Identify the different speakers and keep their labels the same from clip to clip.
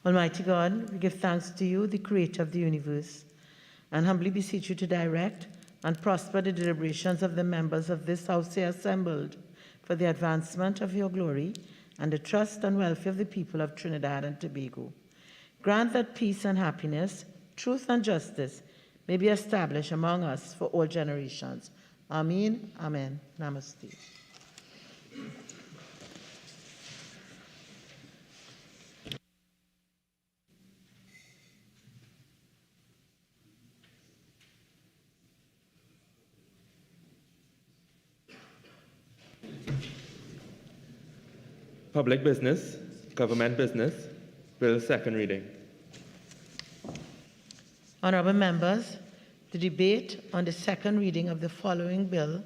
Speaker 1: Almighty God, we give thanks to you, the creator of the universe, and humbly beseech you to direct and prosper the deliberations of the members of this house here assembled for the advancement of your glory and the trust and welfare of the people of Trinidad and Tobago. Grant that peace and happiness, truth and justice may be established among us for all generations. Amen. Amen. Namaste.
Speaker 2: Public business, government business, bill second reading.
Speaker 1: Honourable members, the debate on the second reading of the following bill,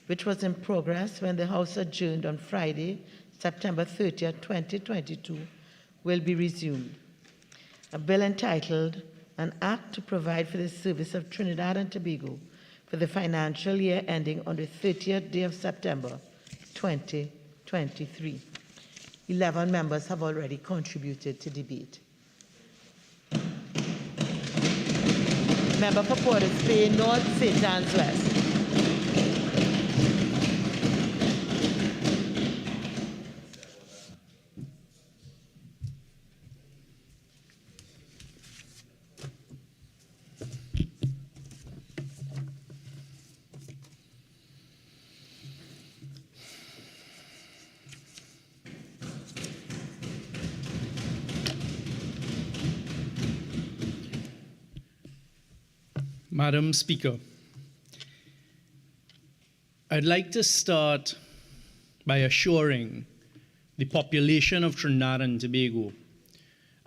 Speaker 1: which was in progress when the House adjourned on Friday, September 30th, 2022, will be resumed. A bill entitled An Act to Provide for the Service of Trinidad and Tobago for the financial year ending on the 30th day of September, 2023. 11 members have already contributed to debate. Member for Port of Spain North, St. Anne's West.
Speaker 3: Madam Speaker, I'd like to start by assuring the population of Trinidad and Tobago,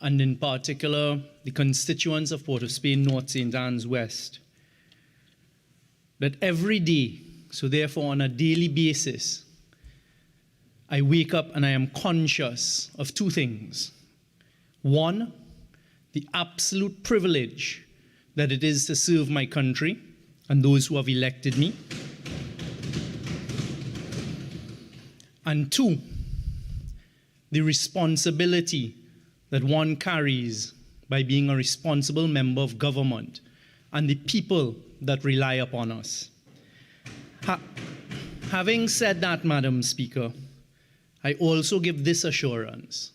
Speaker 3: and in particular the constituents of Port of Spain North, St. Anne's West, that every day, so therefore on a daily basis, I wake up and I am conscious of two things. One, the absolute privilege that it is to serve my country and those who have elected me. And two, the responsibility that one carries by being a responsible member of government and the people that rely upon us. Having said that, Madam Speaker, I also give this assurance.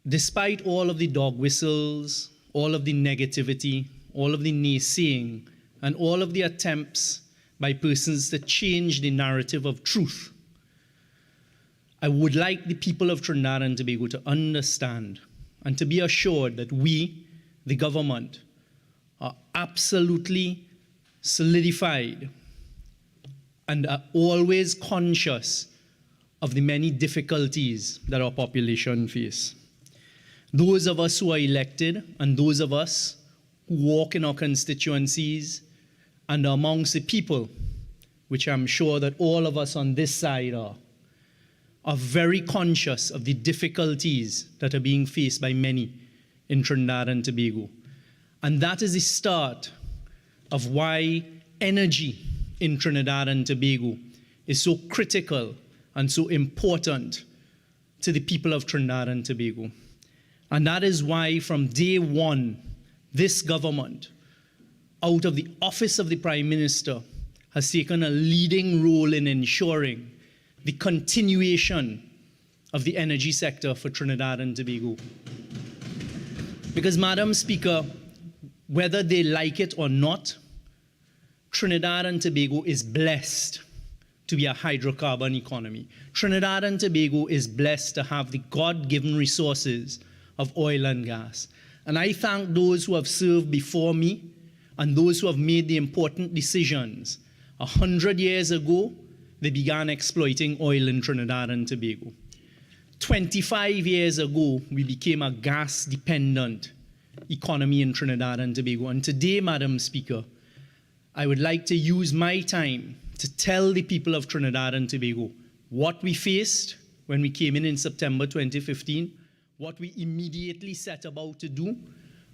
Speaker 3: Despite all of the dog whistles, all of the negativity, all of the naysaying, and all of the attempts by persons to change the narrative of truth, I would like the people of Trinidad and Tobago to understand and to be assured that we, the government, are absolutely solidified and are always conscious of the many difficulties that our population face. Those of us who are elected and those of us who walk in our constituencies and are amongst the people, which I'm sure that all of us on this side are very conscious of the difficulties that are being faced by many in Trinidad and Tobago. And that is the start of why energy in Trinidad and Tobago is so critical and so important to the people of Trinidad and Tobago. And that is why from day one, this government, out of the office of the Prime Minister, has taken a leading role in ensuring the continuation of the energy sector for Trinidad and Tobago. Because, Madam Speaker, whether they like it or not, Trinidad and Tobago is blessed to be a hydrocarbon economy. Trinidad and Tobago is blessed to have the God-given resources of oil and gas. And I thank those who have served before me and those who have made the important decisions. 100 years ago, they began exploiting oil in Trinidad and Tobago. 25 years ago, we became a gas-dependent economy in Trinidad and Tobago. And today, Madam Speaker, I would like to use my time to tell the people of Trinidad and Tobago what we faced when we came in September 2015, what we immediately set about to do,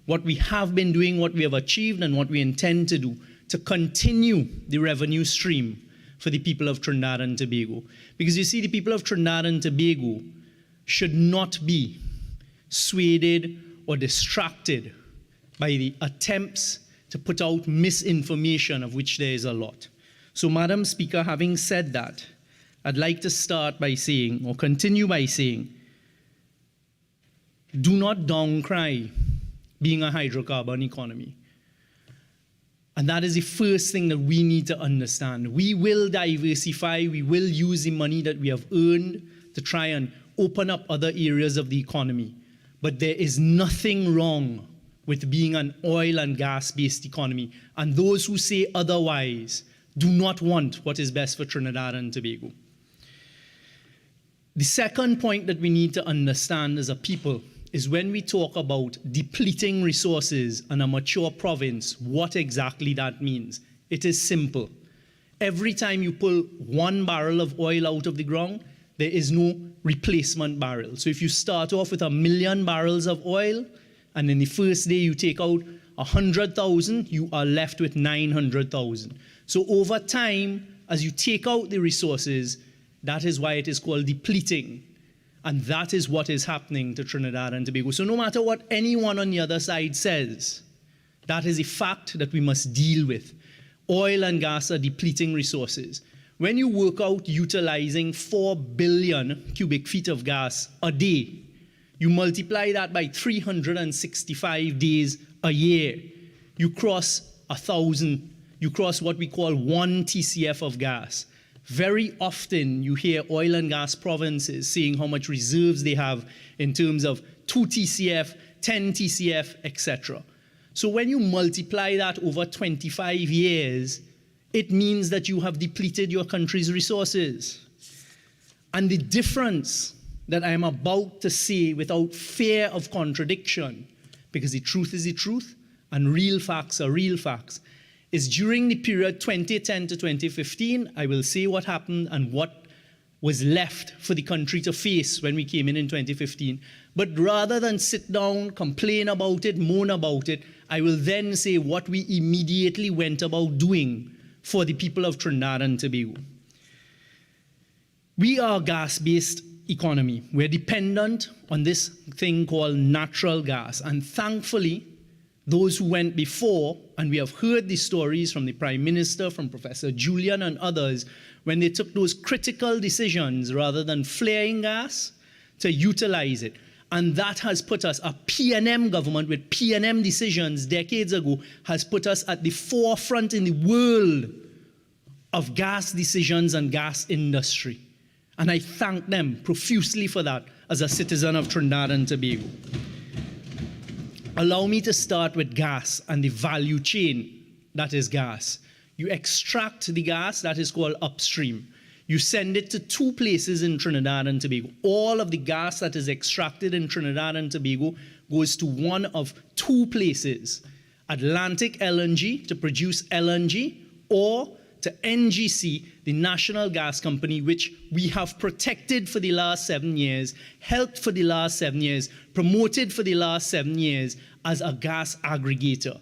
Speaker 3: what we have been doing, what we have achieved, and what we intend to do to continue the revenue stream for the people of Trinidad and Tobago. Because you see, the people of Trinidad and Tobago should not be swayed or distracted by the attempts to put out misinformation, of which there is a lot. So, Madam Speaker, having said that, I'd like to start by saying, or continue by saying, do not downcry being a hydrocarbon economy. And that is the first thing that we need to understand. We will diversify, we will use the money that we have earned to try and open up other areas of the economy. But there is nothing wrong with being an oil and gas-based economy. And those who say otherwise do not want what is best for Trinidad and Tobago. The second point that we need to understand as a people is when we talk about depleting resources in a mature province, what exactly that means. It is simple. Every time you pull 1 barrel of oil out of the ground, there is no replacement barrel. So if you start off with 1 million barrels of oil, and in the first day you take out 100,000, you are left with 900,000. So over time, as you take out the resources, that is why it is called depleting. And that is what is happening to Trinidad and Tobago. So no matter what anyone on the other side says, that is a fact that we must deal with. Oil and gas are depleting resources. When you work out utilizing 4 billion cubic feet of gas a day, you multiply that by 365 days a year, you cross 1,000, you cross what we call 1 TCF of gas. Very often you hear oil and gas provinces saying how much reserves they have in terms of 2 TCF, 10 TCF, etc. So when you multiply that over 25 years, it means that you have depleted your country's resources. And the difference that I am about to say without fear of contradiction, because the truth is the truth and real facts are real facts, is during the period 2010 to 2015, I will say what happened and what was left for the country to face when we came in 2015. But rather than sit down, complain about it, moan about it, I will then say what we immediately went about doing for the people of Trinidad and Tobago. We are a gas-based economy. We're dependent on this thing called natural gas. And thankfully, those who went before, and we have heard the stories from the Prime Minister, from Professor Julian and others, when they took those critical decisions rather than flaring gas, to utilize it. And that has put us, a PNM government with PNM decisions decades ago, has put us at the forefront in the world of gas decisions and gas industry. And I thank them profusely for that as a citizen of Trinidad and Tobago. Allow me to start with gas and the value chain that is gas. You extract the gas, that is called upstream. You send it to 2 places in Trinidad and Tobago. All of the gas that is extracted in Trinidad and Tobago goes to one of 2 places, Atlantic LNG to produce LNG, or to NGC, the national gas company, which we have protected for the last 7 years, helped for the last 7 years, promoted for the last 7 years as a gas aggregator.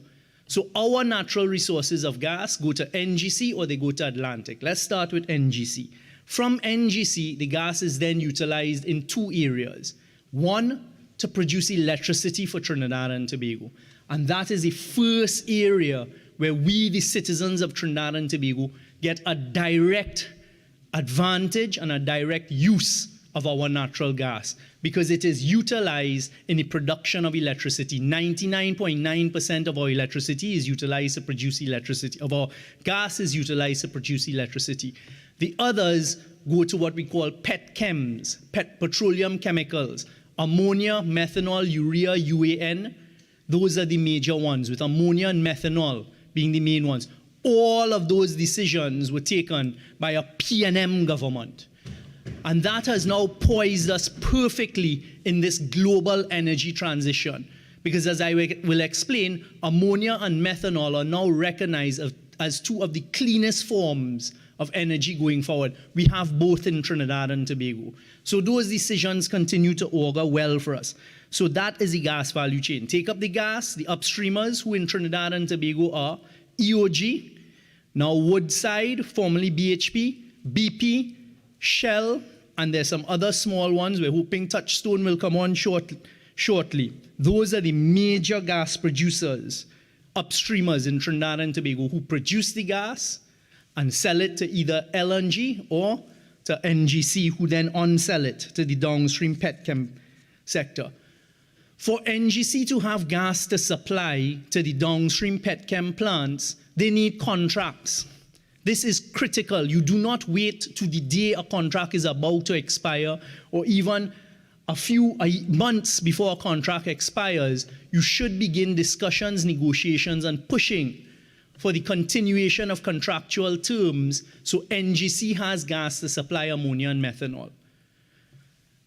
Speaker 3: So our natural resources of gas go to NGC or they go to Atlantic. Let's start with NGC. From NGC, the gas is then utilized in 2 areas. One, to produce electricity for Trinidad and Tobago. And that is the first area where we, the citizens of Trinidad and Tobago, get a direct advantage and a direct use of our natural gas, because it is utilized in the production of electricity. 99.9% of our electricity is utilized to produce electricity, of our gas is utilized to produce electricity. The others go to what we call petchems, petroleum chemicals, ammonia, methanol, urea, UAN. Those are the major ones, with ammonia and methanol being the main ones. All of those decisions were taken by a PNM government. And that has now poised us perfectly in this global energy transition. Because as I will explain, ammonia and methanol are now recognized as 2 of the cleanest forms of energy going forward. We have both in Trinidad and Tobago. So those decisions continue to augur well for us. So that is the gas value chain. Take up the gas, the upstreamers, who in Trinidad and Tobago are EOG, now Woodside, formerly BHP, BP, Shell, and there's some other small ones. We're hoping Touchstone will come on shortly. Those are the major gas producers, upstreamers in Trinidad and Tobago, who produce the gas and sell it to either LNG or to NGC, who then on-sell it to the downstream petchem sector. For NGC to have gas to supply to the downstream petchem plants, they need contracts. This is critical. You do not wait to the day a contract is about to expire, or even a few months before a contract expires. You should begin discussions, negotiations, and pushing for the continuation of contractual terms so NGC has gas to supply ammonia and methanol.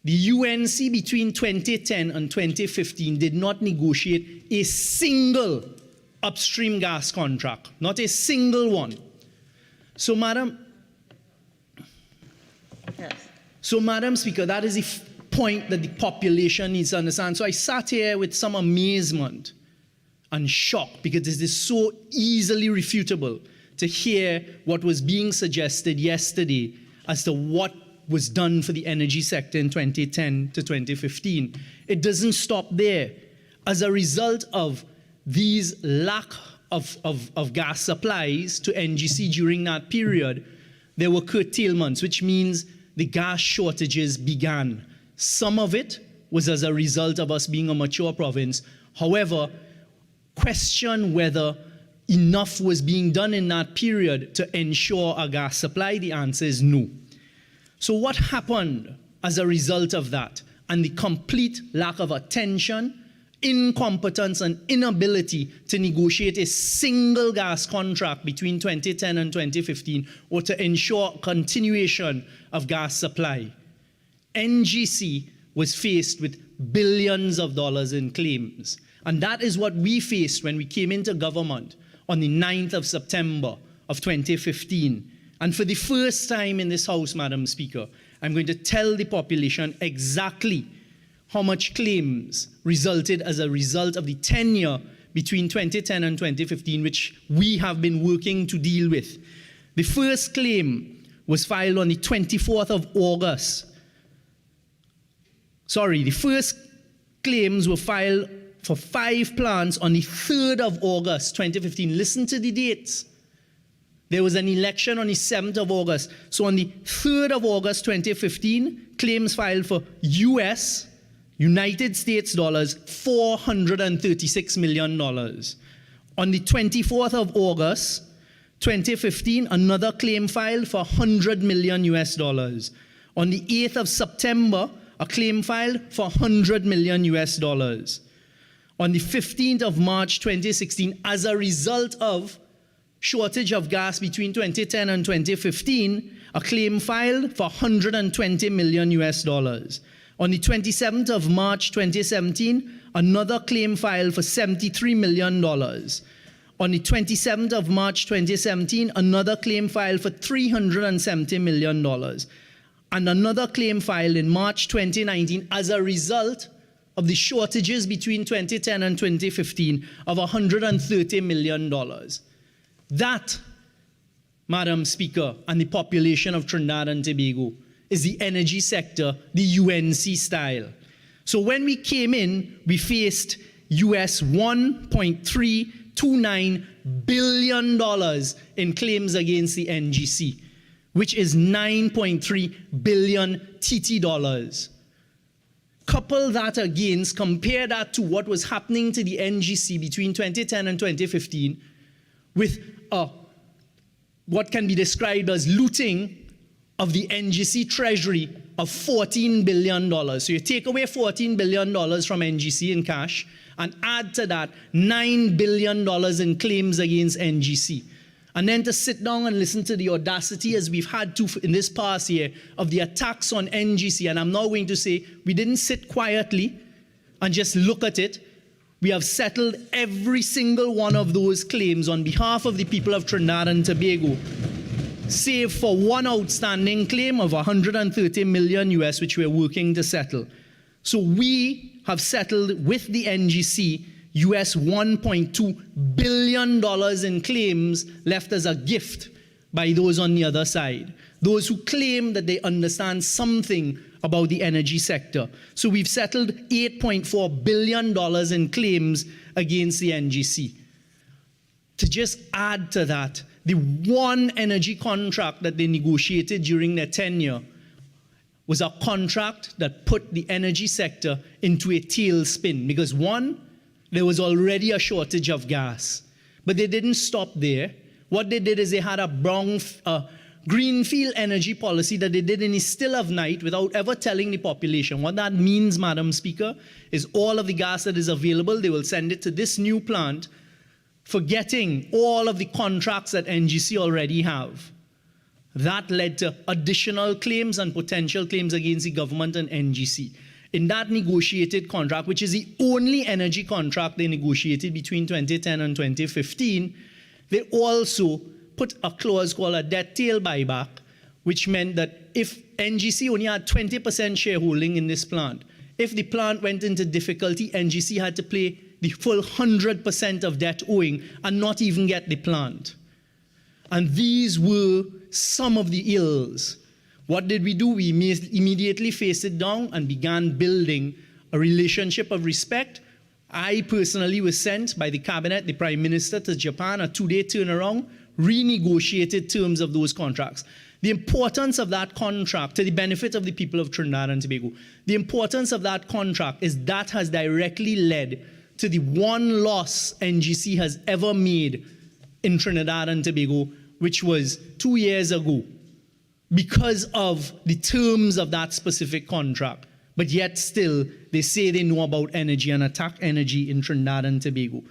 Speaker 3: The UNC between 2010 and 2015 did not negotiate a single upstream gas contract, not a single one. So, Madam Speaker, that is the point that the population needs to understand. So I sat here with some amazement and shock, because it is so easily refutable to hear what was being suggested yesterday as to what was done for the energy sector in 2010 to 2015. It doesn't stop there. As a result of these lack of gas supplies to NGC during that period, there were curtailments, which means the gas shortages began. Some of it was as a result of us being a mature province. However, question whether enough was being done in that period to ensure a gas supply, the answer is no. So what happened as a result of that, and the complete lack of attention, incompetence, and inability to negotiate a single gas contract between 2010 and 2015, or to ensure continuation of gas supply? NGC was faced with billions of dollars in claims. And that is what we faced when we came into government on the 9th of September of 2015. And for the first time in this House, Madam Speaker, I'm going to tell the population exactly how much claims resulted as a result of the tenure between 2010 and 2015, which we have been working to deal with. The first claim was filed on the 24th of August. The first claims were filed for 5 plants on the 3rd of August 2015. Listen to the dates. There was an election on the 7th of August. So on the 3rd of August 2015, claims filed for United States dollars, $436 million. On the 24th of August 2015, another claim filed for $100 million. On the 8th of September, a claim filed for $100 million. On the 15th of March 2016, as a result of shortage of gas between 2010 and 2015, a claim filed for $120 million. On the 27th of March 2017, another claim filed for $73 million. On the 27th of March 2017, another claim filed for $370 million. And another claim filed in March 2019 as a result of the shortages between 2010 and 2015 of $130 million. That, Madam Speaker, and the population of Trinidad and Tobago is the energy sector, the UNC style. So when we came in, we faced US $1.329 billion in claims against the NGC, which is 9.3 billion TT dollars. Couple that against, compare that to what was happening to the NGC between 2010 and 2015 with what can be described as looting of the NGC treasury of $14 billion. So you take away $14 billion from NGC in cash and add to that $9 billion in claims against NGC. And then to sit down and listen to the audacity, as we've had to in this past year, of the attacks on NGC. And I'm now going to say, we didn't sit quietly and just look at it. We have settled every single one of those claims on behalf of the people of Trinidad and Tobago, save for one outstanding claim of $130 million US, which we're working to settle. So we have settled with the NGC US $1.2 billion in claims left as a gift by those on the other side. Those who claim that they understand something about the energy sector. So we've settled $8.4 billion in claims against the NGC. To just add to that, the one energy contract that they negotiated during their tenure was a contract that put the energy sector into a tailspin because one, there was already a shortage of gas. But they didn't stop there. What they did is they had a greenfield energy policy that they did in the still of night without ever telling the population. What that means, Madam Speaker, is all of the gas that is available, they will send it to this new plant, forgetting all of the contracts that NGC already have. That led to additional claims and potential claims against the government and NGC. In that negotiated contract, which is the only energy contract they negotiated between 2010 and 2015, they also put a clause called a debt tail buyback, which meant that if NGC only had 20% shareholding in this plant, if the plant went into difficulty, NGC had to pay the full 100% of debt owing and not even get the plant. And these were some of the ills. What did we do? We immediately faced it down and began building a relationship of respect. I personally was sent by the cabinet, the prime minister, to Japan, a 2-day turnaround, renegotiated terms of those contracts. The importance of that contract to the benefit of the people of Trinidad and Tobago, the importance of that contract is that has directly led to the one loss NGC has ever made in Trinidad and Tobago, which was 2 years ago, because of the terms of that specific contract. But yet still, they say they know about energy and attack energy in Trinidad and Tobago.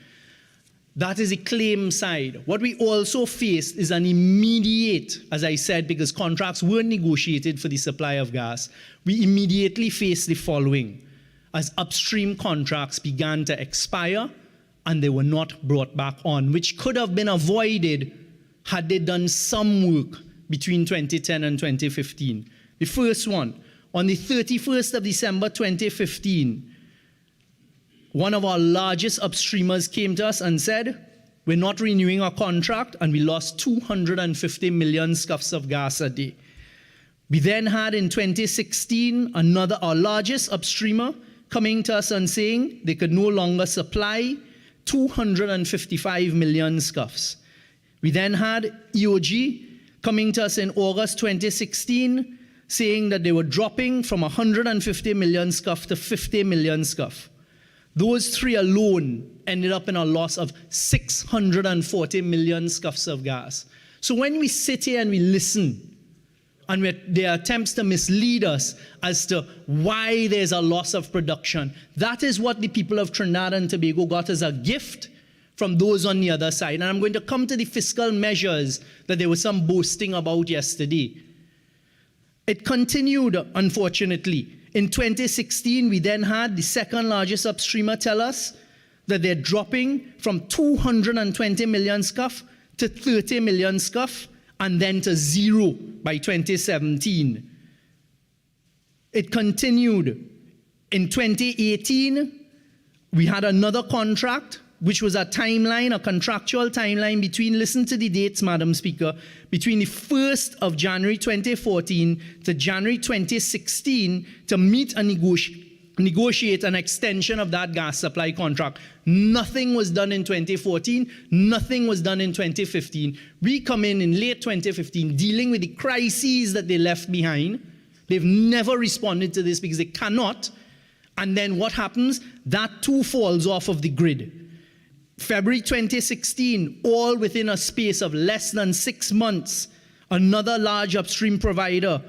Speaker 3: That is the claim side. What we also faced is an immediate, as I said, because contracts weren't negotiated for the supply of gas, we immediately faced the following. As upstream contracts began to expire and they were not brought back on, which could have been avoided had they done some work between 2010 and 2015. The first one, on the 31st of December 2015, one of our largest upstreamers came to us and said, we're not renewing our contract, and we lost 250 million scuffs of gas a day. We then had in 2016, our largest upstreamer coming to us and saying they could no longer supply 255 million scuffs. We then had EOG coming to us in August 2016, saying that they were dropping from 150 million scuff to 50 million scuff. Those three alone ended up in a loss of 640 million scuffs of gas. So when we sit here and we listen, and there are attempts to mislead us as to why there's a loss of production, that is what the people of Trinidad and Tobago got as a gift from those on the other side. And I'm going to come to the fiscal measures that there was some boasting about yesterday. It continued, unfortunately. In 2016, we then had the second largest upstreamer tell us that they're dropping from 220 million scuff to 30 million scuff and then to zero by 2017. It continued. In 2018, we had another contract, which was a timeline, a contractual timeline between, listen to the dates, Madam Speaker, between the 1st of January 2014 to January 2016 to meet and negotiate an extension of that gas supply contract. Nothing was done in 2014, nothing was done in 2015. We come in late 2015 dealing with the crises that they left behind. They've never responded to this because they cannot. And then what happens? That too falls off of the grid. February 2016, all within a space of less than 6 months, another large upstream provider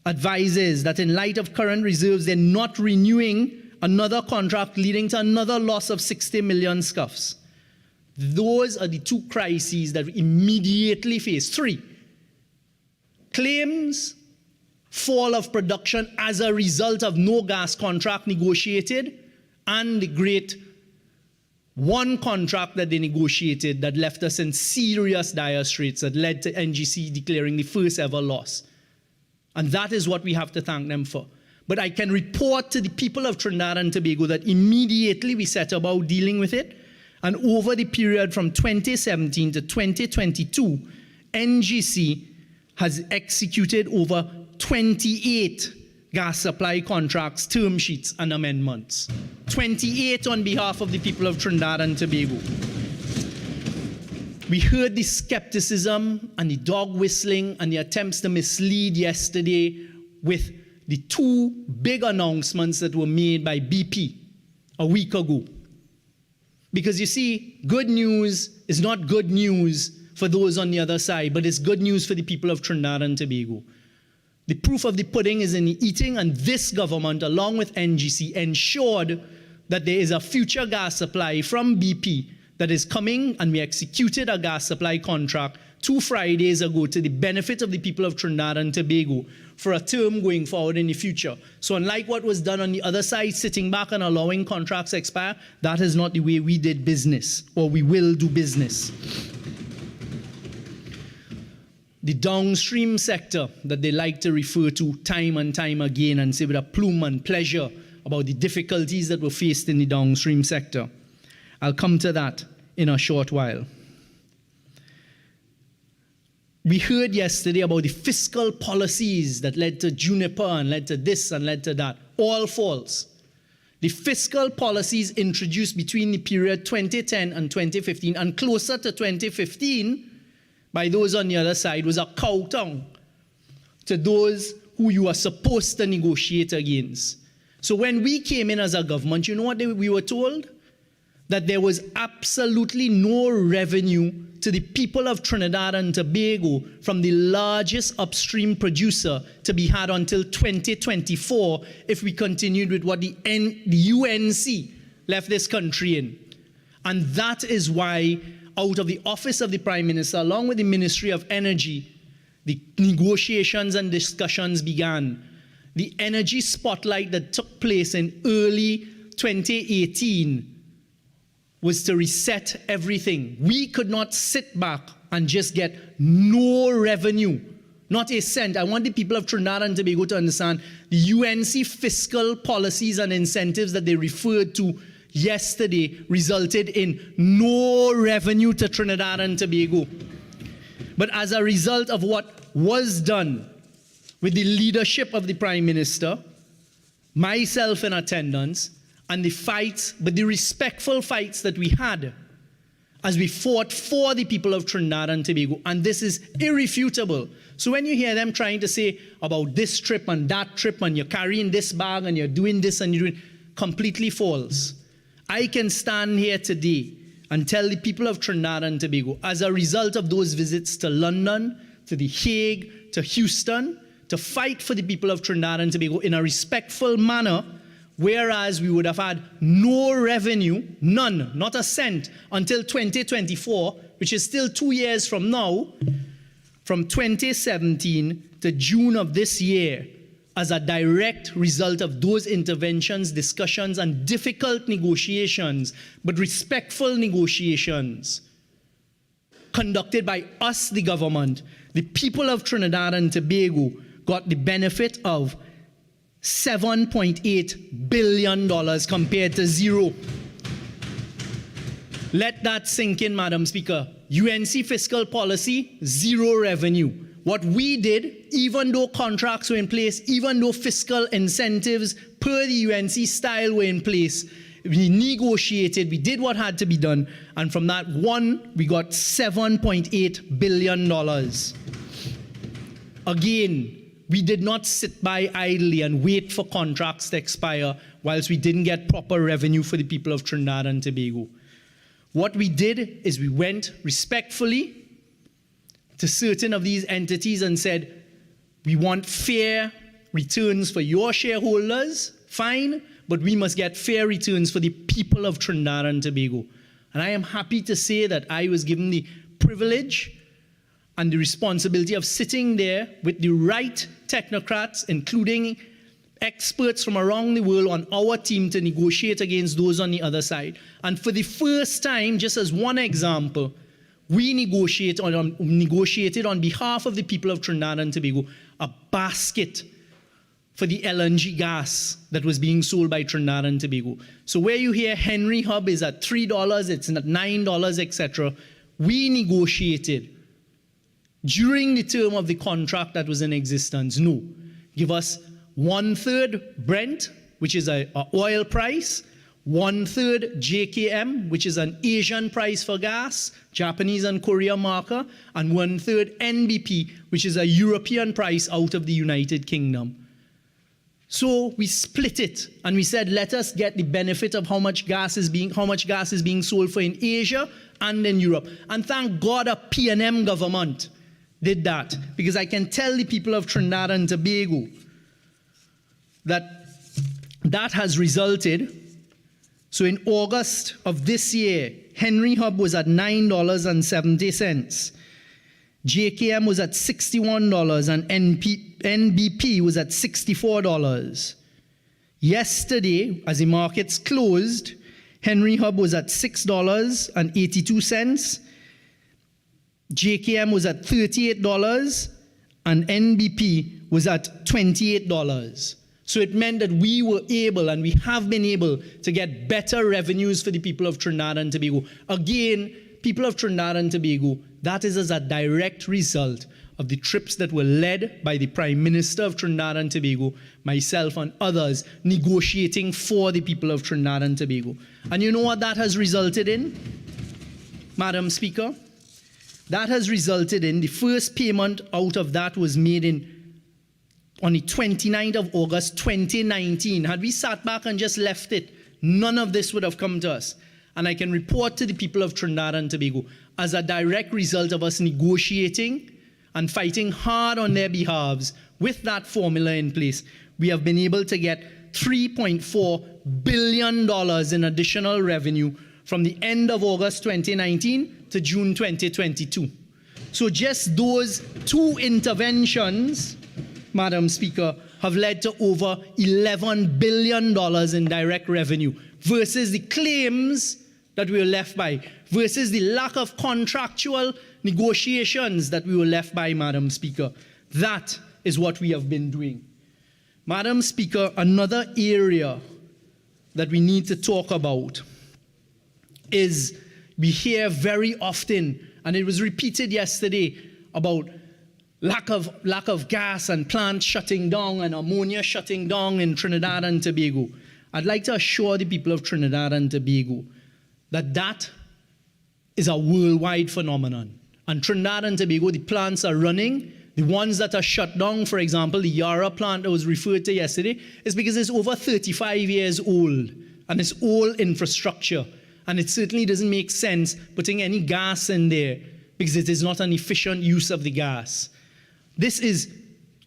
Speaker 3: advises that in light of current reserves, they're not renewing another contract, leading to another loss of 60 million scuffs. Those are the two crises that we immediately face. 3, claims, fall of production as a result of no gas contract negotiated, and the great one contract that they negotiated that left us in serious dire straits that led to NGC declaring the first ever loss. And that is what we have to thank them for. But I can report to the people of Trinidad and Tobago that immediately we set about dealing with it. And over the period from 2017 to 2022, NGC has executed over 28 gas supply contracts, term sheets, and amendments. 28 on behalf of the people of Trinidad and Tobago. We heard the skepticism and the dog whistling and the attempts to mislead yesterday with the two big announcements that were made by BP a week ago. Because you see, good news is not good news for those on the other side, but it's good news for the people of Trinidad and Tobago. The proof of the pudding is in the eating, and this government, along with NGC, ensured that there is a future gas supply from BP that is coming, and we executed a gas supply contract 2 Fridays ago to the benefit of the people of Trinidad and Tobago for a term going forward in the future. So unlike what was done on the other side, sitting back and allowing contracts expire, that is not the way we did business, or we will do business. The downstream sector that they like to refer to time and time again and say with a plume and pleasure about the difficulties that were faced in the downstream sector. I'll come to that in a short while. We heard yesterday about the fiscal policies that led to Juniper and led to this and led to that. All false. The fiscal policies introduced between the period 2010 and 2015 and closer to 2015 by those on the other side was a kowtow to those who you are supposed to negotiate against. So when we came in as a government, you know what we were told? That there was absolutely no revenue to the people of Trinidad and Tobago from the largest upstream producer to be had until 2024 if we continued with what the UNC left this country in. And that is why out of the office of the Prime Minister, along with the Ministry of Energy, the negotiations and discussions began. The energy spotlight that took place in early 2018 was to reset everything. We could not sit back and just get no revenue, not a cent. I want the people of Trinidad and Tobago to understand the UNC fiscal policies and incentives that they referred to yesterday resulted in no revenue to Trinidad and Tobago. But as a result of what was done with the leadership of the Prime Minister, myself in attendance, and the fights, but the respectful fights that we had as we fought for the people of Trinidad and Tobago, and this is irrefutable. So when you hear them trying to say about this trip and that trip, and you're carrying this bag and you're doing this and you're doing, completely false. I can stand here today and tell the people of Trinidad and Tobago, as a result of those visits to London, to The Hague, to Houston, to fight for the people of Trinidad and Tobago in a respectful manner, whereas we would have had no revenue, none, not a cent, until 2024, which is still 2 years from now, from 2017 to June of this year, as a direct result of those interventions, discussions, and difficult negotiations, but respectful negotiations conducted by us, the government. The people of Trinidad and Tobago got the benefit of $7.8 billion compared to zero. Let that sink in, Madam Speaker. UNC fiscal policy, zero revenue. What we did, even though contracts were in place, even though fiscal incentives per the UNC style were in place, we negotiated, we did what had to be done, and from that one, we got $7.8 billion. Again, we did not sit by idly and wait for contracts to expire whilst we didn't get proper revenue for the people of Trinidad and Tobago. What we did is we went respectfully to certain of these entities and said, we want fair returns for your shareholders, fine, but we must get fair returns for the people of Trinidad and Tobago. And I am happy to say that I was given the privilege and the responsibility of sitting there with the right technocrats, including experts from around the world on our team to negotiate against those on the other side. And for the first time, just as one example, we negotiated on behalf of the people of Trinidad and Tobago a basket for the LNG gas that was being sold by Trinidad and Tobago. So where you hear Henry Hub is at $3, it's at $9, etc., we negotiated during the term of the contract that was in existence. No, give us 1/3 Brent, which is a oil price, 1/3 JKM, which is an Asian price for gas, Japanese and Korea marker, and 1/3 NBP, which is a European price out of the United Kingdom. So we split it and we said, let us get the benefit of how much gas is being sold for in Asia and in Europe. And thank God a P&M government did that, because I can tell the people of Trinidad and Tobago that has resulted. So in August of this year, Henry Hub was at $9.70. JKM was at $61 and NBP was at $64. Yesterday, as the markets closed, Henry Hub was at $6.82. JKM was at $38 and NBP was at $28. So it meant that we were able, and we have been able, to get better revenues for the people of Trinidad and Tobago. Again, people of Trinidad and Tobago, that is as a direct result of the trips that were led by the Prime Minister of Trinidad and Tobago, myself and others, negotiating for the people of Trinidad and Tobago. And you know what that has resulted in, Madam Speaker? That has resulted in, the first payment out of that was made on the 29th of August, 2019. Had we sat back and just left it, none of this would have come to us. And I can report to the people of Trinidad and Tobago, as a direct result of us negotiating and fighting hard on their behalves with that formula in place, we have been able to get $3.4 billion in additional revenue from the end of August 2019 to June 2022. So just those two interventions, Madam Speaker, have led to over $11 billion in direct revenue, versus the claims that we were left by, versus the lack of contractual negotiations that we were left by, Madam Speaker. That is what we have been doing. Madam Speaker, another area that we need to talk about is, we hear very often, and it was repeated yesterday, about lack of gas and plants shutting down and ammonia shutting down in Trinidad and Tobago. I'd like to assure the people of Trinidad and Tobago that that is a worldwide phenomenon. And Trinidad and Tobago, the plants are running. The ones that are shut down, for example, the Yara plant that was referred to yesterday, is because it's over 35 years old and it's old infrastructure. And it certainly doesn't make sense putting any gas in there, because it is not an efficient use of the gas. This is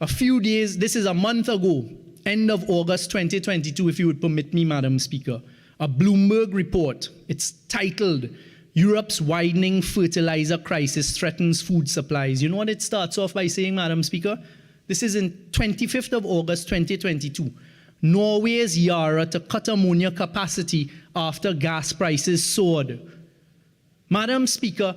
Speaker 3: a month ago, end of August 2022, if you would permit me, Madam Speaker, a Bloomberg report. It's titled, Europe's Widening Fertilizer Crisis Threatens Food Supplies. You know what it starts off by saying, Madam Speaker? This is in 25th of August 2022. Norway's Yara to cut ammonia capacity after gas prices soared. Madam Speaker,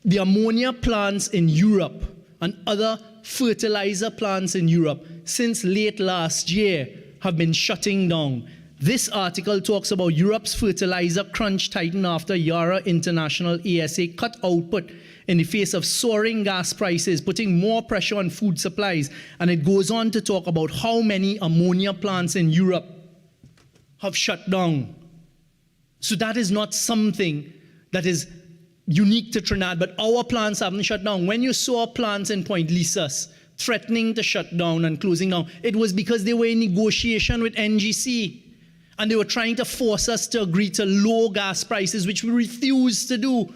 Speaker 3: the ammonia plants in Europe and other fertilizer plants in Europe since late last year have been shutting down. This article talks about Europe's fertilizer crunch tightened after Yara International ASA cut output in the face of soaring gas prices, putting more pressure on food supplies. And it goes on to talk about how many ammonia plants in Europe have shut down. So that is not something that is unique to Trinidad, but our plants haven't shut down. When you saw plants in Point Lisas threatening to shut down and closing down, it was because they were in negotiation with NGC. And they were trying to force us to agree to low gas prices, which we refused to do.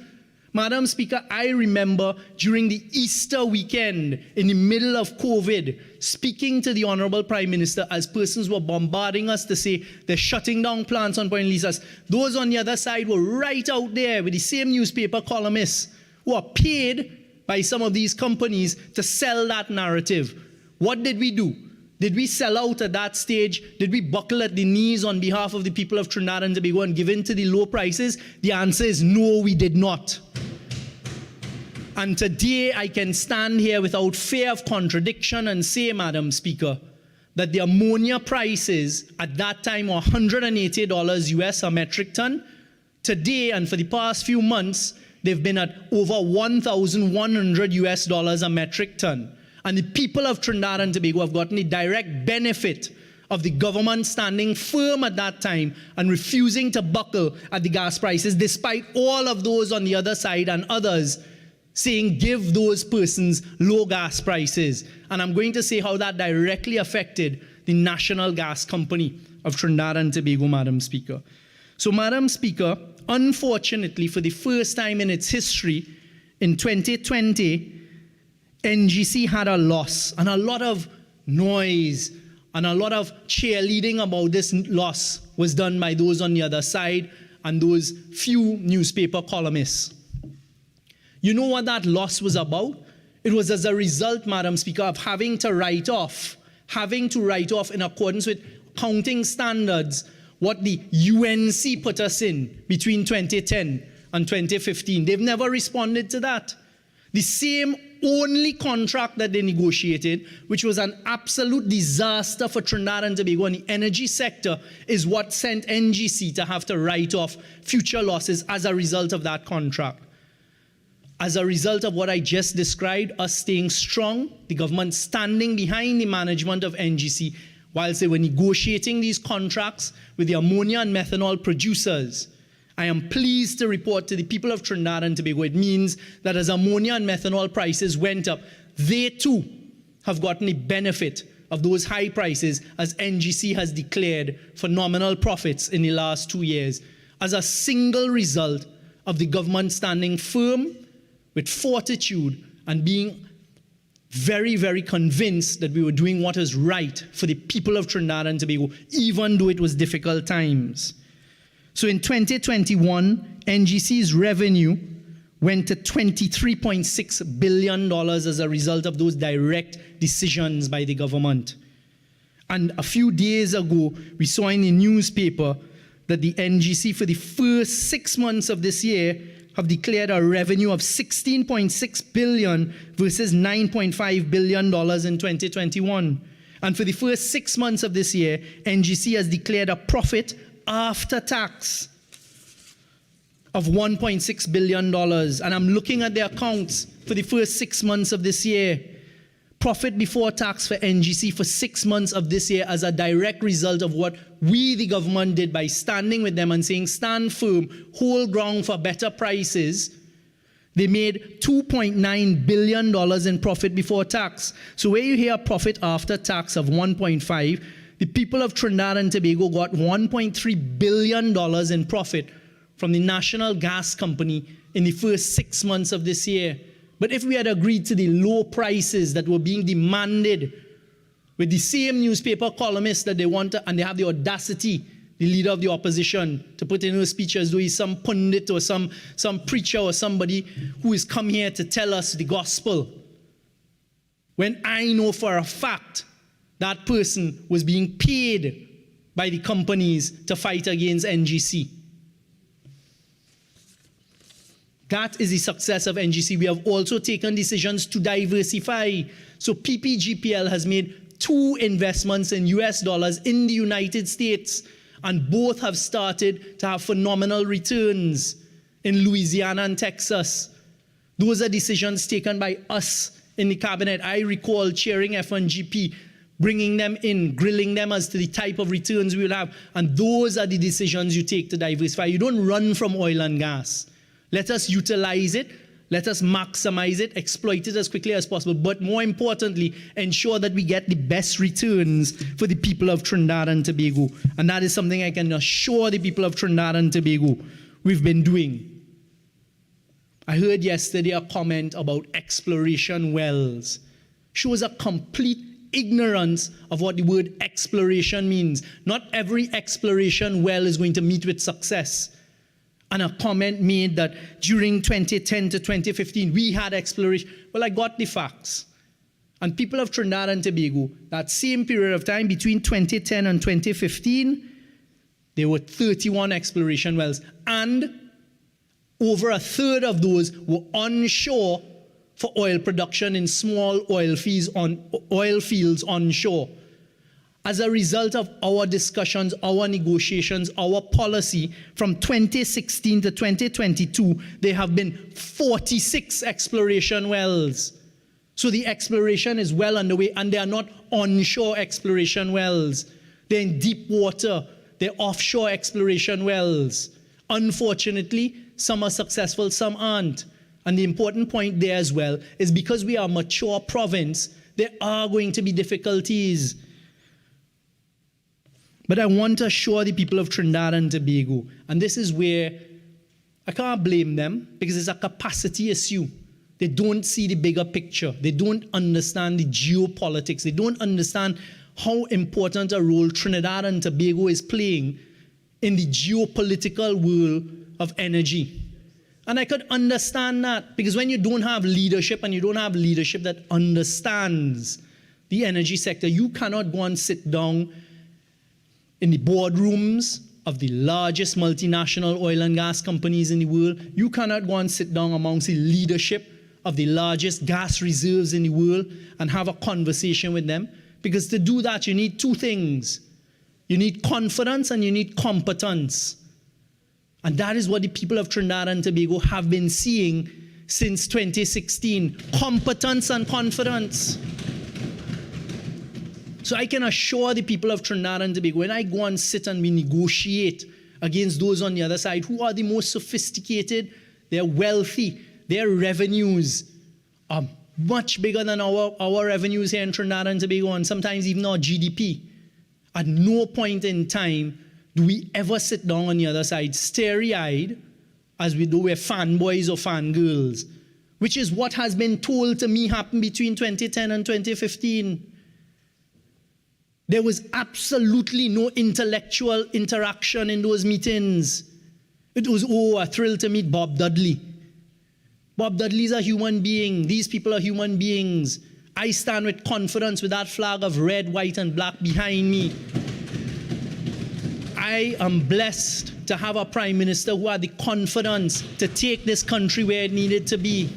Speaker 3: Madam Speaker, I remember during the Easter weekend, in the middle of COVID, speaking to the Honorable Prime Minister as persons were bombarding us to say they're shutting down plants on Point Lisas. Those on the other side were right out there with the same newspaper columnists who are paid by some of these companies to sell that narrative. What did we do? Did we sell out at that stage? Did we buckle at the knees on behalf of the people of Trinidad and Tobago and give in to the low prices? The answer is no, we did not. And today I can stand here without fear of contradiction and say, Madam Speaker, that the ammonia prices at that time were $180 US a metric ton. Today, and for the past few months, they've been at over $1,100 US a metric ton. And the people of Trinidad and Tobago have gotten the direct benefit of the government standing firm at that time and refusing to buckle at the gas prices, despite all of those on the other side and others saying give those persons low gas prices. And I'm going to say how that directly affected the National Gas Company of Trinidad and Tobago, Madam Speaker. So, Madam Speaker, unfortunately, for the first time in its history, in 2020, NGC had a loss, and a lot of noise and a lot of cheerleading about this loss was done by those on the other side and those few newspaper columnists. You know what that loss was about? It was as a result, Madam Speaker, of having to write off in accordance with accounting standards what the UNC put us in between 2010 and 2015. They've never responded to that. The same only contract that they negotiated, which was an absolute disaster for Trinidad and Tobago and the energy sector, is what sent NGC to have to write off future losses as a result of that contract. As a result of what I just described, us staying strong, the government standing behind the management of NGC whilst they were negotiating these contracts with the ammonia and methanol producers, I am pleased to report to the people of Trinidad and Tobago, it means that as ammonia and methanol prices went up, they too have gotten the benefit of those high prices, as NGC has declared phenomenal profits in the last 2 years, as a single result of the government standing firm with fortitude and being very, very convinced that we were doing what is right for the people of Trinidad and Tobago, even though it was difficult times. So in 2021, NGC's revenue went to $23.6 billion as a result of those direct decisions by the government. And a few days ago, we saw in the newspaper that the NGC for the first 6 months of this year have declared a revenue of $16.6 billion versus $9.5 billion in 2021. And for the first 6 months of this year, NGC has declared a profit after tax of $1.6 billion. And I'm looking at the accounts for the first 6 months of this year. Profit before tax for NGC for 6 months of this year as a direct result of what we, the government, did by standing with them and saying, stand firm, hold ground for better prices. They made $2.9 billion in profit before tax. So where you hear profit after tax of 1.5, the people of Trinidad and Tobago got $1.3 billion in profit from the National Gas Company in the first 6 months of this year. But if we had agreed to the low prices that were being demanded with the same newspaper columnists that they want to, and they have the audacity, the leader of the opposition, to put in her speech as though he's some pundit or some preacher or somebody who has come here to tell us the gospel. When I know for a fact that person was being paid by the companies to fight against NGC. That is the success of NGC. We have also taken decisions to diversify. So PPGPL has made 2 investments in US dollars in the United States, and both have started to have phenomenal returns in Louisiana and Texas. Those are decisions taken by us in the cabinet. I recall chairing F1GP, bringing them in, grilling them as to the type of returns we will have, and those are the decisions you take to diversify. You don't run from oil and gas. Let us utilize it, let us maximize it, exploit it as quickly as possible, but more importantly, ensure that we get the best returns for the people of Trinidad and Tobago. And that is something I can assure the people of Trinidad and Tobago we've been doing. I heard yesterday a comment about exploration wells. Shows a complete ignorance of what the word exploration means. Not every exploration well is going to meet with success. And a comment made that during 2010 to 2015, we had exploration. Well, I got the facts. And people of Trinidad and Tobago, that same period of time, between 2010 and 2015, there were 31 exploration wells. And over a third of those were onshore for oil production in small oil fields onshore. As a result of our discussions, our negotiations, our policy, from 2016 to 2022, there have been 46 exploration wells. So the exploration is well underway, and they are not onshore exploration wells. They're in deep water. They're offshore exploration wells. Unfortunately, some are successful, some aren't. And the important point there as well is because we are a mature province, there are going to be difficulties. But I want to assure the people of Trinidad and Tobago, and this is where I can't blame them, because it's a capacity issue. They don't see the bigger picture. They don't understand the geopolitics. They don't understand how important a role Trinidad and Tobago is playing in the geopolitical world of energy. And I could understand that, because when you don't have leadership, and you don't have leadership that understands the energy sector, you cannot go and sit down in the boardrooms of the largest multinational oil and gas companies in the world. You cannot go and sit down amongst the leadership of the largest gas reserves in the world and have a conversation with them. Because to do that, you need two things. You need confidence and you need competence. And that is what the people of Trinidad and Tobago have been seeing since 2016. Competence and confidence. So I can assure the people of Trinidad and Tobago, when I go and sit and we negotiate against those on the other side who are the most sophisticated, they're wealthy, their revenues are much bigger than our revenues here in Trinidad and Tobago, and sometimes even our GDP. At no point in time do we ever sit down on the other side starry-eyed as we do we're fanboys or fangirls, which is what has been told to me happened between 2010 and 2015. There was absolutely no intellectual interaction in those meetings. It was, oh, a thrill to meet Bob Dudley. Bob Dudley's a human being. These people are human beings. I stand with confidence with that flag of red, white, and black behind me. I am blessed to have a prime minister who had the confidence to take this country where it needed to be.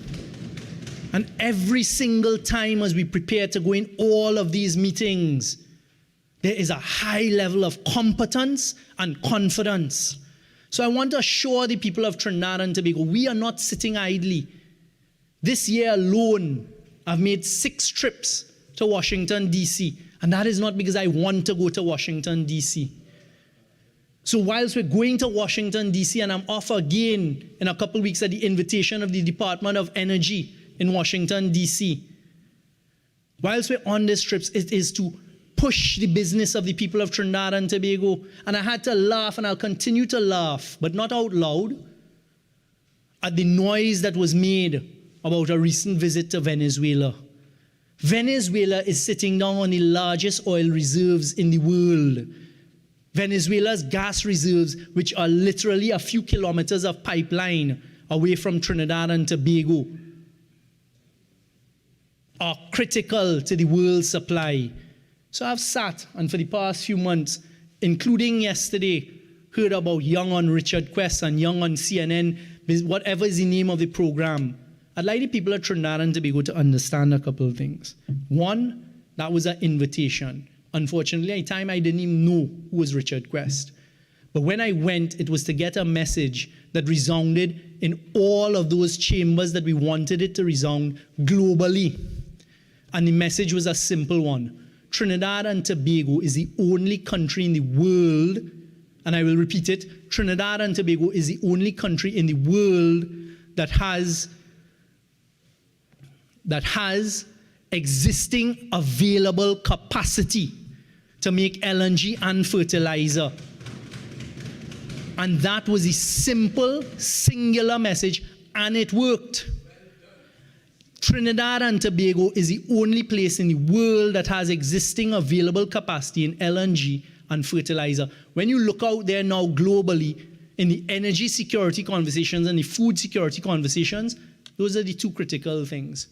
Speaker 3: And every single time as we prepare to go in all of these meetings, there is a high level of competence and confidence. So I want to assure the people of Trinidad and Tobago, we are not sitting idly. This year alone, I've made 6 trips to Washington, D.C., and that is not because I want to go to Washington, D.C. So whilst we're going to Washington, D.C., and I'm off again in a couple of weeks at the invitation of the Department of Energy in Washington, D.C., whilst we're on these trips, it is to push the business of the people of Trinidad and Tobago. And I had to laugh, and I'll continue to laugh, but not out loud, at the noise that was made about a recent visit to Venezuela. Venezuela is sitting down on the largest oil reserves in the world. Venezuela's gas reserves, which are literally a few kilometers of pipeline away from Trinidad and Tobago, are critical to the world's supply. So I've sat, and for the past few months, including yesterday, heard about Young on Richard Quest and Young on CNN, whatever is the name of the program. I'd like the people of Trinidad and Tobago to understand a couple of things. One, that was an invitation. Unfortunately, at the time, I didn't even know who was Richard Quest. But when I went, it was to get a message that resounded in all of those chambers that we wanted it to resound globally. And the message was a simple one. Trinidad and Tobago is the only country in the world, and I will repeat it, Trinidad and Tobago is the only country in the world that has existing available capacity to make LNG and fertilizer. And that was a simple, singular message, and it worked. Trinidad and Tobago is the only place in the world that has existing available capacity in LNG and fertilizer. When you look out there now globally, in the energy security conversations and the food security conversations, those are the two critical things.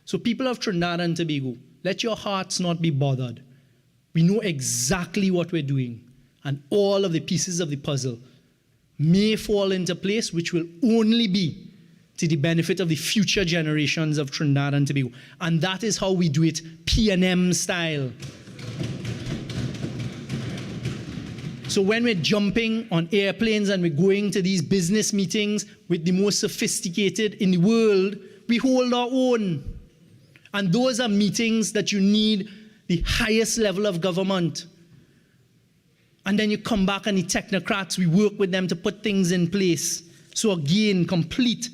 Speaker 3: So people of Trinidad and Tobago, let your hearts not be bothered. We know exactly what we're doing, and all of the pieces of the puzzle may fall into place, which will only be to the benefit of the future generations of Trinidad and Tobago. And that is how we do it, P&M style. So when we're jumping on airplanes and we're going to these business meetings with the most sophisticated in the world, we hold our own. And those are meetings that you need the highest level of government. And then you come back and the technocrats, we work with them to put things in place. So again, complete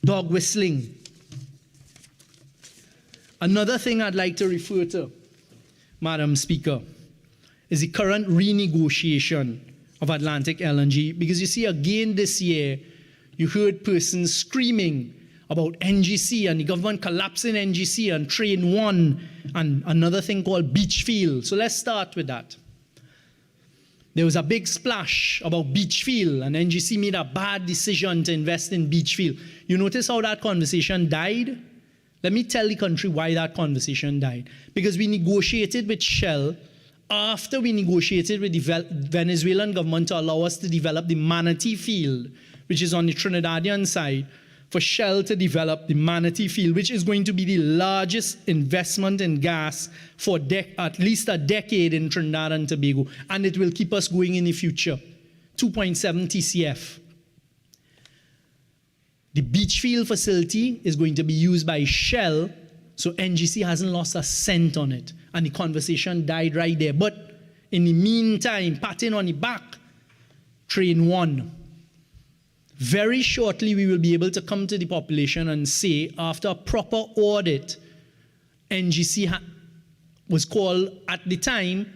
Speaker 3: dog whistling. Another thing I'd like to refer to, Madam Speaker, is the current renegotiation of Atlantic LNG. Because you see, again this year, you heard persons screaming about NGC and the government collapsing NGC and Train 1 and another thing called Beachfield. So let's start with that. There was a big splash about Beachfield, and NGC made a bad decision to invest in Beachfield. You notice how that conversation died? Let me tell the country why that conversation died. Because we negotiated with Shell after we negotiated with the Venezuelan government to allow us to develop the Manatee Field, which is on the Trinidadian side, for Shell to develop the Manatee Field, which is going to be the largest investment in gas for at least a decade in Trinidad and Tobago, and it will keep us going in the future. 2.7 TCF. The Beachfield facility is going to be used by Shell, so NGC hasn't lost a cent on it, and the conversation died right there. But in the meantime, patting on the back, Train 1. Very shortly, we will be able to come to the population and say, after a proper audit, NGC was called at the time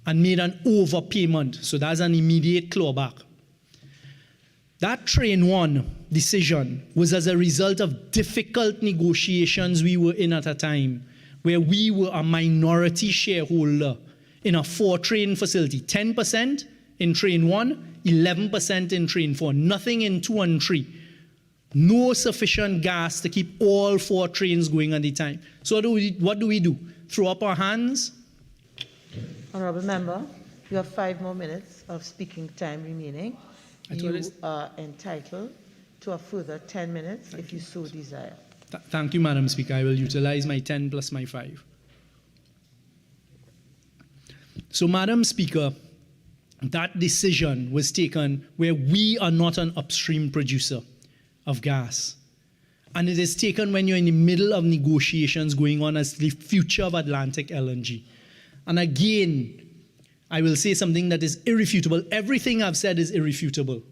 Speaker 3: and made an overpayment. So that's an immediate clawback. That Train 1 decision was as a result of difficult negotiations we were in at a time, where we were a minority shareholder in a 4-train facility, 10% in Train 1, 11% in Train 4, nothing in 2 and 3. No sufficient gas to keep all 4 trains going at the time. So what do we do? Throw up our hands?
Speaker 1: Honourable Member, you have 5 more minutes of speaking time remaining. You are entitled to a further 10 minutes if you so desire.
Speaker 3: Thank you, Madam Speaker. I will utilize my 10 plus my 5. So, Madam Speaker, that decision was taken where we are not an upstream producer of gas. And it is taken when you're in the middle of negotiations going on as the future of Atlantic LNG. And again, I will say something that is irrefutable. Everything I've said is irrefutable,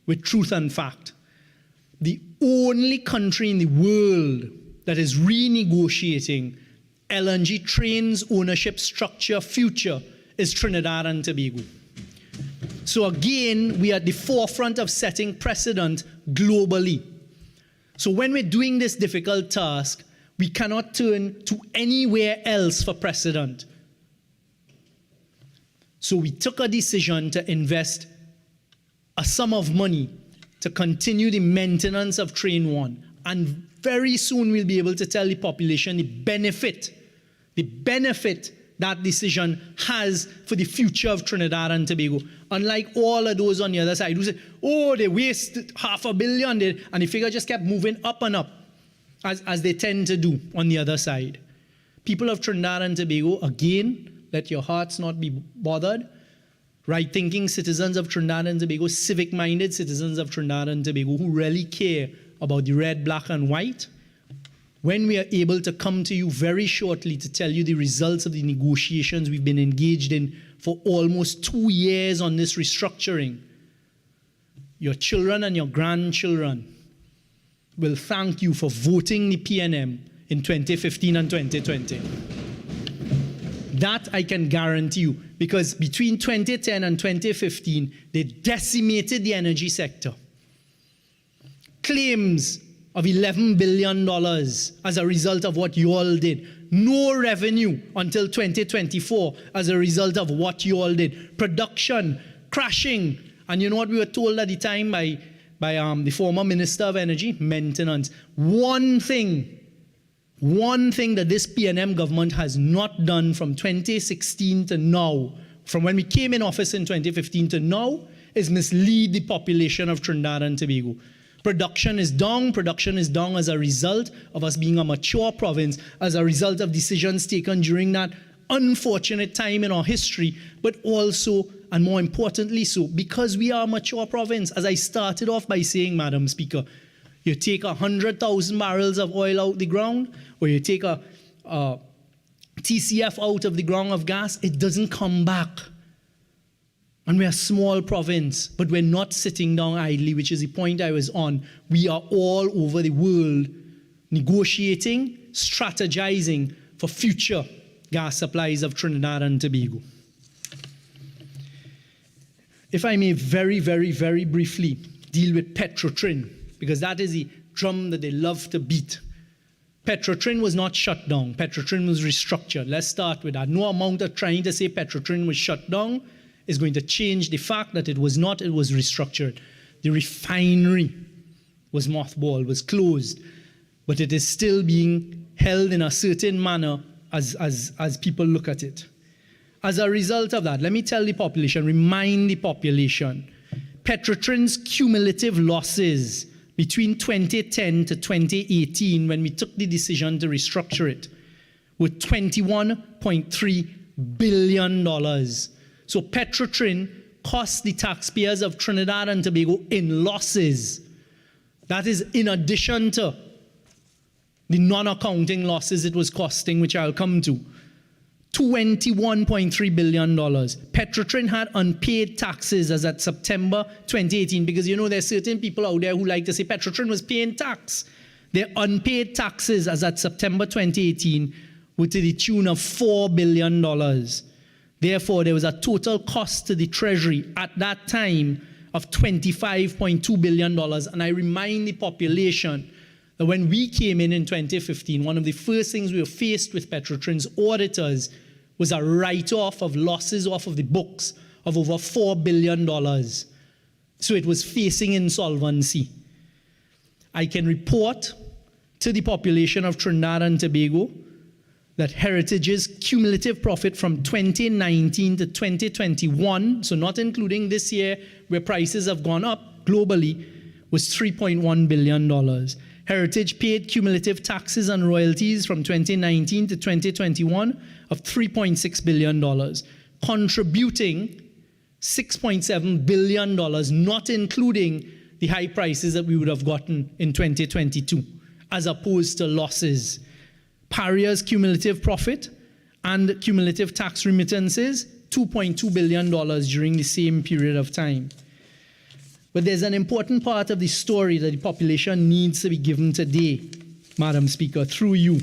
Speaker 3: with truth and fact. The only country in the world that is renegotiating LNG trains ownership structure future is Trinidad and Tobago. So again, we are at the forefront of setting precedent globally. So when we're doing this difficult task, we cannot turn to anywhere else for precedent. So we took a decision to invest a sum of money to continue the maintenance of Train 1. And very soon we'll be able to tell the population the benefit that decision has for the future of Trinidad and Tobago. Unlike all of those on the other side who say, oh, they wasted $500 million, and the figure just kept moving up and up, as they tend to do on the other side. People of Trinidad and Tobago, again, let your hearts not be bothered. Right-thinking citizens of Trinidad and Tobago, civic-minded citizens of Trinidad and Tobago who really care about the red, black, and white, when we are able to come to you very shortly to tell you the results of the negotiations we've been engaged in for almost 2 years on this restructuring, your children and your grandchildren will thank you for voting the PNM in 2015 and 2020. That I can guarantee you, because between 2010 and 2015, they decimated the energy sector. Claims of $11 billion as a result of what you all did. No revenue until 2024 as a result of what you all did. Production crashing. And you know what we were told at the time by the former Minister of Energy? Maintenance. One thing that this PNM government has not done from 2016 to now, from when we came in office in 2015 to now, is mislead the population of Trinidad and Tobago. Production is down as a result of us being a mature province, as a result of decisions taken during that unfortunate time in our history, but also, and more importantly so, because we are a mature province. As I started off by saying, Madam Speaker, you take 100,000 barrels of oil out the ground, or you take a TCF out of the ground of gas, it doesn't come back. And we're a small province, but we're not sitting down idly, which is the point I was on. We are all over the world negotiating, strategizing for future gas supplies of Trinidad and Tobago. If I may very, very, very briefly deal with Petrotrin, because that is the drum that they love to beat. Petrotrin was not shut down. Petrotrin was restructured. Let's start with that. No amount of trying to say Petrotrin was shut down is going to change the fact that it was not. It was restructured. The refinery was mothballed, was closed, but it is still being held in a certain manner as people look at it. As a result of that, let me tell the population, remind the population, Petrotrin's cumulative losses between 2010 to 2018, when we took the decision to restructure it, were $21.3 billion. So Petrotrin cost the taxpayers of Trinidad and Tobago in losses. That is in addition to the non-accounting losses it was costing, which I'll come to. $21.3 billion. Petrotrin had unpaid taxes as at September 2018, because you know there are certain people out there who like to say Petrotrin was paying tax. Their unpaid taxes as at September 2018 were to the tune of $4 billion. Therefore, there was a total cost to the Treasury at that time of $25.2 billion. And I remind the population that when we came in 2015, one of the first things we were faced with Petrotrin's auditors was a write-off of losses off of the books of over $4 billion. So it was facing insolvency. I can report to the population of Trinidad and Tobago that Heritage's cumulative profit from 2019 to 2021, so not including this year where prices have gone up globally, was $3.1 billion. Heritage paid cumulative taxes and royalties from 2019 to 2021 of $3.6 billion, contributing $6.7 billion, not including the high prices that we would have gotten in 2022, as opposed to losses. Paria's cumulative profit and cumulative tax remittances, $2.2 billion during the same period of time. But there's an important part of the story that the population needs to be given today, Madam Speaker, through you.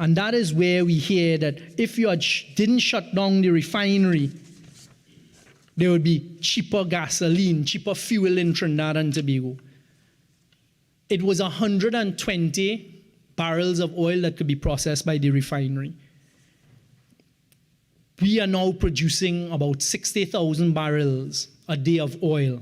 Speaker 3: And that is where we hear that if you didn't shut down the refinery, there would be cheaper gasoline, cheaper fuel in Trinidad and Tobago. It was 120 barrels of oil that could be processed by the refinery. We are now producing about 60,000 barrels a day of oil.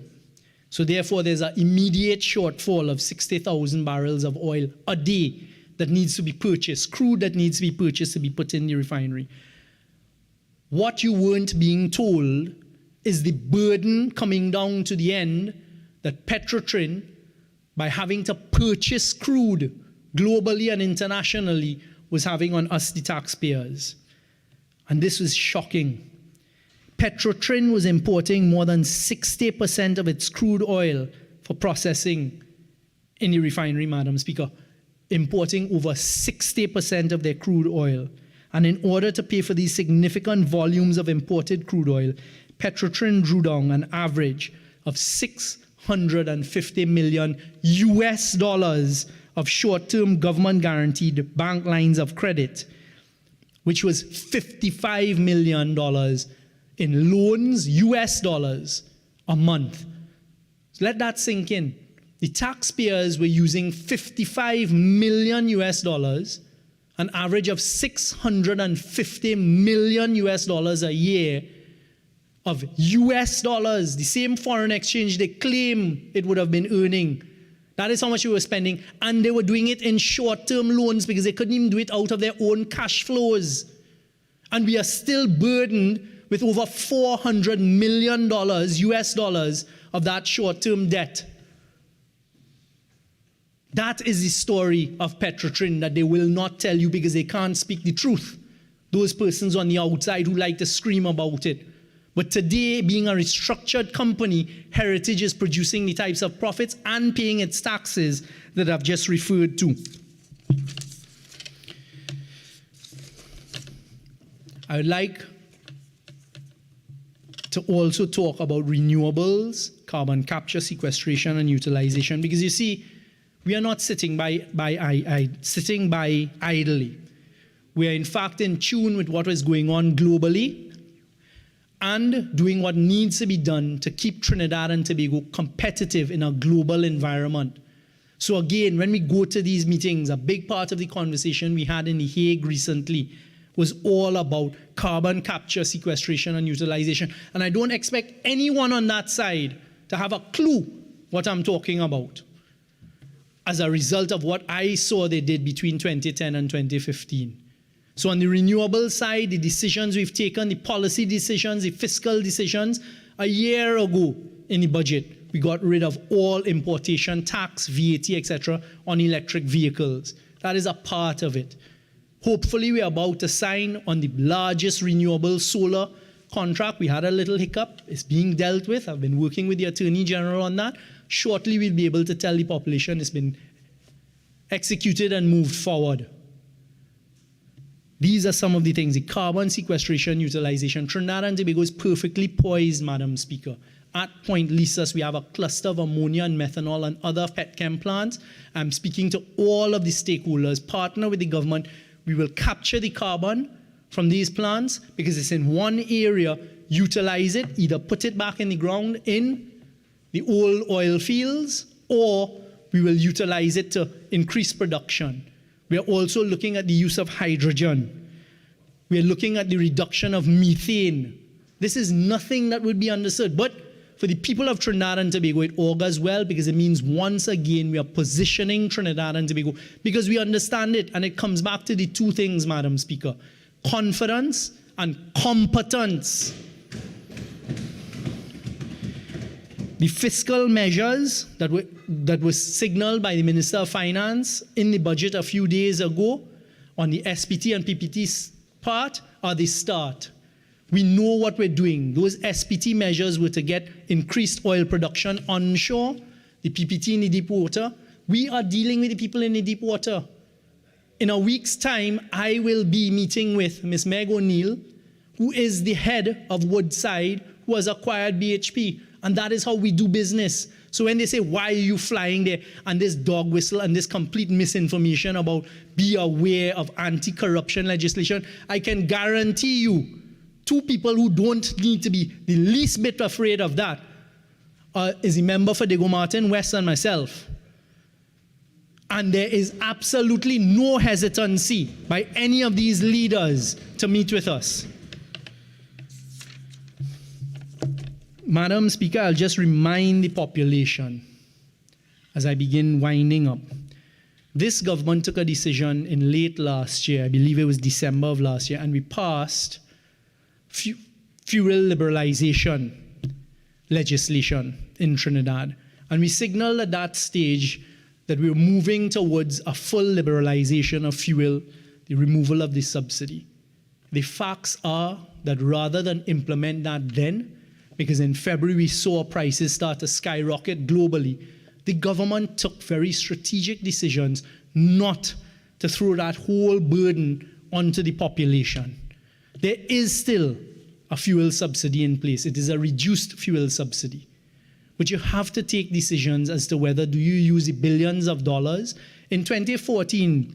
Speaker 3: So therefore, there's an immediate shortfall of 60,000 barrels of oil a day that needs to be purchased, crude that needs to be purchased to be put in the refinery. What you weren't being told is the burden coming down to the end that Petrotrin, by having to purchase crude globally and internationally, was having on us, the taxpayers. And this was shocking. Petrotrin was importing more than 60% of its crude oil for processing in the refinery, Madam Speaker, importing over 60% of their crude oil. And in order to pay for these significant volumes of imported crude oil, Petrotrin drew down an average of $650 million of short-term government-guaranteed bank lines of credit, which was $55 million in loans, US dollars, a month. So let that sink in. The taxpayers were using $55 million US dollars, an average of $650 million US dollars a year of US dollars, the same foreign exchange they claim it would have been earning. That is how much we were spending. And they were doing it in short-term loans because they couldn't even do it out of their own cash flows. And we are still burdened with over $400 million US dollars of that short-term debt. That is the story of Petrotrin that they will not tell you because they can't speak the truth. Those persons on the outside who like to scream about it. But today, being a restructured company, Heritage is producing the types of profits and paying its taxes that I've just referred to. I would like to also talk about renewables, carbon capture, sequestration, and utilization. Because you see, we are not sitting by idly. We are in fact in tune with what is going on globally and doing what needs to be done to keep Trinidad and Tobago competitive in a global environment. So again, when we go to these meetings, a big part of the conversation we had in The Hague recently was all about carbon capture, sequestration, and utilization. And I don't expect anyone on that side to have a clue what I'm talking about as a result of what I saw they did between 2010 and 2015. So on the renewable side, the decisions we've taken, the policy decisions, the fiscal decisions, a year ago in the budget, we got rid of all importation tax, VAT, etc. on electric vehicles. That is a part of it. Hopefully, we're about to sign on the largest renewable solar contract. We had a little hiccup. It's being dealt with. I've been working with the Attorney General on that. Shortly, we'll be able to tell the population it's been executed and moved forward. These are some of the things. The carbon sequestration, utilization. Trinidad and Tobago is perfectly poised, Madam Speaker. At Point Lisas, we have a cluster of ammonia and methanol and other petchem plants. I'm speaking to all of the stakeholders, partner with the government. We will capture the carbon from these plants because it's in one area, utilize it, either put it back in the ground in the old oil fields, or we will utilize it to increase production. We are also looking at the use of hydrogen. We are looking at the reduction of methane. This is nothing that would be understood, but for the people of Trinidad and Tobago, it augurs well because it means once again we are positioning Trinidad and Tobago because we understand it, and it comes back to the two things, Madam Speaker: confidence and competence. The fiscal measures that were signaled by the Minister of Finance in the budget a few days ago on the SPT and PPT part are the start. We know what we're doing. Those SPT measures were to get increased oil production onshore, the PPT in the deep water. We are dealing with the people in the deep water. In a week's time, I will be meeting with Ms. Meg O'Neill, who is the head of Woodside, who has acquired BHP. And that is how we do business. So when they say, why are you flying there? And this dog whistle and this complete misinformation about be aware of anti-corruption legislation, I can guarantee you, two people who don't need to be the least bit afraid of that is a member for Diego Martin West and myself. And there is absolutely no hesitancy by any of these leaders to meet with us. Madam Speaker, I'll just remind the population as I begin winding up. This government took a decision in late last year, I believe it was December of last year, and we passed fuel liberalization legislation in Trinidad. And we signaled at that stage that we were moving towards a full liberalization of fuel, the removal of the subsidy. The facts are that rather than implement that then, because in February we saw prices start to skyrocket globally, the government took very strategic decisions not to throw that whole burden onto the population. There is still a fuel subsidy in place. It is a reduced fuel subsidy. But you have to take decisions as to whether do you use the billions of dollars. In 2014,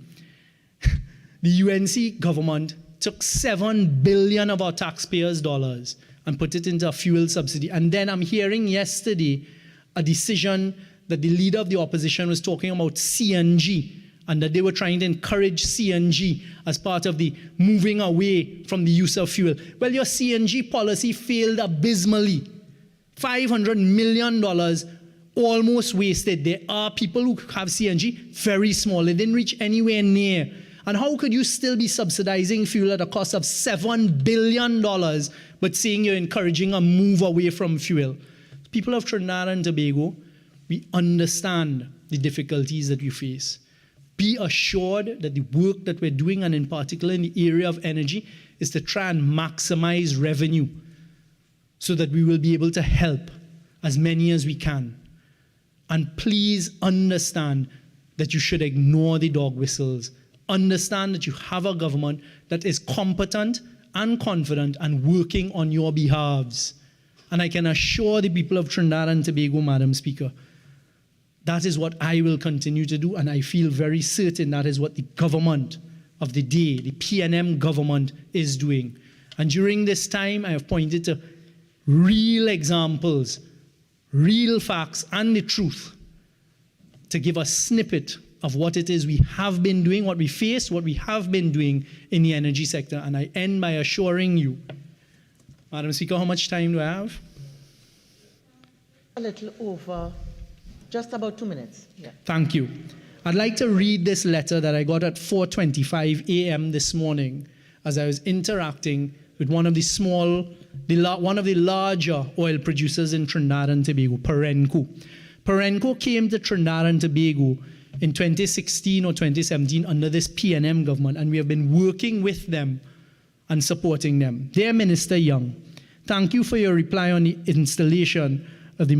Speaker 3: the UNC government took $7 billion of our taxpayers' dollars and put it into a fuel subsidy. And then I'm hearing yesterday a decision that the leader of the opposition was talking about CNG, and that they were trying to encourage CNG as part of the moving away from the use of fuel. Well, your CNG policy failed abysmally. $500 million almost wasted. There are people who have CNG, very small. It didn't reach anywhere near. And how could you still be subsidizing fuel at a cost of $7 billion, but saying you're encouraging a move away from fuel? People of Trinidad and Tobago, we understand the difficulties that we face. Be assured that the work that we're doing, and in particular in the area of energy, is to try and maximize revenue so that we will be able to help as many as we can. And please understand that you should ignore the dog whistles. Understand that you have a government that is competent and confident and working on your behalves. And I can assure the people of Trinidad and Tobago, Madam Speaker, that is what I will continue to do, and I feel very certain that is what the government of the day, the PNM government, is doing. And during this time, I have pointed to real examples, real facts, and the truth to give a snippet of what it is we have been doing, what we face, what we have been doing in the energy sector. And I end by assuring you, Madam Speaker, how much time do I have?
Speaker 1: A little over, just about 2 minutes. Yeah.
Speaker 3: Thank you. I'd like to read this letter that I got at 4:25 a.m. this morning as I was interacting with one of the larger oil producers in Trinidad and Tobago, Perenco. Perenco came to Trinidad and Tobago in 2016 or 2017 under this PNM government, and we have been working with them and supporting them. Dear Minister Young, thank you for your reply on the installation of the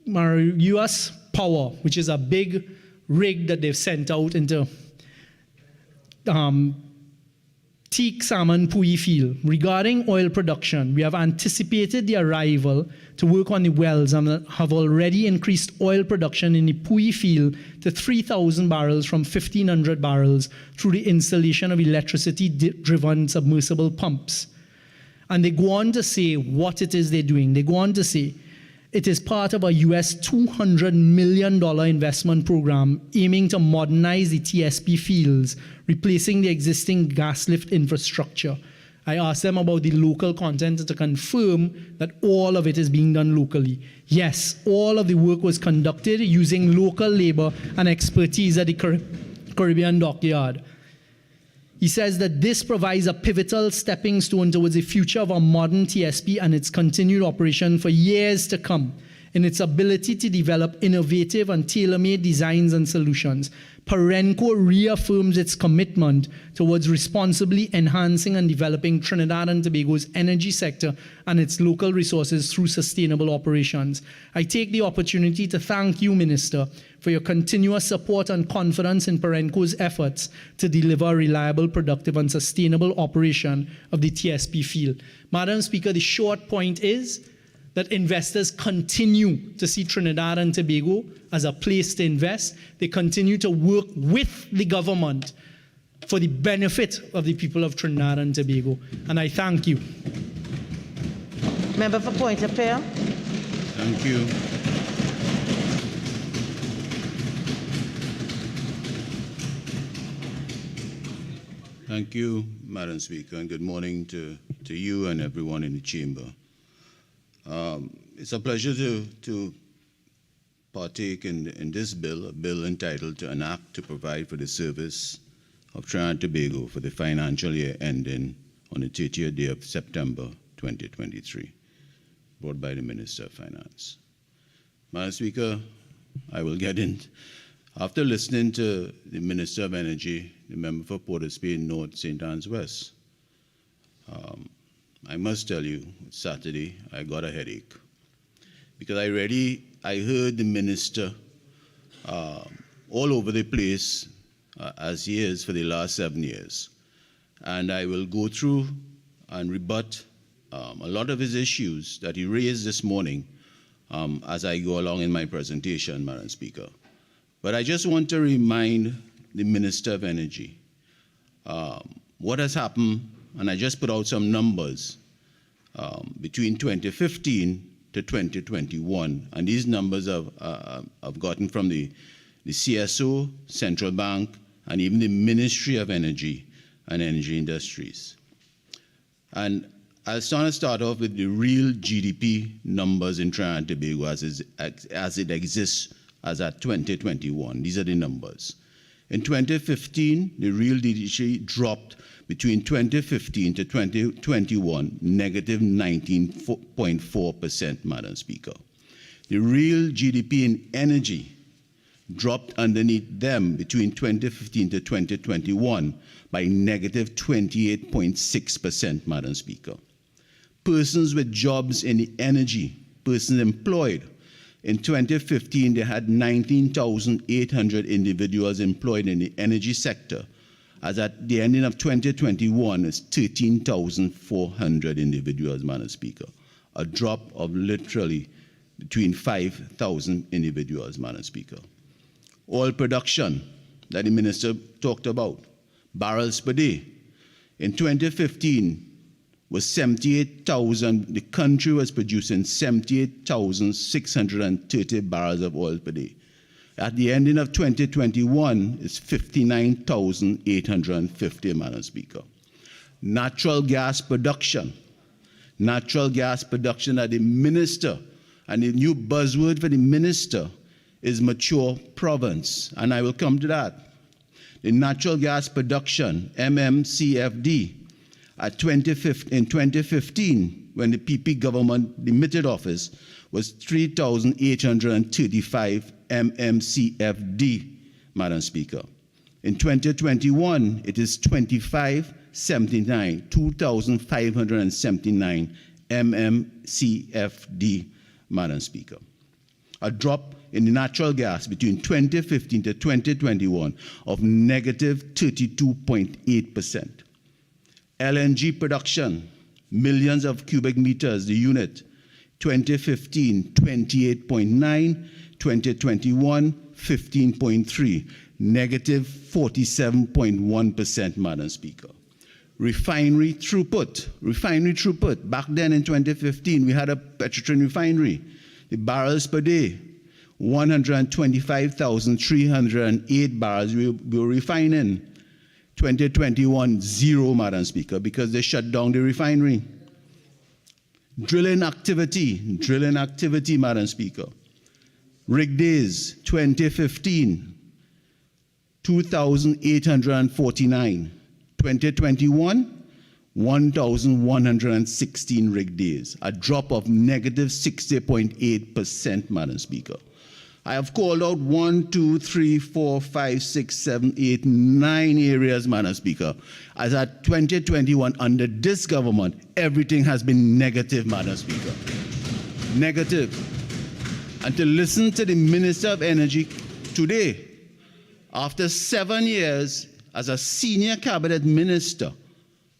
Speaker 3: Marius Power, which is a big rig that they've sent out into Teak Salmon Pui field. Regarding oil production, we have anticipated the arrival to work on the wells and have already increased oil production in the Pui field to 3,000 barrels from 1,500 barrels through the installation of electricity-driven submersible pumps. And they go on to say what it is they're doing. They go on to say, it is part of a US $200 million investment program aiming to modernize the TSP fields, replacing the existing gas lift infrastructure. I asked them about the local content to confirm that all of it is being done locally. Yes, all of the work was conducted using local labor and expertise at the Caribbean dockyard. He says that this provides a pivotal stepping stone towards the future of a modern TSP and its continued operation for years to come in its ability to develop innovative and tailor-made designs and solutions. Perenco reaffirms its commitment towards responsibly enhancing and developing Trinidad and Tobago's energy sector and its local resources through sustainable operations. I take the opportunity to thank you, Minister, for your continuous support and confidence in Perenco's efforts to deliver reliable, productive, and sustainable operation of the TSP field. Madam Speaker, the short point is that investors continue to see Trinidad and Tobago as a place to invest. They continue to work with the government for the benefit of the people of Trinidad and Tobago. And I thank you.
Speaker 1: Member for Point of Prayer.
Speaker 4: Thank you. Thank you, Madam Speaker, and good morning to you and everyone in the chamber. It's a pleasure to partake in this bill, a bill entitled to an act to provide for the service of Trinidad and Tobago for the financial year ending on the 30th day of September 2023, brought by the Minister of Finance. Madam Speaker, I will get in. After listening to the Minister of Energy, the member for Port of Spain North, St. Anne's West, I must tell you, Saturday, I got a headache. Because I heard the minister all over the place, as he is for the last 7 years. And I will go through and rebut a lot of his issues that he raised this morning as I go along in my presentation, Madam Speaker. But I just want to remind the Minister of Energy what has happened, and I just put out some numbers between 2015 to 2021, and these numbers I've gotten from the CSO, Central Bank, and even the Ministry of Energy and Energy Industries. And I'll start off with the real GDP numbers in Trinidad and Tobago as it exists as at 2021. These are the numbers. In 2015, the real GDP dropped between 2015 to 2021, negative 19.4%, Madam Speaker. The real GDP in energy dropped underneath them between 2015 to 2021 by negative 28.6%, Madam Speaker. Persons with jobs in the energy, persons employed, in 2015, they had 19,800 individuals employed in the energy sector, as at the ending of 2021 is 13,400 individuals, Madam Speaker. A drop of literally between 5,000 individuals, Madam Speaker. Oil production that the minister talked about, barrels per day. In 2015 was 78,000, the country was producing 78,630 barrels of oil per day. At the ending of 2021, it's 59,850, Madam Speaker. Natural gas production that the minister, and the new buzzword for the minister is mature province, and I will come to that. The natural gas production, MMCFD, in 2015, when the PP government demitted office, was 3,835 MMCFD, Madam Speaker. In 2021, it is 2,579 MMCFD, Madam Speaker. A drop in the natural gas between 2015 to 2021 of negative 32.8%. LNG production, millions of cubic meters, the unit, 2015, 28.9, 2021, 15.3, negative 47.1%, Madam Speaker. Refinery throughput, back then in 2015, we had a petroleum refinery. The barrels per day, 125,308 barrels we were refining. 2021, zero, Madam Speaker, because they shut down the refinery. Drilling activity, Madam Speaker. Rig days, 2015, 2,849. 2021, 1,116 rig days, a drop of negative 60.8%, Madam Speaker. I have called out 1, 2, 3, 4, 5, 6, 7, 8, 9 areas, Madam Speaker. As at 2021, under this government, everything has been negative, Madam Speaker. Negative. And to listen to the Minister of Energy today, after 7 years as a senior cabinet minister,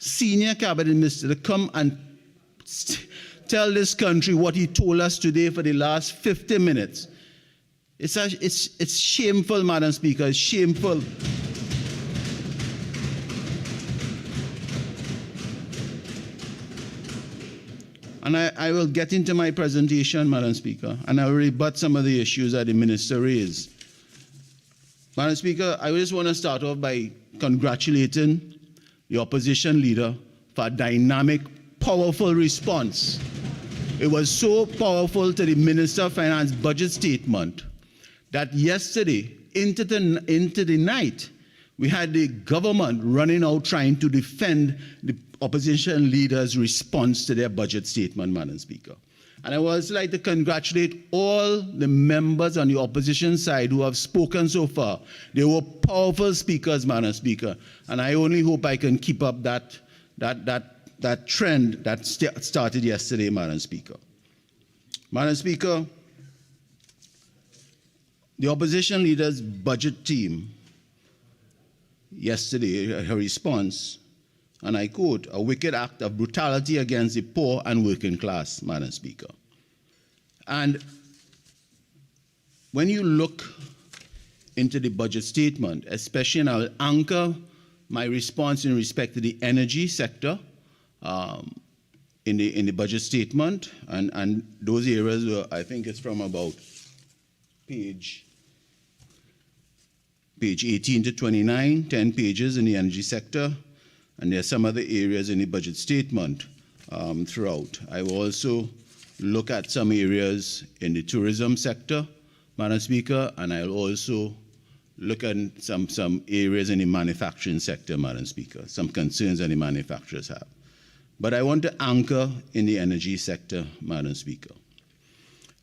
Speaker 4: to come and tell this country what he told us today for the last 50 minutes. It's shameful, Madam Speaker, it's shameful. And I will get into my presentation, Madam Speaker, and I will rebut some of the issues that the minister raised. Madam Speaker, I just want to start off by congratulating the opposition leader for a dynamic, powerful response. It was so powerful to the Minister of Finance budget statement that yesterday, into the night, we had the government running out trying to defend the opposition leader's response to their budget statement, Madam Speaker. And I would like to congratulate all the members on the opposition side who have spoken so far. They were powerful speakers, Madam Speaker, and I only hope I can keep up that trend that started yesterday, Madam Speaker. Madam Speaker, the opposition leader's budget team yesterday, her response, and I quote, a wicked act of brutality against the poor and working class, Madam Speaker. And when you look into the budget statement, especially, and I'll anchor my response in respect to the energy sector in the budget statement, and those areas were, I think it's from about page 18 to 29, 10 pages in the energy sector. And there are some other areas in the budget statement throughout. I will also look at some areas in the tourism sector, Madam Speaker, and I'll also look at some areas in the manufacturing sector, Madam Speaker, some concerns that the manufacturers have. But I want to anchor in the energy sector, Madam Speaker.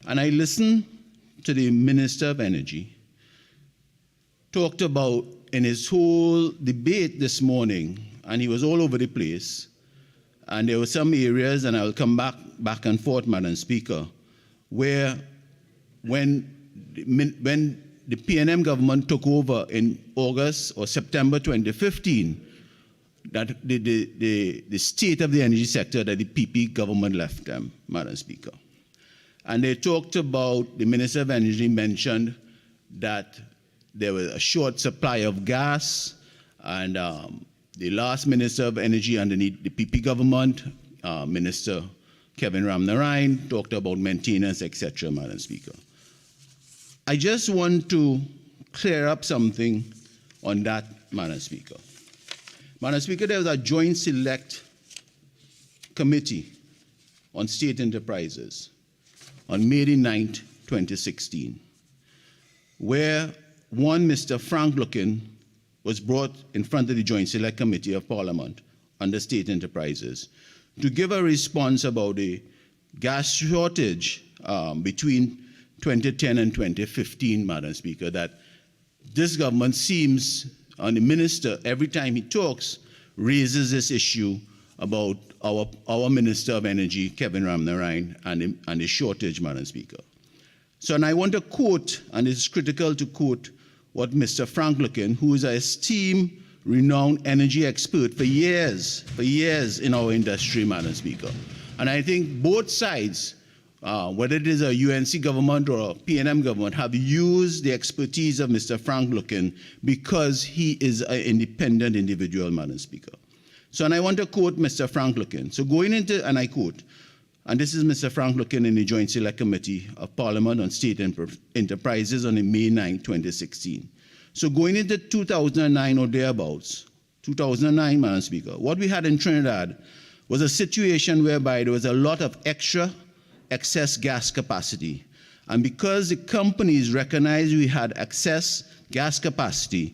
Speaker 4: And I listened to the Minister of Energy talked about in his whole debate this morning, and he was all over the place, and there were some areas, and I'll come back and forth, Madam Speaker, where when the PNM government took over in August or September 2015, that the state of the energy sector that the PP government left them, Madam Speaker. And they talked about, the Minister of Energy mentioned that there was a short supply of gas, and the last Minister of Energy underneath the PP government, Minister Kevin Ramnarine, talked about maintenance, etc., Madam Speaker. I just want to clear up something on that, Madam Speaker. Madam Speaker, there was a joint select committee on state enterprises on May the 9th, 2016, where one Mr. Frank Lukin was brought in front of the Joint Select Committee of Parliament under state enterprises to give a response about the gas shortage between 2010 and 2015, Madam Speaker, that this government seems, and the minister, every time he talks, raises this issue about our Minister of Energy, Kevin Ramnarine, and the shortage, Madam Speaker. So, and I want to quote, and it's critical to quote what Mr. Frank Lukin, who is an esteemed, renowned energy expert for years in our industry, Madam Speaker. And I think both sides, whether it is a UNC government or a PNM government, have used the expertise of Mr. Frank Lukin because he is an independent individual, Madam Speaker. So, and I want to quote Mr. Frank Lukin. So going into, and I quote, and this is Mr. Frank Lukin in the Joint Select Committee of Parliament on State Enterprises on May 9, 2016. So going into 2009 or thereabouts, 2009, Madam Speaker, what we had in Trinidad was a situation whereby there was a lot of excess gas capacity. And because the companies recognized we had excess gas capacity,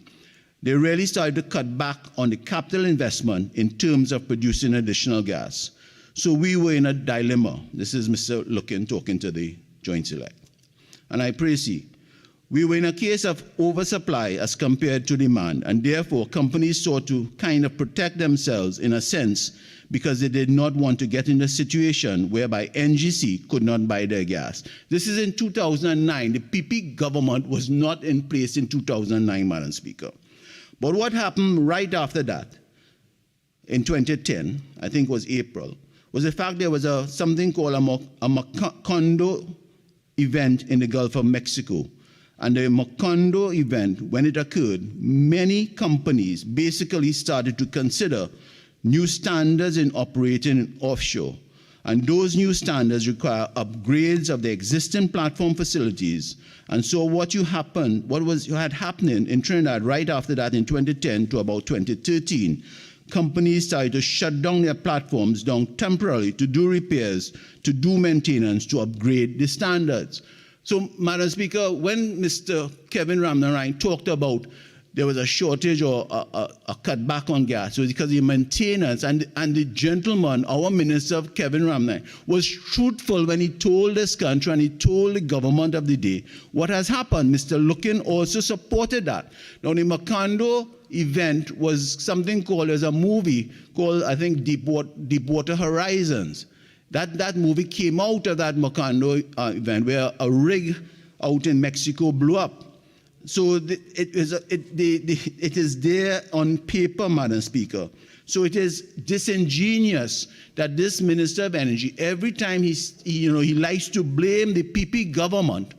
Speaker 4: they really started to cut back on the capital investment in terms of producing additional gas. So we were in a dilemma. This is Mr. Lukin talking to the Joint Select. And I pray see, we were in a case of oversupply as compared to demand, and therefore companies sought to kind of protect themselves in a sense because they did not want to get in a situation whereby NGC could not buy their gas. This is in 2009. The PP government was not in place in 2009, Madam Speaker. But what happened right after that, in 2010, I think it was April, was the fact there was something called a Macondo event in the Gulf of Mexico. And the Macondo event, when it occurred, many companies basically started to consider new standards in operating offshore. And those new standards require upgrades of the existing platform facilities. And so what had happening in Trinidad right after that in 2010 to about 2013, companies started to shut down their platforms down temporarily to do repairs, to do maintenance, to upgrade the standards. So, Madam Speaker, when Mr. Kevin Ramnarine talked about there was a shortage or a cutback on gas, it was because of the maintenance, and the gentleman, our Minister Kevin Ramnarine, was truthful when he told this country and he told the government of the day what has happened. Mr. Lukin also supported that. Now, the Macondo event was something called, as a movie called, I think, Deepwater Horizons. That movie came out of that Macondo event where a rig out in Mexico blew up. So it is there on paper, Madam Speaker. So it is disingenuous that this Minister of Energy, every time he likes to blame the PP government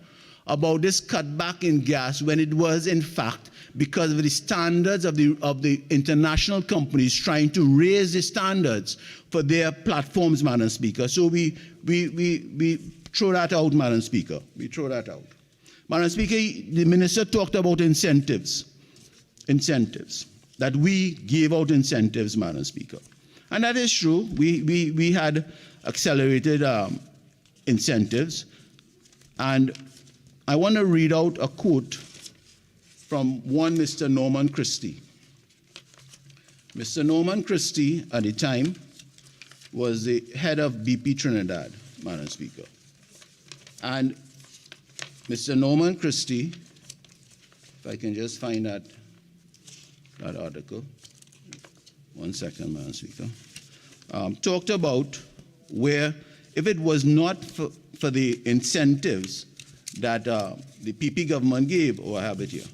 Speaker 4: about this cutback in gas when it was in fact because of the standards of the international companies trying to raise the standards for their platforms, Madam Speaker. So we throw that out, Madam Speaker. We throw that out. Madam Speaker, the minister talked about incentives, that we gave out incentives, Madam Speaker. And that is true. We had accelerated incentives. And I want to read out a quote from one Mr. Norman Christie. Mr. Norman Christie, at the time, was the head of BP Trinidad, Madam Speaker. And Mr. Norman Christie, if I can just find that article. 1 second, Madam Speaker. Talked about where, if it was not for the incentives that the PP government gave, or I have it here.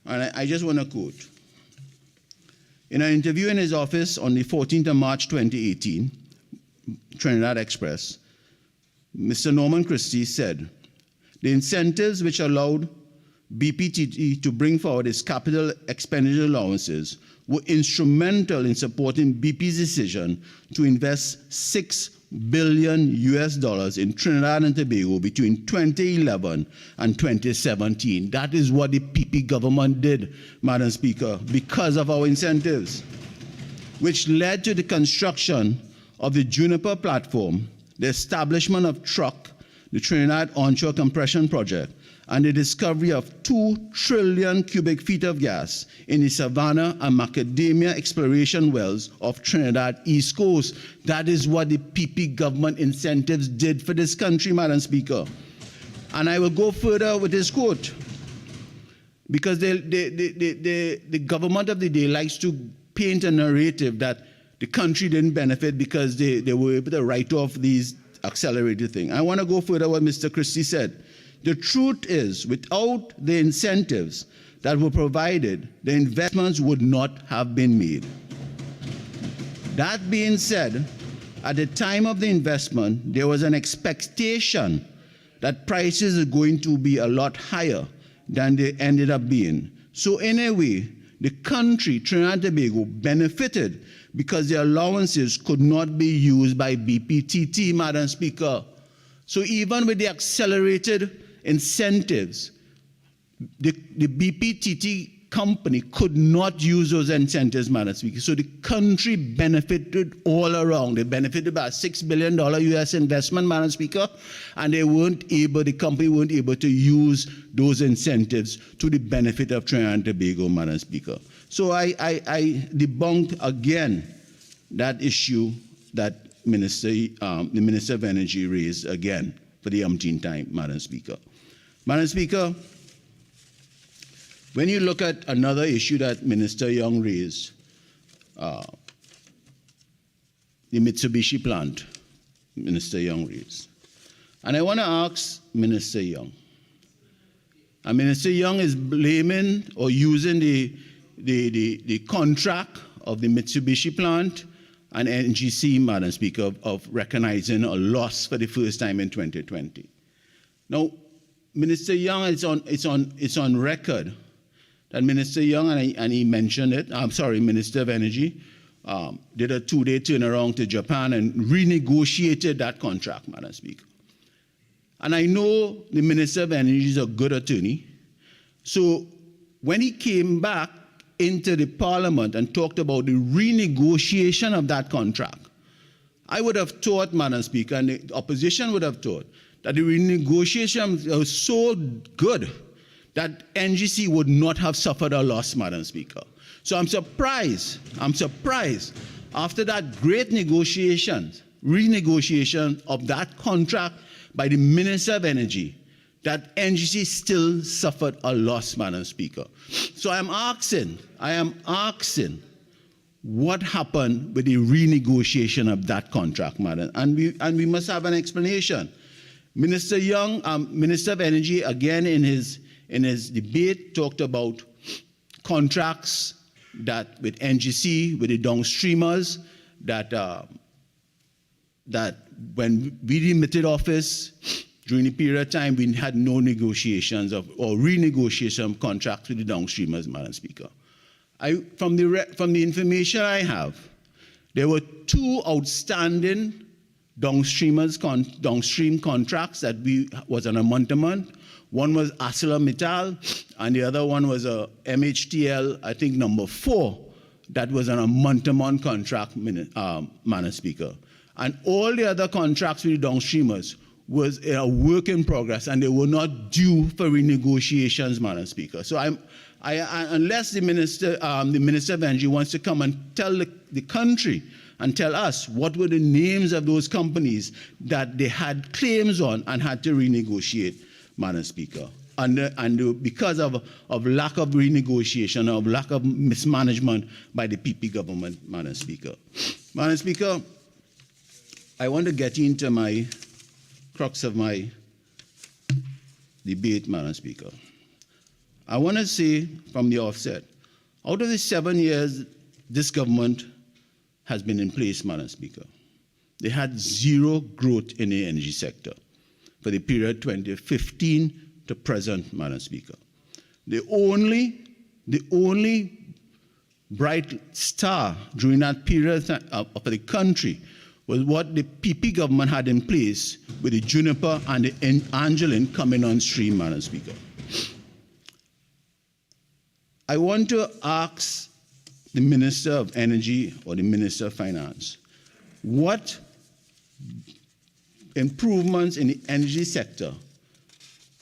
Speaker 4: And I just want to quote. In an interview in his office on the 14th of March 2018, Trinidad Express, Mr. Norman Christie said, the incentives which allowed BPTT to bring forward its capital expenditure allowances were instrumental in supporting BP's decision to invest $6 billion in Trinidad and Tobago between 2011 and 2017. That is what the PP government did, Madam Speaker, because of our incentives, which led to the construction of the Juniper platform, the establishment of TRUC, the Trinidad Onshore Compression Project, and the discovery of 2 trillion cubic feet of gas in the Savannah and Macadamia exploration wells of Trinidad East Coast. That is what the PP government incentives did for this country, Madam Speaker. And I will go further with this quote, because the government of the day likes to paint a narrative that the country didn't benefit because they were able to write off these accelerated things. I want to go further what Mr. Christie said. The truth is, without the incentives that were provided, the investments would not have been made. That being said, at the time of the investment, there was an expectation that prices are going to be a lot higher than they ended up being. So in a way, the country, Trinidad and Tobago, benefited because the allowances could not be used by BPTT, Madam Speaker. So even with the accelerated incentives, the BPTT company could not use those incentives, Madam Speaker. So the country benefited all around. They benefited about $6 billion US investment, Madam Speaker, and the company weren't able to use those incentives to the benefit of Trinidad and Tobago, Madam Speaker. So I debunked again that issue that the Minister of Energy raised again for the umpteenth time, Madam Speaker. Madam Speaker, when you look at another issue that Minister Young raised, the Mitsubishi plant, Minister Young raised. And I want to ask Minister Young. And Minister Young is blaming or using the contract of the Mitsubishi plant and NGC, Madam Speaker, of recognizing a loss for the first time in 2020. Now, Minister Young, it's on record that Minister Young, and he mentioned it, Minister of Energy, did a 2-day turnaround to Japan and renegotiated that contract, Madam Speaker. And I know the Minister of Energy is a good attorney. So when he came back into the Parliament and talked about the renegotiation of that contract, I would have thought, Madam Speaker, and the opposition would have thought, that the renegotiation was so good that NGC would not have suffered a loss, Madam Speaker. So I'm surprised after that great renegotiation of that contract by the Minister of Energy, that NGC still suffered a loss, Madam Speaker. So I am asking, what happened with the renegotiation of that contract, Madam? And we must have an explanation. Minister Young, Minister of Energy, again in his debate, talked about contracts that with NGC, with the downstreamers, that when we limited office during the period of time, we had no negotiations or renegotiation of contracts with the downstreamers, Madam Speaker. From the information I have, there were 2 outstanding downstream contracts that was on a month-to-month. One was ArcelorMittal, and the other one was a MHTL, I think number 4, that was on a month-to-month contract, Madam Speaker. And all the other contracts with the downstreamers was a work in progress, and they were not due for renegotiations, Madam Speaker. So unless the Minister of Energy wants to come and tell the country and tell us what were the names of those companies that they had claims on and had to renegotiate, Madam Speaker. And because of lack of renegotiation, of lack of mismanagement by the PP government, Madam Speaker. Madam Speaker, I want to get into my crux of my debate, Madam Speaker. I want to say from the offset, out of the 7 years this government has been in place, Madam Speaker, they had zero growth in the energy sector for the period 2015 to present, Madam Speaker. The only bright star during that period of the country was what the PP government had in place with the Juniper and the Angeline coming on stream, Madam Speaker. I want to ask the Minister of Energy or the Minister of Finance, what improvements in the energy sector,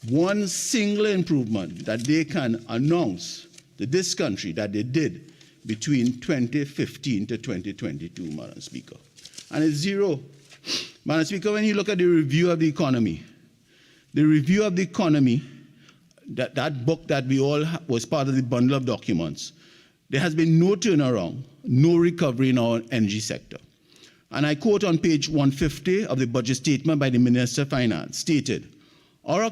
Speaker 4: one single improvement that they can announce to this country that they did between 2015 to 2022, Madam Speaker. And it's zero. Madam Speaker, when you look at the review of the economy, that book that we all was part of the bundle of documents, there has been no turnaround, no recovery in our energy sector. And I quote on page 150 of the budget statement by the Minister of Finance, stated, our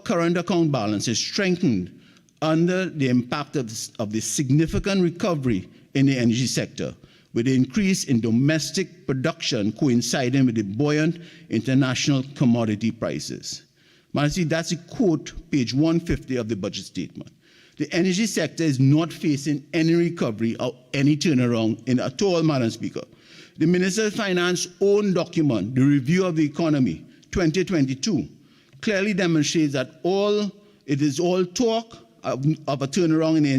Speaker 4: current account balance is strengthened under the impact of the significant recovery in the energy sector, with the increase in domestic production coinciding with the buoyant international commodity prices. Man, see, that's a quote, page 150 of the budget statement. The energy sector is not facing any recovery or any turnaround in at all, Madam Speaker. The Minister of Finance's own document, the Review of the Economy 2022, clearly demonstrates that it is all talk of a turnaround in the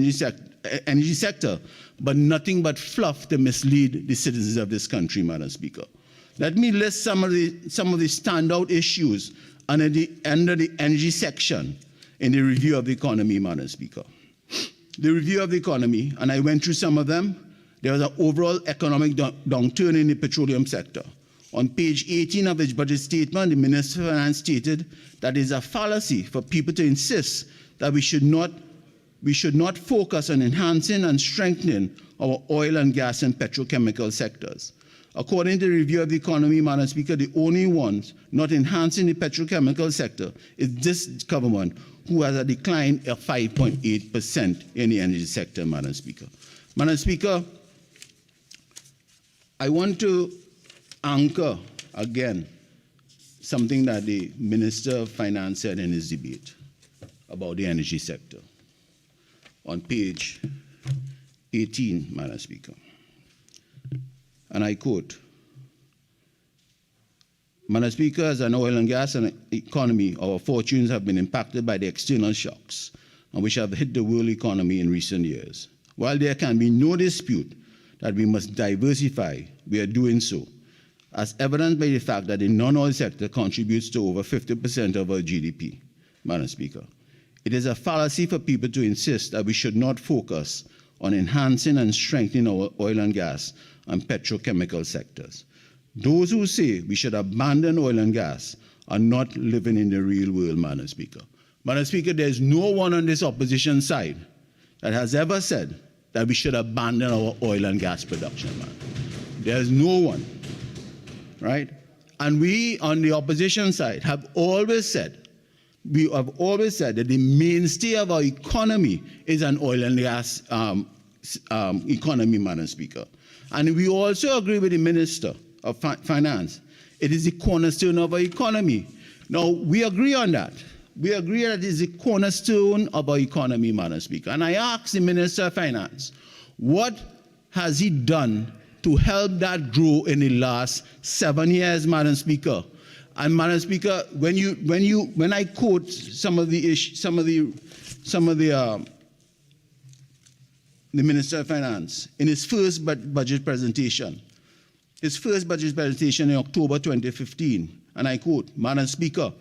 Speaker 4: energy sector, but nothing but fluff to mislead the citizens of this country, Madam Speaker. Let me list some of the standout issues under the energy section in the Review of the Economy, Madam Speaker. The Review of the Economy, and I went through some of them, there was an overall economic downturn in the petroleum sector. On page 18 of its budget statement, the Minister of Finance stated that it is a fallacy for people to insist that we should not focus on enhancing and strengthening our oil and gas and petrochemical sectors. According to the Review of the Economy, Madam Speaker, the only ones not enhancing the petrochemical sector is this government, who has a decline of 5.8% in the energy sector, Madam Speaker. Madam Speaker, I want to anchor again something that the Minister of Finance said in his debate about the energy sector on page 18, Madam Speaker. And I quote, Madam Speaker, as an oil and gas and economy, our fortunes have been impacted by the external shocks which have hit the world economy in recent years. While there can be no dispute that we must diversify, we are doing so, as evidenced by the fact that the non-oil sector contributes to over 50% of our GDP, Madam Speaker. It is a fallacy for people to insist that we should not focus on enhancing and strengthening our oil and gas and petrochemical sectors. Those who say we should abandon oil and gas are not living in the real world, Madam Speaker. Madam Speaker, there's no one on this opposition side that has ever said that we should abandon our oil and gas production, man. There's no one, right? And we on the opposition side have always said, that the mainstay of our economy is an oil and gas economy, Madam Speaker. And we also agree with the Minister of Finance. It is the cornerstone of our economy. Now, we agree on that. We agree that it is the cornerstone of our economy, Madam Speaker. And I ask the Minister of Finance, what has he done to help that grow in the last 7 years, Madam Speaker? And Madam Speaker, when I quote some of the Minister of Finance in his first budget presentation in October 2015, and I quote, Madam Speaker,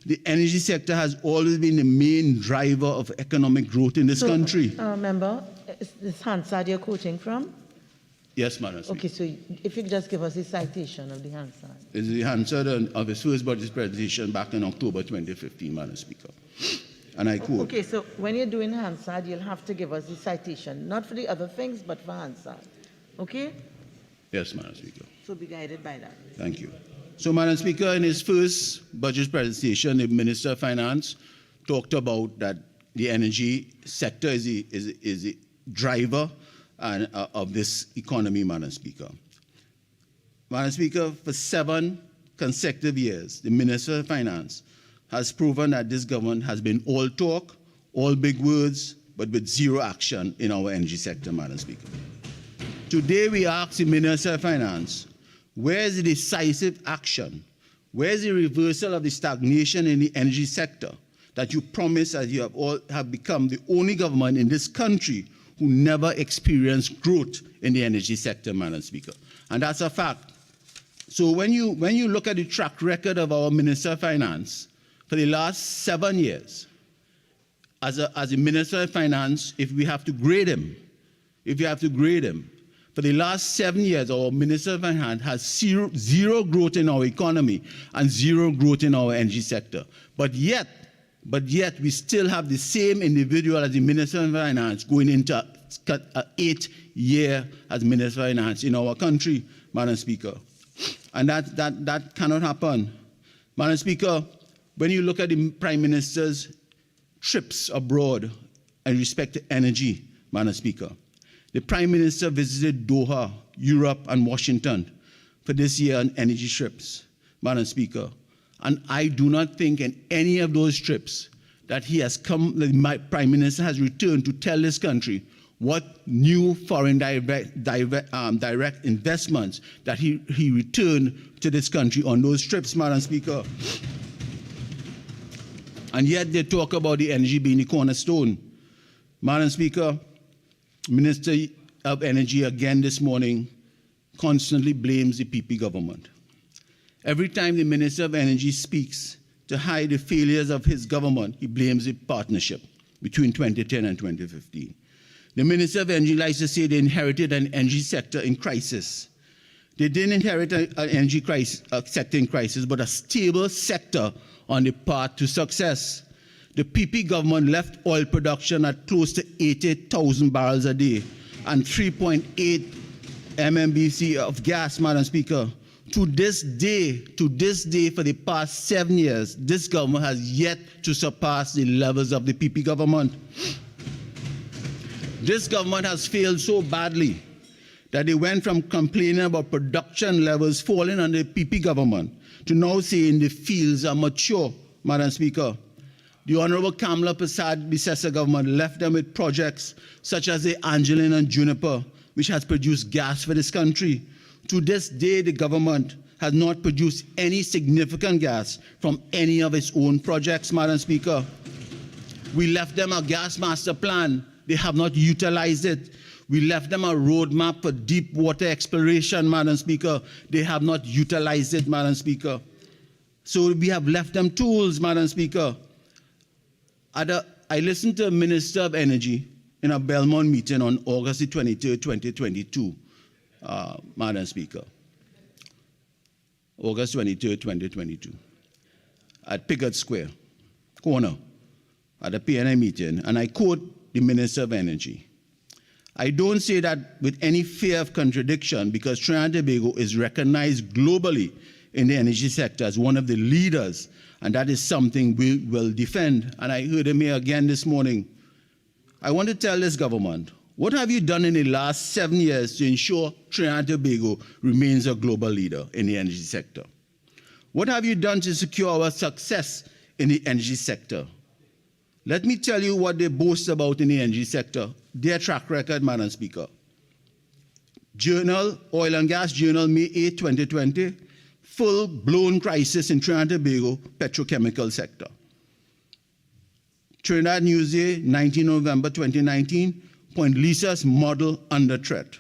Speaker 4: the energy sector has always been the main driver of economic growth in this country.
Speaker 1: Member, is this Hansard you're quoting from?
Speaker 4: Yes, Madam Speaker.
Speaker 1: Okay, so if you could just give us a citation of the Hansard.
Speaker 4: It's the Hansard of his first budget presentation back in October 2015, Madam Speaker. And I quote.
Speaker 1: Okay, so when you're doing Hansard, you'll have to give us the citation, not for the other things, but for Hansard. Okay?
Speaker 4: Yes, Madam Speaker.
Speaker 1: So be guided by that.
Speaker 4: Thank you. So, Madam Speaker, in his first budget presentation, the Minister of Finance talked about that the energy sector is a driver of this economy, Madam Speaker. Madam Speaker, for 7 consecutive years, the Minister of Finance has proven that this government has been all talk, all big words, but with zero action in our energy sector, Madam Speaker. Today we ask the Minister of Finance, where is the decisive action? Where is the reversal of the stagnation in the energy sector that you promised, as you have become the only government in this country who never experienced growth in the energy sector, Madam Speaker? And that's a fact. So when you look at the track record of our Minister of Finance for the last 7 years, as a Minister of Finance, if we have to grade him, for the last 7 years, our Minister of Finance has zero growth in our economy and zero growth in our energy sector. But yet we still have the same individual as the Minister of Finance going into an 8th year as Minister of Finance in our country, Madam Speaker. And that cannot happen. Madam Speaker, when you look at the Prime Minister's trips abroad in respect to energy, Madam Speaker, the Prime Minister visited Doha, Europe, and Washington for this year on energy trips, Madam Speaker. And I do not think in any of those trips that he has come, my Prime Minister has returned to tell this country what new foreign direct investments that he returned to this country on those trips, Madam Speaker. And yet they talk about the energy being the cornerstone. Madam Speaker, Minister of Energy again this morning constantly blames the PP government. Every time the Minister of Energy speaks to hide the failures of his government, he blames the partnership between 2010 and 2015. The Minister of Energy likes to say they inherited an energy sector in crisis. They didn't inherit an energy sector in crisis, but a stable sector on the path to success. The PP government left oil production at close to 80,000 barrels a day and 3.8 MMBC of gas, Madam Speaker. To this day, for the past 7 years, this government has yet to surpass the levels of the PP government. This government has failed so badly that they went from complaining about production levels falling under the PP government to now saying the fields are mature, Madam Speaker. The Honorable Kamala Persad-Bissessar government left them with projects such as the Angeline and Juniper, which has produced gas for this country. To this day, the government has not produced any significant gas from any of its own projects, Madam Speaker. We left them a gas master plan. They have not utilized it. We left them a roadmap for deep water exploration, Madam Speaker. They have not utilized it, Madam Speaker. So we have left them tools, Madam Speaker. I listened to the Minister of Energy in a Belmont meeting on August the 23rd, 2022, Madam Speaker. August 23rd, 2022, at Piggott Square, corner, at a PNI meeting, and I quote the Minister of Energy. I don't say that with any fear of contradiction because Trinidad and Tobago is recognized globally in the energy sector as one of the leaders, and that is something we will defend. And I heard him here again this morning. I want to tell this government, what have you done in the last 7 years to ensure Trinidad and Tobago remains a global leader in the energy sector? What have you done to secure our success in the energy sector? Let me tell you what they boast about in the energy sector, their track record, Madam Speaker. Journal, Oil and Gas Journal, May 8, 2020, full-blown crisis in Trinidad and Tobago petrochemical sector. Trinidad Newsday, 19 November 2019, Point Lisa's model under threat.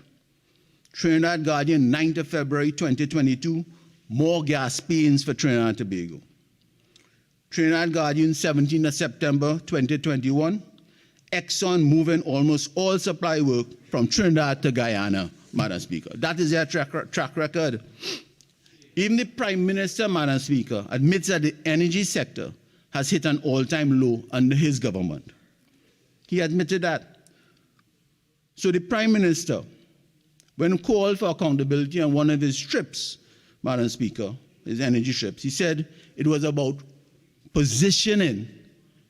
Speaker 4: Trinidad Guardian, 9th of February 2022, more gas pains for Trinidad and Tobago. Trinidad Guardian, 17th of September 2021, Exxon moving almost all supply work from Trinidad to Guyana, Madam Speaker. That is their track record. Even the Prime Minister, Madam Speaker, admits that the energy sector has hit an all-time low under his government. He admitted that. So the Prime Minister, when called for accountability on one of his trips, Madam Speaker, his energy trips, he said it was about positioning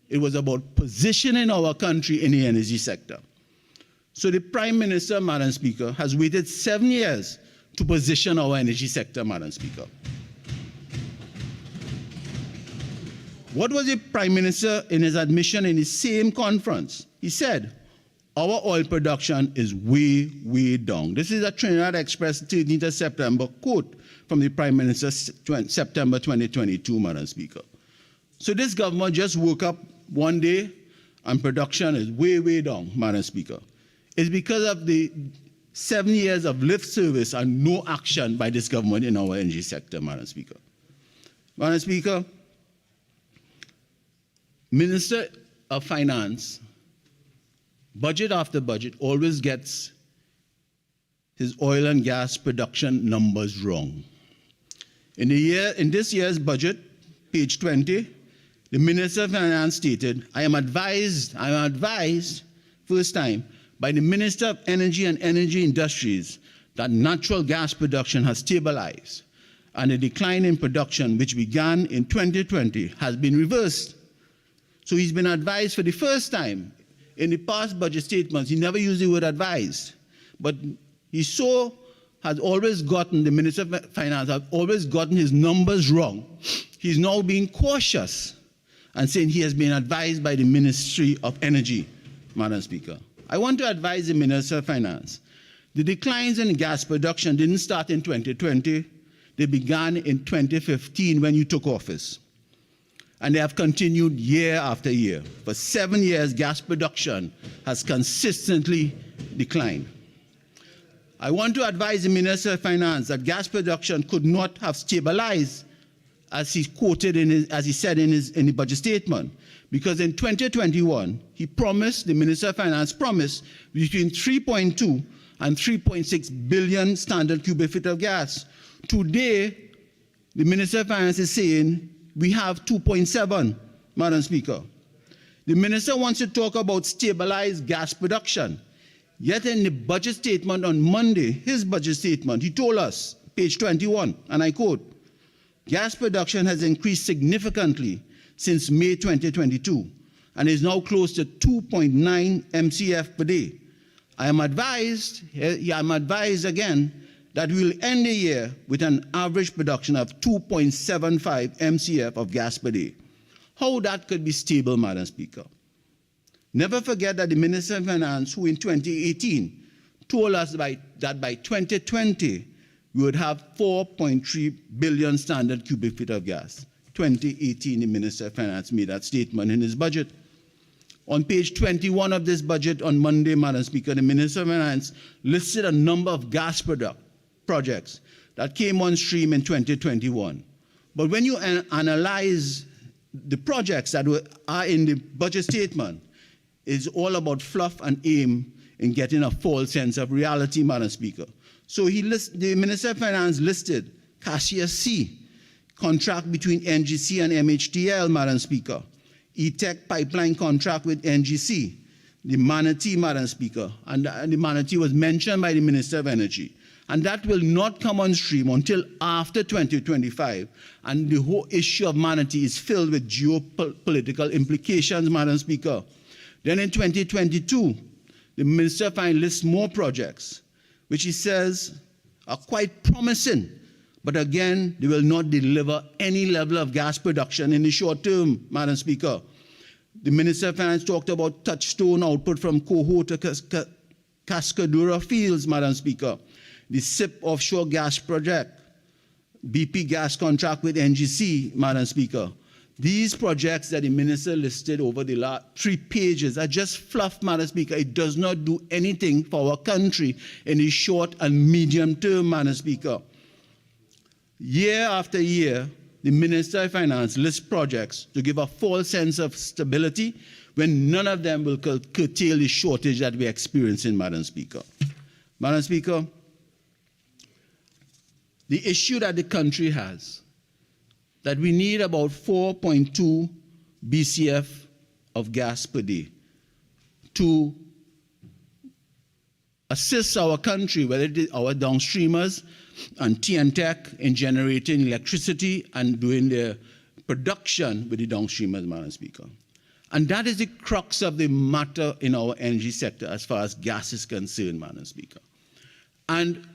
Speaker 4: It was about positioning our country in the energy sector. So the Prime Minister, Madam Speaker, has waited 7 years to position our energy sector, Madam Speaker. What was the Prime Minister in his admission in the same conference? He said, our oil production is way, way down. This is a Trinidad Express 13th of September quote from the Prime Minister, September 2022, Madam Speaker. So this government just woke up one day and production is way, way down, Madam Speaker. It's because of the 7 years of lip service and no action by this government in our energy sector, Madam Speaker. Madam Speaker, Minister of Finance, budget after budget, always gets his oil and gas production numbers wrong. In this year's budget, page 20, the Minister of Finance stated, I am advised, first time, by the Minister of Energy and Energy Industries that natural gas production has stabilized and the decline in production, which began in 2020, has been reversed. So he's been advised for the first time. In the past budget statements, he never used the word advised. But has always gotten, the Minister of Finance has always gotten his numbers wrong. He's now being cautious and saying he has been advised by the Ministry of Energy, Madam Speaker. I want to advise the Minister of Finance. The declines in gas production didn't start in 2020. They began in 2015 when you took office. And they have continued year after year. For 7 years, gas production has consistently declined. I want to advise the Minister of Finance that gas production could not have stabilized, as he quoted as he said in the budget statement, because in 2021, the Minister of Finance promised between 3.2 and 3.6 billion standard cubic feet of gas. Today, the Minister of Finance is saying we have 2.7, Madam Speaker. The Minister wants to talk about stabilized gas production. Yet in the budget statement on Monday, his budget statement, he told us, page 21, and I quote, gas production has increased significantly since May 2022 and is now close to 2.9 MCF per day. I am advised again that we will end the year with an average production of 2.75 MCF of gas per day. How that could be stable, Madam Speaker? Never forget that the Minister of Finance, who in 2018 told us that by 2020 we would have 4.3 billion standard cubic feet of gas. 2018, the Minister of Finance made that statement in his budget. On page 21 of this budget on Monday, Madam Speaker, the Minister of Finance listed a number of gas projects that came on stream in 2021. But when you analyze the projects that are in the budget statement, it's all about fluff and aim in getting a false sense of reality, Madam Speaker. So the Minister of Finance listed Cassia C, contract between NGC and MHTL, Madam Speaker, E-Tech pipeline contract with NGC, the Manatee, Madam Speaker, and the Manatee was mentioned by the Minister of Energy. And that will not come on stream until after 2025. And the whole issue of Manatee is filled with geopolitical implications, Madam Speaker. Then in 2022, the Minister of Finance lists more projects, which he says are quite promising. But again, they will not deliver any level of gas production in the short term, Madam Speaker. The Minister of Finance talked about touchstone output from Coho to Cascadura fields, Madam Speaker. The SIP offshore gas project, BP gas contract with NGC, Madam Speaker. These projects that the Minister listed over the last 3 pages are just fluff, Madam Speaker. It does not do anything for our country in the short and medium term, Madam Speaker. Year after year, the Minister of Finance lists projects to give a false sense of stability when none of them will curtail the shortage that we're experiencing, Madam Speaker. Madam Speaker, the issue that the country has, that we need about 4.2 BCF of gas per day to assist our country, whether it is our downstreamers and TNTech in generating electricity and doing their production with the downstreamers, Madam Speaker. And that is the crux of the matter in our energy sector as far as gas is concerned, Madam Speaker. And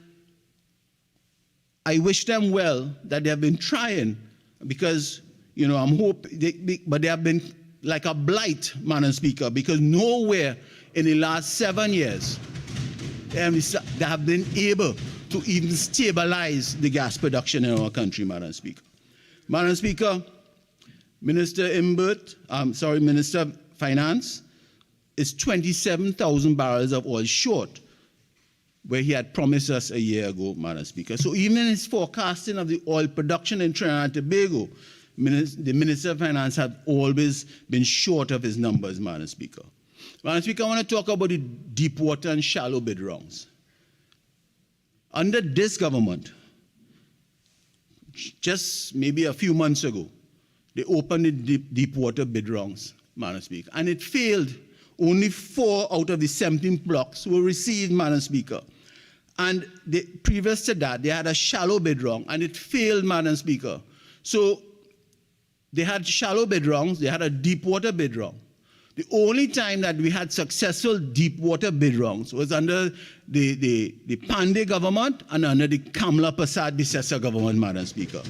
Speaker 4: I wish them well that they have been trying, because, I'm hoping, but they have been like a blight, Madam Speaker, because nowhere in the last 7 years they have been able to even stabilize the gas production in our country, Madam Speaker. Madam Speaker, Minister of Finance is 27,000 barrels of oil short, where he had promised us a year ago, Madam Speaker. So even in his forecasting of the oil production in Trinidad and Tobago, the Minister of Finance has always been short of his numbers, Madam Speaker. Madam Speaker, I want to talk about the deep water and shallow bid rounds. Under this government, just maybe a few months ago, they opened the deep water bid rounds, Madam Speaker, and it failed. Only 4 out of the 17 blocks were received, Madam Speaker. And previous to that, they had a shallow bid round, and it failed, Madam Speaker. So they had shallow bid rounds, they had a deep water bid round. The only time that we had successful deep water bid rounds was under the Pandey government and under the Kamla Prasad-Bissessa government, Madam Speaker.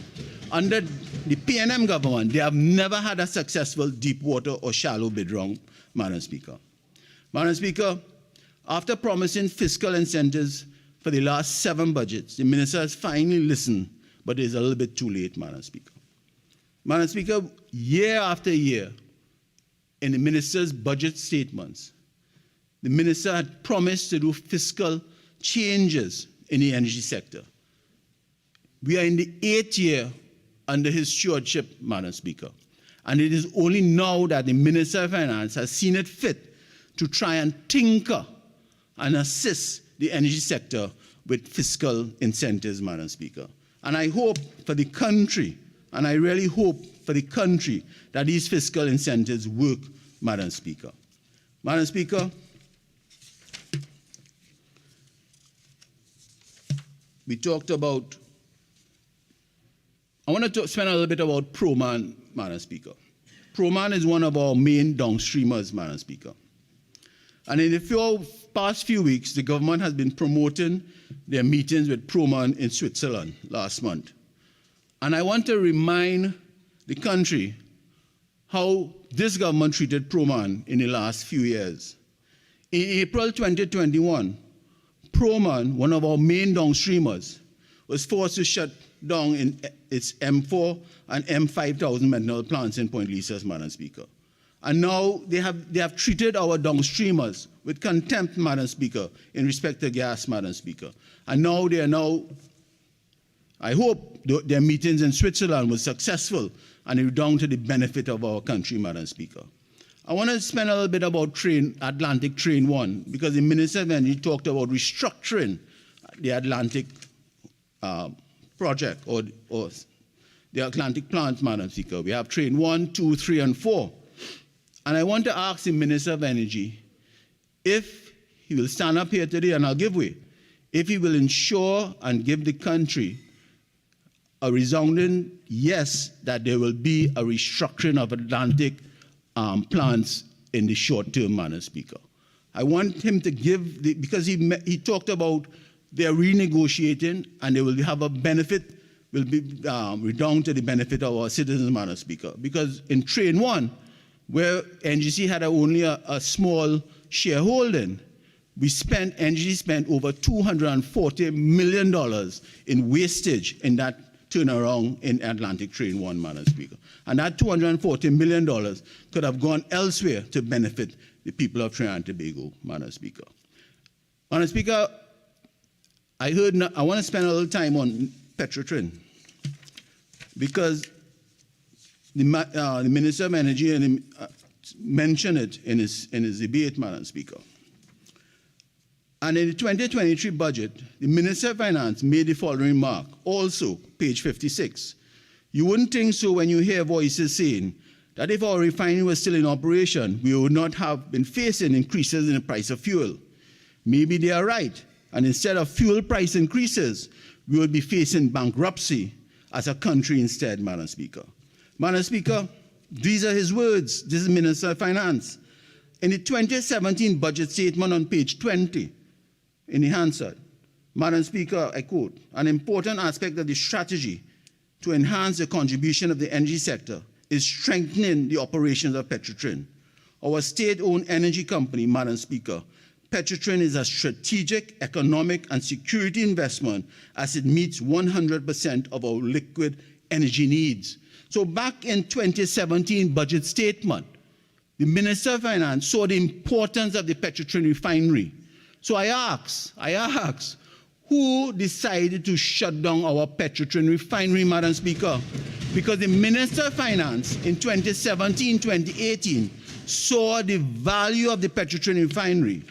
Speaker 4: Under the PNM government, they have never had a successful deep water or shallow bid round, Madam Speaker. Madam Speaker, after promising fiscal incentives for the last 7 budgets, the minister has finally listened, but it is a little bit too late, Madam Speaker. Madam Speaker, year after year, in the minister's budget statements, the minister had promised to do fiscal changes in the energy sector. We are in the 8th year under his stewardship, Madam Speaker. And it is only now that the Minister of Finance has seen it fit to try and tinker and assist the energy sector with fiscal incentives, Madam Speaker. And I hope for the country, and I really hope for the country, that these fiscal incentives work, Madam Speaker. Madam Speaker, we talked about, I want to spend a little bit about Proman, Madam Speaker. Proman is one of our main downstreamers, Madam Speaker. And in the past few weeks, the government has been promoting their meetings with Proman in Switzerland last month. And I want to remind the country how this government treated Proman in the last few years. In April 2021, Proman, one of our main downstreamers, was forced to shut down in its M4 and M5000 methanol plants in Point Lisa, Madam Speaker. And now they have treated our downstreamers with contempt, Madam Speaker, in respect to gas, Madam Speaker. And now they are I hope their meetings in Switzerland were successful and it down to the benefit of our country, Madam Speaker. I want to spend a little bit about Atlantic Train 1, because the Minister of Energy talked about restructuring the Atlantic project or the Atlantic plant, Madam Speaker. We have Train 1, 2, 3, and 4. And I want to ask the Minister of Energy if he will stand up here today, and I'll give way, if he will ensure and give the country a resounding yes that there will be a restructuring of Atlantic plants in the short term, Madam Speaker. I want him to give, because he talked about they're renegotiating and they will have a benefit, will be redound to the benefit of our citizens, Madam Speaker. Because in Train 1, where NGC had only a small shareholding, NGC spent over $240 million in wastage in that turnaround in Atlantic Train 1, Madam Speaker. And that $240 million could have gone elsewhere to benefit the people of Trinidad and Tobago, Madam Speaker. Madam Speaker, I want to spend a little time on Petrotrin, because the Minister of Energy mentioned it in his debate, Madam Speaker. And in the 2023 budget, the Minister of Finance made the following remark, also page 56. You wouldn't think so when you hear voices saying that if our refinery was still in operation, we would not have been facing increases in the price of fuel. Maybe they are right, and instead of fuel price increases, we would be facing bankruptcy as a country instead, Madam Speaker. Madam Speaker, These are his words. This is Minister of Finance. In the 2017 budget statement on page 20, in the Hansard, Madam Speaker, I quote, "An important aspect of the strategy to enhance the contribution of the energy sector is strengthening the operations of Petrotrin. Our state-owned energy company, Madam Speaker, Petrotrin is a strategic, economic, and security investment as it meets 100% of our liquid energy needs." So back in 2017 budget statement, the Minister of Finance saw the importance of the Petrotrin refinery. So I ask, who decided to shut down our Petrotrin refinery, Madam Speaker? Because the Minister of Finance in 2017, 2018 saw the value of the Petrotrin refinery.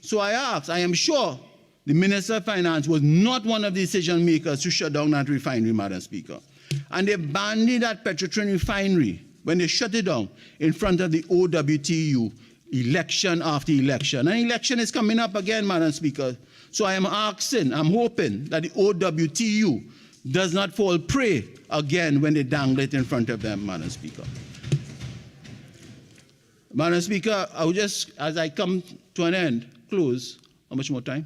Speaker 4: So I am sure the Minister of Finance was not one of the decision makers to shut down that refinery, Madam Speaker. And they abandoned that Petrotrin refinery when they shut it down in front of the OWTU election after election. And election is coming up again, Madam Speaker. So I'm hoping that the OWTU does not fall prey again when they dangle it in front of them, Madam Speaker. Madam Speaker, I will just, as I come to an end, close. How much more time?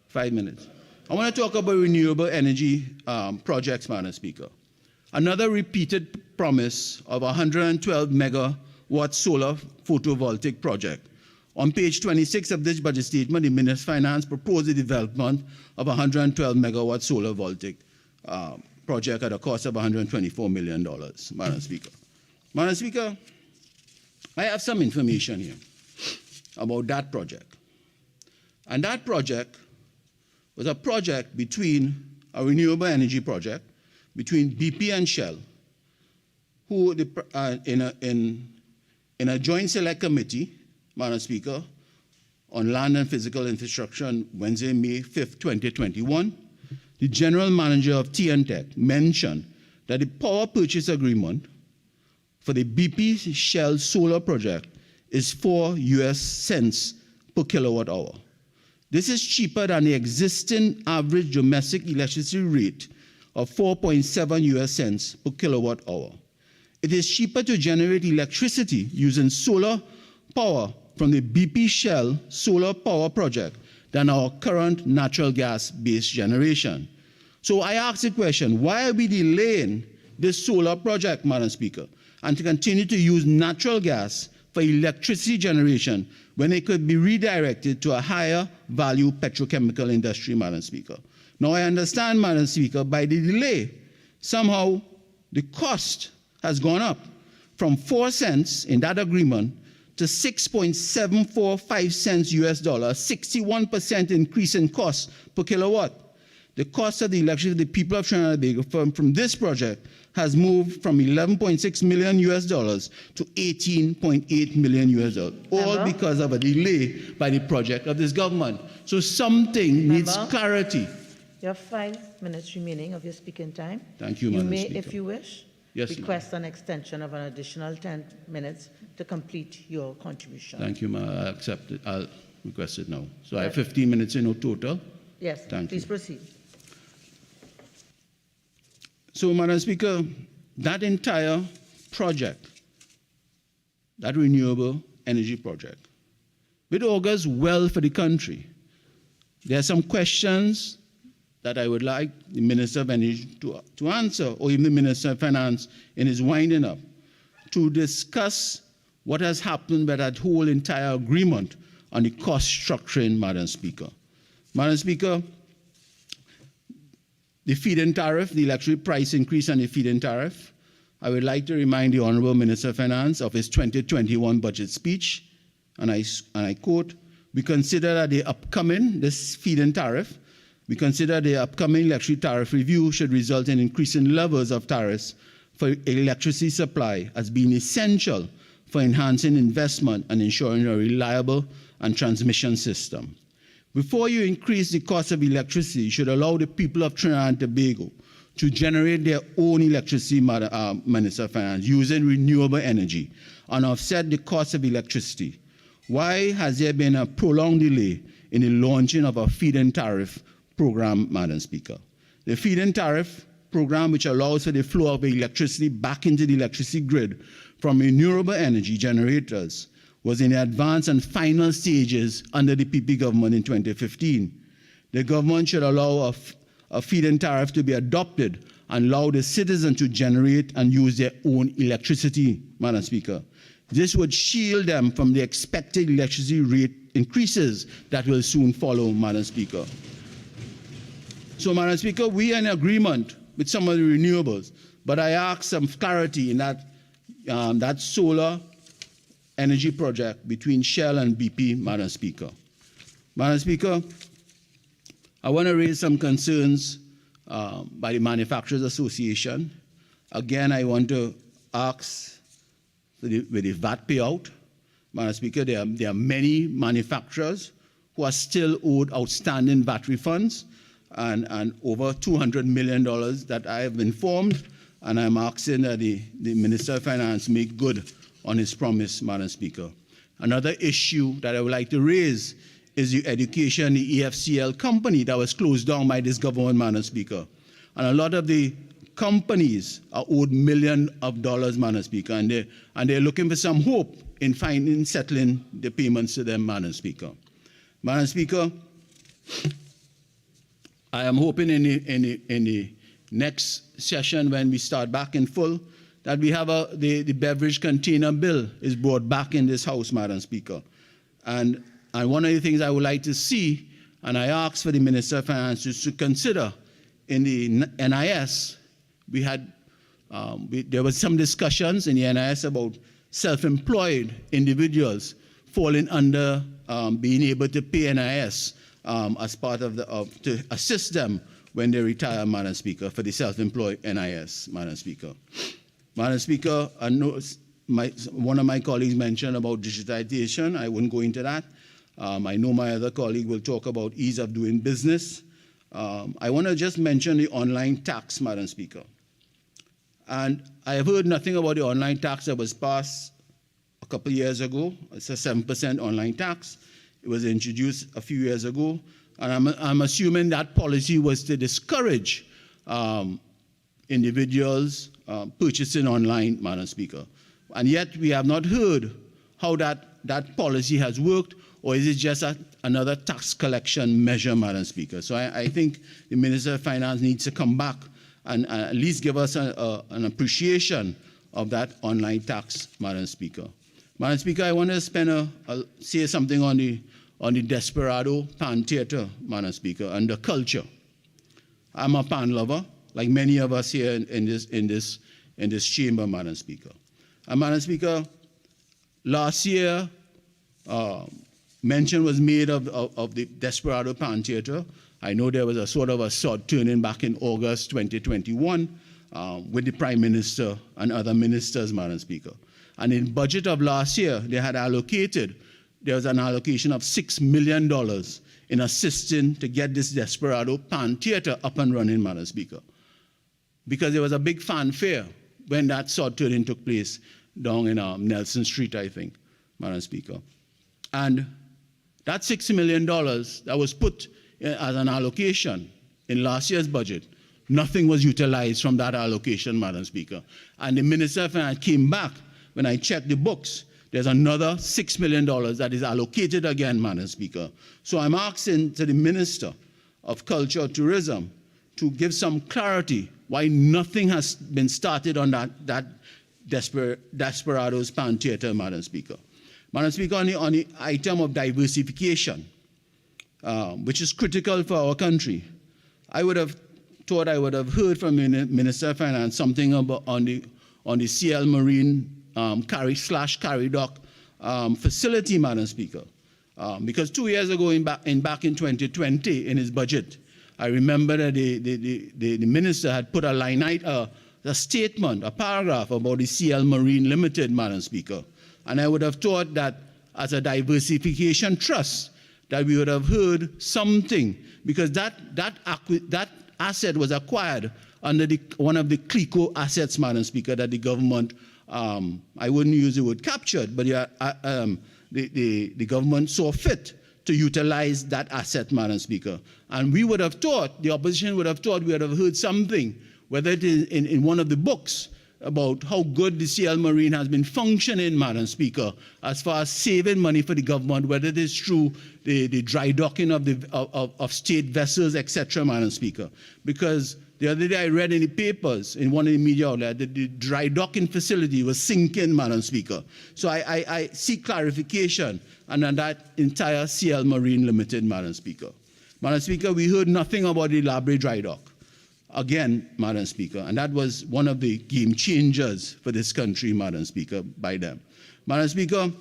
Speaker 4: 5 minutes. I want to talk about renewable energy projects, Madam Speaker. Another repeated promise of a 112 megawatt solar photovoltaic project. On page 26 of this budget statement, the Minister of Finance proposed the development of a 112 megawatt solar voltaic project at a cost of $124 million, Madam Speaker. Madam Speaker, I have some information here about that project. And that project was a project between a renewable energy project between BP and Shell, who in a joint select committee, Madam Speaker, on land and physical infrastructure on Wednesday, May 5th, 2021, the general manager of TNTech mentioned that the power purchase agreement for the BP Shell solar project is 4 US cents per kilowatt hour. This is cheaper than the existing average domestic electricity rate of 4.7 US cents per kilowatt hour. It is cheaper to generate electricity using solar power from the BP Shell solar power project than our current natural gas-based generation. So I ask the question, why are we delaying this solar project, Madam Speaker, and to continue to use natural gas for electricity generation when it could be redirected to a higher value petrochemical industry, Madam Speaker? Now I understand, Madam Speaker, by the delay, somehow the cost has gone up from 4 cents in that agreement to 6.745 cents US dollar, 61% increase in cost per kilowatt. The cost of the electricity the people of Trinidad and Tobago from this project has moved from 11.6 million US dollars to 18.8 million US dollars, all because of a delay by the project of this government. So something needs clarity.
Speaker 1: You have 5 minutes remaining of your speaking time.
Speaker 4: Thank you, Madam
Speaker 1: You may,
Speaker 4: Speaker.
Speaker 1: if you wish, request an extension of an additional 10 minutes to complete your contribution.
Speaker 4: Thank you, ma'am. I accept it. I'll request it now. So I have 15 minutes in total.
Speaker 1: Yes, please proceed.
Speaker 4: So, Madam Speaker, that entire project, that renewable energy project, it augurs well for the country. There are some questions that I would like the Minister of Energy to answer, or even the Minister of Finance in his winding up, to discuss what has happened with that whole entire agreement on the cost structuring, Madam Speaker. Madam Speaker, the feed-in tariff, the electricity price increase and the feed-in tariff, I would like to remind the Honourable Minister of Finance of his 2021 budget speech, and I quote, "We consider that this feed-in tariff, we consider the upcoming electricity tariff review should result in increasing levels of tariffs for electricity supply as being essential for enhancing investment and ensuring a reliable and transmission system. Before you increase the cost of electricity, you should allow the people of Trinidad and Tobago to generate their own electricity, Minister of Finance, using renewable energy and offset the cost of electricity. Why has there been a prolonged delay in the launching of a feed-in tariff program, Madam Speaker? The feed-in tariff program, which allows for the flow of electricity back into the electricity grid, from renewable energy generators was in the advanced and final stages under the PP government in 2015. The government should allow a feed-in tariff to be adopted and allow the citizens to generate and use their own electricity, Madam Speaker. This would shield them from the expected electricity rate increases that will soon follow, Madam Speaker. So, Madam Speaker, we are in agreement with some of the renewables, but I ask some clarity in that solar energy project between Shell and BP, Madam Speaker. Madam Speaker, I want to raise some concerns by the Manufacturers Association. Again, I want to ask with the VAT payout. Madam Speaker, there are many manufacturers who are still owed outstanding VAT refunds and over $200 million that I have informed, and I'm asking that the Minister of Finance make good on his promise, Madam Speaker. Another issue that I would like to raise is the education, the EFCL company that was closed down by this government, Madam Speaker. And a lot of the companies are owed millions of dollars, Madam Speaker, and they're looking for some hope in settling the payments to them, Madam Speaker. Madam Speaker, I am hoping in the next session when we start back in full that we have the beverage container bill is brought back in this House, Madam Speaker. And one of the things I would like to see, and I ask for the Minister of Finance to consider, in the NIS, there was some discussions in the NIS about self-employed individuals falling under being able to pay NIS as part to assist them when they retire, Madam Speaker, for the self-employed NIS, Madam Speaker. Madam Speaker, I know one of my colleagues mentioned about digitization. I wouldn't go into that. I know my other colleague will talk about ease of doing business. I want to just mention the online tax, Madam Speaker. And I have heard nothing about the online tax that was passed a couple of years ago. It's a 7% online tax. It was introduced a few years ago. And I'm assuming that policy was to discourage individuals purchasing online, Madam Speaker. And yet we have not heard how that policy has worked, or is it just another tax collection measure, Madam Speaker? So I think the Minister of Finance needs to come back and at least give us an appreciation of that online tax, Madam Speaker. Madam Speaker, I want to say something on the Desperado Pan Theatre, Madam Speaker, and the culture. I'm a pan lover, like many of us here in this chamber, Madam Speaker. And Madam Speaker, last year, mention was made of the Desperado Pan Theatre. I know there was a sort of a sword turning back in August 2021 with the Prime Minister and other ministers, Madam Speaker. And in budget of last year, there was an allocation of $6 million in assisting to get this Desperado Pan Theatre up and running, Madam Speaker. Because there was a big fanfare when that sword turning took place down in Nelson Street, I think, Madam Speaker. And that $6 million that was put as an allocation in last year's budget, nothing was utilized from that allocation, Madam Speaker. And the Minister of Finance came back, when I checked the books, there's another $6 million that is allocated again, Madam Speaker. So I'm asking to the Minister of Culture and Tourism to give some clarity why nothing has been started on that Desperado's Pan Theatre, Madam Speaker. Madam Speaker, on the item of diversification, which is critical for our country, I would have thought I would have heard from the Minister of Finance something about on the CL Marine carry dock facility, Madam Speaker. Because 2 years ago, back in 2020, in his budget, I remember that the minister had put a statement, a paragraph about the CL Marine Limited, Madam Speaker. And I would have thought that as a diversification trust, that we would have heard something, because that asset was acquired under one of the CLICO assets, Madam Speaker, that the government, I wouldn't use the word captured, but the government saw fit to utilize that asset, Madam Speaker. And we would have thought, the opposition would have thought we would have heard something, whether it is in one of the books about how good the CL Marine has been functioning, Madam Speaker, as far as saving money for the government, whether it is through the dry docking of state vessels, etc., Madam Speaker. Because the other day I read in the papers, in one of the media outlets, that the dry docking facility was sinking, Madam Speaker. So I seek clarification on that entire CL Marine Limited, Madam Speaker. Madam Speaker, we heard nothing about the Lackram dry dock. Again, Madam Speaker, and that was one of the game changers for this country, Madam Speaker, by them. Madam Speaker,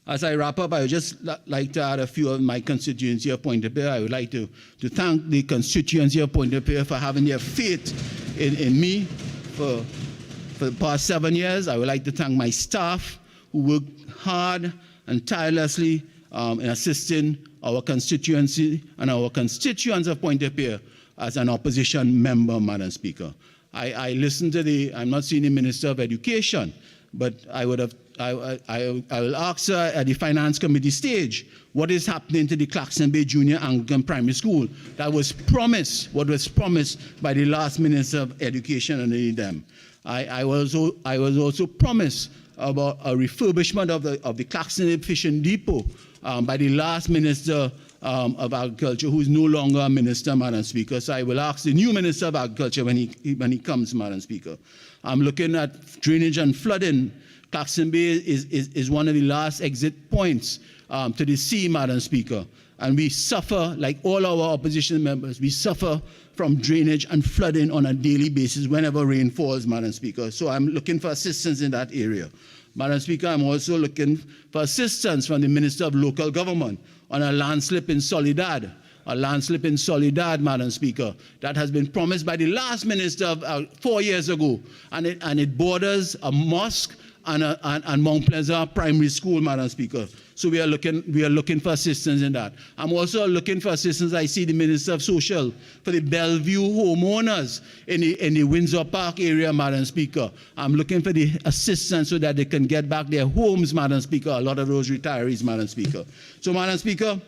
Speaker 4: as I wrap up, I would just like to add a few of my constituency of Pointe-à-Pierre. I would like to thank the constituency of Pointe-à-Pierre for having their faith in me for the past 7 years. I would like to thank my staff who worked hard and tirelessly in assisting our constituency and our constituents of Pointe-à-Pierre as an opposition member, Madam Speaker. I listened to I'm not seeing the Minister of Education, but I will ask her at the Finance Committee stage what is happening to the Claxton Bay Junior Anglican Primary School that was promised, what was promised by the last Minister of Education and them. I was also promised about a refurbishment of the Claxton Fishing Depot by the last Minister of Agriculture, who is no longer a minister, Madam Speaker. So I will ask the new Minister of Agriculture when he comes, Madam Speaker. I'm looking at drainage and flooding. Claxton Bay is one of the last exit points to the sea, Madam Speaker. And we suffer, like all our opposition members, we suffer from drainage and flooding on a daily basis whenever rain falls, Madam Speaker. So I'm looking for assistance in that area. Madam Speaker, I'm also looking for assistance from the Minister of Local Government on a landslip in Soledad. A landslip in Soledad, Madam Speaker, that has been promised by the last minister 4 years ago. And it borders a mosque and Mount Pleasant Primary School, Madam Speaker. So we are looking for assistance in that. I'm also looking for assistance. I see the Minister of Social for the Bellevue homeowners in the Windsor Park area, Madam Speaker. I'm looking for the assistance so that they can get back their homes, Madam Speaker. A lot of those retirees, Madam Speaker. So, Madam Speaker,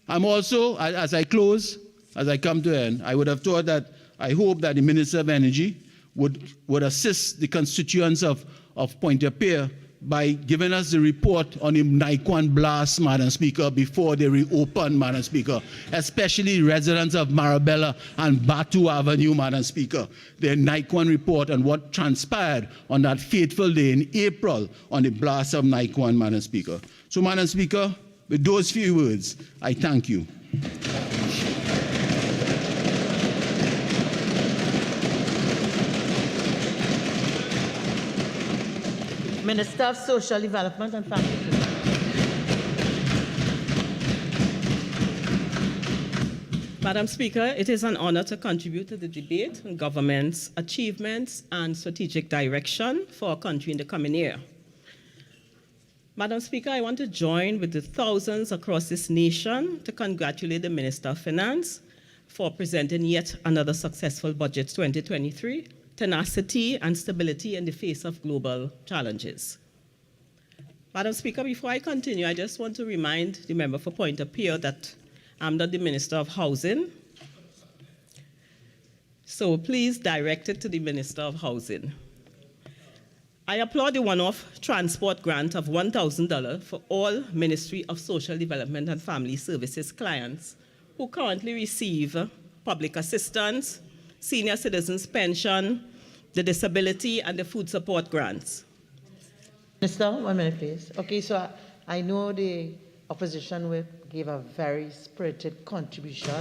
Speaker 4: I'm also, as I close, as I come to end, I would have thought that I hope that the Minister of Energy would assist the constituents of Pointe-à-Pierre by giving us the report on the Naikwan blast, Madam Speaker, before they reopen, Madam Speaker, especially residents of Marabella and Batu Avenue, Madam Speaker. Their Naikwan report on what transpired on that fateful day in April on the blast of Naikwan, Madam Speaker. So, Madam Speaker, with those few words, I thank you.
Speaker 1: Minister of Social Development and Family.
Speaker 5: Madam Speaker, it is an honor to contribute to the debate on government's achievements and strategic direction for our country in the coming year. Madam Speaker, I want to join with the thousands across this nation to congratulate the Minister of Finance for presenting yet another successful budget 2023, tenacity and stability in the face of global challenges. Madam Speaker, before I continue, I just want to remind the member for Pointe-à-Pierre that I'm not the Minister of Housing. So please direct it to the Minister of Housing. I applaud the one-off transport grant of $1,000 for all Ministry of Social Development and Family Services clients who currently receive public assistance, senior citizens pension, the disability, and the food support grants.
Speaker 1: Minister, 1 minute, please. Okay, so I know the opposition will give a very spirited contribution.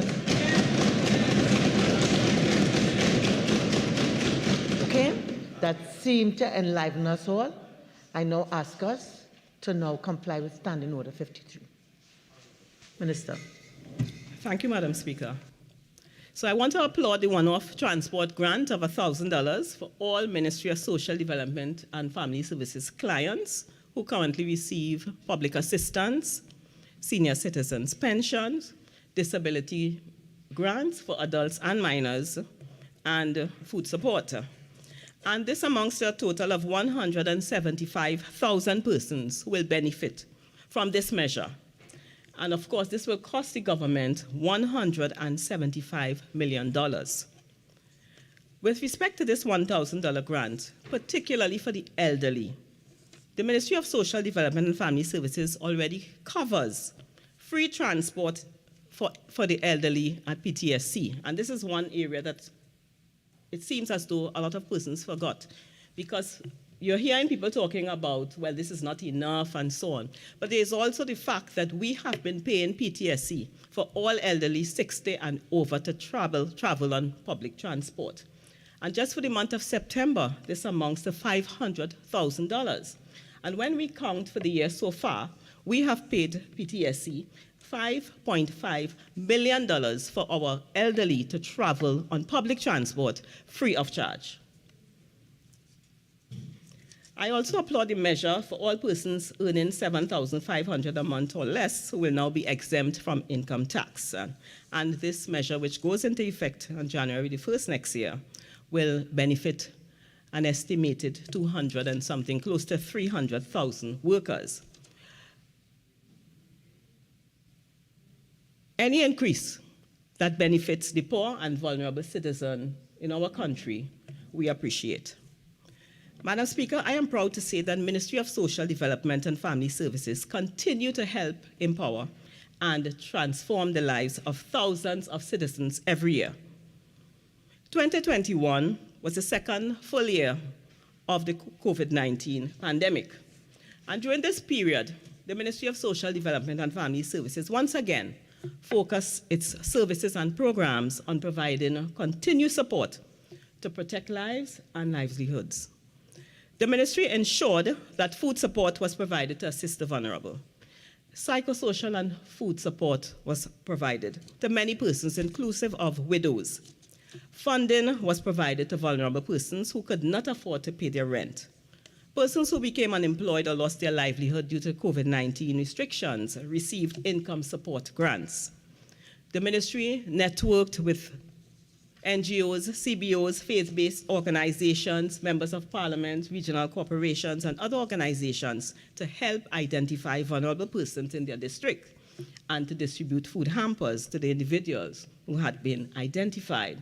Speaker 1: Okay, that seemed to enliven us all. I now ask us to now comply with Standing Order 53. Minister.
Speaker 5: Thank you, Madam Speaker. So I want to applaud the one-off transport grant of $1,000 for all Ministry of Social Development and Family Services clients who currently receive public assistance, senior citizens pensions, disability grants for adults and minors, and food support. And this amounts to a total of 175,000 persons who will benefit from this measure. And of course, this will cost the government $175 million. With respect to this $1,000 grant, particularly for the elderly, the Ministry of Social Development and Family Services already covers free transport for the elderly at PTSC. And this is one area that it seems as though a lot of persons forgot, because you're hearing people talking about, well, this is not enough and so on. But there's also the fact that we have been paying PTSC for all elderly 60 and over to travel on public transport. And just for the month of September, this amounts to $500,000. And when we count for the year so far, we have paid PTSC $5.5 million for our elderly to travel on public transport free of charge. I also applaud the measure for all persons earning $7,500 a month or less who will now be exempt from income tax. And this measure, which goes into effect on January the 1st next year, will benefit an estimated 200 and something, close to 300,000 workers. Any increase that benefits the poor and vulnerable citizen in our country, we appreciate. Madam Speaker, I am proud to say that Ministry of Social Development and Family Services continue to help empower and transform the lives of thousands of citizens every year. 2021 was the second full year of the COVID-19 pandemic. And during this period, the Ministry of Social Development and Family Services once again focused its services and programs on providing continued support to protect lives and livelihoods. The ministry ensured that food support was provided to assist the vulnerable. Psychosocial and food support was provided to many persons, inclusive of widows. Funding was provided to vulnerable persons who could not afford to pay their rent. Persons who became unemployed or lost their livelihood due to COVID-19 restrictions received income support grants. The ministry networked with NGOs, CBOs, faith-based organizations, members of parliament, regional corporations, and other organizations to help identify vulnerable persons in their district and to distribute food hampers to the individuals who had been identified.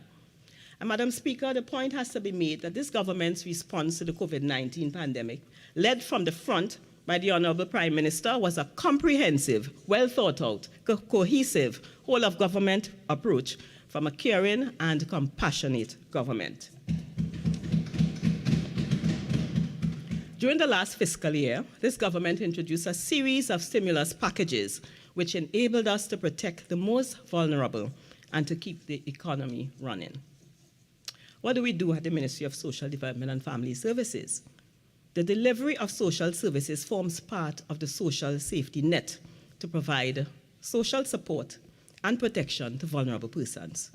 Speaker 5: And Madam Speaker, the point has to be made that this government's response to the COVID-19 pandemic, led from the front by the Honorable Prime Minister, was a comprehensive, well-thought-out, cohesive, whole-of-government approach from a caring and compassionate government. During the last fiscal year, this government introduced a series of stimulus packages which enabled us to protect the most vulnerable and to keep the economy running. What do we do at the Ministry of Social Development and Family Services? The delivery of social services forms part of the social safety net to provide social support and protection to vulnerable persons.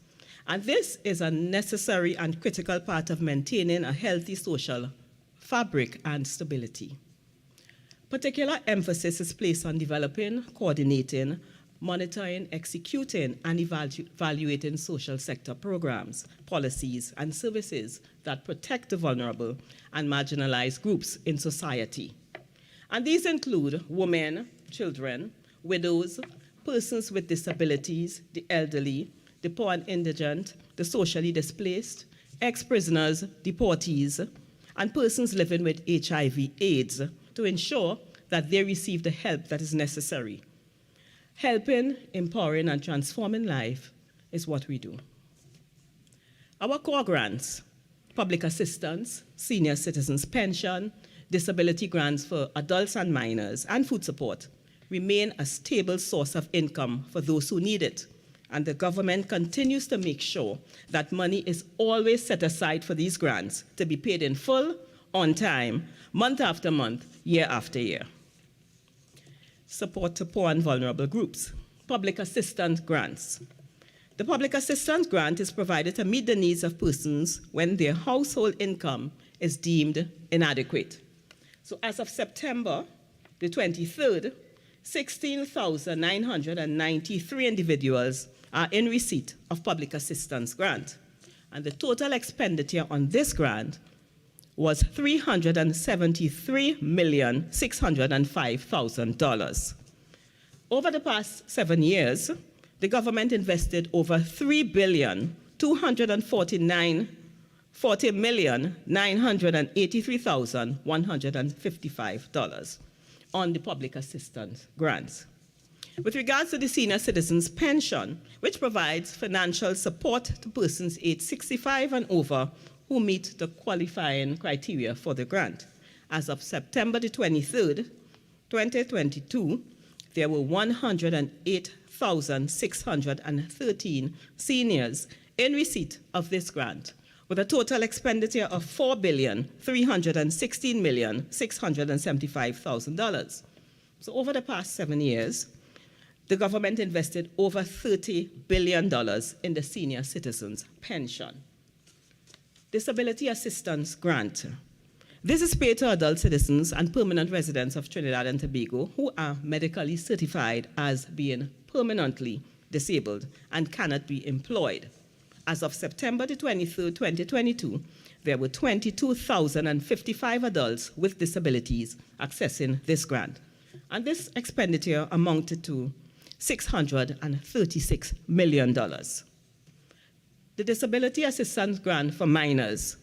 Speaker 5: And this is a necessary and critical part of maintaining a healthy social fabric and stability. Particular emphasis is placed on developing, coordinating, monitoring, executing, and evaluating social sector programs, policies, and services that protect the vulnerable and marginalized groups in society. And these include women, children, widows, persons with disabilities, the elderly, the poor and indigent, the socially displaced, ex-prisoners, deportees, and persons living with HIV/AIDS to ensure that they receive the help that is necessary. Helping, empowering, and transforming life is what we do. Our core grants, public assistance, senior citizens pension, disability grants for adults and minors, and food support remain a stable source of income for those who need it. And the government continues to make sure that money is always set aside for these grants to be paid in full, on time, month after month, year after year. Support to poor and vulnerable groups. Public assistance grants. The public assistance grant is provided to meet the needs of persons when their household income is deemed inadequate. So as of September the 23rd, 16,993 individuals are in receipt of public assistance grant. And the total expenditure on this grant was $373,605,000. Over the past 7 years, the government invested over $3,249,000 $40,983,155 on the public assistance grants. With regards to the senior citizens pension, which provides financial support to persons aged 65 and over who meet the qualifying criteria for the grant. As of September the 23rd, 2022, there were 108,613 seniors in receipt of this grant, with a total expenditure of $4,316,675,000. So over the past 7 years, the government invested over $30 billion in the senior citizens pension. Disability assistance grant. This is paid to adult citizens and permanent residents of Trinidad and Tobago who are medically certified as being permanently disabled and cannot be employed. As of September the 23rd, 2022, there were 22,055 adults with disabilities accessing this grant. And this expenditure amounted to $636 million. The disability assistance grant for minors,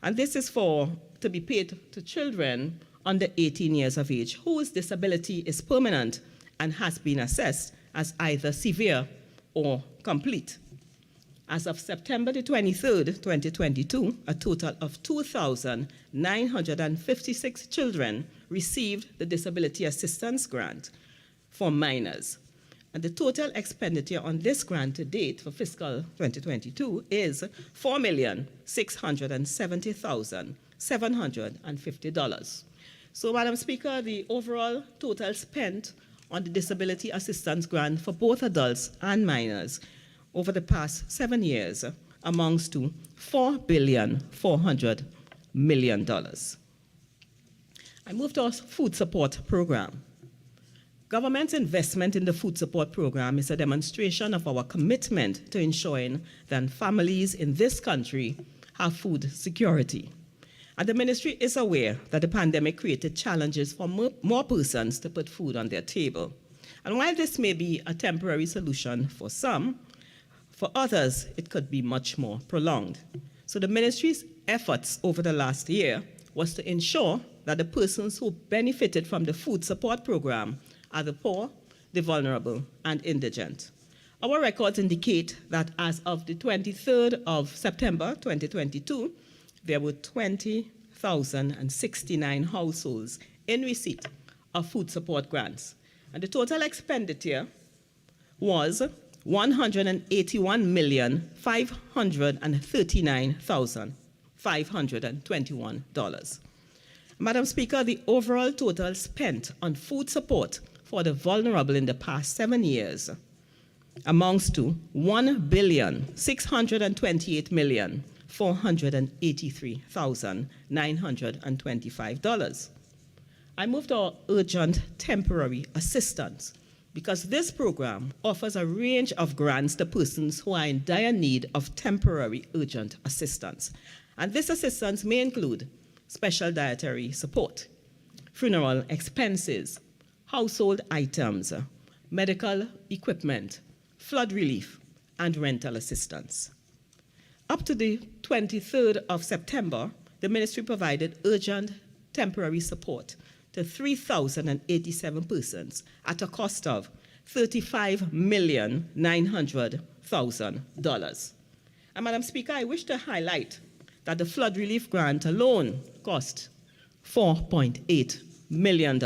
Speaker 5: and this is to be paid to children under 18 years of age whose disability is permanent and has been assessed as either severe or complete. As of September the 23rd, 2022, a total of 2,956 children received the disability assistance grant for minors. And the total expenditure on this grant to date for fiscal 2022 is $4,670,750. So, Madam Speaker, the overall total spent on the disability assistance grant for both adults and minors over the past 7 years amounts to $4.4 billion. I move to our food support program. Government's investment in the food support program is a demonstration of our commitment to ensuring that families in this country have food security. And the ministry is aware that the pandemic created challenges for more persons to put food on their table. And while this may be a temporary solution for some, for others, it could be much more prolonged. So the ministry's efforts over the last year was to ensure that the persons who benefited from the food support program are the poor, the vulnerable, and indigent. Our records indicate that as of the 23rd of September 2022, there were 20,069 households in receipt of food support grants. And the total expenditure was $181,539,521. Madam Speaker, the overall total spent on food support for the vulnerable in the past 7 years amounts to $1,628,483,925. I move to our urgent temporary assistance because this program offers a range of grants to persons who are in dire need of temporary urgent assistance. And this assistance may include special dietary support, funeral expenses, household items, medical equipment, flood relief, and rental assistance. Up to the 23rd of September, the ministry provided urgent temporary support to 3,087 persons at a cost of $35,900,000. And Madam Speaker, I wish to highlight that the flood relief grant alone cost $4.8 million.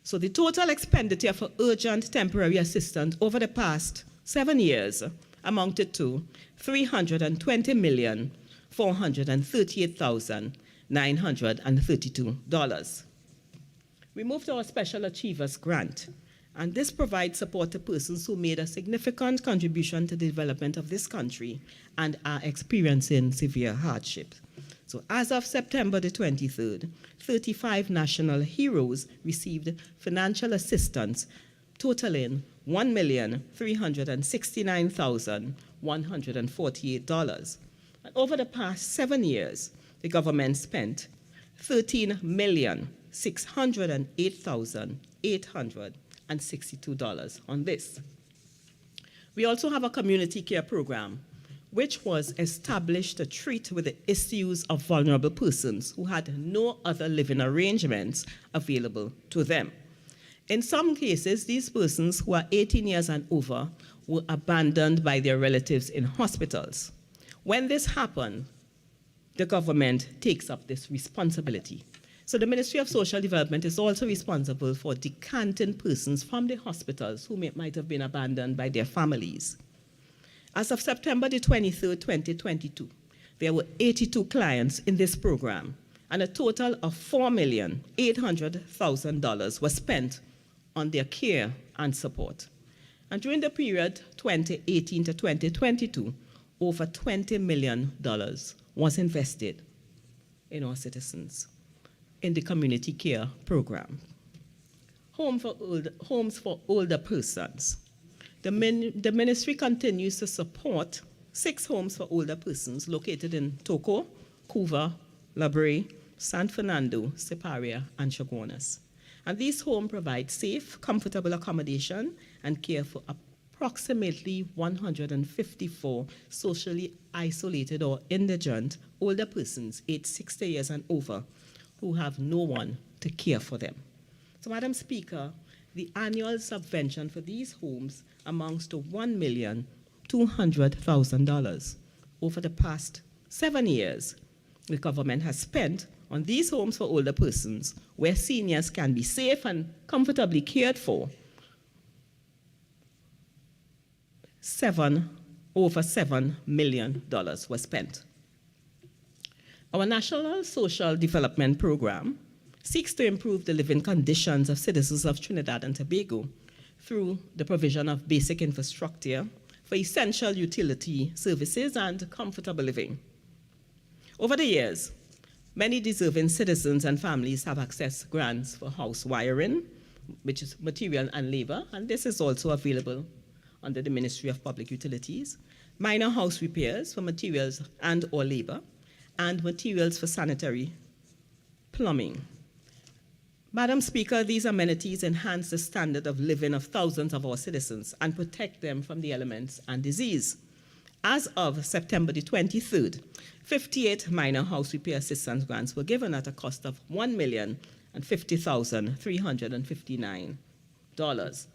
Speaker 5: So the total expenditure for urgent temporary assistance over the past 7 years amounted to $320,438,932. We move to our Special Achievers Grant, and this provides support to persons who made a significant contribution to the development of this country and are experiencing severe hardship. So as of September the 23rd, 35 national heroes received financial assistance totaling $1,369,148. And over the past 7 years, the government spent $13,608,862 on this. We also have a community care program which was established to treat with the issues of vulnerable persons who had no other living arrangements available to them. In some cases, these persons who are 18 years and over were abandoned by their relatives in hospitals. When this happened, the government takes up this responsibility. So the Ministry of Social Development is also responsible for decanting persons from the hospitals who might have been abandoned by their families. As of September the 23rd, 2022, there were 82 clients in this program, and a total of $4,800,000 was spent on their care and support. And during the period 2018 to 2022, over $20 million was invested in our citizens in the community care program. Homes for older persons. The ministry continues to support 6 homes for older persons located in Toco, Couva, Labre, San Fernando, Siparia, and Chaguanas. And these homes provide safe, comfortable accommodation and care for approximately 154 socially isolated or indigent older persons aged 60 years and over who have no one to care for them. So, Madam Speaker, the annual subvention for these homes amounts to $1,200,000. Over the past 7 years, the government has spent on these homes for older persons where seniors can be safe and comfortably cared for. Over $7 million was spent. Our National Social Development Program seeks to improve the living conditions of citizens of Trinidad and Tobago through the provision of basic infrastructure for essential utility services and comfortable living. Over the years, many deserving citizens and families have accessed grants for house wiring, which is material and labor, and this is also available under the Ministry of Public Utilities, minor house repairs for materials and or labor, and materials for sanitary plumbing. Madam Speaker, these amenities enhance the standard of living of thousands of our citizens and protect them from the elements and disease. As of September the 23rd, 58 minor house repair assistance grants were given at a cost of $1,050,359.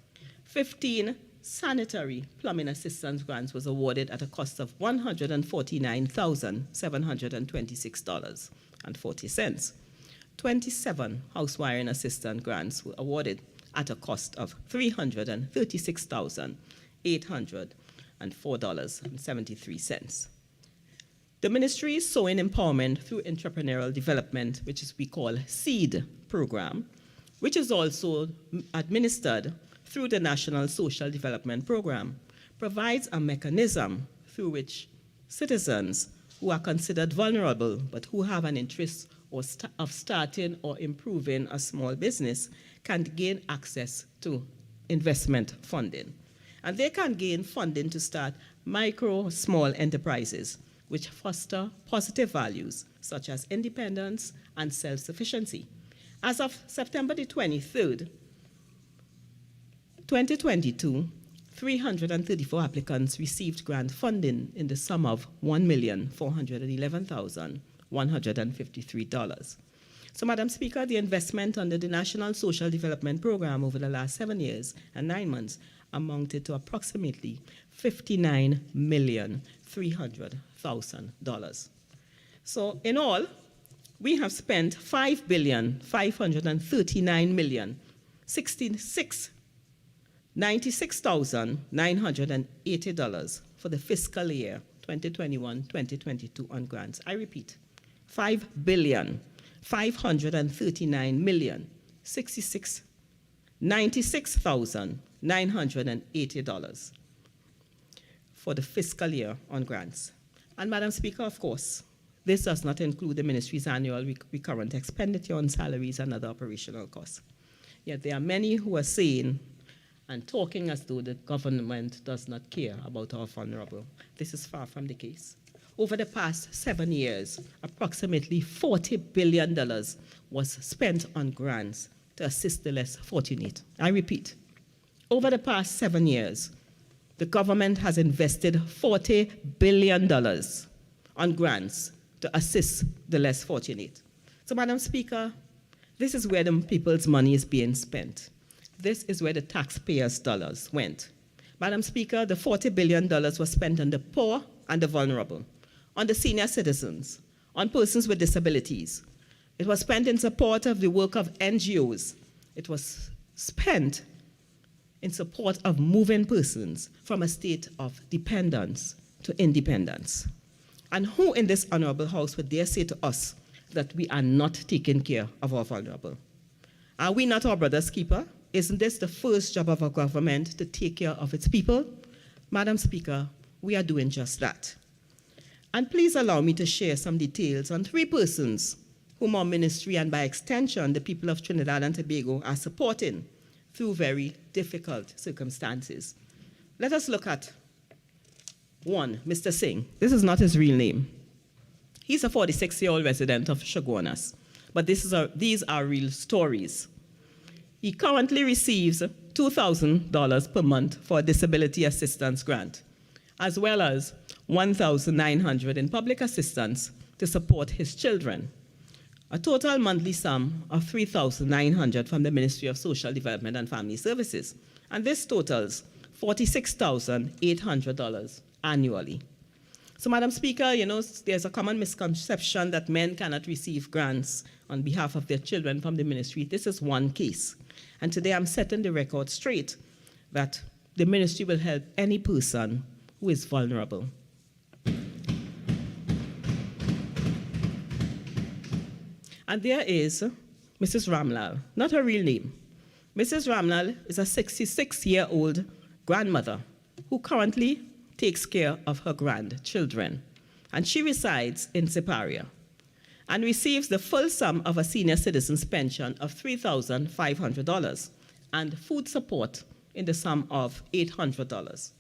Speaker 5: 15 sanitary plumbing assistance grants was awarded at a cost of $149,726.40. 27 house wiring assistance grants were awarded at a cost of $336,804.73. The ministry is sowing empowerment through entrepreneurial development, which is we call SEED program, which is also administered through the National Social Development Program, provides a mechanism through which citizens who are considered vulnerable but who have an interest of starting or improving a small business can gain access to investment funding. And they can gain funding to start micro, small enterprises which foster positive values such as independence and self-sufficiency. As of September the 23rd, 2022, 334 applicants received grant funding in the sum of $1,411,153. So, Madam Speaker, the investment under the National Social Development Program over the last 7 years and 9 months amounted to approximately $59,300,000. So, in all, we have spent $5,539,096,980 for the fiscal year 2021-2022 on grants. I repeat, $5,539,096,980 for the fiscal year on grants. And Madam Speaker, of course, this does not include the ministry's annual recurrent expenditure on salaries and other operational costs. Yet there are many who are saying and talking as though the government does not care about our vulnerable. This is far from the case. Over the past 7 years, approximately $40 billion was spent on grants to assist the less fortunate. I repeat, over the past 7 years, the government has invested $40 billion on grants to assist the less fortunate. So, Madam Speaker, this is where the people's money is being spent. This is where the taxpayers' dollars went. Madam Speaker, the $40 billion was spent on the poor and the vulnerable, on the senior citizens, on persons with disabilities. It was spent in support of the work of NGOs. It was spent in support of moving persons from a state of dependence to independence. And who in this honorable house would dare say to us that we are not taking care of our vulnerable? Are we not our brother's keeper? Isn't this the first job of our government, to take care of its people? Madam Speaker, we are doing just that. And please allow me to share some details on 3 persons whom our ministry and by extension the people of Trinidad and Tobago are supporting through very difficult circumstances. Let us look at 1, Mr. Singh. This is not his real name. He's a 46-year-old resident of Chaguanas, but these are real stories. He currently receives $2,000 per month for a disability assistance grant, as well as $1,900 in public assistance to support his children. A total monthly sum of $3,900 from the Ministry of Social Development and Family Services. And this totals $46,800 annually. So, Madam Speaker, you know, there's a common misconception that men cannot receive grants on behalf of their children from the ministry. This is one case. And today I'm setting the record straight that the ministry will help any person who is vulnerable. And there is Mrs. Ramlal, not her real name. Mrs. Ramlal is a 66-year-old grandmother who currently takes care of her grandchildren. And she resides in Siparia and receives the full sum of a senior citizen's pension of $3,500 and food support in the sum of $800.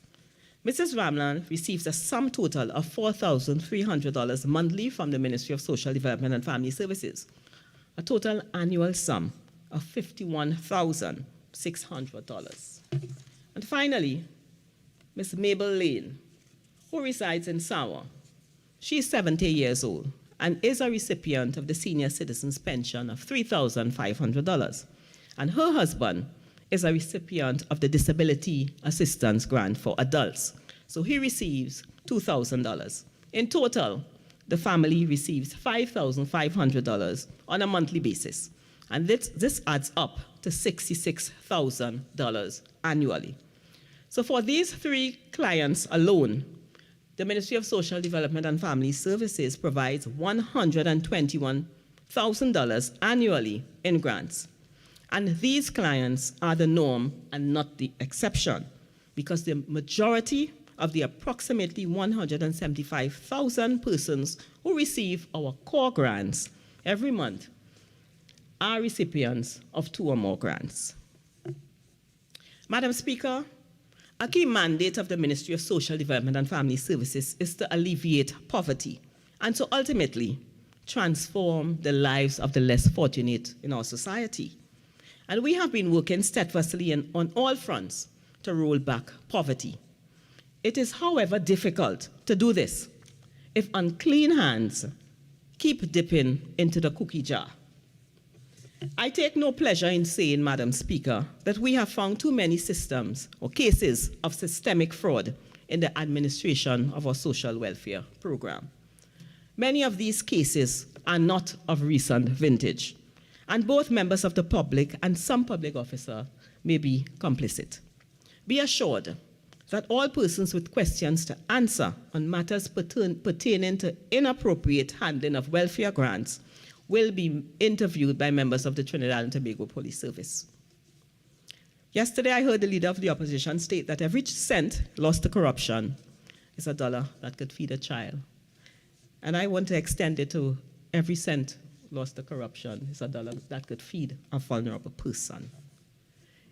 Speaker 5: Mrs. Ramlal receives a sum total of $4,300 monthly from the Ministry of Social Development and Family Services, a total annual sum of $51,600. And finally, Ms. Mabel Lane, who resides in Sawa. She is 70 years old and is a recipient of the senior citizen's pension of $3,500. And her husband is a recipient of the disability assistance grant for adults. So he receives $2,000. In total, the family receives $5,500 on a monthly basis. And this adds up to $66,000 annually. So for these 3 clients alone, the Ministry of Social Development and Family Services provides $121,000 annually in grants. And these clients are the norm and not the exception, because the majority of the approximately 175,000 persons who receive our core grants every month are recipients of 2 or more grants. Madam Speaker, a key mandate of the Ministry of Social Development and Family Services is to alleviate poverty and to ultimately transform the lives of the less fortunate in our society. And we have been working steadfastly on all fronts to roll back poverty. It is, however, difficult to do this if unclean hands keep dipping into the cookie jar. I take no pleasure in saying, Madam Speaker, that we have found too many systems or cases of systemic fraud in the administration of our social welfare program. Many of these cases are not of recent vintage, and both members of the public and some public officer may be complicit. Be assured that all persons with questions to answer on matters pertaining to inappropriate handling of welfare grants will be interviewed by members of the Trinidad and Tobago Police Service. Yesterday, I heard the leader of the opposition state that every cent lost to corruption is $1 that could feed a child. And I want to extend it to every cent lost to corruption is $1 that could feed a vulnerable person.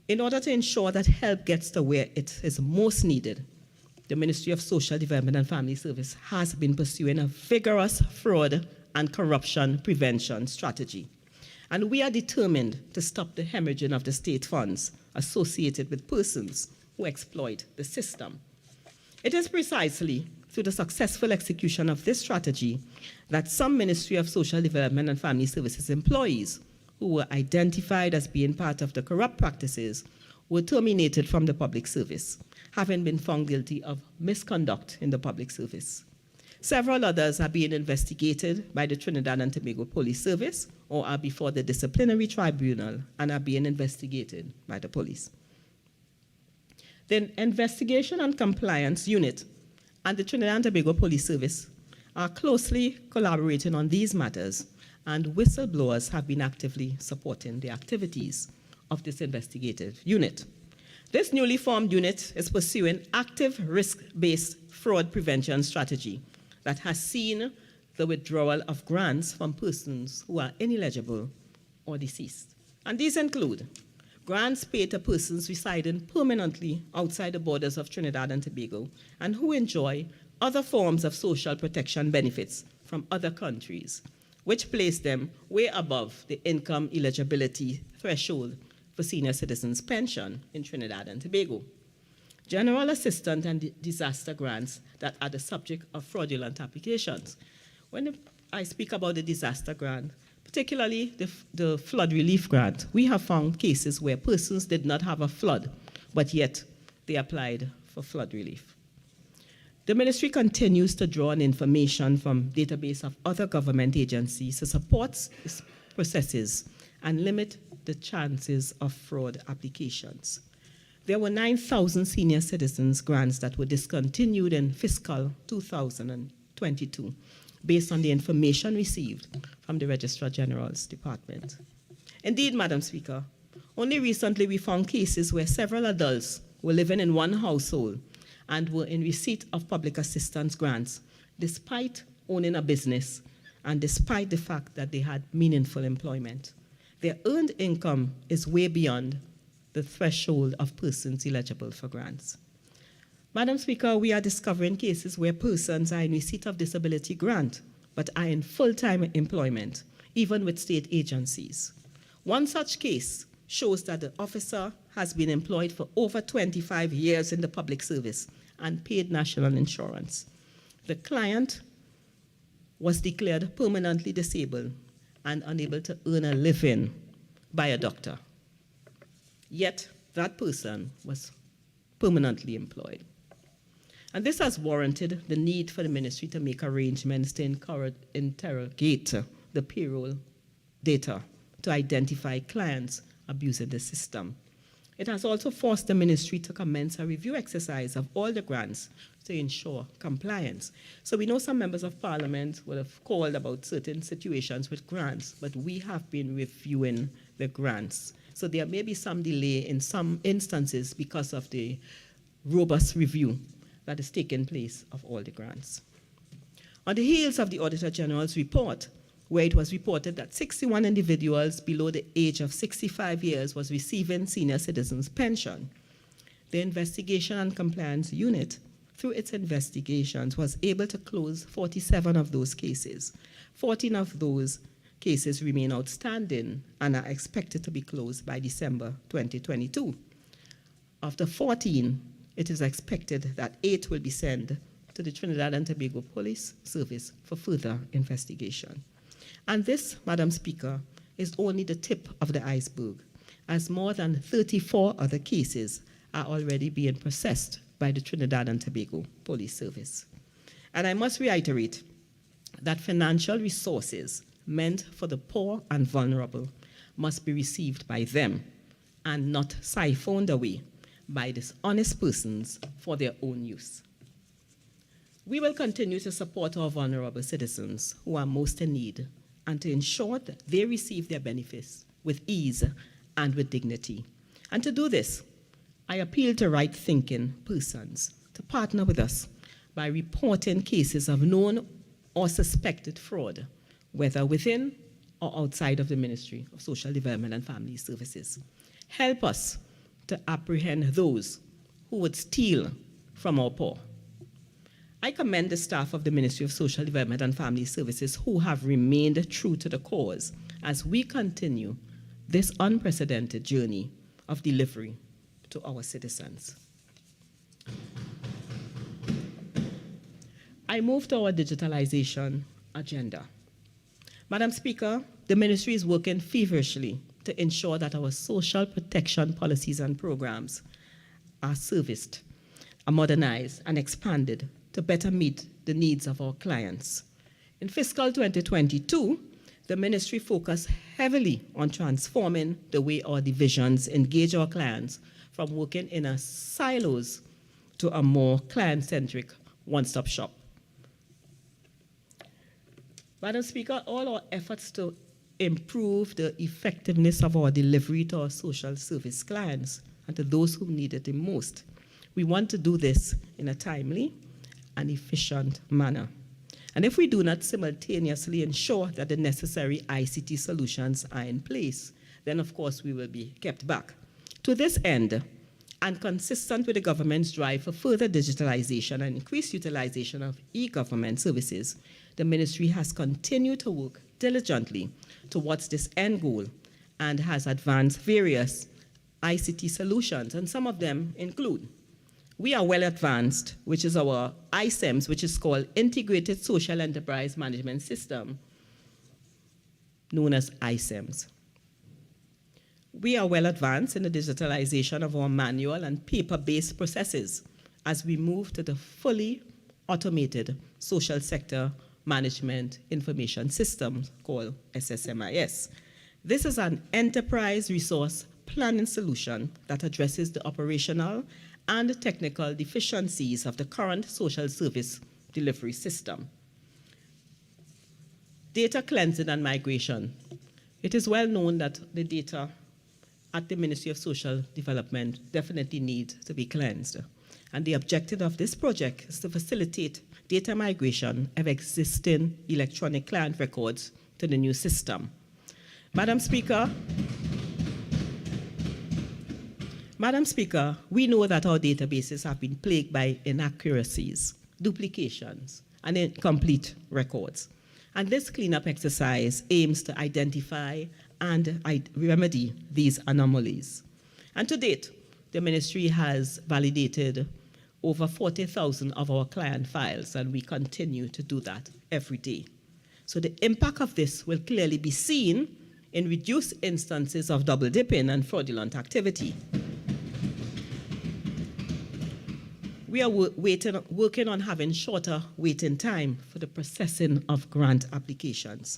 Speaker 5: In order to ensure that help gets to where it is most needed, the Ministry of Social Development and Family Service has been pursuing a vigorous fraud and corruption prevention strategy. And we are determined to stop the hemorrhaging of the state funds associated with persons who exploit the system It is precisely through the successful execution of this strategy that some Ministry of Social Development and Family Services employees who were identified as being part of the corrupt practices were terminated from the public service, having been found guilty of misconduct in the public service. Several others are being investigated by the Trinidad and Tobago Police Service or are before the disciplinary tribunal and are being investigated by the police. The Investigation and Compliance Unit and the Trinidad and Tobago Police Service are closely collaborating on these matters, and whistleblowers have been actively supporting the activities of this investigative unit. This newly formed unit is pursuing active risk-based fraud prevention strategy that has seen the withdrawal of grants from persons who are ineligible or deceased. And these include grants paid to persons residing permanently outside the borders of Trinidad and Tobago and who enjoy other forms of social protection benefits from other countries, which place them way above the income eligibility threshold for senior citizens' pension in Trinidad and Tobago. General assistance and disaster grants that are the subject of fraudulent applications. When I speak about the disaster grant, particularly the flood relief grant, we have found cases where persons did not have a flood, but yet they applied for flood relief. The ministry continues to draw on information from database of other government agencies to support its processes and limit the chances of fraud applications. There were 9,000 senior citizens grants that were discontinued in fiscal 2022 based on the information received from the Registrar General's Department. Indeed, Madam Speaker, only recently we found cases where several adults were living in one household and were in receipt of public assistance grants despite owning a business and despite the fact that they had meaningful employment. Their earned income is way beyond the threshold of persons eligible for grants. Madam Speaker, we are discovering cases where persons are in receipt of disability grant but are in full-time employment, even with state agencies. One such case shows that the officer has been employed for over 25 years in the public service and paid national insurance. The client was declared permanently disabled and unable to earn a living by a doctor. Yet that person was permanently employed. And this has warranted the need for the ministry to make arrangements to interrogate the payroll data to identify clients abusing the system. It has also forced the ministry to commence a review exercise of all the grants to ensure compliance. So we know some members of parliament would have called about certain situations with grants, but we have been reviewing the grants. So there may be some delay in some instances because of the robust review that is taking place of all the grants. On the heels of the Auditor General's report, where it was reported that 61 individuals below the age of 65 years was receiving senior citizens' pension, the Investigation and Compliance Unit, through its investigations, was able to close 47 of those cases. 14 of those cases remain outstanding and are expected to be closed by December 2022. Of the 14, it is expected that 8 will be sent to the Trinidad and Tobago Police Service for further investigation. And this, Madam Speaker, is only the tip of the iceberg, as more than 34 other cases are already being processed by the Trinidad and Tobago Police Service. And I must reiterate that financial resources meant for the poor and vulnerable must be received by them and not siphoned away by dishonest persons for their own use. We will continue to support our vulnerable citizens who are most in need and to ensure that they receive their benefits with ease and with dignity. And to do this, I appeal to right-thinking persons to partner with us by reporting cases of known or suspected fraud, whether within or outside of the Ministry of Social Development and Family Services. Help us to apprehend those who would steal from our poor. I commend the staff of the Ministry of Social Development and Family Services who have remained true to the cause as we continue this unprecedented journey of delivery to our citizens. I move to our digitalization agenda. Madam Speaker, the ministry is working feverishly to ensure that our social protection policies and programs are serviced, are modernized, and expanded to better meet the needs of our clients. In fiscal 2022, the ministry focused heavily on transforming the way our divisions engage our clients from working in a silos to a more client-centric one-stop shop. Madam Speaker, all our efforts to improve the effectiveness of our delivery to our social service clients and to those who need it the most, we want to do this in a timely and efficient manner. And if we do not simultaneously ensure that the necessary ICT solutions are in place, then of course we will be kept back. To this end, and consistent with the government's drive for further digitalization and increased utilization of e-government services, the ministry has continued to work diligently towards this end goal and has advanced various ICT solutions, and some of them include: we are well advanced, which is our ISEMS, which is called Integrated Social Enterprise Management System, known as ISEMS. We are well advanced in the digitalization of our manual and paper-based processes as we move to the fully automated social sector management information system called SSMIS. This is an enterprise resource planning solution that addresses the operational and technical deficiencies of the current social service delivery system. Data cleansing and migration. It is well known that the data at the Ministry of Social Development definitely need to be cleansed. And the objective of this project is to facilitate data migration of existing electronic client records to the new system. Madam Speaker, we know that our databases have been plagued by inaccuracies, duplications, and incomplete records. And this cleanup exercise aims to identify and remedy these anomalies. And to date, the ministry has validated over 40,000 of our client files, and we continue to do that every day. So the impact of this will clearly be seen in reduced instances of double dipping and fraudulent activity. We are working on having shorter waiting time for the processing of grant applications.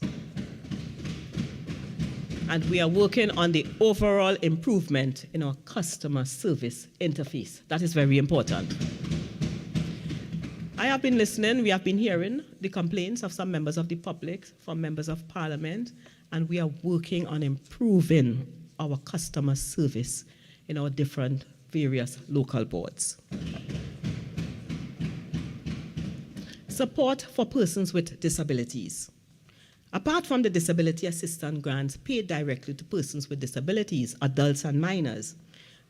Speaker 5: And we are working on the overall improvement in our customer service interface. That is very important. I have been listening, we have been hearing the complaints of some members of the public, from members of parliament, and we are working on improving our customer service in our different various local boards. Support for persons with disabilities. Apart from the disability assistance grants paid directly to persons with disabilities, adults and minors,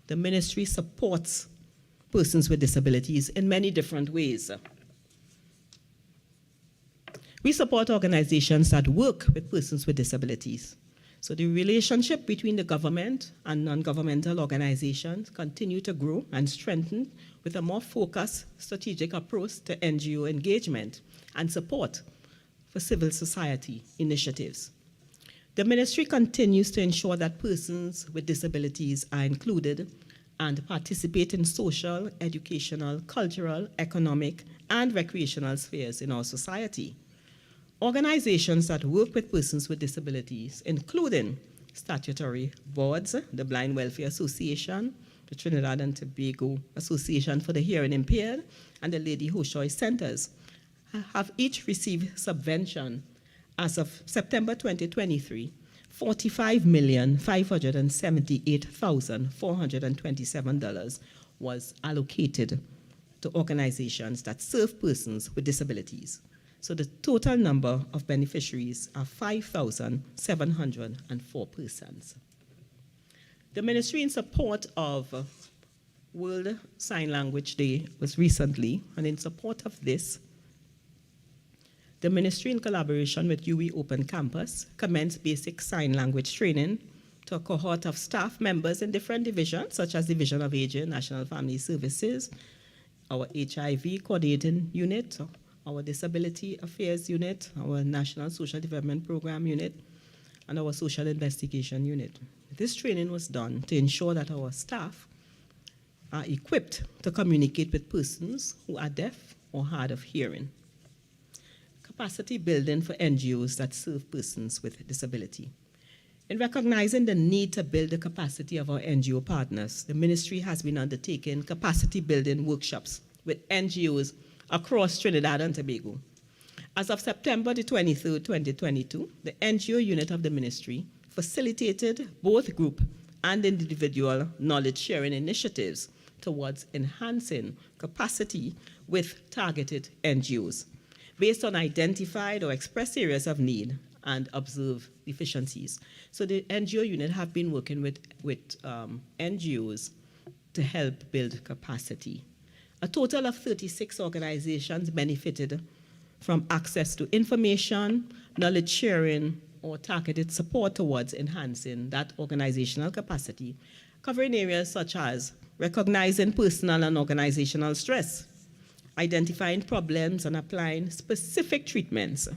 Speaker 5: the ministry supports persons with disabilities in many different ways. We support organizations that work with persons with disabilities. So the relationship between the government and non-governmental organizations continue to grow and strengthen with a more focused strategic approach to NGO engagement and support for civil society initiatives. The ministry continues to ensure that persons with disabilities are included and participate in social, educational, cultural, economic, and recreational spheres in our society. Organizations that work with persons with disabilities, including statutory boards, the Blind Welfare Association, the Trinidad and Tobago Association for the Hearing Impaired, and the Lady Hoshoy Centers, have each received subvention as of September 2023, $45,578,427 was allocated to organizations that serve persons with disabilities. So the total number of beneficiaries are 5,704 persons. The ministry, in support of World Sign Language Day, was recently, and in support of this, the ministry, in collaboration with UE Open Campus, commenced basic sign language training to a cohort of staff members in different divisions, such as Division of Aging, National Family Services, our HIV coordinating unit, our Disability Affairs Unit, our National Social Development Program Unit, and our Social Investigation Unit. This training was done to ensure that our staff are equipped to communicate with persons who are deaf or hard of hearing. Capacity building for NGOs that serve persons with disability. In recognizing the need to build the capacity of our NGO partners, the ministry has been undertaking capacity building workshops with NGOs across Trinidad and Tobago. As of September the 23rd, 2022, the NGO unit of the ministry facilitated both group and individual knowledge sharing initiatives towards enhancing capacity with targeted NGOs based on identified or expressed areas of need and observed deficiencies. So the NGO unit have been working with NGOs to help build capacity. A total of 36 organizations benefited from access to information, knowledge sharing, or targeted support towards enhancing that organizational capacity, covering areas such as recognizing personal and organizational stress, identifying problems and applying specific treatments,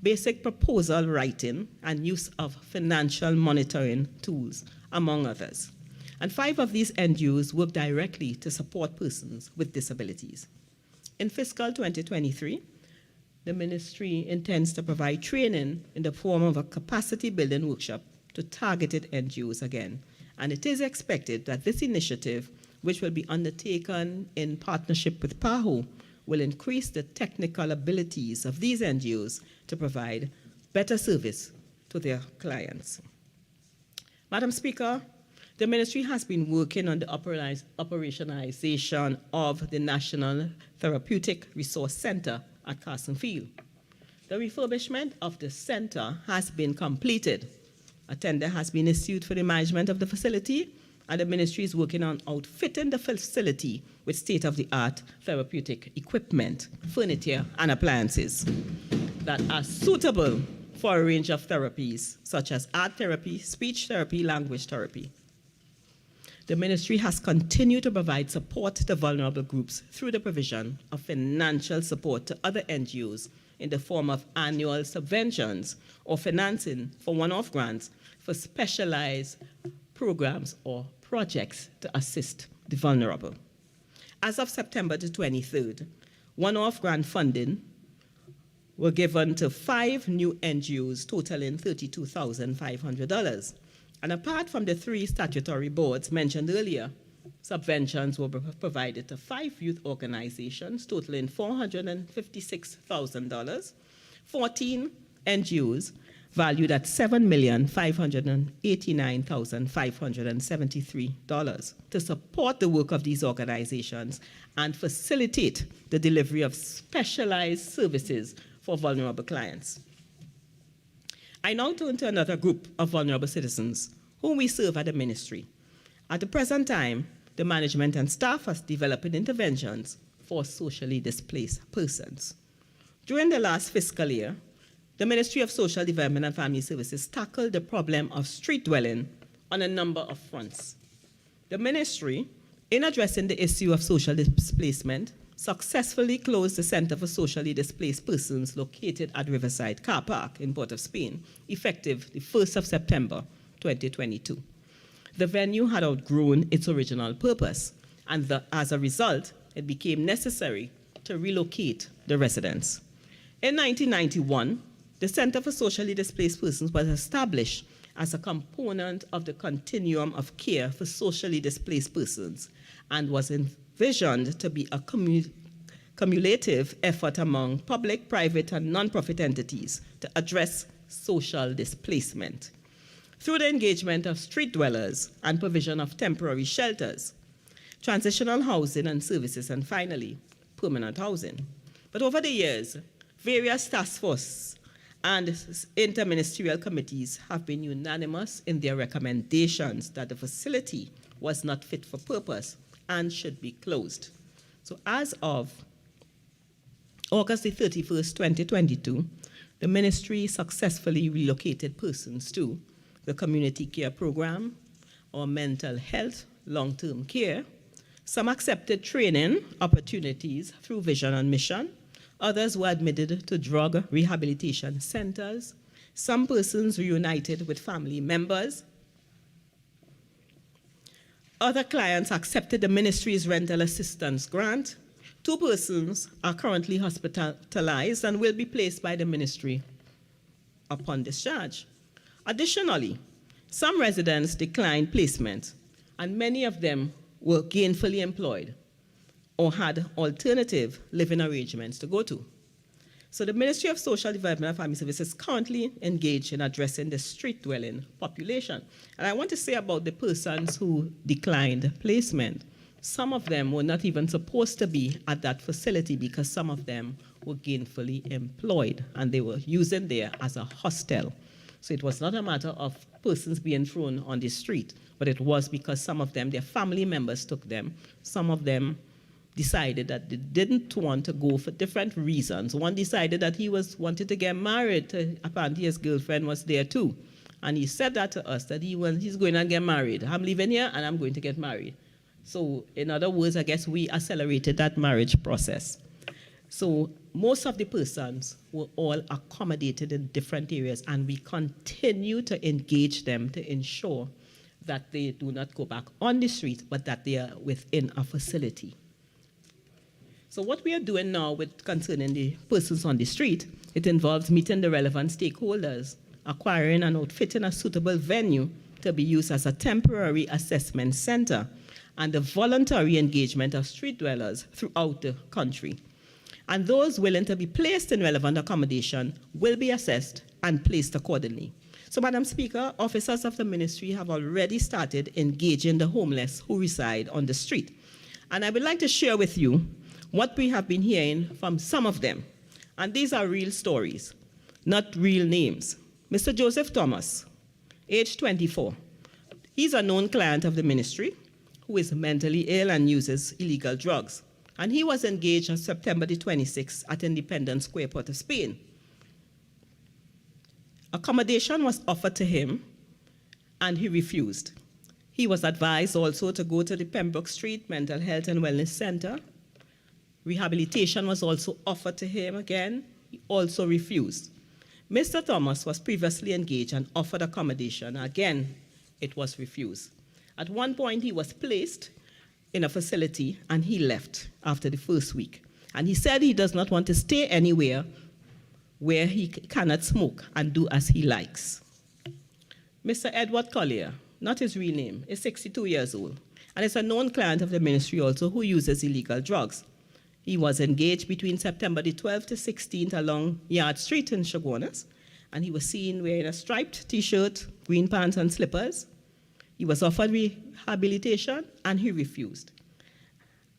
Speaker 5: basic proposal writing, and use of financial monitoring tools, among others. And 5 of these NGOs work directly to support persons with disabilities. In fiscal 2023, the ministry intends to provide training in the form of a capacity building workshop to targeted NGOs again. And it is expected that this initiative, which will be undertaken in partnership with PAHO, will increase the technical abilities of these NGOs to provide better service to their clients. Madam Speaker, the ministry has been working on the operationalization of the National Therapeutic Resource Center at Carson Field. The refurbishment of the center has been completed. A tender has been issued for the management of the facility, and the ministry is working on outfitting the facility with state-of-the-art therapeutic equipment, furniture, and appliances that are suitable for a range of therapies, such as art therapy, speech therapy, language therapy. The ministry has continued to provide support to vulnerable groups through the provision of financial support to other NGOs in the form of annual subventions or financing for one-off grants for specialized programs or projects to assist the vulnerable. As of September the 23rd, one-off grant funding were given to 5 new NGOs totaling $32,500. And apart from the 3 statutory boards mentioned earlier, subventions were provided to 5 youth organizations totaling $456,000, 14 NGOs valued at $7,589,573 to support the work of these organizations and facilitate the delivery of specialized services for vulnerable clients. I now turn to another group of vulnerable citizens whom we serve at the ministry. At the present time, the management and staff are developing interventions for socially displaced persons. During the last fiscal year, the Ministry of Social Development and Family Services tackled the problem of street dwelling on a number of fronts. The ministry, in addressing the issue of social displacement, successfully closed the Center for Socially Displaced Persons located at Riverside Car Park in Port of Spain, effective the 1st of September 2022. The venue had outgrown its original purpose, and as a result, it became necessary to relocate the residents. In 1991, the Center for Socially Displaced Persons was established as a component of the continuum of care for socially displaced persons and was envisioned to be a cumulative effort among public, private, and non-profit entities to address social displacement through the engagement of street dwellers and provision of temporary shelters, transitional housing and services, and finally, permanent housing. But over the years, various task forces and interministerial committees have been unanimous in their recommendations that the facility was not fit for purpose and should be closed. So as of August the 31st, 2022, the ministry successfully relocated persons to the community care program or mental health long-term care. Some accepted training opportunities through Vision and Mission, Others were admitted to drug rehabilitation centers. Some persons reunited with family members. Other clients accepted the ministry's rental assistance grant. 2 persons are currently hospitalized and will be placed by the ministry upon discharge. Additionally, some residents declined placement, and many of them were gainfully employed or had alternative living arrangements to go to. So the Ministry of Social Development and Family Services is currently engaged in addressing the street-dwelling population. And I want to say about the persons who declined placement. Some of them were not even supposed to be at that facility because some of them were gainfully employed and they were using there as a hostel. So it was not a matter of persons being thrown on the street, but it was because some of them, their family members took them. Some of them decided that they didn't want to go for different reasons. One decided that he wanted to get married. Apparently his girlfriend was there too. And he said that to us, that he's going to get married. I'm leaving here and I'm going to get married. So in other words, I guess we accelerated that marriage process. So most of the persons were all accommodated in different areas, and we continue to engage them to ensure that they do not go back on the street, but that they are within a facility. So what we are doing now with concerning the persons on the street, it involves meeting the relevant stakeholders, acquiring and outfitting a suitable venue to be used as a temporary assessment center, and the voluntary engagement of street dwellers throughout the country. And those willing to be placed in relevant accommodation will be assessed and placed accordingly. So, Madam Speaker, officers of the ministry have already started engaging the homeless who reside on the street. And I would like to share with you what we have been hearing from some of them. And these are real stories, not real names. Mr. Joseph Thomas, age 24. He's a known client of the ministry who is mentally ill and uses illegal drugs. And he was engaged on September the 26th at Independence Square, Port of Spain. Accommodation was offered to him, and he refused. He was advised also to go to the Pembroke Street Mental Health and Wellness Center. Rehabilitation was also offered to him again. He also refused. Mr. Thomas was previously engaged and offered accommodation. Again, it was refused. At one point, he was placed in a facility, and he left after the first week. And he said he does not want to stay anywhere where he cannot smoke and do as he likes. Mr. Edward Collier, not his real name, is 62 years old, and is a known client of the ministry also who uses illegal drugs. He was engaged between September the 12th to 16th along Yard Street in Chaguanas, and he was seen wearing a striped T-shirt, green pants, and slippers. He was offered rehabilitation, and he refused.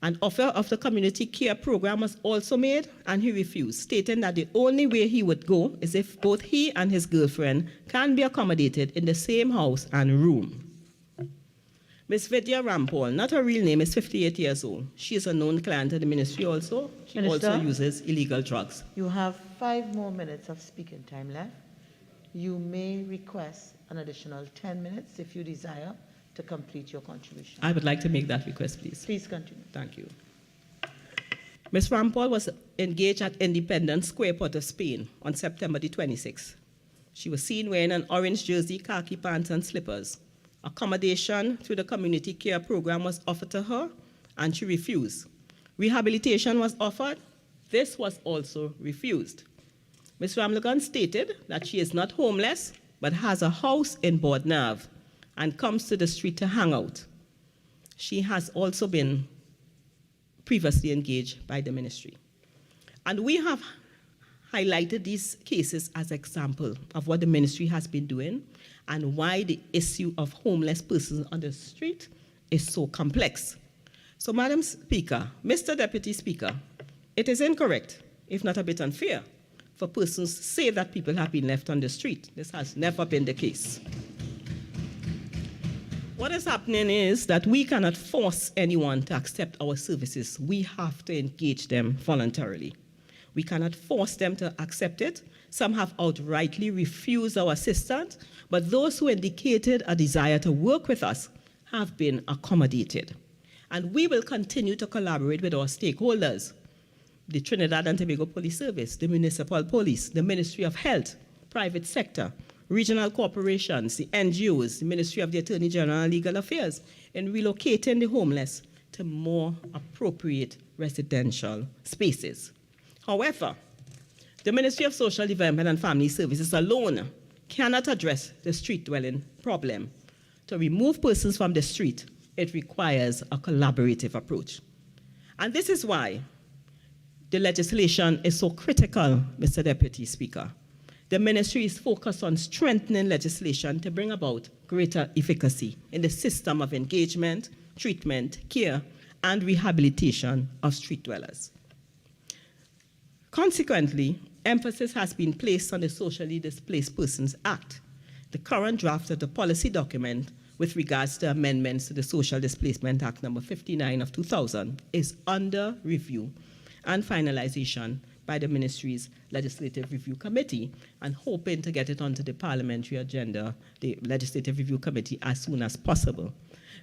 Speaker 5: An offer of the community care program was also made, and he refused, stating that the only way he would go is if both he and his girlfriend can be accommodated in the same house and room. Ms. Vidya Rampal, not her real name, is 58 years old. She is a known client of the ministry also. She
Speaker 1: Minister,
Speaker 5: also uses illegal drugs.
Speaker 1: You have 5 more minutes of speaking time left. You may request an additional 10 minutes if you desire to complete your contribution.
Speaker 5: I would like to make that request, please.
Speaker 1: Please continue.
Speaker 5: Thank you. Ms. Rampal was engaged at Independence Square, Port of Spain on September the 26th. She was seen wearing an orange jersey, khaki pants, and slippers. Accommodation through the community care program was offered to her, and she refused. Rehabilitation was offered. This was also refused. Ms. Ramlagan stated that she is not homeless, but has a house in Bodoe and comes to the street to hang out. She has also been previously engaged by the ministry. And we have highlighted these cases as example of what the ministry has been doing and why the issue of homeless persons on the street is so complex. So, Madam Speaker, Mr. Deputy Speaker, it is incorrect, if not a bit unfair, for persons to say that people have been left on the street. This has never been the case. What is happening is that we cannot force anyone to accept our services. We have to engage them voluntarily. We cannot force them to accept it. Some have outrightly refused our assistance, but those who indicated a desire to work with us have been accommodated. And we will continue to collaborate with our stakeholders. the Trinidad and Tobago Police Service, the Municipal Police, the Ministry of Health, private sector, regional corporations, the NGOs, the Ministry of the Attorney General and Legal Affairs, in relocating the homeless to more appropriate residential spaces. However, the Ministry of Social Development and Family Services alone cannot address the street dwelling problem. To remove persons from the street, it requires a collaborative approach. And this is why the legislation is so critical, Mr. Deputy Speaker. The ministry is focused on strengthening legislation to bring about greater efficacy in the system of engagement, treatment, care, and rehabilitation of street dwellers. Consequently, emphasis has been placed on the Socially Displaced Persons Act. The current draft of the policy document with regards to amendments to the Social Displacement Act number 59 of 2000 is under review and finalization by the Ministry's Legislative Review Committee, and hoping to get it onto the parliamentary agenda, the Legislative Review Committee, as soon as possible.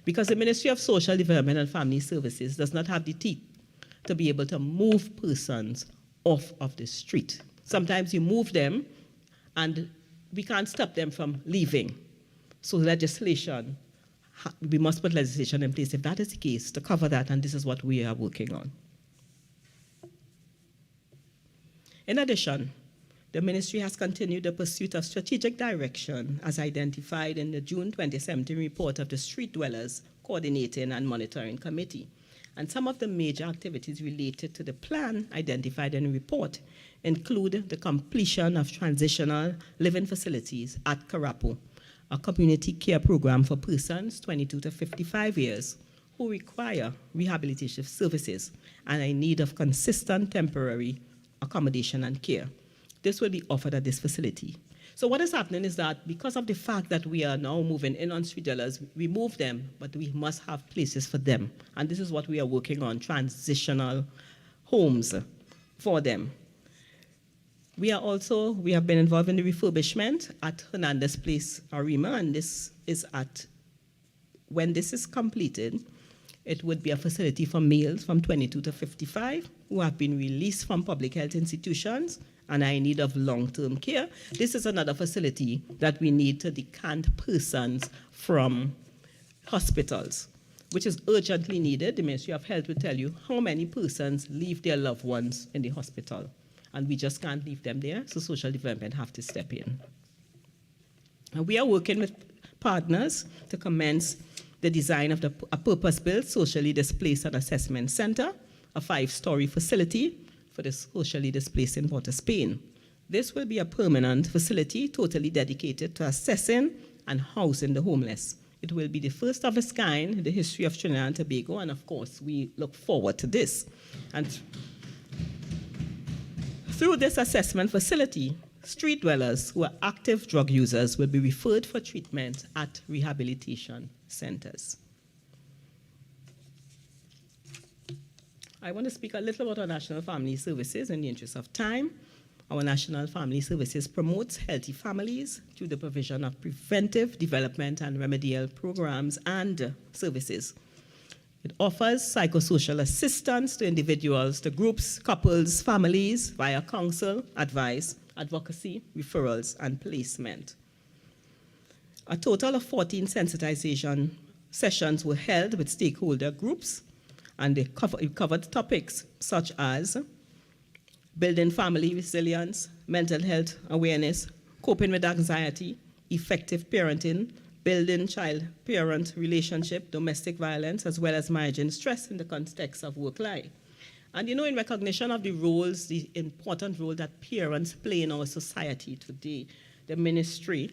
Speaker 5: Because the Ministry of Social Development and Family Services does not have the teeth to be able to move persons off of the street. Sometimes you move them and we can't stop them from leaving. So legislation, we must put legislation in place if that is the case to cover that, and this is what we are working on. In addition, the ministry has continued the pursuit of strategic direction as identified in the June 2017 report of the Street Dwellers Coordinating and Monitoring Committee. And some of the major activities related to the plan identified in the report include the completion of transitional living facilities at Karapo, a community care program for persons 22 to 55 years who require rehabilitation services and are in need of consistent temporary accommodation and care. This will be offered at this facility. So what is happening is that because of the fact that we are now moving in on street dwellers, we move them, but we must have places for them. And this is what we are working on, transitional homes for them. We have been involved in the refurbishment at Hernandez Place, Arima, and when this is completed, it would be a facility for males from 22 to 55 who have been released from public health institutions and are in need of long-term care. This is another facility that we need to decant persons from hospitals, which is urgently needed. The Ministry of Health will tell you how many persons leave their loved ones in the hospital, and we just can't leave them there, so social development have to step in. And we are working with partners to commence the design of a purpose-built socially displaced and assessment center, a 5-story facility for the socially displaced in Port of Spain. This will be a permanent facility totally dedicated to assessing and housing the homeless. It will be the first of its kind in the history of Trinidad and Tobago, and of course, we look forward to this. And through this assessment facility, street dwellers who are active drug users will be referred for treatment at rehabilitation centers. I want to speak a little about our National Family Services in the interest of time. Our National Family Services promotes healthy families through the provision of preventive, development, and remedial programs and services. It offers psychosocial assistance to individuals, to groups, couples, families via counsel, advice, advocacy, referrals, and placement. A total of 14 sensitization sessions were held with stakeholder groups, and it covered topics such as building family resilience, mental health awareness, coping with anxiety, effective parenting, building child-parent relationship, domestic violence, as well as managing stress in the context of work life. And in recognition of the roles, the important role that parents play in our society today, the ministry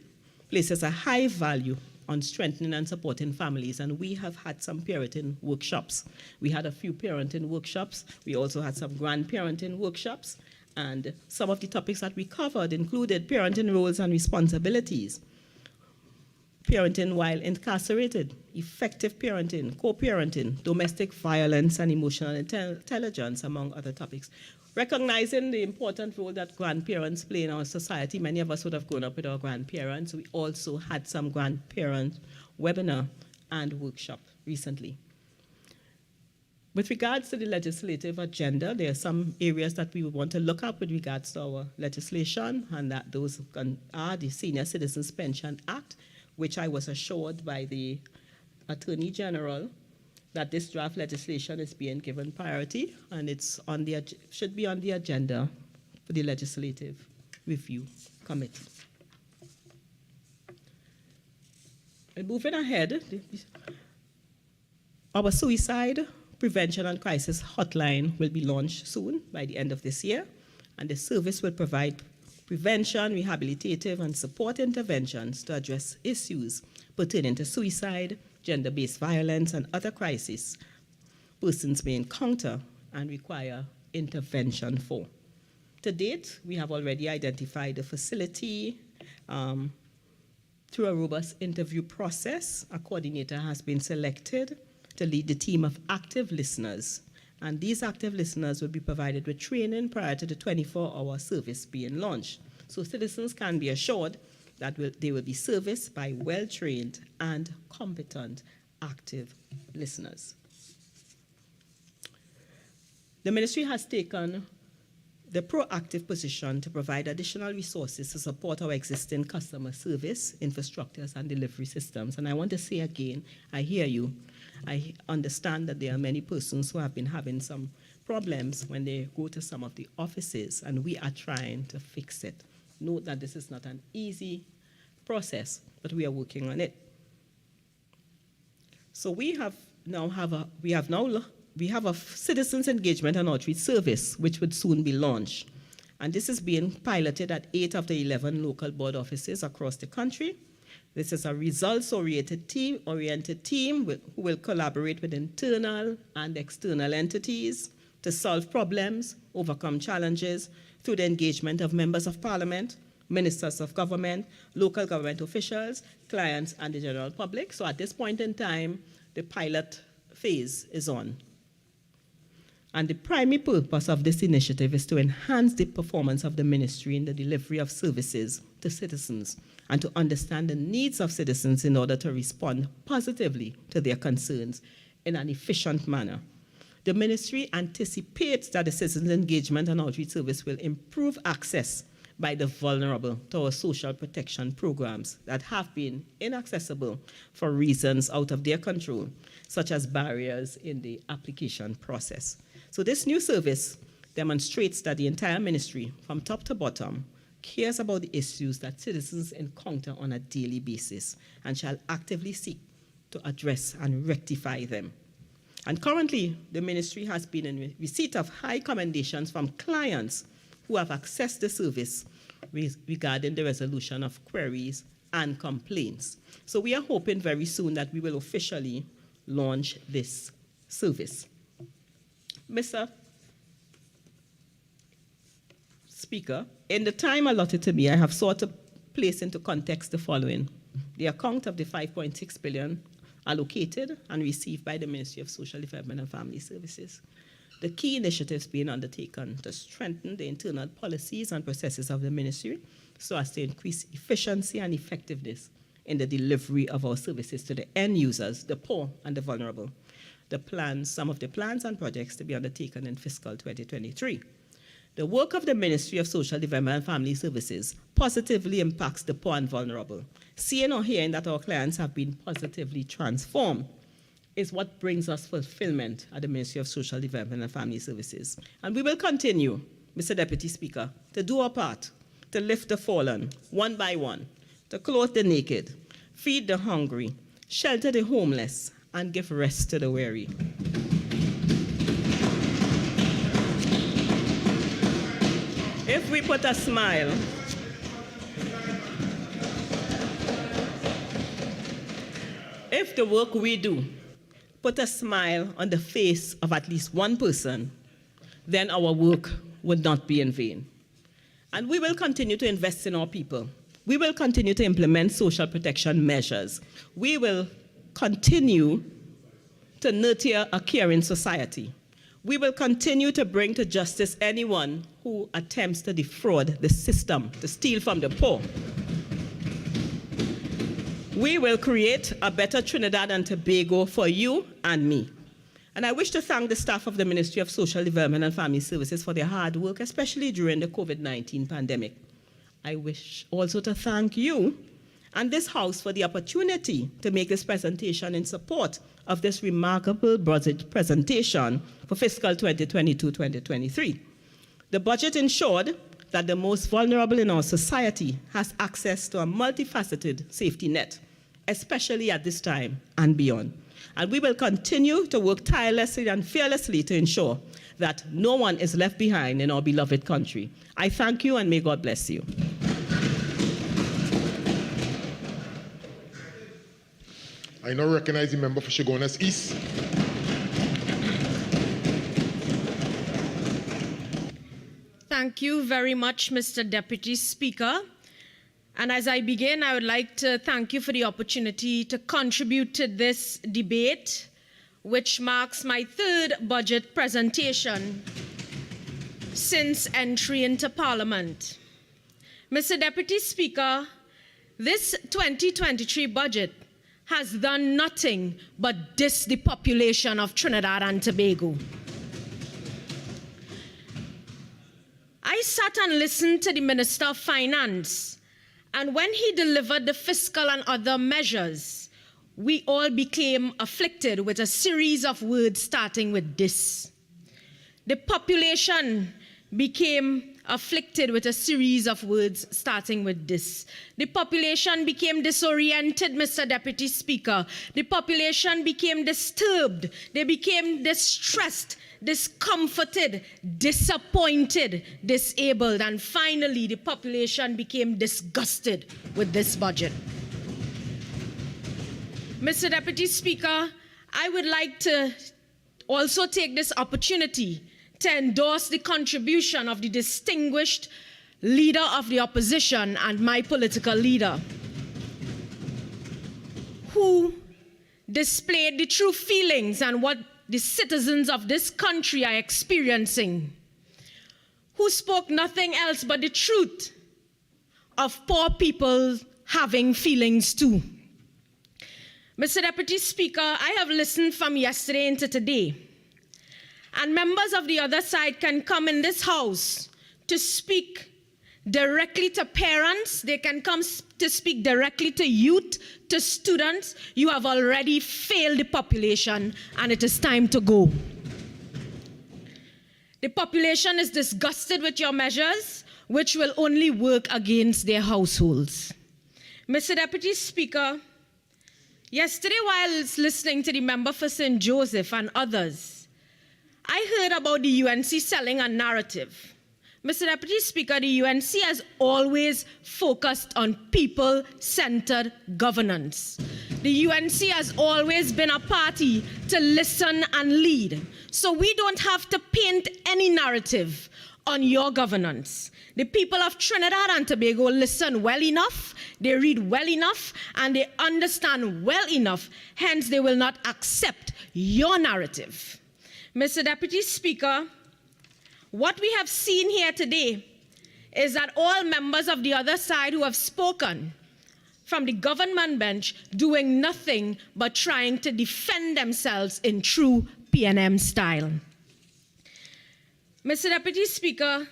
Speaker 5: places a high value on strengthening and supporting families, and we have had some parenting workshops. We had a few parenting workshops. We also had some grandparenting workshops, and some of the topics that we covered included parenting roles and responsibilities, parenting while incarcerated, effective parenting, co-parenting, domestic violence, and emotional intelligence, among other topics. Recognizing the important role that grandparents play in our society, many of us would have grown up with our grandparents. We also had some grandparent webinar and workshop recently. With regards to the legislative agenda, there are some areas that we would want to look at with regards to our legislation, and that those are the Senior Citizens Pension Act, which I was assured by the Attorney General that this draft legislation is being given priority, and it's on the should be on the agenda for the Legislative Review Committee. And moving ahead, our suicide prevention and crisis hotline will be launched soon by the end of this year, and the service will provide prevention, rehabilitative, and support interventions to address issues pertaining to suicide, gender-based violence, and other crises persons may encounter and require intervention for. To date, we have already identified the facility. Through a robust interview process, a coordinator has been selected to lead the team of active listeners. And these active listeners will be provided with training prior to the 24-hour service being launched. So citizens can be assured that they will be serviced by well-trained and competent active listeners. The ministry has taken the proactive position to provide additional resources to support our existing customer service infrastructures and delivery systems. And I want to say again, I hear you. I understand that there are many persons who have been having some problems when they go to some of the offices, and we are trying to fix it. Note that this is not an easy process, but we are working on it. So we have a citizens engagement and outreach service, which would soon be launched. And this is being piloted at 8 of the 11 local board offices across the country. This is a results-oriented team who will collaborate with internal and external entities to solve problems, overcome challenges through the engagement of members of parliament, ministers of government, local government officials, clients, and the general public. So at this point in time, the pilot phase is on. And the primary purpose of this initiative is to enhance the performance of the ministry in the delivery of services to citizens and to understand the needs of citizens in order to respond positively to their concerns in an efficient manner. The ministry anticipates that the citizens engagement and outreach service will improve access by the vulnerable to our social protection programs that have been inaccessible for reasons out of their control, such as barriers in the application process. So this new service demonstrates that the entire ministry, from top to bottom, cares about the issues that citizens encounter on a daily basis and shall actively seek to address and rectify them. And currently, the ministry has been in receipt of high commendations from clients who have accessed the service regarding the resolution of queries and complaints. So we are hoping very soon that we will officially launch this service. Mr. Speaker, in the time allotted to me, I have sought to place into context the following. The account of the 5.6 billion allocated and received by the Ministry of Social Development and Family Services. The key initiatives being undertaken to strengthen the internal policies and processes of the ministry so as to increase efficiency and effectiveness in the delivery of our services to the end users, the poor and the vulnerable. Some of the plans and projects to be undertaken in fiscal 2023. The work of the Ministry of Social Development and Family Services positively impacts the poor and vulnerable. Seeing or hearing that our clients have been positively transformed is what brings us fulfillment at the Ministry of Social Development and Family Services. And we will continue, Mr. Deputy Speaker, to do our part, to lift the fallen, one by one, to clothe the naked, feed the hungry, shelter the homeless, and give rest to the weary. If we put a smile if the work we do put a smile on the face of at least one person, then our work would not be in vain. And we will continue to invest in our people. We will continue to implement social protection measures. We will continue to nurture a caring society. We will continue to bring to justice anyone who attempts to defraud the system, to steal from the poor. We will create a better Trinidad and Tobago for you and me. And I wish to thank the staff of the Ministry of Social Development and Family Services for their hard work, especially during the COVID-19 pandemic. I wish also to thank you and this House for the opportunity to make this presentation in support of this remarkable budget presentation for fiscal 2022-2023. The budget ensured that the most vulnerable in our society has access to a multifaceted safety net, especially at this time and beyond. And we will continue to work tirelessly and fearlessly to ensure that no one is left behind in our beloved country. I thank you and may God bless you.
Speaker 6: I now recognize the member for Chaguanas East.
Speaker 7: Thank you very much, Mr. Deputy Speaker. And as I begin, I would like to thank you for the opportunity to contribute to this debate, which marks my third budget presentation since entry into Parliament. Mr. Deputy Speaker, this 2023 budget has done nothing but diss the population of Trinidad and Tobago. I sat and listened to the Minister of Finance, and when he delivered the fiscal and other measures, we all became afflicted with a series of words starting with this. The population became afflicted with a series of words starting with this. The population became disoriented, Mr. Deputy Speaker. The population became disturbed. They became distressed, discomforted, disappointed, disabled, and finally the population became disgusted with this budget. Mr. Deputy Speaker, I would like to also take this opportunity to endorse the contribution of the distinguished leader of the opposition and my political leader, who displayed the true feelings and what the citizens of this country are experiencing, who spoke nothing else but the truth of poor people having feelings too. Mr. Deputy Speaker, I have listened from yesterday into today, and members of the other side can come in this House to speak directly to parents. They can come to speak directly to youth, to students. You have already failed the population, and it is time to go. The population is disgusted with your measures, which will only work against their households. Mr. Deputy Speaker, yesterday while listening to the member for St. Joseph and others, I heard about the UNC selling a narrative. Mr. Deputy Speaker, the UNC has always focused on people-centered governance. The UNC has always been a party to listen and lead. So we don't have to paint any narrative on your governance. The people of Trinidad and Tobago listen well enough, they read well enough, and they understand well enough. Hence, they will not accept your narrative. Mr. Deputy Speaker, what we have seen here today is that all members of the other side who have spoken from the government bench doing nothing but trying to defend themselves in true PNM style. Mr. Deputy Speaker,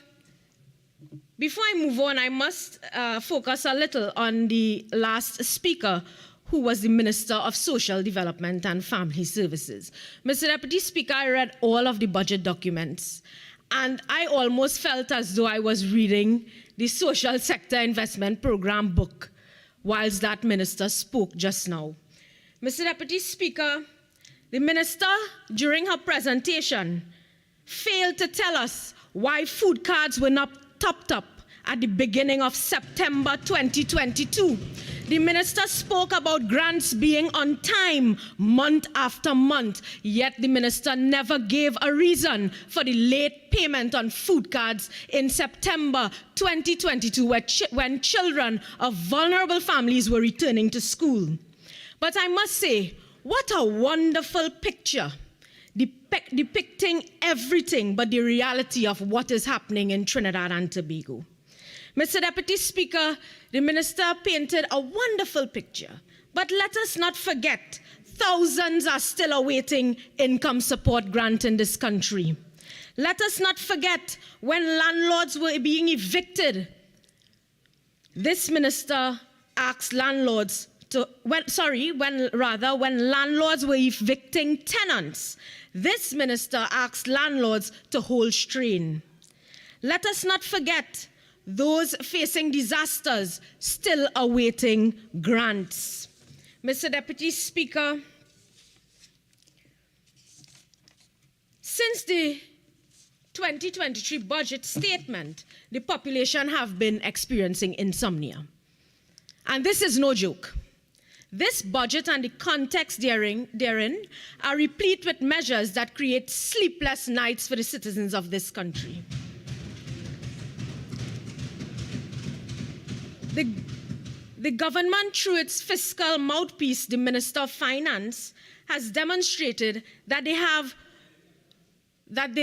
Speaker 7: before I move on, I must focus a little on the last speaker, who was the Minister of Social Development and Family Services. Mr. Deputy Speaker, I read all of the budget documents, and I almost felt as though I was reading the Social Sector Investment Program book whilst that minister spoke just now. Mr. Deputy Speaker, the minister, during her presentation, failed to tell us why food cards were not topped up at the beginning of September 2022. The minister spoke about grants being on time month after month, yet the minister never gave a reason for the late payment on food cards in September 2022 when children of vulnerable families were returning to school. But I must say, what a wonderful picture, depicting everything but the reality of what is happening in Trinidad and Tobago. Mr. Deputy Speaker, the minister painted a wonderful picture, but let us not forget thousands are still awaiting income support grant in this country. Let us not forget when landlords were being evicted, this minister asked landlords to, when landlords were evicting tenants, this minister asked landlords to hold strain. Let us not forget those facing disasters still awaiting grants. Mr. Deputy Speaker, since the 2023 budget statement, the population have been experiencing insomnia. And this is no joke. This budget and the context therein are replete with measures that create sleepless nights for the citizens of this country. The government, through its fiscal mouthpiece, the Minister of Finance, has demonstrated that they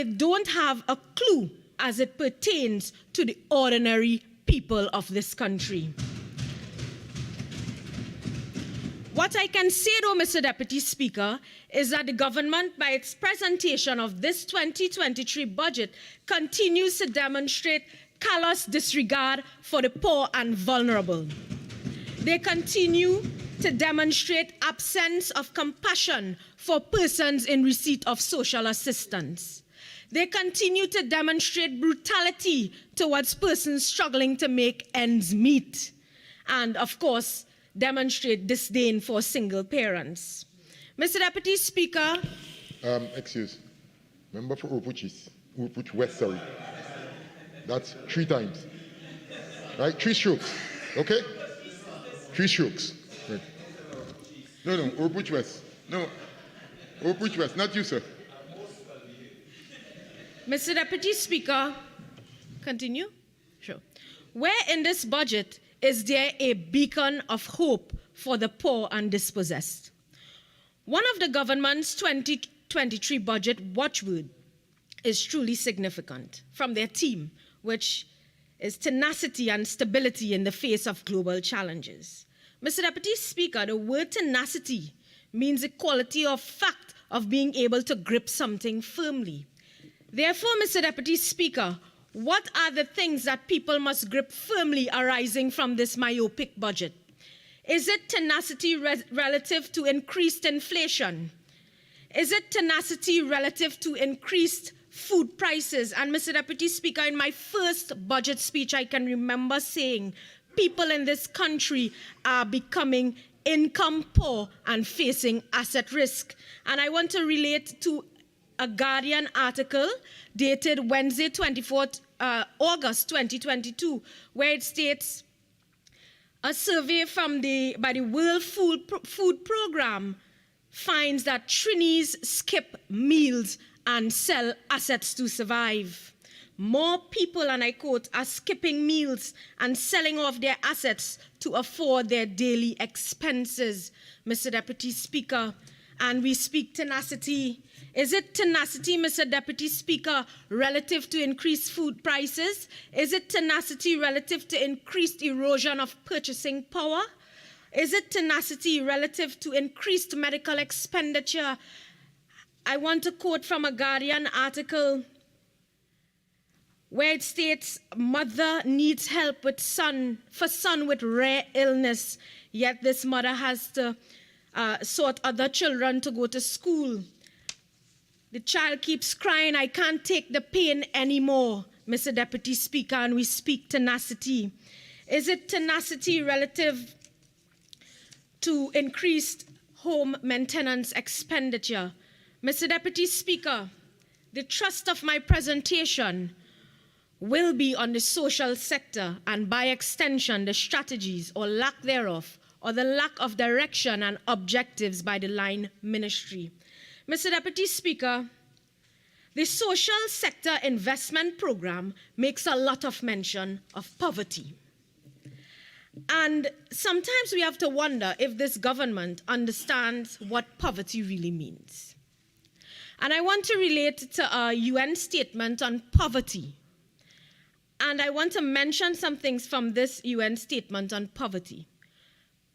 Speaker 7: don't have a clue as it pertains to the ordinary people of this country. What I can say, though, Mr. Deputy Speaker, is that the government, by its presentation of this 2023 budget, continues to demonstrate callous disregard for the poor and vulnerable. They continue to demonstrate absence of compassion for persons in receipt of social assistance. They continue to demonstrate brutality towards persons struggling to make ends meet. And, of course, demonstrate disdain for single parents. Mr. Deputy Speaker.
Speaker 6: Excuse. Member for Urpuch West, sorry. That's 3 times. Right? 3 strokes. Okay? 3 strokes. Right. No, Urpuch West. No. Urpuch West, not you, sir.
Speaker 7: Mr. Deputy Speaker, continue? Sure. Where in this budget is there a beacon of hope for the poor and dispossessed? One of the government's 2023 budget watchword is truly significant from their team, which is tenacity and stability in the face of global challenges. Mr. Deputy Speaker, the word tenacity means the quality of fact of being able to grip something firmly. Therefore, Mr. Deputy Speaker, what are the things that people must grip firmly arising from this myopic budget? Is it tenacity relative to increased inflation? Is it tenacity relative to increased food prices? And Mr. Deputy Speaker, in my first budget speech, I can remember saying people in this country are becoming income poor and facing asset risk. And I want to relate to a Guardian article dated Wednesday, 24th August 2022, where it states a survey by the World Food Programme finds that Trinis skip meals and sell assets to survive. More people, and I quote, are skipping meals and selling off their assets to afford their daily expenses, Mr. Deputy Speaker. And we speak tenacity. Is it tenacity, Mr. Deputy Speaker, relative to increased food prices? Is it tenacity relative to increased erosion of purchasing power? Is it tenacity relative to increased medical expenditure? I want to quote from a Guardian article where it states, mother needs help with son with rare illness, yet this mother has to sort other children to go to school. The child keeps crying, I can't take the pain anymore, Mr. Deputy Speaker, and we speak tenacity. Is it tenacity relative to increased home maintenance expenditure? Mr. Deputy Speaker, the thrust of my presentation will be on the social sector and by extension the strategies or lack thereof or the lack of direction and objectives by the line ministry. Mr. Deputy Speaker, the social sector investment program makes a lot of mention of poverty. And sometimes we have to wonder if this government understands what poverty really means. And I want to relate to a UN statement on poverty. And I want to mention some things from this UN statement on poverty.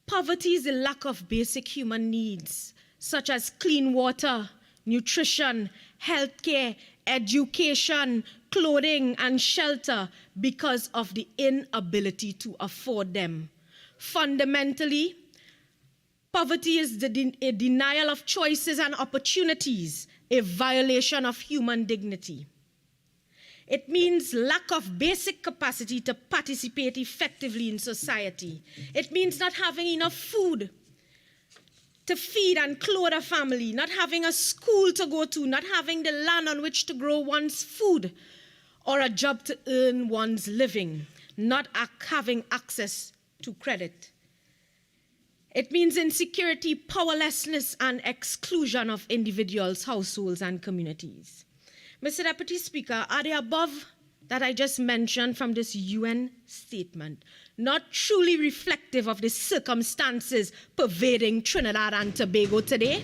Speaker 7: Poverty is the lack of basic human needs such as clean water, nutrition, healthcare, education, clothing, and shelter because of the inability to afford them. Fundamentally, poverty is a denial of choices and opportunities, a violation of human dignity. It means lack of basic capacity to participate effectively in society. It means not having enough food to feed and clothe a family, not having a school to go to, not having the land on which to grow one's food, or a job to earn one's living, not having access to credit. It means insecurity, powerlessness, and exclusion of individuals, households, and communities. Mr. Deputy Speaker, are the above that I just mentioned from this UN statement not truly reflective of the circumstances pervading Trinidad and Tobago today?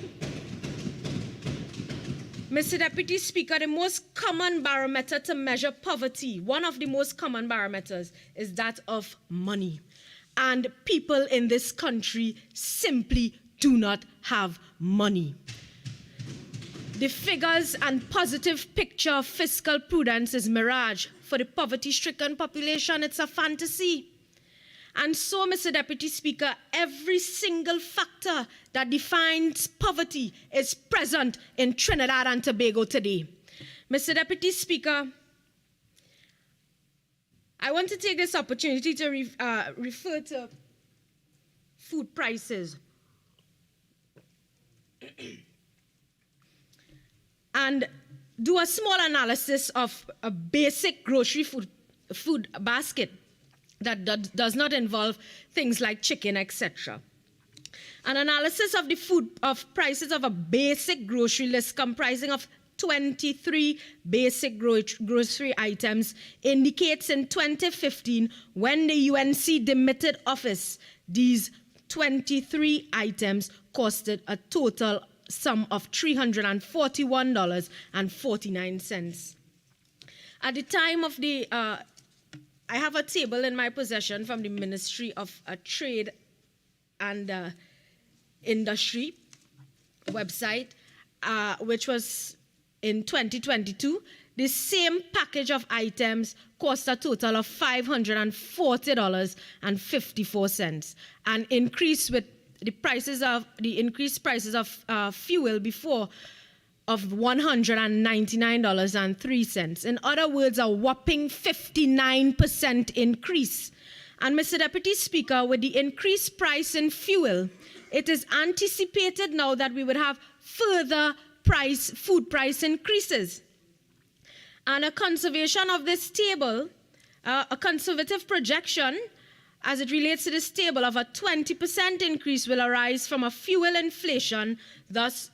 Speaker 7: Mr. Deputy Speaker, the most common barometer to measure poverty, one of the most common barometers, is that of money. And people in this country simply do not have money. The figures and positive picture of fiscal prudence is mirage. For the poverty-stricken population, it's a fantasy. And so, Mr. Deputy Speaker, every single factor that defines poverty is present in Trinidad and Tobago today. Mr. Deputy Speaker, I want to take this opportunity to refer to food prices and do a small analysis of a basic grocery food basket that does not involve things like chicken, etc. An analysis of the prices of a basic grocery list comprising of 23 basic grocery items indicates in 2015, when the UNC demitted office, these 23 items costed a total sum of $341.49. At the time of the, I have a table in my possession from the Ministry of Trade and Industry website, which was in 2022, the same package of items cost a total of $540.54, an increase with the increased prices of fuel before of $199.03. In other words, a whopping 59% increase. And Mr. Deputy Speaker, with the increased price in fuel, it is anticipated now that we would have further food price increases. And a conservation of this table, a conservative projection as it relates to this table of a 20% increase will arise from a fuel inflation, thus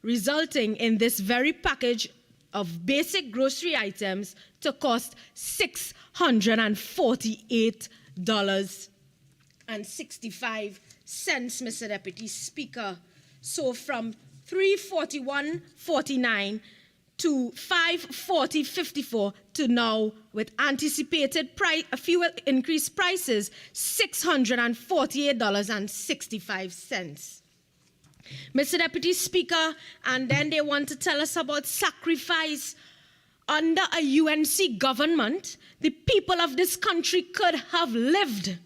Speaker 7: resulting in this very package of basic grocery items to cost $648.65, Mr. Deputy Speaker. So from $341.49 to $540.54 to now, with anticipated fuel increased prices, $648.65. Mr. Deputy Speaker, and then they want to tell us about sacrifice. Under a UNC government, the people of this country could have lived,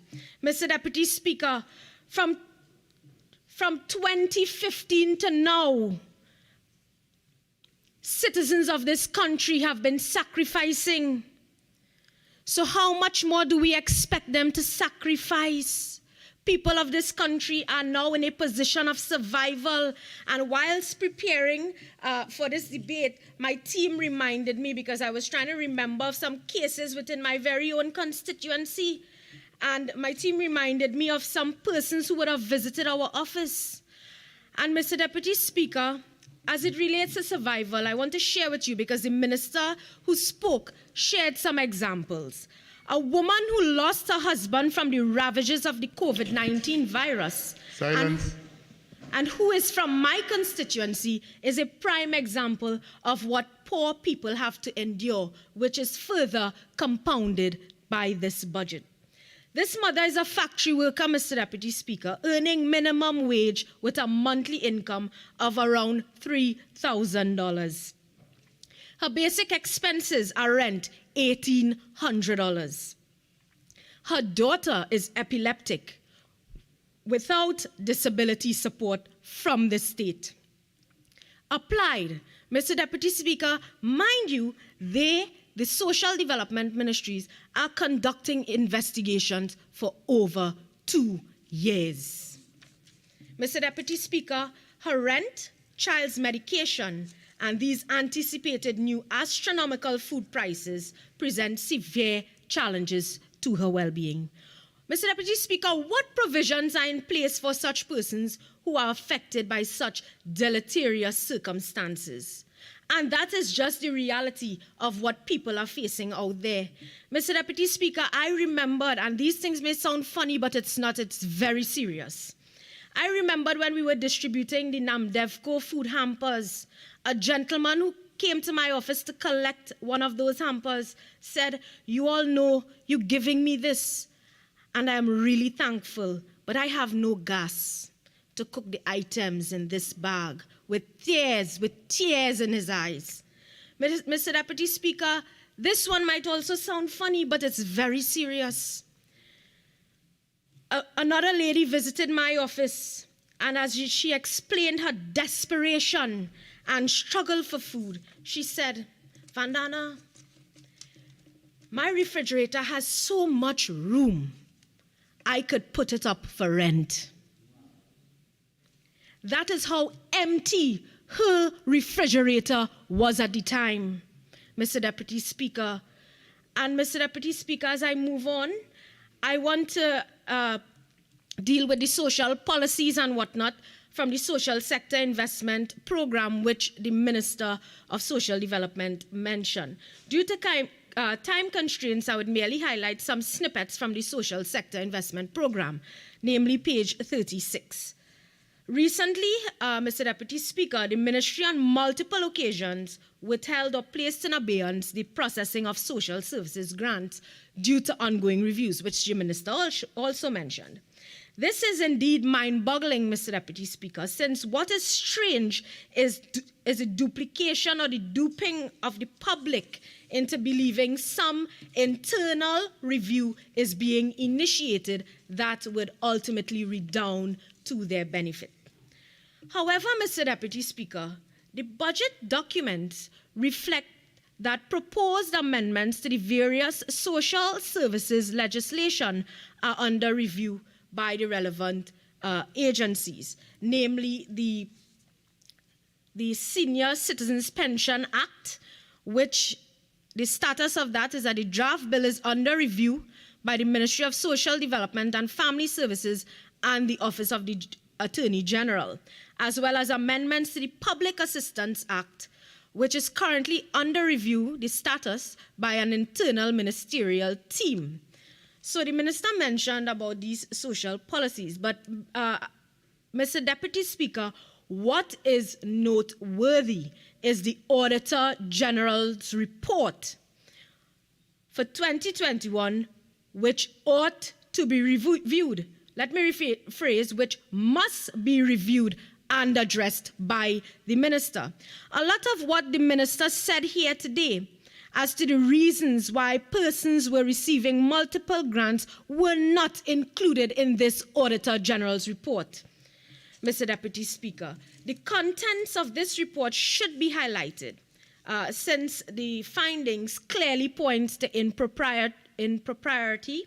Speaker 7: Mr. Deputy Speaker, from 2015 to now. Citizens of this country have been sacrificing. So how much more do we expect them to sacrifice? People of this country are now in a position of survival. And whilst preparing for this debate, my team reminded me, because I was trying to remember some cases within my very own constituency, and my team reminded me of some persons who would have visited our office. And Mr. Deputy Speaker, as it relates to survival, I want to share with you, because the minister who spoke shared some examples. A woman who lost her husband from the ravages of the COVID-19 virus,
Speaker 6: Silence.
Speaker 7: and who is from my constituency, is a prime example of what poor people have to endure, which is further compounded by this budget. This mother is a factory worker, Mr. Deputy Speaker, earning minimum wage with a monthly income of around $3,000. Her basic expenses are rent, $1,800. Her daughter is epileptic without disability support from the state. Applied, Mr. Deputy Speaker, mind you, the social development ministries are conducting investigations for over 2 years. Mr. Deputy Speaker, her rent, child's medication, and these anticipated new astronomical food prices present severe challenges to her well-being. Mr. Deputy Speaker, what provisions are in place for such persons who are affected by such deleterious circumstances? And that is just the reality of what people are facing out there. Mr. Deputy Speaker, I remembered, and these things may sound funny, but it's not, it's very serious. I remembered when we were distributing the NAMDEVCO food hampers, a gentleman who came to my office to collect one of those hampers said, "You all know you're giving me this, and I'm really thankful, but I have no gas to cook the items in this bag," with tears in his eyes. Mr. Deputy Speaker, this one might also sound funny, but it's very serious. Another lady visited my office, and as she explained her desperation and struggle for food, she said, "Vandana, my refrigerator has so much room, I could put it up for rent." That is how empty her refrigerator was at the time, Mr. Deputy Speaker. And Mr. Deputy Speaker, as I move on, I want to deal with the social policies and whatnot from the social sector investment program, which the Minister of Social Development mentioned. Due to time constraints, I would merely highlight some snippets from the social sector investment program, namely page 36. Recently, Mr. Deputy Speaker, the ministry on multiple occasions withheld or placed in abeyance the processing of social services grants due to ongoing reviews, which the minister also mentioned. This is indeed mind-boggling, Mr. Deputy Speaker, since what is strange is a duplication or the duping of the public into believing some internal review is being initiated that would ultimately redound to their benefit. However, Mr. Deputy Speaker, the budget documents reflect that proposed amendments to the various social services legislation are under review by the relevant agencies, namely the Senior Citizens Pension Act, which the status of that is that the draft bill is under review by the Ministry of Social Development and Family Services and the Office of the Attorney General, as well as amendments to the Public Assistance Act, which is currently under review, the status, by an internal ministerial team. So the minister mentioned about these social policies, but Mr. Deputy Speaker, what is noteworthy is the Auditor General's report for 2021, which ought to be reviewed. Let me rephrase, which must be reviewed and addressed by the minister. A lot of what the minister said here today as to the reasons why persons were receiving multiple grants were not included in this Auditor General's report. Mr. Deputy Speaker, the contents of this report should be highlighted since the findings clearly point to impropriety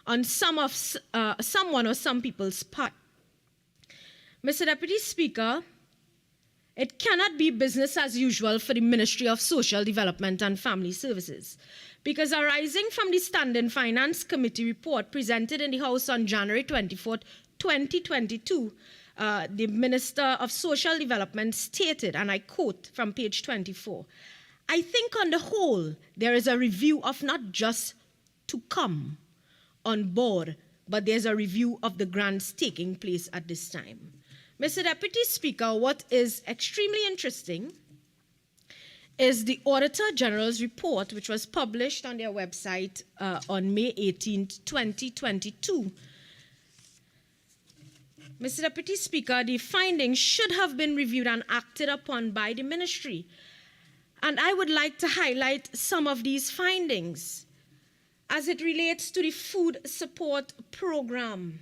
Speaker 7: on someone or some people's part. Mr. Deputy Speaker, it cannot be business as usual for the Ministry of Social Development and Family Services, because arising from the Standing Finance Committee report presented in the House on January 24, 2022, the Minister of Social Development stated, and I quote from page 24, "I think on the whole, there is a review of not just to come on board, but there's a review of the grants taking place at this time." Mr. Deputy Speaker, what is extremely interesting is the Auditor General's report, which was published on their website on May 18, 2022. Mr. Deputy Speaker, the findings should have been reviewed and acted upon by the ministry. And I would like to highlight some of these findings as it relates to the food support program.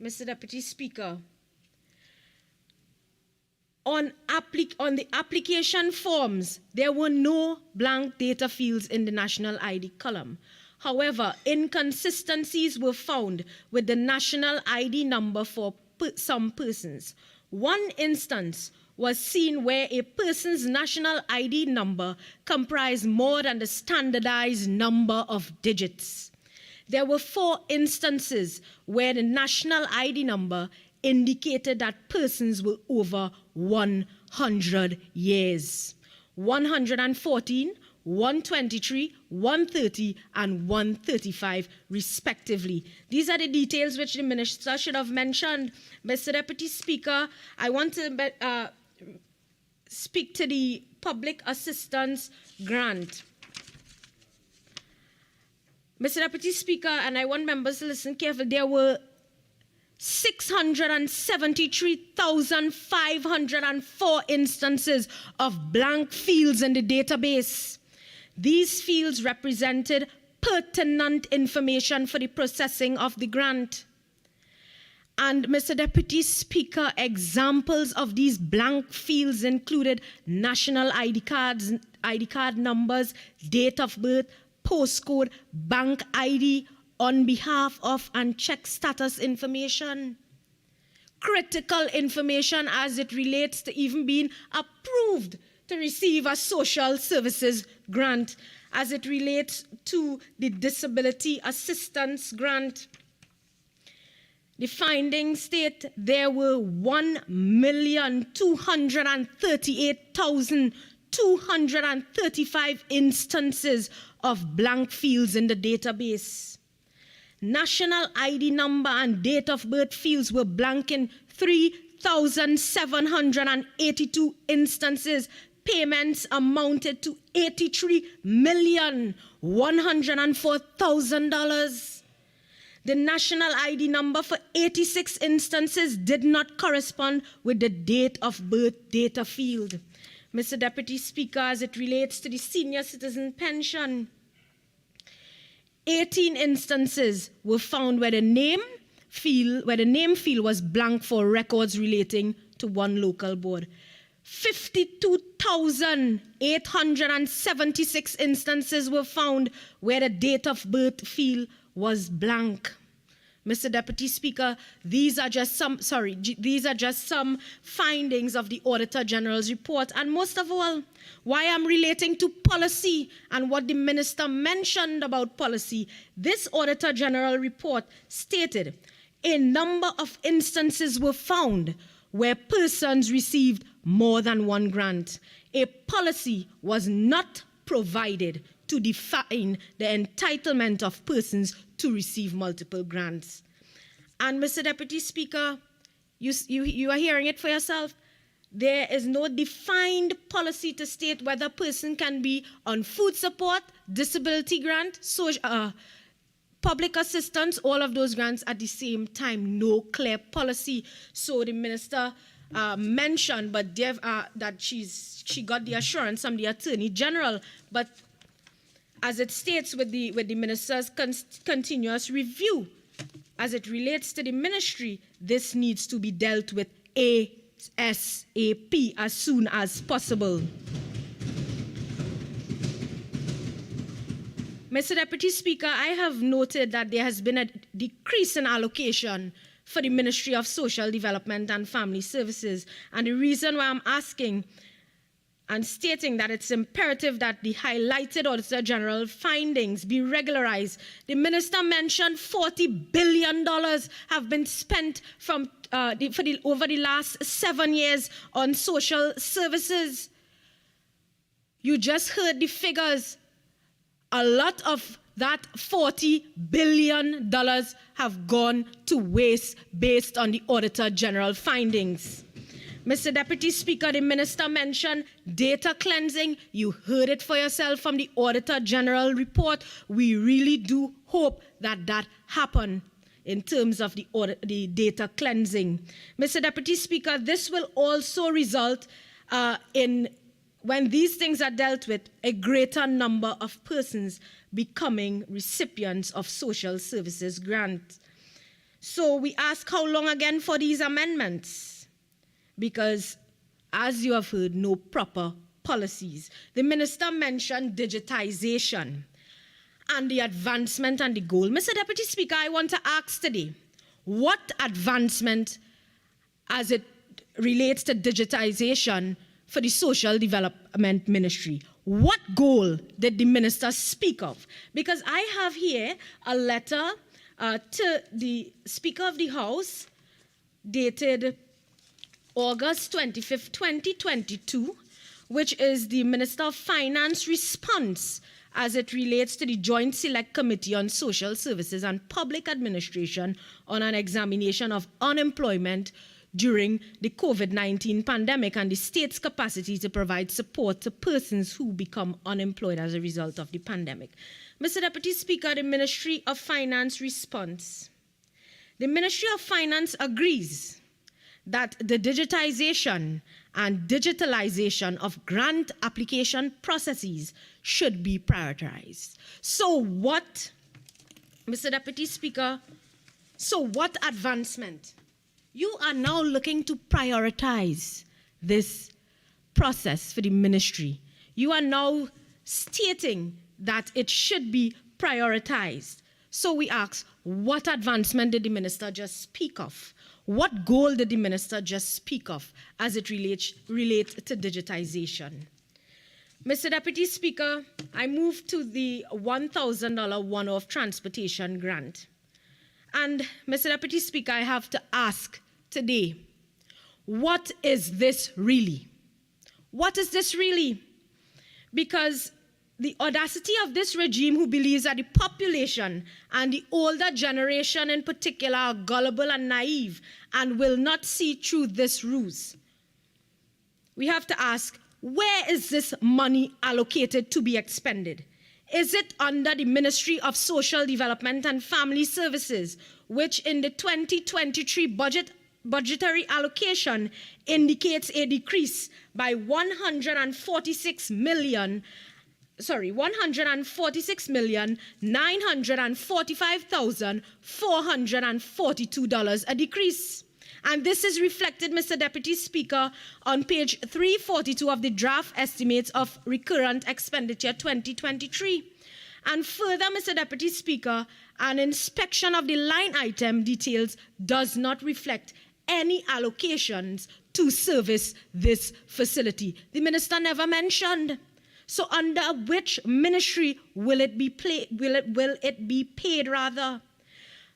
Speaker 7: Mr. Deputy Speaker, on the application forms, there were no blank data fields in the national ID column. However, inconsistencies were found with the national ID number for some persons. One instance was seen where a person's national ID number comprised more than the standardized number of digits. There were 4 instances where the national ID number indicated that persons were over 100 years. 114, 123, 130, and 135, respectively. These are the details which the minister should have mentioned. Mr. Deputy Speaker, I want to speak to the public assistance grant. Mr. Deputy Speaker, and I want members to listen carefully, there were 673,504 instances of blank fields in the database. These fields represented pertinent information for the processing of the grant. And Mr. Deputy Speaker, examples of these blank fields included national ID cards, ID card numbers, date of birth, postcode, bank ID, on behalf of, and check status information. Critical information as it relates to even being approved to receive a social services grant, as it relates to the disability assistance grant. The findings state there were 1,238,235 instances of blank fields in the database. National ID number and date of birth fields were blank in 3,782 instances. Payments amounted to $83,104,000. The national ID number for 86 instances did not correspond with the date of birth data field. Mr. Deputy Speaker, as it relates to the senior citizen pension, 18 instances were found where the name field was blank for records relating to one local board. 52,876 instances were found where the date of birth field was blank. Mr. Deputy Speaker, these are just some findings of the Auditor General's report. And most of all, why I'm relating to policy and what the minister mentioned about policy, this Auditor General report stated a number of instances were found where persons received more than one grant. A policy was not provided to define the entitlement of persons to receive multiple grants. And Mr. Deputy Speaker, you are hearing it for yourself. There is no defined policy to state whether a person can be on food support, disability grant, public assistance, all of those grants at the same time. No clear policy. So the minister mentioned, but that she got the assurance from the Attorney General. But as it states with the minister's continuous review, as it relates to the ministry, this needs to be dealt with ASAP, as soon as possible. Mr. Deputy Speaker, I have noted that there has been a decrease in allocation for the Ministry of Social Development and Family Services. And the reason why I'm asking and stating that it's imperative that the highlighted Auditor General findings be regularized. The minister mentioned $40 billion have been spent over the last 7 years on social services. You just heard the figures. A lot of that $40 billion have gone to waste based on the Auditor General findings. Mr. Deputy Speaker, the Minister mentioned data cleansing. You heard it for yourself from the Auditor General report. We really do hope that that happen in terms of the data cleansing. Mr. Deputy Speaker, this will also result in, when these things are dealt with, a greater number of persons becoming recipients of social services grants. So we ask how long again for these amendments? Because, as you have heard, no proper policies. The Minister mentioned digitization and the advancement and the goal. Mr. Deputy Speaker, I want to ask today, what advancement as it relates to digitization for the Social Development Ministry? What goal did the Minister speak of? Because I have here a letter to the Speaker of the House dated August 25th, 2022, which is the Minister of Finance response as it relates to the Joint Select Committee on Social Services and Public Administration on an examination of unemployment during the COVID-19 pandemic and the state's capacity to provide support to persons who become unemployed as a result of the pandemic. Mr. Deputy Speaker, the Ministry of Finance response. The Ministry of Finance agrees that the digitization and digitalization of grant application processes should be prioritized. So what, Mr. Deputy Speaker, so what advancement? You are now looking to prioritize this process for the ministry. You are now stating that it should be prioritized. So we ask, what advancement did the minister just speak of? What goal did the minister just speak of as it relates to digitization? Mr. Deputy Speaker, I move to the $1,000 one-off transportation grant. And Mr. Deputy Speaker, I have to ask today, what is this really? What is this really? Because the audacity of this regime who believes that the population and the older generation in particular are gullible and naive and will not see through this ruse. We have to ask, where is this money allocated to be expended? Is it under the Ministry of Social Development and Family Services, which in the 2023 budgetary allocation indicates a decrease by $146,945,442, a decrease. And this is reflected, Mr. Deputy Speaker, on page 342 of the draft estimates of recurrent expenditure 2023. And further, Mr. Deputy Speaker, an inspection of the line item details does not reflect any allocations to service this facility. The minister never mentioned. So under which ministry will it be paid?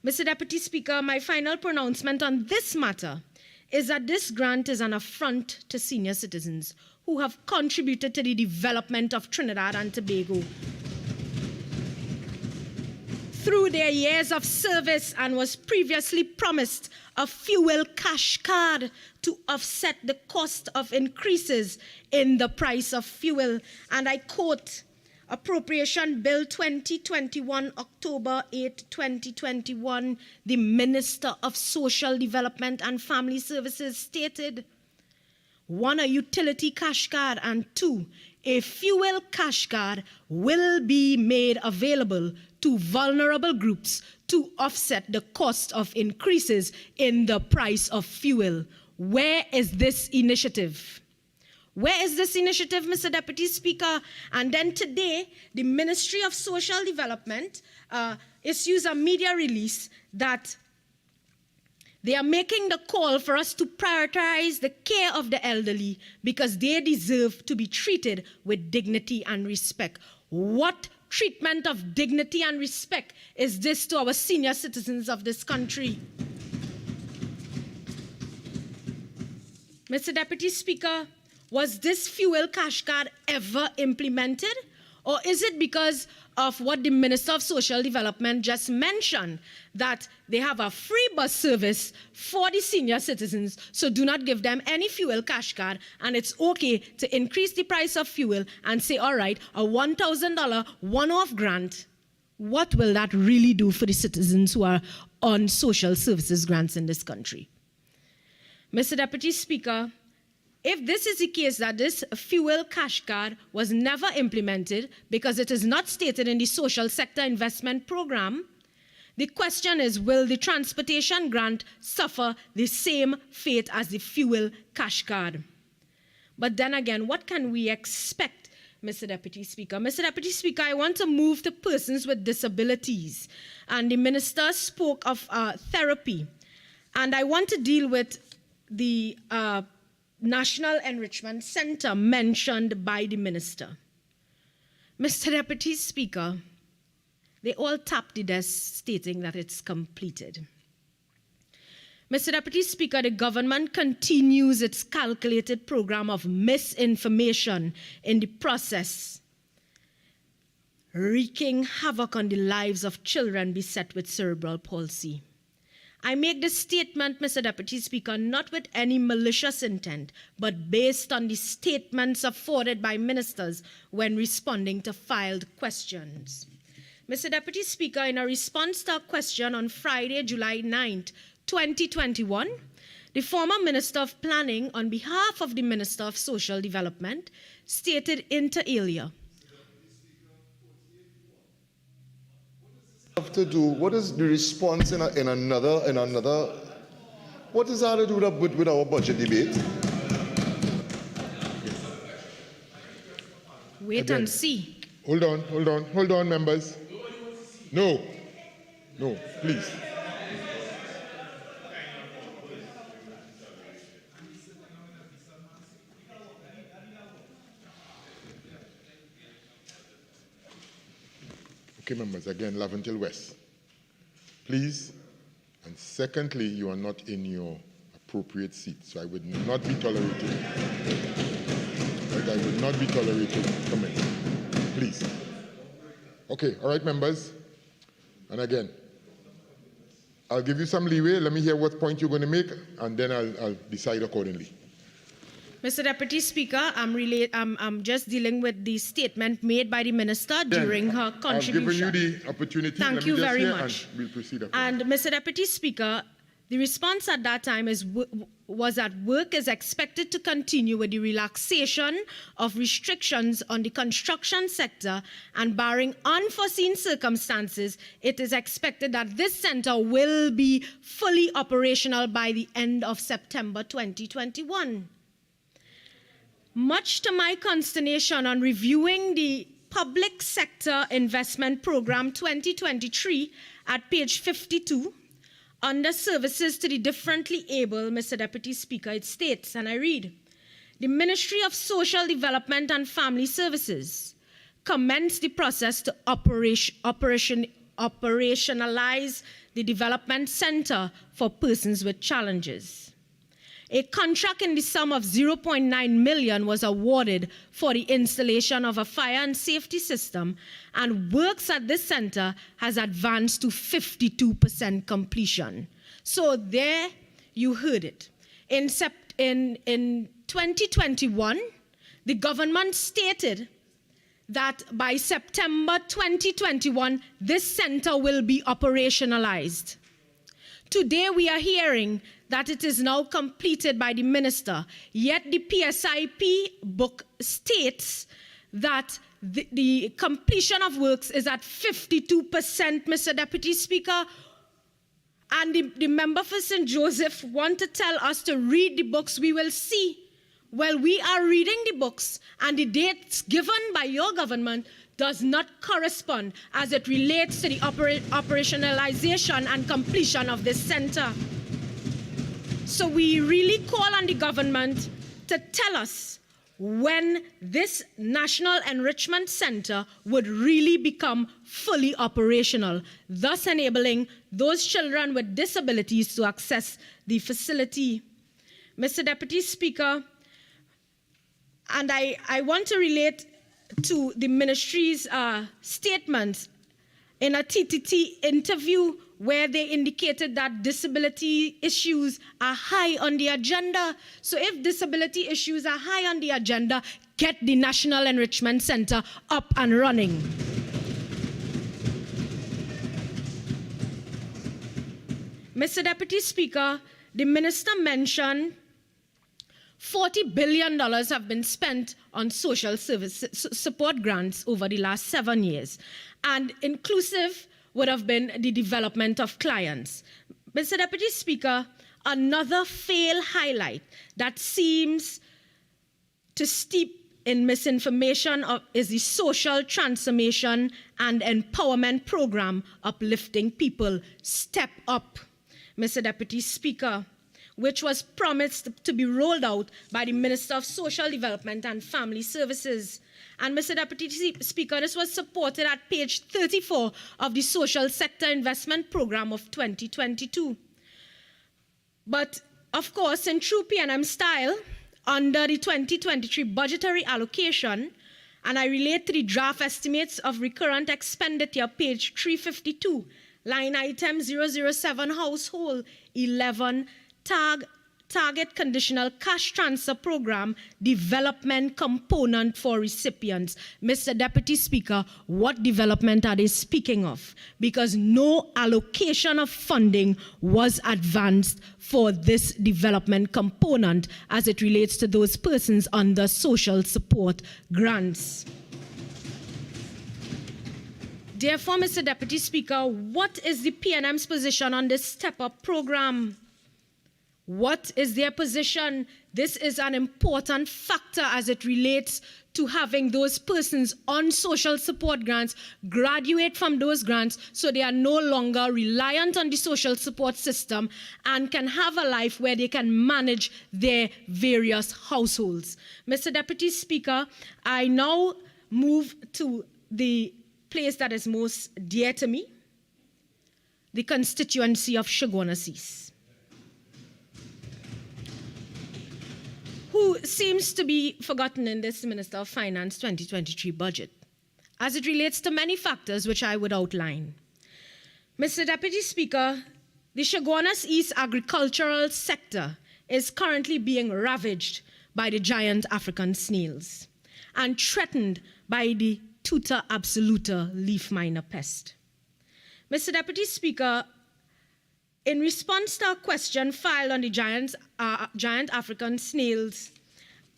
Speaker 7: Mr. Deputy Speaker, my final pronouncement on this matter is that this grant is an affront to senior citizens who have contributed to the development of Trinidad and Tobago through their years of service and was previously promised a fuel cash card to offset the cost of increases in the price of fuel. And I quote, Appropriation Bill 2021, October 8, 2021, the Minister of Social Development and Family Services stated, 1, a utility cash card, and 2, a fuel cash card will be made available to vulnerable groups to offset the cost of increases in the price of fuel. Where is this initiative? Where is this initiative, Mr. Deputy Speaker? And then today, the Ministry of Social Development issues a media release that they are making the call for us to prioritize the care of the elderly because they deserve to be treated with dignity and respect. What treatment of dignity and respect is this to our senior citizens of this country? Mr. Deputy Speaker, was this fuel cash card ever implemented? Or is it because of what the Minister of Social Development just mentioned, that they have a free bus service for the senior citizens, so do not give them any fuel cash card, and it's okay to increase the price of fuel and say, all right, a $1,000 one-off grant? What will that really do for the citizens who are on social services grants in this country? Mr. Deputy Speaker, if this is the case that this fuel cash card was never implemented because it is not stated in the social sector investment program, the question is, will the transportation grant suffer the same fate as the fuel cash card? But then again, what can we expect, Mr. Deputy Speaker? Mr. Deputy Speaker, I want to move to persons with disabilities. And the minister spoke of therapy. And I want to deal with the National Enrichment Center mentioned by the minister. Mr. Deputy Speaker, they all tapped the desk stating that it's completed. Mr. Deputy Speaker, the government continues its calculated program of misinformation in the process, wreaking havoc on the lives of children beset with cerebral palsy. I make this statement, Mr. Deputy Speaker, not with any malicious intent, but based on the statements afforded by ministers when responding to filed questions. Mr. Deputy Speaker, in a response to a question on Friday, July 9th, 2021, the former Minister of Planning, on behalf of the Minister of Social Development, stated inter alia,
Speaker 6: Have to do, what is the response in another, what does that to do with our budget debate?
Speaker 7: wait and see.
Speaker 6: Hold on, members. No, please. Okay, members, again, Laventille West. Please. And secondly, you are not in your appropriate seat, so I would not be tolerating. Right, I would not be tolerating comments. Please. Okay, all right, members. And again, I'll give you some leeway. Let me hear what point you're going to make, and then I'll decide accordingly.
Speaker 7: Mr. Deputy Speaker, I'm just dealing with the statement made by the minister during her contribution.
Speaker 6: I've given you the opportunity.
Speaker 7: Thank you very much.
Speaker 6: And we'll proceed
Speaker 7: And Mr. Deputy Speaker, the response at that time was that work is expected to continue with the relaxation of restrictions on the construction sector, and barring unforeseen circumstances, it is expected that this center will be fully operational by the end of September 2021. Much to my consternation, on reviewing the Public Sector Investment Program 2023 at page 52, under Services to the Differently Able, Mr. Deputy Speaker, it states, and I read, the Ministry of Social Development and Family Services commenced the process to operationalize the Development Center for Persons with Challenges. A contract in the sum of 0.9 million was awarded for the installation of a fire and safety system, and works at this center has advanced to 52% completion. So there you heard it. In 2021, the government stated that by September 2021, this center will be operationalized. Today we are hearing that it is now completed by the minister, yet the PSIP book states that the completion of works is at 52%, Mr. Deputy Speaker. And the member for St. Joseph want to tell us to read the books. We will see. Well, we are reading the books, and the dates given by your government does not correspond as it relates to the operationalization and completion of this center. So we really call on the government to tell us when this National Enrichment Center would really become fully operational, thus enabling those children with disabilities to access the facility. Mr. Deputy Speaker, and I want to relate to the ministry's statement in a TTT interview where they indicated that disability issues are high on the agenda. So if disability issues are high on the agenda, get the National Enrichment Center up and running. Mr. Deputy Speaker, the minister mentioned $40 billion have been spent on social service support grants over the last 7 years, and inclusive would have been the development of clients. Mr. Deputy Speaker, another fail highlight that seems to steep in misinformation is the social transformation and empowerment program Uplifting People, Step Up, Mr. Deputy Speaker, which was promised to be rolled out by the Minister of Social Development and Family Services. And Mr. Deputy Speaker, this was supported at page 34 of the Social Sector Investment Program of 2022. But of course, in true PNM style, under the 2023 budgetary allocation, and I relate to the draft estimates of recurrent expenditure, page 352, line item 007, household 11, target conditional cash transfer program development component for recipients. Mr. Deputy Speaker, what development are they speaking of? Because no allocation of funding was advanced for this development component as it relates to those persons under social support grants. Therefore, Mr. Deputy Speaker, what is the PNM's position on this step-up program? What is their position? This is an important factor as it relates to having those persons on social support grants graduate from those grants so they are no longer reliant on the social support system and can have a life where they can manage their various households. Mr. Deputy Speaker, I now move to the place that is most dear to me, the constituency of Shoguanasis, who seems to be forgotten in this Minister of Finance 2023 budget, as it relates to many factors which I would outline. Mr. Deputy Speaker, the Shoguanas East agricultural sector is currently being ravaged by the giant African snails and threatened by the Tuta absoluta leaf miner pest. Mr. Deputy Speaker, in response to a question filed on the giant African snails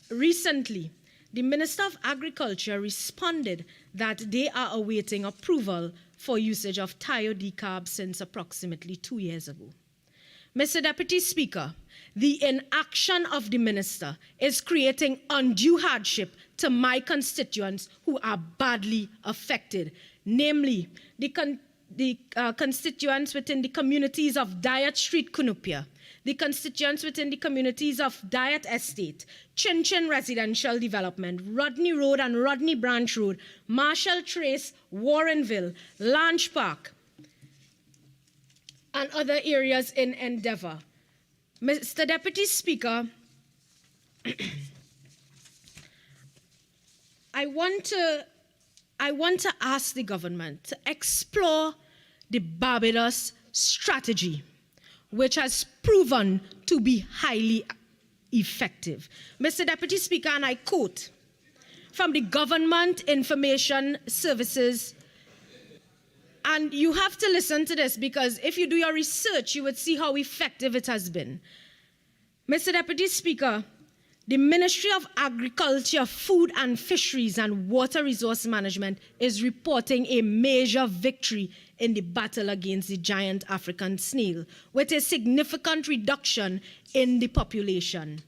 Speaker 7: recently, the Minister of Agriculture responded that they are awaiting approval for usage of thiodecarb since approximately 2 years ago. Mr. Deputy Speaker, the inaction of the minister is creating undue hardship to my constituents who are badly affected, namely the constituents within the communities of Diet Street, Cunupia, the constituents within the communities of Diet Estate, Chin Chin Residential Development, Rodney Road and Rodney Branch Road, Marshall Trace, Warrenville, Lange Park, and other areas in Endeavour. Mr. Deputy Speaker, I want to ask the government to explore the Barbados strategy, which has proven to be highly effective. Mr. Deputy Speaker, and I quote from the Government Information Services, and you have to listen to this because if you do your research, you would see how effective it has been. Mr. Deputy Speaker, the Ministry of Agriculture, Food and Fisheries and Water Resource Management is reporting a major victory in the battle against the giant African snail, with a significant reduction in the population.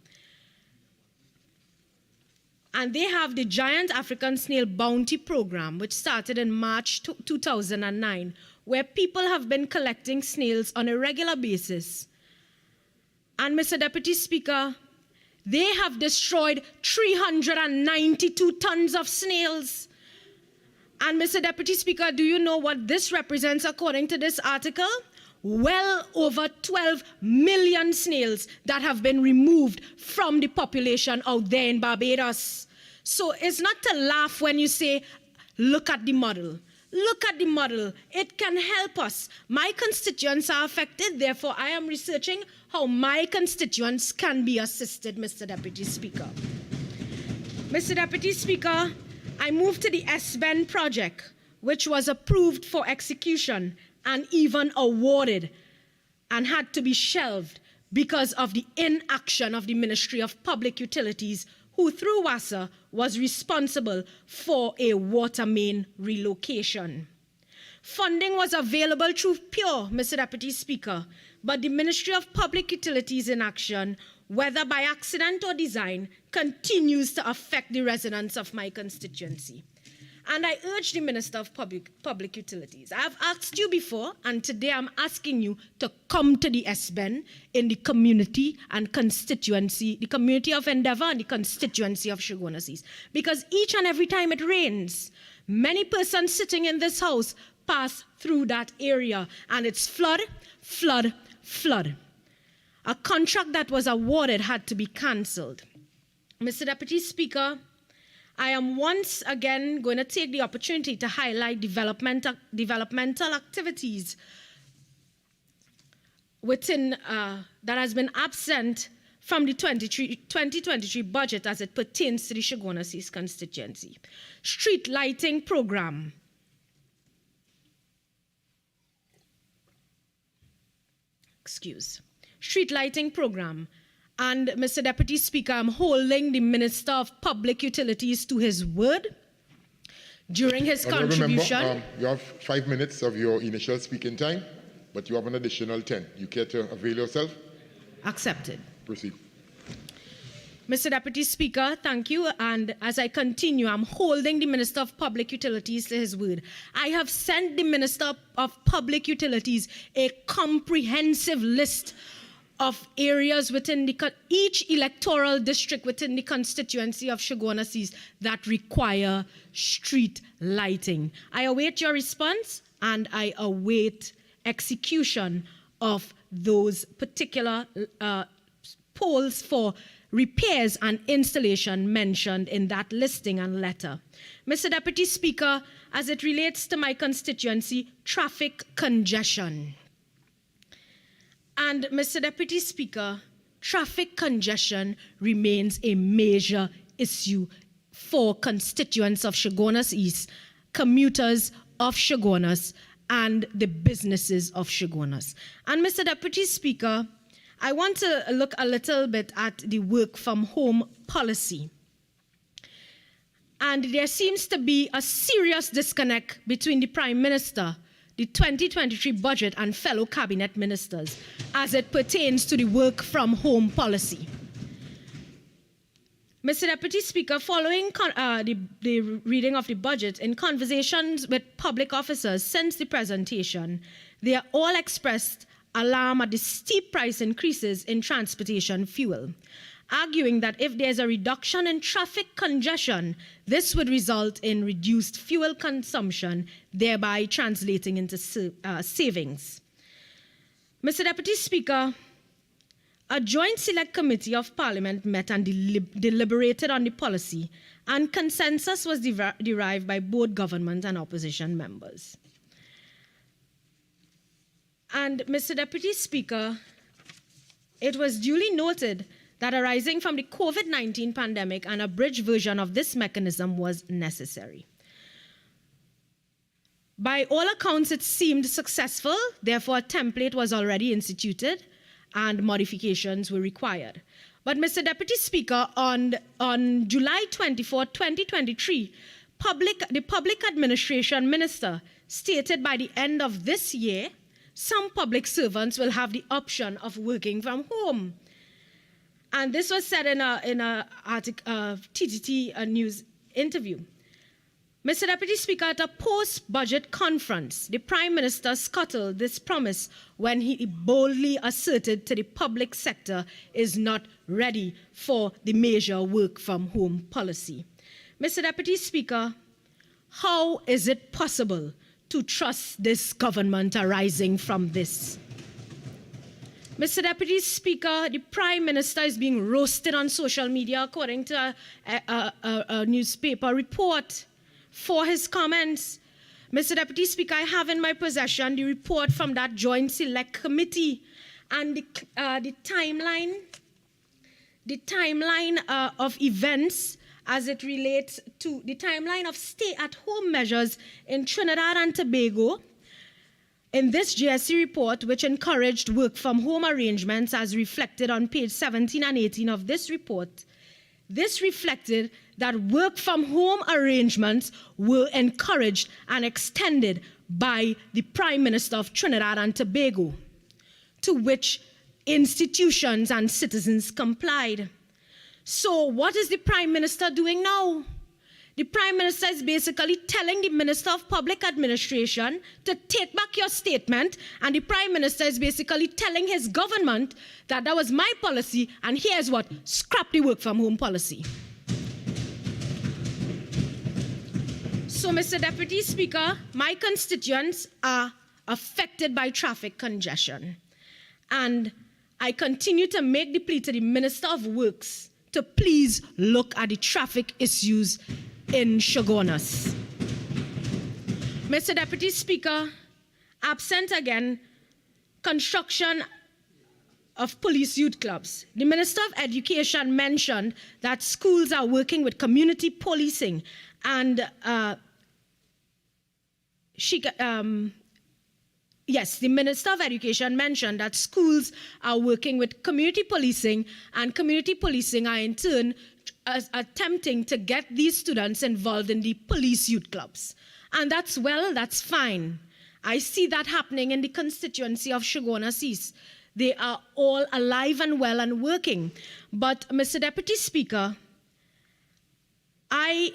Speaker 7: And they have the Giant African Snail Bounty Program, which started in March 2009, where people have been collecting snails on a regular basis. And Mr. Deputy Speaker, they have destroyed 392 tons of snails. And Mr. Deputy Speaker, do you know what this represents according to this article? Well over 12 million snails that have been removed from the population out there in Barbados. So it's not to laugh when you say, look at the model. Look at the model. It can help us. My constituents are affected. Therefore, I am researching how my constituents can be assisted, Mr. Deputy Speaker. Mr. Deputy Speaker, I moved to the S-Ben project, which was approved for execution and even awarded and had to be shelved because of the inaction of the Ministry of Public Utilities, who through WASA was responsible for a water main relocation. Funding was available through PURE, Mr. Deputy Speaker, but the Ministry of Public Utilities inaction, whether by accident or design, continues to affect the residents of my constituency. And I urge the Minister of Public Utilities. I've asked you before, and today I'm asking you to come to the S-Ben in the community and constituency, the community of Endeavour and the constituency of Shogunas East. Because each and every time it rains, many persons sitting in this house pass through that area, and it's flood, flood, flood. A contract that was awarded had to be cancelled. Mr. Deputy Speaker, I am once again going to take the opportunity to highlight developmental activities within that has been absent from the 2023 budget as it pertains to the Shogunas East constituency. Street lighting program. Street lighting program. And Mr. Deputy Speaker, I'm holding the Minister of Public Utilities to his word during his contribution.
Speaker 6: Remember, you have 5 minutes of your initial speaking time, but you have an additional 10. You care to avail yourself?
Speaker 7: Accepted.
Speaker 6: Proceed.
Speaker 7: Mr. Deputy Speaker, thank you. And as I continue, I'm holding the Minister of Public Utilities to his word. I have sent the Minister of Public Utilities a comprehensive list of areas within each electoral district within the constituency of Shogunas East that require street lighting. I await your response, and I await execution of those particular poles for repairs and installation mentioned in that listing and letter. Mr. Deputy Speaker, as it relates to my constituency, traffic congestion. And Mr. Deputy Speaker, traffic congestion remains a major issue for constituents of Shogunas East, commuters of Shogunas, and the businesses of Shogunas. And Mr. Deputy Speaker, I want to look a little bit at the work from home policy. And there seems to be a serious disconnect between the Prime Minister, the 2023 budget, and fellow cabinet ministers as it pertains to the work from home policy. Mr. Deputy Speaker, following the reading of the budget, in conversations with public officers since the presentation, they are all expressed alarm at the steep price increases in transportation fuel, arguing that if there's a reduction in traffic congestion, this would result in reduced fuel consumption, thereby translating into savings. Mr. Deputy Speaker, a joint select committee of Parliament met and deliberated on the policy, and consensus was derived by both government and opposition members. And Mr. Deputy Speaker, it was duly noted that arising from the COVID-19 pandemic, an abridged version of this mechanism was necessary. By all accounts, it seemed successful. Therefore, a template was already instituted and modifications were required. But Mr. Deputy Speaker, on July 24, 2023, the Public Administration Minister stated by the end of this year, some public servants will have the option of working from home. And this was said in a TTT news interview. Mr. Deputy Speaker, at a post-budget conference, the Prime Minister scuttled this promise when he boldly asserted to the public sector is not ready for the major work-from-home policy. Mr. Deputy Speaker, how is it possible to trust this government arising from this? Mr. Deputy Speaker, the Prime Minister is being roasted on social media according to a newspaper report for his comments. Mr. Deputy Speaker, I have in my possession the report from that Joint Select Committee and the timeline of events as it relates to the timeline of stay-at-home measures in Trinidad and Tobago. In this JSC report, which encouraged work-from-home arrangements as reflected on page 17 and 18 of this report, this reflected that work-from-home arrangements were encouraged and extended by the Prime Minister of Trinidad and Tobago, to which institutions and citizens complied. So what is the Prime Minister doing now? The Prime Minister is basically telling the Minister of Public Administration to take back your statement, and the Prime Minister is basically telling his government that that was my policy, and here's what, scrap the work-from-home policy. So, Mr. Deputy Speaker, my constituents are affected by traffic congestion, and I continue to make the plea to the Minister of Works to please look at the traffic issues in Shogunas. Mr. Deputy Speaker, absent again, construction of police youth clubs. The Minister of Education mentioned that schools are working with community policing, and yes, the Minister of Education mentioned that schools are working with community policing, and community policing are in turn attempting to get these students involved in the police youth clubs. And that's fine. I see that happening in the constituency of Shogunas East. They are all alive and well and working. But, Mr. Deputy Speaker, I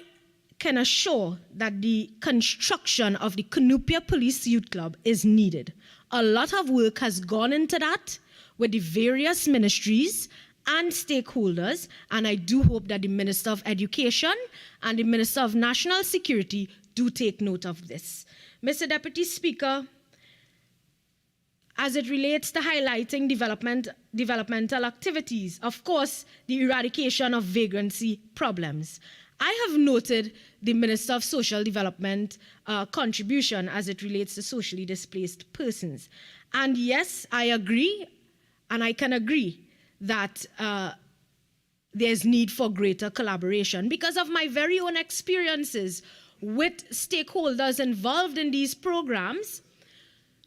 Speaker 7: can assure that the construction of the Cunupia Police Youth Club is needed. A lot of work has gone into that with the various ministries and stakeholders, and I do hope that the Minister of Education and the Minister of National Security do take note of this. Mr. Deputy Speaker, as it relates to highlighting developmental activities, of course, the eradication of vagrancy problems. I have noted the Minister of Social Development contribution as it relates to socially displaced persons. And yes, I agree, and I can agree that there's need for greater collaboration because of my very own experiences with stakeholders involved in these programs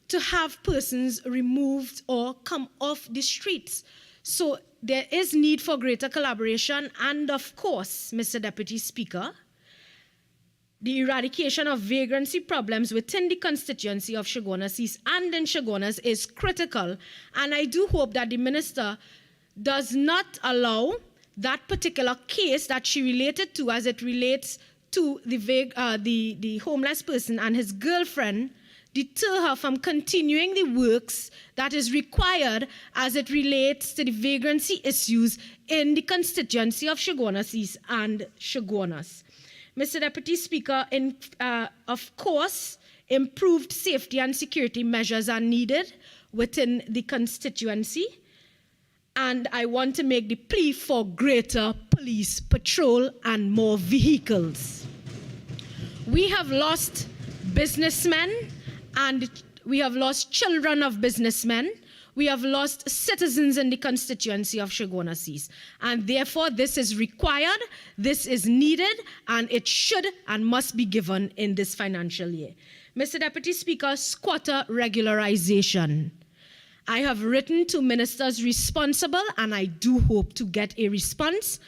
Speaker 7: to have persons removed or come off the streets. So there is need for greater collaboration, and of course, Mr. Deputy Speaker, the eradication of vagrancy problems within the constituency of Shogunas East and in Shogunas is critical, and I do hope that the Minister does not allow that particular case that she related to as it relates to the homeless person and his girlfriend deter her from continuing the works that is required as it relates to the vagrancy issues in the constituency of Shogunas East and Shogunas. Mr. Deputy Speaker, of course, improved safety and security measures are needed within the constituency, and I want to make the plea for greater police patrol and more vehicles. We have lost businessmen, and we have lost children of businessmen. We have lost citizens in the constituency of Shogunas East. And therefore, this is required, this is needed, and it should and must be given in this financial year. Mr. Deputy Speaker, squatter regularization. I have written to ministers responsible, and I do hope to get a response.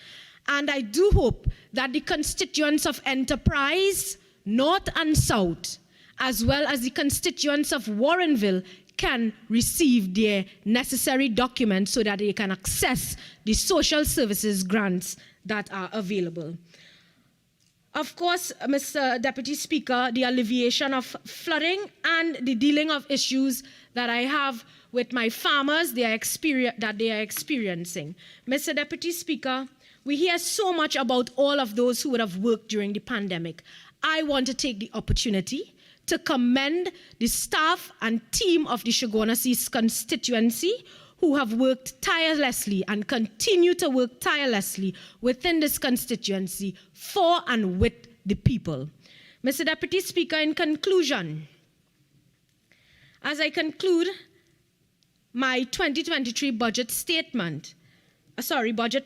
Speaker 7: And I do hope that the constituents of Enterprise, North and South, as well as the constituents of Warrenville, can receive their necessary documents so that they can access the social services grants that are available. Of course, Mr. Deputy Speaker, the alleviation of flooding and the dealing of issues that I have with my farmers that they are experiencing. Mr. Deputy Speaker, we hear so much about all of those who would have worked during the pandemic. I want to take the opportunity to commend the staff and team of the Shogunas East constituency who have worked tirelessly and continue to work tirelessly within this constituency for and with the people. Mr. Deputy Speaker, in conclusion, as I conclude my 2023 budget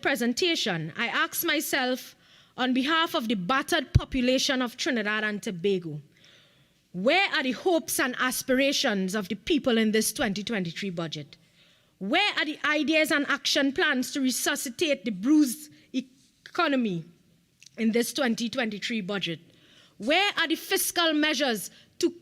Speaker 7: presentation, I ask myself, on behalf of the battered population of Trinidad and Tobago, where are the hopes and aspirations of the people in this 2023 budget? Where are the ideas and action plans to resuscitate the bruised economy in this 2023 budget? Where are the fiscal measures to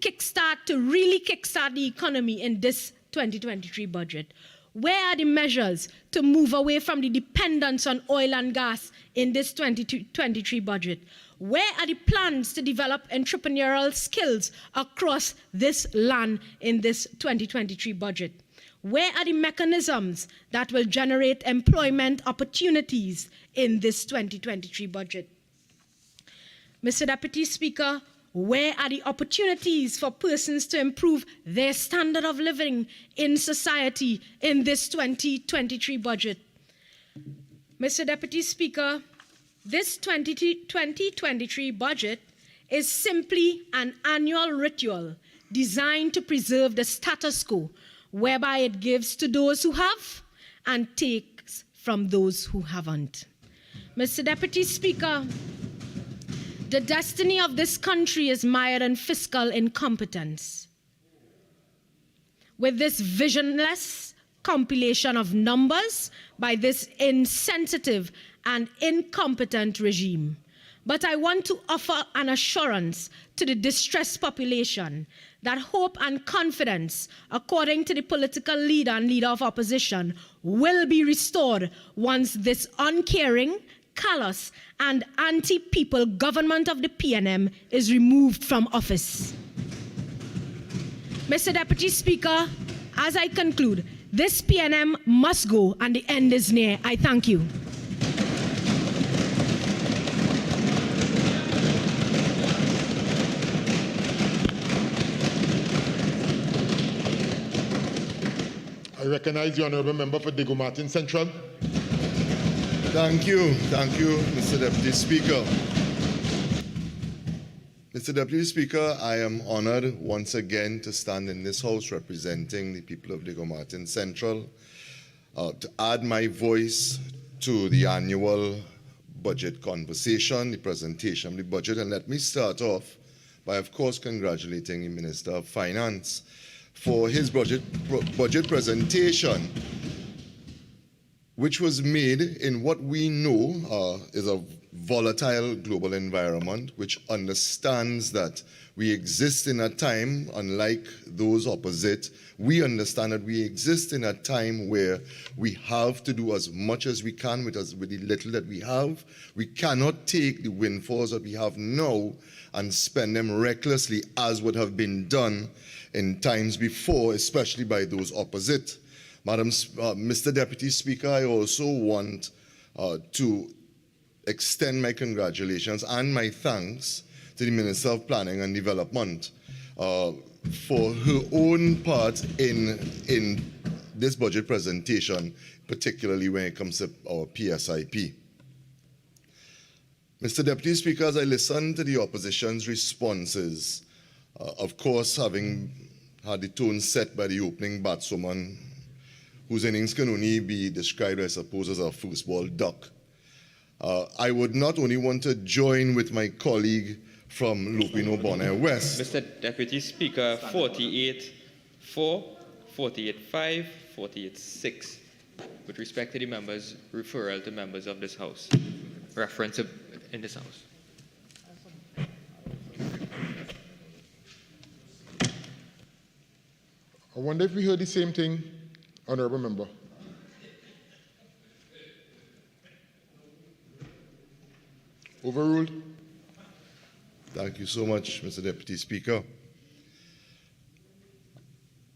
Speaker 7: really kickstart the economy in this 2023 budget? Where are the measures to move away from the dependence on oil and gas in this 2023 budget? Where are the plans to develop entrepreneurial skills across this land in this 2023 budget? Where are the mechanisms that will generate employment opportunities in this 2023 budget? Mr. Deputy Speaker, where are the opportunities for persons to improve their standard of living in society in this 2023 budget? Mr. Deputy Speaker, this 2023 budget is simply an annual ritual designed to preserve the status quo, whereby it gives to those who have and takes from those who haven't. Mr. Deputy Speaker, the destiny of this country is mired in fiscal incompetence. With this visionless compilation of numbers by this insensitive and incompetent regime. But I want to offer an assurance to the distressed population that hope and confidence, according to the political leader and leader of opposition, will be restored once this uncaring, callous, and anti-people government of the PNM is removed from office. Mr. Deputy Speaker, as I conclude, this PNM must go and the end is near. I thank you.
Speaker 6: I recognize the Honourable Member for Diego Martin Central.
Speaker 8: Thank you, Mr. Deputy Speaker. Mr. Deputy Speaker, I am honored once again to stand in this House representing the people of Diego Martin Central, to add my voice to the annual budget conversation, the presentation of the budget. And let me start off by, of course, congratulating the Minister of Finance for his budget presentation, which was made in what we know is a volatile global environment, which understands that we exist in a time, unlike those opposite, we understand that we exist in a time where we have to do as much as we can with the little that we have. We cannot take the windfalls that we have now and spend them recklessly as would have been done in times before, especially by those opposite. Mr. Deputy Speaker, I also want to extend my congratulations and my thanks to the Minister of Planning and Development for her own part in this budget presentation, particularly when it comes to our PSIP. Mr. Deputy Speaker, as I listened to the opposition's responses, of course, having had the tone set by the opening batswoman, whose innings can only be described, I suppose, as a football duck, I would not only want to join with my colleague from Lupino-Bonaire West.
Speaker 2: Mr. Deputy Speaker, 48-4, 48-5, 48-6, with respect to the members' referral to members of this House, reference in this House.
Speaker 6: I wonder if we heard the same thing, Honourable Member. Overruled.
Speaker 8: Thank you so much, Mr. Deputy Speaker.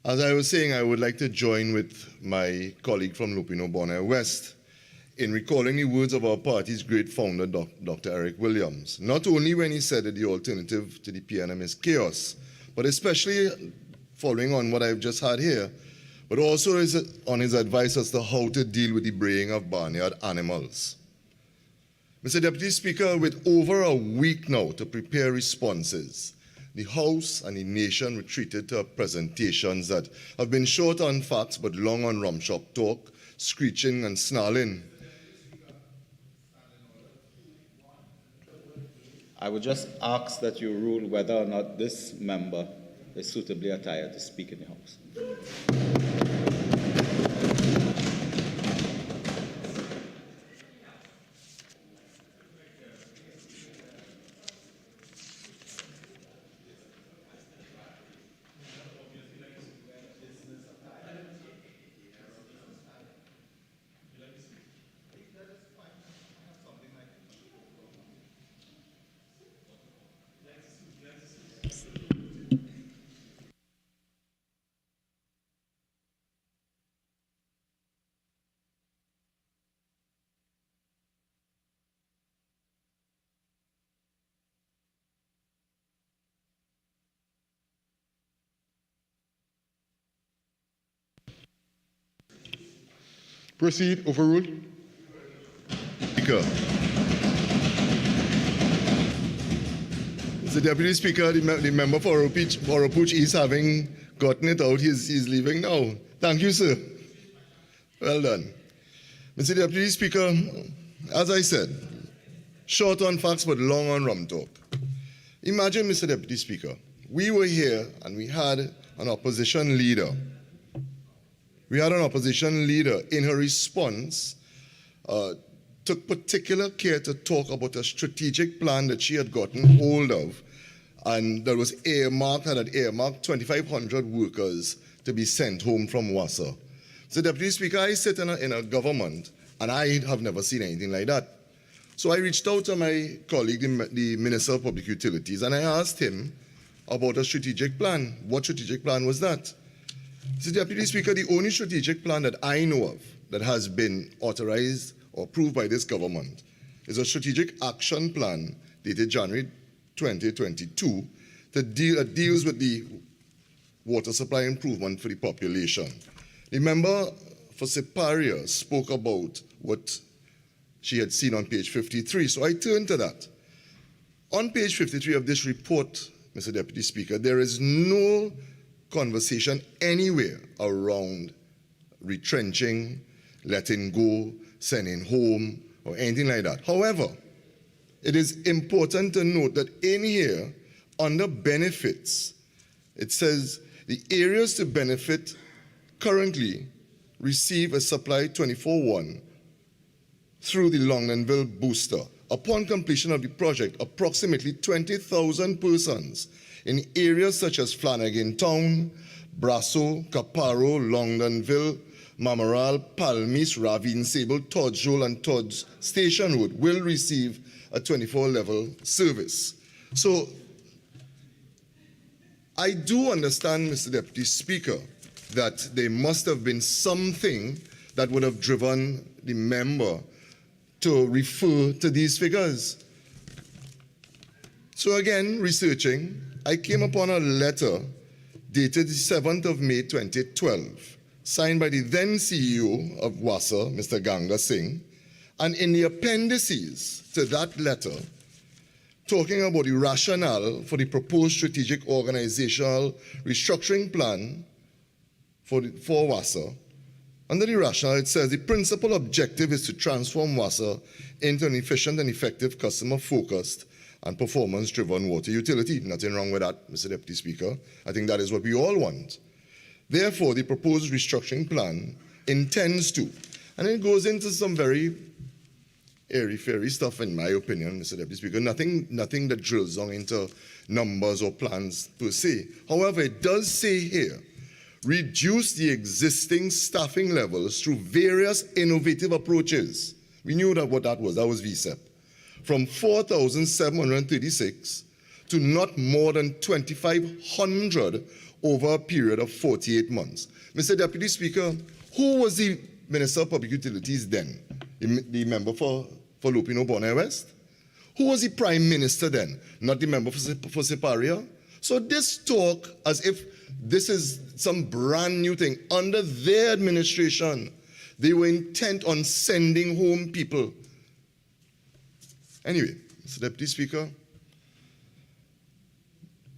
Speaker 8: As I was saying, I would like to join with my colleague from Lupino-Bonaire West in recalling the words of our party's great founder, Dr. Eric Williams, not only when he said that the alternative to the PNM is chaos, but especially following on what I've just had here, but also on his advice as to how to deal with the braying of barnyard animals. Mr. Deputy Speaker, with over a week now to prepare responses, the House and the nation retreated to presentations that have been short on facts but long on rum-shop talk, screeching and snarling.
Speaker 9: I would just ask that you rule whether or not this member is suitably attired to speak in the House.
Speaker 6: Proceed. Overruled.
Speaker 8: Speaker. Mr. Deputy Speaker, the member for Oropouche is having gotten it out. He's leaving now. Thank you, sir. Well done. Mr. Deputy Speaker, as I said, short on facts but long on rum talk. Imagine, Mr. Deputy Speaker, we were here and we had an opposition leader. We had an opposition leader in her response took particular care to talk about a strategic plan that she had gotten hold of and that was earmarked, had earmarked 2,500 workers to be sent home from Wassa. So, Deputy Speaker, I sit in a government and I have never seen anything like that. So I reached out to my colleague, the Minister of Public Utilities, and I asked him about a strategic plan. What strategic plan was that? So, Deputy Speaker, the only strategic plan that I know of that has been authorized or approved by this government is a strategic action plan dated January 2022 that deals with the water supply improvement for the population. The member for Siparia spoke about what she had seen on page 53, so I turned to that. On page 53 of this report, Mr. Deputy Speaker, there is no conversation anywhere around retrenching, letting go, sending home, or anything like that. However, it is important to note that in here, under benefits, it says the areas to benefit currently receive a supply 24/1 through the Longdenville booster. Upon completion of the project, approximately 20,000 persons in areas such as Flanagan Town, Brasso, Caparo, Longdenville, Mamaral, Palmis, Ravi, Sable, Todd's Road, and Todd's Station Road will receive a 24-level service. So I do understand, Mr. Deputy Speaker, that there must have been something that would have driven the member to refer to these figures. So again, researching, I came upon a letter dated the 7th of May 2012, signed by the then CEO of Wassa, Mr. Ganga Singh, and in the appendices to that letter, talking about the rationale for the proposed strategic organizational restructuring plan for Wassa. Under the rationale, it says the principal objective is to transform Wassa into an efficient and effective customer-focused and performance-driven water utility. Nothing wrong with that, Mr. Deputy Speaker. I think that is what we all want. Therefore, the proposed restructuring plan intends to, and it goes into some very airy-fairy stuff, in my opinion, Mr. Deputy Speaker, nothing that drills down into numbers or plans per se. However, it does say here, reduce the existing staffing levels through various innovative approaches. We knew that what that was VSEP. From 4,736 to not more than 2,500 over a period of 48 months. Mr. Deputy Speaker, who was the Minister of Public Utilities then? The member for Lupino Bodoe West? Who was the Prime Minister then? Not the member for Siparia? So this talk as if this is some brand new thing. Under their administration, they were intent on sending home people. Anyway, Mr. Deputy Speaker,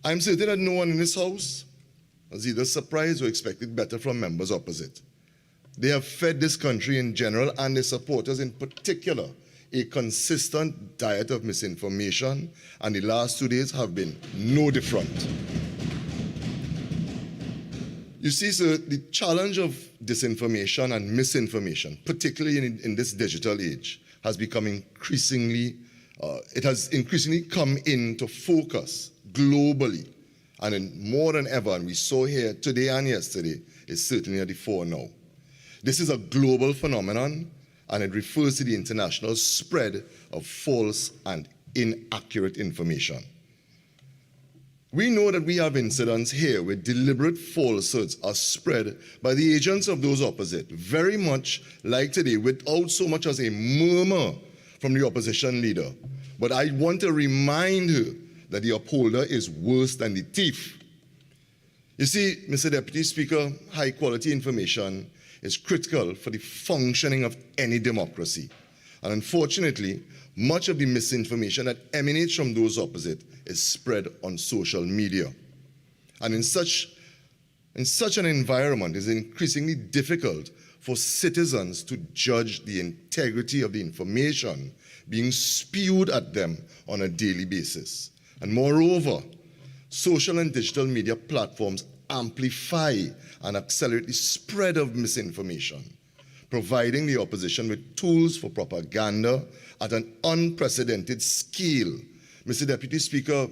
Speaker 8: I'm certain that no one in this House was either surprised or expected better from members opposite. They have fed this country in general and their supporters in particular a consistent diet of misinformation, and the last 2 days have been no different. You see, sir, the challenge of disinformation and misinformation, particularly in this digital age, has become increasingly, it has increasingly come into focus globally, and more than ever, and we saw here today and yesterday, is certainly at the fore now. This is a global phenomenon, and it refers to the international spread of false and inaccurate information. We know that we have incidents here where deliberate falsehoods are spread by the agents of those opposite, very much like today, without so much as a murmur from the opposition leader. But I want to remind her that the upholder is worse than the thief. You see, Mr. Deputy Speaker, high-quality information is critical for the functioning of any democracy. And unfortunately, much of the misinformation that emanates from those opposite is spread on social media. And in such an environment, it's increasingly difficult for citizens to judge the integrity of the information being spewed at them on a daily basis. And moreover, social and digital media platforms amplify and accelerate the spread of misinformation, providing the opposition with tools for propaganda at an unprecedented scale. Mr. Deputy Speaker,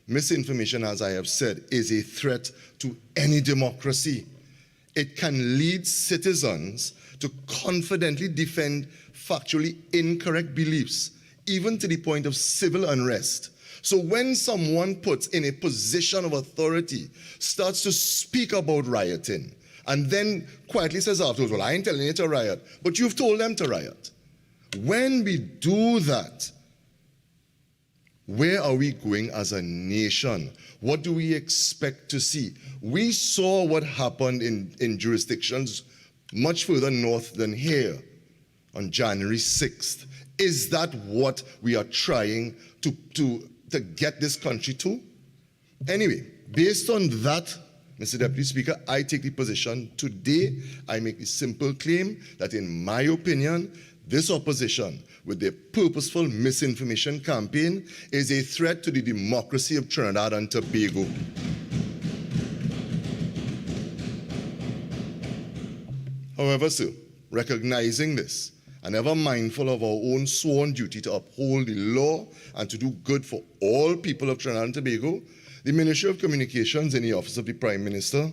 Speaker 8: misinformation, as I have said, is a threat to any democracy. It can lead citizens to confidently defend factually incorrect beliefs, even to the point of civil unrest. So when someone puts in a position of authority, starts to speak about rioting, and then quietly says afterwards, well, I ain't telling you to riot, but you've told them to riot. When we do that, where are we going as a nation? What do we expect to see? We saw what happened in jurisdictions much further north than here on January 6th. Is that what we are trying to get this country to? Anyway, based on that, Mr. Deputy Speaker, I take the position today, I make the simple claim that in my opinion, this opposition with their purposeful misinformation campaign is a threat to the democracy of Trinidad and Tobago. However, sir, recognizing this, and ever mindful of our own sworn duty to uphold the law and to do good for all people of Trinidad and Tobago, the Ministry of Communications in the Office of the Prime Minister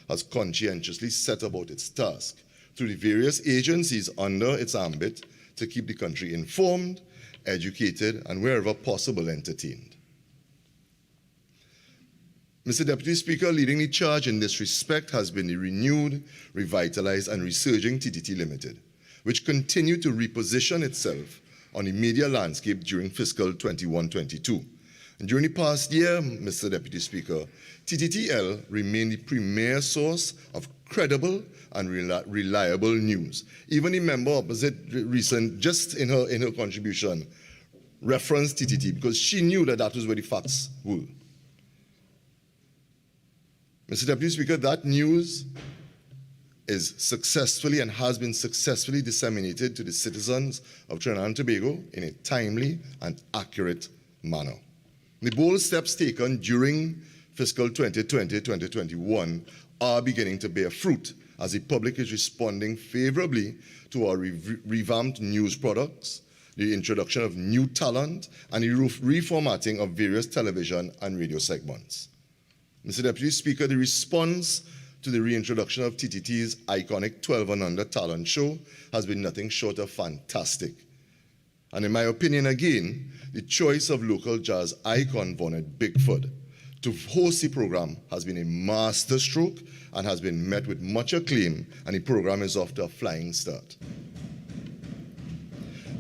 Speaker 8: has conscientiously set about its task through the various agencies under its ambit to keep the country informed, educated, and wherever possible entertained. Mr. Deputy Speaker, leading the charge in this respect has been the renewed, revitalized, and resurging TTT Limited, which continued to reposition itself on the media landscape during fiscal 21-22. And during the past year, Mr. Deputy Speaker, TTTL remained the premier source of credible and reliable news. Even the member opposite recent, just in her contribution, referenced TTT because she knew that that was where the facts were. Mr. Deputy Speaker, that news is successfully and has been successfully disseminated to the citizens of Trinidad and Tobago in a timely and accurate manner. The bold steps taken during fiscal 2020-2021 are beginning to bear fruit as the public is responding favorably to our revamped news products, the introduction of new talent, and the reformatting of various television and radio segments. Mr. Deputy Speaker, the response to the reintroduction of TTT's iconic 12 and Under talent show has been nothing short of fantastic. And in my opinion, again, the choice of local jazz icon Vonnet Bigford to host the program has been a masterstroke and has been met with much acclaim, and the program is off to a flying start.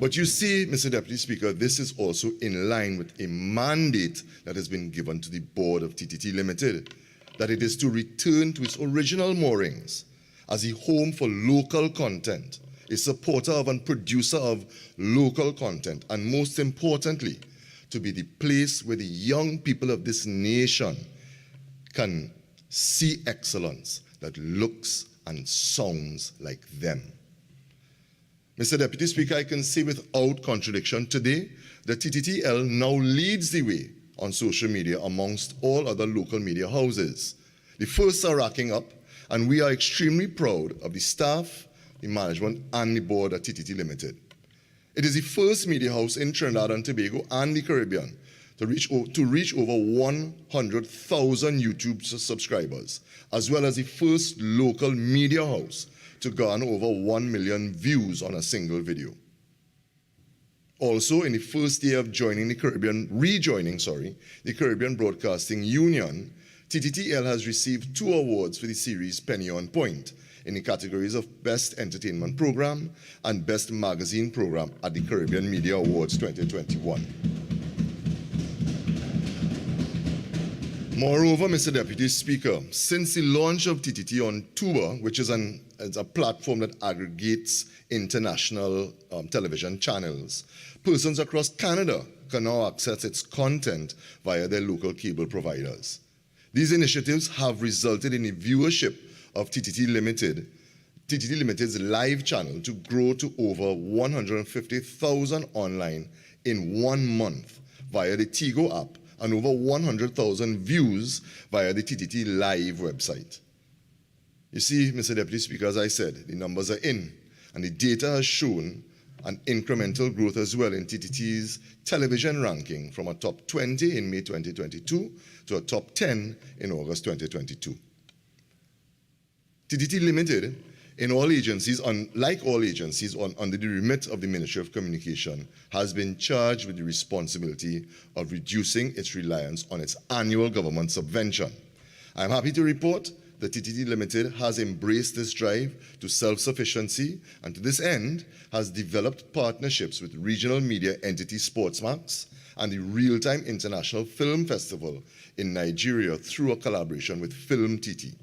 Speaker 8: But you see, Mr. Deputy Speaker, this is also in line with a mandate that has been given to the board of TTT Limited, that it is to return to its original moorings as a home for local content, a supporter of and producer of local content, and most importantly, to be the place where the young people of this nation can see excellence that looks and sounds like them. Mr. Deputy Speaker, I can say without contradiction today that TTTL now leads the way on social media amongst all other local media houses. The firsts are racking up, and we are extremely proud of the staff, the management, and the board at TTT Limited. It is the first media house in Trinidad and Tobago and the Caribbean to reach over 100,000 YouTube subscribers, as well as the first local media house to garner over 1 million views on a single video. Also, in the first year of rejoining the Caribbean Broadcasting Union, TTTL has received 2 awards for the series Penny on Point in the categories of Best Entertainment Program and Best Magazine Program at the Caribbean Media Awards 2021. Moreover, Mr. Deputy Speaker, since the launch of TTT on Tuba, which is a platform that aggregates international television channels, persons across Canada can now access its content via their local cable providers. These initiatives have resulted in the viewership of TTT Limited's live channel to grow to over 150,000 online in 1 month via the Tigo app and over 100,000 views via the TTT Live website. You see, Mr. Deputy Speaker, as I said, the numbers are in, and the data has shown an incremental growth as well in TTT's television ranking from a top 20 in May 2022 to a top 10 in August 2022. TTT Limited, in all agencies, like all agencies under the remit of the Ministry of Communication, has been charged with the responsibility of reducing its reliance on its annual government subvention. I am happy to report that TTT Limited has embraced this drive to self-sufficiency, and to this end has developed partnerships with regional media entity Sportsmax and the Real-Time International Film Festival in Nigeria through a collaboration with Film TT.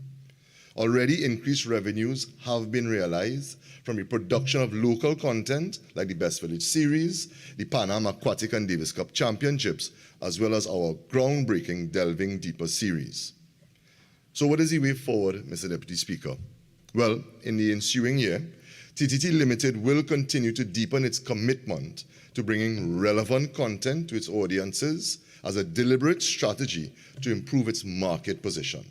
Speaker 8: Already increased revenues have been realized from the production of local content like the Best Village Series, the Pan Am Aquatic and Davis Cup Championships, as well as our groundbreaking Delving Deeper series. So what is the way forward, Mr. Deputy Speaker? Well, in the ensuing year, TTT Limited will continue to deepen its commitment to bringing relevant content to its audiences as a deliberate strategy to improve its market position.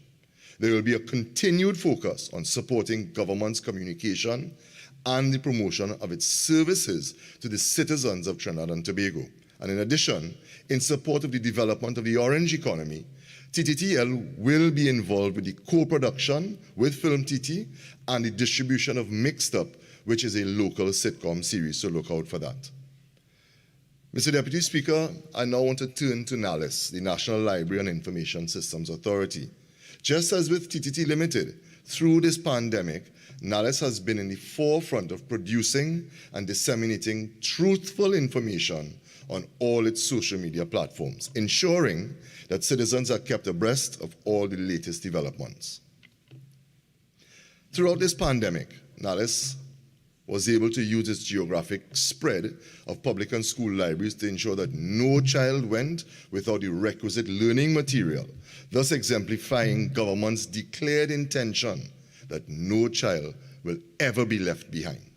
Speaker 8: There will be a continued focus on supporting government's communication and the promotion of its services to the citizens of Trinidad and Tobago. And in addition, in support of the development of the orange economy, TTTL will be involved with the co-production with Film TT and the distribution of Mixed Up, which is a local sitcom series, so look out for that. Mr. Deputy Speaker, I now want to turn to NALIS, the National Library and Information Systems Authority. Just as with TTT Limited, through this pandemic, NALIS has been in the forefront of producing and disseminating truthful information on all its social media platforms, ensuring that citizens are kept abreast of all the latest developments. Throughout this pandemic, NALIS was able to use its geographic spread of public and school libraries to ensure that no child went without the requisite learning material, thus exemplifying government's declared intention that no child will ever be left behind.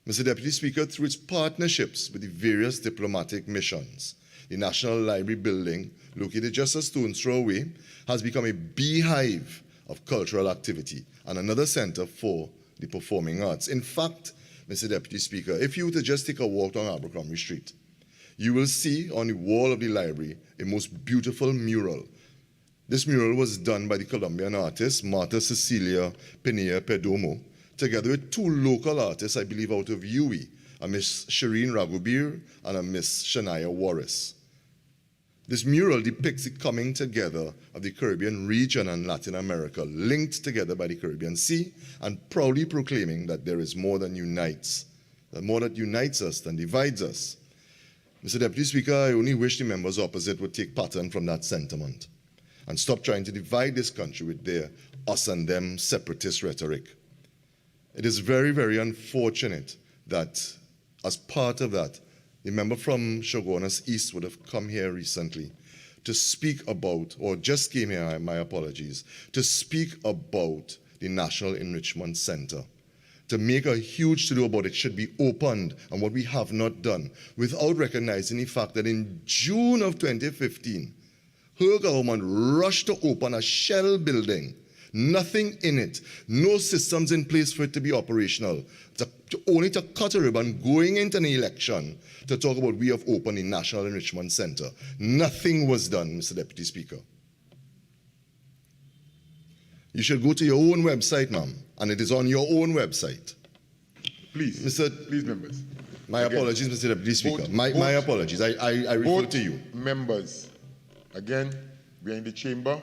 Speaker 8: Mr. Deputy Speaker, through its partnerships with the various diplomatic missions, the National Library building, located just a stone's throw away, has become a beehive of cultural activity and another center for the performing arts. In fact, Mr. Deputy Speaker, if you were to just take a walk down Abercrombie Street, you will see on the wall of the library a most beautiful mural. This mural was done by the Colombian artist Marta Cecilia Pinilla Perdomo, together with 2 local artists, I believe out of UE, a Miss Shireen Ragbir and a Miss Shania Warris. This mural depicts the coming together of the Caribbean region and Latin America, linked together by the Caribbean Sea, and proudly proclaiming that there is more than unites more that unites us than divides us. Mr. Deputy Speaker, I only wish the members opposite would take pattern from that sentiment and stop trying to divide this country with their us and them separatist rhetoric. It is very, very unfortunate that as part of that, the member from Shogunas East would have come here recently to speak about, or just came here, my apologies, to speak about the National Enrichment Center, to make a huge to-do about it should be opened and what we have not done, without recognizing the fact that in June of 2015, her government rushed to open a shell building, nothing in it, no systems in place for it to be operational, only to cut a ribbon going into an election to talk about we have opened the National Enrichment Center. Nothing was done, Mr. Deputy Speaker. You should go to your own website, ma'am, and it is on your own website.
Speaker 6: Please, please, members.
Speaker 8: My apologies, Mr. Deputy Speaker. My apologies. I refer to you.
Speaker 6: Members, again, we are in the chamber,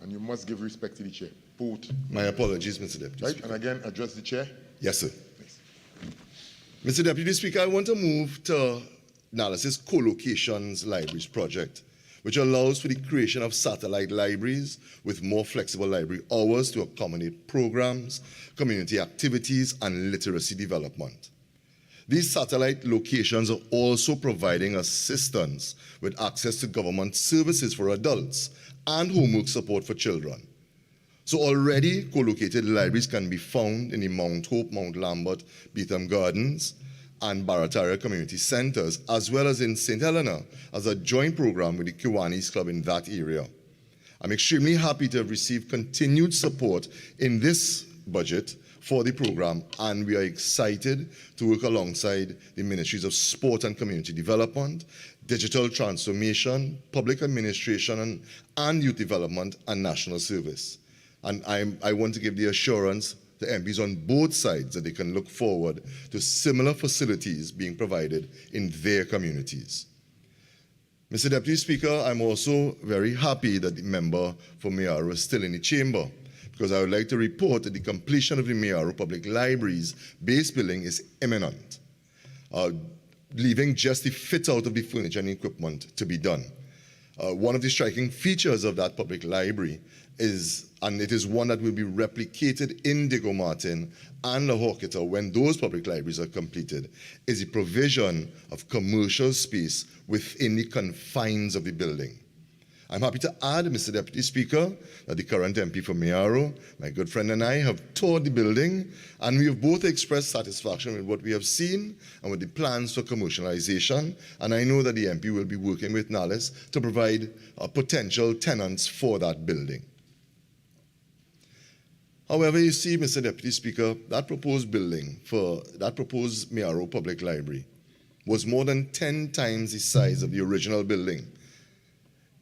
Speaker 6: and you must give respect to the chair. Both.
Speaker 8: My apologies, Mr. Deputy
Speaker 6: Right,
Speaker 8: Speaker.
Speaker 6: and again, address the chair.
Speaker 8: Yes, sir.
Speaker 6: Yes.
Speaker 8: Mr. Deputy Speaker, I want to move to Analysis Co-locations Libraries project, which allows for the creation of satellite libraries with more flexible library hours to accommodate programs, community activities, and literacy development. These satellite locations are also providing assistance with access to government services for adults and homework support for children. So already co-located libraries can be found in the Mount Hope, Mount Lambert, Beetham Gardens, and Barataria community centers, as well as in St. Helena as a joint program with the Kiwanis Club in that area. I'm extremely happy to have received continued support in this budget for the program, and we are excited to work alongside the Ministries of Sport and Community Development, Digital Transformation, Public Administration, and Youth Development and National Service. And I want to give the assurance to MPs on both sides that they can look forward to similar facilities being provided in their communities. Mr. Deputy Speaker, I'm also very happy that the member for Mayaro is still in the chamber, because I would like to report that the completion of the Mayaro Public Library's base building is imminent, leaving just the fit out of the furniture and equipment to be done. One of the striking features of that public library is, and it is one that will be replicated in Diego Martin and La Hawketta when those public libraries are completed, is the provision of commercial space within the confines of the building. I'm happy to add, Mr. Deputy Speaker, that the current MP for Mayaro, my good friend, and I have toured the building, and we have both expressed satisfaction with what we have seen and with the plans for commercialization, and I know that the MP will be working with NALIS to provide potential tenants for that building. However, you see, Mr. Deputy Speaker, that proposed building for that proposed Mayaro Public Library was more than 10 times the size of the original building.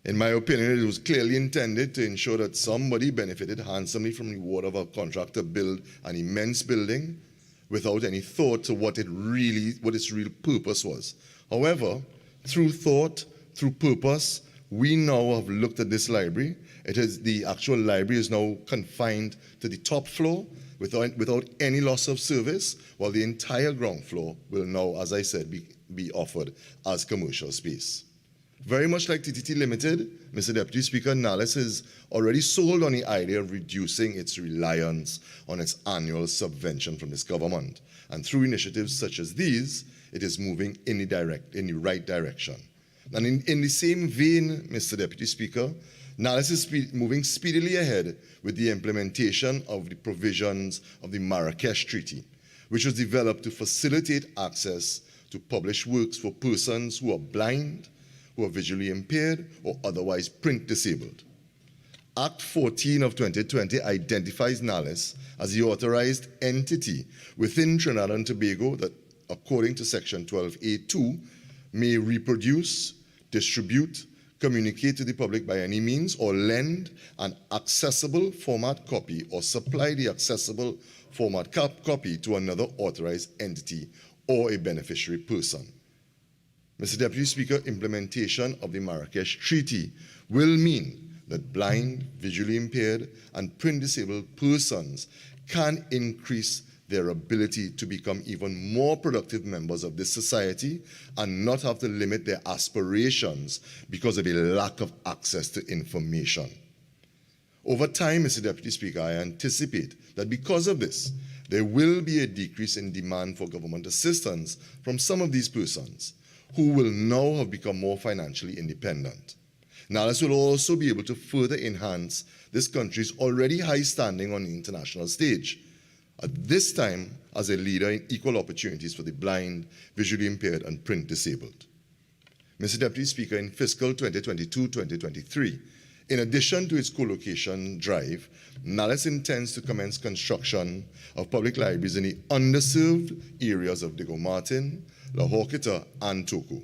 Speaker 8: In my opinion, it was clearly intended to ensure that somebody benefited handsomely from the reward of a contractor build an immense building without any thought to what its real purpose was. However, through thought, through purpose, we now have looked at this library. The actual library is now confined to the top floor without any loss of service, while the entire ground floor will now, as I said, be offered as commercial space. Very much like TTT Limited, Mr. Deputy Speaker, NALIS is already sold on the idea of reducing its reliance on its annual subvention from this government. And through initiatives such as these, it is moving in the right direction. And in the same vein, Mr. Deputy Speaker, NALIS is moving speedily ahead with the implementation of the provisions of the Marrakesh Treaty, which was developed to facilitate access to published works for persons who are blind, who are visually impaired, or otherwise print disabled. Act 14 of 2020 identifies NALIS as the authorized entity within Trinidad and Tobago that, according to Section 12A2, may reproduce, distribute, communicate to the public by any means, or lend an accessible format copy or supply the accessible format copy to another authorized entity or a beneficiary person. Mr. Deputy Speaker, implementation of the Marrakesh Treaty will mean that blind, visually impaired, and print disabled persons can increase their ability to become even more productive members of this society and not have to limit their aspirations because of a lack of access to information. Over time, Mr. Deputy Speaker, I anticipate that because of this, there will be a decrease in demand for government assistance from some of these persons who will now have become more financially independent. NALES will also be able to further enhance this country's already high standing on the international stage, at this time as a leader in equal opportunities for the blind, visually impaired, and print disabled. Mr. Deputy Speaker, in fiscal 2022-2023, in addition to its co-location drive, NALES intends to commence construction of public libraries in the underserved areas of Diego Martin, La Horquita, and Toko.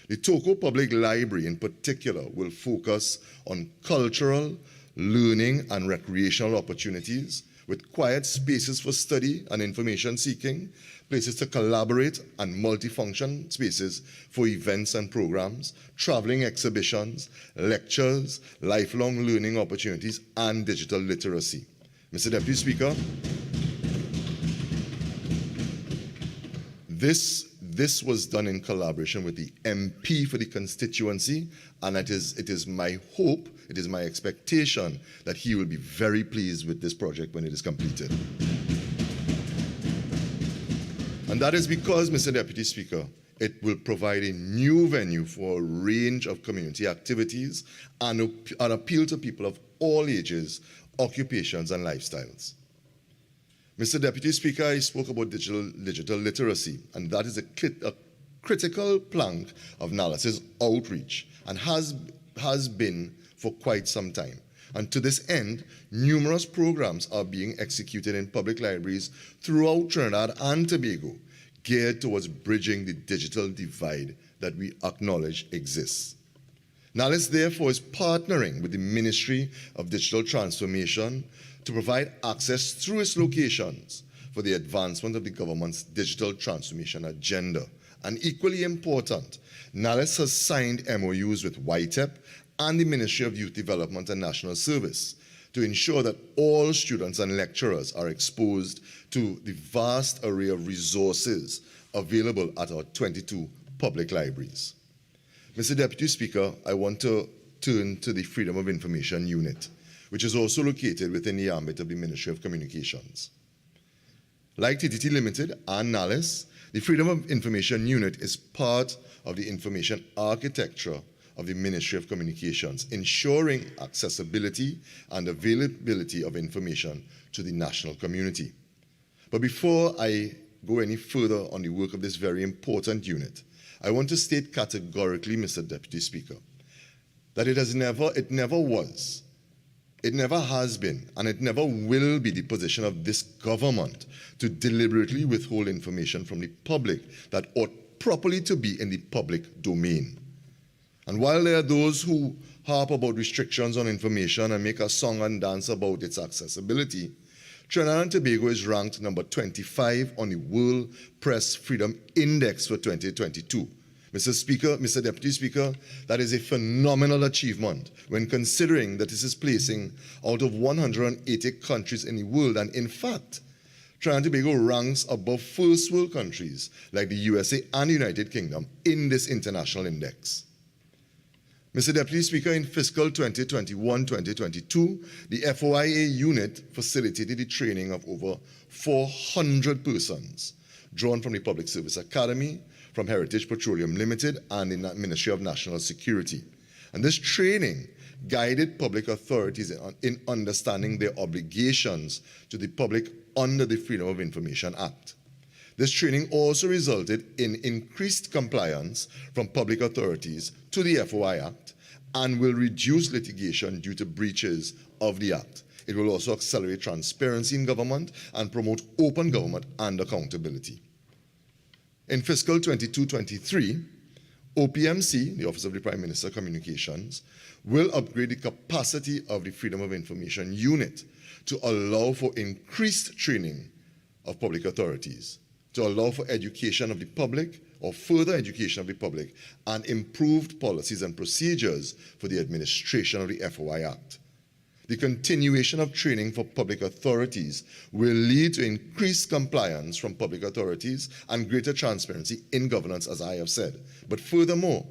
Speaker 8: The Toko Public Library in particular will focus on cultural, learning, and recreational opportunities with quiet spaces for study and information seeking, places to collaborate, and multifunction spaces for events and programs, traveling exhibitions, lectures, lifelong learning opportunities, and digital literacy. Mr. Deputy Speaker, this was done in collaboration with the MP for the constituency, and it is my hope, it is my expectation that he will be very pleased with this project when it is completed. And that is because, Mr. Deputy Speaker, it will provide a new venue for a range of community activities and appeal to people of all ages, occupations, and lifestyles. Mr. Deputy Speaker, I spoke about digital literacy, and that is a critical plank of NALES's outreach and has been for quite some time. And to this end, numerous programs are being executed in public libraries throughout Trinidad and Tobago, geared towards bridging the digital divide that we acknowledge exists. NALES, therefore, is partnering with the Ministry of Digital Transformation to provide access through its locations for the advancement of the government's digital transformation agenda. And equally important, NALES has signed MOUs with YTEP and the Ministry of Youth Development and National Service to ensure that all students and lecturers are exposed to the vast array of resources available at our 22 public libraries. Mr. Deputy Speaker, I want to turn to the Freedom of Information Unit, which is also located within the ambit of the Ministry of Communications. Like TTT Limited and NALES, the Freedom of Information Unit is part of the information architecture of the Ministry of Communications, ensuring accessibility and availability of information to the national community. But before I go any further on the work of this very important unit, I want to state categorically, Mr. Deputy Speaker, that it never was, it never has been, and it never will be the position of this government to deliberately withhold information from the public that ought properly to be in the public domain. And while there are those who harp about restrictions on information and make a song and dance about its accessibility, Trinidad and Tobago is ranked number 25 on the World Press Freedom Index for 2022. Mr. Deputy Speaker, that is a phenomenal achievement when considering that this is placing out of 180 countries in the world. And in fact, Trinidad and Tobago ranks above first world countries like the USA and the United Kingdom in this international index. Mr. Deputy Speaker, in fiscal 2021-2022, the FOIA unit facilitated the training of over 400 persons drawn from the Public Service Academy, from Heritage Petroleum Limited, and the Ministry of National Security. And this training guided public authorities in understanding their obligations to the public under the Freedom of Information Act. This training also resulted in increased compliance from public authorities to the FOI Act and will reduce litigation due to breaches of the Act. It will also accelerate transparency in government and promote open government and accountability. In fiscal 22-23, OPMC, the Office of the Prime Minister Communications, will upgrade the capacity of the Freedom of Information Unit to allow for increased training of public authorities, to allow for education of the public or further education of the public, and improved policies and procedures for the administration of the FOI Act. The continuation of training for public authorities will lead to increased compliance from public authorities and greater transparency in governance, as I have said. But furthermore,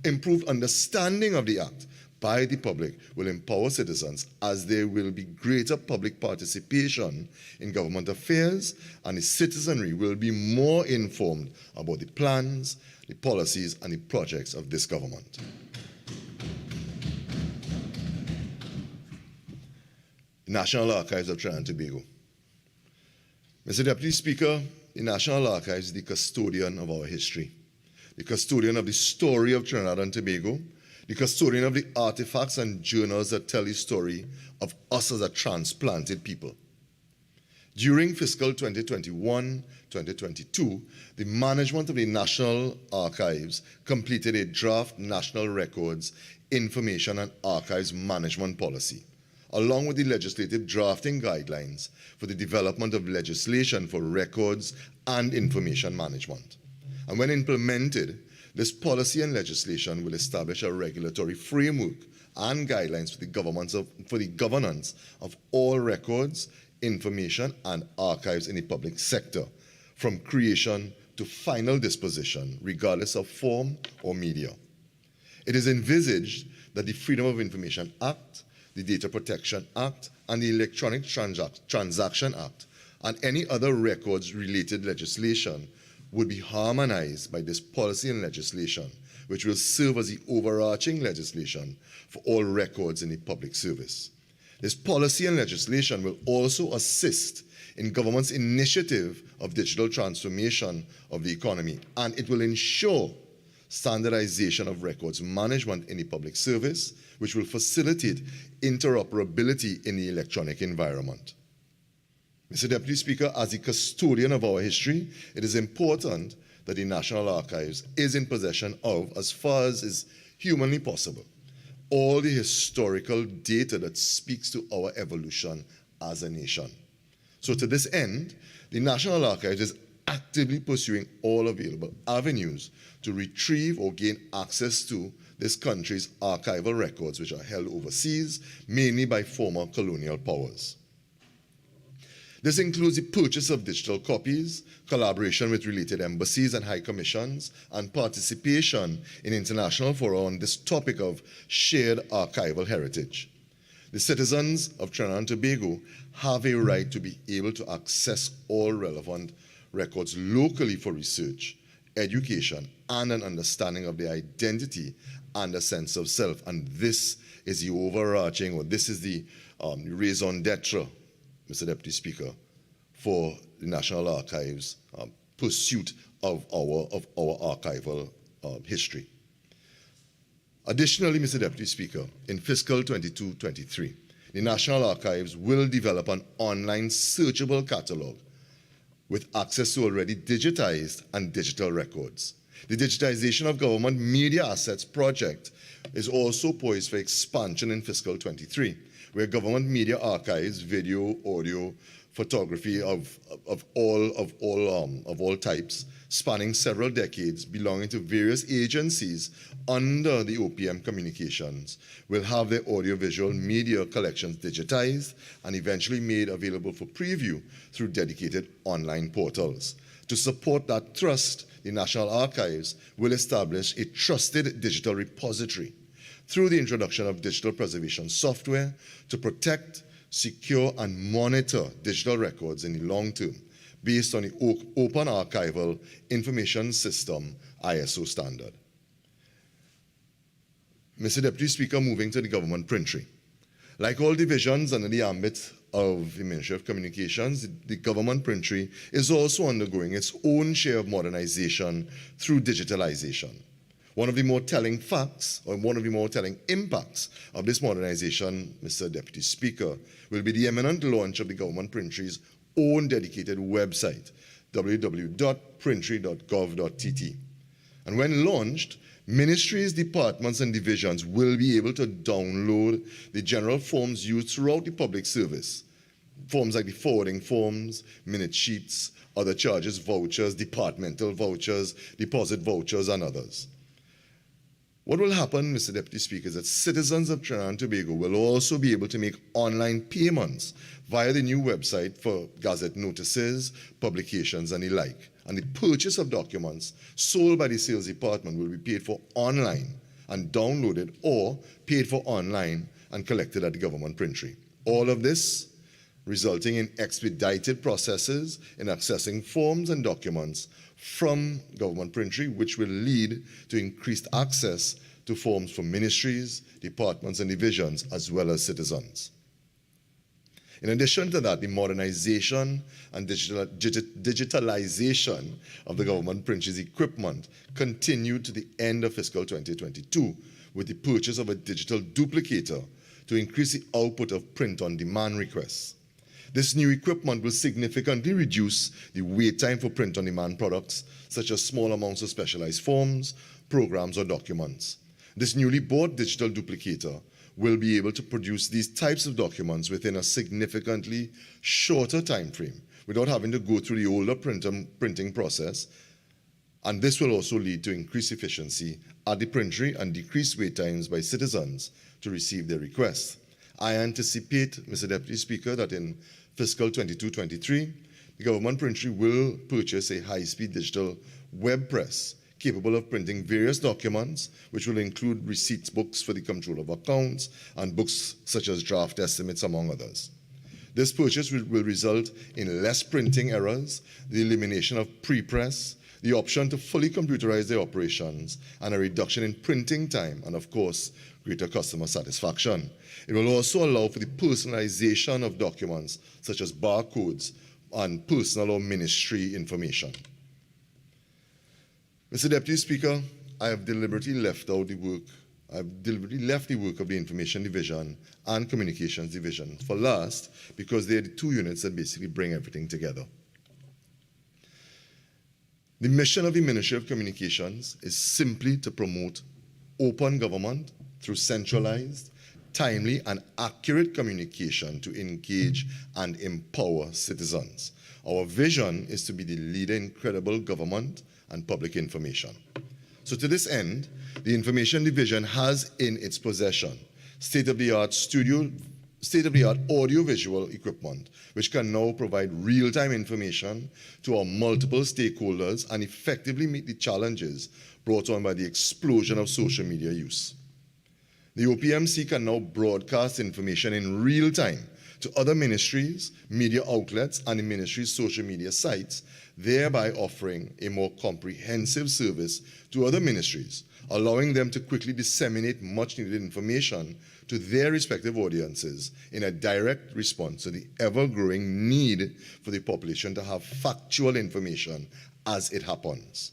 Speaker 8: improved understanding of the Act by the public will empower citizens, as there will be greater public participation in government affairs, and the citizenry will be more informed about the plans, the policies, and the projects of this government. The National Archives of Trinidad and Tobago. Mr. Deputy Speaker, the National Archives is the custodian of our history, the custodian of the story of Trinidad and Tobago, the custodian of the artifacts and journals that tell the story of us as a transplanted people. During fiscal 2021-2022, the management of the National Archives completed a draft National Records, Information and Archives Management Policy, along with the legislative drafting guidelines for the development of legislation for records and information management. And when implemented, this policy and legislation will establish a regulatory framework and guidelines for the governance of all records, information, and archives in the public sector, from creation to final disposition, regardless of form or media. It is envisaged that the Freedom of Information Act, the Data Protection Act, and the Electronic Transaction Act, and any other records-related legislation would be harmonized by this policy and legislation, which will serve as the overarching legislation for all records in the public service. This policy and legislation will also assist in government's initiative of digital transformation of the economy, and it will ensure standardization of records management in the public service, which will facilitate interoperability in the electronic environment. Mr. Deputy Speaker, as the custodian of our history, it is important that the National Archives is in possession of, as far as is humanly possible, all the historical data that speaks to our evolution as a nation. So to this end, the National Archives is actively pursuing all available avenues to retrieve or gain access to this country's archival records, which are held overseas, mainly by former colonial powers. This includes the purchase of digital copies, collaboration with related embassies and high commissions, and participation in international fora on this topic of shared archival heritage. The citizens of Trinidad and Tobago have a right to be able to access all relevant records locally for research, education, and an understanding of their identity and a sense of self. And this is the overarching, or this is the raison d'etre, Mr. Deputy Speaker, for the National Archives' pursuit of our archival history. Additionally, Mr. Deputy Speaker, in fiscal 22-23, the National Archives will develop an online searchable catalogue with access to already digitized and digital records. The digitization of government media assets project is also poised for expansion in fiscal 23, where government media archives, video, audio, photography of all types, spanning several decades, belonging to various agencies under the OPM Communications, will have their audiovisual media collections digitized and eventually made available for preview through dedicated online portals. To support that thrust, the National Archives will establish a trusted digital repository through the introduction of digital preservation software to protect, secure, and monitor digital records in the long term based on the Open Archival Information System ISO standard. Mr. Deputy Speaker, moving to the government printry. Like all divisions under the ambit of the Ministry of Communications, the government printry is also undergoing its own share of modernization through digitalization. One of the more telling facts, or one of the more telling impacts of this modernization, Mr. Deputy Speaker, will be the imminent launch of the government printry's own dedicated website, www.printry.gov.tt. And when launched, ministries, departments, and divisions will be able to download the general forms used throughout the public service. Forms like the forwarding forms, minute sheets, other charges, vouchers, departmental vouchers, deposit vouchers, and others. What will happen, Mr. Deputy Speaker, is that citizens of Trinidad and Tobago will also be able to make online payments via the new website for gazette notices, publications, and the like. And the purchase of documents sold by the sales department will be paid for online and downloaded, or paid for online and collected at the government printry. All of this resulting in expedited processes in accessing forms and documents from government printry, which will lead to increased access to forms from ministries, departments, and divisions, as well as citizens. In addition to that, the modernization and digitalization of the government printry's equipment continued to the end of fiscal 2022 with the purchase of a digital duplicator to increase the output of print-on-demand requests. This new equipment will significantly reduce the wait time for print-on-demand products, such as small amounts of specialized forms, programs, or documents. This newly bought digital duplicator will be able to produce these types of documents within a significantly shorter time frame without having to go through the older printing process. And this will also lead to increased efficiency at the printry and decreased wait times by citizens to receive their requests. I anticipate, Mr. Deputy Speaker, that in fiscal 22-23, the government printry will purchase a high-speed digital web press capable of printing various documents, which will include receipts books for the control of accounts and books such as draft estimates, among others. This purchase will result in less printing errors, the elimination of pre-press, the option to fully computerize their operations, and a reduction in printing time, and of course, greater customer satisfaction. It will also allow for the personalization of documents such as barcodes and personal or ministry information. Mr. Deputy Speaker, I have deliberately left the work of the Information Division and Communications Division for last because they are the two units that basically bring everything together. The mission of the Ministry of Communications is simply to promote open government through centralized, timely, and accurate communication to engage and empower citizens. Our vision is to be the leader in credible government and public information. So to this end, the Information Division has in its possession state-of-the-art audio-visual equipment, which can now provide real-time information to our multiple stakeholders and effectively meet the challenges brought on by the explosion of social media use. The OPMC can now broadcast information in real time to other ministries, media outlets, and the ministry's social media sites, thereby offering a more comprehensive service to other ministries, allowing them to quickly disseminate much-needed information to their respective audiences in a direct response to the ever-growing need for the population to have factual information as it happens.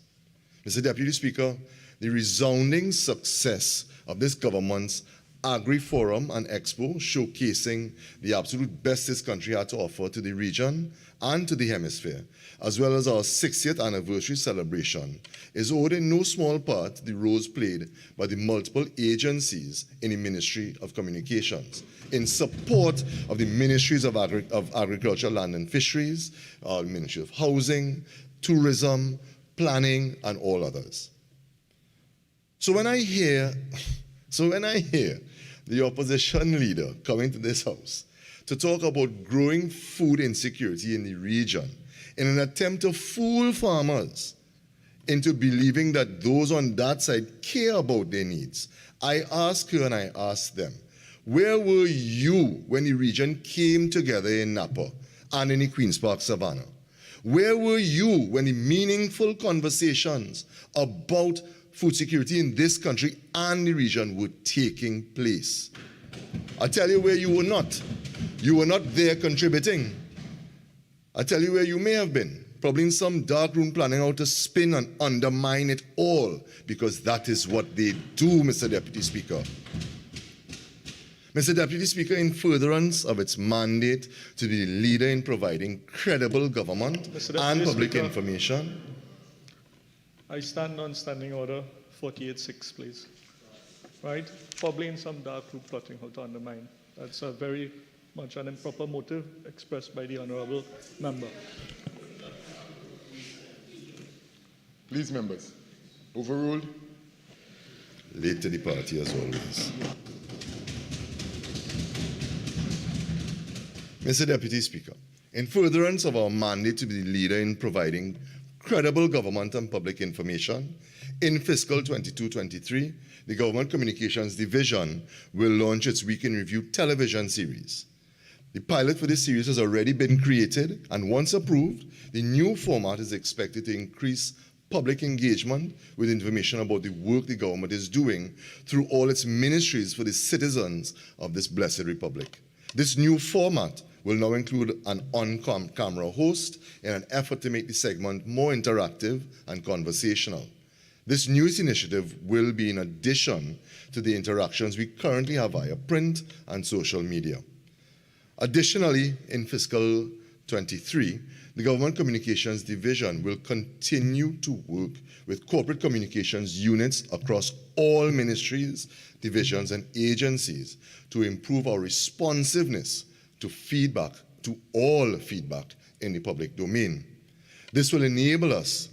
Speaker 8: Mr. Deputy Speaker, the resounding success of this government's Agri-Forum and Expo, showcasing the absolute best this country had to offer to the region and to the hemisphere, as well as our 60th anniversary celebration, is owed in no small part to the roles played by the multiple agencies in the Ministry of Communications in support of the Ministries of Agriculture, Land and Fisheries, Ministry of Housing, Tourism, Planning, and all others. So when I hear the opposition leader coming to this house to talk about growing food insecurity in the region in an attempt to fool farmers into believing that those on that side care about their needs, I ask her and I ask them, where were you when the region came together in Napa and in the Queen's Park Savannah? Where were you when the meaningful conversations about food security in this country and the region were taking place? I tell you where you were not. You were not there contributing. I tell you where you may have been, probably in some dark room planning how to spin and undermine it all, because that is what they do, Mr. Deputy Speaker. Mr. Deputy Speaker, in furtherance of its mandate to be the leader in providing credible government and public information,
Speaker 10: I stand on Standing Order 48.6, please. Right? Probably in some dark room plotting how to undermine. That's a very much an improper motive expressed by the honourable member.
Speaker 6: Please, members. Overruled.
Speaker 8: Late to the party as always. Mr. Deputy Speaker, in furtherance of our mandate to be the leader in providing credible government and public information, in fiscal 22-23, the Government Communications Division will launch its Week in Review television series. The pilot for this series has already been created, and once approved, the new format is expected to increase public engagement with information about the work the government is doing through all its ministries for the citizens of this blessed republic. This new format will now include an on-camera host in an effort to make the segment more interactive and conversational. This newest initiative will be in addition to the interactions we currently have via print and social media. Additionally, in fiscal 23, the Government Communications Division will continue to work with corporate communications units across all ministries, divisions, and agencies to improve our responsiveness to feedback, to all feedback in the public domain. This will enable us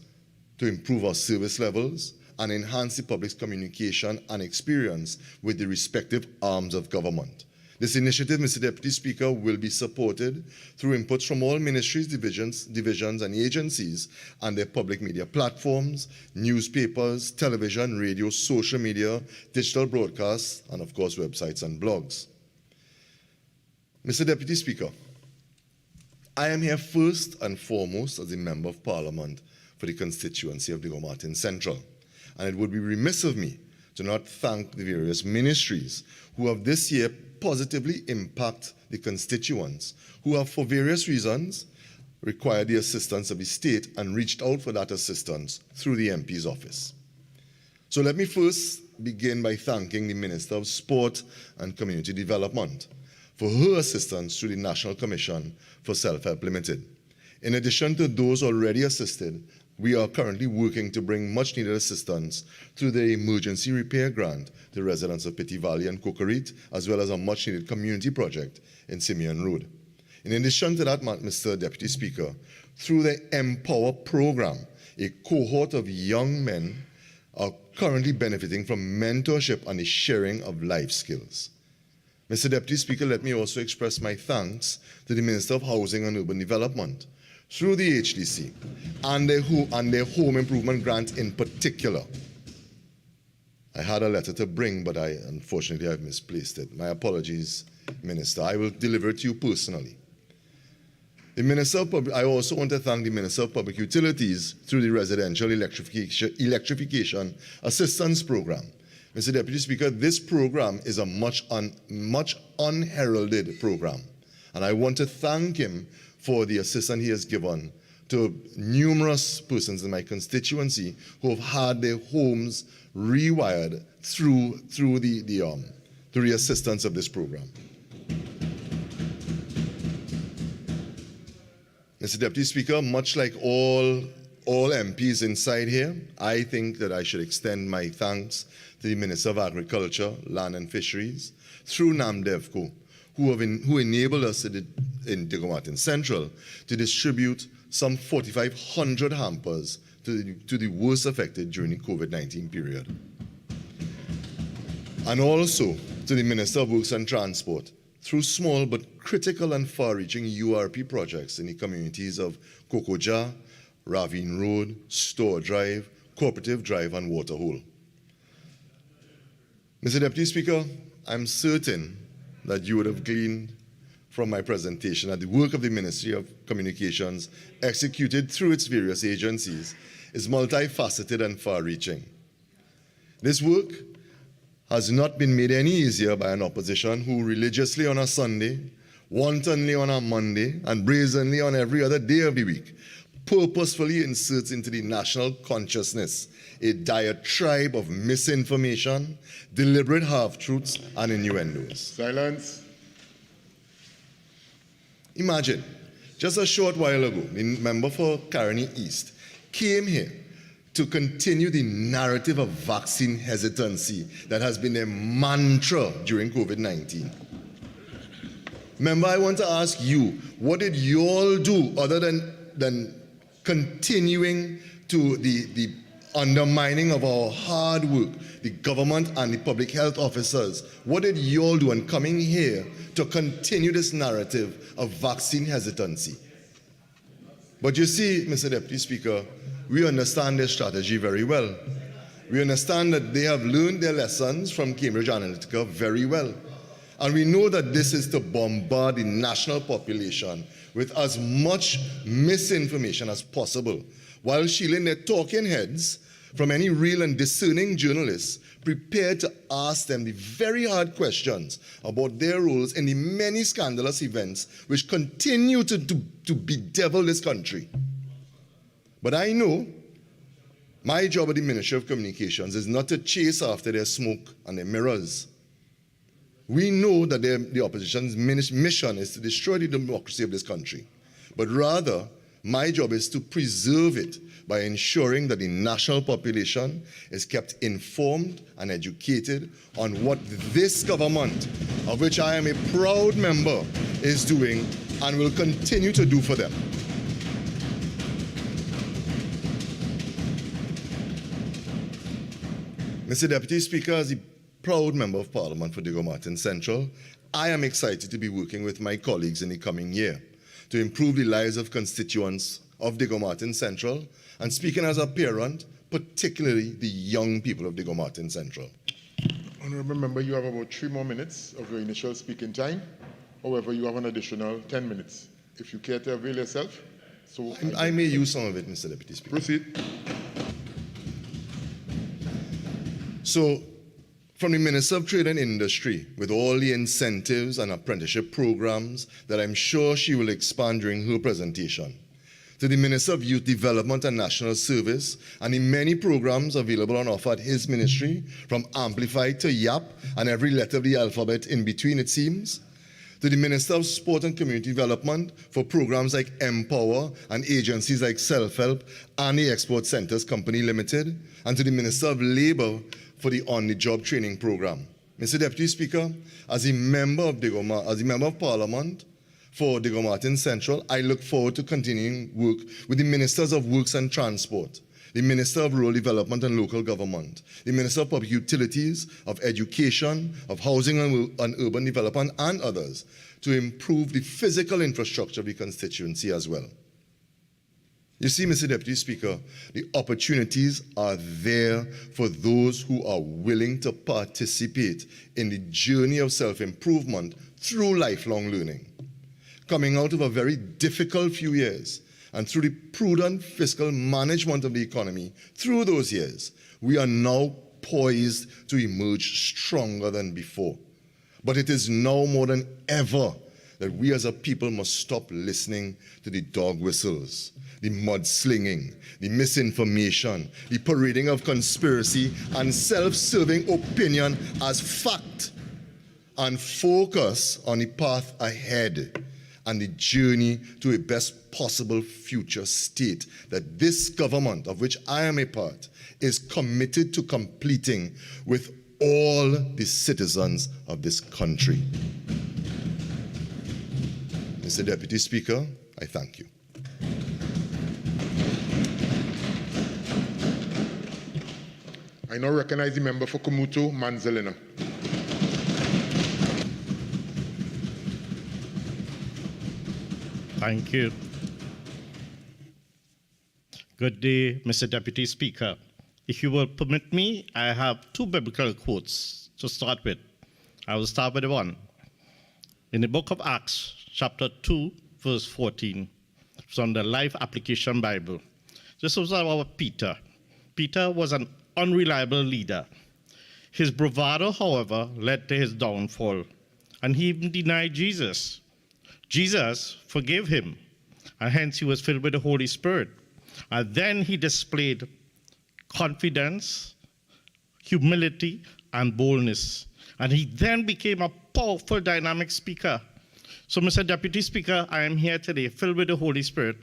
Speaker 8: to improve our service levels and enhance the public's communication and experience with the respective arms of government. This initiative, Mr. Deputy Speaker, will be supported through inputs from all ministries, divisions, and agencies and their public media platforms, newspapers, television, radio, social media, digital broadcasts, and of course, websites and blogs. Mr. Deputy Speaker, I am here first and foremost as a Member of Parliament for the constituency of Diego Martin Central, and it would be remiss of me to not thank the various ministries who have this year positively impacted the constituents who have, for various reasons, required the assistance of the state and reached out for that assistance through the MP's office. So let me first begin by thanking the Minister of Sport and Community Development for her assistance through the National Commission for Self-Help Limited. In addition to those already assisted, we are currently working to bring much-needed assistance through the emergency repair grant to residents of Pity Valley and Cocorite, as well as a much-needed community project in Symon Road. In addition to that, Mr. Deputy Speaker, through the Empower program, a cohort of young men are currently benefiting from mentorship and the sharing of life skills. Mr. Deputy Speaker, let me also express my thanks to the Minister of Housing and Urban Development through the HDC and their home improvement grant in particular. I had a letter to bring, but unfortunately I've misplaced it. My apologies, Minister. I will deliver it to you personally. I also want to thank the Minister of Public Utilities through the Residential Electrification Assistance Program. Mr. Deputy Speaker, this program is a much unheralded program, and I want to thank him for the assistance he has given to numerous persons in my constituency who have had their homes rewired through the assistance of this program. Mr. Deputy Speaker, much like all MPs inside here, I think that I should extend my thanks to the Minister of Agriculture, Land and Fisheries, through NAMDEVCO, who enabled us in Diego Martin Central to distribute some 4,500 hampers to the worst affected during the COVID-19 period. And also to the Minister of Works and Transport, through small but critical and far-reaching URP projects in the communities of Kokoja, Ravine Road, Store Drive, Cooperative Drive, and Waterhole. Mr. Deputy Speaker, I'm certain that you would have gleaned from my presentation that the work of the Ministry of Communications, executed through its various agencies, is multifaceted and far-reaching. This work has not been made any easier by an opposition who religiously on a Sunday, wantonly on a Monday, and brazenly on every other day of the week purposefully inserts into the national consciousness a diatribe of misinformation, deliberate half-truths, and innuendos.
Speaker 6: Silence.
Speaker 8: Imagine, just a short while ago, the member for Caroni East came here to continue the narrative of vaccine hesitancy that has been a mantra during COVID-19. Member, I want to ask you, what did you all do other than continuing to the undermining of our hard work, the government and the public health officers. What did you all do in coming here to continue this narrative of vaccine hesitancy? But you see, Mr. Deputy Speaker, we understand their strategy very well. We understand that they have learned their lessons from Cambridge Analytica very well. And we know that this is to bombard the national population with as much misinformation as possible, while shielding their talking heads from any real and discerning journalists prepared to ask them the very hard questions about their roles in the many scandalous events which continue to bedevil this country. But I know my job at the Ministry of Communications is not to chase after their smoke and their mirrors. We know that the opposition's mission is to destroy the democracy of this country. But rather, my job is to preserve it by ensuring that the national population is kept informed and educated on what this government, of which I am a proud member, is doing and will continue to do for them. Mr. Deputy Speaker, as the proud member of Parliament for Diego Martin Central, I am excited to be working with my colleagues in the coming year to improve the lives of constituents of Diego Martin Central, and speaking as a parent, particularly the young people of Diego Martin Central.
Speaker 6: Honourable Member, you have about 3 more minutes of your initial speaking time. However, you have an additional 10 minutes. If you care to avail yourself, so
Speaker 8: I may use some of it, Mr. Deputy Speaker.
Speaker 6: Proceed.
Speaker 8: So, from the Minister of Trade and Industry, with all the incentives and apprenticeship programs that I'm sure she will expand during her presentation, to the Minister of Youth Development and National Service, and the many programs available on offer at his ministry, from Amplify to YAP, and every letter of the alphabet in between, it seems, to the Minister of Sport and Community Development for programs like Empower and agencies like Self-Help and the Export Centres Company Limited, and to the Minister of Labour for the on-the-job training program. Mr. Deputy Speaker, as a member of Parliament for Diego Martin Central, I look forward to continuing work with the Ministers of Works and Transport, the Minister of Rural Development and Local Government, the Minister of Public Utilities, of Education, of Housing and Urban Development, and others, to improve the physical infrastructure of the constituency as well. You see, Mr. Deputy Speaker, the opportunities are there for those who are willing to participate in the journey of self-improvement through lifelong learning. Coming out of a very difficult few years, and through the prudent fiscal management of the economy through those years, we are now poised to emerge stronger than before. But it is now more than ever that we as a people must stop listening to the dog whistles, the mudslinging, the misinformation, the parading of conspiracy and self-serving opinion as fact, and focus on the path ahead and the journey to a best possible future state that this government, of which I am a part, is committed to completing with all the citizens of this country. Mr. Deputy Speaker, I thank you.
Speaker 6: I now recognize the member for Komuto Manzalina.
Speaker 11: Thank you. Good day, Mr. Deputy Speaker. If you will permit me, I have 2 biblical quotes to start with. I will start with the one. In the book of Acts, chapter 2, verse 14, from the Life Application Bible. This was about Peter. Peter was an unreliable leader. His bravado, however, led to his downfall, and he even denied Jesus. Jesus forgave him, and hence he was filled with the Holy Spirit. And then he displayed confidence, humility, and boldness. And he then became a powerful, dynamic speaker. So, Mr. Deputy Speaker, I am here today filled with the Holy Spirit,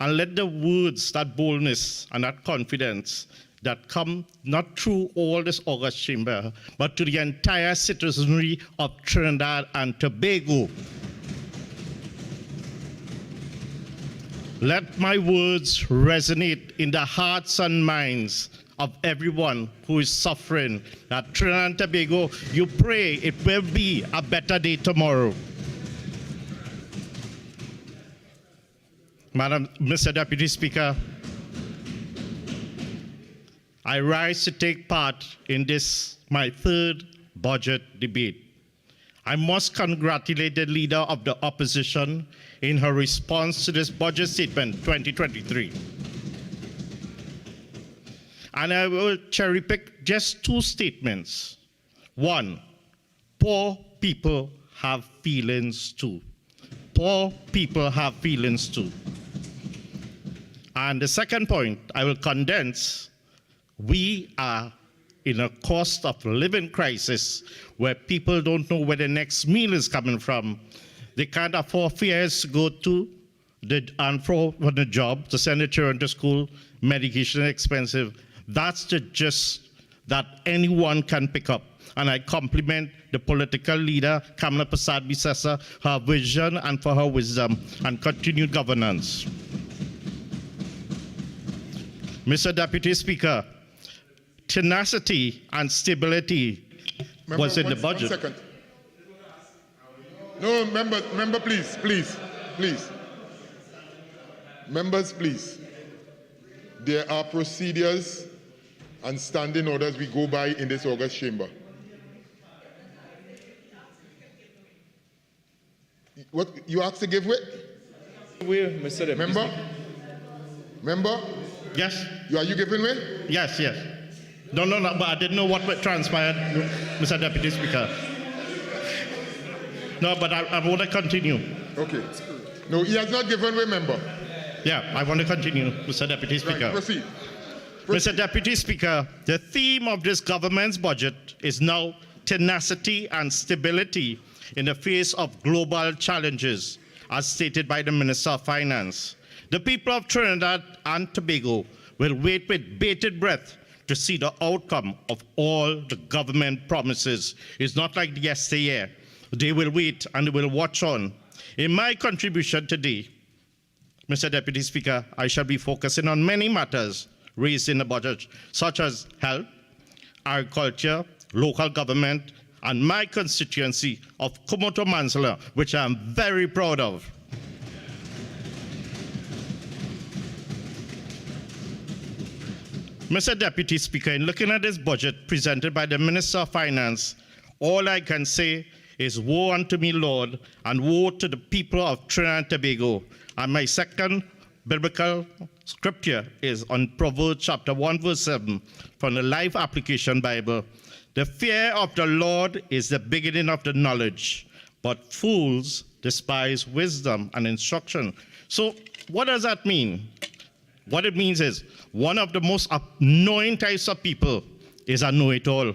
Speaker 11: and let the words, that boldness and that confidence that come not through all this august chamber, but to the entire citizenry of Trinidad and Tobago. Let my words resonate in the hearts and minds of everyone who is suffering. At Trinidad and Tobago, you pray it will be a better day tomorrow. Mr. Deputy Speaker, I rise to take part in this, my third budget debate. I must congratulate the leader of the opposition in her response to this budget statement 2023. And I will cherry pick just two statements. One, poor people have feelings too. Poor people have feelings too. And the second point, I will condense. We are in a cost of living crisis where people don't know where the next meal is coming from. They can't afford fares to go to and for the job, to send their children to school. Medication is expensive. That's the gist that anyone can pick up. And I compliment the political leader, Kamala Prasad-Bisesa, her vision and for her wisdom and continued governance. Mr. Deputy Speaker, tenacity and stability was in the budget.
Speaker 6: 1 second. No, member, please. Members, please. There are procedures and standing orders we go by in this August chamber. What you asked to give way?
Speaker 2: Mr. Deputy
Speaker 6: Member?
Speaker 11: Yes.
Speaker 6: Are you giving way?
Speaker 11: Yes. No, but I didn't know what transpired, Mr. Deputy Speaker. No, but I want to continue.
Speaker 6: Okay. No, he has not given way, member.
Speaker 11: Yeah, I want to continue, Mr. Deputy Speaker.
Speaker 6: Right, proceed.
Speaker 11: Mr. Deputy Speaker, the theme of this government's budget is now tenacity and stability in the face of global challenges, as stated by the Minister of Finance. The people of Trinidad and Tobago will wait with bated breath to see the outcome of all the government promises. It's not like yesteryear. They will wait and they will watch on. In my contribution today, Mr. Deputy Speaker, I shall be focusing on many matters raised in the budget, such as health, agriculture, local government, and my constituency of Kumoto Mansala, which I'm very proud of. Mr. Deputy Speaker, in looking at this budget presented by the Minister of Finance, all I can say is woe unto me, Lord, and woe to the people of Trinidad and Tobago. And my second biblical scripture is on Proverbs chapter 1, verse 7, from the Life Application Bible. The fear of the Lord is the beginning of the knowledge, but fools despise wisdom and instruction. So what does that mean? What it means is one of the most annoying types of people is a know-it-all.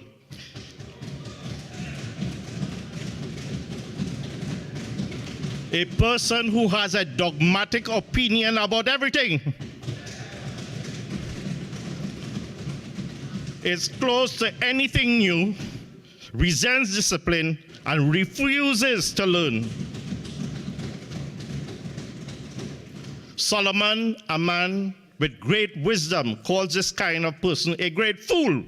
Speaker 11: A person who has a dogmatic opinion about everything. Is close to anything new, resents discipline, and refuses to learn. Solomon, a man with great wisdom, calls this kind of person a great fool.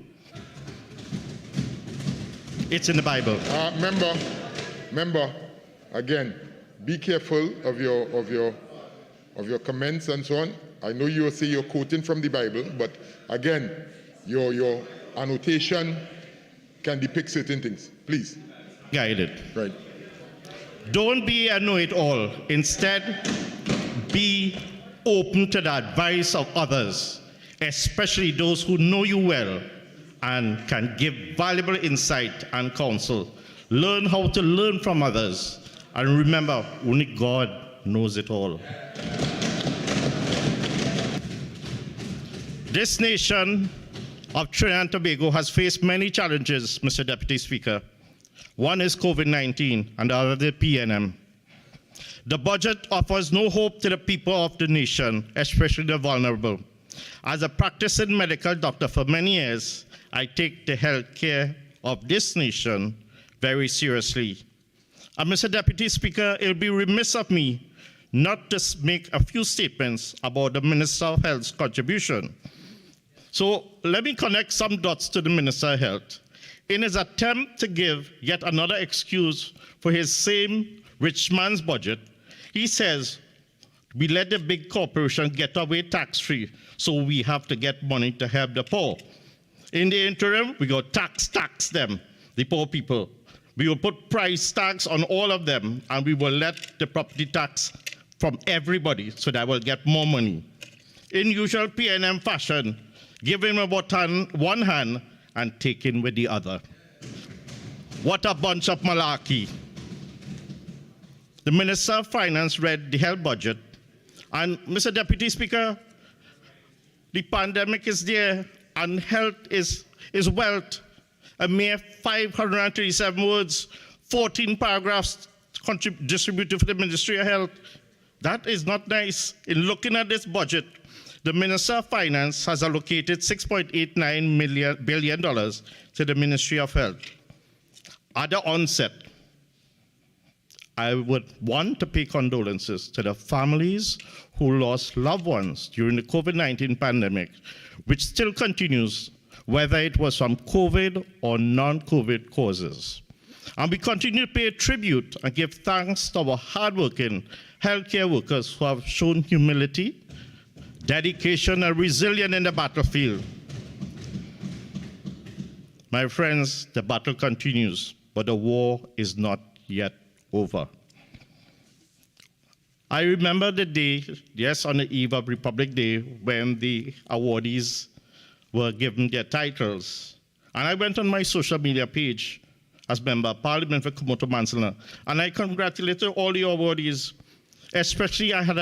Speaker 11: It's in the Bible.
Speaker 6: Member, again, be careful of your comments and so on. I know you will say you're quoting from the Bible, but again, your annotation can depict certain things. Please.
Speaker 11: Guided.
Speaker 6: Right.
Speaker 11: Don't be a know-it-all. Instead, be open to the advice of others, especially those who know you well and can give valuable insight and counsel. Learn how to learn from others. And remember, only God knows it all. This nation of Trinidad and Tobago has faced many challenges, Mr. Deputy Speaker. One is COVID-19 and the other the PNM. The budget offers no hope to the people of the nation, especially the vulnerable. As a practicing medical doctor for many years, I take the health care of this nation very seriously. And Mr. Deputy Speaker, it will be remiss of me not to make a few statements about the Minister of Health's contribution. So let me connect some dots to the Minister of Health. In his attempt to give yet another excuse for his same rich man's budget, he says, we let the big corporation get away tax-free, so we have to get money to help the poor. In the interim, we go tax them, the poor people. We will put price tags on all of them, and we will let the property tax from everybody so that we'll get more money. In usual PNM fashion, giving with one hand and taking with the other. What a bunch of malarkey. The Minister of Finance read the health budget, and Mr. Deputy Speaker, the pandemic is there, and health is wealth. A mere 537 words, 14 paragraphs distributed for the Ministry of Health. That is not nice. In looking at this budget, the Minister of Finance has allocated $6.89 billion to the Ministry of Health. At the onset, I would want to pay condolences to the families who lost loved ones during the COVID-19 pandemic, which still continues, whether it was from COVID or non-COVID causes. And we continue to pay tribute and give thanks to our hardworking healthcare workers who have shown humility, dedication, and resilience in the battlefield. My friends, the battle continues, but the war is not yet over. I remember the day, yes, on the eve of Republic Day, when the awardees were given their titles. And I went on my social media page as Member of Parliament for Kumoto Mansala, and I congratulated all the awardees. Especially, I had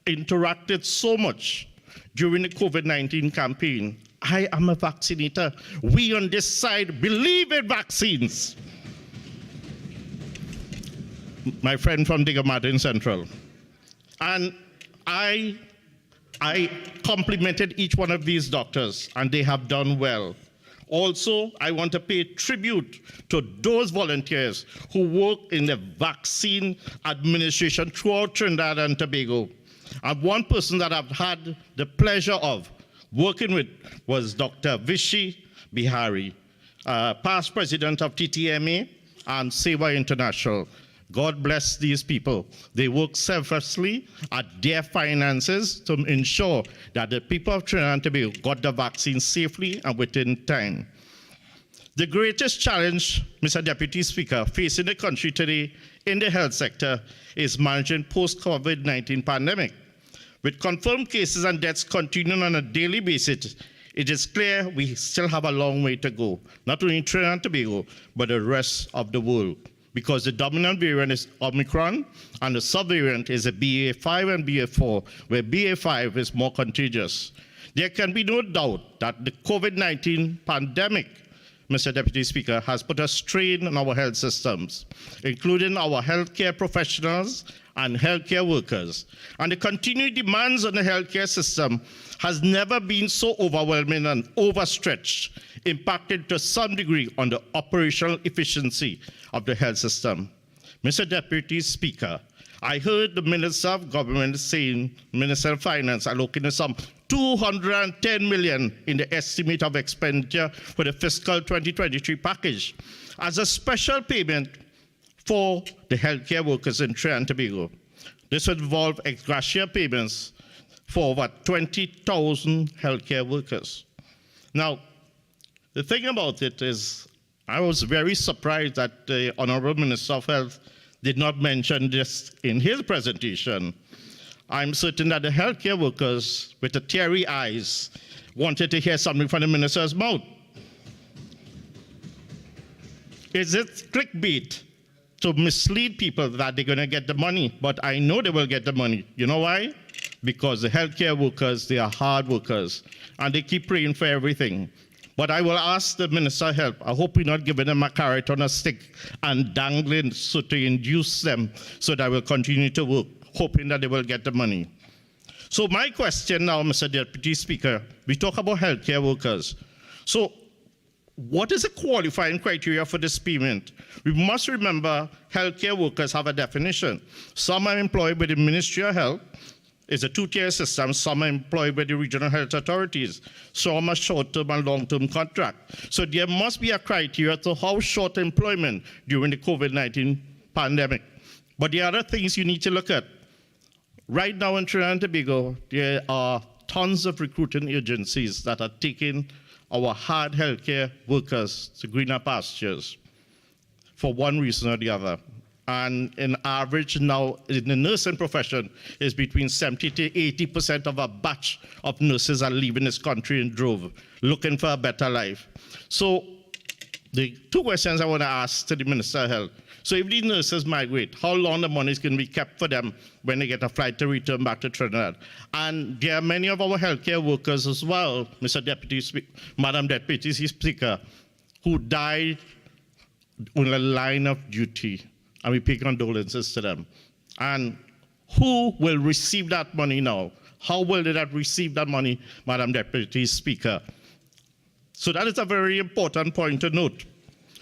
Speaker 11: interacted so much during the COVID-19 campaign. I am a vaccinator. We on this side believe in vaccines. My friend from Digger Martin Central. And I complimented each one of these doctors, and they have done well. Also, I want to pay tribute to those volunteers who work in the vaccine administration throughout Trinidad and Tobago. And one person that I've had the pleasure of working with was Dr. Vishy Bihari, past president of TTMA and Seva International. God bless these people. They work selflessly at their finances to ensure that the people of Trinidad and Tobago got the vaccine safely and within time. The greatest challenge, Mr. Deputy Speaker, facing the country today in the health sector is managing post-COVID-19 pandemic. With confirmed cases and deaths continuing on a daily basis, it is clear we still have a long way to go, not only in Trinidad and Tobago, but the rest of the world. Because the dominant variant is Omicron, and the subvariant is a BA5 and BA4, where BA5 is more contagious. There can be no doubt that the COVID-19 pandemic, Mr. Deputy Speaker, has put a strain on our health systems, including our healthcare professionals and healthcare workers. And the continued demands on the healthcare system has never been so overwhelming and overstretched, impacted to some degree on the operational efficiency of the health system. Mr. Deputy Speaker, I heard the Minister of Government saying, Minister of Finance allocating some $210 million in the estimate of expenditure for the fiscal 2023 package as a special payment for the healthcare workers in Trinidad and Tobago. This would involve ex gratia payments for over 20,000 healthcare workers. Now, the thing about it is, I was very surprised that the Honorable Minister of Health did not mention this in his presentation. I'm certain that the healthcare workers with the teary eyes wanted to hear something from the minister's mouth. Is it clickbait to mislead people that they're going to get the money? But I know they will get the money. You know why? Because the healthcare workers, they are hard workers, and they keep praying for everything. But I will ask the Minister of Health, I hope we're not giving them a carrot on a stick and dangling so to induce them so that we'll continue to work, hoping that they will get the money. So my question now, Mr. Deputy Speaker, we talk about healthcare workers. So what is the qualifying criteria for this payment? We must remember healthcare workers have a definition. Some are employed by the Ministry of Health. It's a two-tier system. Some are employed by the regional health authorities. Some are short-term and long-term contract. So there must be a criteria to how short employment during the COVID-19 pandemic. But the other things you need to look at. Right now in Trinidad and Tobago, there are tons of recruiting agencies that are taking our hard healthcare workers to greener pastures for one reason or the other. And in average now, in the nursing profession, is between 70 to 80% of a batch of nurses are leaving this country in drove, looking for a better life. So the two questions I want to ask to the Minister of Health. So if these nurses migrate, how long the money is going to be kept for them when they get a flight to return back to Trinidad? And there are many of our healthcare workers as well, Madam Deputy Speaker, who died on the line of duty. And we pay condolences to them. And who will receive that money now? How will they receive that money, Madam Deputy Speaker? So that is a very important point to note.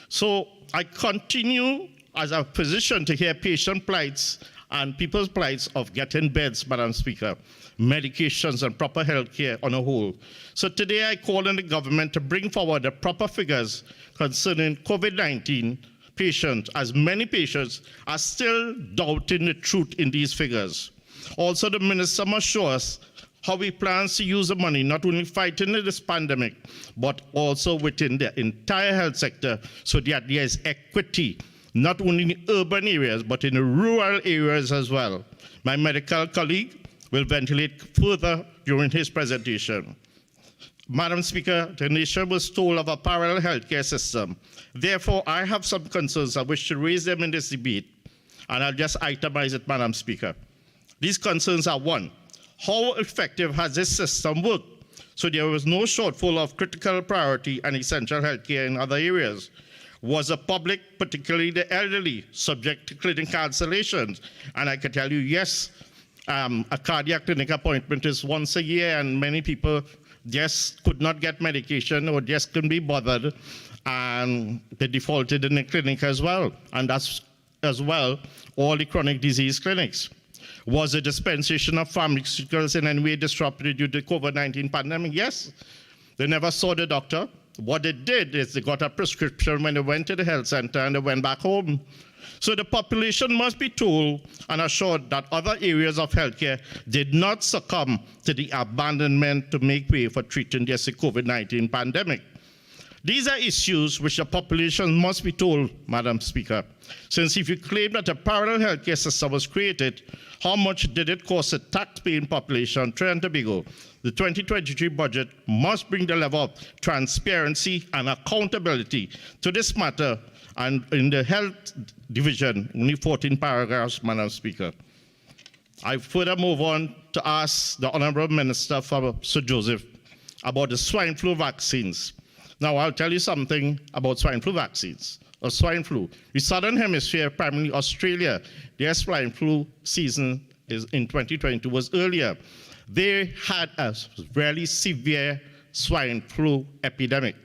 Speaker 11: So I continue as a physician to hear patient plights and people's plights of getting beds, Madam Speaker, medications and proper health care on a whole. So today I call on the government to bring forward the proper figures concerning COVID-19 patients, as many patients are still doubting the truth in these figures. Also, the minister must show us how he plans to use the money, not only fighting this pandemic, but also within the entire health sector, so that there is equity, not only in the urban areas, but in the rural areas as well. My medical colleague will ventilate further during his presentation. Madam Speaker, the nation was told of a parallel healthcare system. Therefore, I have some concerns. I wish to raise them in this debate, and I'll just itemize it, Madam Speaker. These concerns are: one, how effective has this system worked? So there was no shortfall of critical priority and essential healthcare in other areas. Was the public, particularly the elderly, subject to clinic cancellations? And I can tell you, yes, a cardiac clinic appointment is once a year, and many people just could not get medication or just couldn't be bothered, and they defaulted in the clinic as well. And that's as well all the chronic disease clinics. Was the dispensation of pharmaceuticals in any way disrupted due to the COVID-19 pandemic? Yes. They never saw the doctor. What they did is they got a prescription when they went to the health center and they went back home. So the population must be told and assured that other areas of healthcare did not succumb to the abandonment to make way for treating the COVID-19 pandemic. These are issues which the population must be told, Madam Speaker. Since if you claim that a parallel healthcare system was created, how much did it cost the tax-paying population, Trinidad and Tobago? The 2023 budget must bring the level of transparency and accountability to this matter. And in the health division, only 14 paragraphs, Madam Speaker. I further move on to ask the Honorable Minister for Sir Joseph about the swine flu vaccines. Now, I'll tell you something about swine flu vaccines, or swine flu. The Southern Hemisphere, primarily Australia, their swine flu season is in 2022 was earlier. They had a really severe swine flu epidemic.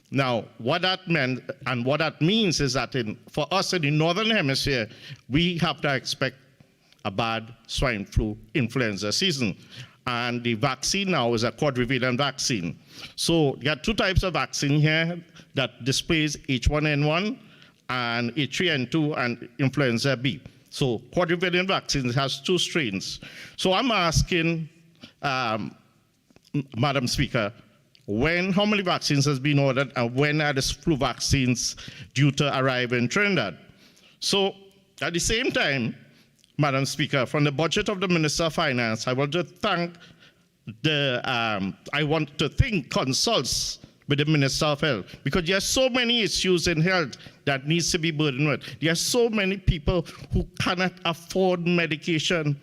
Speaker 11: Now, what that meant and what that means is that for us in the Northern Hemisphere, we have to expect a bad swine flu influenza season. And the vaccine now is a quadrivalent vaccine. So you got two types of vaccine here that displays H1N1 and H3N2 and influenza B. So quadrivalent vaccine has two strains. So I'm asking, Madam Speaker, how many vaccines has been ordered and when are the flu vaccines due to arrive in Trinidad? So at the same time, Madam Speaker, from the budget of the Minister of Finance, I want to thank consults with the Minister of Health, because there are so many issues in health that needs to be burdened with. There are so many people who cannot afford medication.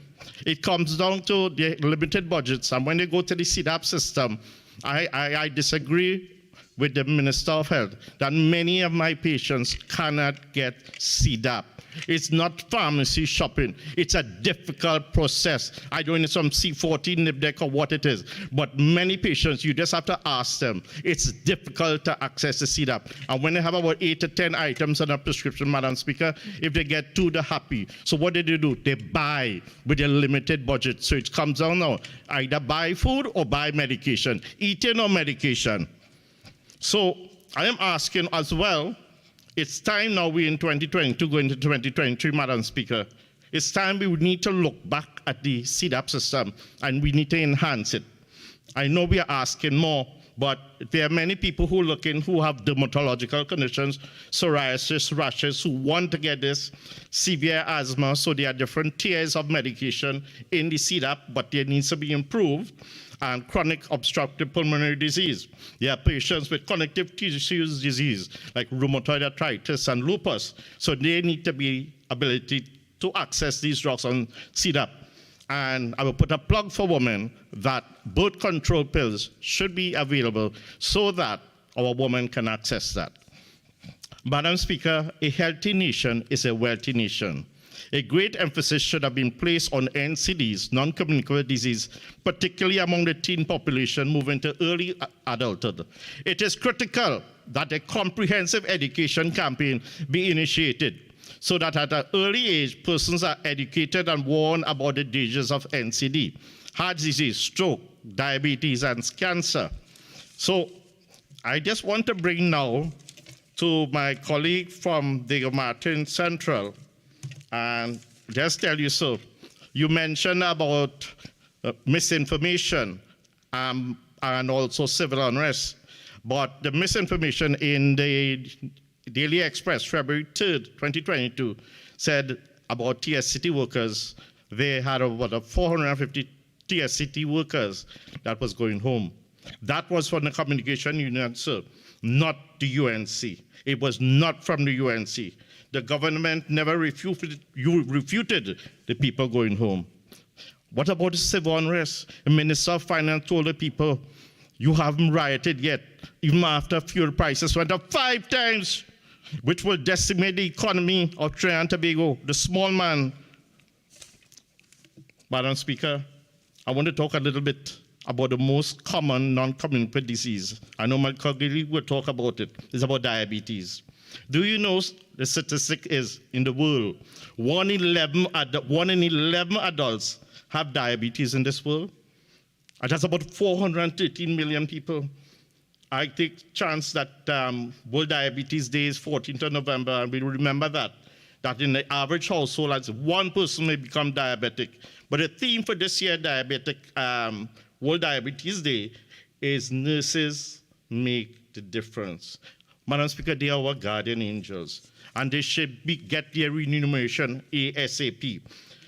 Speaker 11: It comes down to the limited budgets, and when they go to the CDAP system, I disagree with the Minister of Health that many of my patients cannot get CDAP. It's not pharmacy shopping. It's a difficult process. I don't know some C14 Nibdec or what it is, but many patients, you just have to ask them. It's difficult to access the CDAP. And when they have about 8 to 10 items on a prescription, Madam Speaker, if they get 2, they're happy. So what do? They buy with a limited budget. So it comes down now, either buy food or buy medication, eating or medication. So I am asking as well, it's time now we're in 2022, going into 2023, Madam Speaker. It's time we need to look back at the CDAP system and we need to enhance it. I know we are asking more, but there are many people who have dermatological conditions, psoriasis, rashes, who want to get this, severe asthma, so there are different tiers of medication in the CDAP, but there needs to be improved. And chronic obstructive pulmonary disease. There are patients with connective tissue disease, like rheumatoid arthritis and lupus. So they need to be ability to access these drugs on CDAP. And I will put a plug for women that birth control pills should be available so that our women can access that. Madam Speaker, a healthy nation is a wealthy nation. A great emphasis should have been placed on NCDs, non-communicable disease, particularly among the teen population moving to early adulthood. It is critical that a comprehensive education campaign be initiated so that at an early age, persons are educated and warned about the dangers of NCD, heart disease, stroke, diabetes, and cancer. So I just want to bring now to my colleague from the Martin Central, and just tell you so. You mentioned about misinformation and also civil unrest, but the misinformation in the Daily Express, February 3rd, 2022, said about TSCT workers, they had about 450 TSCT workers that was going home. That was from the Communication Union, sir, not the UNC. It was not from the UNC. The government never refuted the people going home. What about the civil unrest? The Minister of Finance told the people, you haven't rioted yet, even after fuel prices went up 5 times, which will decimate the economy of Trinidad and Tobago, the small man. Madam Speaker, I want to talk a little bit about the most common non-communicable disease. I know my colleague will talk about it. It's about diabetes. Do you know the statistic is in the world, 1 in 11 adults have diabetes in this world? And that's about 413 million people. I take chance that World Diabetes Day is 14th of November, and we remember that in the average household, as 1 person may become diabetic. But the theme for this year, World Diabetes Day, is nurses make the difference. Madam Speaker, they are our guardian angels, and they should get their remuneration ASAP.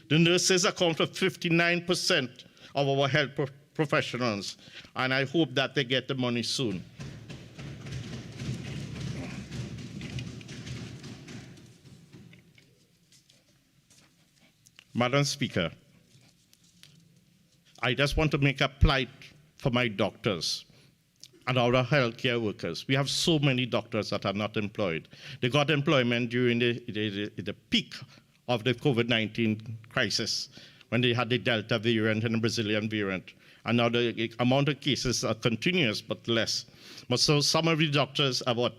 Speaker 11: The nurses account for 59% of our health professionals, and I hope that they get the money soon. Madam Speaker, I just want to make a plight for my doctors and our healthcare workers. We have so many doctors that are not employed. They got employment during the peak of the COVID-19 crisis, when they had the Delta variant and the Brazilian variant. And now the amount of cases are continuous, but less. But so some of the doctors are about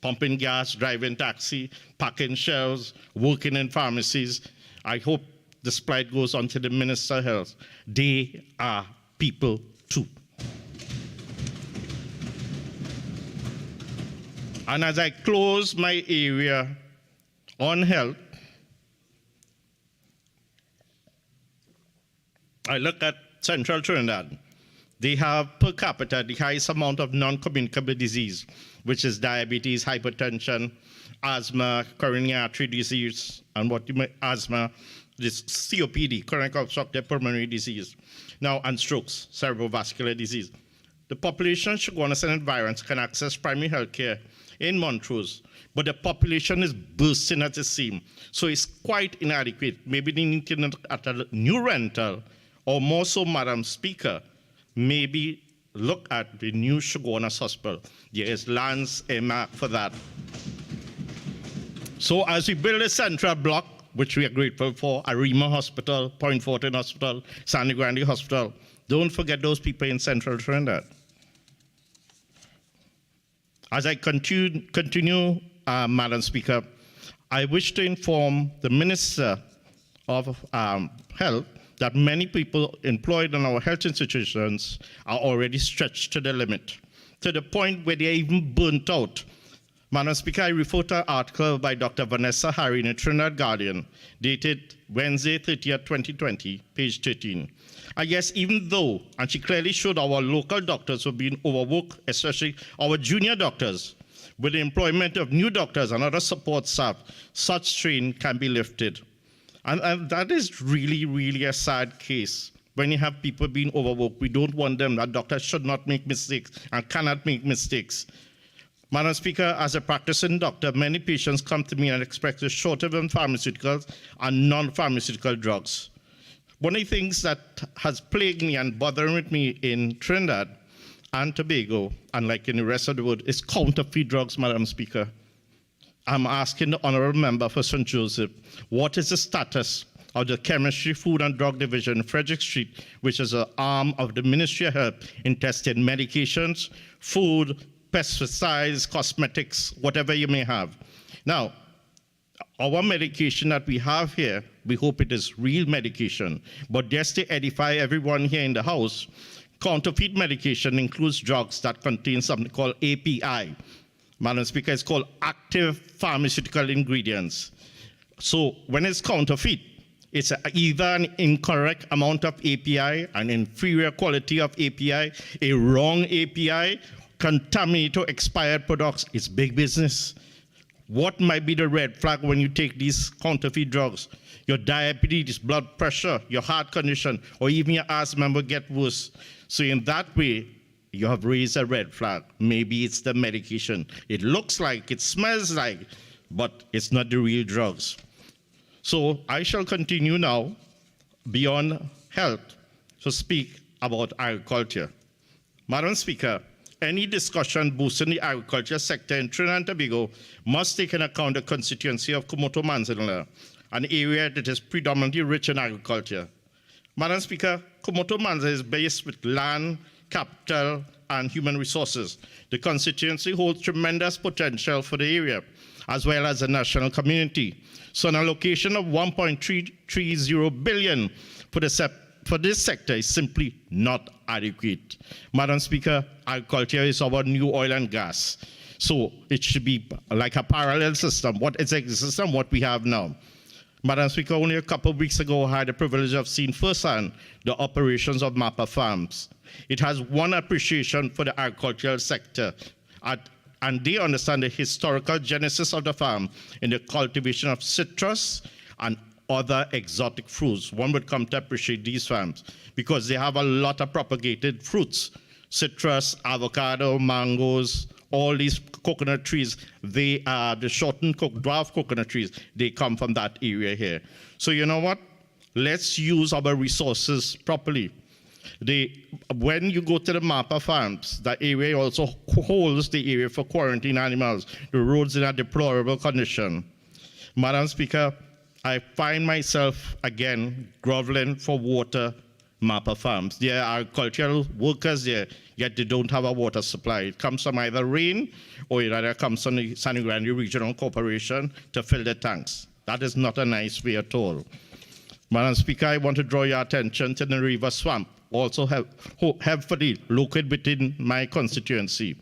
Speaker 11: pumping gas, driving taxi, packing shelves, working in pharmacies. I hope this plight goes on to the Minister of Health. They are people too. And as I close my area on health, I look at Central Trinidad. They have per capita the highest amount of non-communicable disease, which is diabetes, hypertension, asthma, coronary artery disease, and asthma, this COPD, chronic obstructive pulmonary disease, now, and strokes, cerebrovascular disease. The population should go on as an environment can access primary health care in Montrose, but the population is bursting at the seam, so it's quite inadequate. Maybe they need to look at a new rental, or more so, Madam Speaker, maybe look at the new Shogunas Hospital. There is lands earmarked for that. So as we build a central block, which we are grateful for, Arima Hospital, Point Fortin Hospital, San Grande Hospital, don't forget those people in central Trinidad. As I continue, Madam Speaker, I wish to inform the Minister of Health that many people employed in our health institutions are already stretched to the limit, to the point where they're even burnt out. Madam Speaker, I refer to an article by Dr. Vanessa Harry in the Trinidad Guardian, dated Wednesday, 30th, 2020, page 13. I guess even though, and she clearly showed our local doctors were being overworked, especially our junior doctors, with the employment of new doctors and other support staff, such strain can be lifted. And that is really, really a sad case. When you have people being overworked, we don't want them. That doctors should not make mistakes and cannot make mistakes. Madam Speaker, as a practicing doctor, many patients come to me and expect a shortage of pharmaceuticals and non-pharmaceutical drugs. One of the things that has plagued me and bothering me in Trinidad and Tobago, and like in the rest of the world, is counterfeit drugs, Madam Speaker. I'm asking the Honourable Member for St. Joseph, what is the status of the Chemistry, Food and Drug Division, Frederick Street, which is an arm of the Ministry of Health in testing medications, food, pesticides, cosmetics, whatever you may have. Now, our medication that we have here, we hope it is real medication, but just to edify everyone here in the House, counterfeit medication includes drugs that contain something called API. Madam Speaker, it's called active pharmaceutical ingredients. So when it's counterfeit, it's either an incorrect amount of API, an inferior quality of API, a wrong API, contaminated or expired products. It's big business. What might be the red flag when you take these counterfeit drugs? Your diabetes, blood pressure, your heart condition, or even your asthma will get worse. So in that way, you have raised a red flag. Maybe it's the medication. It looks like, it smells like, but it's not the real drugs. So I shall continue now beyond health to speak about agriculture. Madam Speaker, any discussion boosting the agriculture sector in Trinidad and Tobago must take into account the constituency of Kumoto Manzanar, an area that is predominantly rich in agriculture. Madam Speaker, Kumoto Manzanar is based with land, capital, and human resources. The constituency holds tremendous potential for the area, as well as the national community. So an allocation of 1.330 billion for this sector is simply not adequate. Madam Speaker, agriculture is our new oil and gas. So it should be like a parallel system. What is the system, what we have now? Madam Speaker, only a couple of weeks ago, I had the privilege of seeing firsthand the operations of Mapa Farms. It has one appreciation for the agricultural sector, and they understand the historical genesis of the farm in the cultivation of citrus and other exotic fruits. One would come to appreciate these farms because they have a lot of propagated fruits, citrus, avocado, mangoes, all these coconut trees. They are the shortened dwarf coconut trees. They come from that area here. So you know what? Let's use our resources properly. When you go to the Mapa Farms, that area also holds the area for quarantine animals. The roads in a deplorable condition. Madam Speaker, I find myself again groveling for water. Mapa Farms. There are agricultural workers there, yet they don't have a water supply. It comes from either rain or it either comes from the San Grande Regional Corporation to fill the tanks. That is not a nice way at all. Madam Speaker, I want to draw your attention to the river swamp, also helpfully located within my constituency.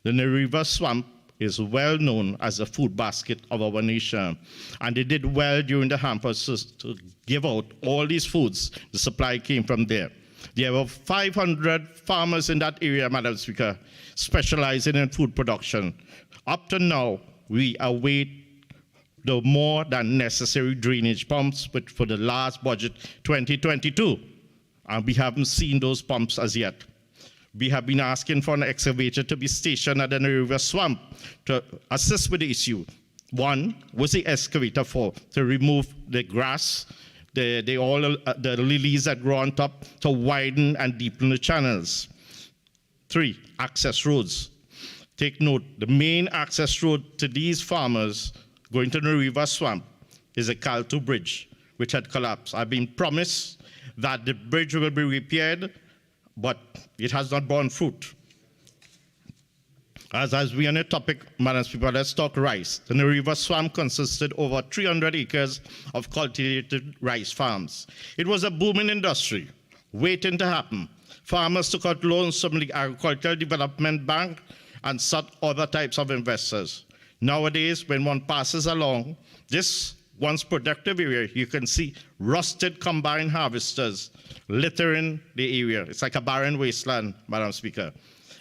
Speaker 11: The river swamp is well known as the food basket of our nation, and they did well during the hampers to give out all these foods. The supply came from there. There were 500 farmers in that area, Madam Speaker, specializing in food production. Up to now, we await the more than necessary drainage pumps for the last budget 2022, and we haven't seen those pumps as yet. We have been asking for an excavator to be stationed at the river swamp to assist with the issue. One was the excavator for to remove the grass, the lilies that grow on top, to widen and deepen the channels. 3, access roads. Take note, the main access road to these farmers going to the river swamp is a Kaltu Bridge, which had collapsed. I've been promised that the bridge will be repaired, but it has not borne fruit. As we on the topic, Madam Speaker, let's talk rice. The river swamp consisted of over 300 acres of cultivated rice farms. It was a booming industry, waiting to happen. Farmers took out loans from the Agricultural Development Bank and sought other types of investors. Nowadays, when one passes along this once productive area, you can see rusted combine harvesters littering the area. It's like a barren wasteland, Madam Speaker.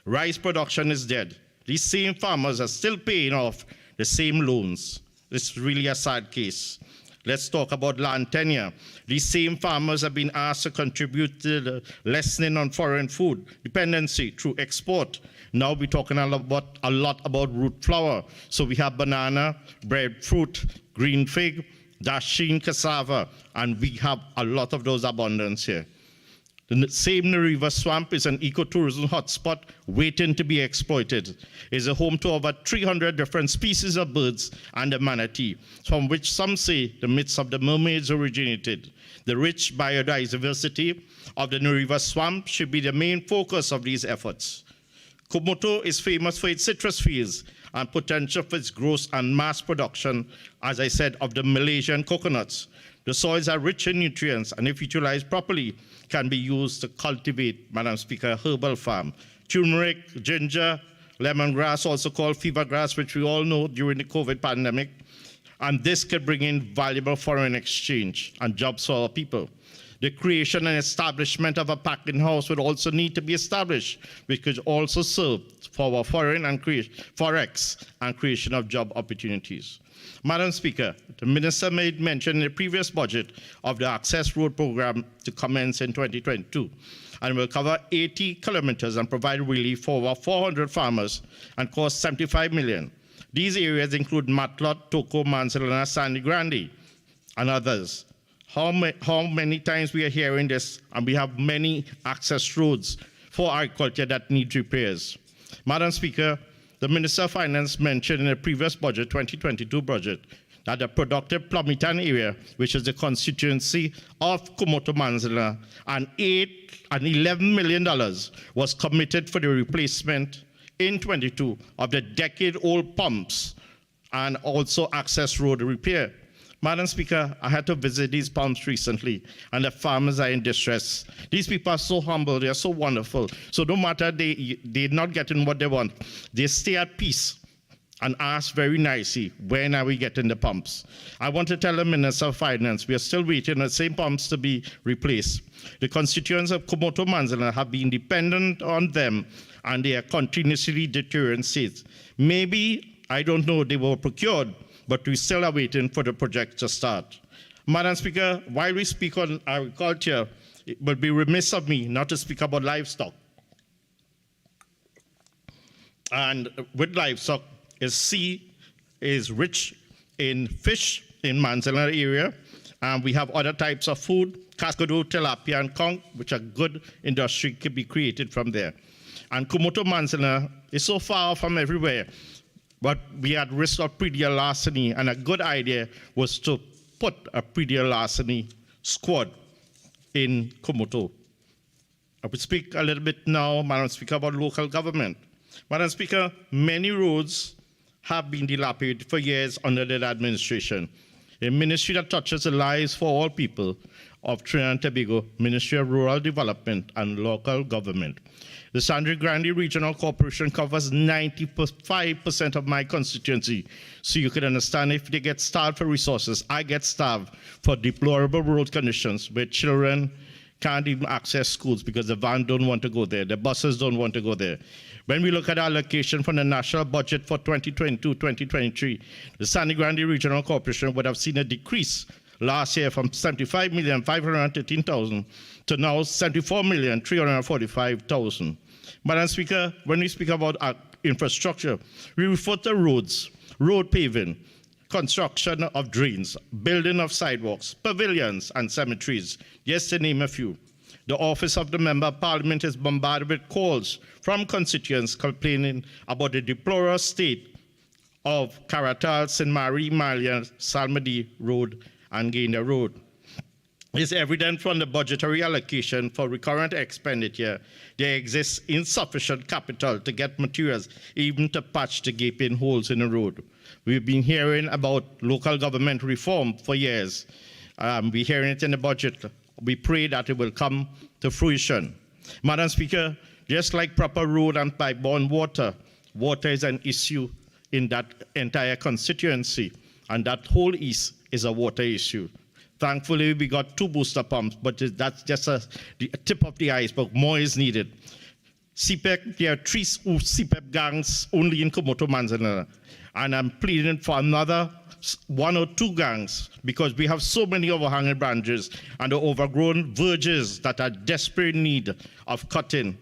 Speaker 11: Rice production is dead. These same farmers are still paying off the same loans. It's really a sad case. Let's talk about land tenure. These same farmers have been asked to contribute to the lessening on foreign food dependency through export. Now we're talking a lot about root flour. So we have banana, breadfruit, green fig, dasheen cassava, and we have a lot of those abundance here. The same river swamp is an ecotourism hotspot waiting to be exploited. It's a home to over 300 different species of birds and the manatee, from which some say the myths of the mermaids originated. The rich biodiversity of the river swamp should be the main focus of these efforts. Komoto is famous for its citrus fields and potential for its growth and mass production, as I said, of the Malaysian coconuts. The soils are rich in nutrients, and if utilized properly, can be used to cultivate, Madam Speaker, herbal farm. Turmeric, ginger, lemongrass, also called fever grass, which we all know during the COVID pandemic. And this could bring in valuable foreign exchange and jobs for our people. The creation and establishment of a packing house would also need to be established, which could also serve for our foreign and forex and creation of job opportunities. Madam Speaker, the Minister made mention in the previous budget of the Access Road Program to commence in 2022 and will cover 80 kilometers and provide relief for over 400 farmers and cost 75 million. These areas include Matlot, Toko, Manzalana, Sandy Grande, and others. How many times we are hearing this, and we have many access roads for agriculture that need repairs. Madam Speaker, the Minister of Finance mentioned in the previous budget, 2022 budget, that the productive Plumitan area, which is the constituency of Komoto Manzala, and $11 million was committed for the replacement in 22 of the decade-old pumps and also access road repair. Madam Speaker, I had to visit these pumps recently, and the farmers are in distress. These people are so humble, they are so wonderful. So no matter they're not getting what they want, they stay at peace and ask very nicely, when are we getting the pumps? I want to tell the Minister of Finance, we are still waiting on the same pumps to be replaced. The constituents of Komoto Manzala have been dependent on them, and they are continuously deteriorating states. Maybe, I don't know, they were procured, but we still are waiting for the project to start. Madam Speaker, while we speak on agriculture, it would be remiss of me not to speak about livestock. And with livestock, sea is rich in fish in Manzana area, and we have other types of food, cascado, tilapia, and conch, which a good industry could be created from there. And Komoto Manzana is so far from everywhere, but we had risk of pre-deer larceny, and a good idea was to put a pre-deer larceny squad in Komoto. I will speak a little bit now, Madam Speaker, about local government. Madam Speaker, many roads have been dilapidated for years under that administration. A ministry that touches the lives for all people of Trinidad and Tobago, Ministry of Rural Development and Local Government. The Sandy Grande Regional Corporation covers 95% of my constituency. So you can understand if they get starved for resources, I get starved for deplorable road conditions where children can't even access schools because the van don't want to go there, the buses don't want to go there. When we look at allocation from the national budget for 2022-2023, the Sandy Grande Regional Corporation would have seen a decrease last year from 75,513,000 to now 74,345,000. Madam Speaker, when we speak about infrastructure, we refer to roads, road paving, construction of drains, building of sidewalks, pavilions, and cemeteries, just to name a few. The office of the Member of Parliament is bombarded with calls from constituents complaining about the deplorable state of Caratal, St. Marie, Malia, Salmady Road, and Gaynor Road. It's evident from the budgetary allocation for recurrent expenditure there exists insufficient capital to get materials, even to patch the gaping holes in the road. We've been hearing about local government reform for years. We're hearing it in the budget. We pray that it will come to fruition. Madam Speaker, just like proper road and pipe-borne water, water is an issue in that entire constituency, and that whole east is a water issue. Thankfully, we got 2 booster pumps, but that's just the tip of the iceberg. More is needed. CPEC, there are 3 CPEC gangs only in Komoto Manzanilla, and I'm pleading for another 1 or 2 gangs because we have so many overhanging branches and the overgrown verges that are desperate need of cutting.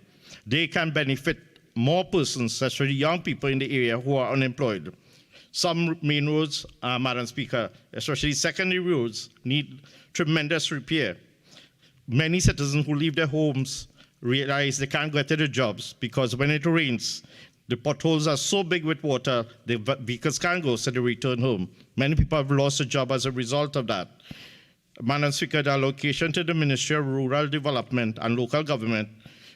Speaker 11: They can benefit more persons, especially young people in the area who are unemployed. Some main roads, Madam Speaker, especially secondary roads, need tremendous repair. Many citizens who leave their homes realize they can't get to the jobs because when it rains, the potholes are so big with water, the vehicles can't go, so they return home. Many people have lost a job as a result of that. Madam Speaker, the allocation to the Ministry of Rural Development and Local Government,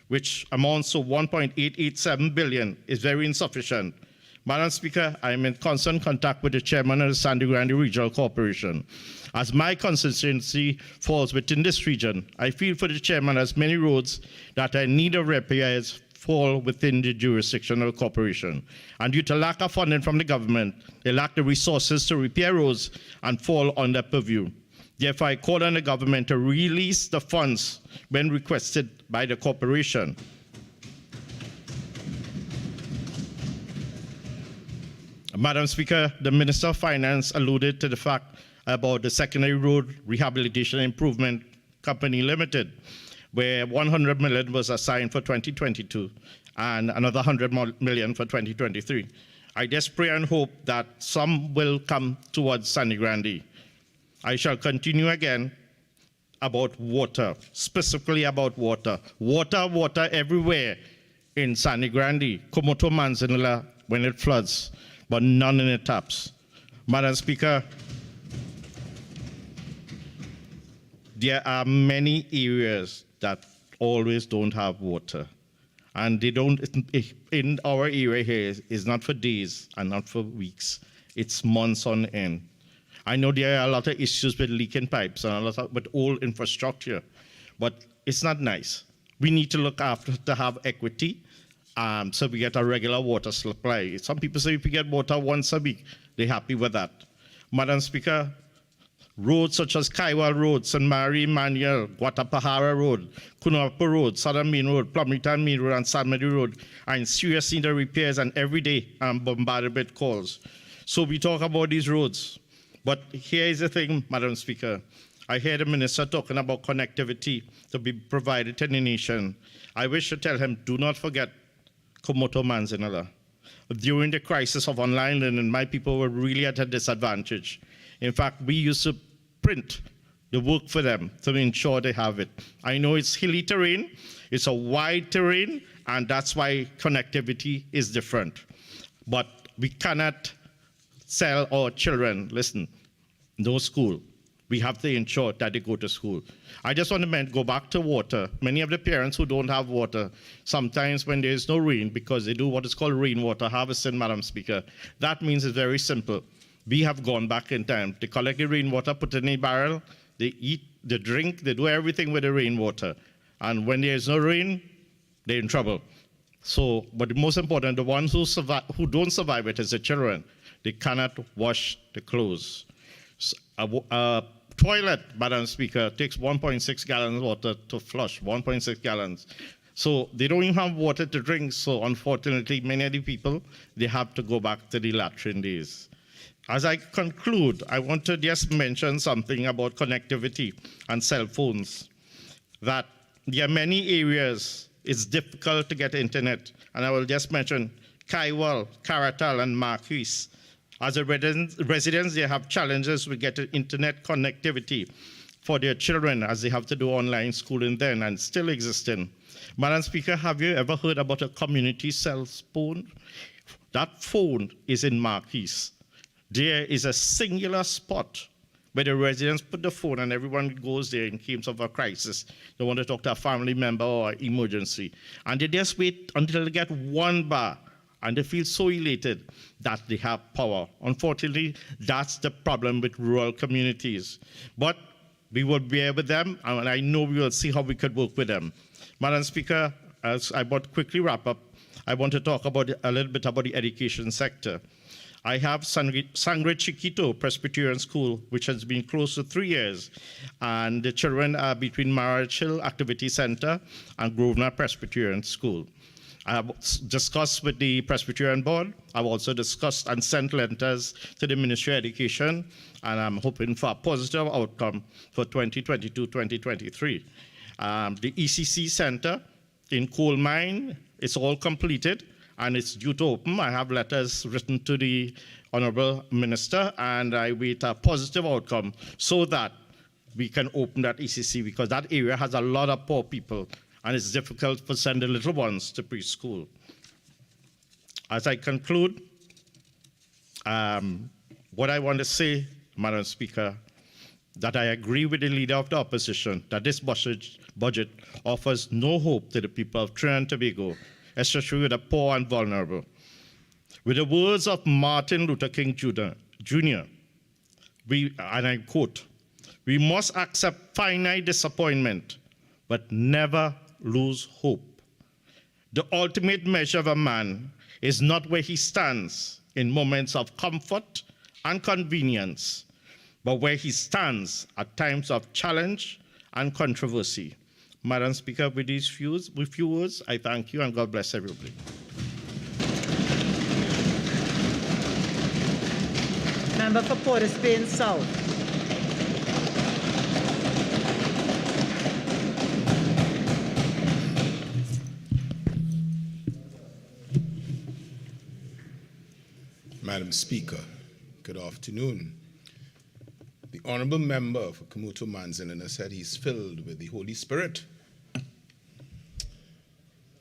Speaker 11: which amounts to 1.887 billion, is very insufficient. Madam Speaker, I am in constant contact with the chairman of the Sangre Grande Regional Corporation. As my constituency falls within this region, I feel for the chairman as many roads that are in need of repairs fall within the jurisdiction of the corporation. And due to lack of funding from the government, they lack the resources to repair roads and fall under purview. Therefore, I call on the government to release the funds when requested by the corporation. Madam Speaker, the Minister of Finance alluded to the fact about the Secondary Road Rehabilitation Improvement Company Limited, where 100 million was assigned for 2022 and another 100 million for 2023. I just pray and hope that some will come towards Sangre Grande. I shall continue again about water, specifically about water. Water everywhere in Sangre Grande, Komoto Manzanilla when it floods, but none in the taps. Madam Speaker, there are many areas that always don't have water. And they don't, in our area here, it's not for days and not for weeks. It's months on end. I know there are a lot of issues with leaking pipes and a lot of, with old infrastructure, but it's not nice. We need to look after to have equity so we get a regular water supply. Some people say if we get water once a week, they're happy with that. Madam Speaker, roads such as Kaiwal Road, St. Mary, Manuel, Guatapahara Road, Kunapa Road, Southern Main Road, Plumington Main Road, and Salmady Road are in serious need of repairs, and every day I'm bombarded with calls. So we talk about these roads. But here is the thing, Madam Speaker. I hear the Minister talking about connectivity to be provided to the nation. I wish to tell him, do not forget Komoto Manzanilla. During the crisis of online learning, my people were really at a disadvantage. In fact, we used to print the work for them to ensure they have it. I know it's hilly terrain, it's a wide terrain, and that's why connectivity is different. But we cannot tell our children, listen, no school. We have to ensure that they go to school. I just want to go back to water. Many of the parents who don't have water, sometimes when there is no rain, because they do what is called rainwater harvesting, Madam Speaker, that means it's very simple. We have gone back in time. They collect the rainwater, put it in a barrel, they eat, they drink, they do everything with the rainwater. And when there is no rain, they're in trouble. So, but the most important, the ones who don't survive it is the children. They cannot wash the clothes. A toilet, Madam Speaker, takes 1.6 gallons of water to flush, 1.6 gallons. So they don't even have water to drink. So unfortunately, many of the people, they have to go back to the latrine days. As I conclude, I want to just mention something about connectivity and cell phones. That there are many areas it's difficult to get internet. And I will just mention Kaiwal, Caratal, and Marquis. As a residents, they have challenges with getting internet connectivity. for their children as they have to do online schooling then and still existing. Madam Speaker, have you ever heard about a community cell phone? That phone is in Marquis. There is a singular spot where the residents put the phone and everyone goes there in case of a crisis. They want to talk to a family member or emergency. And they just wait until they get one bar and they feel so elated that they have power. Unfortunately, that's the problem with rural communities. But we will bear with them, and I know we will see how we could work with them. Madam Speaker, as I want to quickly wrap up, I want to talk about a little bit about the education sector. I have Sangre Chiquito Presbyterian School, which has been closed for 3 years, and the children are between Marriage Hill Activity Center and Grosvenor Presbyterian School. I have discussed with the Presbyterian Board. I've also discussed and sent letters to the Ministry of Education, and I'm hoping for a positive outcome for 2022-2023. The ECC Center in Coal Mine, it's all completed, and it's due to open. I have letters written to the Honorable Minister, and I wait a positive outcome so that we can open that ECC, because that area has a lot of poor people, and it's difficult to send the little ones to preschool. As I conclude, what I want to say, Madam Speaker, that I agree with the leader of the opposition that this budget offers no hope to the people of Trinidad and Tobago, especially with the poor and vulnerable. With the words of Martin Luther King Jr., and I quote, "We must accept finite disappointment, but never lose hope. The ultimate measure of a man is not where he stands in moments of comfort and convenience, but where he stands at times of challenge and controversy." Madam Speaker, with these few words, I thank you and God bless everybody.
Speaker 1: Member for Port of Spain South.
Speaker 12: Madam Speaker, good afternoon. The Honourable Member for Kamuto Manzanina said he's filled with the Holy Spirit.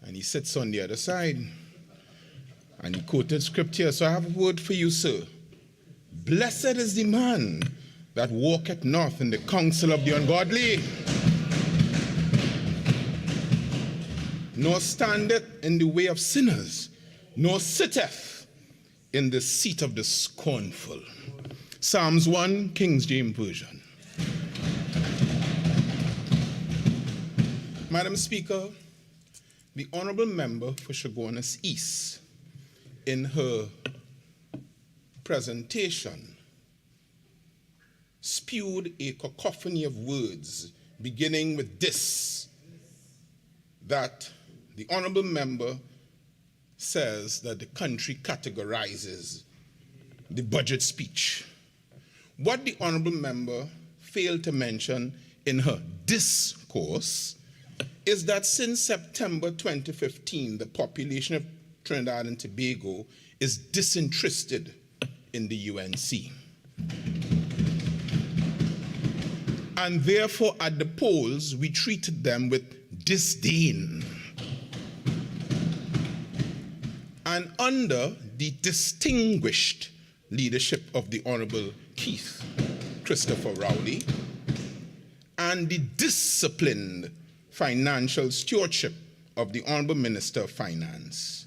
Speaker 12: And he sits on the other side. And he quoted scripture. So I have a word for you, sir. Blessed is the man that walketh not in the counsel of the ungodly, nor standeth in the way of sinners, nor sitteth in the seat of the scornful. Psalms 1, King James Version. Madam Speaker, the Honourable Member for Chaguanas East, in her presentation, spewed a cacophony of words, beginning with this, that the Honourable Member says that the country categorizes the budget speech. What the Honourable Member failed to mention in her discourse is that since September 2015, the population of Trinidad and Tobago is disinterested in the UNC. And therefore, at the polls, we treated them with disdain. And under the distinguished leadership of the Honourable Keith Christopher Rowley and the disciplined financial stewardship of the Honourable Minister of Finance,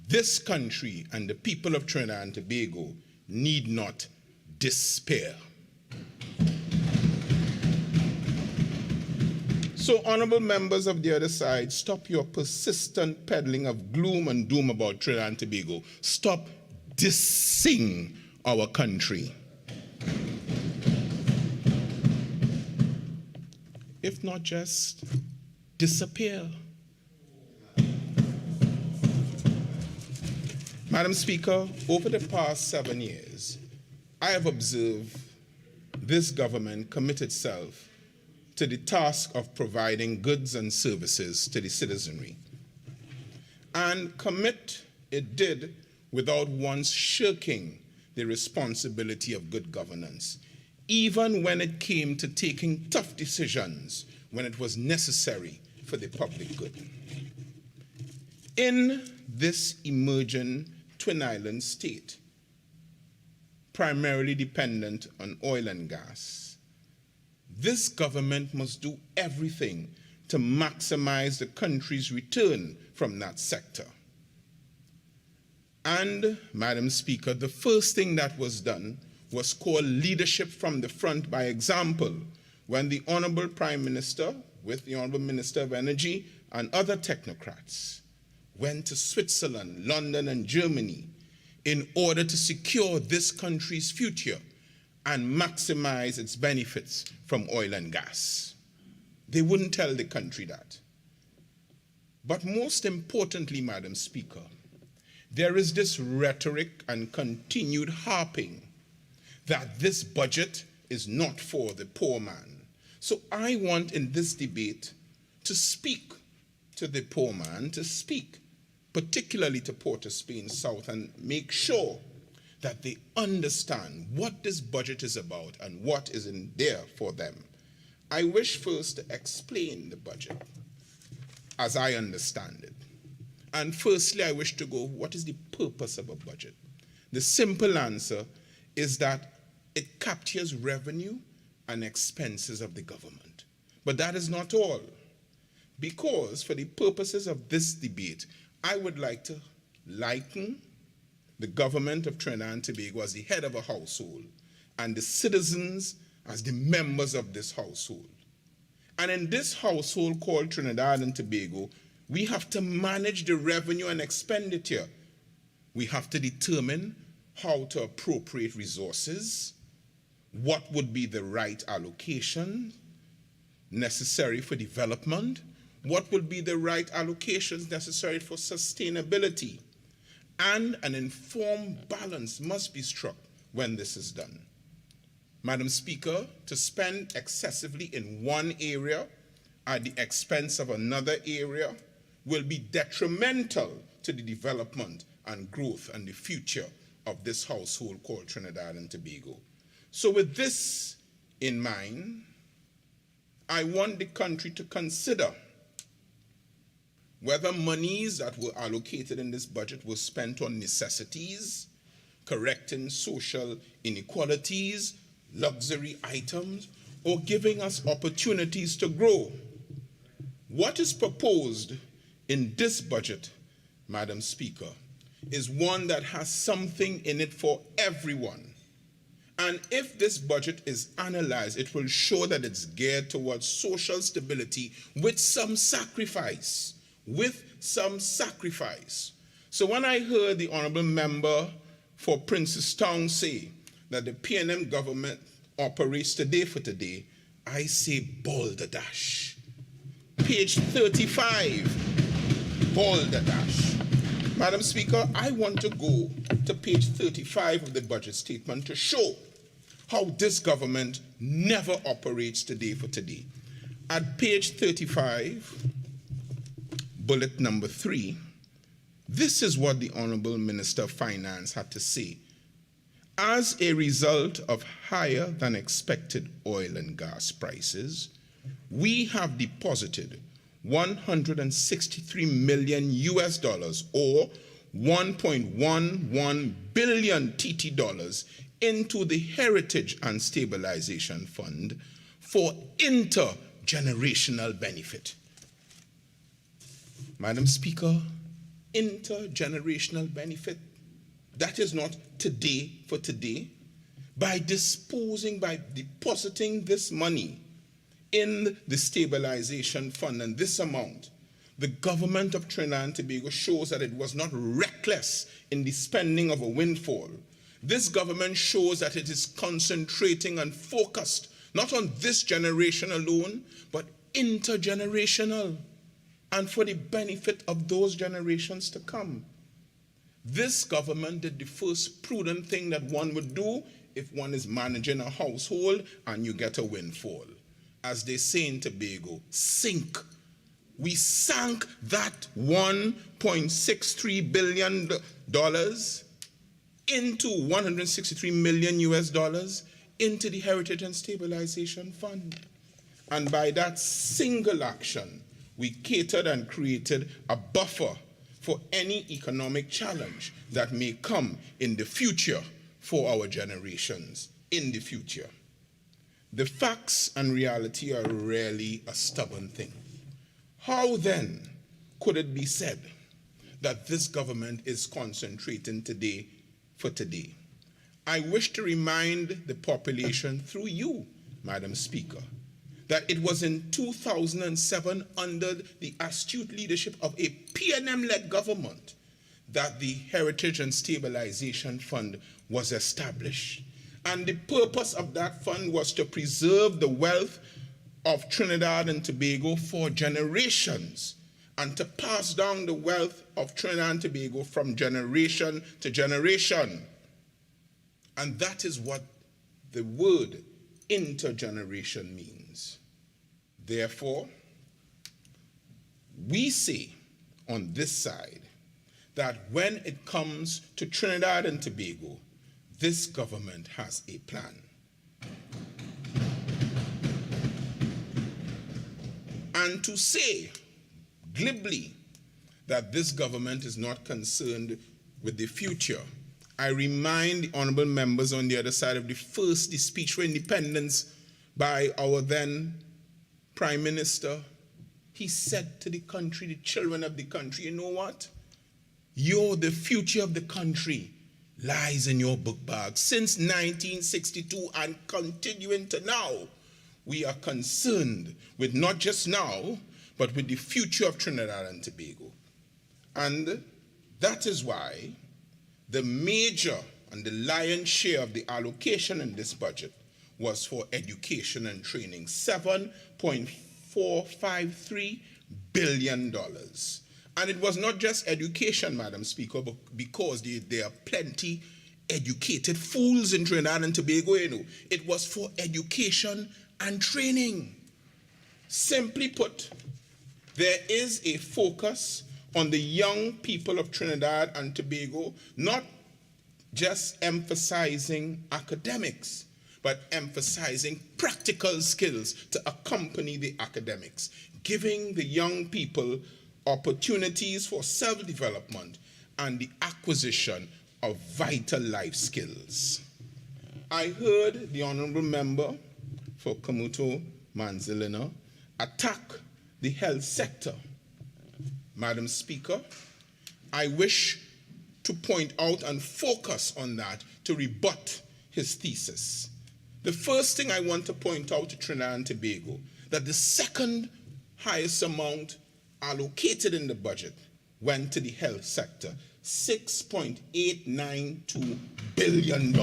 Speaker 12: this country and the people of Trinidad and Tobago need not despair. So, honourable members of the other side, stop your persistent peddling of gloom and doom about Trinidad and Tobago. Stop dissing our country. If not just disappear. Madam Speaker, over the past 7 years, I have observed this government commit itself to the task of providing goods and services to the citizenry. And commit it did without once shirking the responsibility of good governance. even when it came to taking tough decisions when it was necessary for the public good. In this emerging Twin Island state, primarily dependent on oil and gas, this government must do everything to maximize the country's return from that sector. And, Madam Speaker, the first thing that was done was called leadership from the front by example, when the Honorable Prime Minister, with the Honorable Minister of Energy and other technocrats, went to Switzerland, London, and Germany in order to secure this country's future and maximize its benefits from oil and gas. They wouldn't tell the country that. But most importantly, Madam Speaker, there is this rhetoric and continued harping that this budget is not for the poor man. So I want in this debate to speak to the poor man, to speak particularly to Port of Spain South, and make sure that they understand what this budget is about and what is in there for them. I wish first to explain the budget as I understand it. And firstly, I wish to go, what is the purpose of a budget? The simple answer is that it captures revenue and expenses of the government. But that is not all. Because for the purposes of this debate, I would like to liken the government of Trinidad and Tobago as the head of a household and the citizens as the members of this household. And in this household called Trinidad and Tobago, we have to manage the revenue and expenditure. We have to determine how to appropriate resources, what would be the right allocation necessary for development, what will be the right allocations necessary for sustainability, and an informed balance must be struck when this is done. Madam Speaker, to spend excessively in one area at the expense of another area will be detrimental to the development and growth and the future of this household called Trinidad and Tobago. So with this in mind, I want the country to consider whether monies that were allocated in this budget were spent on necessities, correcting social inequalities, luxury items, or giving us opportunities to grow. What is proposed in this budget, Madam Speaker, is one that has something in it for everyone. And if this budget is analyzed, it will show that it's geared towards social stability with some sacrifice. So when I heard the Honourable Member for Princestown say that the PNM government operates today for today, I say balderdash. Page 35, balderdash. Madam Speaker, I want to go to page 35 of the budget statement to show how this government never operates today for today. At page 35, bullet number 3, this is what the Honourable Minister of Finance had to say. As a result of higher than expected oil and gas prices, we have deposited $163 million or 1.11 billion TT dollars into the Heritage and Stabilization Fund for intergenerational benefit. Madam Speaker, intergenerational benefit, that is not today for today. By depositing this money in the stabilization fund and this amount, the government of Trinidad and Tobago shows that it was not reckless in the spending of a windfall. This government shows that it is concentrating and focused not on this generation alone, but intergenerational, and for the benefit of those generations to come. This government did the first prudent thing that one would do if one is managing a household and you get a windfall. As they say in Tobago, sink. We sank that $1.63 billion into $163 million into the Heritage and Stabilization Fund. And by that single action, we catered and created a buffer for any economic challenge that may come in the future for our generations in the future. The facts and reality are rarely a stubborn thing. How then could it be said that this government is concentrating today for today? I wish to remind the population through you, Madam Speaker, that it was in 2007 under the astute leadership of a PNM-led government that the Heritage and Stabilization Fund was established. And the purpose of that fund was to preserve the wealth of Trinidad and Tobago for generations and to pass down the wealth of Trinidad and Tobago from generation to generation. And that is what the word intergeneration means. Therefore, we say on this side that when it comes to Trinidad and Tobago, this government has a plan. And to say glibly that this government is not concerned with the future, I remind the honorable members on the other side of the speech for independence by our then Prime Minister. He said to the country, the children of the country, you know what? The future of the country lies in your book bag. Since 1962 and continuing to now, we are concerned with not just now, but with the future of Trinidad and Tobago. And that is why the major and the lion's share of the allocation in this budget was for education and training, $7.453 billion. And it was not just education, Madam Speaker, but because there are plenty educated fools in Trinidad and Tobago, you know. It was for education and training. Simply put, there is a focus on the young people of Trinidad and Tobago, not just emphasizing academics, but emphasizing practical skills to accompany the academics, giving the young people opportunities for self-development and the acquisition of vital life skills. I heard the honorable member for Kamuto Manzilina attack the health sector. Madam Speaker, I wish to point out and focus on that to rebut his thesis. The first thing I want to point out to Trinidad and Tobago, that the second highest amount allocated in the budget went to the health sector, $6.892 billion.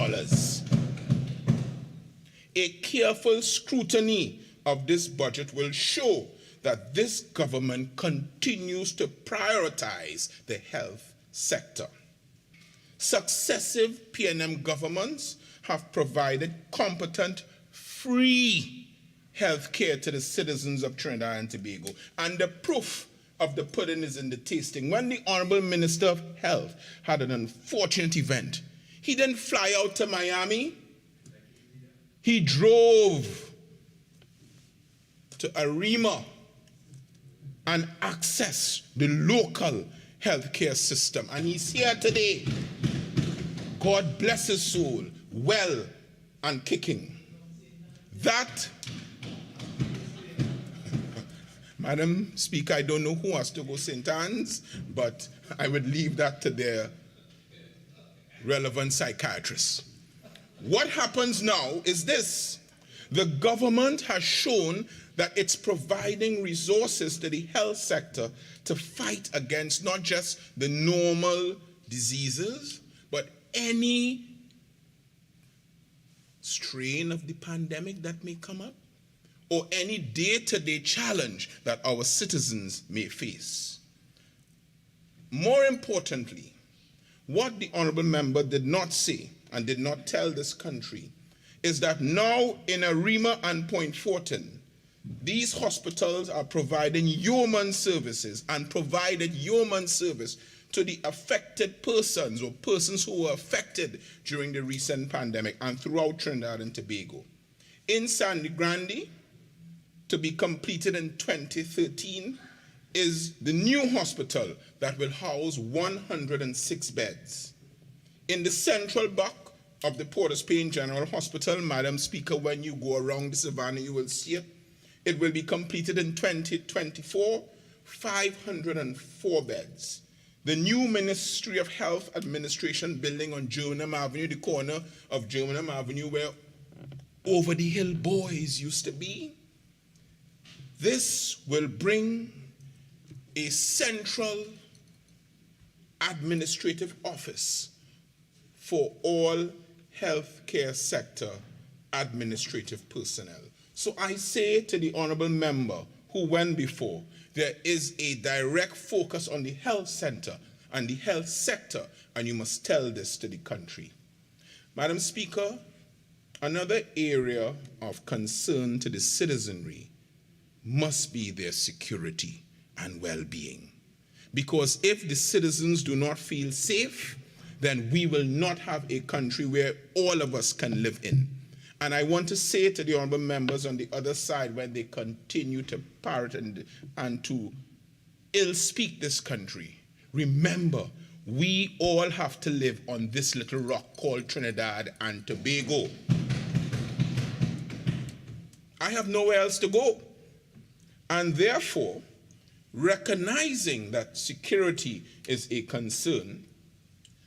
Speaker 12: A careful scrutiny of this budget will show that this government continues to prioritize the health sector. Successive PNM governments have provided competent, free health care to the citizens of Trinidad and Tobago. And the proof of the pudding is in the tasting. When the Honorable Minister of Health had an unfortunate event, he didn't fly out to Miami. He drove to Arima and accessed the local healthcare system. And he's here today. God bless his soul, well and kicking. That, Madam Speaker, I don't know who has to go St. Anne's, but I would leave that to their relevant psychiatrists. What happens now is this. The government has shown that it's providing resources to the health sector to fight against not just the normal diseases, but any strain of the pandemic that may come up, or any day-to-day challenge that our citizens may face. More importantly, what the honorable member did not say and did not tell this country is that now in Arima and Point Fortin, these hospitals are providing yeoman services and provided yeoman service to the affected persons or persons who were affected during the recent pandemic and throughout Trinidad and Tobago. In Sandy Grande, to be completed in 2013, is the new hospital that will house 106 beds. In the central block of the Port of Spain General Hospital, Madam Speaker, when you go around the Savannah, you will see it. It will be completed in 2024, 504 beds. The new Ministry of Health Administration building on Germanham Avenue, the corner of Germanham Avenue where Over the Hill Boys used to be. This will bring a central administrative office for all healthcare sector administrative personnel. So I say to the honorable member who went before, there is a direct focus on the health center and the health sector, and you must tell this to the country. Madam Speaker, another area of concern to the citizenry must be their security and well-being. Because if the citizens do not feel safe, then we will not have a country where all of us can live in. And I want to say to the honorable members on the other side, when they continue to parrot and to ill-speak this country, remember, we all have to live on this little rock called Trinidad and Tobago. I have nowhere else to go. And therefore, recognizing that security is a concern,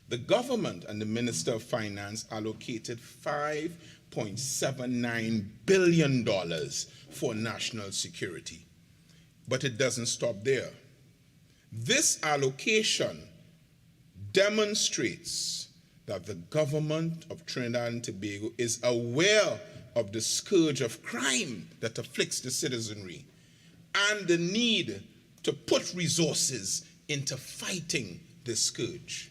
Speaker 12: the government and the Minister of Finance allocated $5.79 billion for national security. But it doesn't stop there. This allocation demonstrates that the government of Trinidad and Tobago is aware of the scourge of crime that afflicts the citizenry and the need to put resources into fighting this scourge.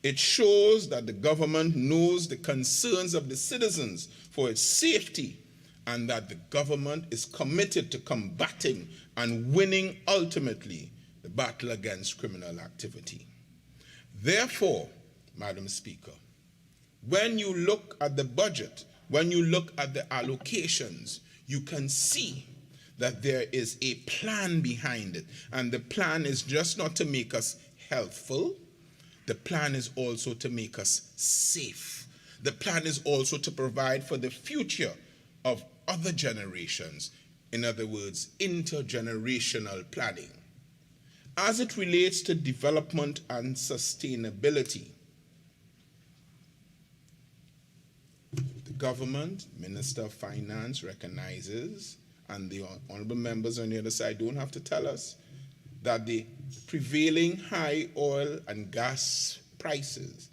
Speaker 12: It shows that the government knows the concerns of the citizens for its safety and that the government is committed to combating and winning ultimately the battle against criminal activity. Therefore, Madam Speaker, when you look at the budget, when you look at the allocations, you can see that there is a plan behind it. And the plan is just not to make us healthful. The plan is also to make us safe. The plan is also to provide for the future of other generations. In other words, intergenerational planning. As it relates to development and sustainability, the government, Minister of Finance recognizes, and the honorable members on the other side don't have to tell us, that the prevailing high oil and gas prices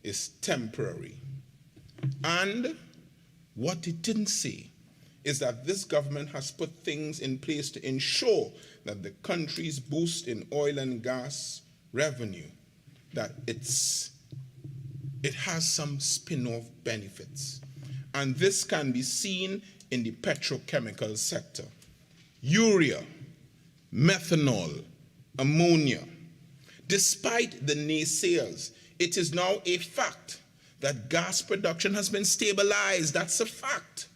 Speaker 12: is temporary. And what it didn't say is that this government has put things in place to ensure that the country's boost in oil and gas revenue, that it has some spin-off benefits. And this can be seen in the petrochemical sector. Urea, methanol, ammonia. Despite the naysayers, it is now a fact that gas production has been stabilized. That's a fact.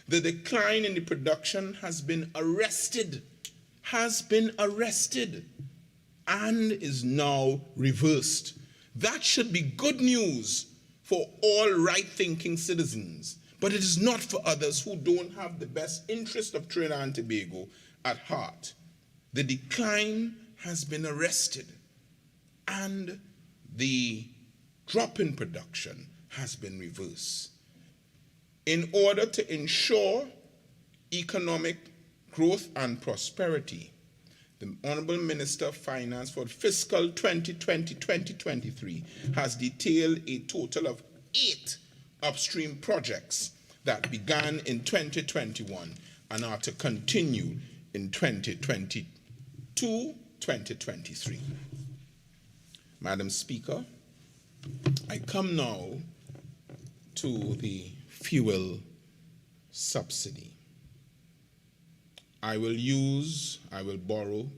Speaker 12: The decline in the production has been arrested, and is now reversed. That should be good news for all right-thinking citizens, but it is not for others who don't have the best interest of Trinidad and Tobago at heart. The decline has been arrested, and the drop in production has been reversed. In order to ensure economic growth and prosperity, the Honorable Minister of Finance for fiscal 2020-2023 has detailed a total of 8 upstream projects that began in 2021 and are to continue in 2022-2023. Madam Speaker, I come now to the fuel subsidy. I will borrow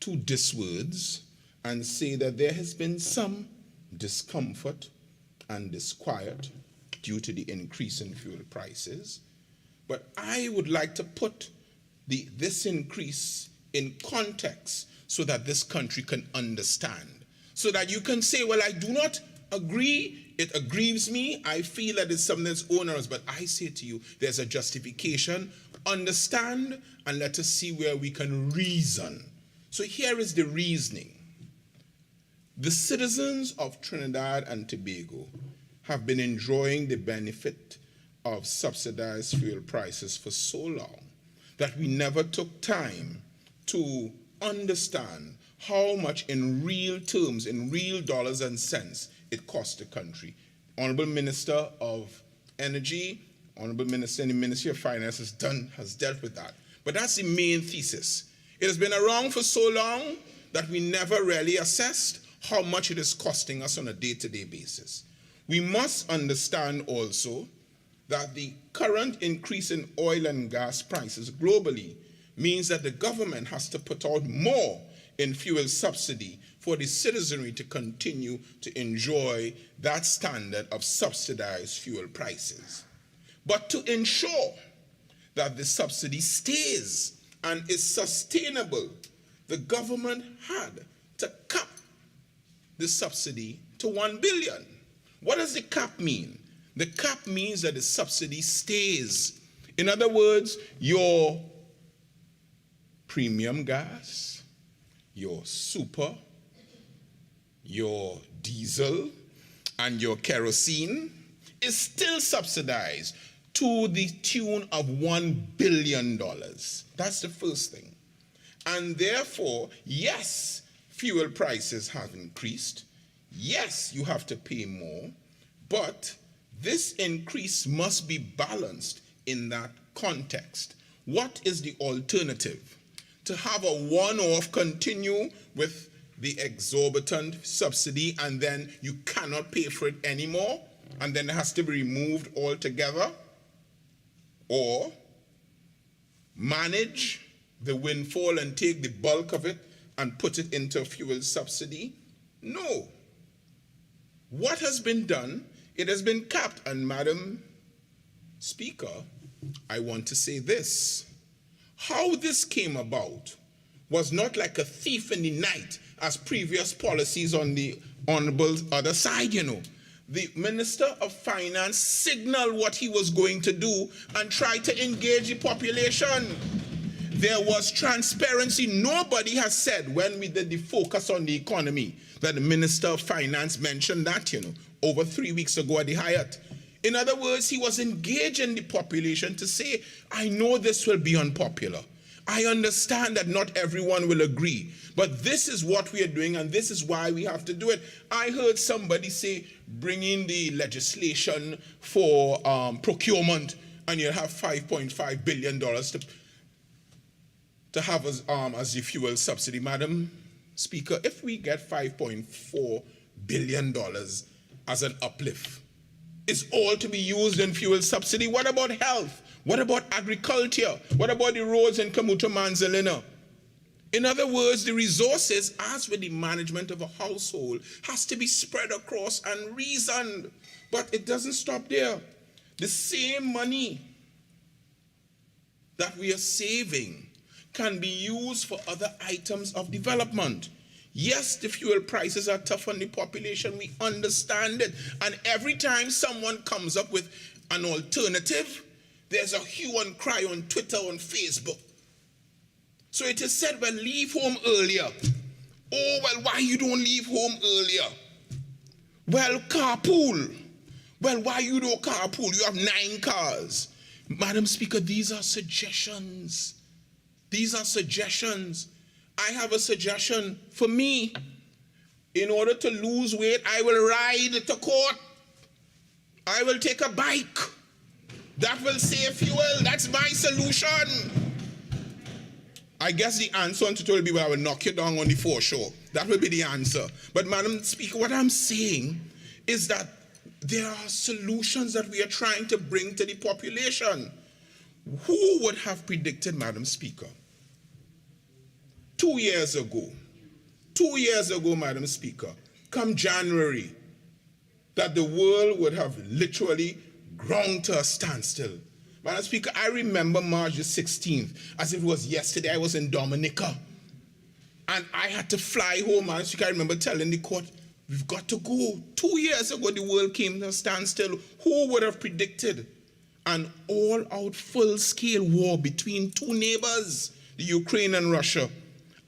Speaker 12: 2 dis words and say that there has been some discomfort and disquiet due to the increase in fuel prices. But I would like to put this increase in context so that this country can understand, so that you can say, well, I do not agree, it aggrieves me, I feel that it's something that's onerous, but I say to you, there's a justification, understand, and let us see where we can reason. So here is the reasoning. The citizens of Trinidad and Tobago have been enjoying the benefit of subsidized fuel prices for so long that we never took time to understand how much in real terms, in real dollars and cents, it cost the country. Honorable Minister of Energy, Honorable Minister in the Ministry of Finance has dealt with that. But that's the main thesis. It has been around for so long that we never really assessed how much it is costing us on a day-to-day basis. We must understand also that the current increase in oil and gas prices globally means that the government has to put out more in fuel subsidy for the citizenry to continue to enjoy that standard of subsidized fuel prices. But to ensure that the subsidy stays and is sustainable, the government had to cap the subsidy to 1 billion. What does the cap mean? The cap means that the subsidy stays. In other words, your premium gas, your super, your diesel, and your kerosene is still subsidized to the tune of $1 billion. That's the first thing. And therefore, yes, fuel prices have increased. Yes, you have to pay more, but this increase must be balanced in that context. What is the alternative? To have a one-off continue with the exorbitant subsidy and then you cannot pay for it anymore and then it has to be removed altogether? Or manage the windfall and take the bulk of it and put it into a fuel subsidy? No. What has been done? It has been capped. And Madam Speaker, I want to say this. How this came about was not like a thief in the night as previous policies on the honorable other side, you know. The Minister of Finance signaled what he was going to do and tried to engage the population. There was transparency. Nobody has said when we did the focus on the economy that the Minister of Finance mentioned that, you know, over 3 weeks ago at the Hyatt. In other words, he was engaging the population to say, I know this will be unpopular. I understand that not everyone will agree, but this is what we are doing and this is why we have to do it. I heard somebody say, bring in the legislation for procurement and you'll have $5.5 billion to have as the fuel subsidy. Madam Speaker, if we get $5.4 billion as an uplift, it's all to be used in fuel subsidy. What about health? What about agriculture? What about the roads in Kamuto Manzalina? In other words, the resources, as with the management of a household, has to be spread across and reasoned. But it doesn't stop there. The same money that we are saving can be used for other items of development. Yes, the fuel prices are tough on the population. We understand it. And every time someone comes up with an alternative, there's a hue and cry on Twitter, on Facebook. So it is said, well, leave home earlier. Oh, well, why you don't leave home earlier? Well, carpool. Well, why you don't carpool? You have 9 cars. Madam Speaker, these are suggestions. These are suggestions. I have a suggestion for me. In order to lose weight, I will ride to court. I will take a bike. That will save fuel. That's my solution. I guess the answer on Twitter will be, well, I will knock you down on the foreshore. That will be the answer. But Madam Speaker, what I'm saying is that there are solutions that we are trying to bring to the population. Who would have predicted, Madam Speaker, 2 years ago, 2 years ago, Madam Speaker, come January, that the world would have literally ground to a standstill. Madam Speaker, I remember March the 16th as if it was yesterday. I was in Dominica, and I had to fly home. Madam Speaker, I remember telling the court, we've got to go. 2 years ago, the world came to a standstill. Who would have predicted an all-out full-scale war between two neighbors, the Ukraine and Russia,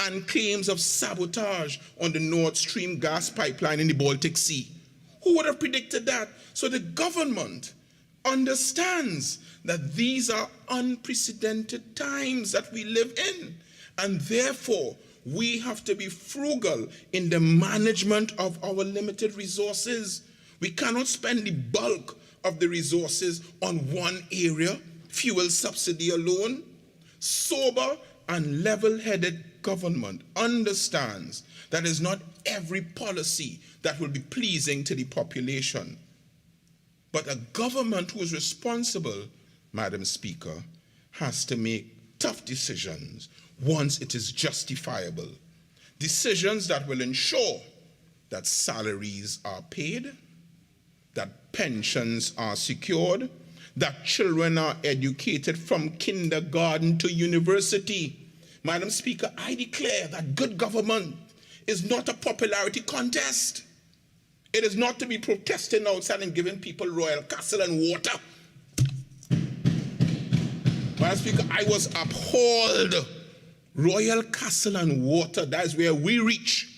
Speaker 12: and claims of sabotage on the Nord Stream gas pipeline in the Baltic Sea? Who would have predicted that? So the government understands that these are unprecedented times that we live in, and therefore we have to be frugal in the management of our limited resources. We cannot spend the bulk of the resources on one area, fuel subsidy alone. Sober and level-headed government understands that it's not every policy that will be pleasing to the population. But a government who is responsible, Madam Speaker, has to make tough decisions once it is justifiable. Decisions that will ensure that salaries are paid, that pensions are secured, that children are educated from kindergarten to university. Madam Speaker, I declare that good government is not a popularity contest. It is not to be protesting outside and giving people Royal Castle and water. Madam Speaker, I was appalled. Royal Castle and water, that is where we reach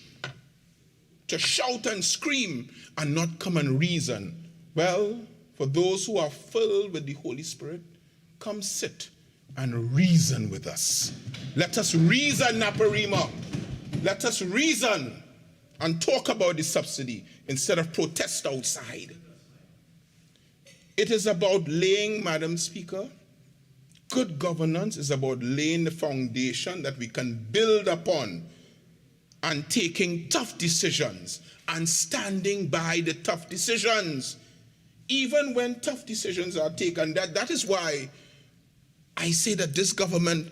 Speaker 12: to shout and scream and not come and reason. Well, for those who are filled with the Holy Spirit, come sit and reason with us. Let us reason, Naparima. Let us reason and talk about the subsidy instead of protest outside. It is about laying, Madam Speaker, good governance is about laying the foundation that we can build upon and taking tough decisions and standing by the tough decisions. Even when tough decisions are taken, that is why I say that this government,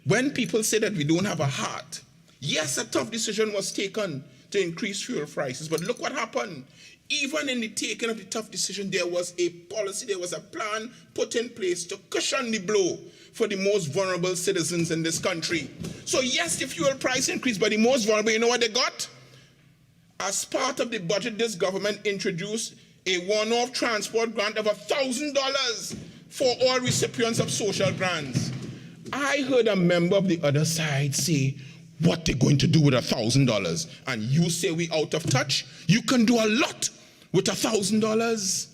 Speaker 12: when people say that we don't have a heart, yes, a tough decision was taken to increase fuel prices, but look what happened. Even in the taking of the tough decision, there was a policy, there was a plan put in place to cushion the blow for the most vulnerable citizens in this country. So yes, the fuel price increased, but the most vulnerable, you know what they got? As part of the budget, this government introduced a one-off transport grant of $1,000 for all recipients of social grants. I heard a member of the other side say, what they're going to do with $1,000, and you say we out of touch? You can do a lot with $1,000.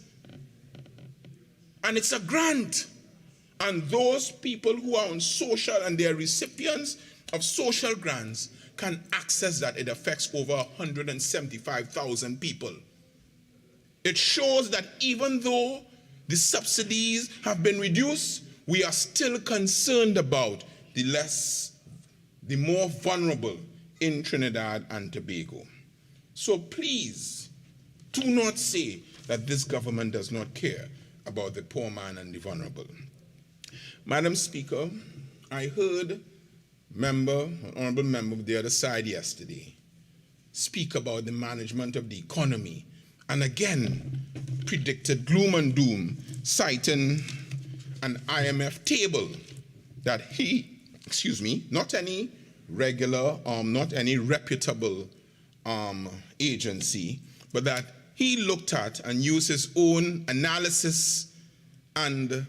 Speaker 12: And it's a grant. And those people who are on social and they are recipients of social grants can access that. It affects over 175,000 people. It shows that even though the subsidies have been reduced, we are still concerned about the more vulnerable in Trinidad and Tobago. So please, do not say that this government does not care about the poor man and the vulnerable. Madam Speaker, I heard an honorable member of the other side yesterday speak about the management of the economy, and again predicted gloom and doom, citing an IMF table that he, not any regular, not any reputable agency, but that he looked at and used his own analysis and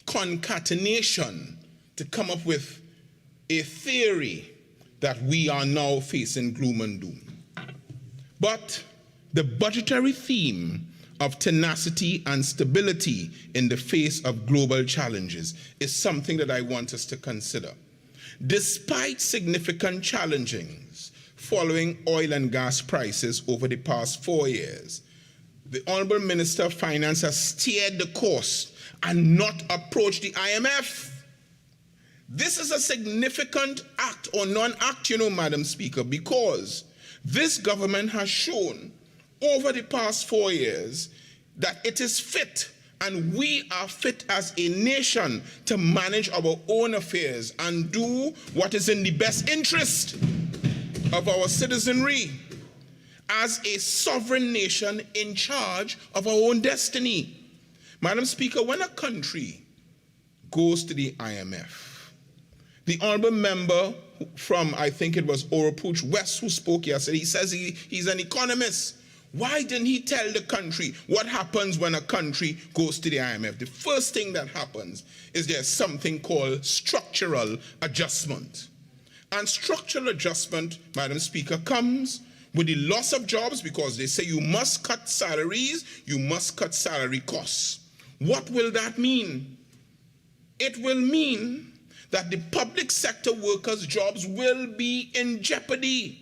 Speaker 12: concatenation to come up with a theory that we are now facing gloom and doom. But the budgetary theme of tenacity and stability in the face of global challenges is something that I want us to consider. Despite significant challenges following oil and gas prices over the past 4 years, the Honorable Minister of Finance has steered the course and not approached the IMF. This is a significant act or non-act, Madam Speaker, because this government has shown over the past 4 years that it is fit, and we are fit as a nation to manage our own affairs and do what is in the best interest of our citizenry as a sovereign nation in charge of our own destiny. Madam Speaker, when a country goes to the IMF, the honorable member from, I think it was Oropouche West, who spoke yesterday, he says he's an economist. Why didn't he tell the country what happens when a country goes to the IMF? The first thing that happens is there's something called structural adjustment. And structural adjustment, Madam Speaker, comes with the loss of jobs because they say you must cut salaries, you must cut salary costs. What will that mean? It will mean that the public sector workers' jobs will be in jeopardy.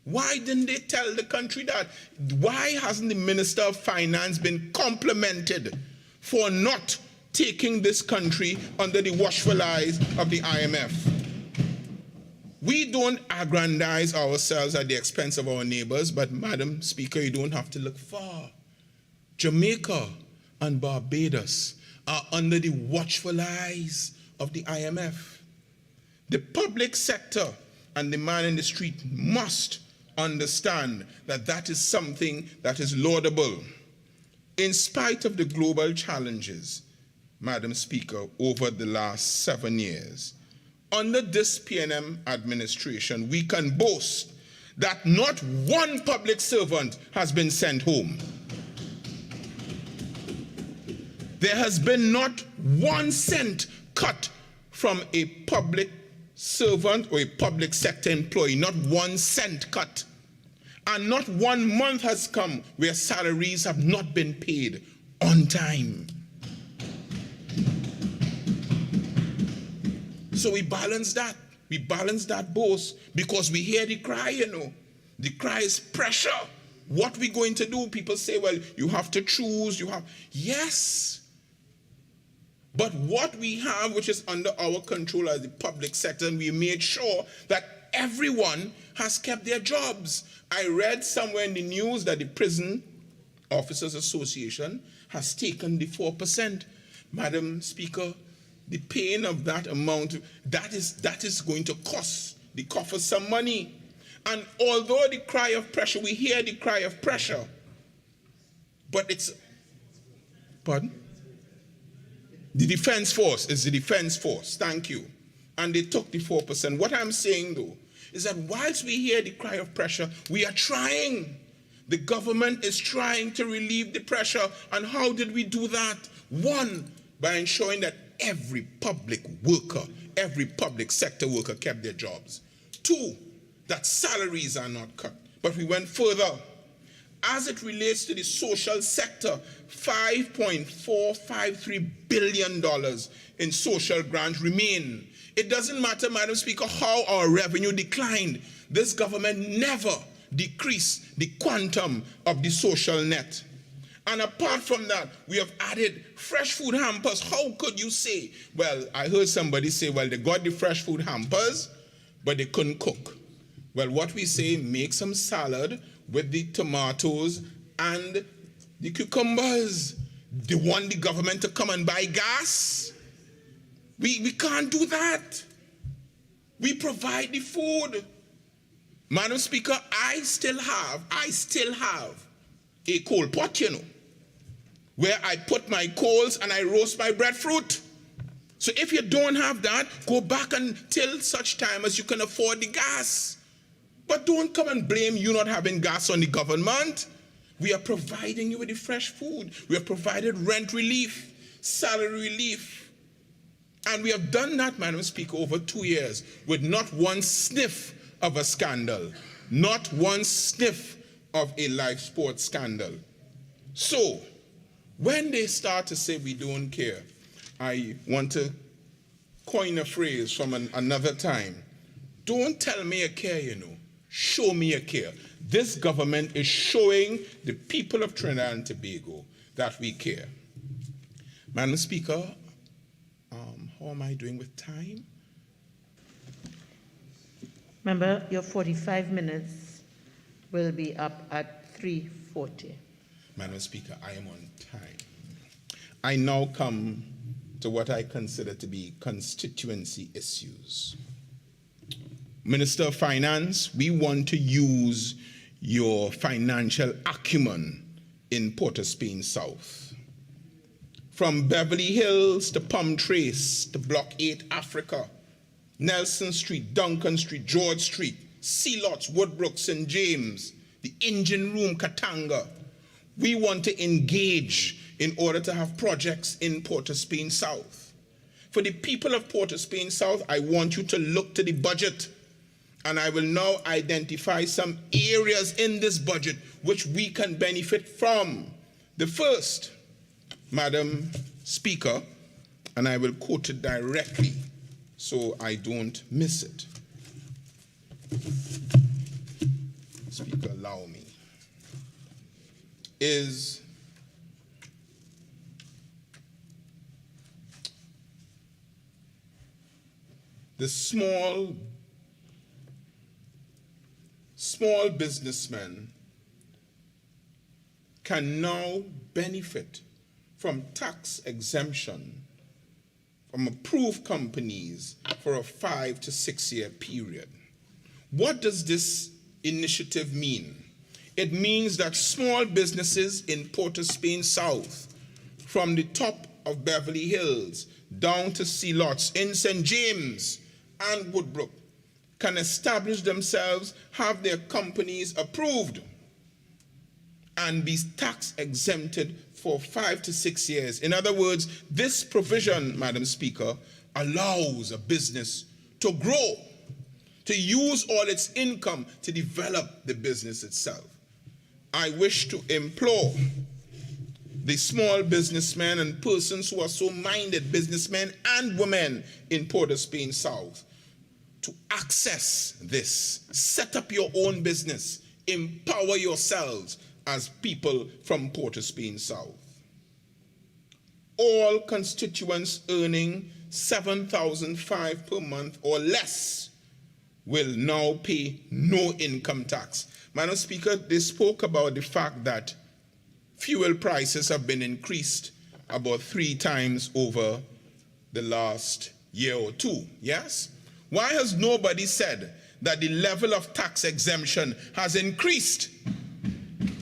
Speaker 12: Why didn't they tell the country that? Why hasn't the Minister of Finance been complimented for not taking this country under the watchful eyes of the IMF? We don't aggrandize ourselves at the expense of our neighbors, but Madam Speaker, you don't have to look far. Jamaica and Barbados are under the watchful eyes of the IMF. The public sector and the man in the street must understand that that is something that is laudable. In spite of the global challenges, Madam Speaker, over the last 7 years, under this PNM administration, we can boast that not one public servant has been sent home. There has been not 1 cent cut from a public servant or a public sector employee, not 1 cent cut. And not 1 month has come where salaries have not been paid on time. So we balance that. We balance that boast because we hear the cry, you know. The cry is pressure. What we going to do? People say, well, you have to choose, you have. Yes. But what we have, which is under our control as the public sector, and we made sure that everyone has kept their jobs. I read somewhere in the news that the Prison Officers Association has taken the 4%. Madam Speaker, the pain of that amount, that is going to cost the coffers some money. And although the cry of pressure, we hear the cry of pressure, but it's, pardon? The Defense Force is the Defense Force, thank you. And they took the 4%. What I'm saying though, is that whilst we hear the cry of pressure, we are trying. The government is trying to relieve the pressure. And how did we do that? 1, by ensuring that every public worker, every public sector worker kept their jobs. 2, that salaries are not cut. But we went further. As it relates to the social sector, $5.453 billion in social grants remain. It doesn't matter, Madam Speaker, how our revenue declined. This government never decreased the quantum of the social net. And apart from that, we have added fresh food hampers. How could you say? Well, I heard somebody say, well, they got the fresh food hampers, but they couldn't cook. Well, what we say, make some salad with the tomatoes and the cucumbers. They want the government to come and buy gas. We can't do that. We provide the food. Madam Speaker, I still have a coal pot, you know, where I put my coals and I roast my breadfruit. So if you don't have that, go back until such time as you can afford the gas. But don't come and blame you not having gas on the government. We are providing you with the fresh food. We have provided rent relief, salary relief. And we have done that, Madam Speaker, over 2 years with not 1 sniff of a scandal, not 1 sniff of a live sports scandal. So, when they start to say we don't care, I want to coin a phrase from another time. Don't tell me you care, you know. Show me you care. This government is showing the people of Trinidad and Tobago that we care. Madam Speaker, how am I doing with time?
Speaker 1: Member, your 45 minutes will be up at 3:40.
Speaker 12: Madam Speaker, I am on time. I now come to what I consider to be constituency issues. Minister of Finance, we want to use your financial acumen in Port of Spain South. From Beverly Hills to Palm Trace to Block 8 Africa, Nelson Street, Duncan Street, George Street, Sea Lots, Woodbrook, St. James, the Engine Room, Katanga. We want to engage in order to have projects in Port of Spain South. For the people of Port of Spain South, I want you to look to the budget, and I will now identify some areas in this budget which we can benefit from. The first, Madam Speaker, and I will quote it directly so I don't miss it. Speaker, allow me. Is the small businessmen can now benefit from tax exemption from approved companies for a 5 to 6 year period. What does this initiative mean? It means that small businesses in Port of Spain South, from the top of Beverly Hills down to Sea Lots in St. James and Woodbrook, can establish themselves, have their companies approved, and be tax exempted for 5 to 6 years. In other words, this provision, Madam Speaker, allows a business to grow, to use all its income to develop the business itself. I wish to implore the small businessmen and persons who are so minded, businessmen and women in Port of Spain South, to access this. Set up your own business. Empower yourselves as people from Port of Spain South. All constituents earning $7,500 per month or less will now pay no income tax. Madam Speaker, they spoke about the fact that fuel prices have been increased about 3 times over the last year or 2, yes? Why has nobody said that the level of tax exemption has increased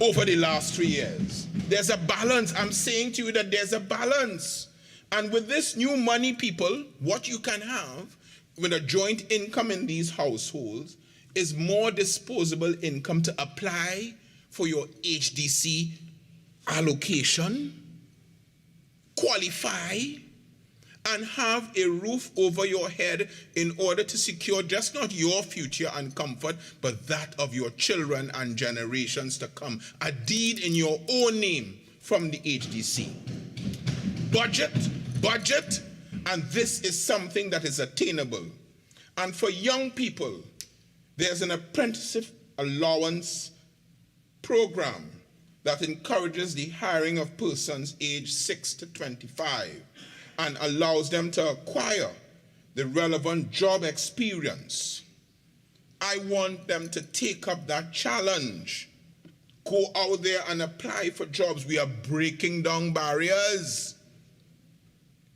Speaker 12: over the last 3 years? There's a balance. I'm saying to you that there's a balance. And with this new money, people, what you can have with a joint income in these households is more disposable income to apply for your HDC allocation, qualify, and have a roof over your head in order to secure just not your future and comfort, but that of your children and generations to come. A deed in your own name from the HDC. Budget, and this is something that is attainable. And for young people, there's an apprenticeship allowance program that encourages the hiring of persons aged 6 to 25 and allows them to acquire the relevant job experience. I want them to take up that challenge. Go out there and apply for jobs. We are breaking down barriers.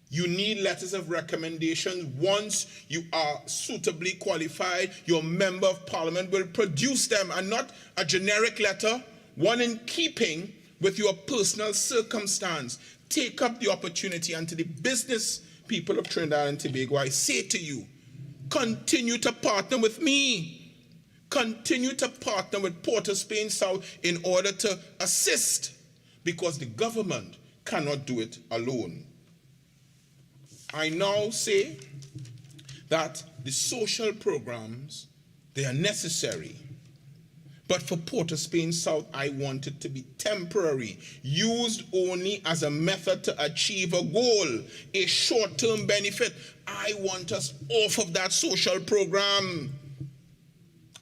Speaker 12: You need letters of recommendation. Once you are suitably qualified, your member of parliament will produce them, and not a generic letter, one in keeping with your personal circumstance. Take up the opportunity, and to the business people of Trinidad and Tobago, I say to you, continue to partner with me. Continue to partner with Port of Spain South in order to assist, because the government cannot do it alone. I now say that the social programs, they are necessary. But for Port of Spain South, I want it to be temporary, used only as a method to achieve a goal, a short-term benefit. I want us off of that social program.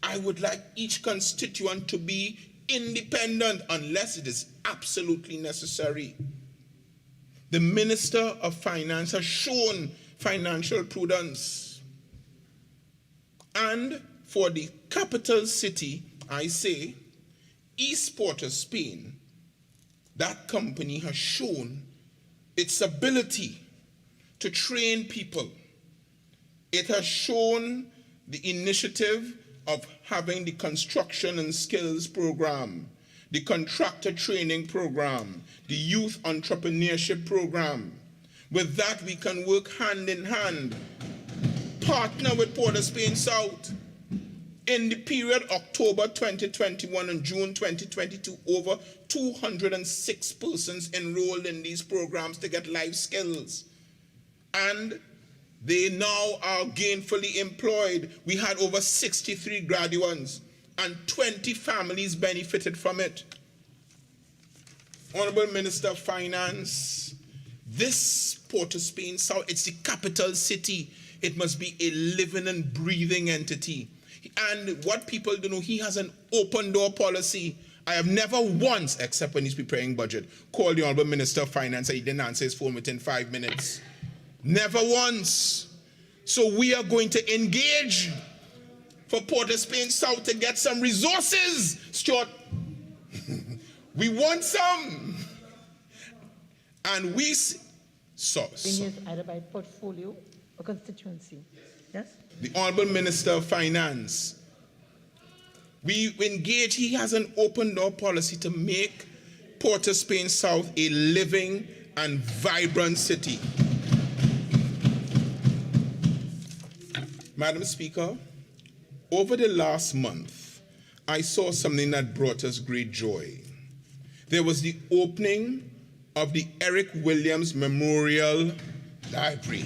Speaker 12: I would like each constituent to be independent unless it is absolutely necessary. The Minister of Finance has shown financial prudence. And for the capital city, I say, East Port of Spain, that company has shown its ability to train people. It has shown the initiative of having the construction and skills program, the contractor training program, the youth entrepreneurship program. With that, we can work hand in hand, partner with Port of Spain South. In the period October 2021 and June 2022, over 206 persons enrolled in these programs to get life skills. And they now are gainfully employed. We had over 63 graduates and 20 families benefited from it. Honorable Minister of Finance, this Port of Spain South, it's the capital city. It must be a living and breathing entity. And what people don't know, he has an open door policy. I have never once, except when he's preparing budget, called the Honorable Minister of Finance and he didn't answer his phone within 5 minutes. Never once. So we are going to engage for Port of Spain South to get some resources, Stuart. We want some. And we
Speaker 1: either by portfolio or constituency. Yes?
Speaker 12: The Honorable Minister of Finance, we engage, he has an open door policy to make Port of Spain South a living and vibrant city. Madam Speaker, over the last month, I saw something that brought us great joy. There was the opening of the Eric Williams Memorial Library.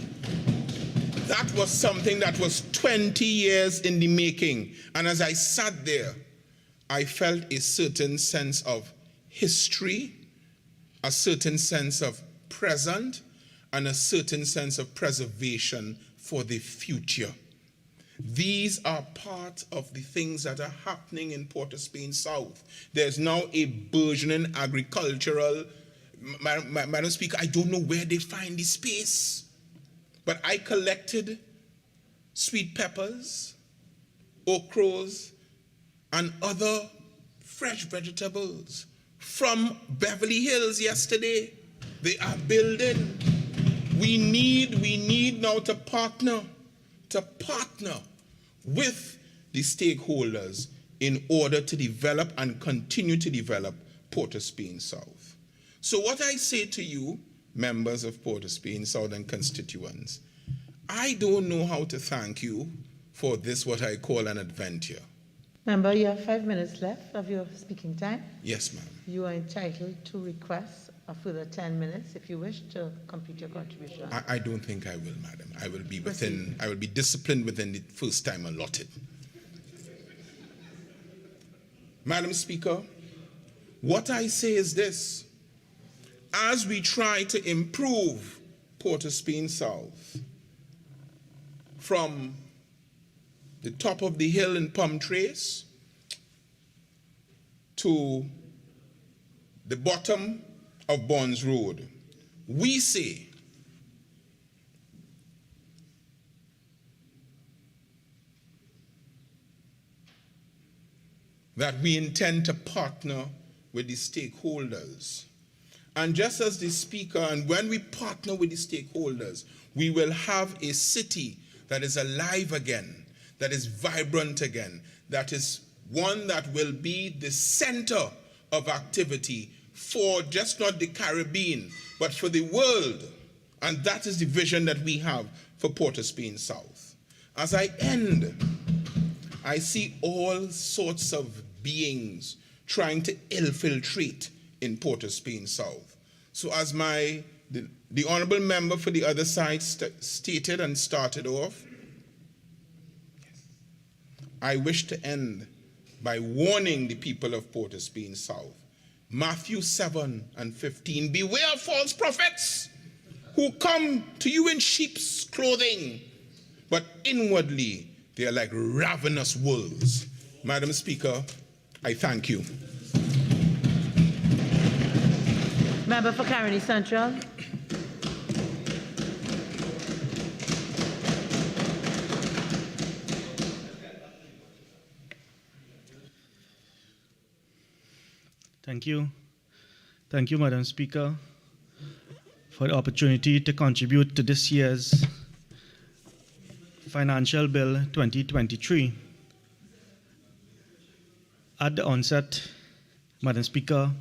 Speaker 12: That was something that was 20 years in the making. And as I sat there, I felt a certain sense of history, a certain sense of present, and a certain sense of preservation for the future. These are part of the things that are happening in Port of Spain South. There's now a burgeoning agricultural, Madam Speaker, I don't know where they find the space, but I collected sweet peppers, okras, and other fresh vegetables from Beverly Hills yesterday. They are building. We need now to partner with the stakeholders in order to develop and continue to develop Port of Spain South. So what I say to you, members of Port of Spain South and constituents, I don't know how to thank you for this, what I call an adventure.
Speaker 1: Member, you have 5 minutes left of your speaking time.
Speaker 12: Yes, ma'am.
Speaker 1: You are entitled to request a further 10 minutes if you wish to complete your contribution.
Speaker 12: I don't think I will, madam. I will be disciplined within the first time allotted. Madam Speaker, what I say is this. As we try to improve Port of Spain South from the top of the hill in Palm Trace to the bottom of Bonds Road, we say that we intend to partner with the stakeholders. And just as the Speaker, and when we partner with the stakeholders, we will have a city that is alive again, that is vibrant again, that is one that will be the center of activity for just not the Caribbean, but for the world. And that is the vision that we have for Port of Spain South. As I end, I see all sorts of beings trying to infiltrate in Port of Spain South. So as the honorable member for the other side stated and started off, I wish to end by warning the people of Port of Spain South. Matthew 7:15, beware false prophets who come to you in sheep's clothing, but inwardly they are like ravenous wolves. Madam Speaker, I thank you.
Speaker 1: Member for Caroni Central.
Speaker 3: Thank you. Thank you, Madam Speaker, for the opportunity to contribute to this year's Financial Bill 2023. At the onset, Madam Speaker,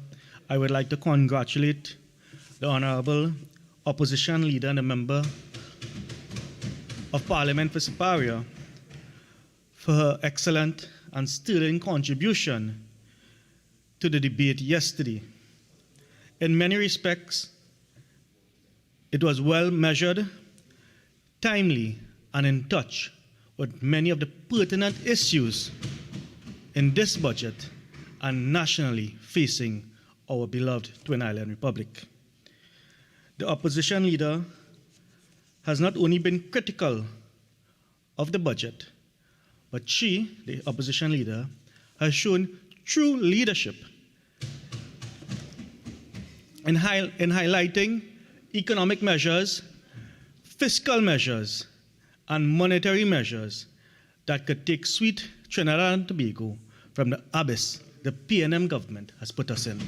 Speaker 3: I would like to congratulate the Honourable Opposition Leader and a Member of Parliament for Siparia for her excellent and sterling contribution to the debate yesterday. In many respects, it was well measured, timely, and in touch with many of the pertinent issues in this budget and nationally facing our beloved Twin Island Republic. The opposition leader has not only been critical of the budget, but she, the opposition leader, has shown true leadership in highlighting economic measures, fiscal measures, and monetary measures that could take sweet Trinidad and Tobago from the abyss the PNM government has put us in.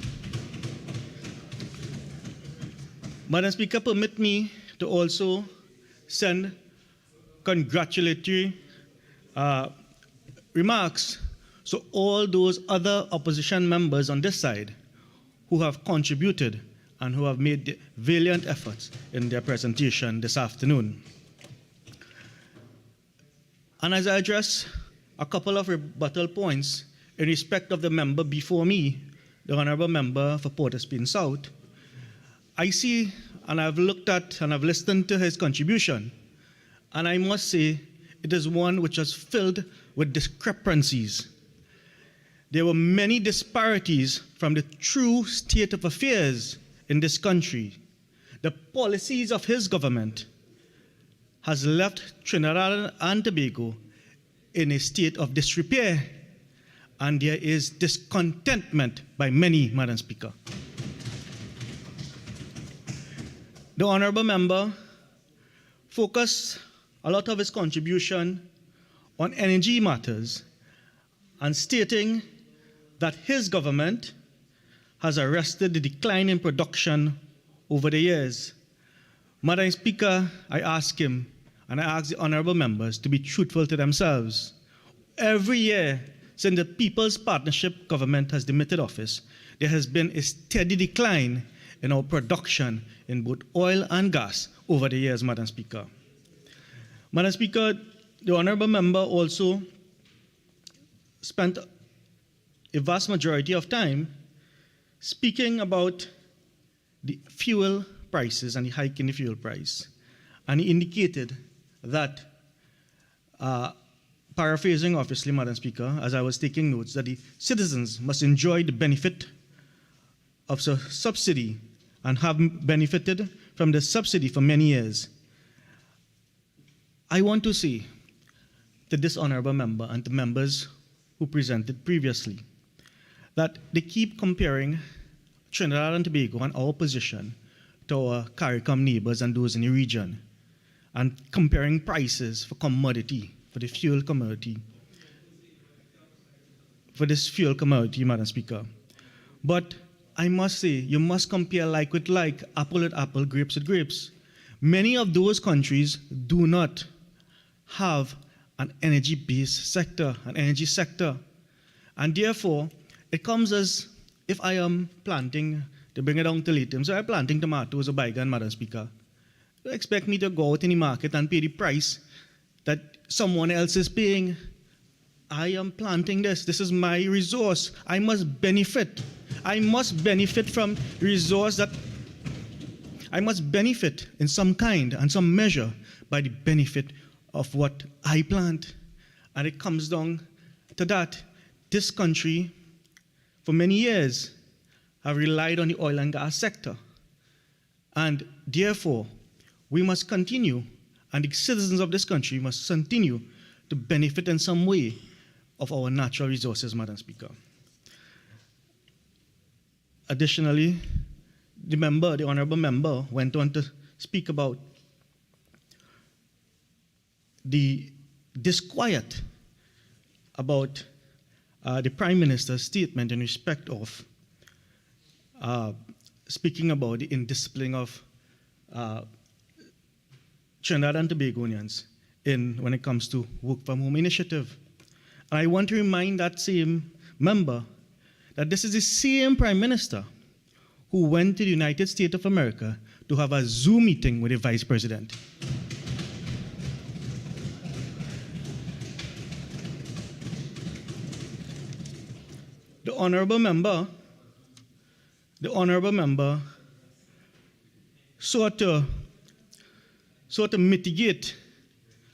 Speaker 3: Madam Speaker, permit me to also send congratulatory remarks to all those other opposition members on this side who have contributed and who have made valiant efforts in their presentation this afternoon. And as I address a couple of rebuttal points in respect of the member before me, the Honourable Member for Port of Spain South, I see and I've looked at and I've listened to his contribution, and I must say it is one which was filled with discrepancies. There were many disparities from the true state of affairs in this country. The policies of his government has left Trinidad and Tobago in a state of disrepair, and there is discontentment by many, Madam Speaker. The Honourable Member focused a lot of his contribution on energy matters and stating that his government has arrested the decline in production over the years. Madam Speaker, I ask him and I ask the honourable members to be truthful to themselves. Every year since the People's Partnership government has demitted office, there has been a steady decline in our production in both oil and gas over the years, Madam Speaker. Madam Speaker, the honourable member also spent a vast majority of time speaking about the fuel prices and the hike in the fuel price. And he indicated that, paraphrasing obviously, Madam Speaker, as I was taking notes, that the citizens must enjoy the benefit of the subsidy and have benefited from the subsidy for many years. I want to say to this honourable member and to members who presented previously that they keep comparing Trinidad and Tobago and our position to our CARICOM neighbours and those in the region, and comparing prices for commodity, for the fuel commodity, for this fuel commodity, Madam Speaker. But I must say, you must compare like with like, apple with apple, grapes with grapes. Many of those countries do not have an energy-based sector, an energy sector. And therefore, it comes as if I am planting, to bring it down to Latham, so I'm planting tomatoes or bygone, Madam Speaker. You expect me to go out in the market and pay the price that someone else is paying? I am planting this. This is my resource. I must benefit. I must benefit from resource that I must benefit in some kind and some measure by the benefit of what I plant. And it comes down to that. This country, for many years, have relied on the oil and gas sector. And therefore, we must continue, and the citizens of this country must continue to benefit in some way of our natural resources, Madam Speaker. Additionally, the honourable member went on to speak about the disquiet about the Prime Minister's statement in respect of speaking about the indisciplining of Trinidad and Tobagonians when it comes to work from home initiative. And I want to remind that same member that this is the same Prime Minister who went to the United States of America to have a Zoom meeting with the Vice President. The honorable member sought to mitigate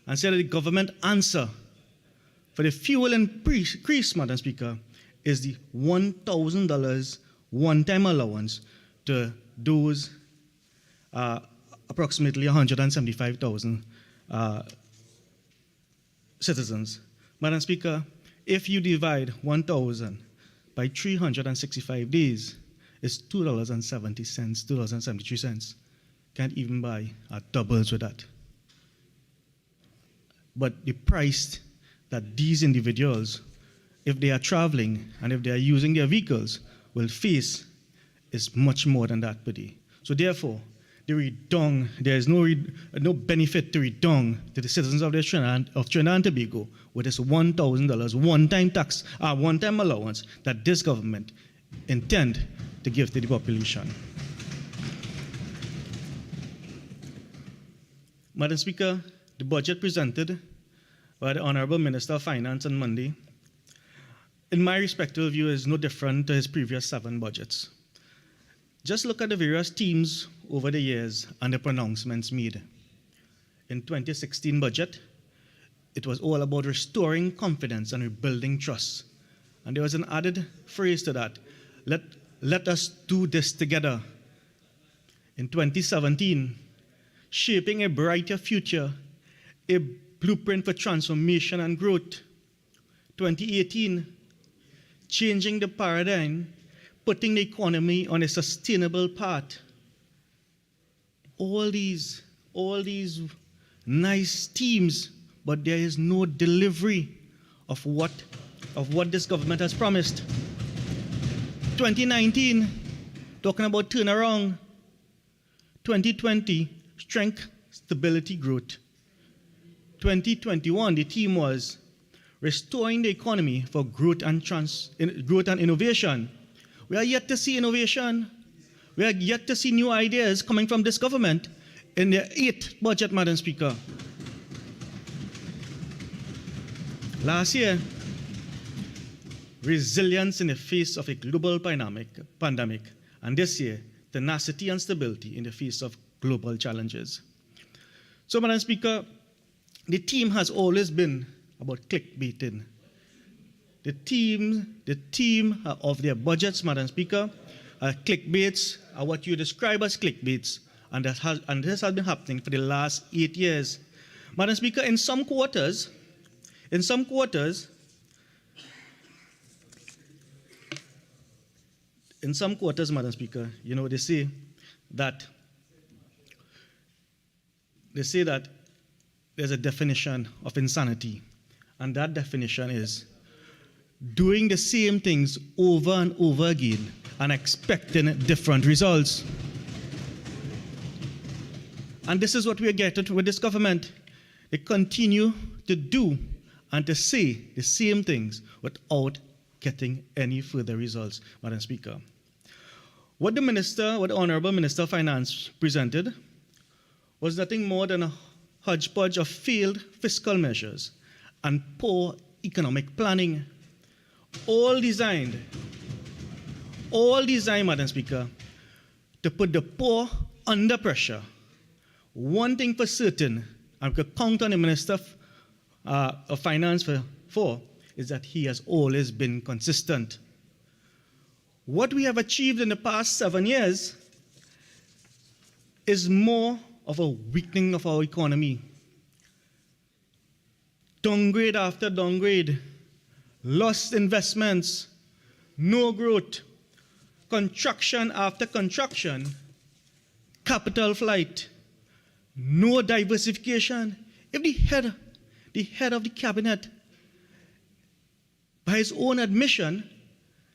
Speaker 3: and said that the government answer for the fuel increase, Madam Speaker, is the $1,000 one-time allowance to those approximately 175,000 citizens. Madam Speaker, if you divide 1,000 by 365 days, it's $2.70, $2.73. Can't even buy doubles with that. But the price that these individuals, if they are traveling and if they are using their vehicles, will face is much more than that per day. So therefore, there is no benefit to redung to the citizens of Trinidad and Tobago with this $1,000 one-time allowance that this government intend to give to the population. Madam Speaker, the budget presented by the Honorable Minister of Finance on Monday, in my respective view, is no different to his previous 7 budgets. Just look at the various themes over the years and the pronouncements made. In 2016 budget, it was all about restoring confidence and rebuilding trust. And there was an added phrase to that, let us do this together. In 2017, shaping a brighter future, a blueprint for transformation and growth. 2018, changing the paradigm, putting the economy on a sustainable path. All these nice themes, but there is no delivery of what this government has promised. 2019, talking about turnaround. 2020, strength, stability, growth. 2021, the theme was restoring the economy for growth and innovation. We are yet to see innovation. We are yet to see new ideas coming from this government in their 8th budget, Madam Speaker. Last year, resilience in the face of a global pandemic, and this year, tenacity and stability in the face of global challenges. So, Madam Speaker, the theme has always been about clickbaiting. The theme of their budgets, Madam Speaker, clickbaits are what you describe as clickbaits, and this has been happening for the last 8 years. Madam Speaker, in some quarters, Madam Speaker, they say that there's a definition of insanity, and that definition is doing the same things over and over again and expecting different results. And this is what we are getting with this government. They continue to do and to say the same things without getting any further results, Madam Speaker. What the Honorable Minister of Finance presented was nothing more than a hodgepodge of failed fiscal measures and poor economic planning, all designed, Madam Speaker, to put the poor under pressure. One thing for certain, I could count on the Minister of Finance for, is that he has always been consistent. What we have achieved in the past 7 years is more of a weakening of our economy. Downgrade after downgrade, lost investments, no growth, contraction after contraction, capital flight, no diversification. If the head of the cabinet, by his own admission,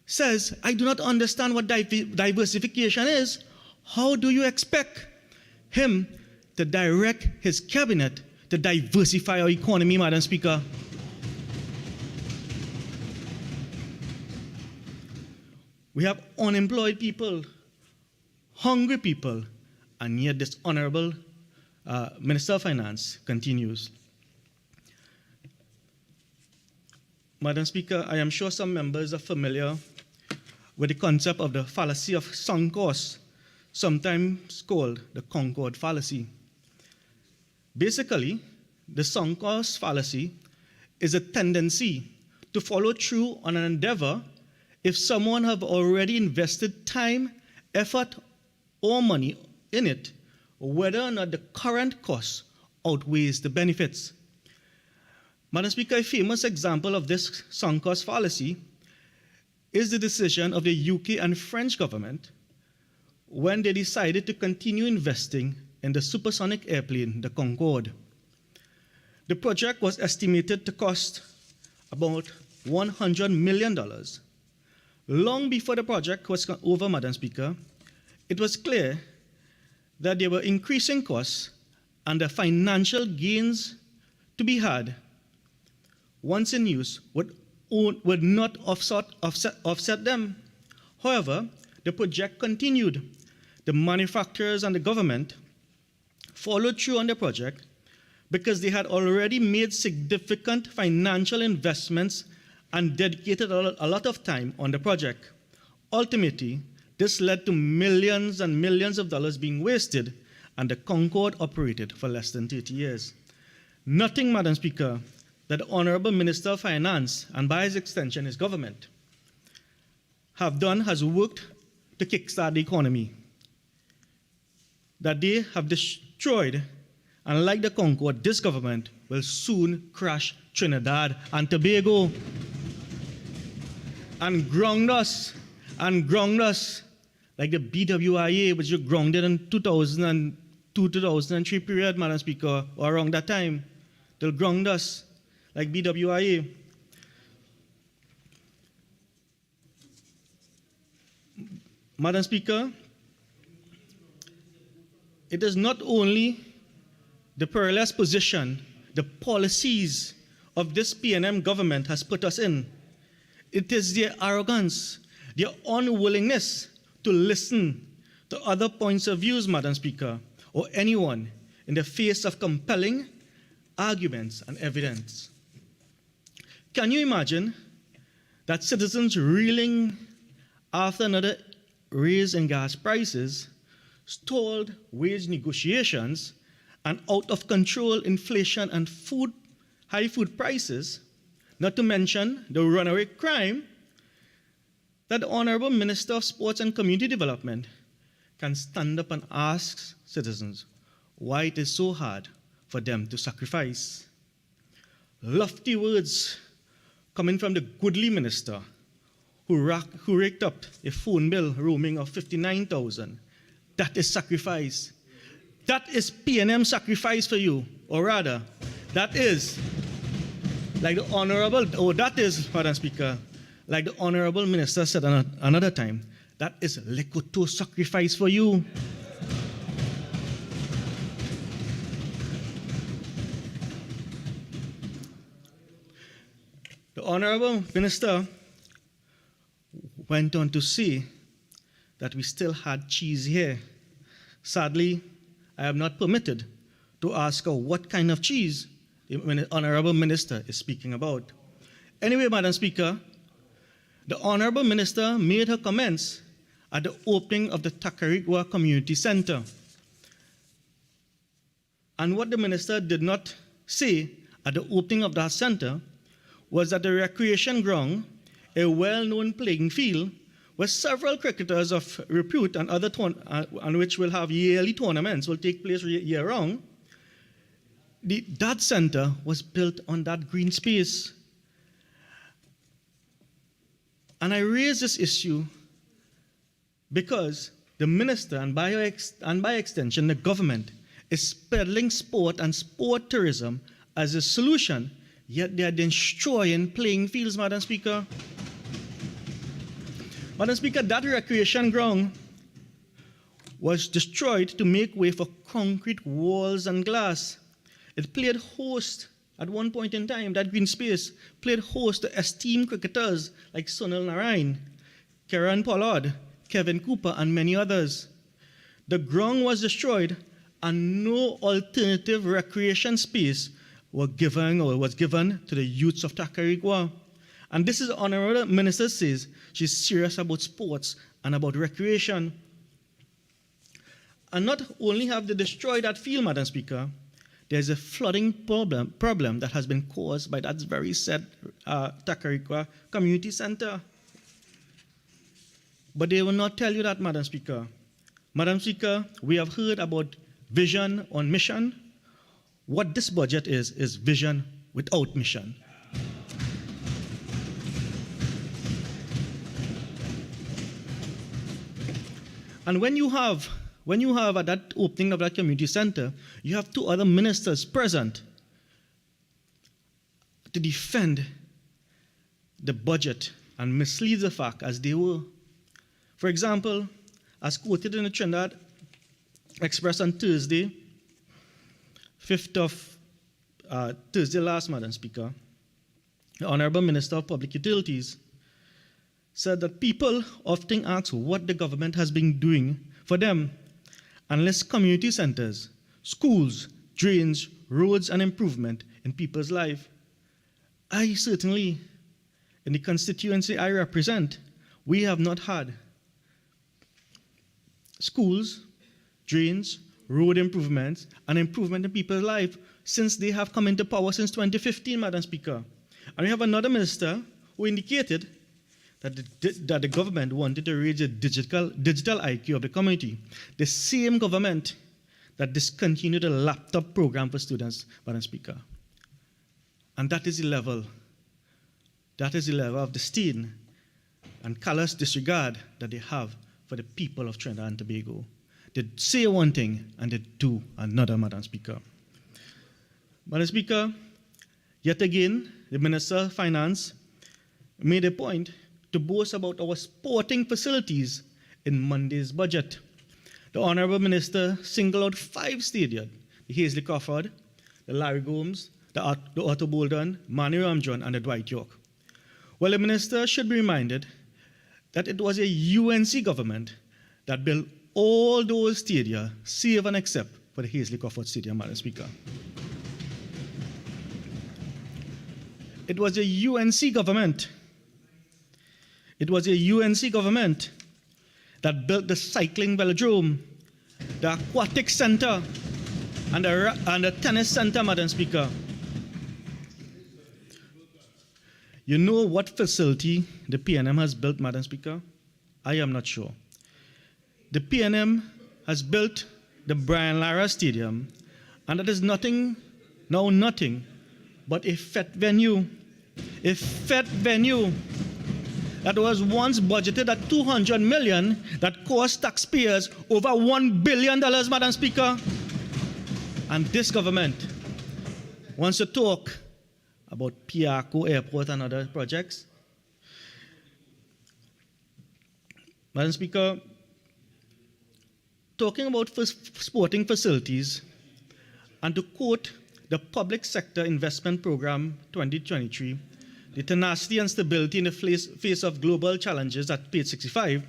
Speaker 3: says, I do not understand what diversification is, how do you expect him to direct his cabinet to diversify our economy, Madam Speaker. We have unemployed people, hungry people, and yet this honorable Minister of Finance continues. Madam Speaker, I am sure some members are familiar with the concept of the fallacy of sunk costs, sometimes called the Concord fallacy. Basically, the sunk cost fallacy is a tendency to follow through on an endeavor if someone have already invested time, effort, or money in it, whether or not the current cost outweighs the benefits. Madam Speaker, a famous example of this sunk cost fallacy is the decision of the UK and French government when they decided to continue investing in the supersonic airplane, the Concorde. The project was estimated to cost about $100 million. Long before the project was over, Madam Speaker, it was clear that there were increasing costs and the financial gains to be had once in use would not offset them. However, the project continued. The manufacturers and the government followed through on the project because they had already made significant financial investments and dedicated a lot of time on the project. Ultimately, this led to millions and millions of dollars being wasted, and the Concorde operated for less than 30 years. Nothing, Madam Speaker, that the Honorable Minister of Finance, and by his extension his government, have done has worked to kickstart the economy. That they have destroyed, and like the Concorde, this government will soon crash Trinidad and Tobago and ground us like the BWIA, which was grounded in 2002-2003 period, Madam Speaker, or around that time. They'll ground us like BWIA. Madam Speaker, it is not only the perilous position, the policies of this PNM government has put us in. It is their arrogance, their unwillingness to listen to other points of views, Madam Speaker, or anyone in the face of compelling arguments and evidence. Can you imagine that citizens reeling after another raise in gas prices, stalled wage negotiations, and out of control inflation and high food prices, not to mention the runaway crime, that the Honorable Minister of Sports and Community Development can stand up and ask citizens why it is so hard for them to sacrifice? Lofty words coming from the goodly minister who raked up a phone bill roaming of $59,000. That is sacrifice. That is PNM sacrifice for you. Or rather, that is, like the Honorable, Madam Speaker, like the Honorable Minister said another time, that is Lekoto sacrifice for you. The Honorable Minister went on to say that we still had cheese here. Sadly, I am not permitted to ask her what kind of cheese the Honorable Minister is speaking about. Anyway, Madam Speaker, the Honorable Minister made her comments at the opening of the Tacarigua Community Center. And what the Minister did not say at the opening of that center was that the recreation ground, a well-known playing field, where several cricketers of repute and other and which will have yearly tournaments will take place year-round, that center was built on that green space. And I raise this issue because the minister, and by extension the government, is peddling sport and sport tourism as a solution, yet they are destroying playing fields, Madam Speaker. Madam Speaker, that recreation ground was destroyed to make way for concrete walls and glass. It played host at one point in time, that green space played host to esteemed cricketers like Sunil Narayan, Kieran Pollard, Kevin Cooper, and many others. The ground was destroyed, and no alternative recreation space was given to the youths of Tacarigua. And this is the Honorable Minister says she's serious about sports and about recreation. And not only have they destroyed that field, Madam Speaker, there's a flooding problem that has been caused by that very said Tacarigua Community Center. But they will not tell you that, Madam Speaker. Madam Speaker, we have heard about vision on mission. What this budget is vision without mission. And when you have at that opening of that community center, you have two other ministers present to defend the budget and mislead the fact as they were. For example, as quoted in the Trinidad Express on Thursday, 5th of Thursday last, Madam Speaker, the Honorable Minister of Public Utilities said that people often ask what the government has been doing for them, unless community centers, schools, drains, roads, and improvement in people's life. I certainly, in the constituency I represent, we have not had schools, drains, road improvements, and improvement in people's life since they have come into power since 2015, Madam Speaker. And we have another minister who indicated that the government wanted to raise the digital IQ of the community. The same government that discontinued the laptop program for students, Madam Speaker. And that is the level of disdain and callous disregard that they have for the people of Trinidad and Tobago. They say one thing and they do another, Madam Speaker. Madam Speaker, yet again, the Minister of Finance made a point to boast about our sporting facilities in Monday's budget. The Honorable Minister singled out 5 stadiums: the Hazley Crawford, the Larry Gomes, the Otto Bolden, Manny Ramjohn, and the Dwight York. Well, the Minister should be reminded that it was a UNC government that built all those stadia, save and except for the Hazley Crawford Stadium, Madam Speaker. It was a UNC government. It was a UNC government that built the cycling velodrome, the aquatic center, and the tennis center, Madam Speaker. You know what facility the PNM has built, Madam Speaker? I am not sure. The PNM has built the Brian Lara Stadium, and that is nothing but a FET venue. A FET venue that was once budgeted at $200 million that cost taxpayers over $1 billion, Madam Speaker. And this government wants to talk about Piarco Airport and other projects. Madam Speaker, talking about sporting facilities, and to quote the Public Sector Investment Program 2023, the tenacity and stability in the face of global challenges at page 65,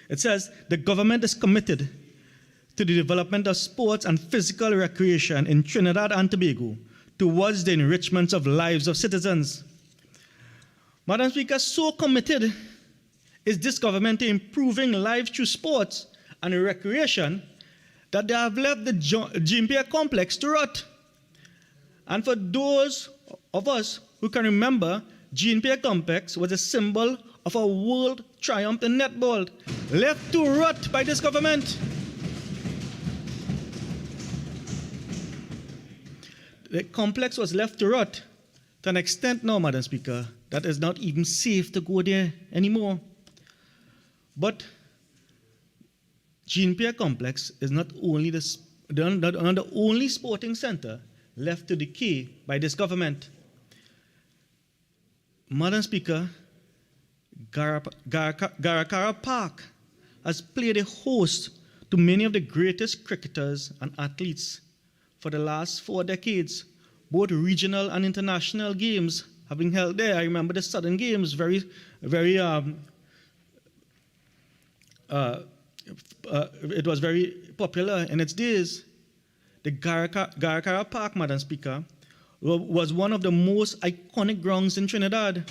Speaker 3: it says, the government is committed to the development of sports and physical recreation in Trinidad and Tobago towards the enrichment of lives of citizens. Madam Speaker, so committed is this government to improving lives through sports and recreation that they have left the GMPA complex to rot. And for those of us who can remember, GNPA complex was a symbol of a world triumph in netball, left to rot by this government. The complex was left to rot to an extent now, Madam Speaker, that is not even safe to go there anymore. But GNPA complex is not only the only sporting center left to decay by this government. Madam Speaker, Garakara Park has played a host to many of the greatest cricketers and athletes. for the last 4 decades. Both regional and international games have been held there. I remember the Southern Games, it was very popular in its days. The Garakara Park, Madam Speaker, was one of the most iconic grounds in Trinidad.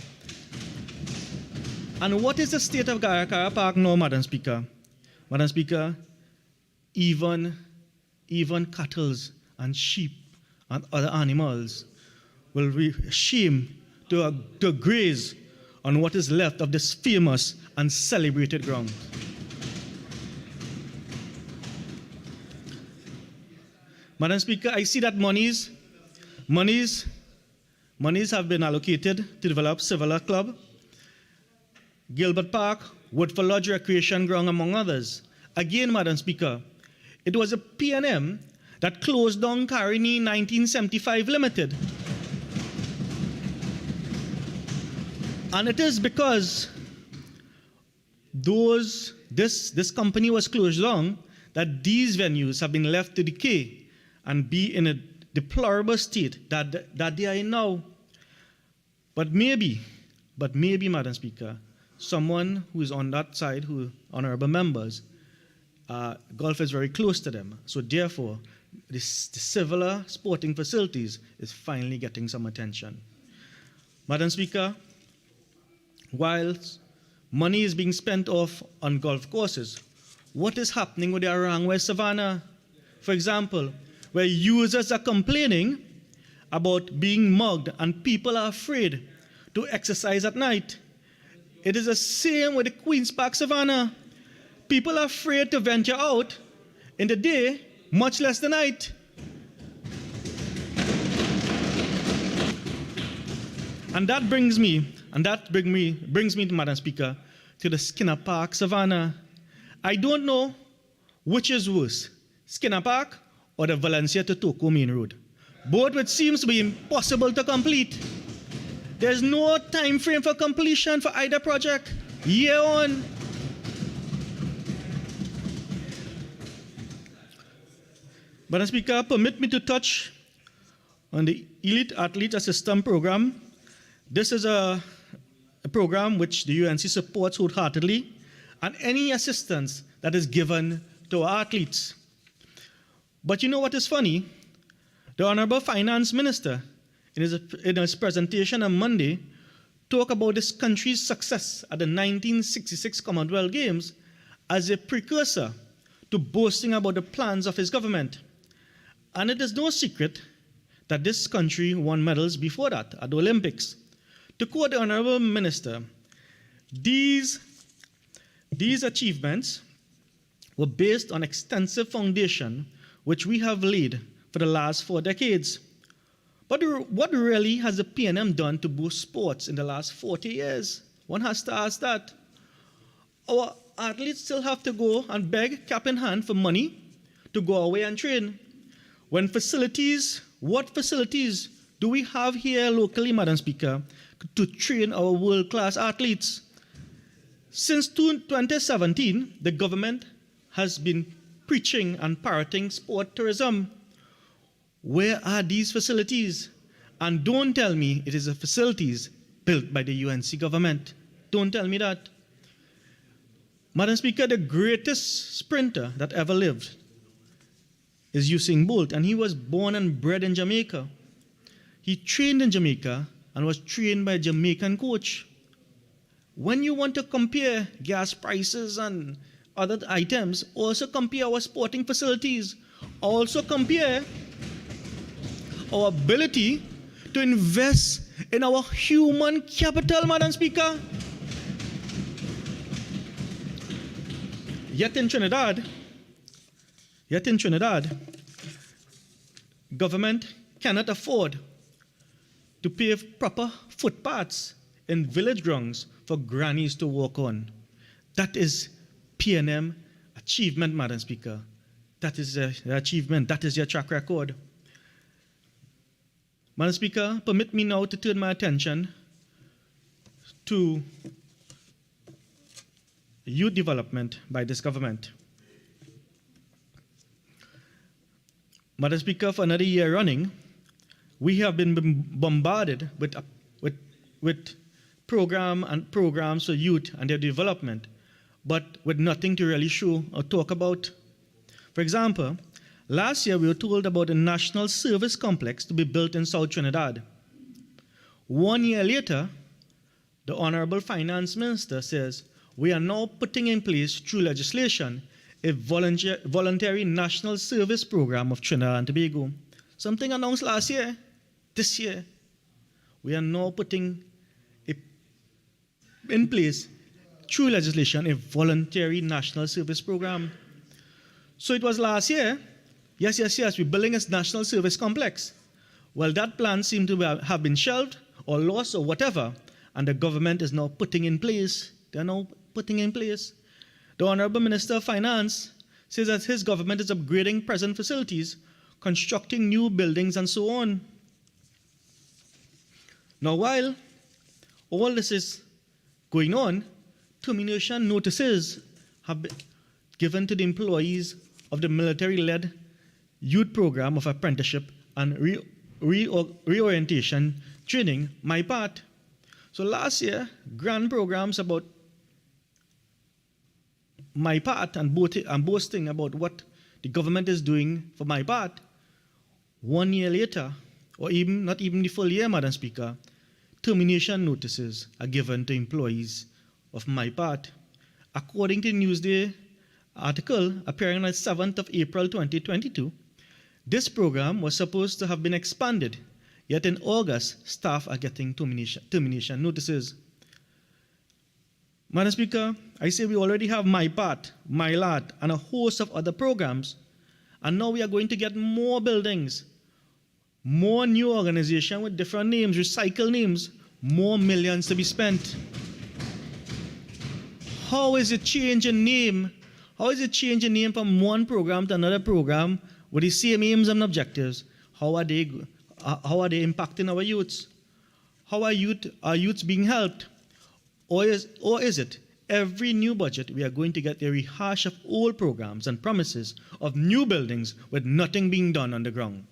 Speaker 3: And what is the state of Garakara Park now, Madam Speaker? Madam Speaker, even cattle and sheep and other animals will be ashamed to graze on what is left of this famous and celebrated ground. Madam Speaker, I see that monies have been allocated to develop Civila Club, Gilbert Park, Woodford Lodge Recreation Ground, among others. Again, Madam Speaker, it was a PNM that closed down Carini 1975 Limited. And it is because this company was closed down that these venues have been left to decay and be in a deplorable state that they are in now. But maybe, Madam Speaker, someone who is on that side, who honorable members, golf is very close to them. So therefore, the civil sporting facilities is finally getting some attention. Madam Speaker, while money is being spent off on golf courses, what is happening with the Arangway Savannah? For example, where users are complaining about being mugged and people are afraid to exercise at night. It is the same with the Queen's Park Savannah. People are afraid to venture out in the day, much less the night. And that brings me, Madam Speaker, to the Skinner Park Savannah. I don't know which is worse, Skinner Park or the Valencia to Toko Main Road. Both which seems to be impossible to complete. There's no time frame for completion for either project, year on. Madam Speaker, permit me to touch on the Elite Athlete Assistance Program. This is a program which the UNC supports wholeheartedly, and any assistance that is given to our athletes. But you know what is funny? The Honorable Finance Minister, in his presentation on Monday, talked about this country's success at the 1966 Commonwealth Games as a precursor to boasting about the plans of his government. And it is no secret that this country won medals before that at the Olympics. To quote the Honorable Minister, these achievements were based on extensive foundation which we have laid for the last 4 decades. But what really has the PNM done to boost sports in the last 40 years? One has to ask that. Our athletes still have to go and beg cap in hand for money to go away and train. What facilities do we have here locally, Madam Speaker, to train our world-class athletes? Since 2017, the government has been preaching and parroting sport tourism. Where are these facilities? And don't tell me it is the facilities built by the UNC government. Don't tell me that. Madam Speaker, the greatest sprinter that ever lived is Usain Bolt, and he was born and bred in Jamaica. He trained in Jamaica and was trained by a Jamaican coach. When you want to compare gas prices and other items, also compare our sporting facilities. Also compare our ability to invest in our human capital, Madam Speaker. Yet in Trinidad, government cannot afford to pave proper footpaths in village grounds for grannies to walk on. That is PNM achievement, Madam Speaker. That is the achievement. That is your track record. Madam Speaker, permit me now to turn my attention to youth development by this government. Madam Speaker, for another year running, we have been bombarded with programs for youth and their development, but with nothing to really show or talk about. For example, last year we were told about a national service complex to be built in South Trinidad. 1 year later, the Honorable Finance Minister says, we are now putting in place through legislation a voluntary national service program of Trinidad and Tobago. Something announced last year, this year, we are now putting in place through legislation a voluntary national service program. So it was last year, yes, we're building a national service complex. Well, that plan seemed to have been shelved or lost or whatever, and the government is now putting in place. They're now putting in place. The Honorable Minister of Finance says that his government is upgrading present facilities, constructing new buildings, and so on. Now, while all this is going on, termination notices have been given to the employees of the military-led youth program of apprenticeship and reorientation training, My Part. So last year, grand programs about My Part and boasting about what the government is doing for My Part. 1 year later, or even not even the full year, Madam Speaker, termination notices are given to employees of My Part. According to the Newsday article appearing on the 7th of April 2022, this program was supposed to have been expanded, yet in August, staff are getting termination notices. Madam Speaker, I say we already have My Part, My Lad, and a host of other programs, and now we are going to get more buildings, more new organizations with different names, recycle names, more millions to be spent. How is it changing name? How is it changing name from one program to another program with the same aims and objectives? How are they impacting our youths? How are youths being helped? Or is it every new budget we are going to get a rehash of old programs and promises of new buildings with nothing being done on the ground?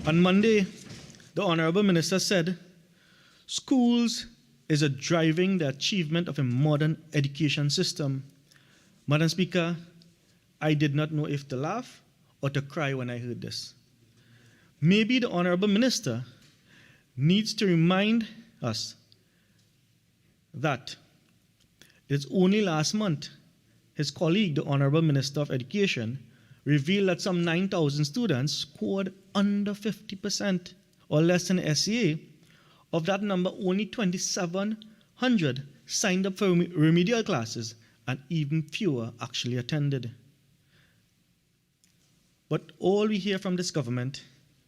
Speaker 3: On Monday, the Honorable Minister said, schools is driving the achievement of a modern education system. Madam Speaker, I did not know if to laugh or to cry when I heard this. Maybe the Honorable Minister needs to remind us that it's only last month his colleague, the Honorable Minister of Education, revealed that some 9,000 students scored under 50% or less than SEA. Of that number, only 2,700 signed up for remedial classes, and even fewer actually attended. But all we hear from this government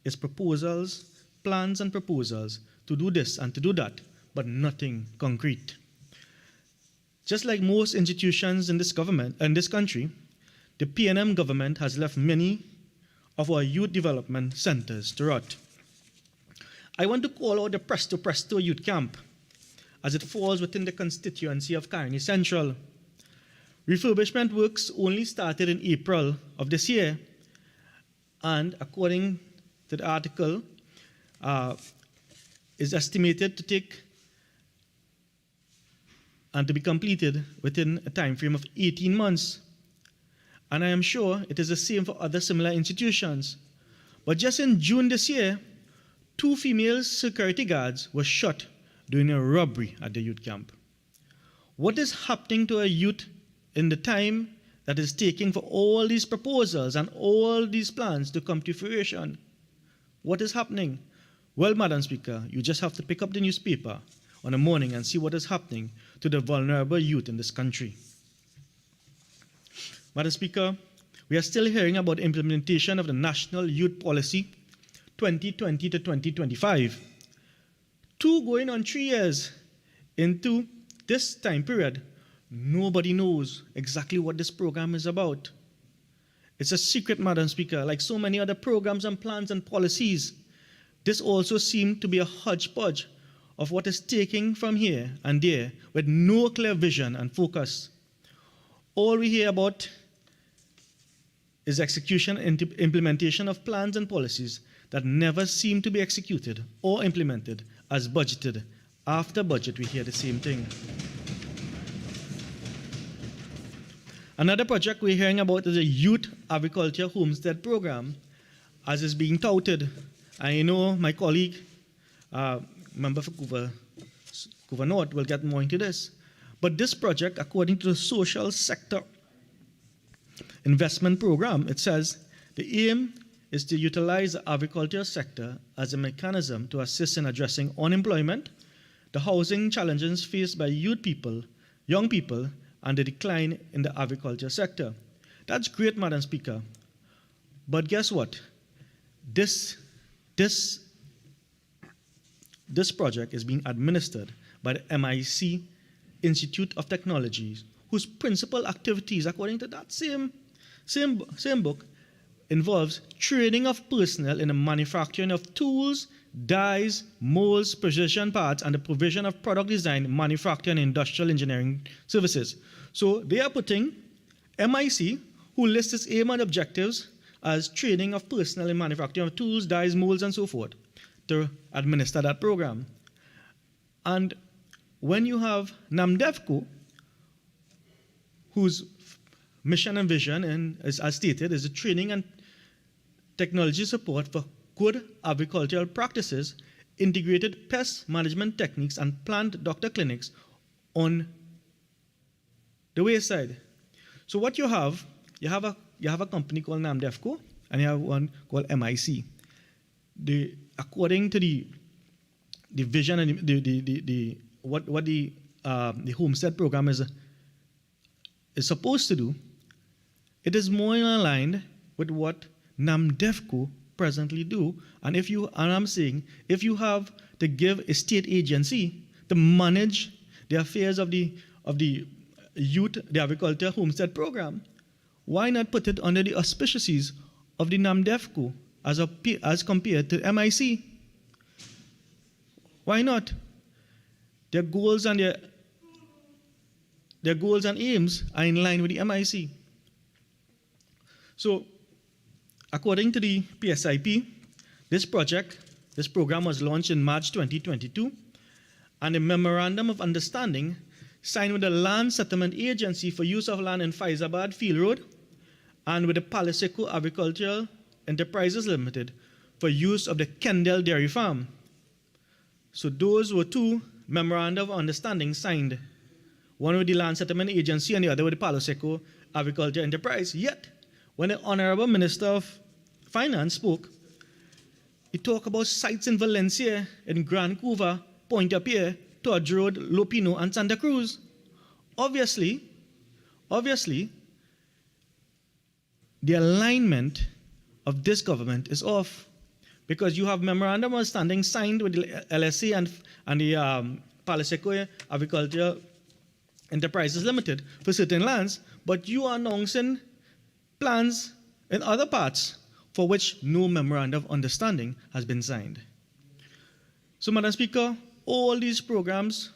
Speaker 3: is proposals, plans and proposals to do this and to do that, but nothing concrete. Just like most institutions in this government, in this country, the PNM government has left many of our youth development centers to rot. I want to call out the Presto Presto Youth Camp, as it falls within the constituency of Carney Central. Refurbishment works only started in April of this year, and according to the article, is estimated to take and to be completed within a time frame of 18 months. And I am sure it is the same for other similar institutions. But just in June this year, 2 female security guards were shot during a robbery at the youth camp. What is happening to a youth in the time that is taking for all these proposals and all these plans to come to fruition? What is happening? Well, Madam Speaker, you just have to pick up the newspaper on a morning and see what is happening to the vulnerable youth in this country. Madam Speaker, we are still hearing about the implementation of the National Youth Policy 2020 to 2025. 2 going on 3 years into this time period, nobody knows exactly what this program is about. It's a secret, Madam Speaker, like so many other programs and plans and policies. This also seemed to be a hodgepodge of what is taking from here and there with no clear vision and focus. All we hear about is execution and implementation of plans and policies that never seem to be executed or implemented as budgeted. After budget, we hear the same thing. Another project we're hearing about is a Youth Agriculture Homestead Program, as is being touted. I know my colleague, member for Couva North, will get more into this. But this project, according to the Social Sector Investment Program, it says the aim is to utilize the agriculture sector as a mechanism to assist in addressing unemployment, the housing challenges faced by young people, and the decline in the agriculture sector. That's great, Madam Speaker. But guess what? This project is being administered by the MIC Institute of Technologies, whose principal activities, according to that same book, involves training of personnel in the manufacturing of tools, dyes, molds, precision parts, and the provision of product design, manufacturing, and industrial engineering services. So they are putting MIC, who lists its aim and objectives as training of personnel in manufacturing of tools, dyes, molds, and so forth, to administer that program. And when you have NAMDEFCO, whose mission and vision, as stated, is the training and technology support for good agricultural practices, integrated pest management techniques, and plant doctor clinics on the wayside. So what you have a company called NAMDEFCO, and you have one called MIC. According to the vision and what the Homestead program is supposed to do, it is more in line with what NAMDEFCO presently do. And I'm saying, if you have to give a state agency to manage the affairs of the agriculture homestead program, why not put it under the auspices of the NAMDEFCO as compared to MIC? Why not? Their goals and aims are in line with the MIC. So, according to the PSIP, this program was launched in March 2022, and a memorandum of understanding signed with the Land Settlement Agency for use of land in Faizabad Field Road and with the Paliseco Agricultural Enterprises Limited for use of the Kendall Dairy Farm. So those were two memorandum of understanding signed, one with the Land Settlement Agency and the other with the Paliseco Agriculture Enterprise. Yet, when the Honorable Minister of Finance spoke, he talked about sites in Valencia, in Grand Couva, Pointe-à-Pied, Todd Road, Lopino, and Santa Cruz. Obviously, the alignment of this government is off, because you have memorandum of understanding signed with the LSA and the Paliseco Agriculture Enterprises Limited for certain lands, but you are announcing plans in other parts for which no memorandum of understanding has been signed. So, Madam Speaker, all these programs,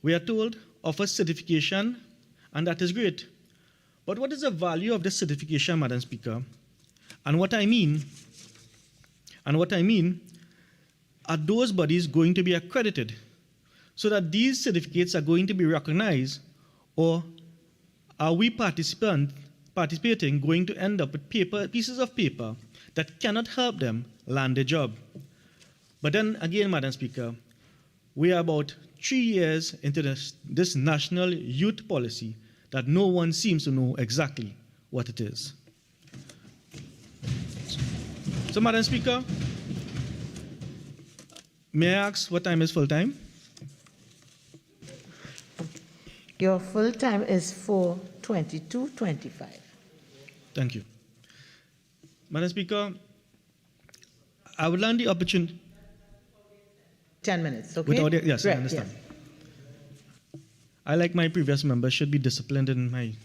Speaker 3: we are told, offer certification, and that is great. But what is the value of this certification, Madam Speaker? And what I mean, are those bodies going to be accredited so that these certificates are going to be recognized, or are we participating going to end up with pieces of paper that cannot help them land a job? But then again, Madam Speaker, we are about 3 years into this national youth policy that no one seems to know exactly what it is. So, Madam Speaker, may I ask what time is full time?
Speaker 1: Your full time is 4:22:25.
Speaker 3: Thank you. Madam Speaker, I would like the opportunity.
Speaker 1: 10 minutes, okay?
Speaker 3: Yes,
Speaker 1: Correct,
Speaker 3: I understand.
Speaker 1: yes.
Speaker 3: I, like my previous members, should be disciplined in my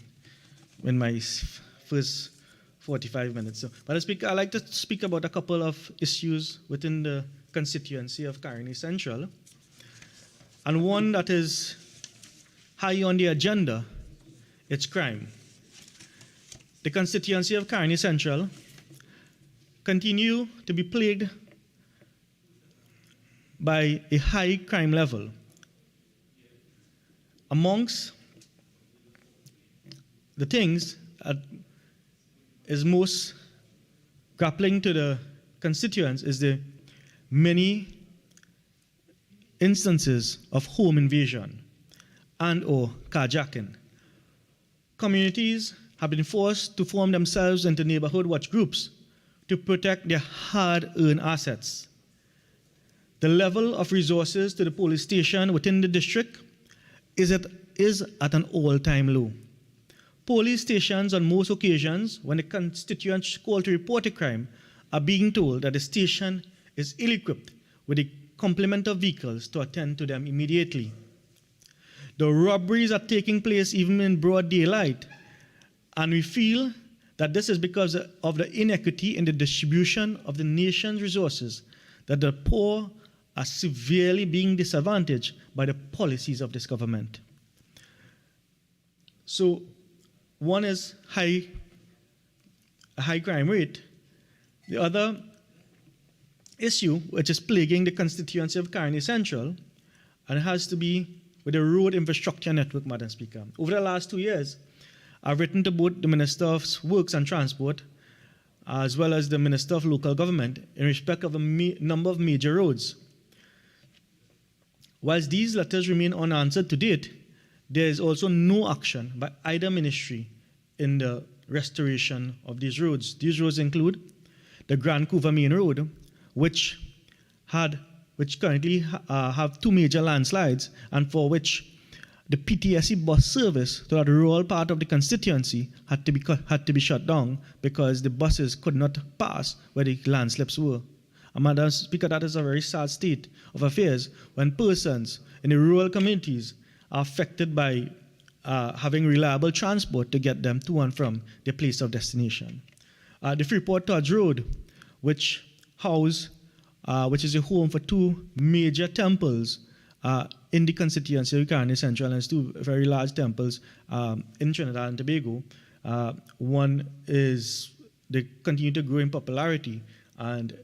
Speaker 3: first 45 minutes. So, Madam Speaker, I'd like to speak about a couple of issues within the constituency of Caroni Central. And one that is high on the agenda, it's crime. the constituency of Carney Central continue to be plagued by a high crime level. Amongst the things that is most grappling to the constituents is the many instances of home invasion and or carjacking. Communities have been forced to form themselves into neighborhood watch groups to protect their hard-earned assets. The level of resources to the police station within the district is at an all-time low. Police stations on most occasions, when the constituents call to report a crime, are being told that the station is ill-equipped with a complement of vehicles to attend to them immediately. The robberies are taking place even in broad daylight, and we feel that this is because of the inequity in the distribution of the nation's resources, that the poor are severely being disadvantaged by the policies of this government. So, one is a high crime rate. The other issue, which is plaguing the constituency of Carney Central, and it has to be with the road infrastructure network, Madam Speaker. Over the last 2 years, I've written to both the Minister of Works and Transport, as well as the Minister of Local Government, in respect of a number of major roads. Whilst these letters remain unanswered to date, there is also no action by either ministry in the restoration of these roads. These roads include the Grand Couva Main Road, which currently have 2 major landslides, and for which the PTSE bus service to that rural part of the constituency had to be shut down because the buses could not pass where the landslips were. And Madam Speaker, that is a very sad state of affairs when persons in the rural communities are affected by having reliable transport to get them to and from their place of destination. The Freeport Touch Road, which is a home for 2 major temples in the constituency of Carney Central, and it's 2 very large temples in Trinidad and Tobago. One is they continue to grow in popularity, and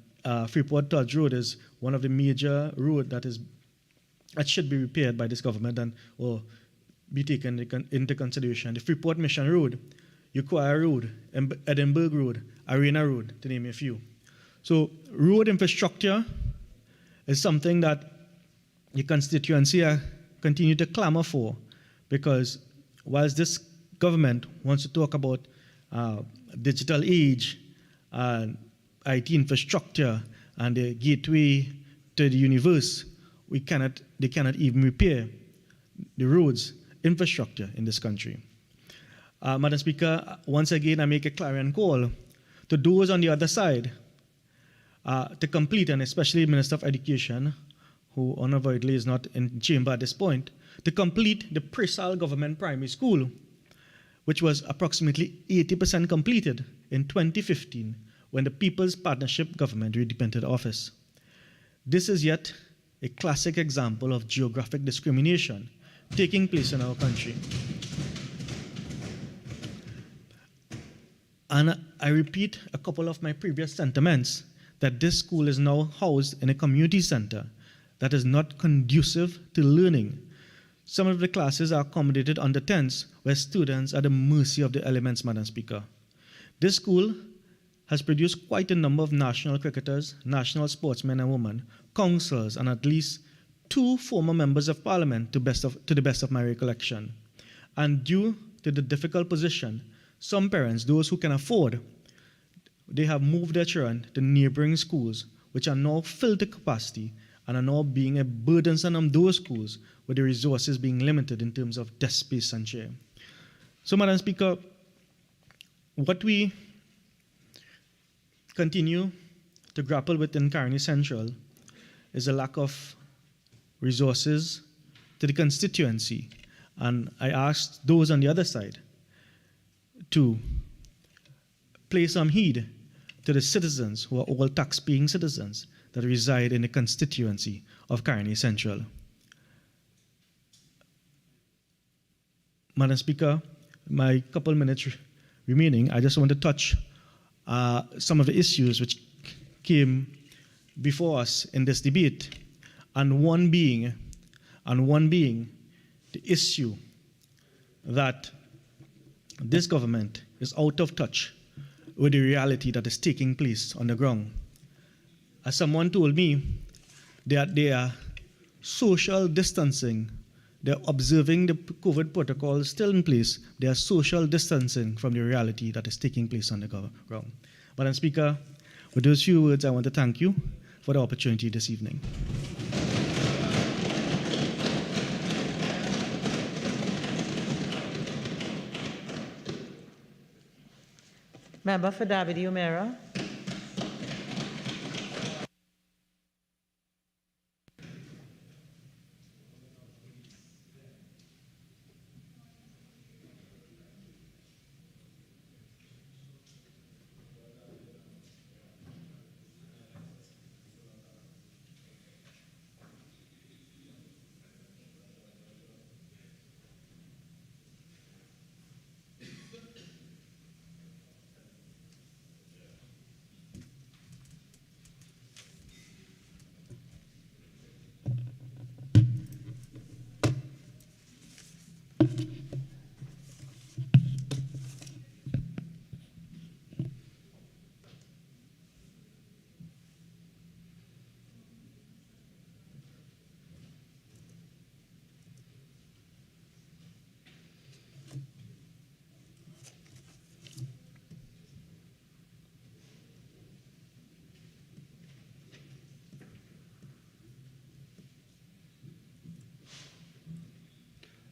Speaker 3: Freeport Touch Road is one of the major roads that should be repaired by this government or be taken into consideration. The Freeport Mission Road, Ukiah Road, Edinburgh Road, Arena Road, to name a few. So road infrastructure is something that the constituency continue to clamor for, because whilst this government wants to talk about digital age and IT infrastructure and the gateway to the universe, they cannot even repair the roads infrastructure in this country. Madam Speaker, once again I make a clarion call to those on the other side to complete, and especially the Minister of Education, who unavoidably is not in chamber at this point, to complete the Presal Government Primary School, which was approximately 80% completed in 2015 when the People's Partnership government re-entered office. This is yet a classic example of geographic discrimination taking place in our country. And I repeat a couple of my previous sentiments, that this school is now housed in a community center that is not conducive to learning. Some of the classes are accommodated under tents where students are at the mercy of the elements, Madam Speaker. This school has produced quite a number of national cricketers, national sportsmen and women, councillors, and at least 2 former members of parliament to the best of my recollection. And due to the difficult position, some parents, those who can afford, they have moved their children to neighboring schools, which are now filled to capacity and are now being a burdensome on those schools with the resources being limited in terms of desk space and chair. So, Madam Speaker, what we continue to grapple with in Carney Central is a lack of resources to the constituency. And I asked those on the other side to pay some heed to the citizens who are all tax-paying citizens that reside in the constituency of Carney Central. Madam Speaker, my couple minutes
Speaker 13: remaining, I just want to touch some of the issues which came before us in this debate, and one being the issue that this government is out of touch with the reality that is taking place on the ground. As someone told me, that they are social distancing, they're observing the COVID protocols still in place, they are social distancing from the reality that is taking place on the ground. Madam Speaker, with those few words, I want to thank you for the opportunity this evening.
Speaker 1: Member for David Umera.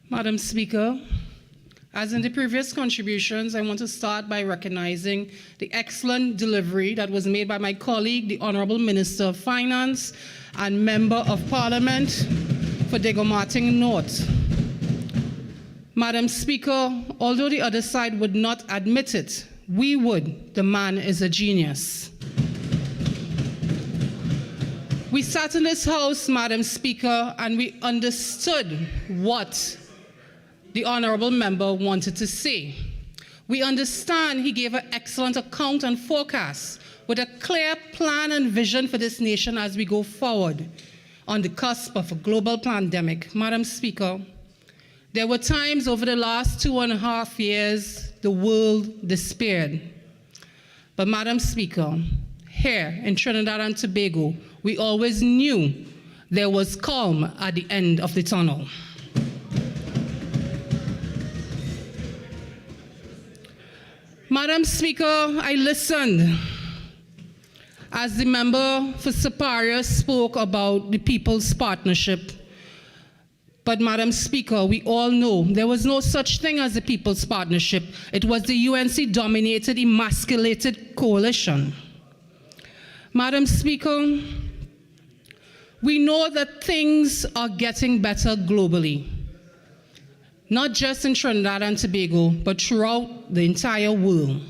Speaker 14: Madam Speaker, as in the previous contributions, I want to start by recognizing the excellent delivery that was made by my colleague, the Honorable Minister of Finance and Member of Parliament for Degomarting North. Madam Speaker, although the other side would not admit it, we would. The man is a genius. We sat in this house, Madam Speaker, and we understood what the honorable member wanted to say. We understand he gave an excellent account and forecast with a clear plan and vision for this nation as we go forward on the cusp of a global pandemic. Madam Speaker, there were times over the last 2.5 years the world despaired. But Madam Speaker, here in Trinidad and Tobago, we always knew there was calm at the end of the tunnel. Madam Speaker, I listened as the member for Superior spoke about the People's Partnership. But Madam Speaker, we all know there was no such thing as the People's Partnership. It was the UNC-dominated, emasculated coalition. Madam Speaker, we know that things are getting better globally. Not just in Trinidad and Tobago, but throughout the entire world.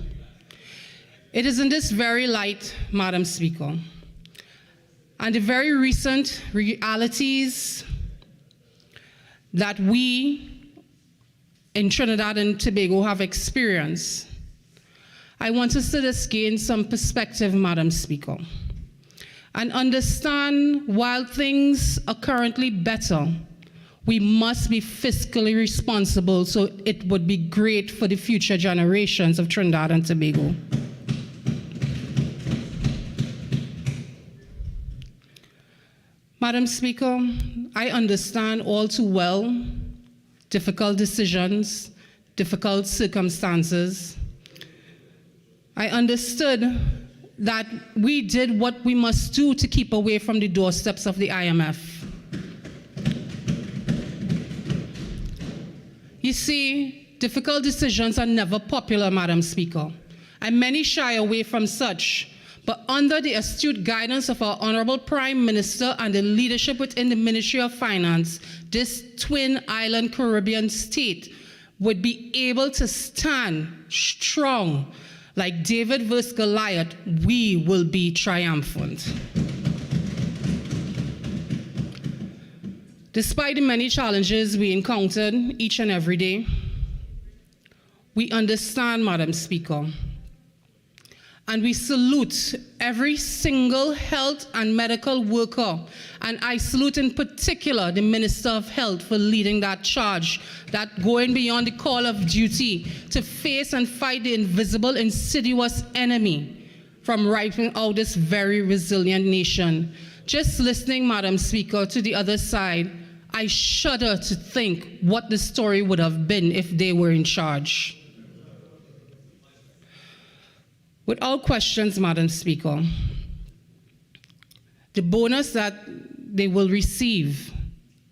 Speaker 14: It is in this very light, Madam Speaker, and the very recent realities that we in Trinidad and Tobago have experienced, I want us to just gain some perspective, Madam Speaker, and understand while things are currently better, we must be fiscally responsible so it would be great for the future generations of Trinidad and Tobago. Madam Speaker, I understand all too well difficult decisions, difficult circumstances. I understood that we did what we must do to keep away from the doorsteps of the IMF. You see, difficult decisions are never popular, Madam Speaker, and many shy away from such. But under the astute guidance of our Honorable Prime Minister and the leadership within the Ministry of Finance, this twin island Caribbean state would be able to stand strong like David versus Goliath. We will be triumphant. Despite the many challenges we encountered each and every day, We understand, Madam Speaker, and we salute every single health and medical worker, and I salute in particular the Minister of Health for leading that charge, that going beyond the call of duty to face and fight the invisible, insidious enemy from wiping out this very resilient nation. Just listening, Madam Speaker, to the other side, I shudder to think what the story would have been if they were in charge. Without questions, Madam Speaker, the bonus that they will receive,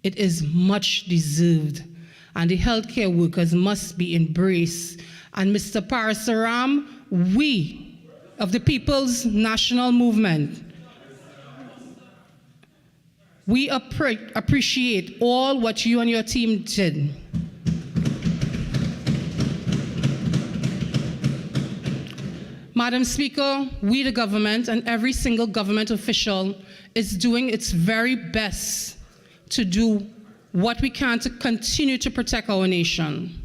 Speaker 14: it is much deserved, and the healthcare workers must be embraced. And Mr. Ratiram, we of the People's National Movement, we appreciate all what you and your team did. Madam Speaker, we the government and every single government official is doing its very best to do what we can to continue to protect our nation.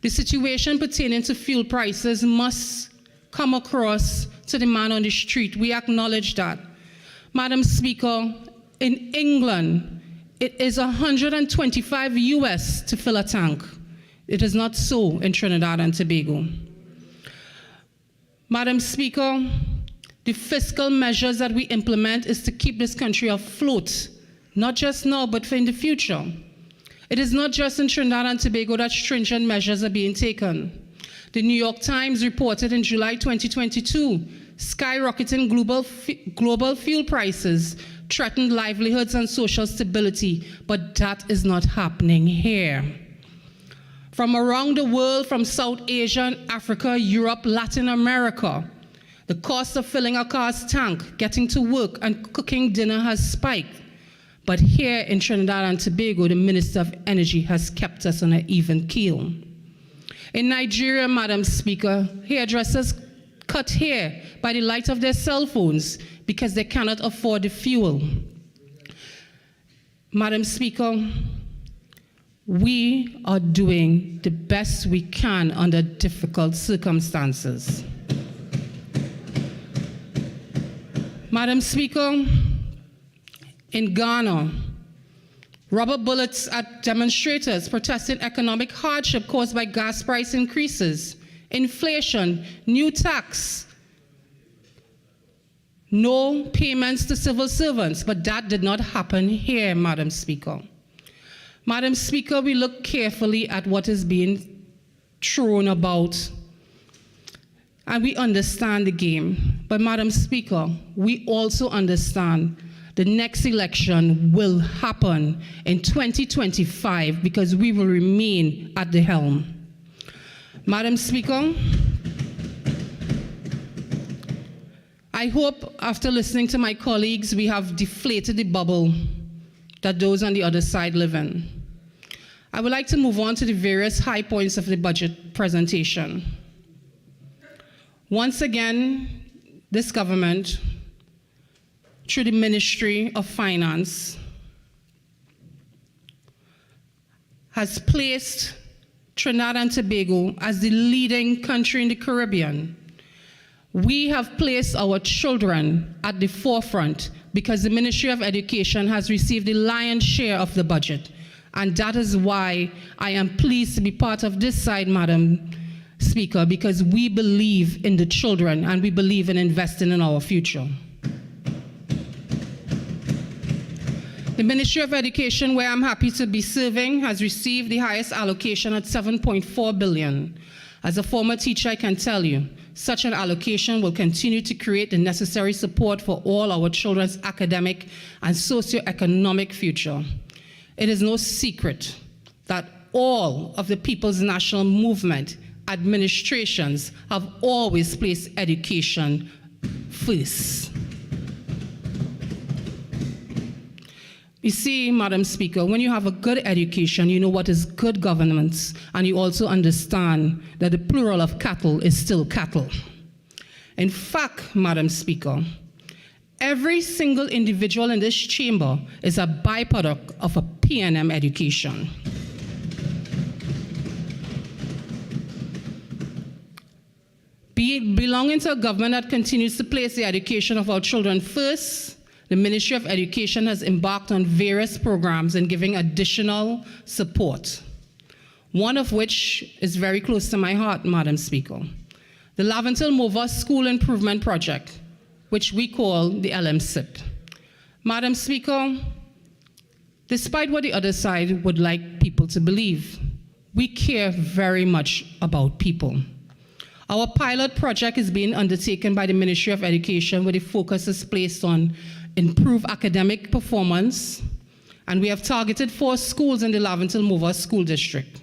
Speaker 14: The situation pertaining to fuel prices must come across to the man on the street. We acknowledge that. Madam Speaker, in England, it is $125 US to fill a tank. It is not so in Trinidad and Tobago. Madam Speaker, the fiscal measures that we implement is to keep this country afloat, not just now, but for in the future. It is not just in Trinidad and Tobago that stringent measures are being taken. The New York Times reported in July 2022, skyrocketing global fuel prices threatened livelihoods and social stability, but that is not happening here. From around the world, from South Asia, Africa, Europe, Latin America, the cost of filling a car's tank, getting to work, and cooking dinner has spiked. But here in Trinidad and Tobago, the Minister of Energy has kept us on an even keel. In Nigeria, Madam Speaker, hairdressers cut hair by the light of their cell phones because they cannot afford the fuel. Madam Speaker, we are doing the best we can under difficult circumstances. Madam Speaker, in Ghana, rubber bullets at demonstrators protesting economic hardship caused by gas price increases, inflation, new tax, no payments to civil servants, but that did not happen here, Madam Speaker. Madam Speaker, we look carefully at what is being thrown about, and we understand the game. But Madam Speaker, we also understand the next election will happen in 2025 because we will remain at the helm. Madam Speaker, I hope after listening to my colleagues, we have deflated the bubble that those on the other side live in. I would like to move on to the various high points of the budget presentation. Once again, this government, through the Ministry of Finance, has placed Trinidad and Tobago as the leading country in the Caribbean. We have placed our children at the forefront because the Ministry of Education has received the lion's share of the budget. And that is why I am pleased to be part of this side, Madam Speaker, because we believe in the children and we believe in investing in our future. The Ministry of Education, where I'm happy to be serving, has received the highest allocation at $7.4 billion. As a former teacher, I can tell you, such an allocation will continue to create the necessary support for all our children's academic and socioeconomic future. It is no secret that all of the People's National Movement administrations have always placed education first. You see, Madam Speaker, when you have a good education, you know what is good governance, and you also understand that the plural of cattle is still cattle. In fact, Madam Speaker, every single individual in this chamber is a byproduct of a PNM education. Belonging to a government that continues to place the education of our children first, the Ministry of Education has embarked on various programs and giving additional support, one of which is very close to my heart, Madam Speaker. The Laventil Mova School Improvement Project, which we call the LMSIP. Madam Speaker, despite what the other side would like people to believe, we care very much about people. Our pilot project is being undertaken by the Ministry of Education, where the focus is placed on improved academic performance, and we have targeted 4 schools in the Laventil Mova School District.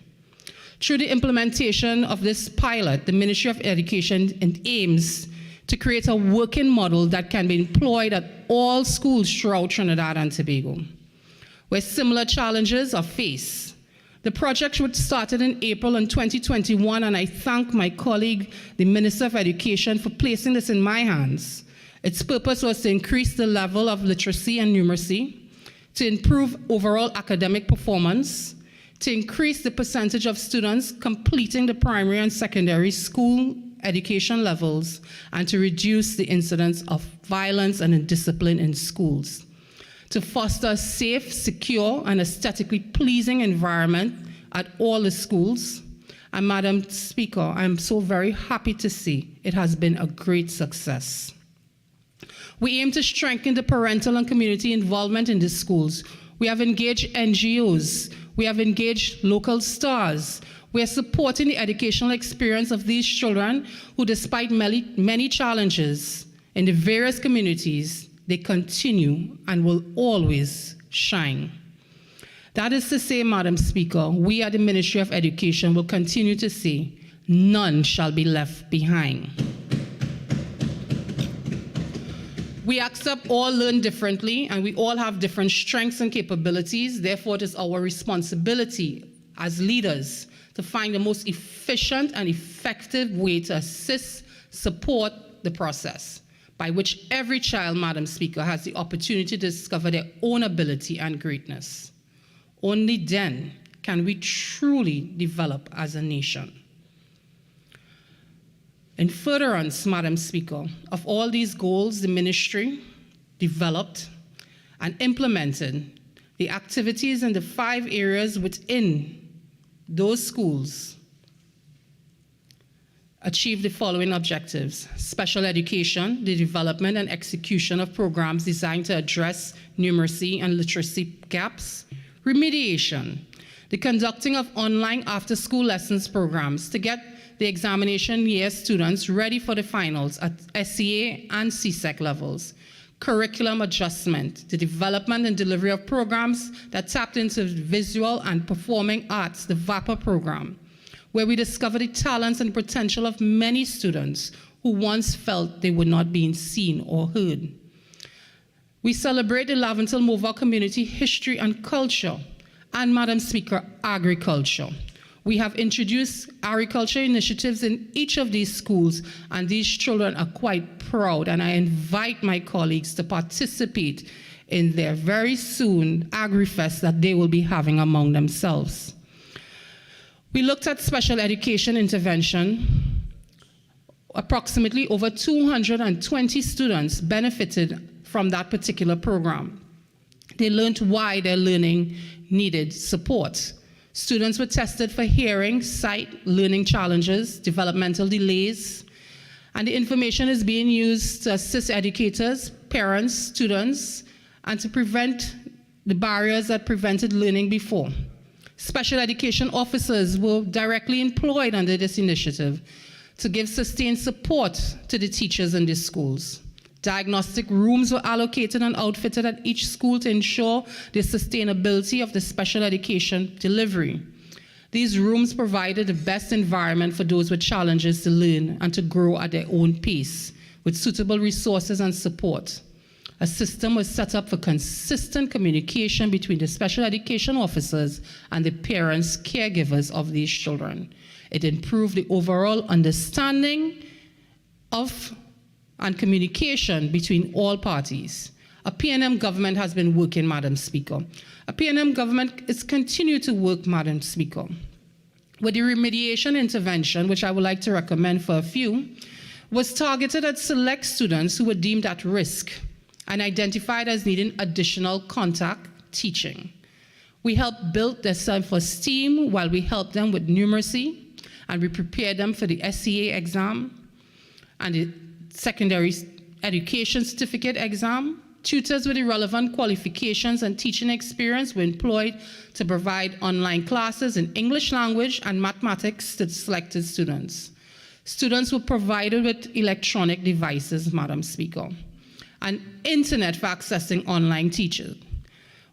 Speaker 14: Through the implementation of this pilot, the Ministry of Education aims to create a working model that can be employed at all schools throughout Trinidad and Tobago, where similar challenges are faced. The project which started in April in 2021, and I thank my colleague, the Minister of Education, for placing this in my hands. Its purpose was to increase the level of literacy and numeracy, to improve overall academic performance, to increase the percentage of students completing the primary and secondary school education levels, and to reduce the incidence of violence and indiscipline in schools, to foster a safe, secure, and aesthetically pleasing environment at all the schools. And Madam Speaker, I'm so very happy to see it has been a great success. We aim to strengthen the parental and community involvement in the schools. We have engaged NGOs, we have engaged local stars. We are supporting the educational experience of these children who, despite many challenges in the various communities, they continue and will always shine. That is to say, Madam Speaker, we at the Ministry of Education will continue to say, none shall be left behind. We accept all learn differently, and we all have different strengths and capabilities. Therefore, it is our responsibility as leaders to find the most efficient and effective way to assist, support the process by which every child, Madam Speaker, has the opportunity to discover their own ability and greatness. Only then can we truly develop as a nation. In furtherance, Madam Speaker, of all these goals, the ministry developed and implemented the activities in the 5 areas within those schools achieve the following objectives: special education, the development and execution of programs designed to address numeracy and literacy gaps; remediation, the conducting of online after-school lessons programs to get the examination year students ready for the finals at SCA and CSEC levels; curriculum adjustment, the development and delivery of programs that tapped into visual and performing arts, the VAPA program, where we discovered the talents and potential of many students who once felt they were not being seen or heard. We celebrate the Laventil Mova community history and culture, and, Madam Speaker, agriculture. We have introduced agriculture initiatives in each of these schools, and these children are quite proud, and I invite my colleagues to participate in their very soon AgriFest that they will be having among themselves. We looked at special education intervention. Approximately over 220 students benefited from that particular program. They learned why their learning needed support. Students were tested for hearing, sight, learning challenges, developmental delays, and the information is being used to assist educators, parents, students, and to prevent the barriers that prevented learning before. Special education officers were directly employed under this initiative to give sustained support to the teachers in the schools. Diagnostic rooms were allocated and outfitted at each school to ensure the sustainability of the special education delivery. These rooms provided the best environment for those with challenges to learn and to grow at their own pace, with suitable resources and support. A system was set up for consistent communication between the special education officers and the parents, caregivers of these children. It improved the overall understanding of and communication between all parties. A PNM government has been working, Madam Speaker. A PNM government is continued to work, Madam Speaker, with the remediation intervention, which I would like to recommend for a few. was targeted at select students who were deemed at risk and identified as needing additional contact teaching. We helped build their self-esteem while we helped them with numeracy, and we prepared them for the SCA exam and the secondary education certificate exam. Tutors with the relevant qualifications and teaching experience were employed to provide online classes in English language and mathematics to the selected students. Students were provided with electronic devices, Madam Speaker, and internet for accessing online teaching.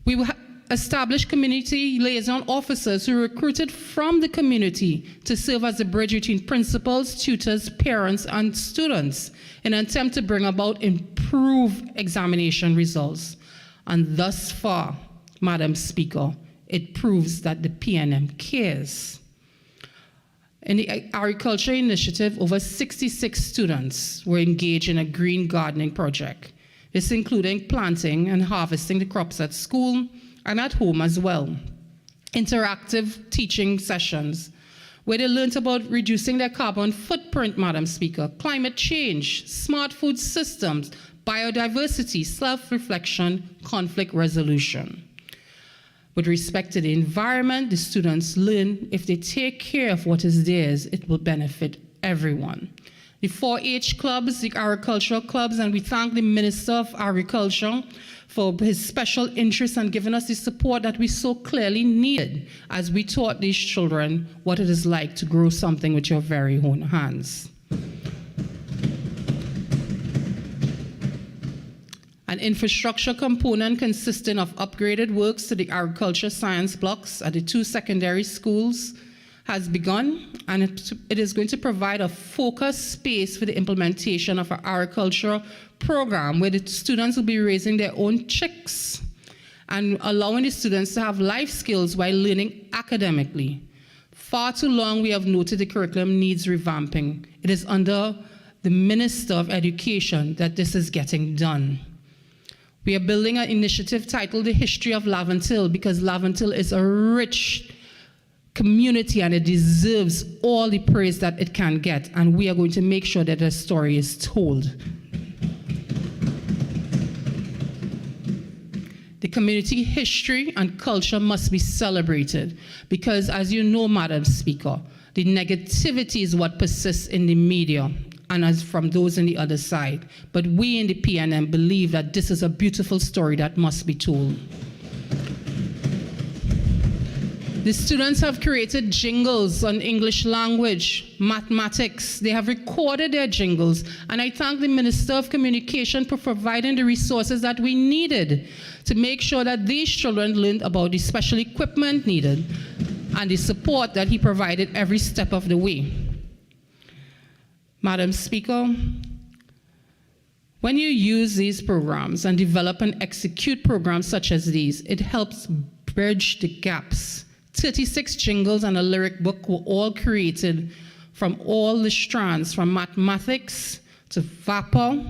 Speaker 14: We established community liaison officers who recruited from the community to serve as a bridge between principals, tutors, parents, and students in an attempt to bring about improved examination results. And thus far, Madam Speaker, it proves that the PNM cares. In the agriculture initiative, over 66 students were engaged in a green gardening project. This including planting and harvesting the crops at school and at home as well. Interactive teaching sessions where they learned about reducing their carbon footprint, Madam Speaker, climate change, smart food systems, biodiversity, self-reflection, conflict resolution. With respect to the environment, the students learn if they take care of what is theirs, it will benefit everyone. The 4-H clubs, the agricultural clubs, and we thank the Minister of Agriculture for his special interest and giving us the support that we so clearly needed as we taught these children what it is like to grow something with your very own hands. An infrastructure component consisting of upgraded works to the agriculture science blocks at the 2 secondary schools has begun, and it is going to provide a focused space for the implementation of our agricultural program where the students will be raising their own chicks and allowing the students to have life skills while learning academically. Far too long we have noted the curriculum needs revamping. It is under the Minister of Education that this is getting done. We are building an initiative titled The History of Laventille because Laventille is a rich community and it deserves all the praise that it can get, and we are going to make sure that the story is told. The community history and culture must be celebrated because, as you know, Madam Speaker, the negativity is what persists in the media and as from those on the other side. But we in the PNM believe that this is a beautiful story that must be told. The students have created jingles on English language, mathematics. They have recorded their jingles, and I thank the Minister of Communication for providing the resources that we needed to make sure that these children learned about the special equipment needed and the support that he provided every step of the way. Madam Speaker, when you use these programs and develop and execute programs such as these, it helps bridge the gaps. 36 jingles and a lyric book were all created from all the strands, from mathematics to vapor.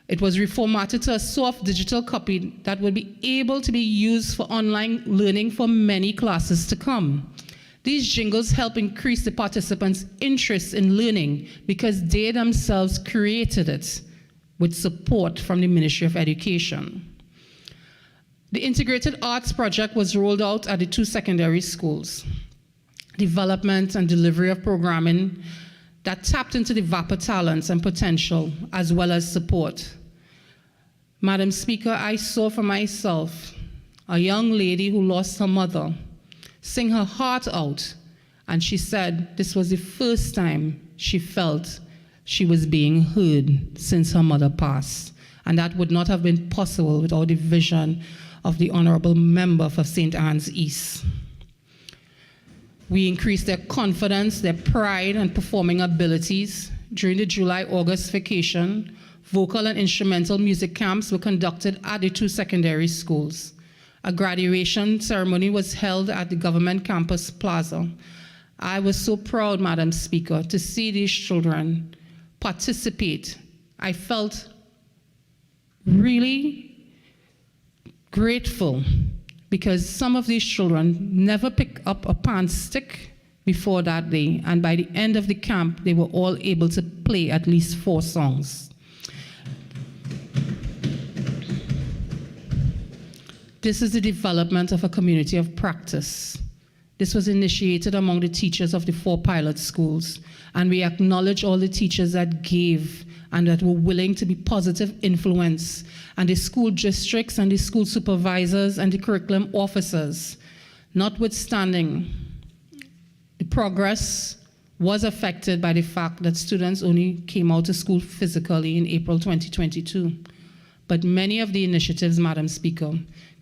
Speaker 14: It was reformatted to a soft digital copy that will be able to be used for online learning for many classes to come. These jingles help increase the participants' interest in learning because they themselves created it with support from the Ministry of Education. The Integrated Arts Project was rolled out at the 2 secondary schools. Development and delivery of programming that tapped into the vapor talents and potential, as well as support. Madam Speaker, I saw for myself a young lady who lost her mother sing her heart out, and she said this was the first time she felt she was being heard since her mother passed, and that would not have been possible without the vision of the Honorable Member for St. Anne's East. We increased their confidence, their pride, and performing abilities. During the July-August vacation, vocal and instrumental music camps were conducted at the 2 secondary schools. A graduation ceremony was held at the Government Campus Plaza. I was so proud, Madam Speaker, to see these children participate. I felt really grateful because some of these children never pick up a pan stick, before that day. And by the end of the camp, they were all able to play at least 4 songs. This is the development of a community of practice. This was initiated among the teachers of the 4 pilot schools, and we acknowledge all the teachers that gave and that were willing to be positive influence, and the school districts and the school supervisors and the curriculum officers. Notwithstanding, the progress was affected by the fact that students only came out of school physically in April 2022. But many of the initiatives, Madam Speaker,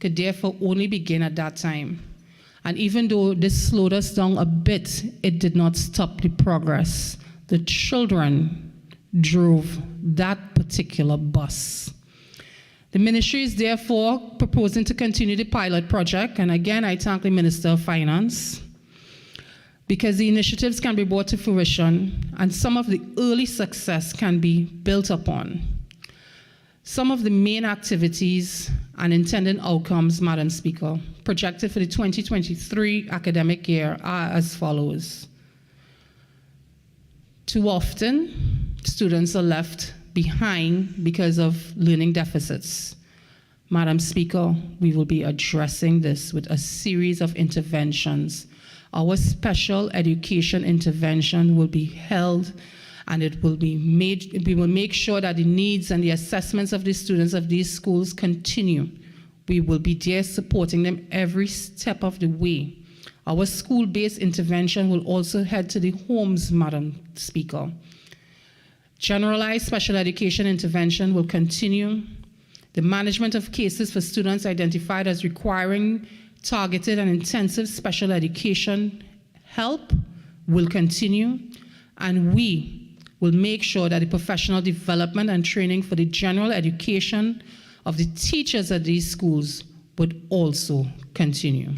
Speaker 14: could therefore only begin at that time. And even though this slowed us down a bit, it did not stop the progress. The children drove that particular bus. The ministry is therefore proposing to continue the pilot project, and again, I thank the Minister of Finance, because the initiatives can be brought to fruition, and some of the early success can be built upon. Some of the main activities and intended outcomes, Madam Speaker, projected for the 2023 academic year are as follows. Too often, students are left behind because of learning deficits. Madam Speaker, we will be addressing this with a series of interventions. Our special education intervention will be held, and it will be made, we will make sure that the needs and the assessments of the students of these schools continue. We will be there supporting them every step of the way. Our school-based intervention will also head to the homes, Madam Speaker. Generalized special education intervention will continue. The management of cases for students identified as requiring targeted and intensive special education help will continue, and we will make sure that the professional development and training for the general education of the teachers at these schools would also continue.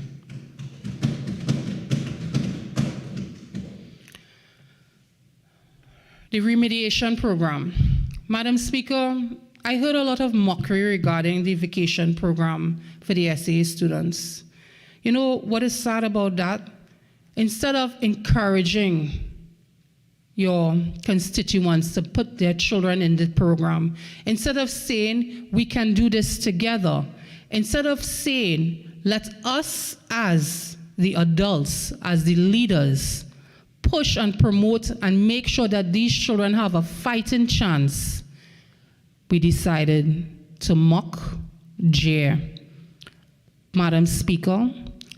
Speaker 14: The remediation program. Madam Speaker, I heard a lot of mockery regarding the vacation program for the SA students. You know what is sad about that? Instead of encouraging your constituents to put their children in the program, instead of saying we can do this together, instead of saying let us as the adults, as the leaders, push and promote and make sure that these children have a fighting chance, we decided to mock, jeer. Madam Speaker,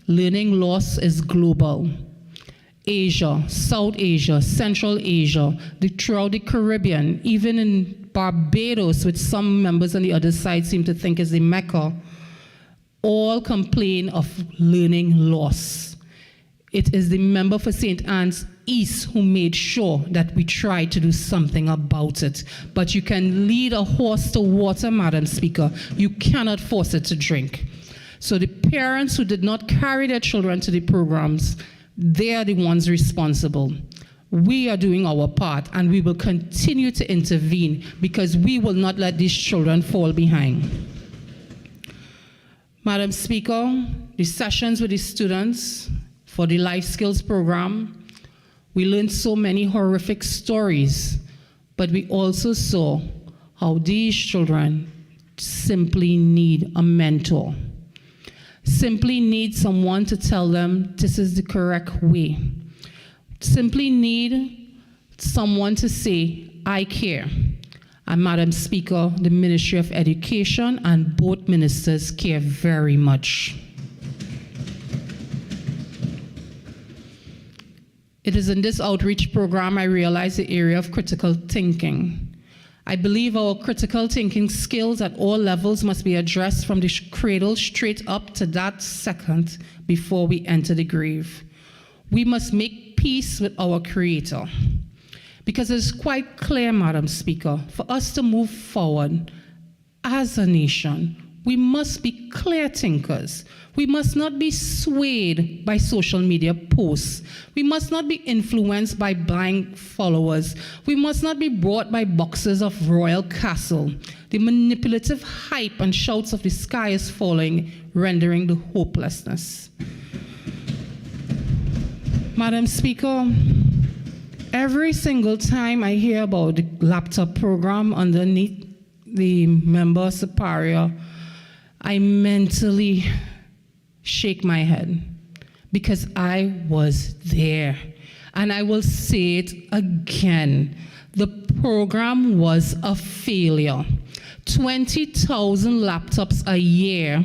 Speaker 14: learning loss is global. Asia, South Asia, Central Asia, throughout the Caribbean, even in Barbados, which some members on the other side seem to think is the Mecca, all complain of learning loss. It is the member for St. Anne's East who made sure that we tried to do something about it. But you can lead a horse to water, Madam Speaker. You cannot force it to drink. So the parents who did not carry their children to the programs, they are the ones responsible. We are doing our part, and we will continue to intervene because we will not let these children fall behind. Madam Speaker, the sessions with the students for the Life Skills program, we learned so many horrific stories, but we also saw how these children simply need a mentor, simply need someone to tell them this is the correct way, simply need someone to say, I care. And Madam Speaker, the Ministry of Education and both ministers care very much. It is in this outreach program I realized the area of critical thinking. I believe our critical thinking skills at all levels must be addressed from the cradle straight up to that second before we enter the grave. We must make peace with our Creator. Because it's quite clear, Madam Speaker, for us to move forward as a nation, we must be clear thinkers. We must not be swayed by social media posts. We must not be influenced by blind followers. We must not be brought by boxes of royal castle. The manipulative hype and shouts of the sky is falling, rendering the hopelessness. Madam Speaker, every single time I hear about the laptop program underneath the member superior, I mentally shake my head because I was there. And I will say it again. The program was a failure. 20,000 laptops a year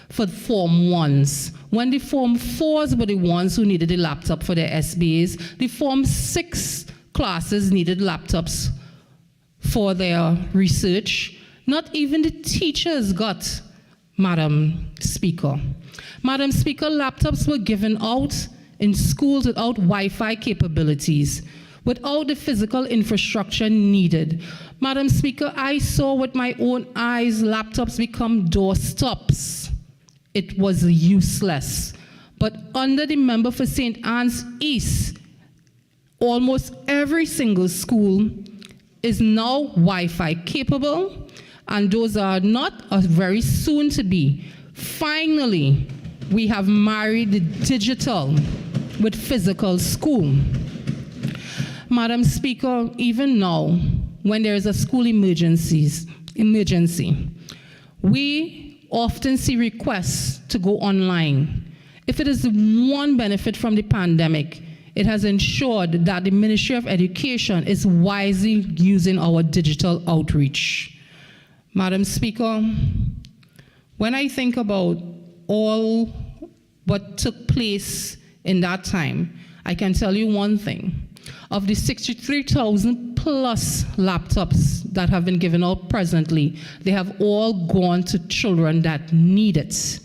Speaker 14: for Form 1s. When the Form 4s were the ones who needed the laptop for their SBAs, the Form 6 classes needed laptops for their research. Not even the teachers got, Madam Speaker. Madam Speaker, laptops were given out in schools without Wi-Fi capabilities, without the physical infrastructure needed. Madam Speaker, I saw with my own eyes laptops become doorstops. It was useless. But under the member for St. Anne's East, almost every single school is now Wi-Fi capable, and those are not, are very soon to be. Finally, we have married the digital with physical school. Madam Speaker, even now, when there is a school emergency, we often see requests to go online. If it is one benefit from the pandemic, it has ensured that the Ministry of Education is wisely using our digital outreach. Madam Speaker, when I think about all what took place in that time, I can tell you one thing. Of the 63,000 plus laptops that have been given out presently, they have all gone to children that need it.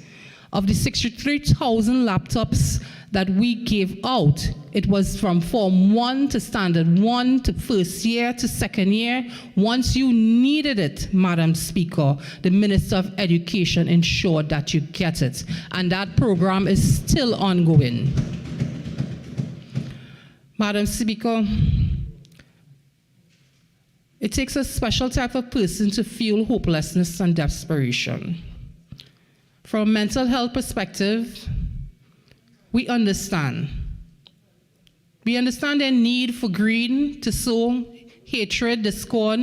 Speaker 14: Of the 63,000 laptops that we gave out, it was from Form 1 to Standard 1 to first year to second year. Once you needed it, Madam Speaker, the Minister of Education ensured that you get it. And that program is still ongoing. Madam Speaker, it takes a special type of person to feel hopelessness and desperation. From a mental health perspective, we understand. We understand their need for greed to sow hatred, discord.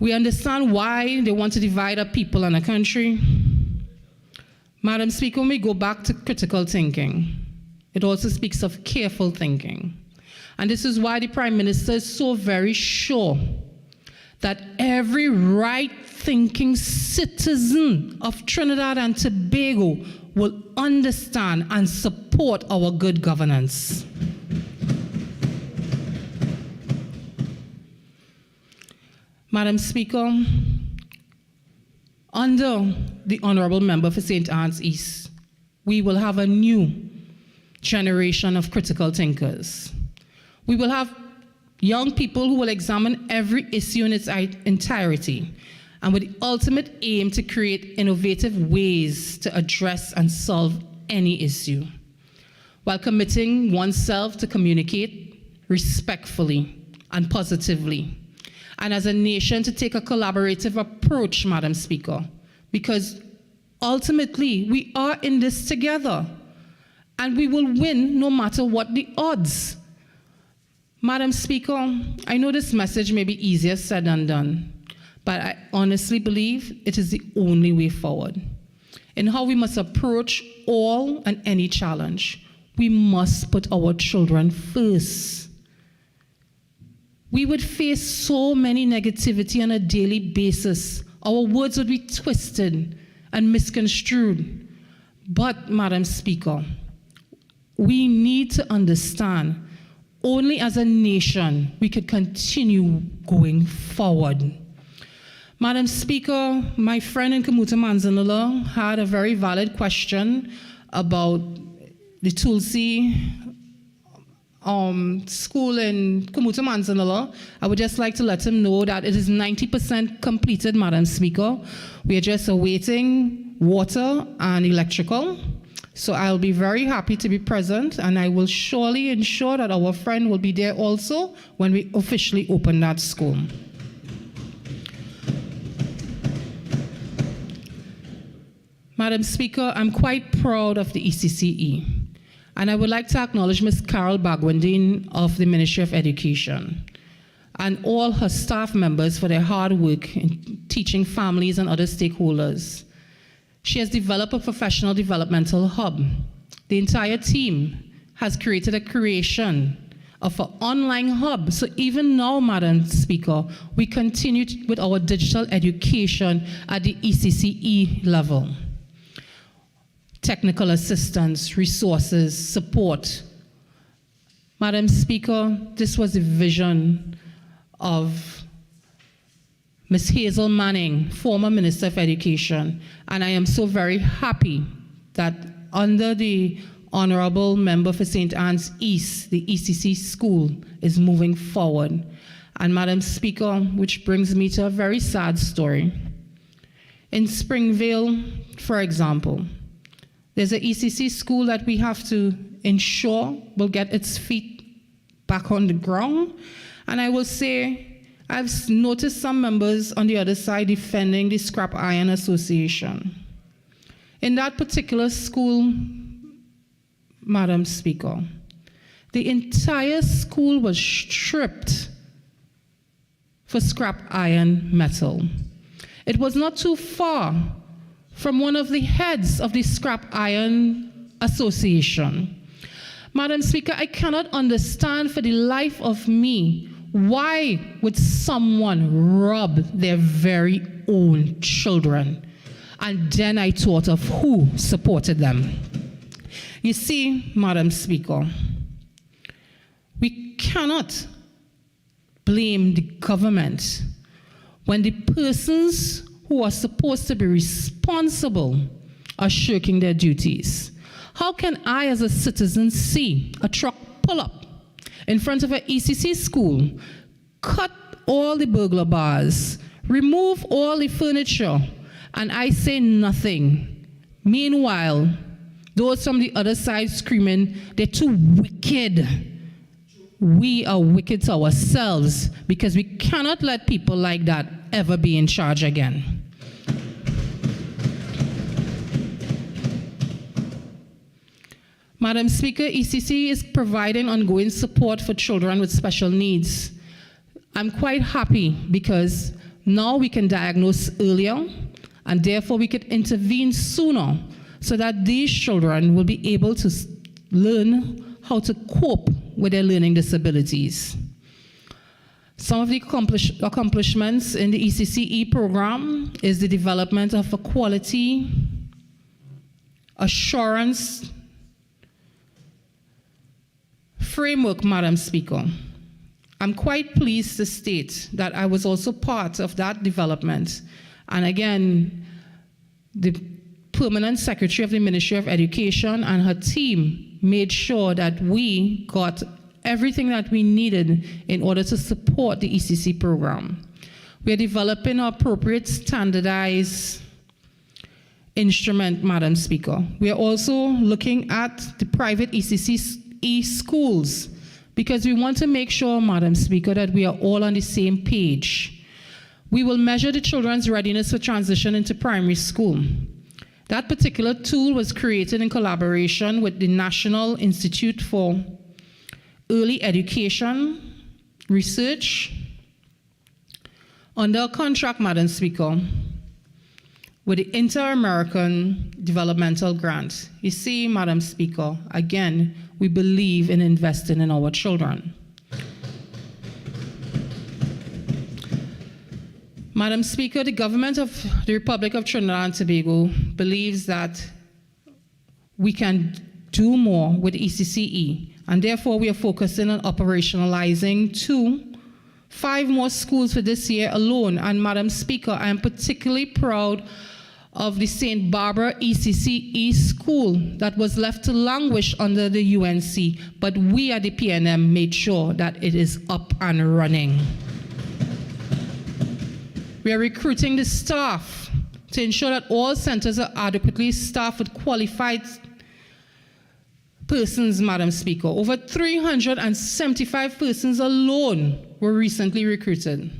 Speaker 14: We understand why they want to divide up people and a country. Madam Speaker, when we go back to critical thinking, it also speaks of careful thinking. And this is why the Prime Minister is so very sure that every right-thinking citizen of Trinidad and Tobago will understand and support our good governance. Madam Speaker, under the Honourable Member for St. Anne's East, we will have a new generation of critical thinkers. We will have young people who will examine every issue in its entirety, and with the ultimate aim to create innovative ways to address and solve any issue, while committing oneself to communicate respectfully and positively, and as a nation to take a collaborative approach, Madam Speaker, because ultimately we are in this together, and we will win no matter what the odds. Madam Speaker, I know this message may be easier said than done, but I honestly believe it is the only way forward. In how we must approach all and any challenge, we must put our children first. We would face so many negativity on a daily basis. Our words would be twisted and misconstrued. But, Madam Speaker, we need to understand only as a nation we could continue going forward. Madam Speaker, my friend in Kamuta Manzanilla had a very valid question about the Tulsi school in Kamuta Manzanilla. I would just like to let him know that it is 90% completed, Madam Speaker. We are just awaiting water and electrical. So I'll be very happy to be present, and I will surely ensure that our friend will be there also when we officially open that school. Madam Speaker, I'm quite proud of the ECCE And I would like to acknowledge Ms. Carol Bagwandine of the Ministry of Education and all her staff members for their hard work in teaching families and other stakeholders. She has developed a professional developmental hub. The entire team has created a creation of an online hub. So even now, Madam Speaker, we continue with our digital education at the ECCE level. Technical assistance, resources, support. Madam Speaker, this was the vision of Ms. Hazel Manning, former Minister of Education, and I am so very happy that under the Honorable Member for St. Anne's East, the ECC school is moving forward. And Madam Speaker, which brings me to a very sad story. In Springvale, for example, there's an ECC school that we have to ensure will get its feet back on the ground. And I will say, I've noticed some members on the other side defending the Scrap Iron Association. In that particular school, Madam Speaker, the entire school was stripped for scrap iron metal. It was not too far from one of the heads of the Scrap Iron Association. Madam Speaker, I cannot understand for the life of me, why would someone rob their very own children? And then I thought of who supported them. You see, Madam Speaker, we cannot blame the government when the persons who are supposed to be responsible are shirking their duties. How can I, as a citizen, see a truck pull up in front of an ECC school, cut all the burglar bars, remove all the furniture, and I say nothing? Meanwhile, those from the other side screaming, they're too wicked. We are wicked to ourselves because we cannot let people like that ever be in charge again. Madam Speaker, ECC is providing ongoing support for children with special needs. I'm quite happy because now we can diagnose earlier and therefore we could intervene sooner so that these children will be able to learn how to cope with their learning disabilities. Some of the accomplishments in the ECCE program is the development of a quality assurance framework, Madam Speaker. I'm quite pleased to state that I was also part of that development. And again, the Permanent Secretary of the Ministry of Education and her team made sure that we got everything that we needed in order to support the ECC program. We are developing an appropriate standardized instrument, Madam Speaker. We are also looking at the private ECC schools because we want to make sure, Madam Speaker, that we are all on the same page. We will measure the children's readiness for transition into primary school. That particular tool was created in collaboration with the National Institute for Early Education Research under a contract, Madam Speaker, with the Inter-American Developmental Grant. You see, Madam Speaker, again, we believe in investing in our children. Madam Speaker, the government of the Republic of Trinidad and Tobago believes that we can do more with ECCE, and therefore we are focusing on operationalizing 5 more schools for this year alone. And Madam Speaker, I am particularly proud of the St. Barbara ECCE school that was left to languish under the UNC, but we at the PNM made sure that it is up and running. We are recruiting the staff to ensure that all centers are adequately staffed with qualified persons, Madam Speaker. Over 375 persons alone were recently recruited.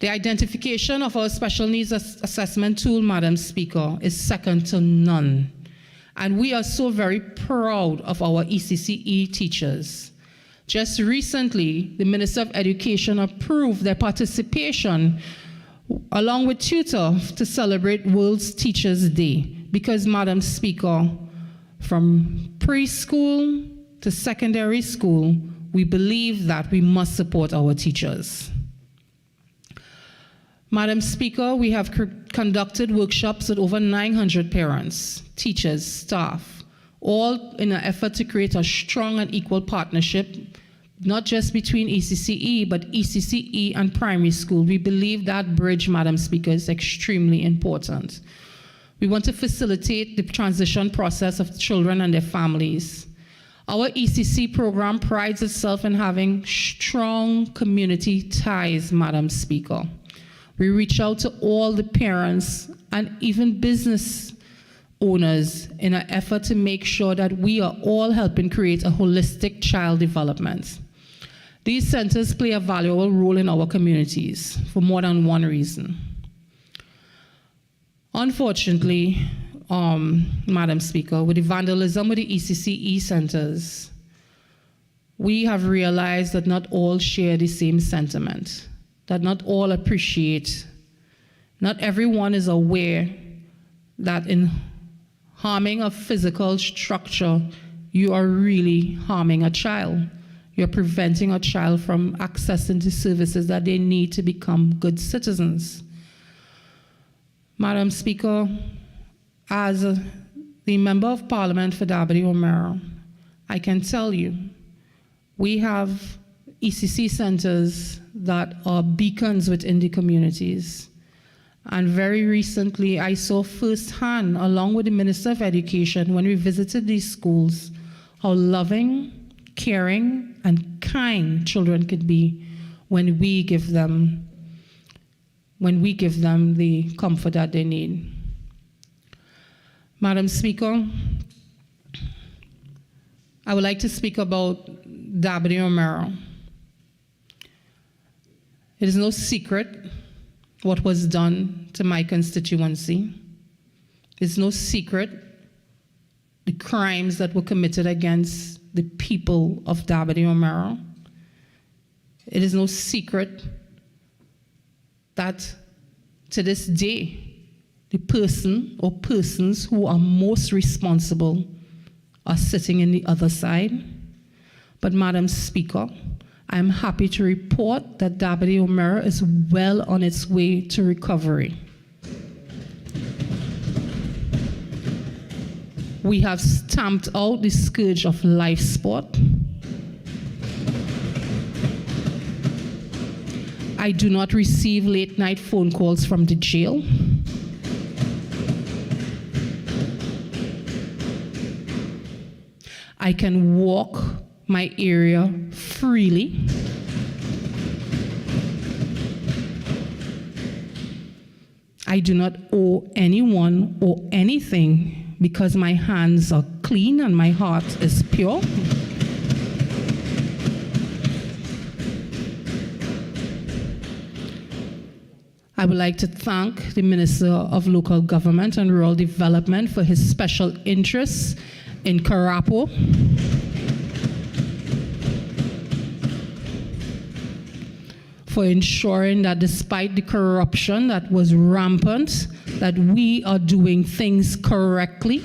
Speaker 14: The identification of our special needs assessment tool, Madam Speaker, is second to none. And we are so very proud of our ECCE teachers. Just recently, the Minister of Education approved their participation along with tutor to celebrate World Teachers Day. Because, Madam Speaker, from preschool to secondary school, we believe that we must support our teachers. Madam Speaker, we have conducted workshops with over 900 parents, teachers, staff, all in an effort to create a strong and equal partnership, not just between ECCE, but ECCE and primary school. We believe that bridge, Madam Speaker, is extremely important. We want to facilitate the transition process of children and their families. Our ECC program prides itself in having strong community ties, Madam Speaker. We reach out to all the parents and even business owners in an effort to make sure that we are all helping create a holistic child development. These centers play a valuable role in our communities for more than one reason. Unfortunately, Madam Speaker, with the vandalism with the ECCE centers, we have realized that not all share the same sentiment, that not all appreciate, not everyone is aware that in harming a physical structure, you are really harming a child. You're preventing a child from accessing the services that they need to become good citizens. Madam Speaker, as the Member of Parliament for Dabadi O'Meara, I can tell you, we have ECC centers that are beacons within the communities. And very recently, I saw firsthand, along with the Minister of Education, when we visited these schools, how loving, caring, and kind children could be when we give them the comfort that they need. Madam Speaker, I would like to speak about Dabadi O'Meara. It is no secret what was done to my constituency. It's no secret the crimes that were committed against the people of Dabadi O'Meara. It is no secret that to this day, the person or persons who are most responsible are sitting in the other side. But Madam Speaker, I'm happy to report that Dabadi O'Meara is well on its way to recovery. We have stamped out the scourge of life sport. I do not receive late night phone calls from the jail. I can walk my area freely. I do not owe anyone or anything because my hands are clean and my heart is pure. I would like to thank the Minister of Local Government and Rural Development for his special interest in Karapo. For ensuring that despite the corruption that was rampant, that we are doing things correctly.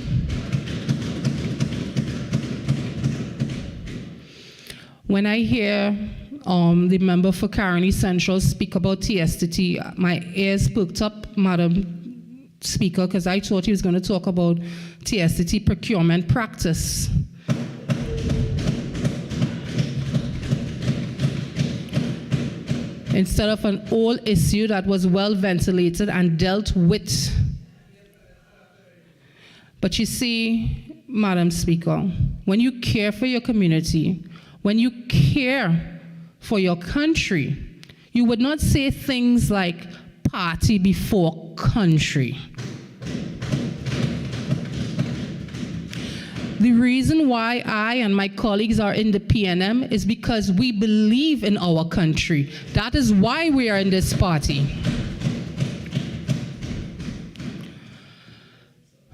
Speaker 14: When I hear the member for Caroni Central speak about TSTT, my ears perked up, Madam Speaker, because I thought he was going to talk about TSTT procurement practice. Instead of an old issue that was well ventilated and dealt with. But you see, Madam Speaker, when you care for your community, when you care for your country, you would not say things like party before country. The reason why I and my colleagues are in the PNM is because we believe in our country. That is why we are in this party.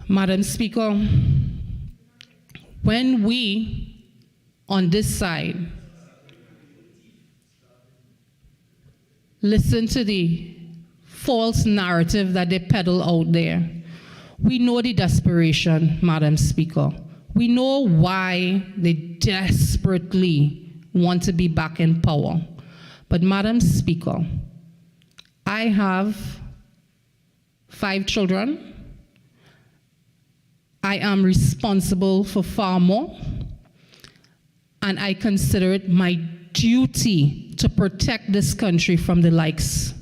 Speaker 14: Madam Speaker, when we on this side listen to the false narrative that they peddle out there, we know the desperation, Madam Speaker. We know why they desperately want to be back in power. But Madam Speaker, I have 5 children. I am responsible for far more, and I consider it my duty to protect this country from the likes.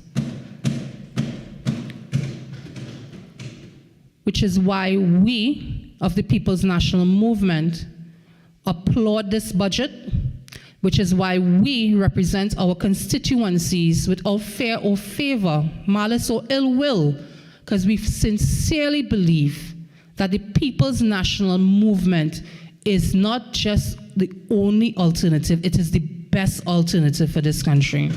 Speaker 14: Which is why we of the People's National Movement applaud this budget, which is why we represent our constituencies without fear or favor, malice or ill will, because we sincerely believe that the People's National Movement is not just the only alternative, it is the best alternative for this country.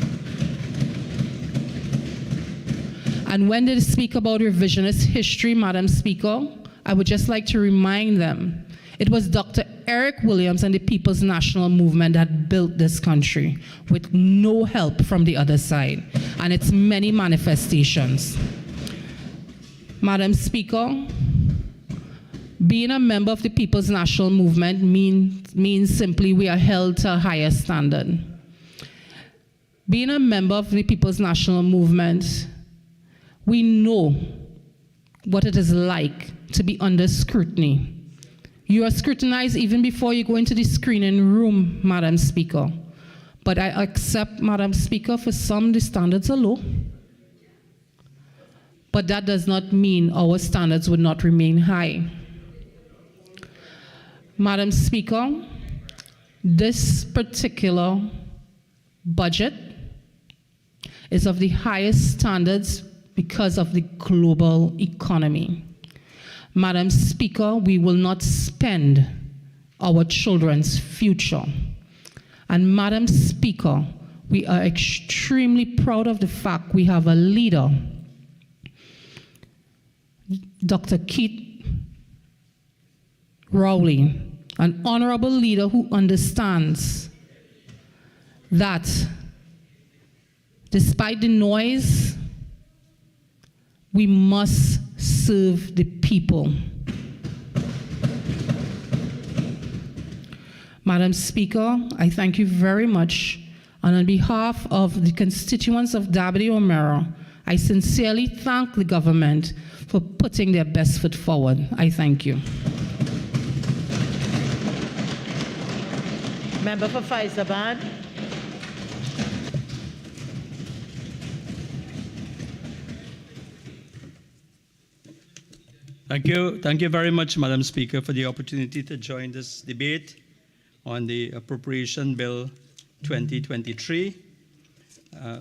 Speaker 14: And when they speak about revisionist history, Madam Speaker, I would just like to remind them, it was Dr. Eric Williams and the People's National Movement that built this country with no help from the other side, and its many manifestations. Madam Speaker, being a member of the People's National Movement means simply we are held to a higher standard. Being a member of the People's National Movement, we know what it is like to be under scrutiny. You are scrutinized even before you go into the screening room, Madam Speaker. But I accept, Madam Speaker, for some the standards are low. But that does not mean our standards would not remain high. Madam Speaker, this particular budget is of the highest standards because of the global economy. Madam Speaker, we will not spend our children's future. And Madam Speaker, we are extremely proud of the fact we have a leader, Dr. Keith Rowley, an honorable leader who understands that despite the noise, we must serve the people. Madam Speaker, I thank you very much. And on behalf of the constituents of Dabity O'Meara, I sincerely thank the government for putting their best foot forward. I thank you.
Speaker 1: Member for Faizabad.
Speaker 15: Thank you very much, Madam Speaker, for the opportunity to join this debate on the Appropriation Bill 2023.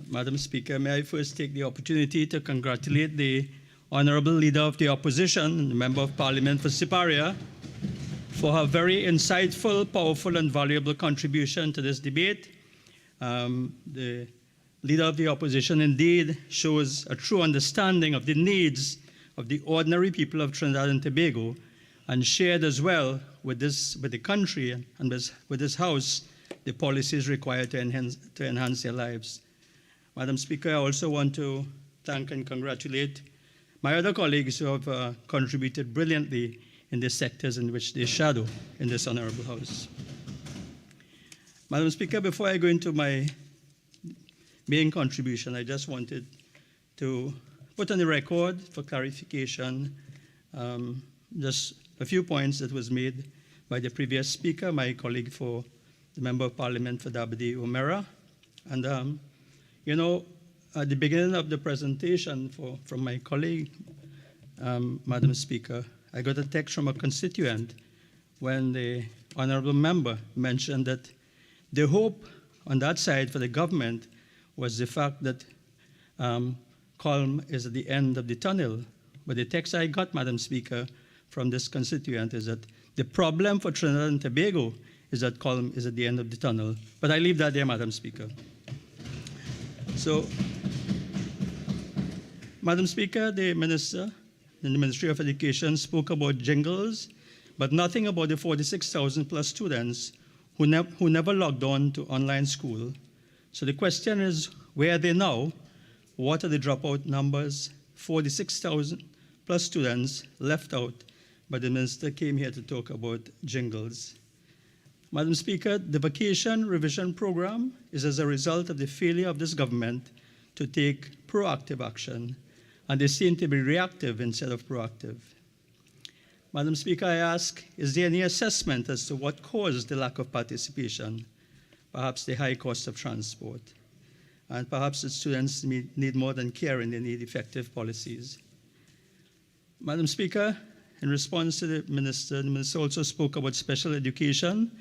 Speaker 15: Madam Speaker, may I first take the opportunity to congratulate the Honourable Leader of the Opposition, the Member of Parliament for Siparia, for her very insightful, powerful and valuable contribution to this debate. The Leader of the Opposition indeed shows a true understanding of the needs of the ordinary people of Trinidad and Tobago, and shared as well with the country and with this House the policies required to enhance their lives. Madam Speaker, I also want to thank and congratulate my other colleagues who have contributed brilliantly in the sectors in which they shadow in this honorable House. Madam Speaker, before I go into my main contribution, I just wanted to put on the record for clarification just a few points that was made by the previous speaker, my colleague for the Member of Parliament for Dabity O'Meara. And, you know, at the beginning of the presentation from my colleague, Madam Speaker, I got a text from a constituent when the honourable member mentioned that the hope on that side for the government was the fact that calm is at the end of the tunnel. But the text I got, Madam Speaker, from this constituent is that the problem for Trinidad and Tobago is that calm is at the end of the tunnel. But I leave that there, Madam Speaker. So, Madam Speaker, the Minister in the Ministry of Education spoke about jingles, but nothing about the 46,000 plus students who never logged on to online school. So the question is, where are they now? What are the dropout numbers? 46,000 plus students left out, but the minister came here to talk about jingles. Madam Speaker, the vacation revision program is as a result of the failure of this government to take proactive action, and they seem to be reactive instead of proactive. Madam Speaker, I ask, is there any assessment as to what caused the lack of participation? Perhaps the high cost of transport. And perhaps the students need more than care and they need effective policies. Madam Speaker, in response to the minister also spoke about special education,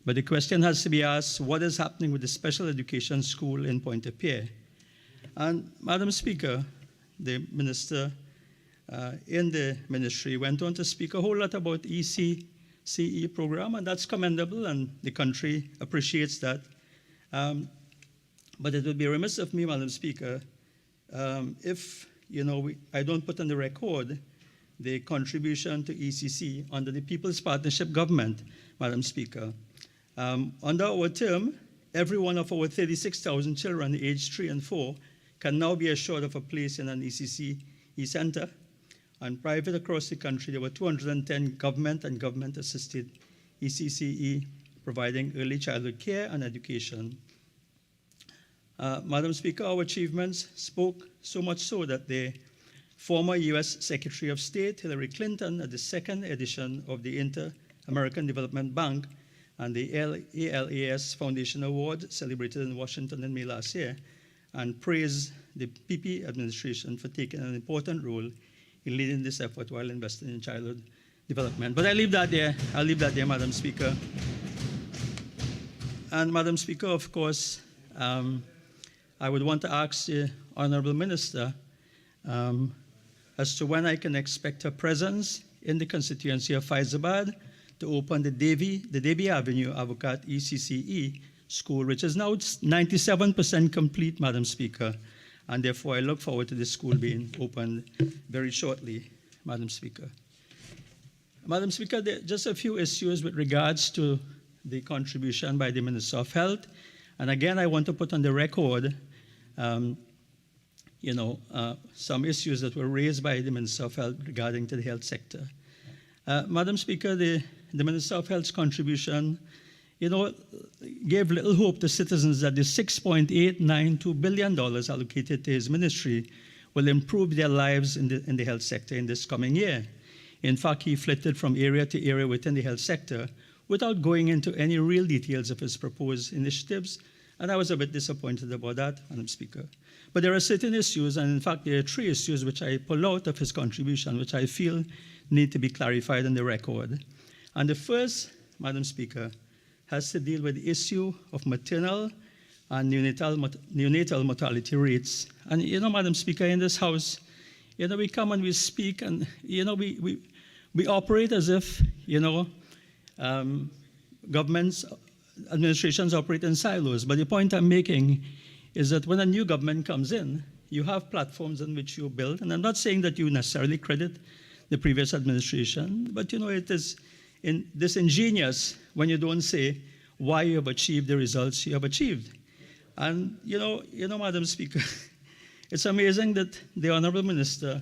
Speaker 15: but the question has to be asked, what is happening with the special education school in Pointe-a-Pierre? And Madam Speaker, the minister in the ministry went on to speak a whole lot about ECCE program, and that's commendable, and the country appreciates that. But it would be remiss of me, Madam Speaker, if I don't put on the record the contribution to ECC under the People's Partnership Government, Madam Speaker. Under our term, every one of our 36,000 children aged 3 and 4 can now be assured of a place in an ECCE center. And private across the country, there were 210 government and government-assisted ECCE providing early childhood care and education. Madam Speaker, our achievements spoke so much so that the former US Secretary of State, Hillary Clinton, at the second edition of the Inter-American Development Bank and the ALAS Foundation Award celebrated in Washington in May last year, and praised the PP administration for taking an important role in leading this effort while investing in childhood development. But I leave that there. I'll leave that there, Madam Speaker. And Madam Speaker, of course, I would want to ask the Honorable Minister as to when I can expect her presence in the constituency of Faizabad to open the Davy Avenue Avocat ECCE school, which is now 97% complete, Madam Speaker. And therefore, I look forward to this school being opened very shortly, Madam Speaker. Madam Speaker, there are just a few issues with regards to the contribution by the Minister of Health. And again, I want to put on the record, some issues that were raised by the Minister of Health regarding to the health sector. Madam Speaker, the Minister of Health's contribution, gave little hope to citizens that the $6.892 billion allocated to his ministry will improve their lives in the health sector in this coming year. In fact, he flitted from area to area within the health sector without going into any real details of his proposed initiatives, and I was a bit disappointed about that, Madam Speaker. But there are certain issues, and in fact, there are 3 issues which I pull out of his contribution, which I feel need to be clarified on the record. And the first, Madam Speaker, has to deal with the issue of maternal and neonatal mortality rates. And, Madam Speaker, in this House, we come and we speak and, we operate as if, governments, administrations operate in silos. But the point I'm making is that when a new government comes in, you have platforms on which you build. And I'm not saying that you necessarily credit the previous administration, but, it is disingenuous when you don't say why you have achieved the results you have achieved. And, Madam Speaker, it's amazing that the Honorable Minister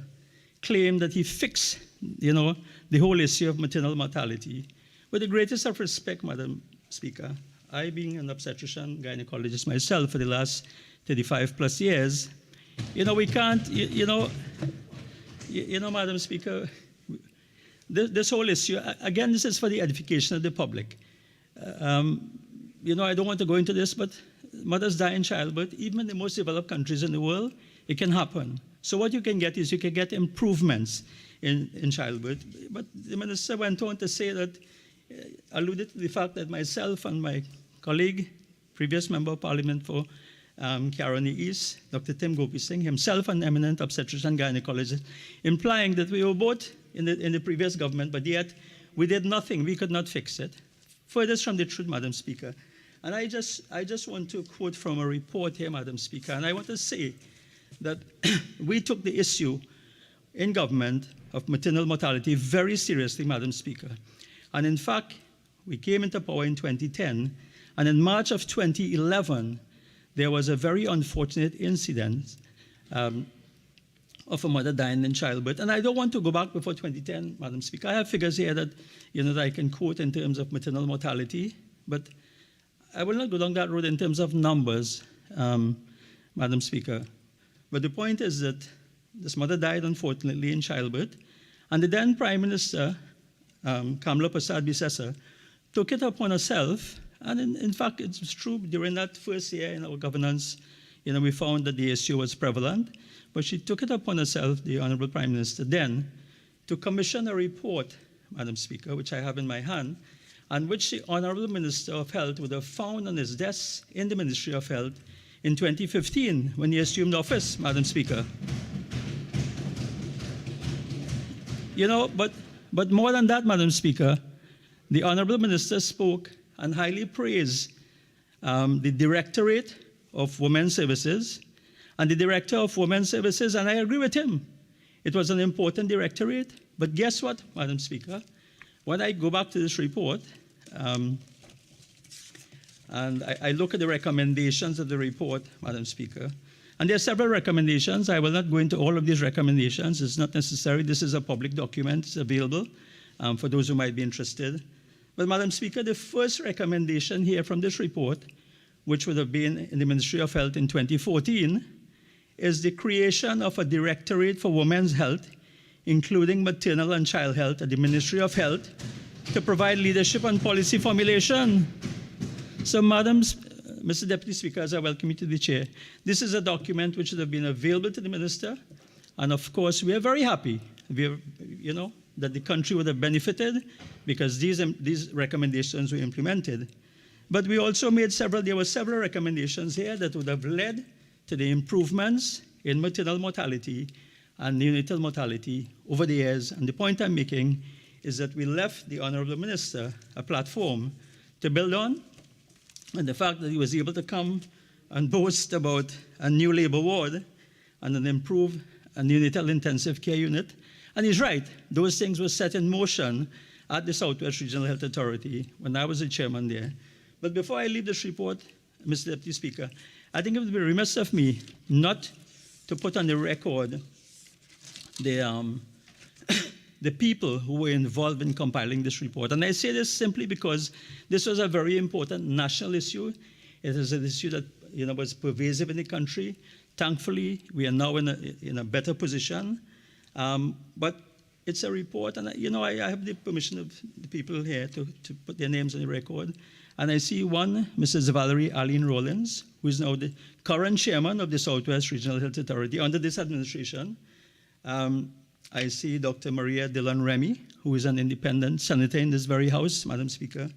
Speaker 15: claimed that he fixed, the whole issue of maternal mortality. With the greatest of respect, Madam Speaker, I being an obstetrician gynecologist myself for the last 35 plus years, we can't, Madam Speaker, this whole issue, again, this is for the edification of the public. I don't want to go into this, but mothers die in childbirth. Even in the most developed countries in the world, it can happen. So what you can get is you can get improvements in childbirth. But the minister went on to say that, alluded to the fact that myself and my colleague, previous member of parliament for Caroni East, Dr. Tim Gopi Singh, himself an eminent obstetrician gynecologist, implying that we were both in the previous government, but yet we did nothing. We could not fix it. Furthest from the truth, Madam Speaker. And I just want to quote from a report here, Madam Speaker, and I want to say that we took the issue in government of maternal mortality very seriously, Madam Speaker. And in fact, we came into power in 2010, and in March of 2011, there was a very unfortunate incident of a mother dying in childbirth. And I don't want to go back before 2010, Madam Speaker. I have figures here that, that I can quote in terms of maternal mortality, but I will not go down that road in terms of numbers, Madam Speaker. But the point is that this mother died, unfortunately, in childbirth, and the then Prime Minister, Kamala Persad-Bissessar, took it upon herself, and in fact, it was true during that first year in our governance, we found that the issue was prevalent, but she took it upon herself, the Honorable Prime Minister then, to commission a report, Madam Speaker, which I have in my hand, and which the Honorable Minister of Health would have found on his desk in the Ministry of Health in 2015 when he assumed office, Madam Speaker. But more than that, Madam Speaker, the Honorable Minister spoke and highly praised the Directorate of Women's Services and the Director of Women's Services, and I agree with him. It was an important directorate, but guess what, Madam Speaker? When I go back to this report, and I look at the recommendations of the report, Madam Speaker, and there are several recommendations. I will not go into all of these recommendations. It's not necessary. This is a public document. It's available for those who might be interested. But, Madam Speaker, the first recommendation here from this report, which would have been in the Ministry of Health in 2014, is the creation of a Directorate for Women's Health, including maternal and child health at the Ministry of Health, to provide leadership and policy formulation. So, Mr. Deputy Speaker, as I welcome you to the chair, this is a document which should have been available to the Minister, and of course, we are very happy, that the country would have benefited because these recommendations were implemented. But we also made there were several recommendations here that would have led to the improvements in maternal mortality and neonatal mortality over the years. And the point I'm making is that we left the Honorable Minister a platform to build on, and the fact that he was able to come and boast about a new labor ward and an improved neonatal intensive care unit. And he's right, those things were set in motion at the Southwest Regional Health Authority when I was the chairman there. But before I leave this report, Mr. Deputy Speaker, I think it would be remiss of me not to put on the record the people who were involved in compiling this report. And I say this simply because this was a very important national issue. It is an issue that was pervasive in the country. Thankfully, we are now in a better position. But it's a report, and I have the permission of the people here to put their names on the record. And I see one, Mrs. Valerie Arlene Rollins, who is now the current chairman of the Southwest Regional Health Authority under this administration. I see Dr. Maria Dillon Remy, who is an independent senator in this very house, Madam Speaker.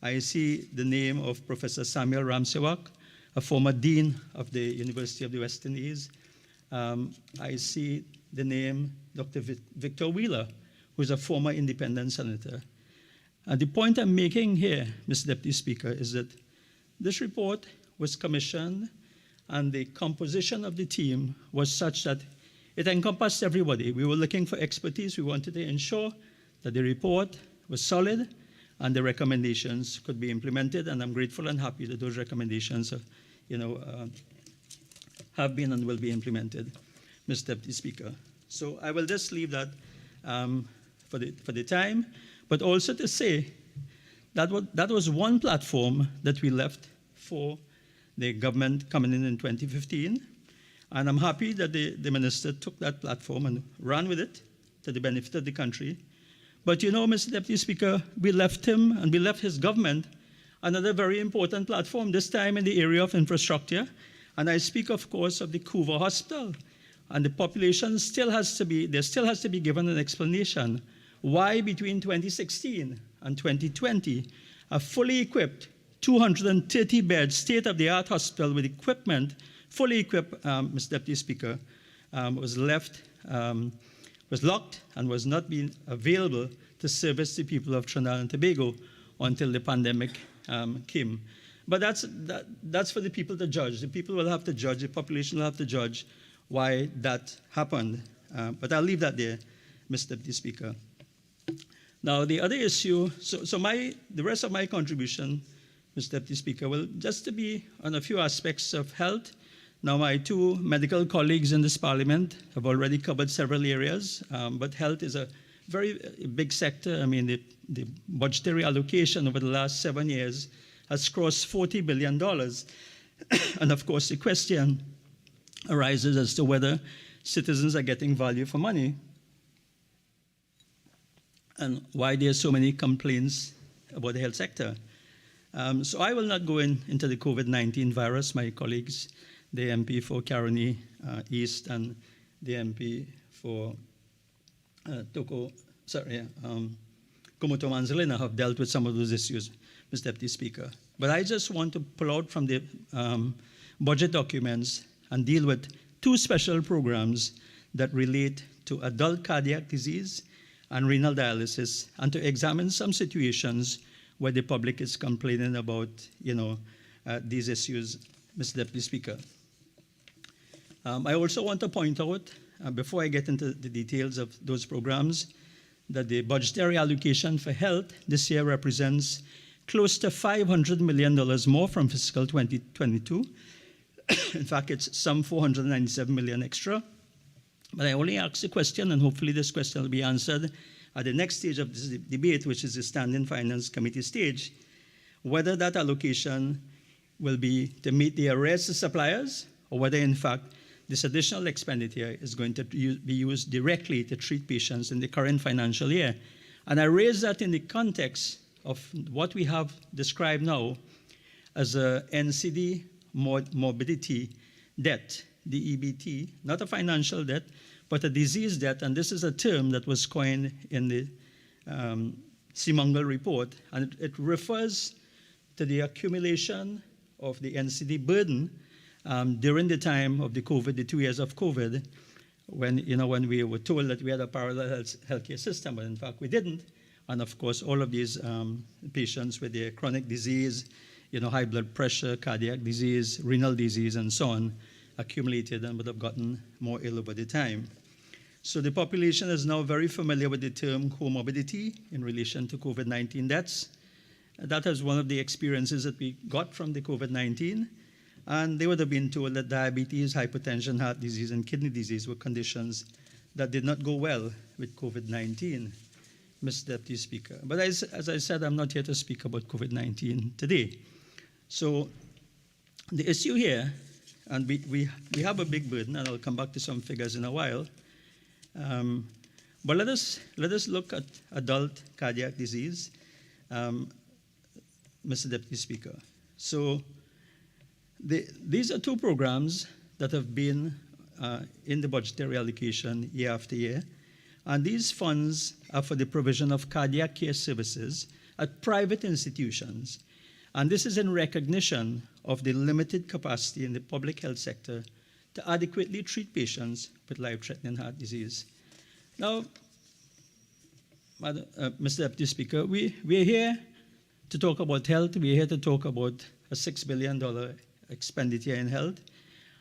Speaker 15: I see the name of Professor Samuel Ramsewak, a former dean of the University of the West Indies. I see the name Dr. Victor Wheeler, who is a former independent senator. And the point I'm making here, Mr. Deputy Speaker, is that this report was commissioned and the composition of the team was such that it encompassed everybody. We were looking for expertise. We wanted to ensure that the report was solid and the recommendations could be implemented. And I'm grateful and happy that those recommendations have been and will be implemented, Mr. Deputy Speaker. So I will just leave that for the time, but also to say that was one platform that we left for the government coming in 2015. And I'm happy that the minister took that platform and ran with it to the benefit of the country. But Mr. Deputy Speaker, we left him and we left his government another very important platform, this time in the area of infrastructure. And I speak, of course, of the Couva Hospital. And the population still has to be given an explanation why between 2016 and 2020, a fully equipped 230-bed state-of-the-art hospital with equipment, fully equipped, Mr. Deputy Speaker, was locked and was not being available to service the people of Trinidad and Tobago until the pandemic came. But that's for the people to judge. The people will have to judge, the population will have to judge why that happened. But I'll leave that there, Mr. Deputy Speaker. Now, the other issue, the rest of my contribution, Mr. Deputy Speaker, will just to be on a few aspects of health. Now, my two medical colleagues in this parliament have already covered several areas, but health is a very big sector. I mean, the budgetary allocation over the last 7 years has crossed $40 billion. And of course, the question arises as to whether citizens are getting value for money and why there are so many complaints about the health sector. So I will not go into the COVID-19 virus. My colleagues, the MP for Caroni East and the MP for Komoto Manzalina have dealt with some of those issues, Mr. Deputy Speaker. But I just want to pull out from the budget documents and deal with two special programs that relate to adult cardiac disease and renal dialysis, and to examine some situations where the public is complaining about, these issues, Mr. Deputy Speaker. I also want to point out, before I get into the details of those programs, that the budgetary allocation for health this year represents close to $500 million more from fiscal 2022. In fact, it's some $497 million extra. But I only ask the question, and hopefully this question will be answered at the next stage of this debate, which is the Standing Finance Committee stage, whether that allocation will be to meet the arrears of suppliers, or whether, in fact, this additional expenditure is going to be used directly to treat patients in the current financial year. And I raise that in the context of what we have described now as a NCD morbidity debt, the EBT, not a financial debt, but a disease debt. And this is a term that was coined in the Symon report, and it refers to the accumulation of the NCD burden during the time of the 2 years of COVID, when we were told that we had a parallel healthcare system, but in fact we didn't. And of course, all of these patients with their chronic disease, high blood pressure, cardiac disease, renal disease, and so on, accumulated and would have gotten more ill over the time. So the population is now very familiar with the term comorbidity in relation to COVID-19 deaths. That is one of the experiences that we got from the COVID-19. And they would have been told that diabetes, hypertension, heart disease, and kidney disease were conditions that did not go well with COVID-19, Mr. Deputy Speaker. But as I said, I'm not here to speak about COVID-19 today. So the issue here, and we have a big burden, and I'll come back to some figures in a while. But let us look at adult cardiac disease, Mr. Deputy Speaker. So these are two programs that have been in the budgetary allocation year after year. And these funds are for the provision of cardiac care services at private institutions. And this is in recognition of the limited capacity in the public health sector to adequately treat patients with life-threatening heart disease. Now, Mr. Deputy Speaker, we are here to talk about health. We are here to talk about a $6 billion expenditure in health.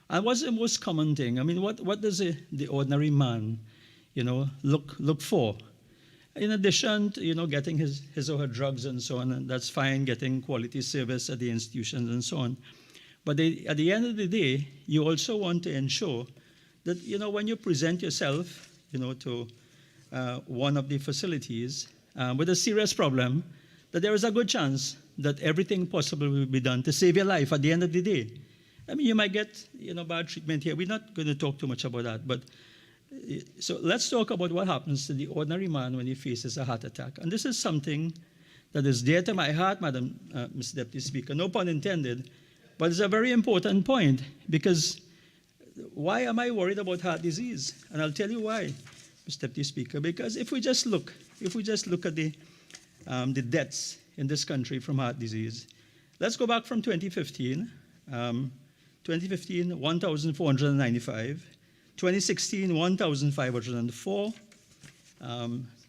Speaker 15: And what's the most common thing? I mean, what does the ordinary man, look for? In addition to, getting his or her drugs and so on, and that's fine, getting quality service at the institutions and so on. But at the end of the day, you also want to ensure that, when you present yourself, to one of the facilities with a serious problem, that there is a good chance that everything possible will be done to save your life at the end of the day. I mean, you might get, bad treatment here. We're not going to talk too much about that, but so let's talk about what happens to the ordinary man when he faces a heart attack. And this is something that is dear to my heart, Mr. Deputy Speaker, no pun intended, but it's a very important point, because why am I worried about heart disease? And I'll tell you why, Mr. Deputy Speaker, because if we just look at the deaths in this country from heart disease, let's go back from 2015. 2015, 1,495. 2016, 1,504.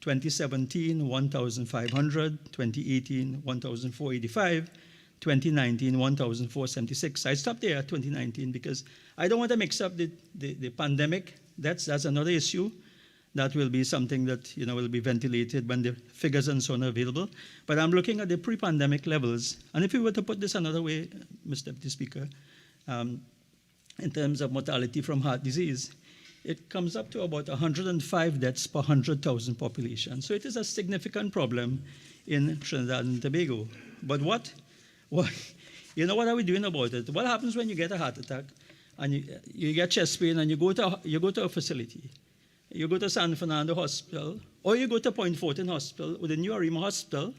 Speaker 15: 2017, 1,500. 2018, 1,485. 2019, 1,476. I stopped there at 2019 because I don't want to mix up the pandemic. That's another issue. that will be something that will be ventilated when the figures and so on are available. But I'm looking at the pre-pandemic levels, and if we were to put this another way, Mr. Deputy Speaker, in terms of mortality from heart disease, it comes up to about 105 deaths per 100,000 population. So it is a significant problem in Trinidad and Tobago. But what are we doing about it? What happens when you get a heart attack and you get chest pain and you go to a facility? You go to San Fernando Hospital, or you go to Point Fortin Hospital, or the new Arima Hospital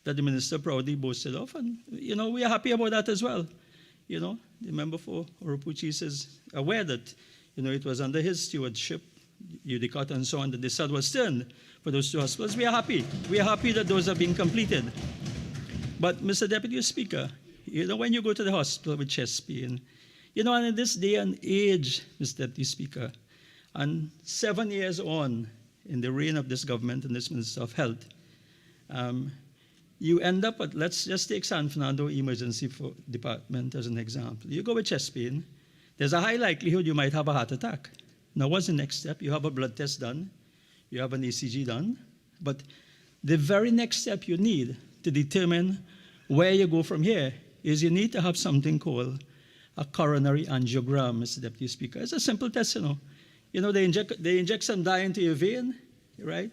Speaker 15: that the minister proudly boasted of, and we are happy about that as well. The member for Oropuchis is aware that it was under his stewardship, Udicot and so on, that the sun was turned for those two hospitals. We are happy. We are happy that those are being completed. But Mr. Deputy Speaker, when you go to the hospital with chest pain, and in this day and age, Mr. Deputy Speaker, and 7 years on in the reign of this government and this Minister of Health, you end up at, let's just take San Fernando Emergency Department as an example. You go with chest pain, there's a high likelihood you might have a heart attack. Now, what's the next step? You have a blood test done, you have an ECG done, but the very next step you need to determine where you go from here is you need to have something called a coronary angiogram, Mr. Deputy Speaker. It's a simple test, they inject some dye into your vein, right?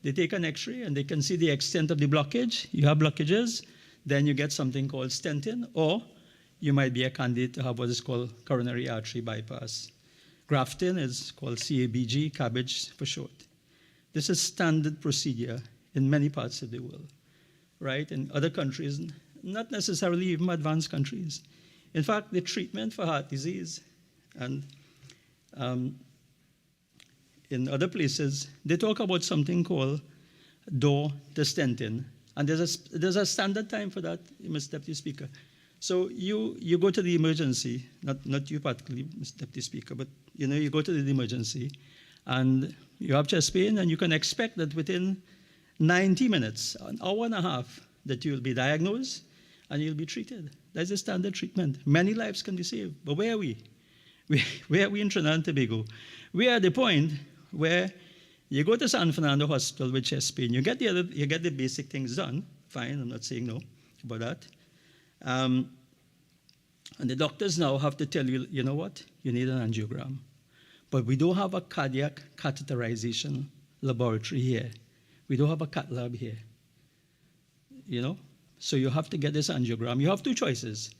Speaker 15: They take an X-ray and they can see the extent of the blockage. You have blockages, then you get something called stenting, or you might be a candidate to have what is called coronary artery bypass. Grafting is called CABG, cabbage for short. This is standard procedure in many parts of the world, right? In other countries, not necessarily even advanced countries. In fact, the treatment for heart disease and in other places, they talk about something called door to stenting, and there's a standard time for that, Mr. Deputy Speaker. So you go to the emergency, not you particularly, Mr. Deputy Speaker, but you go to the emergency, and you have chest pain, and you can expect that within 90 minutes, an hour and a half, that you will be diagnosed and you'll be treated. That's the standard treatment. Many lives can be saved. But where are we? Where are we in Trinidad and Tobago? We are at the point where you go to San Fernando Hospital with chest pain, you get the basic things done. Fine, I'm not saying no about that. And the doctors now have to tell you, you know what? You need an angiogram. But we don't have a cardiac catheterization laboratory here. We don't have a cath lab here. So you have to get this angiogram. You have two choices.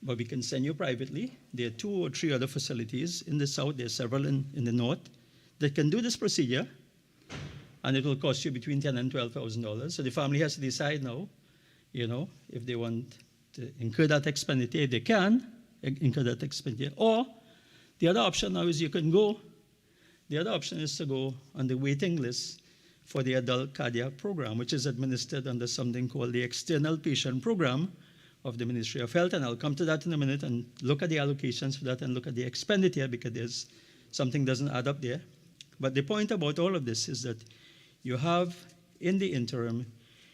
Speaker 15: But we can send you privately. There are 2 or 3 other facilities in the south. There are several in the north that can do this procedure, and it will cost you between $10,000 and $12,000. So the family has to decide now, if they want to incur that expenditure. They can incur that expenditure. Or the other option now is you can go. The other option is to go on the waiting list for the adult cardiac program, which is administered under something called the External Patient Program of the Ministry of Health, and I'll come to that in a minute and look at the allocations for that and look at the expenditure, because there's something doesn't add up there. But the point about all of this is that you have, in the interim,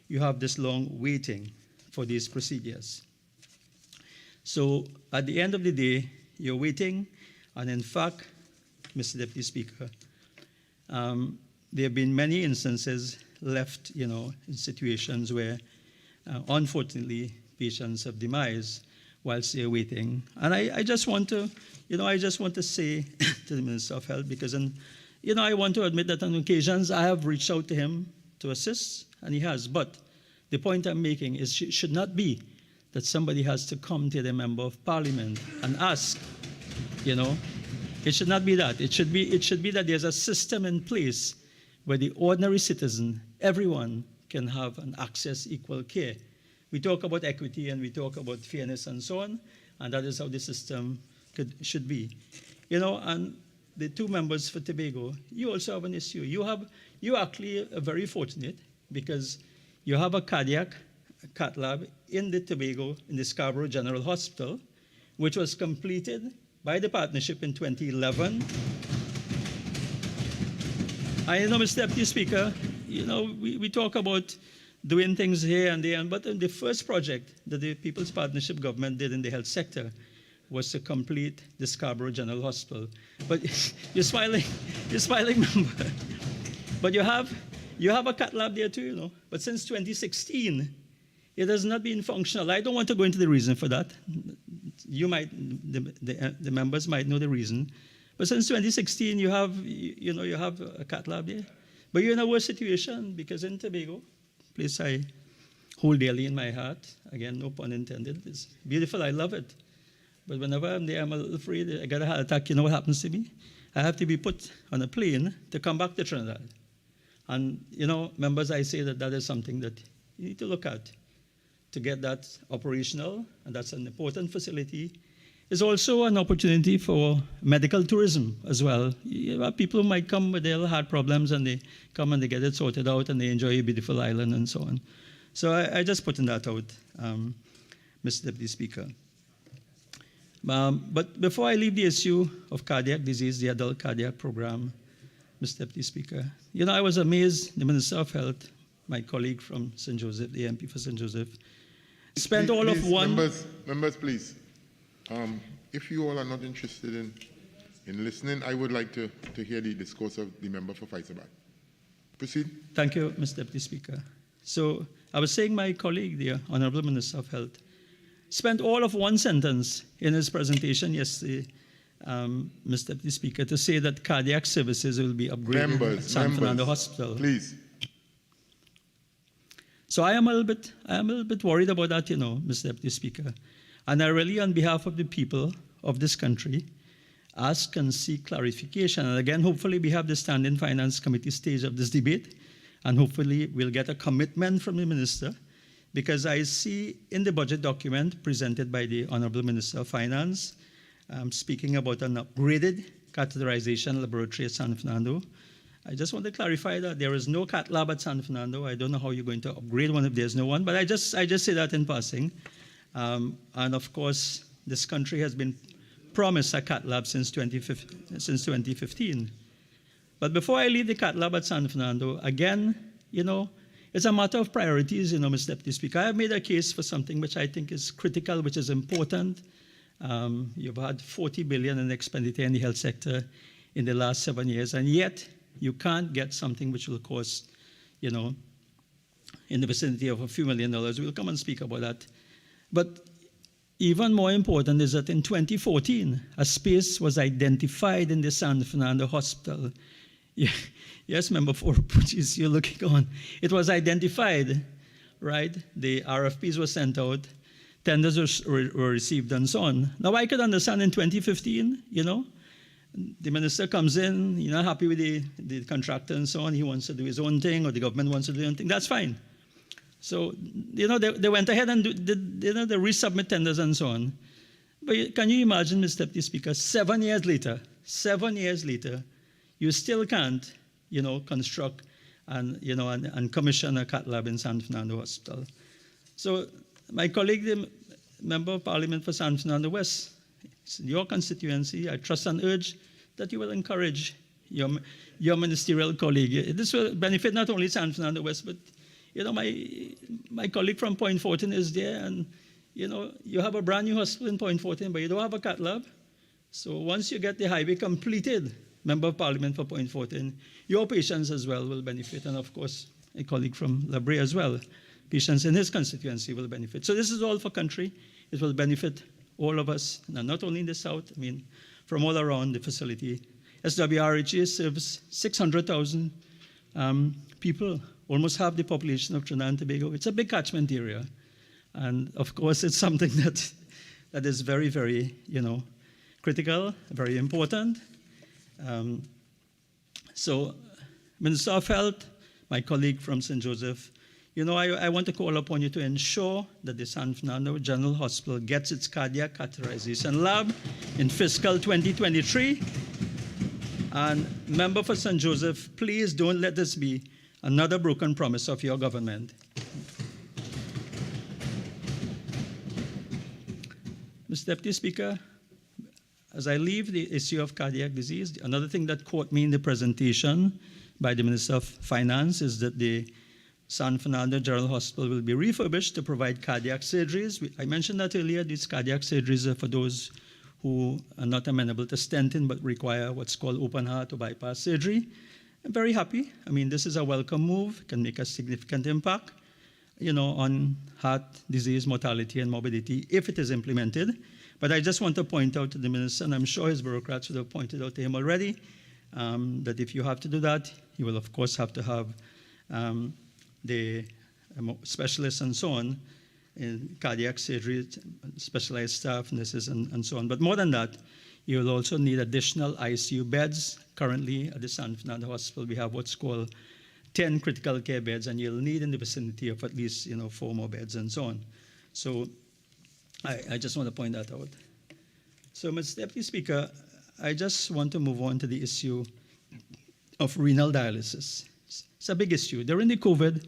Speaker 15: you have this long waiting for these procedures. So at the end of the day, you're waiting, and in fact, Mr. Deputy Speaker, there have been many instances left, in situations where, unfortunately, patients have demised whilst they're waiting. And I just want to, say to the Minister of Health, because, I want to admit that on occasions I have reached out to him to assist, and he has. But the point I'm making is it should not be that somebody has to come to the Member of Parliament and ask, It should not be that. It should be that there's a system in place where the ordinary citizen, everyone, can have and access equal care. We talk about equity and we talk about fairness and so on, and that is how the system should be. And the 2 members for Tobago, you also have an issue. You actually are very fortunate because you have a cardiac cath lab in the Tobago, in the Scarborough General Hospital, which was completed by the partnership in 2011. Mr. Deputy Speaker, we talk about doing things here and there, but the first project that the People's Partnership government did in the health sector was to complete the Scarborough General Hospital. But you're smiling, member. But you have a cath lab there too, you know. But since 2016, it has not been functional. I don't want to go into the reason for that. You might, the members might know the reason. But since 2016, you have a cath lab there. But you're in a worse situation because in Tobago, place I hold dearly in my heart, again, no pun intended, it's beautiful, I love it. But whenever I'm there, I'm a little afraid. I get a heart attack, you know what happens to me? I have to be put on a plane to come back to Trinidad. And, you know, members, I say that is something that you need to look at to get that operational, and that's an important facility. It's also an opportunity for medical tourism as well. You have people who might come with their heart problems and they come and they get it sorted out and they enjoy a beautiful island and so on. So I just putting that out, Mr. Deputy Speaker. But before I leave the issue of cardiac disease, the adult cardiac program, Mr. Deputy Speaker, you know, I was amazed, the Minister of Health, my colleague from St. Joseph, the MP for St. Joseph, spent all of one...
Speaker 6: Members, please. If you all are not interested in listening, I would like to hear the discourse of the member for Faisalabad. Proceed.
Speaker 15: Thank you, Mr. Deputy Speaker. So I was saying my colleague, the Honorable Minister of Health, spent all of one sentence in his presentation yesterday, Mr. Deputy Speaker, to say that cardiac services will be upgraded at San Fernando Hospital.
Speaker 6: Please.
Speaker 15: So I am a little bit worried about that, you know, Mr. Deputy Speaker. And I really, on behalf of the people of this country, ask and seek clarification. And again, hopefully we have the Standing Finance Committee stage of this debate, and hopefully we'll get a commitment from the Minister, because I see in the budget document presented by the Honorable Minister of Finance, speaking about an upgraded catheterization laboratory at San Fernando. I just want to clarify that there is no cath lab at San Fernando. I don't know how you're going to upgrade one if there's no one, but I just say that in passing. And of course, this country has been promised a cath lab since 2015. But before I leave the cath lab at San Fernando, again, you know, it's a matter of priorities, you know, Mr. Deputy Speaker. I have made a case for something which I think is critical, which is important. You've had 40 billion in expenditure in the health sector in the last 7 years, and yet you can't get something which will cost, you know, in the vicinity of a few $1 million. We'll come and speak about that. But even more important is that in 2014, a space was identified in the San Fernando Hospital. Yeah, yes, Member for Puchis, you're looking on. It was identified, right? The RFPs were sent out, tenders were received, and so on. Now, I could understand in 2015, you know, the minister comes in, you're not happy with the contractor and so on, he wants to do his own thing, or the government wants to do his own thing, that's fine. So, you know, they went ahead and did, you know, they resubmit tenders and so on. But can you imagine, Mr. Deputy Speaker, 7 years later, you still can't, you know, construct and, you know, and commission a cath lab in San Fernando Hospital. So my colleague, the Member of Parliament for San Fernando West, it's your constituency. I trust and urge that you will encourage your ministerial colleague. This will benefit not only San Fernando West, but, you know, my colleague from Point Fortin is there, and, you know, you have a brand new hospital in Point Fortin, but you don't have a cath lab. So once you get the highway completed, Member of Parliament for Point Fortin, your patients as well will benefit, and of course, a colleague from Ragbir as well. Patients in his constituency will benefit. So this is all for country. It will benefit all of us, and not only in the south, I mean, from all around the facility. SWRHA serves 600,000 people, almost half the population of Trinidad and Tobago. It's a big catchment area. And of course, it's something that is very, very, you know, critical, very important. So, Minister of Health, my colleague from St. Joseph, you know, I want to call upon you to ensure that the San Fernando General Hospital gets its cardiac catheterization lab in fiscal 2023. And member for St. Joseph, please don't let this be another broken promise of your government. Mr. Deputy Speaker, as I leave the issue of cardiac disease, another thing that caught me in the presentation by the Minister of Finance is that the San Fernando General Hospital will be refurbished to provide cardiac surgeries. I mentioned that earlier. These cardiac surgeries are for those who are not amenable to stenting but require what's called open heart or bypass surgery. I'm very happy. I mean, this is a welcome move, can make a significant impact, on heart disease mortality and morbidity if it is implemented. But I just want to point out to the minister, and I'm sure his bureaucrats would have pointed out to him already, that if you have to do that, you will of course have to have the specialists and so on, in cardiac surgery, specialized staff, nurses, and so on. But more than that, you will also need additional ICU beds. Currently at the San Fernando Hospital, we have what's called 10 critical care beds, and you'll need in the vicinity of at least 4 more beds and so on. So I just want to point that out. So, Mr. Deputy Speaker, I just want to move on to the issue of renal dialysis. It's a big issue. During the COVID,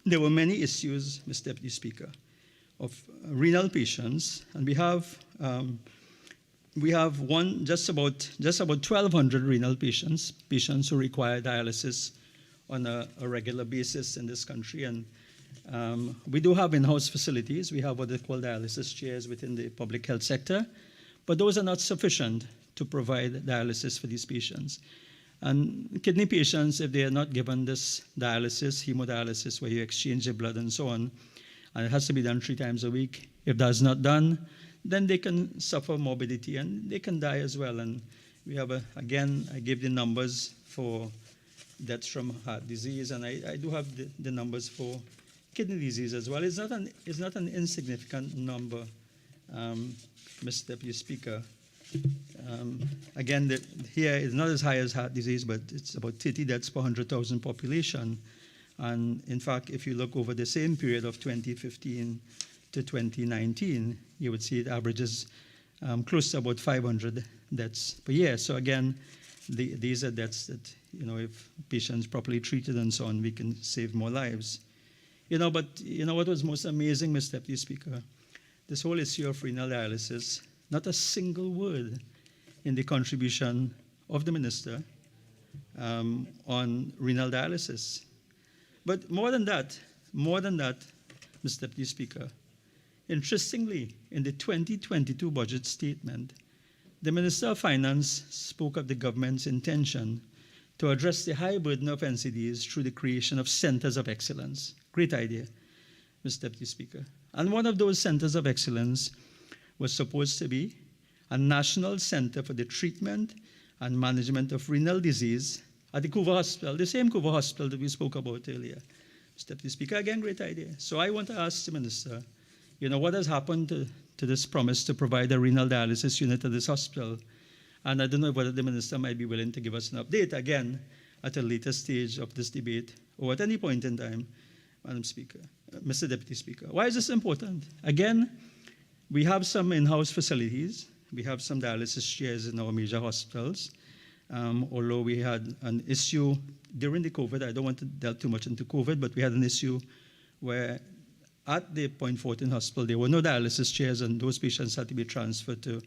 Speaker 15: there were many issues, Mr. Deputy Speaker, of renal patients, and we have just about 1,200 renal patients who require dialysis on a regular basis in this country. And we do have in-house facilities. We have what they call dialysis chairs within the public health sector, but those are not sufficient to provide dialysis for these patients. And kidney patients, if they are not given this dialysis, hemodialysis, where you exchange your blood and so on, and it has to be done 3 times a week, if that's not done, then they can suffer morbidity and they can die as well. And we have, again, I gave the numbers for deaths from heart disease, and I do have the numbers for kidney disease as well. It's not an insignificant number, Mr. Deputy Speaker. Again, here it's not as high as heart disease, but it's about 30 deaths per 100,000 population. And in fact, if you look over the same period of 2015 to 2019, you would see it averages close to about 500 deaths per year. So again, these are deaths that, if patients properly treated and so on, we can save more lives. But what was most amazing, Mr. Deputy Speaker? This whole issue of renal dialysis, not a single word in the contribution of the minister on renal dialysis. But more than that, Mr. Deputy Speaker, interestingly, in the 2022 budget statement, the Minister of Finance spoke of the government's intention to address the high burden of NCDs through the creation of centers of excellence. Great idea, Mr. Deputy Speaker. And one of those centers of excellence was supposed to be a national center for the treatment and management of renal disease at the Couva Hospital, the same Couva Hospital that we spoke about earlier. Mr. Deputy Speaker, again, great idea. So I want to ask the Minister, what has happened to this promise to provide a renal dialysis unit at this hospital? And I don't know whether the Minister might be willing to give us an update again at a later stage of this debate or at any point in time, Madam Speaker, Mr. Deputy Speaker. Why is this important? Again, we have some in-house facilities. We have some dialysis chairs in our major hospitals. Although we had an issue during the COVID, I don't want to delve too much into COVID, but we had an issue where at the Point Fortin Hospital, there were no dialysis chairs, and those patients had to be transferred to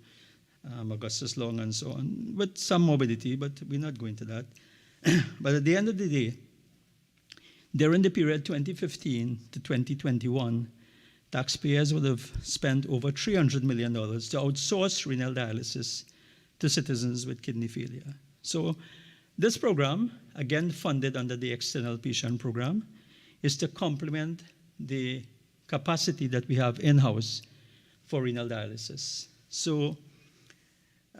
Speaker 15: Augustus Long and so on, with some morbidity, but we're not going to that. But at the end of the day, during the period 2015 to 2021, taxpayers would have spent over $300 million to outsource renal dialysis to citizens with kidney failure. So this program, again funded under the External Patient Program, is to complement the capacity that we have in-house for renal dialysis. So,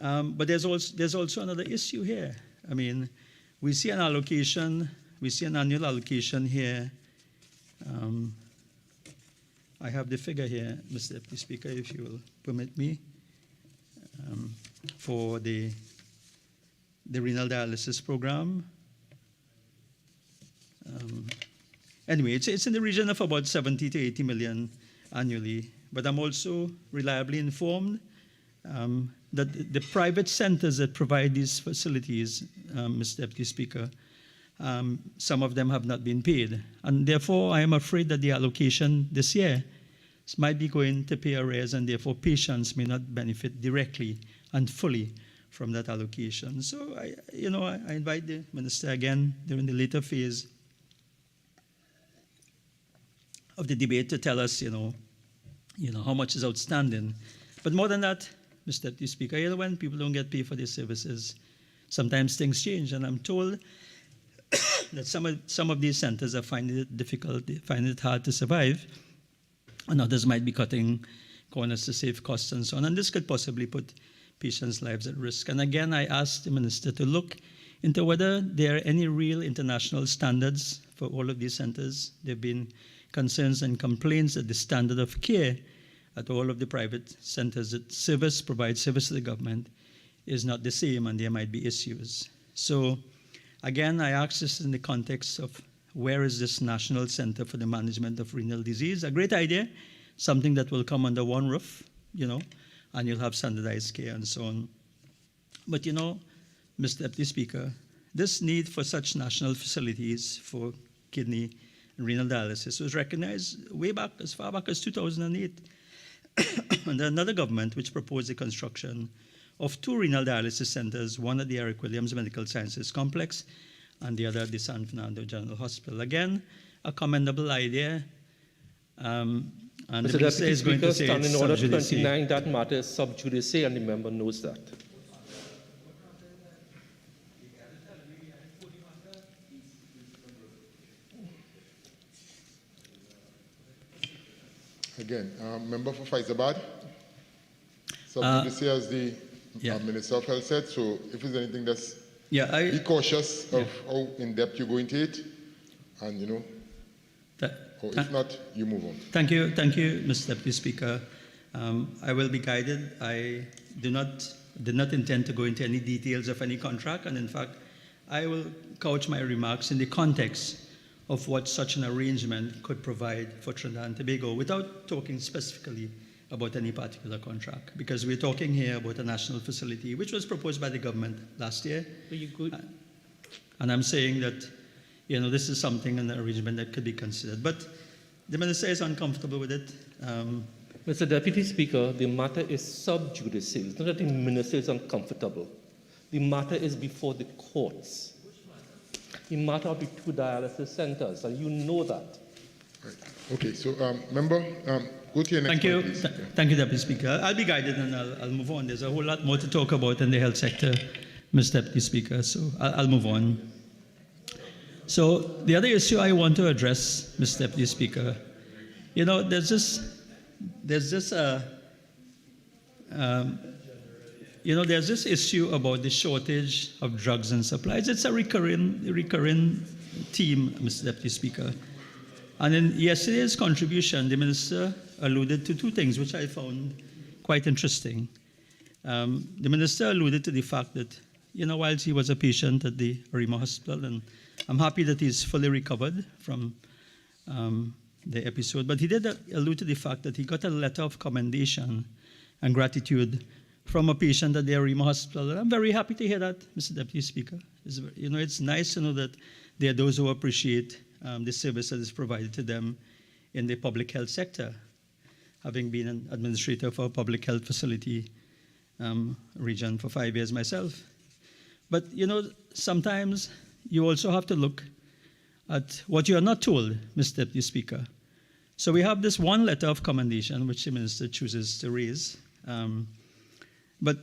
Speaker 15: but there's also another issue here. I mean, we see an allocation, we see an annual allocation here. I have the figure here, Mr. Deputy Speaker, if you will permit me, for the renal dialysis program. Anyway, it's in the region of about 70 to 80 million annually. But I'm also reliably informed that the private centers that provide these facilities, Mr. Deputy Speaker, some of them have not been paid. And therefore, I am afraid that the allocation this year might be going to pay arrears, and therefore patients may not benefit directly and fully from that allocation. So, I invite the Minister again during the later phase of the debate to tell us, how much is outstanding. But more than that, Mr. Deputy Speaker, when people don't get paid for their services, sometimes things change. And I'm told that some of these centers are finding it difficult, finding it hard to survive, and others might be cutting corners to save costs and so on. And this could possibly put patients' lives at risk. And again, I asked the minister to look into whether there are any real international standards for all of these centers. There have been concerns and complaints that the standard of care at all of the private centers that provide service to the government is not the same, and there might be issues. So again, I asked this in the context of where is this National Center for the Management of Renal Disease? A great idea, something that will come under one roof, and you'll have standardized care and so on. But Mr. Deputy Speaker, this need for such national facilities for kidney and renal dialysis was recognized way back, as far back as 2008, under another government which proposed the construction of 2 renal dialysis centers, one at the Eric Williams Medical Sciences Complex and the other at the San Fernando General Hospital. Again, a commendable idea. And
Speaker 16: Mr.
Speaker 15: the minister
Speaker 16: Deputy
Speaker 15: is going
Speaker 16: Speaker,
Speaker 15: to say
Speaker 16: Standing
Speaker 15: it's
Speaker 16: Order
Speaker 15: sub judice.
Speaker 16: 29, that matter is sub judice, and the member knows that.
Speaker 6: Again, member for Faizabad. Sub judice, as the Minister of Health said, so if there's anything that's, be cautious of how in-depth you go into it, and or if not, you move on.
Speaker 15: Thank you, Mr. Deputy Speaker. I will be guided. I did not intend to go into any details of any contract, and in fact, I will couch my remarks in the context of what such an arrangement could provide for Trinidad and Tobago without talking specifically about any particular contract, because we're talking here about a national facility which was proposed by the government last year. And I'm saying that this is something, an arrangement that could be considered. But the minister is uncomfortable with it.
Speaker 16: Mr. Deputy Speaker, the matter is sub judice. It's not that the minister is uncomfortable. The matter is before the courts. The matter of the 2 dialysis centers, and you know that.
Speaker 6: Right. Okay, so member, go to your next point, please.
Speaker 15: Thank you, Deputy Speaker. I'll be guided and I'll move on. There's a whole lot more to talk about in the health sector, Mr. Deputy Speaker, so I'll move on. So the other issue I want to address, Mr. Deputy Speaker, there's this issue about the shortage of drugs and supplies. It's a recurring theme, Mr. Deputy Speaker. And in yesterday's contribution, the minister alluded to 2 things, which I found quite interesting. The minister alluded to the fact that, whilst he was a patient at the Arima Hospital, and I'm happy that he's fully recovered from the episode, but he did allude to the fact that he got a letter of commendation and gratitude from a patient at the Arima Hospital. And I'm very happy to hear that, Mr. Deputy Speaker. It's nice to know that there are those who appreciate the service that is provided to them in the public health sector, having been an administrator for a public health facility region for 5 years myself. But, sometimes you also have to look at what you are not told, Mr. Deputy Speaker. So we have this one letter of commendation, which the minister chooses to raise. But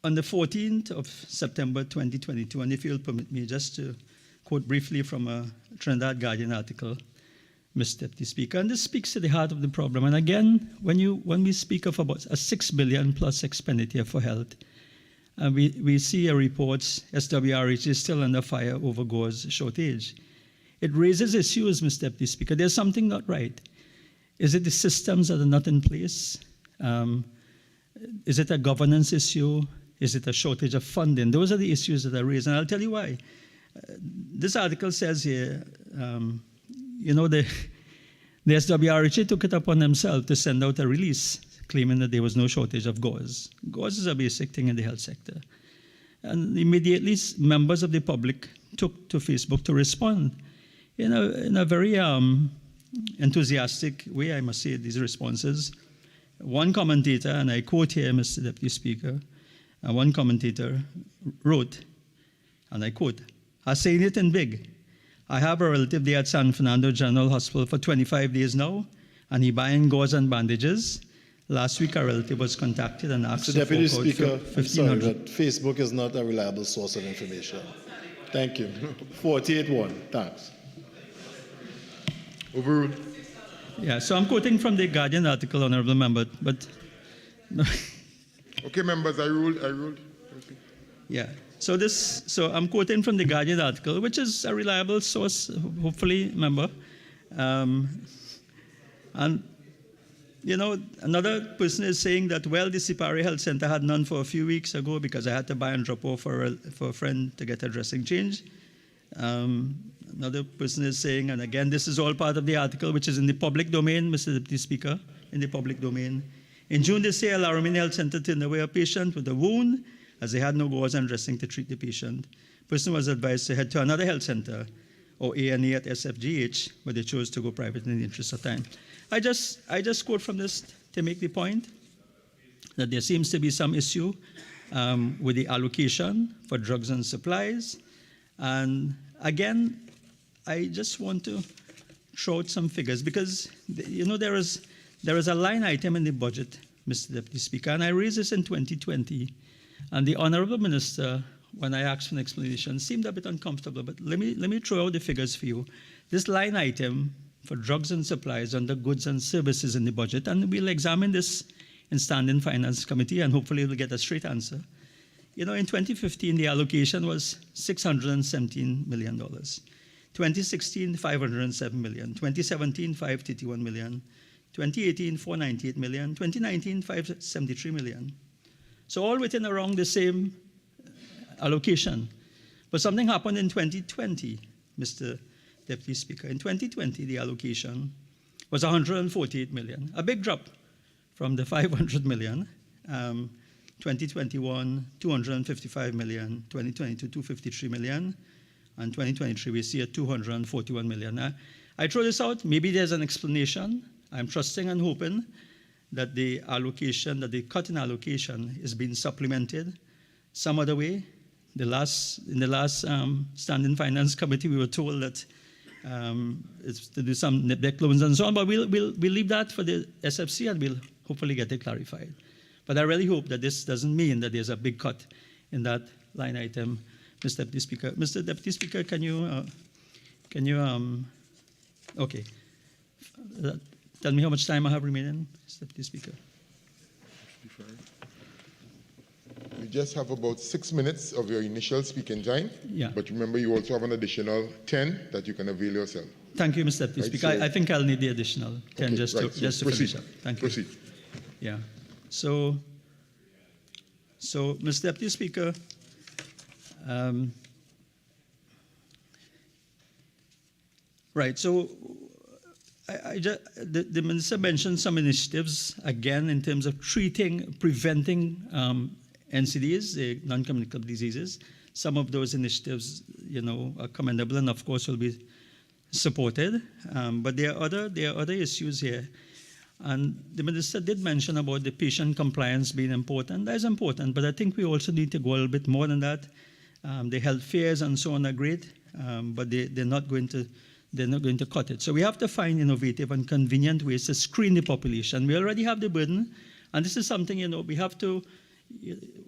Speaker 15: on the 14th of September 2022, and if you'll permit me just to quote briefly from a Trinidad Guardian article, Mr. Deputy Speaker, and this speaks to the heart of the problem. And again, when we speak of about a $6 billion plus expenditure for health, we see a reports SWRH is still under fire over gauze shortage. It raises issues, Mr. Deputy Speaker. There's something not right. Is it the systems that are not in place? Is it a governance issue? Is it a shortage of funding? Those are the issues that are raised, and I'll tell you why. This article says here, the SWRH took it upon themselves to send out a release claiming that there was no shortage of gauze. Gauze is a basic thing in the health sector. And immediately members of the public took to Facebook to respond in a very enthusiastic way, I must say, these responses. One commentator, and I quote here, Mr. Deputy Speaker, one commentator wrote, and I quote, "I saying it in big. I have a relative there at San Fernando General Hospital for 25 days now, and he buying gauze and bandages. Last week, a relative was contacted and asked
Speaker 17: Mr. Deputy
Speaker 15: to fork out
Speaker 17: Speaker, I'm sorry,
Speaker 15: $1,500.
Speaker 17: but Facebook is not a reliable source of information. Thank you. 48-1. Thanks.
Speaker 6: Overruled.
Speaker 15: Yeah, so I'm quoting from the Guardian article, Honorable Member, but...
Speaker 6: Okay, members, I ruled.
Speaker 15: Yeah, so I'm quoting from the Guardian article, which is a reliable source, hopefully, member. And, you know, another person is saying that, well, the Sipari Health Center had none for a few weeks ago because I had to buy and drop off for a friend to get a dressing change. Another person is saying, and again, this is all part of the article, which is in the public domain, Mr. Deputy Speaker, in the public domain. In June this year, Lackram Health Center turned away a patient with a wound as they had no gauze and dressing to treat the patient. The person was advised to head to another health center or A&E at SFGH, but they chose to go private in the interest of time. I just quote from this to make the point that there seems to be some issue with the allocation for drugs and supplies. And again, I just want to throw out some figures because, you know, there is a line item in the budget, Mr. Deputy Speaker, and I raised this in 2020, and the Honorable Minister, when I asked for an explanation, seemed a bit uncomfortable, but let me throw out the figures for you. This line item for drugs and supplies under goods and services in the budget, and we'll examine this in Standing Finance Committee, and hopefully we'll get a straight answer. You know, in 2015, the allocation was $617 million. 2016, $507 million. 2017, $531 million. 2018, $498 million. 2019, $573 million. So all within around the same allocation. But something happened in 2020, Mr. Deputy Speaker. In 2020, the allocation was $148 million, a big drop from the $500 million. 2021, $255 million. 2022, $253 million. And 2023, we see a $241 million. I throw this out. Maybe there's an explanation. I'm trusting and hoping that the allocation, that the cut in allocation is being supplemented some other way. In the last Standing Finance Committee, we were told that it's to do some net debt loans and so on, but we'll leave that for the SFC and we'll hopefully get it clarified. But I really hope that this doesn't mean that there's a big cut in that line item, Mr. Deputy Speaker. Mr. Deputy Speaker, can you okay. Tell me how much time I have remaining, Mr. Deputy Speaker.
Speaker 6: You just have about 6 minutes of your initial speaking time.
Speaker 15: Yeah.
Speaker 6: But remember, you also have an additional 10 that you can avail yourself.
Speaker 15: Thank you, Mr. Deputy Speaker.
Speaker 6: So,
Speaker 15: I think I'll need the additional 10
Speaker 6: okay,
Speaker 15: just
Speaker 6: right.
Speaker 15: to finish up. Thank you.
Speaker 6: Proceed.
Speaker 15: Yeah. So, Mr. Deputy Speaker, right. So, the Minister mentioned some initiatives again in terms of preventing NCDs, the non-communicable diseases. Some of those initiatives, you know, are commendable and of course will be supported. But there are other issues here. And the Minister did mention about the patient compliance being important. That is important, but I think we also need to go a little bit more than that. The health fairs and so on are great, but they're not going to cut it. So we have to find innovative and convenient ways to screen the population. We already have the burden, and this is something, you know, we have to,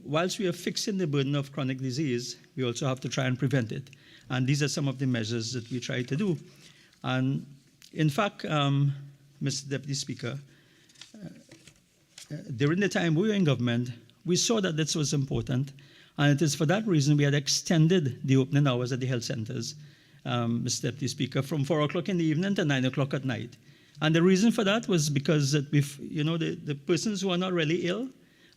Speaker 15: whilst we are fixing the burden of chronic disease, we also have to try and prevent it. And these are some of the measures that we try to do. And in fact, Mr. Deputy Speaker, during the time we were in government, we saw that this was important, and it is for that reason we had extended the opening hours at the health centers, Mr. Deputy Speaker, from 4 o'clock in the evening to 9 o'clock at night. And the reason for that was because that the persons who are not really ill,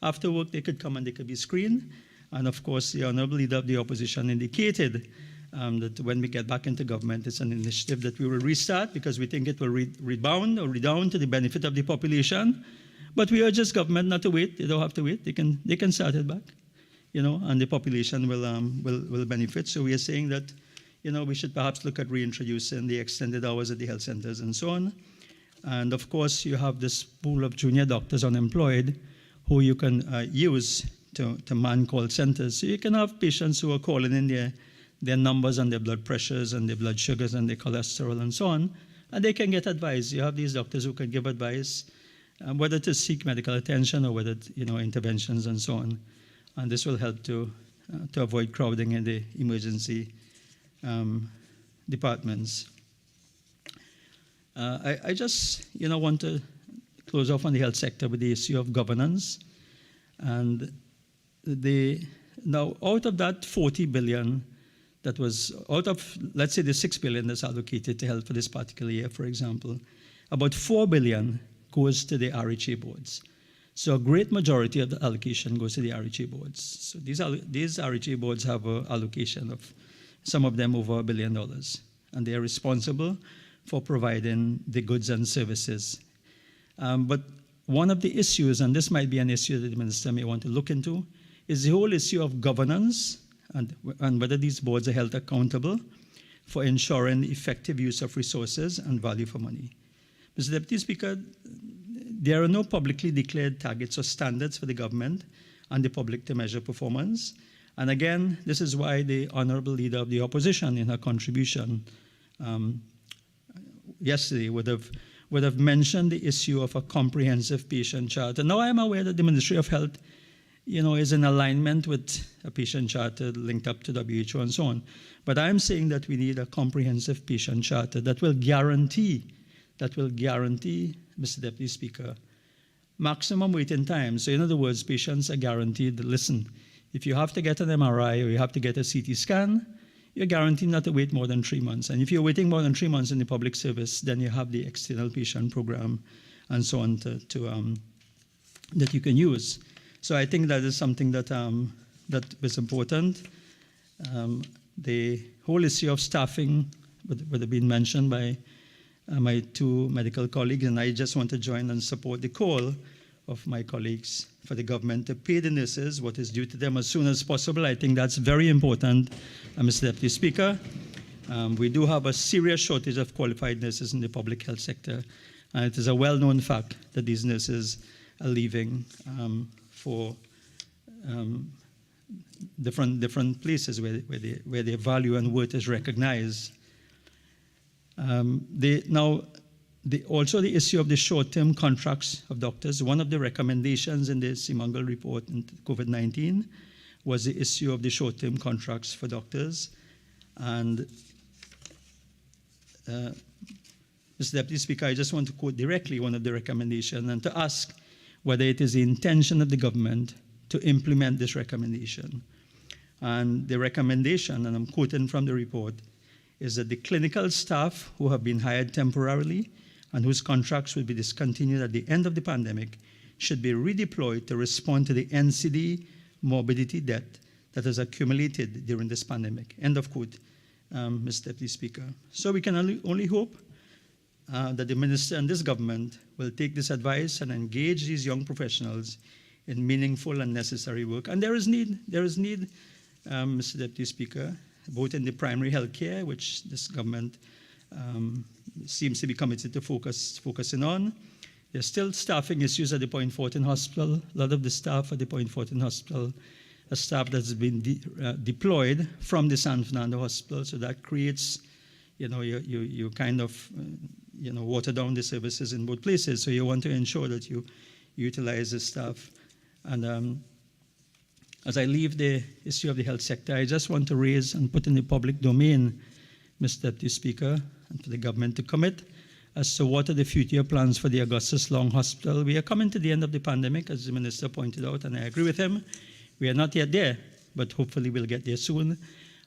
Speaker 15: after work they could come and they could be screened. And of course, the Honourable Leader of the Opposition indicated that when we get back into government, it's an initiative that we will restart because we think it will rebound or redound to the benefit of the population. But we urge this government not to wait. They don't have to wait. They can start it back, you know, and the population will benefit. So we are saying that, you know, we should perhaps look at reintroducing the extended hours at the health centers and so on. And of course, you have this pool of junior doctors unemployed who you can use to man call centers. So you can have patients who are calling in their numbers and their blood pressures and their blood sugars and their cholesterol and so on, and they can get advice. You have these doctors who can give advice, whether to seek medical attention or whether, you know, interventions and so on. And this will help to avoid crowding in the emergency departments. I just want to close off on the health sector with the issue of governance. And now out of that 40 billion that was, out of, let's say, the 6 billion that's allocated to health for this particular year, for example, about 4 billion goes to the RHA boards. So a great majority of the allocation goes to the RHA boards. So these RHA boards have an allocation of, some of them, over $1 billion. And they are responsible for providing the goods and services. But one of the issues, and this might be an issue that the minister may want to look into, is the whole issue of governance and whether these boards are held accountable for ensuring the effective use of resources and value for money. Mr. Deputy Speaker, there are no publicly declared targets or standards for the government and the public to measure performance. And again, this is why the Honourable Leader of the Opposition in her contribution yesterday would have mentioned the issue of a comprehensive patient charter. Now I am aware that the Ministry of Health is in alignment with a patient charter linked up to WHO and so on. But I'm saying that we need a comprehensive patient charter that will guarantee, Mr. Deputy Speaker, maximum waiting time. So in other words, patients are guaranteed, listen, if you have to get an MRI or you have to get a CT scan, you're guaranteed not to wait more than 3 months. And if you're waiting more than 3 months in the public service, then you have the external patient program and so on that you can use. So I think that is something that was important. The whole issue of staffing would have been mentioned by my two medical colleagues, and I just want to join and support the call of my colleagues for the government to pay the nurses what is due to them as soon as possible. I think that's very important, Mr. Deputy Speaker. We do have a serious shortage of qualified nurses in the public health sector, and it is a well-known fact that these nurses are leaving for different places where their value and worth is recognized. Also the issue of the short-term contracts of doctors. One of the recommendations in the Symon report in COVID-19 was the issue of the short-term contracts for doctors. And Mr. Deputy Speaker, I just want to quote directly one of the recommendations and to ask whether it is the intention of the government to implement this recommendation. And the recommendation, and I'm quoting from the report, is that the clinical staff who have been hired temporarily and whose contracts will be discontinued at the end of the pandemic should be redeployed to respond to the NCD morbidity debt that has accumulated during this pandemic. End of quote, Mr. Deputy Speaker. So we can only hope that the minister and this government will take this advice and engage these young professionals in meaningful and necessary work. And there is need, Mr. Deputy Speaker, both in the primary health care, which this government seems to be committed to focusing on. There's still staffing issues at the Point Fortin Hospital. A lot of the staff at the Point Fortin Hospital are staff that's been deployed from the San Fernando Hospital, so that creates, you kind of, water down the services in both places. So you want to ensure that you utilize the staff. And as I leave the issue of the health sector, I just want to raise and put in the public domain, Mr. Deputy Speaker, and for the government to commit as to what are the future plans for the Augustus Long Hospital. We are coming to the end of the pandemic, as the Minister pointed out, and I agree with him. We are not yet there, but hopefully we'll get there soon,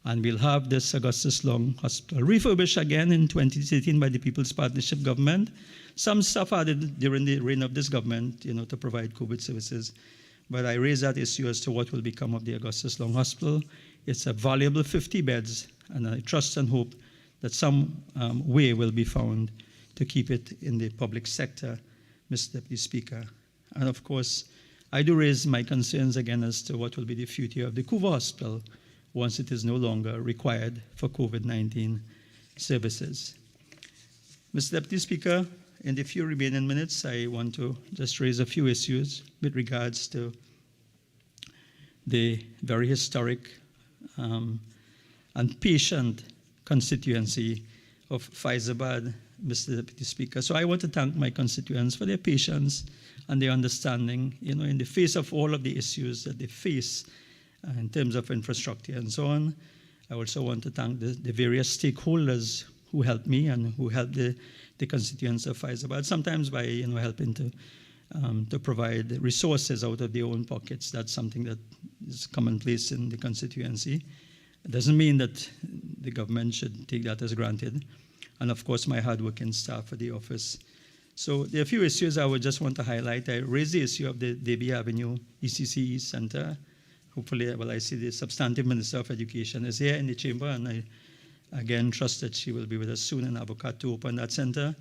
Speaker 15: and we'll have this Augustus Long Hospital refurbished again in 2013 by the People's Partnership Government. Some stuff added during the reign of this government, to provide COVID services. But I raise that issue as to what will become of the Augustus Long Hospital. It's a valuable 50 beds, and I trust and hope that some way will be found to keep it in the public sector, Mr. Deputy Speaker. And of course, I do raise my concerns again as to what will be the future of the Couva Hospital once it is no longer required for COVID-19 services. Mr. Deputy Speaker, in the few remaining minutes, I want to just raise a few issues with regards to the very historic and patient constituency of Faizabad, Mr. Deputy Speaker. So I want to thank my constituents for their patience and their understanding, in the face of all of the issues that they face in terms of infrastructure and so on. I also want to thank the various stakeholders who helped me and who helped the constituents of Faizabad, sometimes by helping to provide resources out of their own pockets. That's something that is commonplace in the constituency. It doesn't mean that the government should take that as granted. And of course, my hardworking staff at the office. So there are a few issues I would just want to highlight. I raised the issue of the Davie Avenue ECCE Center. Hopefully, I see the substantive Minister of Education is here in the chamber, and I again trust that she will be with us soon and advocate to open that center.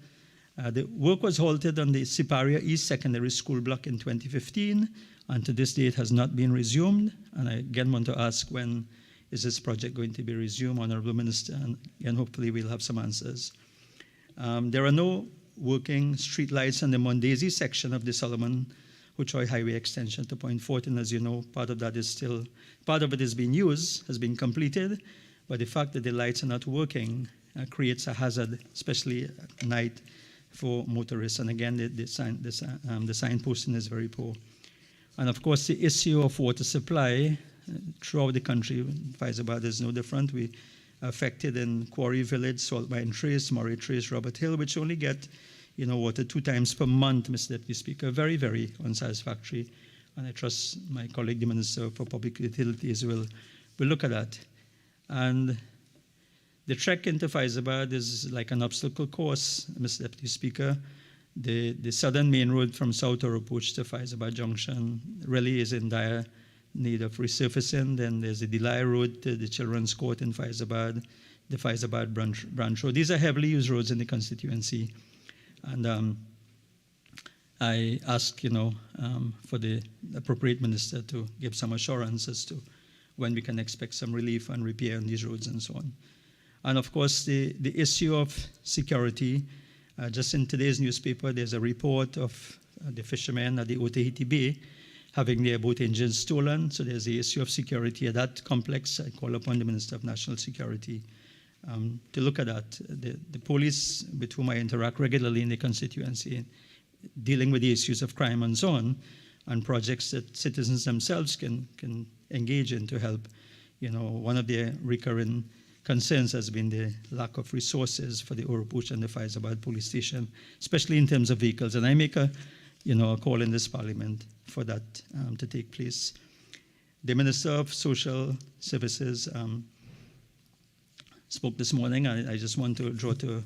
Speaker 15: The work was halted on the Siparia East Secondary School block in 2015, and to this day it has not been resumed. And I again want to ask, when is this project going to be resumed, Honorable Minister? And again, hopefully we'll have some answers. There are no working street lights on the Mondesi section of the Solomon Huchoy Highway extension to Point Fortin. As you know, part of it is being used, has been completed, but the fact that the lights are not working creates a hazard, especially at night, for motorists. And again, the signposting is very poor. And of course, the issue of water supply throughout the country, Faizabad is no different. We are affected in Quarry Village, Salt Mine Trace, Murray Trace, Robert Hill, which only get water 2 times per month, Mr. Deputy Speaker. Very, very unsatisfactory. And I trust my colleague, the Minister for Public Utilities, will look at that. And the trek into Faizabad is like an obstacle course, Mr. Deputy Speaker. The southern main road from South Oropuch to Faizabad Junction really is in dire need of resurfacing. Then there's the Delay Road to the Children's Court in Faizabad, the Faizabad branch road. These are heavily used roads in the constituency. And I ask, for the appropriate minister to give some assurance as to when we can expect some relief and repair on these roads and so on. And of course, the issue of security. Just in today's newspaper, there's a report of the fishermen at the Otahiti Bay having their boat engines stolen. So there's the issue of security at that complex. I call upon the Minister of National Security to look at that. The police with whom I interact regularly in the constituency, dealing with the issues of crime and so on, and projects that citizens themselves can engage in to help. One of their recurring concerns has been the lack of resources for the Oropuch and the Faizabad police station, especially in terms of vehicles. And I make a call in this parliament for that to take place. The Minister of Social Services spoke this morning. I just want to draw to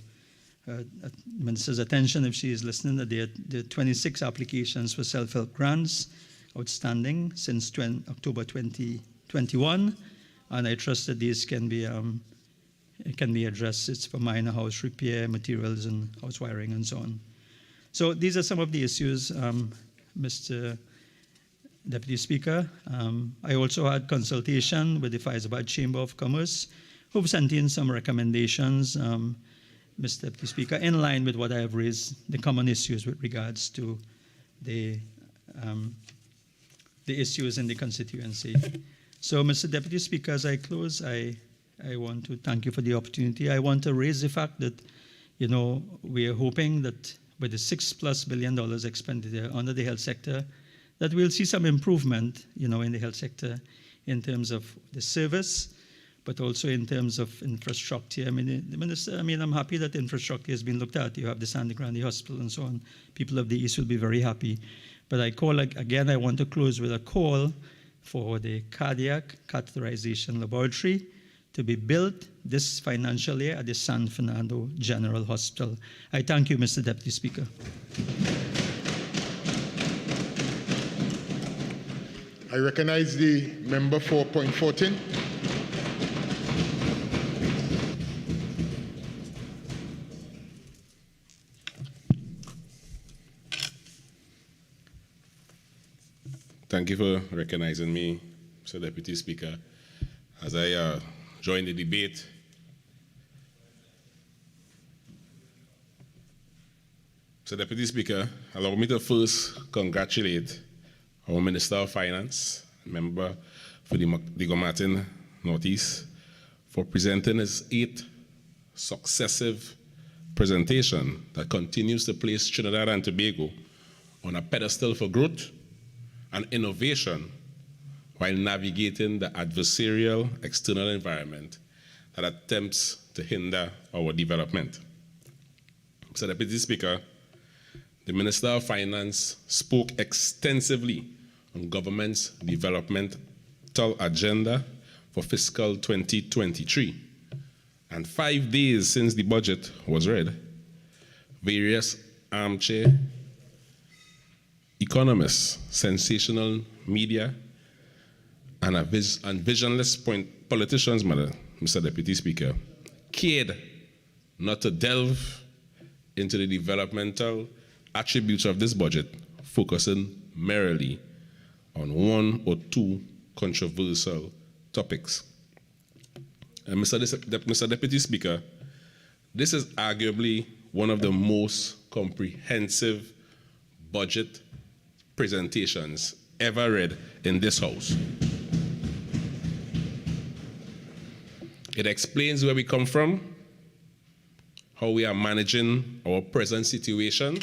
Speaker 15: Minister's attention, if she is listening, that there are 26 applications for self-help grants outstanding since October 2021, and I trust that these can be addressed. It's for minor house repair, materials and house wiring and so on. So these are some of the issues, Mr. Deputy Speaker. I also had consultation with the Faizabad Chamber of Commerce, who've sent in some recommendations, Mr. Deputy Speaker, in line with what I have raised, the common issues with regards to the issues in the constituency. So, Mr. Deputy Speaker, as I close, I want to thank you for the opportunity. I want to raise the fact that, we are hoping that with the $6+ billion expenditure under the health sector, that we'll see some improvement, in the health sector in terms of the service, but also in terms of infrastructure. I mean, the Minister, I'm happy that infrastructure has been looked at. You have the Sandy Grande Hospital and so on. People of the East will be very happy. But I want to close with a call for the cardiac catheterization laboratory to be built this financial year at the San Fernando General Hospital. I thank you, Mr. Deputy Speaker.
Speaker 6: I recognize the member for Point Fortin.
Speaker 18: Thank you for recognizing me, Mr. Deputy Speaker. As I join the debate, Mr. Deputy Speaker, allow me to first congratulate our Minister of Finance, member for the Digo-Martin Northeast, for presenting his 8th successive presentation that continues to place Trinidad and Tobago on a pedestal for growth and innovation while navigating the adversarial external environment that attempts to hinder our development. Mr. Deputy Speaker, the Minister of Finance spoke extensively on government's developmental agenda for fiscal 2023. And 5 days since the budget was read, various armchair economists, sensational media, and visionless politicians, Mr. Deputy Speaker, cared not to delve into the developmental attributes of this budget, focusing merely on one or two controversial topics. And Mr. Deputy Speaker, this is arguably one of the most comprehensive budget presentations ever read in this House. It explains where we come from, how we are managing our present situation,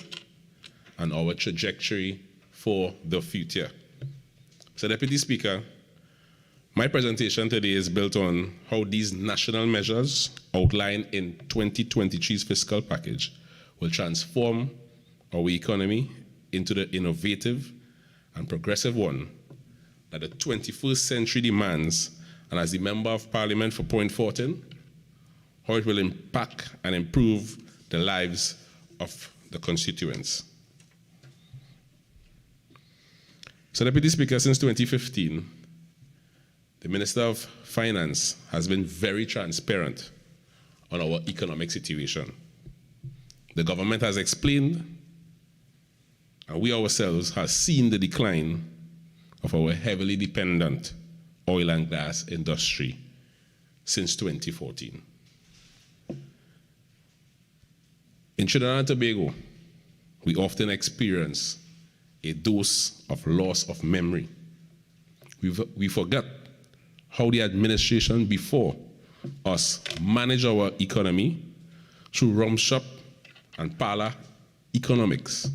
Speaker 18: and our trajectory for the future. So, Deputy Speaker, my presentation today is built on how these national measures outlined in 2023's fiscal package will transform our economy into the innovative and progressive one that the 21st century demands, and as the Member of Parliament for Point 14, how it will impact and improve the lives of the constituents. So, Deputy Speaker, since 2015, the Minister of Finance has been very transparent on our economic situation. The government has explained, and we ourselves have seen the decline of our heavily dependent oil and gas industry since 2014. In Trinidad and Tobago, we often experience a dose of loss of memory. We forget how the administration before us managed our economy through rum shop and parlor economics,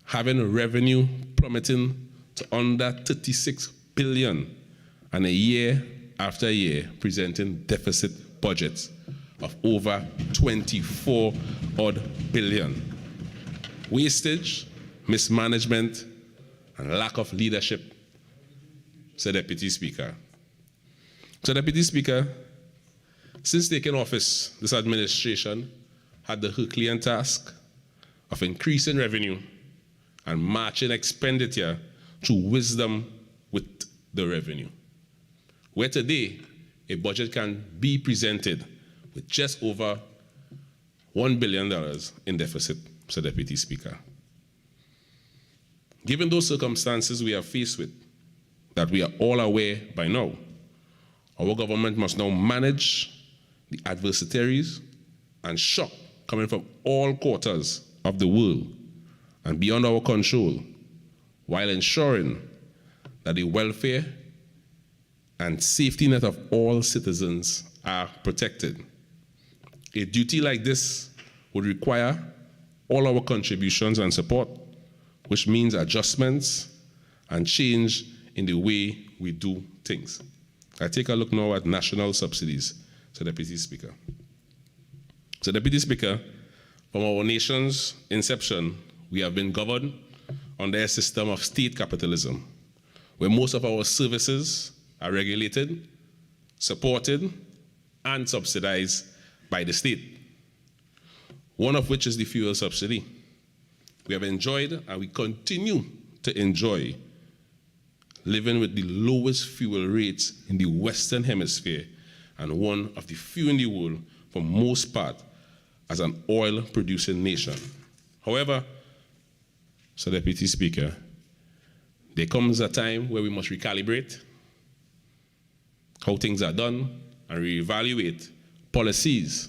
Speaker 18: having revenue plummeting to under 36 billion, and a year after year presenting deficit budgets of over 24 odd billion. Wastage, mismanagement, and lack of leadership, said Deputy Speaker. So, Deputy Speaker, since taking office, this administration had the Herculean task of increasing revenue and matching expenditure through wisdom with the revenue. Where today, a budget can be presented with just over $1 billion in deficit, said Deputy Speaker. Given those circumstances we are faced with, that we are all aware by now, our government must now manage the adversities and shock coming from all quarters of the world and beyond our control, while ensuring that the welfare and safety net of all citizens are protected. A duty like this would require all our contributions and support, which means adjustments and change in the way we do things. I take a look now at national subsidies, so Deputy Speaker. So, Deputy Speaker, from our nation's inception, we have been governed under a system of state capitalism, where most of our services are regulated, supported, and subsidized by the state, one of which is the fuel subsidy. We have enjoyed, and we continue to enjoy, living with the lowest fuel rates in the Western Hemisphere and one of the few in the world for most part as an oil-producing nation. However, so Deputy Speaker, there comes a time where we must recalibrate how things are done and reevaluate policies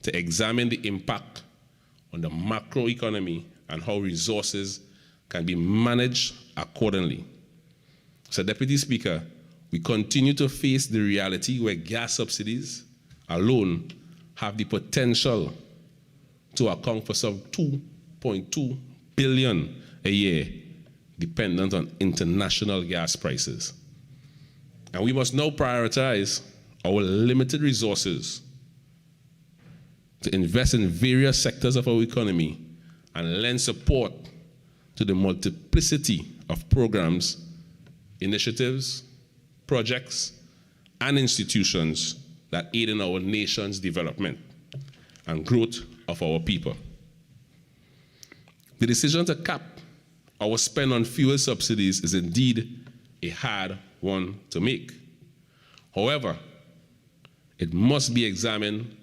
Speaker 18: to examine the impact on the macroeconomy and how resources can be managed accordingly. So, Deputy Speaker, we continue to face the reality where gas subsidies alone have the potential to account for some 2.2 billion a year, dependent on international gas prices. And we must now prioritize our limited resources to invest in various sectors of our economy and lend support to the multiplicity of programs, initiatives, projects, and institutions that aid in our nation's development and growth of our people. The decision to cap our spend on fuel subsidies is indeed a hard one to make. However, it must be examined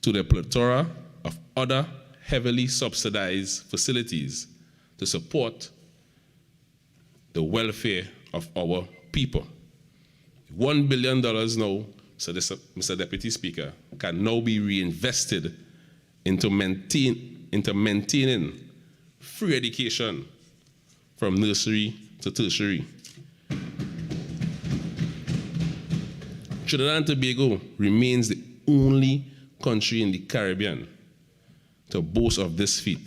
Speaker 18: to the plethora of other heavily subsidized facilities to support the welfare of our people. $1 billion now, so Mr. Deputy Speaker, can now be reinvested into maintaining free education from nursery to tertiary. Trinidad and Tobago remains the only country in the Caribbean to boast of this feat.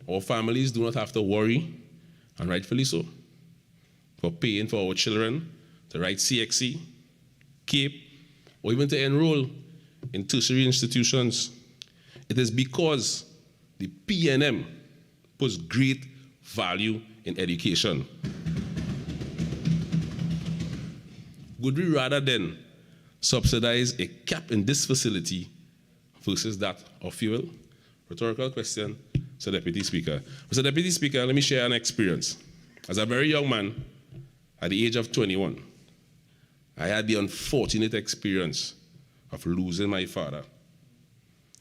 Speaker 18: Our families do not have to worry, and rightfully so, for paying for our children to write CXC, CAPE, or even to enroll in tertiary institutions. It is because the PNM puts great value in education. Would we rather then subsidize a cap in this facility versus that of fuel? Rhetorical question, Mr. Deputy Speaker. Mr. Deputy Speaker, let me share an experience. As a very young man, at the age of 21, I had the unfortunate experience of losing my father.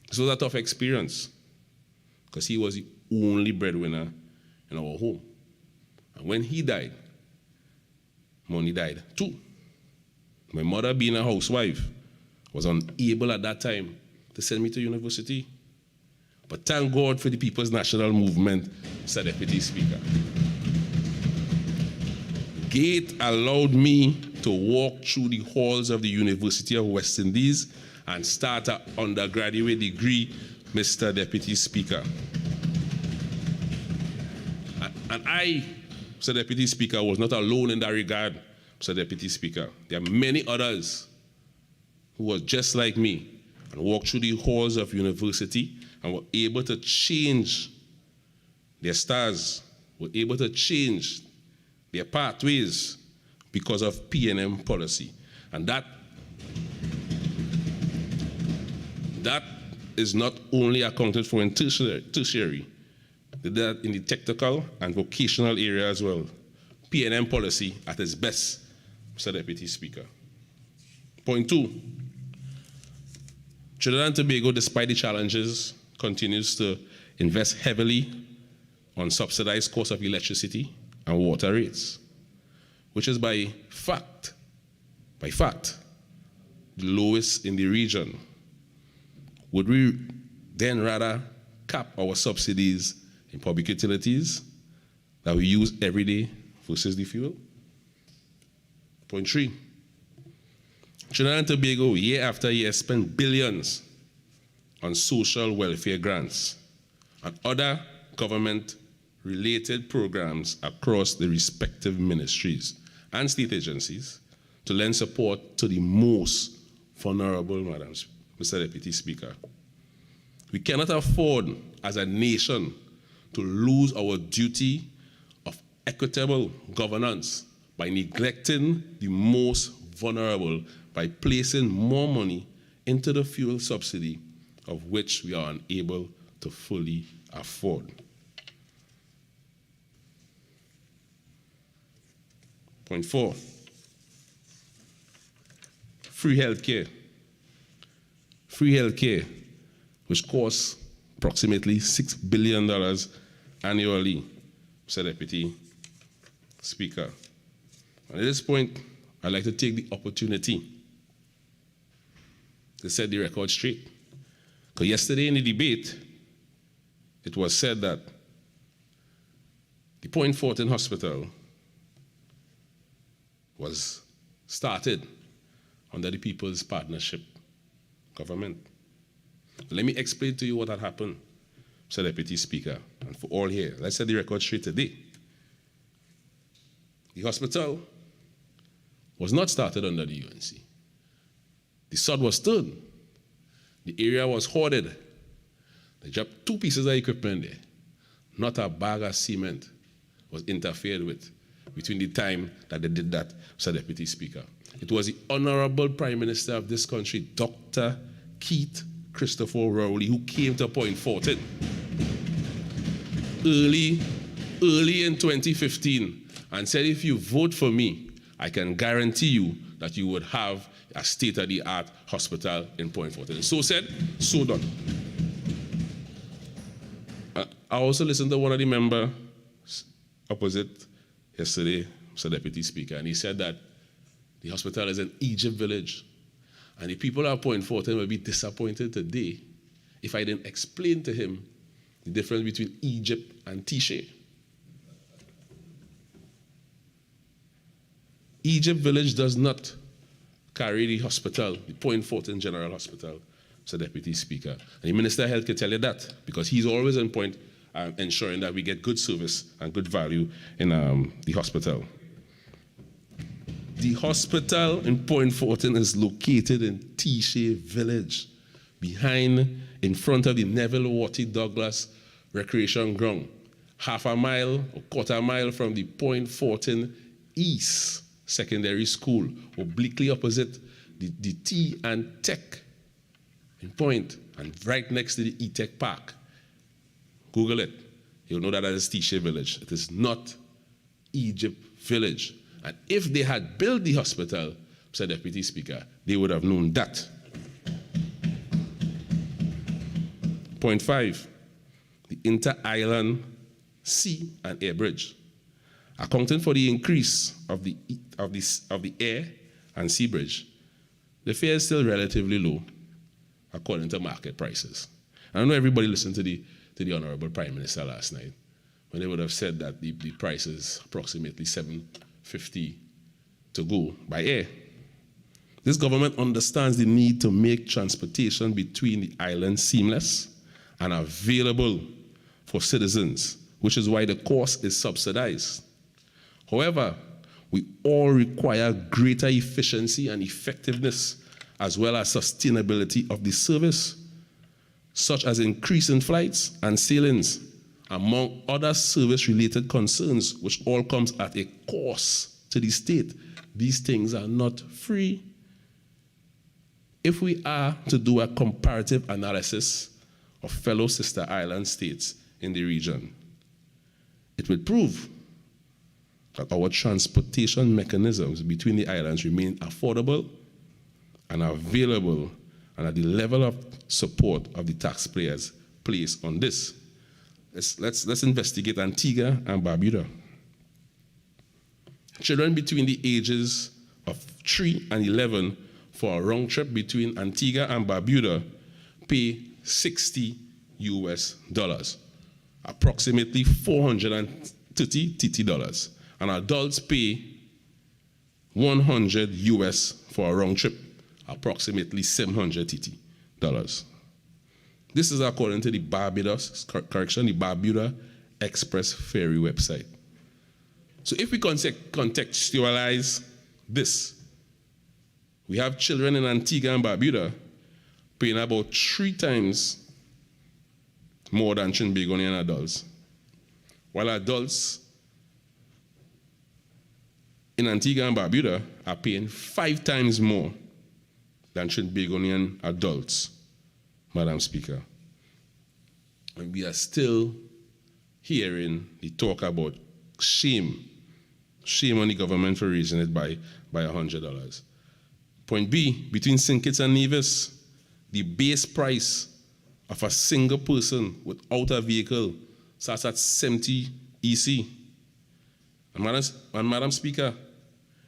Speaker 18: This was a tough experience because he was the only breadwinner in our home. And when he died, money died too. My mother, being a housewife, was unable at that time to send me to university. But thank God for the People's National Movement, Mr. Deputy Speaker. Gate allowed me to walk through the halls of the University of West Indies and start an undergraduate degree, Mr. Deputy Speaker. And I, Mr. Deputy Speaker, was not alone in that regard, Mr. Deputy Speaker. There are many others who were just like me and walked through the halls of university and were able to change their stars, were able to change their pathways because of PNM policy. And that is not only accounted for in tertiary, that in the technical and vocational area as well. PNM policy at its best, Mr. Deputy Speaker. Point 2, Trinidad and Tobago, despite the challenges, continues to invest heavily on subsidized cost of electricity and water rates, which is by fact, the lowest in the region. Would we then rather cap our subsidies in public utilities that we use every day versus the fuel? Point 3, Trinidad and Tobago, year after year, spend billions on social welfare grants and other government-related programs across the respective ministries and state agencies to lend support to the most vulnerable, Mr. Deputy Speaker. We cannot afford, as a nation, to lose our duty of equitable governance by neglecting the most vulnerable by placing more money into the fuel subsidy of which we are unable to fully afford. Point 4, free healthcare. Free healthcare, which costs approximately $6 billion annually, Mr. Deputy Speaker. And at this point, I'd like to take the opportunity to set the record straight. Because yesterday in the debate, it was said that the Point Fortin Hospital was started under the People's Partnership government. Let me explain to you what had happened, Mr. Deputy Speaker, and for all here. Let's set the record straight today. The hospital was not started under the UNC. The sod was turned. The area was hoarded. They dropped 2 pieces of equipment there. Not a bag of cement was interfered with between the time that they did that, Mr. Deputy Speaker. It was the Honorable Prime Minister of this country, Dr. Keith Christopher Rowley, who came to Point Fortin early in 2015 and said, if you vote for me, I can guarantee you that you would have a state-of-the-art hospital in Point Fortin. So said, so done. I also listened to one of the members opposite yesterday, Mr. Deputy Speaker, and he said that the hospital is in Egypt village. And the people of Point Fortin will be disappointed today if I didn't explain to him the difference between Egypt and Tiche. Egypt village does not carry the hospital, the Point Fortin General Hospital, Mr. Deputy Speaker. And the Minister of Health can tell you that because he's always on point ensuring that we get good service and good value in the hospital. The hospital in Point Fortin is located in Tiche village, in front of the Neville Watty Douglas Recreation Ground, half a mile or quarter mile from the Point Fortin East Secondary School, obliquely opposite the Tea and Tech in Point, and right next to the E-Tech Park. Google it. You'll know that is Tiche village. It is not Egypt village. And if they had built the hospital, Mr. Deputy Speaker, they would have known that. Point 5, the Inter-Island Sea and Air Bridge. Accounting for the increase of the air and sea bridge, the fare is still relatively low according to market prices. I know everybody listened to the Honorable Prime Minister last night when they would have said that the price is approximately $7.50 to go by air. This government understands the need to make transportation between the islands seamless and available for citizens, which is why the cost is subsidized. However, we all require greater efficiency and effectiveness as well as sustainability of the service, such as increasing flights and sailings, among other service-related concerns, which all comes at a cost to the state. These things are not free. If we are to do a comparative analysis of fellow sister island states in the region, it will prove that our transportation mechanisms between the islands remain affordable and available and at the level of support of the taxpayers placed on this. Let's investigate Antigua and Barbuda. Children between the ages of 3 and 11 for a round trip between Antigua and Barbuda pay $60 US, approximately 430 TT dollars, and adults pay 100 US for a round trip, approximately 700 TT dollars. This is according to the Barbuda Express Ferry website. So if we contextualize this, we have children in Antigua and Barbuda paying about 3 times more than Trinbagonian adults, while adults in Antigua and Barbuda are paying 5 times more than Trinbagonian adults, Madam Speaker. And we are still hearing the talk about shame on the government for raising it by $100. Point B, between St. Kitts and Nevis, the base price of a single person without a vehicle starts at 70 EC. And Madam Speaker,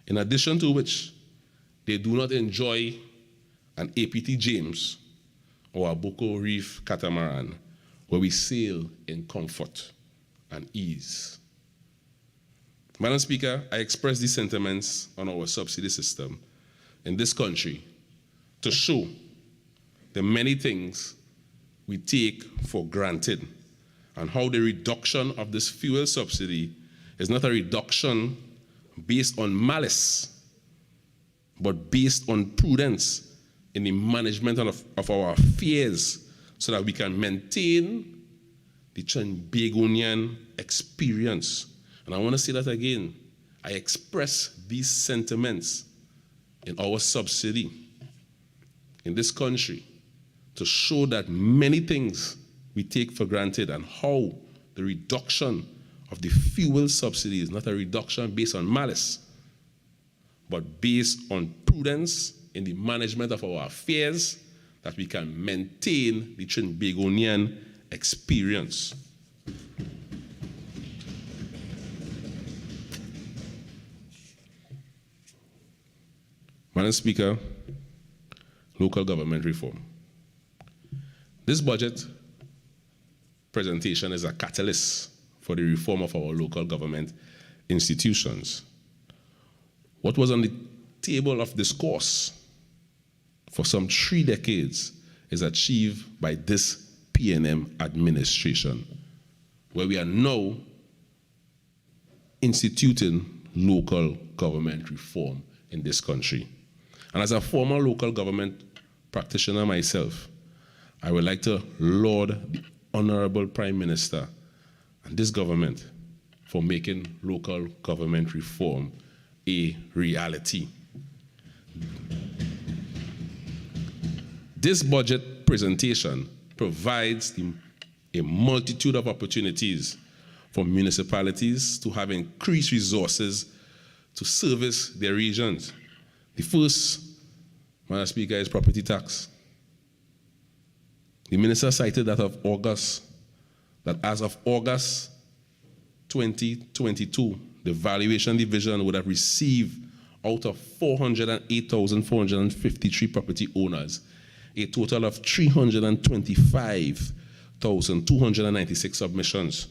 Speaker 18: in addition to which, they do not enjoy an APT James or a Boko Reef catamaran where we sail in comfort and ease. Madam Speaker, I express these sentiments on our subsidy system in this country to show the many things we take for granted and how the reduction of this fuel subsidy is not a reduction based on malice, but based on prudence in the management of our affairs so that we can maintain the Trinbagonian experience. And I want to say that again. I express these sentiments in our subsidy in this country to show that many things we take for granted and how the reduction of the fuel subsidy is not a reduction based on malice, but based on prudence in the management of our affairs, that we can maintain the Trinbagonian experience. Madam Speaker, local government reform. This budget presentation is a catalyst for the reform of our local government institutions. What was on the table of discourse for some 3 decades is achieved by this PNM administration, where we are now instituting local government reform in this country. And as a former local government practitioner myself, I would like to laud the Honorable Prime Minister and this government for making local government reform a reality. This budget presentation provides a multitude of opportunities for municipalities to have increased resources to service their regions. The first, Madam Speaker, is property tax. The minister cited that as of August 2022, the valuation division would have received out of 408,453 property owners a total of 325,296 submissions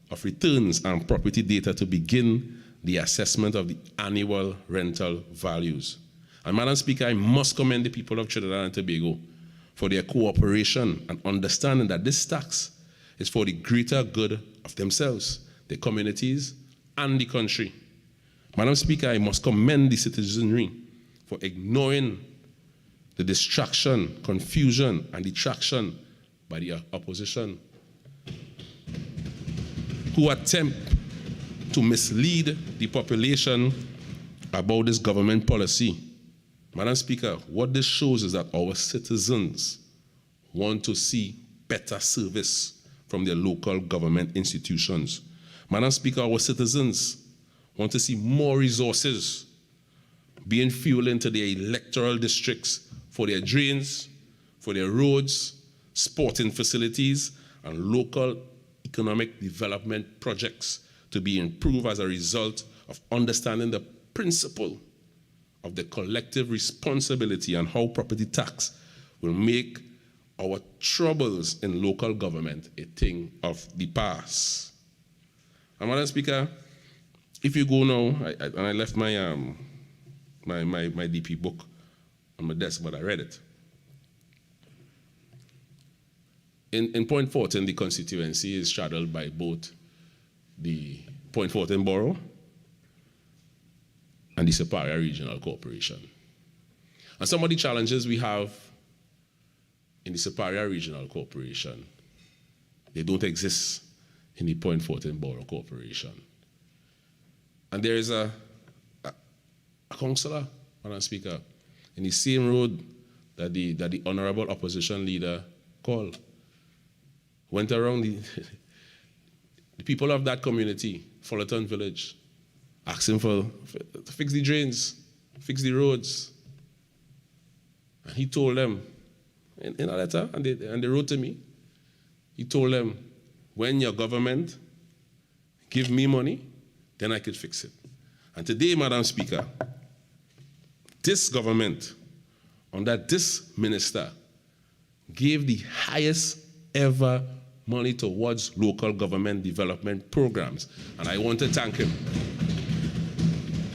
Speaker 18: of returns and property data to begin the assessment of the annual rental values. And Madam Speaker, I must commend the people of Trinidad and Tobago for their cooperation and understanding that this tax is for the greater good of themselves, their communities, and the country. Madam Speaker, I must commend the citizenry for ignoring the distraction, confusion, and detraction by the opposition, who attempt to mislead the population about this government policy. Madam Speaker, what this shows is that our citizens want to see better service from their local government institutions. Madam Speaker, our citizens want to see more resources being fueled into their electoral districts for their drains, for their roads, sporting facilities, and local economic development projects to be improved as a result of understanding the principle of the collective responsibility and how property tax will make our troubles in local government a thing of the past. And Madam Speaker, if you go now, I left my DP book on my desk, but I read it. In Point Fortin, the constituency is straddled by both the Point Fortin Borough and the Superior Regional Corporation. And some of the challenges we have in the Superior Regional Corporation, they don't exist in the Point Fortin Borough Corporation. And there is a councillor, Madam Speaker, in the same road that the Honorable Opposition Leader called, went around the people of that community, Fullerton Village, asking to fix the drains, fix the roads. And he told them, in a letter, and they wrote to me, he told them, when your government give me money, then I could fix it. And today, Madam Speaker, this government, under this minister, gave the highest ever money towards local government development programs. And I want to thank him.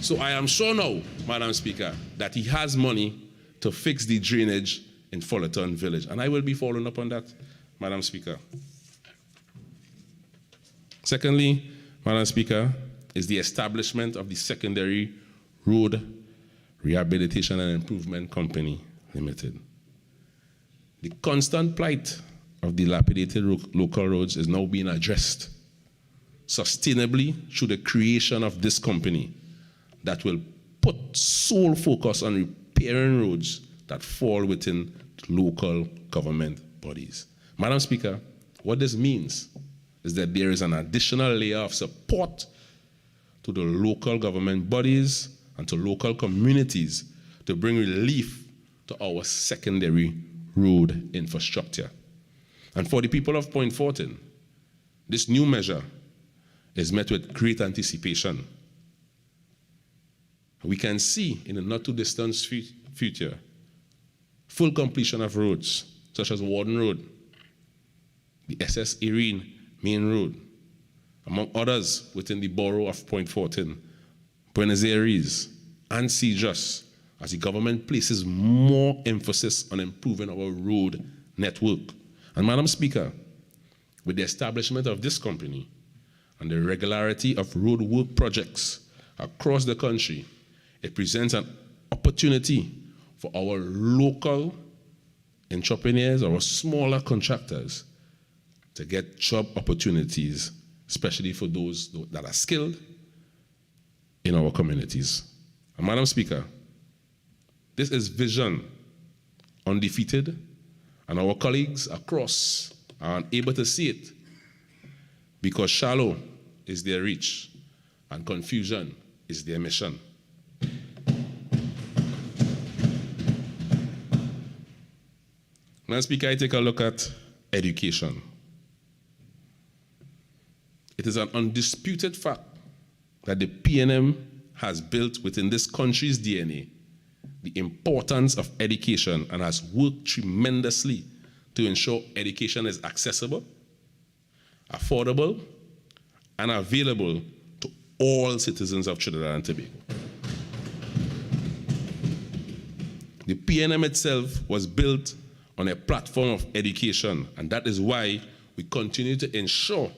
Speaker 18: So I am sure now, Madam Speaker, that he has money to fix the drainage in Fullerton Village. And I will be following up on that, Madam Speaker. Secondly, Madam Speaker, is the establishment of the Secondary Road Rehabilitation and Improvement Company Limited. The constant plight of dilapidated local roads is now being addressed sustainably through the creation of this company that will put sole focus on repairing roads that fall within local government bodies. Madam Speaker, what this means is that there is an additional layer of support to the local government bodies and to local communities to bring relief to our secondary road infrastructure. And for the people of Point Fortin, this new measure is met with great anticipation. We can see in the not too distant future full completion of roads such as Warden Road, the SS Irene Main Road, among others within the borough of Point Fortin, Buenos Aires, and Cedros, as the government places more emphasis on improving our road network. And Madam Speaker, with the establishment of this company and the regularity of road work projects across the country, it presents an opportunity for our local entrepreneurs, our smaller contractors, to get job opportunities, especially for those that are skilled in our communities. And Madam Speaker, this is vision undefeated, and our colleagues across are unable to see it because shallow is their reach and confusion is their mission. Madam Speaker, I take a look at education. It is an undisputed fact that the PNM has built within this country's DNA the importance of education and has worked tremendously to ensure education is accessible, affordable, and available to all citizens of Trinidad and Tobago. The PNM itself was built on a platform of education, and that is why we continue to ensure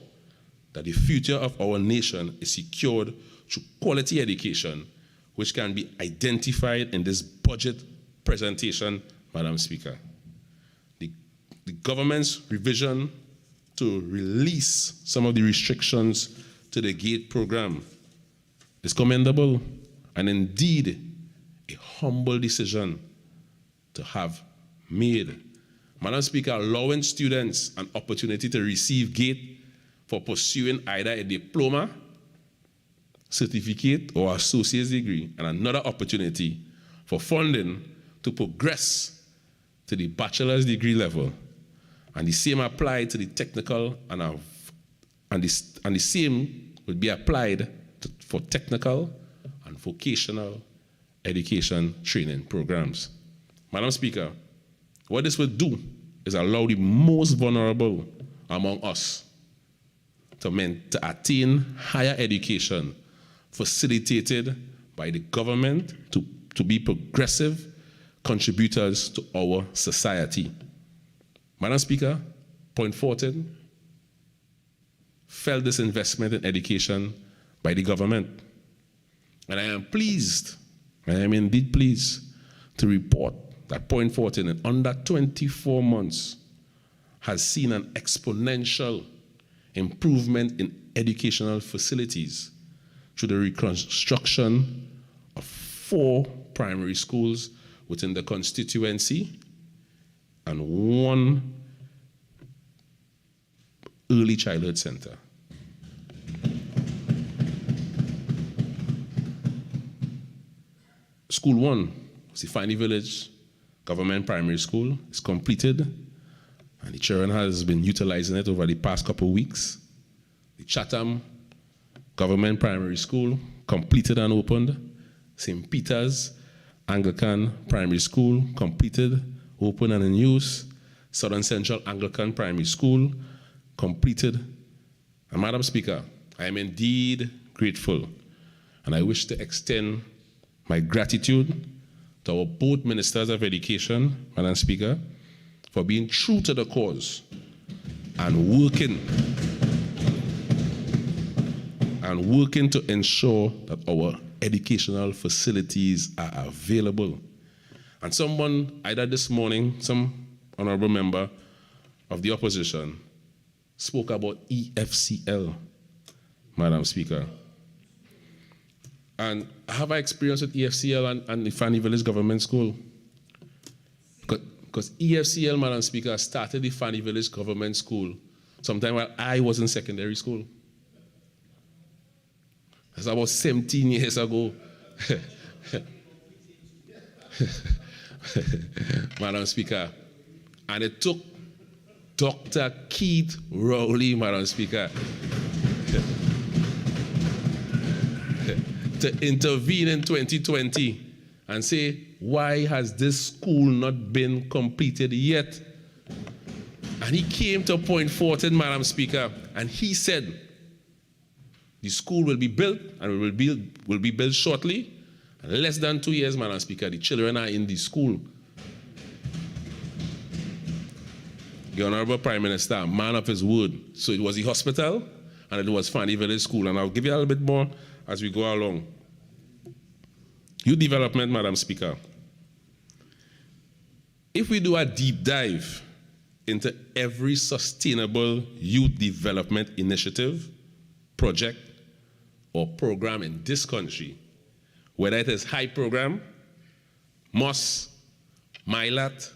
Speaker 18: that the future of our nation is secured through quality education, which can be identified in this budget presentation, Madam Speaker. The government's revision to release some of the restrictions to the GATE program is commendable and indeed a humble decision to have made. Madam Speaker, allowing students an opportunity to receive GATE for pursuing either a diploma, certificate, or associate's degree, and another opportunity for funding to progress to the bachelor's degree level. And the same applied to the technical and the same would be applied for technical and vocational education training programs. Madam Speaker, what this would do is allow the most vulnerable among us to attain higher education facilitated by the government to be progressive contributors to our society. Madam Speaker, Point Fortin felt this investment in education by the government. And I am pleased, I am indeed pleased to report that Point Fortin in under 24 months has seen an exponential improvement in educational facilities through the reconstruction of 4 primary schools within the constituency and 1 early childhood center. School 1, Sifani Village Government Primary School, is completed, and the children has been utilizing it over the past couple of weeks. The Chatham Government Primary School, completed and opened. St. Peter's Anglican Primary School, completed, open and in use. Southern Central Anglican Primary School, completed. And Madam Speaker, I am indeed grateful, and I wish to extend my gratitude to our both Ministers of Education, Madam Speaker, for being true to the cause and working to ensure that our educational facilities are available. And someone, either this morning, some honorable member of the opposition, spoke about EFCL, Madam Speaker. And have I experienced with EFCL and the Fanny Village Government School? Because EFCL, Madam Speaker, started the Fanny Village Government School sometime while I was in secondary school. That's about 17 years ago. Madam Speaker. And it took Dr. Keith Rowley, Madam Speaker, to intervene in 2020 and say, why has this school not been completed yet? And he came to Point Fortin, Madam Speaker, and he said, the school will be built and will be built shortly. In less than 2 years, Madam Speaker, the children are in the school. The Honorable Prime Minister, a man of his word. So it was the hospital and it was Fanny Village School. And I'll give you a little bit more as we go along. Youth development, Madam Speaker. If we do a deep dive into every sustainable youth development initiative, project, or program in this country, whether it is High Program, MOS, MyLat,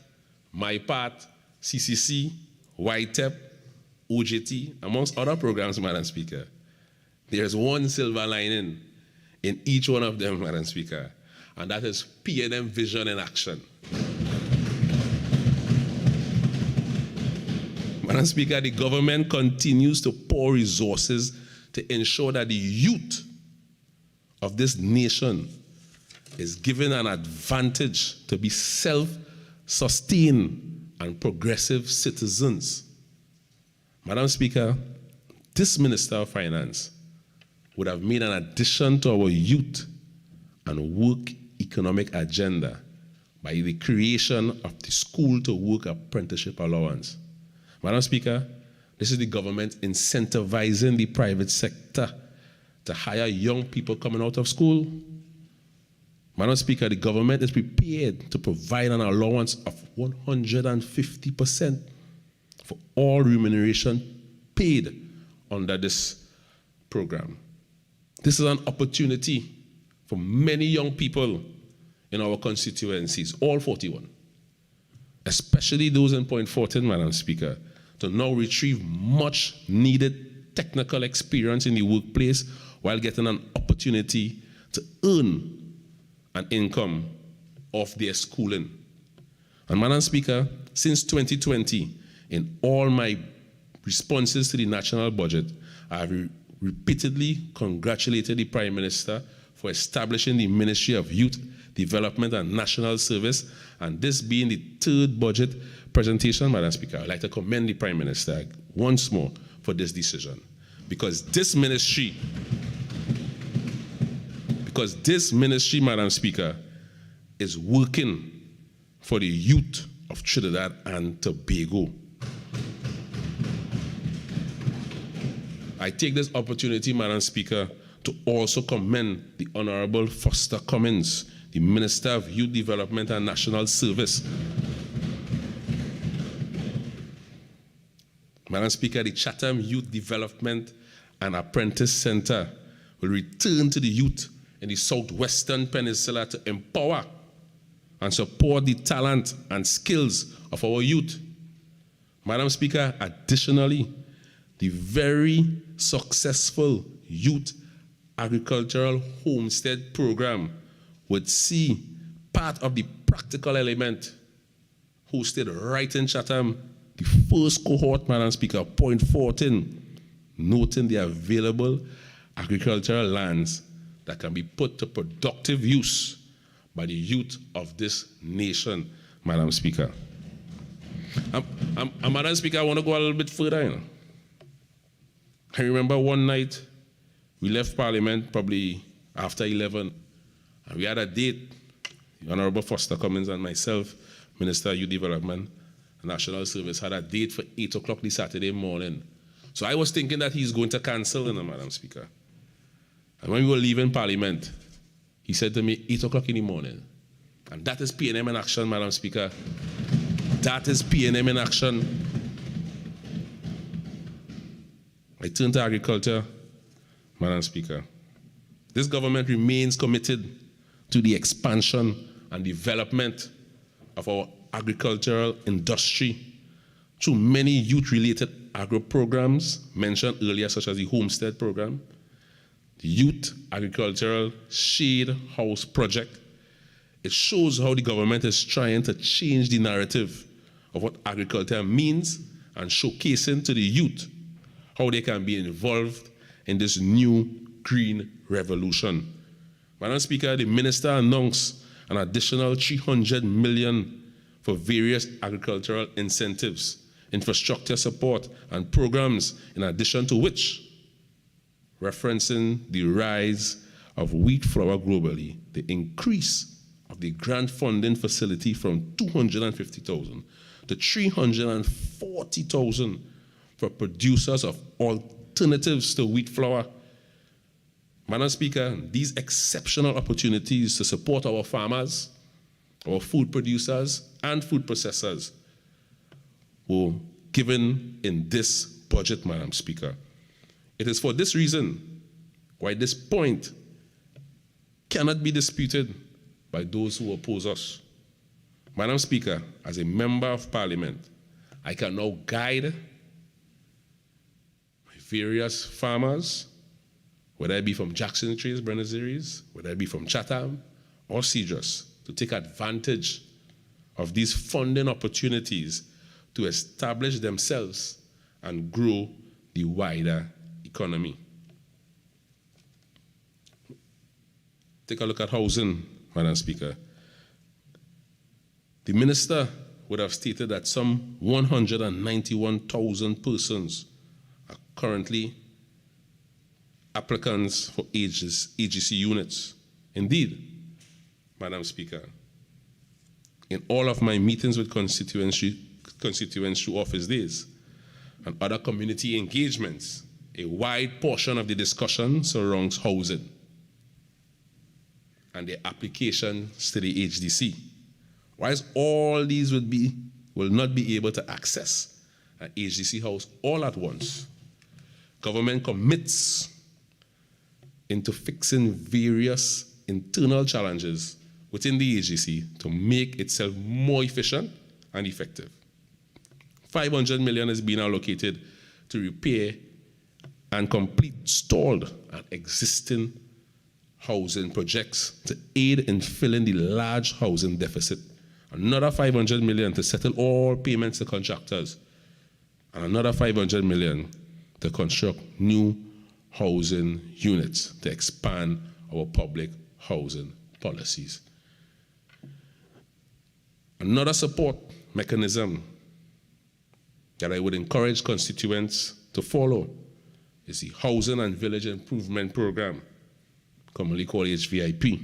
Speaker 18: MyPath, CCC, YTEP, OJT, amongst other programs, Madam Speaker, there's one silver lining in each one of them, Madam Speaker, and that is P&M vision in action. Madam Speaker, the government continues to pour resources to ensure that the youth of this nation is given an advantage to be self-sustained and progressive citizens. Madam Speaker, this Minister of Finance would have made an addition to our youth and work economic agenda by the creation of the School to Work Apprenticeship Allowance. Madam Speaker, this is the government incentivizing the private sector to hire young people coming out of school. Madam Speaker, the government is prepared to provide an allowance of 150% for all remuneration paid under this program. This is an opportunity for many young people in our constituencies, all 41, especially those in Point Fortin, Madam Speaker, to now retrieve much needed technical experience in the workplace while getting an opportunity to earn an income of their schooling. And Madam Speaker, since 2020, in all my responses to the national budget, I have repeatedly congratulated the Prime Minister for establishing the Ministry of Youth Development and National Service, and this being the third budget presentation, Madam Speaker, I'd like to commend the Prime Minister once more for this decision, because this ministry, Madam Speaker, is working for the youth of Trinidad and Tobago. I take this opportunity, Madam Speaker, to also commend the Honorable Foster Cummins, the Minister of Youth Development and National Service. Madam Speaker, the Chatham Youth Development and Apprentice Center will return to the youth in the Southwestern Peninsula to empower and support the talent and skills of our youth. Madam Speaker, additionally, the very successful Youth Agricultural Homestead Program would see part of the practical element hosted right in Chatham, the first cohort, Madam Speaker, Point Fortin, noting the available agricultural lands that can be put to productive use by the youth of this nation, Madam Speaker. Madam Speaker, I want to go a little bit further. You know. I remember one night we left Parliament probably after 11, and we had a date. The Honorable Foster Cummins and myself, Minister of Youth Development and National Service, had a date for 8 o'clock this Saturday morning. So I was thinking that he's going to cancel, you know, Madam Speaker. And when we were leaving Parliament, he said to me, 8 o'clock in the morning. And that is P&M in action, Madam Speaker. That is P&M in action. I turn to agriculture, Madam Speaker. This government remains committed to the expansion and development of our agricultural industry through many youth-related agro programs mentioned earlier, such as the Homestead Program, the Youth Agricultural Shade House Project. It shows how the government is trying to change the narrative of what agriculture means and showcasing to the youth how they can be involved in this new green revolution. Madam Speaker, the minister announced an additional 300 million for various agricultural incentives, infrastructure support, and programs, in addition to which, referencing the rise of wheat flour globally, the increase of the grant funding facility from 250,000 to 340,000 for producers of alternatives to wheat flour. Madam Speaker, these exceptional opportunities to support our farmers, our food producers, and food processors were given in this budget, Madam Speaker. It is for this reason why this point cannot be disputed by those who oppose us. Madam Speaker, as a member of Parliament, I can now guide my various farmers, whether it be from Jackson Trees, Benezeries, whether it be from Chatham or Cedros, to take advantage of these funding opportunities to establish themselves and grow the wider economy. Take a look at housing, Madam Speaker. The minister would have stated that some 191,000 persons are currently applicants for AGC units. Indeed, Madam Speaker, in all of my meetings with constituents through office days and other community engagements, a wide portion of the discussion surrounds housing and their applications to the HDC. Whilst all these will not be able to access an HDC house all at once, government commits into fixing various internal challenges within the agency to make itself more efficient and effective. 500 million is being allocated to repair and complete stalled and existing housing projects to aid in filling the large housing deficit. Another 500 million to settle all payments to contractors, and another 500 million to construct new housing units to expand our public housing policies. Another support mechanism that I would encourage constituents to follow is the Housing and Village Improvement Program, commonly called HVIP,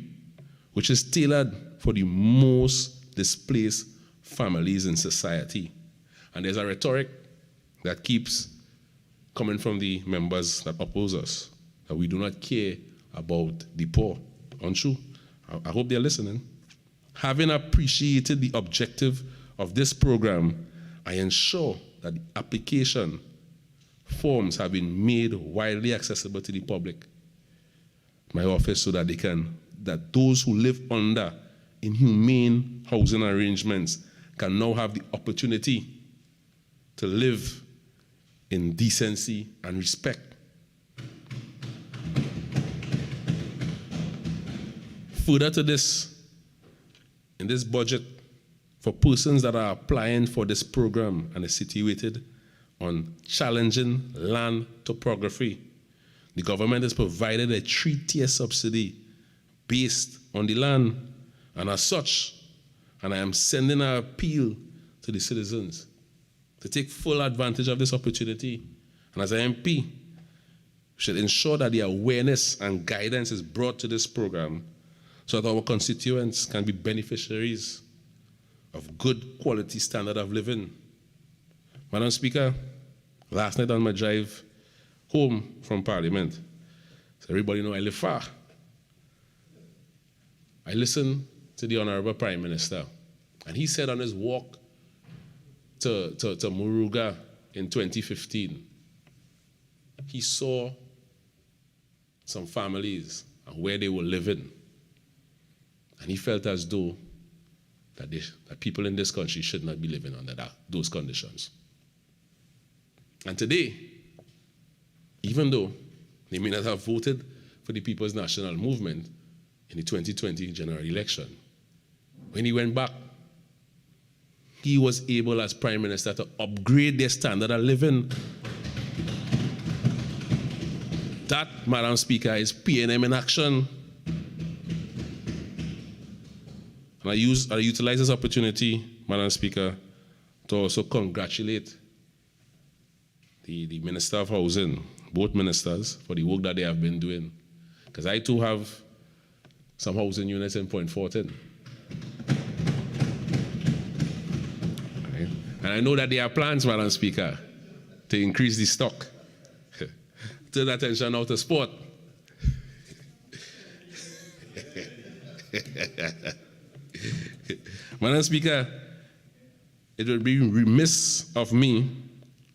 Speaker 18: which is tailored for the most displaced families in society. And there's a rhetoric that keeps coming from the members that oppose us, that we do not care about the poor. Untrue. I hope they're listening. Having appreciated the objective of this program, I ensure that the application forms have been made widely accessible to the public, my office, so that that those who live under inhumane housing arrangements can now have the opportunity to live in decency and respect. Further to this, in this budget, for persons that are applying for this program and are situated on challenging land topography, the government has provided a 3-tier subsidy based on the land. And as such, and I am sending an appeal to the citizens to take full advantage of this opportunity. And as an MP, we should ensure that the awareness and guidance is brought to this program so that our constituents can be beneficiaries of good quality standard of living. Madam Speaker, last night on my drive home from Parliament, so everybody know I live far, I listened to the Honorable Prime Minister. And he said on his walk to Nobriga in 2015, he saw some families and where they were living. And he felt as though that people in this country should not be living under those conditions. And today, even though they may not have voted for the People's National Movement in the 2020 general election, when he went back, he was able as Prime Minister to upgrade their standard of living. That, Madam Speaker, is PNM in action. And I utilize this opportunity, Madam Speaker, to also congratulate the Minister of Housing, both ministers, for the work that they have been doing. Because I too have some housing units in Point Fortin. Right? And I know that there are plans, Madam Speaker, to increase the stock. Turn attention now to sport. Madam Speaker, it would be remiss of me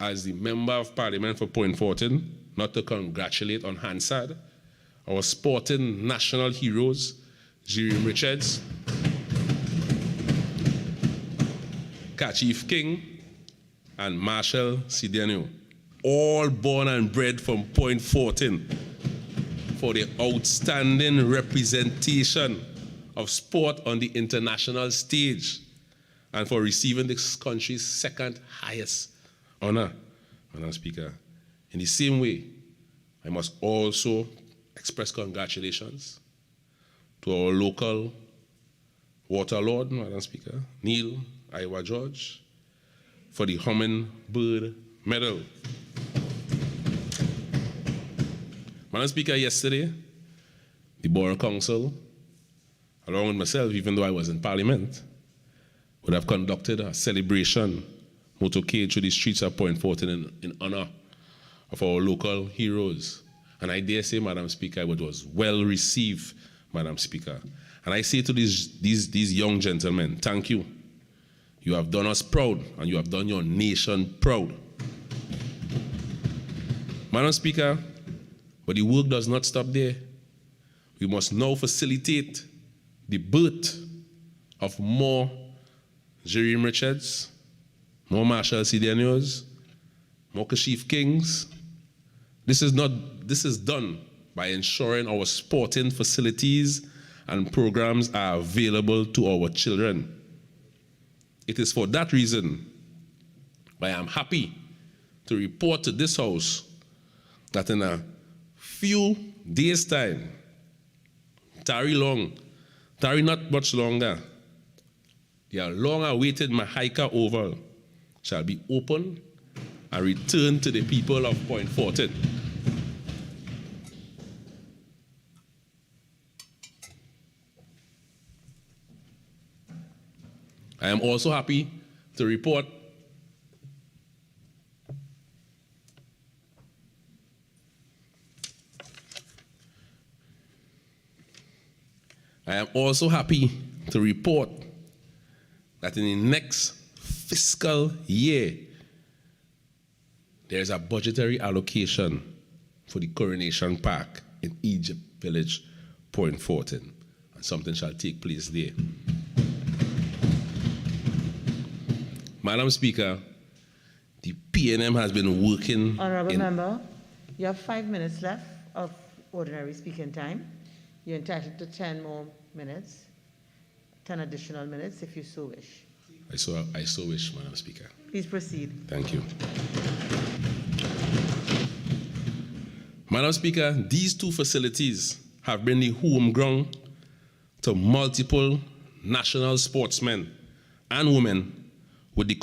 Speaker 18: as the Member of Parliament for Point Fortin not to congratulate on Hansard our sporting national heroes, Jerome Richards, Chief King, and Marshall Sidenio, all born and bred from Point Fortin, for their outstanding representation of sport on the international stage and for receiving this country's second highest honor, Madam Speaker. In the same way, I must also express congratulations to our local water lord, Madam Speaker, Neil Iowa George, for the Hummingbird Medal. Madam Speaker, yesterday, the Borough Council, along with myself, even though I was in Parliament, would have conducted a celebration motorcade through the streets of Point Fortin in honor of our local heroes. And I dare say, Madam Speaker, it was well received, Madam Speaker. And I say to these young gentlemen, thank you. You have done us proud, and you have done your nation proud. Madam Speaker, but the work does not stop there. We must now facilitate the birth of more Jerome Richards, more Marshall Sidenios, more Chief Kings. This is done by ensuring our sporting facilities and programs are available to our children. It is for that reason why I am happy to report to this House that in a few days' time, tarry not much longer, the long-awaited Mahika Oval shall be open and returned to the people of Point Fortin. I am also happy to report that in the next fiscal year, there is a budgetary allocation for the Coronation Park in Egypt Village, Point Fortin, and something shall take place there. Madam Speaker, the PNM has been working.
Speaker 1: Honourable Member, you have 5 minutes left of ordinary speaking time. You're entitled to 10 more minutes, 10 additional minutes if you so wish.
Speaker 18: I so wish, Madam Speaker.
Speaker 1: Please proceed.
Speaker 18: Thank you. Madam Speaker, these two facilities have been the home ground to multiple national sportsmen and women. With the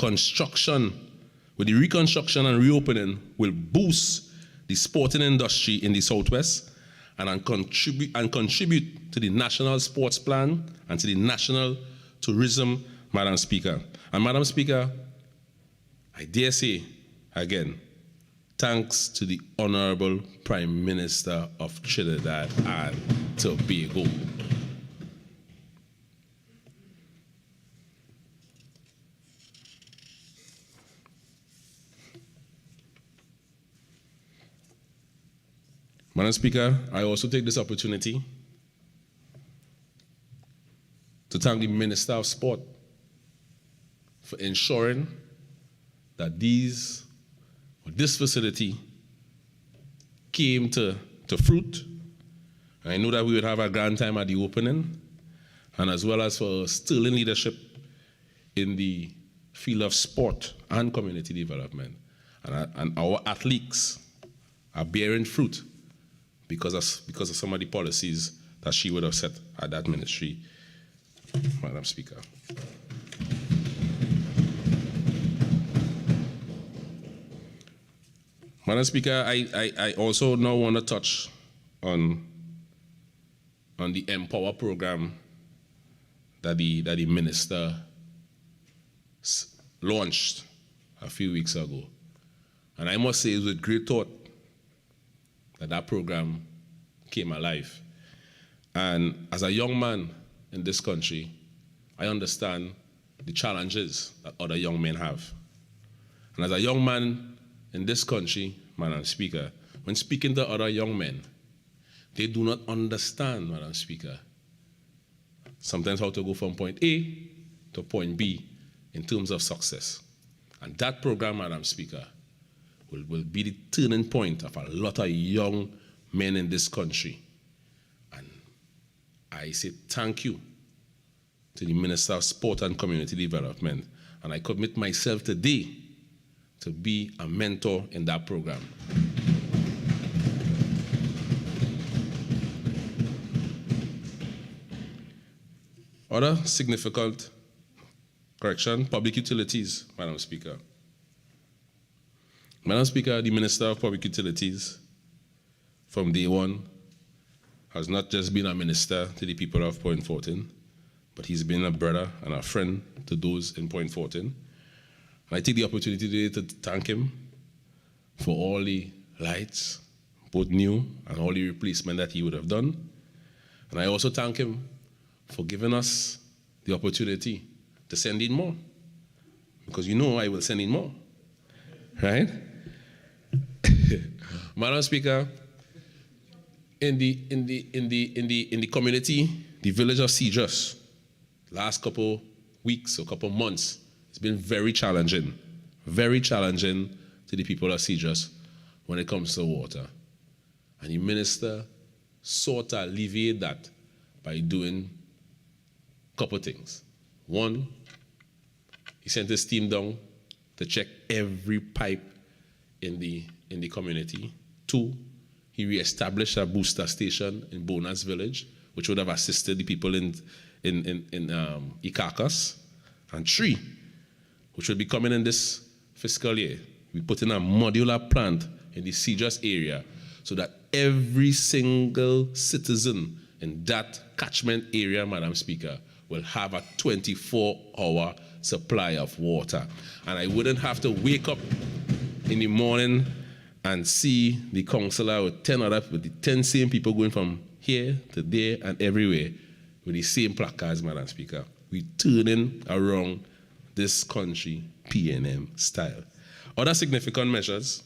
Speaker 18: reconstruction and reopening will boost the sporting industry in the Southwest and contribute to the national sports plan and to the national tourism, Madam Speaker. And Madam Speaker, I dare say again, thanks to the Honorable Prime Minister of Trinidad and Tobago. Madam Speaker, I also take this opportunity to thank the Minister of Sport for ensuring that this facility came to fruit. I know that we would have a grand time at the opening, and as well as for sterling leadership in the field of sport and community development. And our athletes are bearing fruit because of some of the policies that she would have set at that ministry, Madam Speaker. Madam Speaker, I also now want to touch on the Empower program that the minister launched a few weeks ago. And I must say, it was with great thought that program came alive. And as a young man in this country, I understand the challenges that other young men have. And as a young man in this country, Madam Speaker, when speaking to other young men, they do not understand, Madam Speaker, sometimes how to go from point A to point B in terms of success. And that program, Madam Speaker, will be the turning point of a lot of young men in this country. And I say thank you to the Minister of Sport and Community Development. And I commit myself today to be a mentor in that program. Other significant correction, public utilities, Madam Speaker. Madam Speaker, the Minister of Public Utilities from day one has not just been a minister to the people of Point Fortin, but he's been a brother and a friend to those in Point Fortin. And I take the opportunity today to thank him for all the lights, both new and all the replacement that he would have done. And I also thank him for giving us the opportunity to send in more, because you know I will send in more, right? Madam Speaker, in the community, the village of Sieges, last couple weeks or couple months, it's been very challenging to the people of Sieges when it comes to water. And the minister sought to alleviate that by doing a couple things. One, he sent his team down to check every pipe in the community. Two, he reestablished a booster station in Bonas village, which would have assisted the people in Ikakas. And three, which will be coming in this fiscal year, we put in a modular plant in the Sieges area so that every single citizen in that catchment area, Madam Speaker, will have a 24-hour supply of water. And I wouldn't have to wake up in the morning and see the councillor with 10 same people going from here to there and everywhere with the same placards, Madam Speaker. We're turning around this country PNM style. Other significant measures,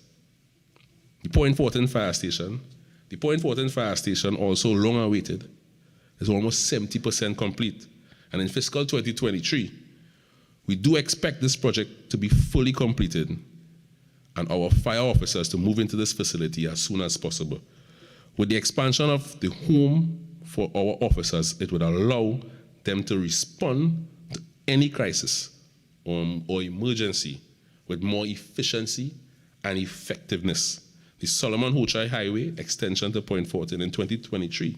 Speaker 18: the Point Fortin Fire Station. The Point Fortin Fire Station, also long awaited, is almost 70% complete. And in fiscal 2023, we do expect this project to be fully completed and our fire officers to move into this facility as soon as possible. With the expansion of the home for our officers, it would allow them to respond to any crisis or emergency with more efficiency and effectiveness. The Solomon Hochai Highway extension to Point Fortin in 2023.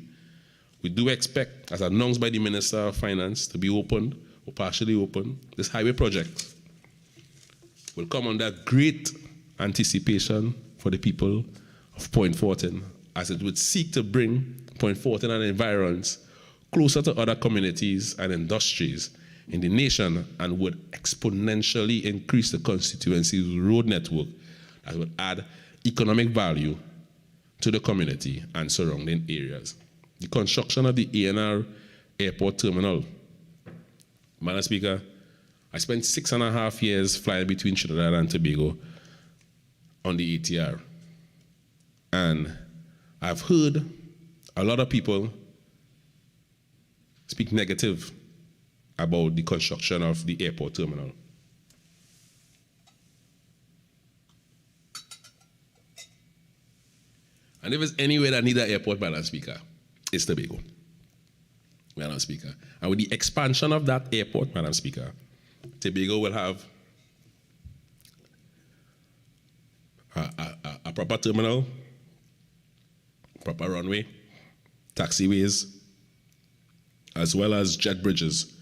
Speaker 18: We do expect, as announced by the Minister of Finance, to be opened or partially open. This highway project will come under great anticipation for the people of Point Fortin, as it would seek to bring Point Fortin and environs closer to other communities and industries in the nation, and would exponentially increase the constituency's road network that would add economic value to the community and surrounding areas. The construction of the ANR Airport Terminal. Madam Speaker, I spent 6.5 years flying between Trinidad and Tobago on the ATR. And I've heard a lot of people speak negative about the construction of the airport terminal. And if there's anywhere that needs an airport, Madam Speaker, it's Tobago, Madam Speaker. And with the expansion of that airport, Madam Speaker, Tobago will have a proper terminal, proper runway, taxiways, as well as jet bridges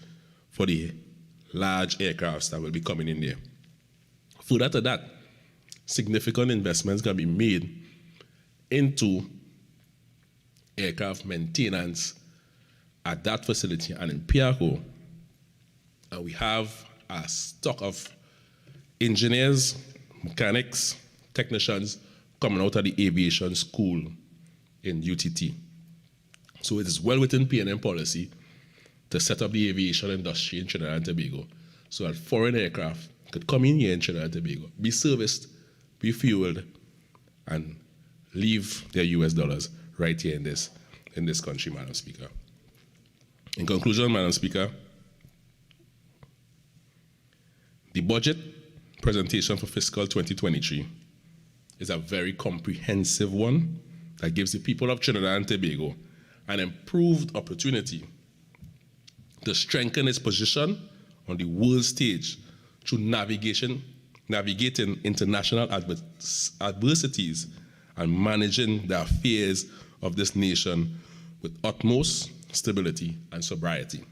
Speaker 18: for the large aircrafts that will be coming in there. Further to that, significant investments can be made into aircraft maintenance at that facility and in Piarco. And we have a stock of engineers, mechanics, technicians coming out of the aviation school in UTT. So it is well within PNM policy to set up the aviation industry in Trinidad and Tobago so that foreign aircraft could come in here in Trinidad and Tobago, be serviced, be fueled, and leave their US dollars right here in this country, Madam Speaker. In conclusion, Madam Speaker, the budget presentation for fiscal 2023 is a very comprehensive one that gives the people of Trinidad and Tobago an improved opportunity to strengthen its position on the world stage through navigating international adversities and managing the affairs of this nation with utmost stability and sobriety.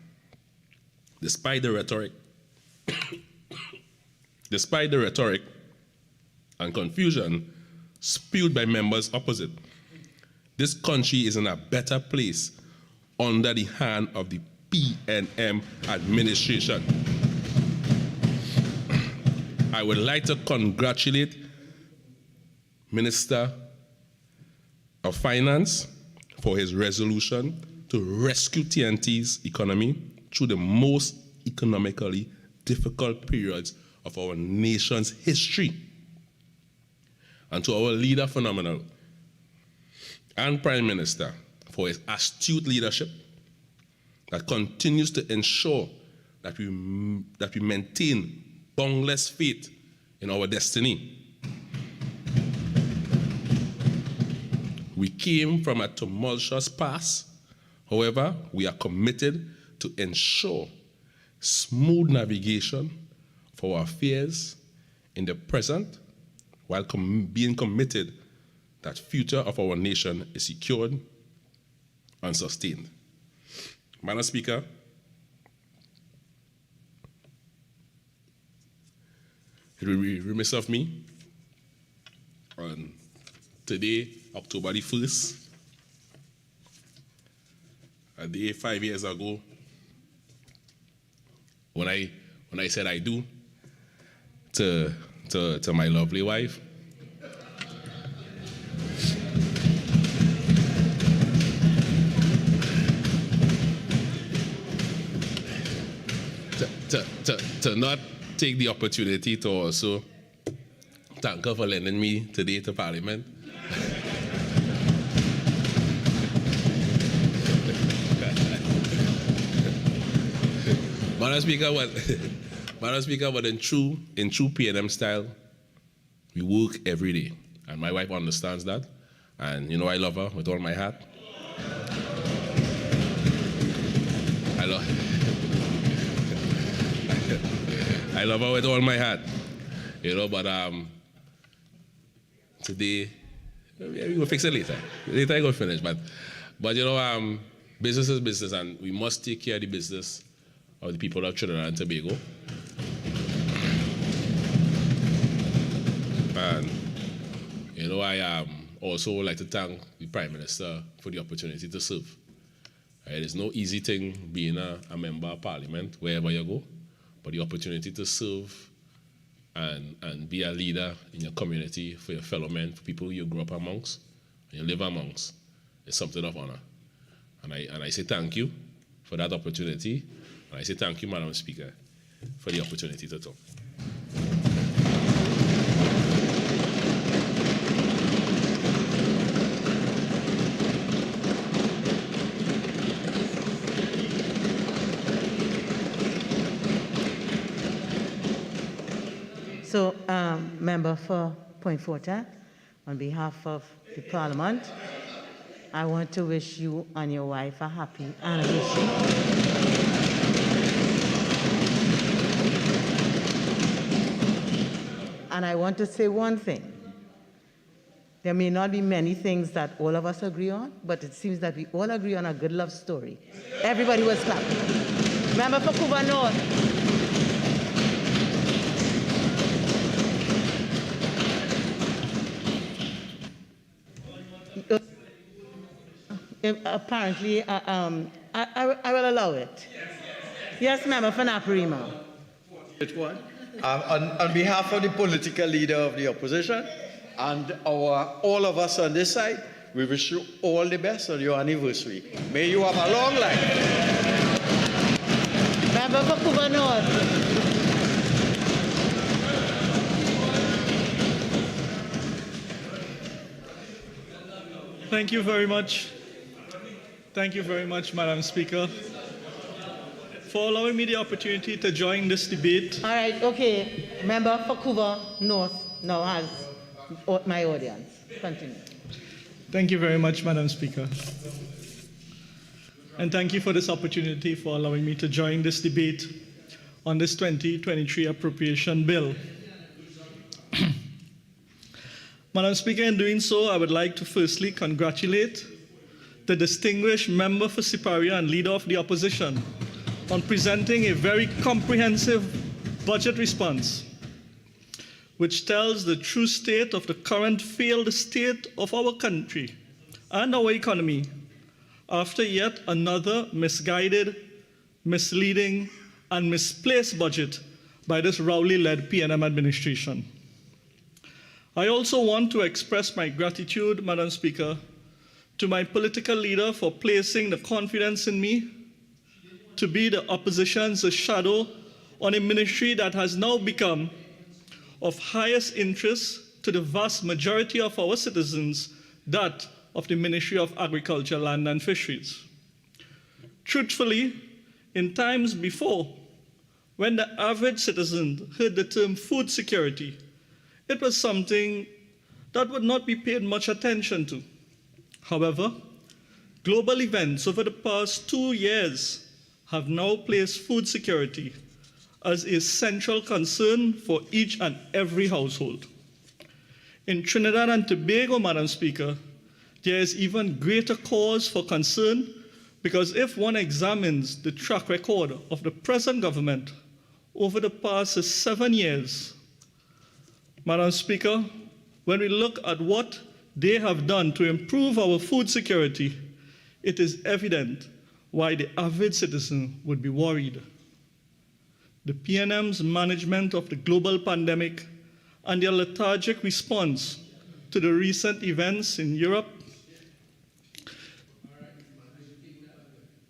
Speaker 18: Despite the rhetoric and confusion spewed by members opposite, this country is in a better place under the hand of the PNM administration. I would like to congratulate Minister of Finance for his resolution to rescue TNT's economy through the most economically difficult periods of our nation's history. And to our leader phenomenal and Prime Minister for his astute leadership that continues to ensure that we maintain boundless faith in our destiny. We came from a tumultuous past. However, we are committed to ensure smooth navigation for our affairs in the present, while being committed that future of our nation is secured and sustained. Madam Speaker, it will be remiss of me on today, October the 1st, a day 5 years ago, when I said I do to my lovely wife. To not take the opportunity to also thank her for lending me today to Parliament. Madam Speaker, but in true PNM style, we work every day. And my wife understands that. And you know I love her with all my heart. I love her with all my heart. You know, but today, we will fix it later. Later I go finish. But you know, business is business, and we must take care of the business of the people of Trinidad and Tobago. And you know, I also would like to thank the Prime Minister for the opportunity to serve. It is no easy thing being a member of Parliament wherever you go, but the opportunity to serve and be a leader in your community for your fellow men, for people you grew up amongst, and you live amongst, is something of honor. And I say thank you for that opportunity. And I say thank you, Madam Speaker, for the opportunity to talk.
Speaker 1: So, member for Point Fortin, on behalf of the Parliament, I want to wish you and your wife a happy anniversary. And I want to say one thing. There may not be many things that all of us agree on, but it seems that we all agree on a good love story. Everybody was clapping. Member for Cuba North. Apparently, I will allow it. Yes, member for Naparima.
Speaker 19: On behalf of the political leader of the opposition and all of us on this side, we wish you all the best on your anniversary. May you have a long life.
Speaker 1: Member for Cuba North.
Speaker 10: Thank you very much. Thank you very much, Madam Speaker, for allowing me the opportunity to join this debate.
Speaker 1: All right, okay. Member for Cuba North now has my audience. Continue.
Speaker 10: Thank you very much, Madam Speaker. And thank you for this opportunity for allowing me to join this debate on this 2023 appropriation bill. Madam Speaker, in doing so, I would like to firstly congratulate the distinguished member for Siparia and leader of the opposition on presenting a very comprehensive budget response, which tells the true state of the current failed state of our country and our economy after yet another misguided, misleading, and misplaced budget by this Rowley-led PNM administration. I also want to express my gratitude, Madam Speaker, to my political leader for placing the confidence in me to be the opposition's shadow on a ministry that has now become of highest interest to the vast majority of our citizens, that of the Ministry of Agriculture, Land and Fisheries. Truthfully, in times before, when the average citizen heard the term food security, it was something that would not be paid much attention to. However, global events over the past 2 years have now placed food security as a central concern for each and every household. In Trinidad and Tobago, Madam Speaker, there is even greater cause for concern, because if one examines the track record of the present government over the past 7 years, Madam Speaker, when we look at what they have done to improve our food security, it is evident why the average citizen would be worried. The PNM's management of the global pandemic and their lethargic response to the recent events in Europe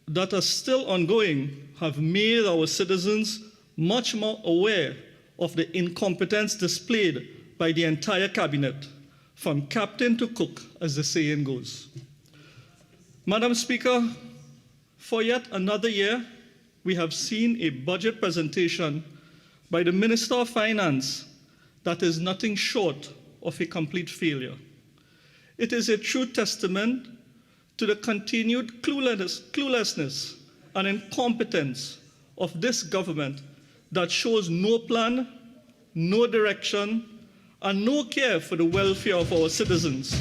Speaker 10: that are still ongoing have made our citizens much more aware of the incompetence displayed by the entire cabinet, from captain to cook, as the saying goes. Madam Speaker, for yet another year, we have seen a budget presentation by the Minister of Finance that is nothing short of a complete failure. It is a true testament to the continued cluelessness and incompetence of this government that shows no plan, no direction, and no care for the welfare of our citizens.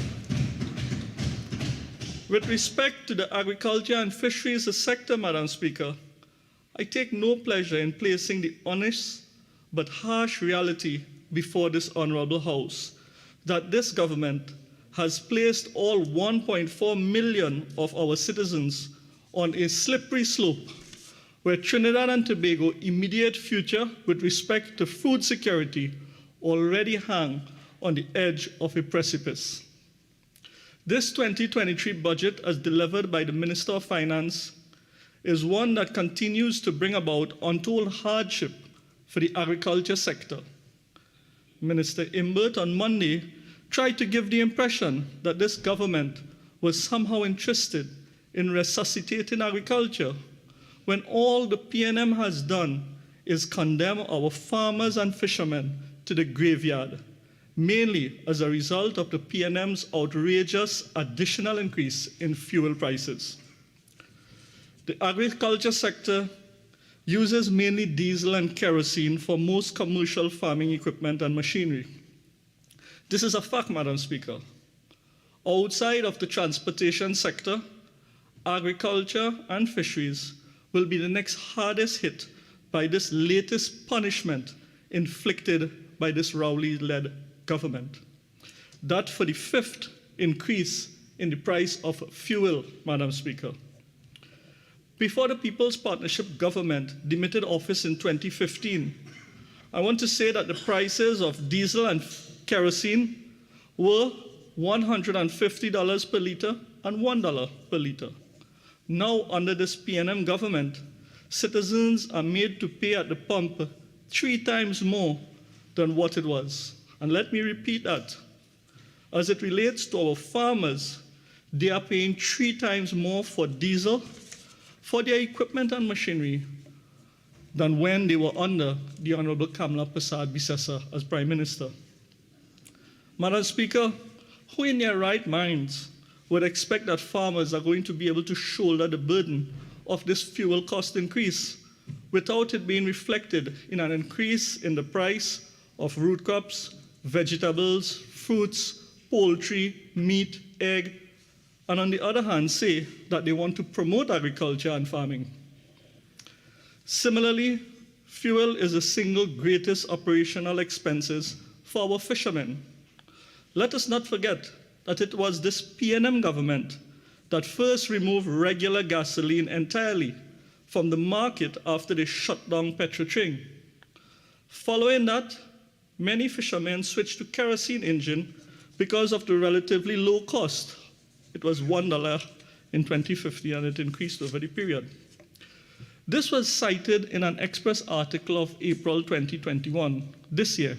Speaker 10: With respect to the agriculture and fisheries sector, Madam Speaker, I take no pleasure in placing the honest but harsh reality before this honorable House that this government has placed all 1.4 million of our citizens on a slippery slope where Trinidad and Tobago immediate future with respect to food security already hang on the edge of a precipice. This 2023 budget, as delivered by the Minister of Finance, is one that continues to bring about untold hardship for the agriculture sector. Minister Imbert on Monday tried to give the impression that this government was somehow interested in resuscitating agriculture, when all the PNM has done is condemn our farmers and fishermen to the graveyard, mainly as a result of the PNM's outrageous additional increase in fuel prices. The agriculture sector uses mainly diesel and kerosene for most commercial farming equipment and machinery. This is a fact, Madam Speaker. Outside of the transportation sector, agriculture and fisheries will be the next hardest hit by this latest punishment inflicted by this Rowley-led government. That for the 5th increase in the price of fuel, Madam Speaker. Before the People's Partnership government demitted office in 2015, I want to say that the prices of diesel and kerosene were $150 per liter and $1 per liter. Now, under this PNM government, citizens are made to pay at the pump 3 times more than what it was. And let me repeat that. As it relates to our farmers, they are paying 3 times more for diesel, for their equipment and machinery, than when they were under the Honorable Kamla Persad-Bissessar as Prime Minister. Madam Speaker, who in their right minds would expect that farmers are going to be able to shoulder the burden of this fuel cost increase without it being reflected in an increase in the price of root crops, vegetables, fruits, poultry, meat, egg, and on the other hand say that they want to promote agriculture and farming? Similarly, fuel is the single greatest operational expenses for our fishermen. Let us not forget that it was this PNM government that first removed regular gasoline entirely from the market after they shut down Petrotrain. Following that, many fishermen switched to kerosene engine because of the relatively low cost. It was $1 in 2050 and it increased over the period. This was cited in an Express article of April 2021, this year,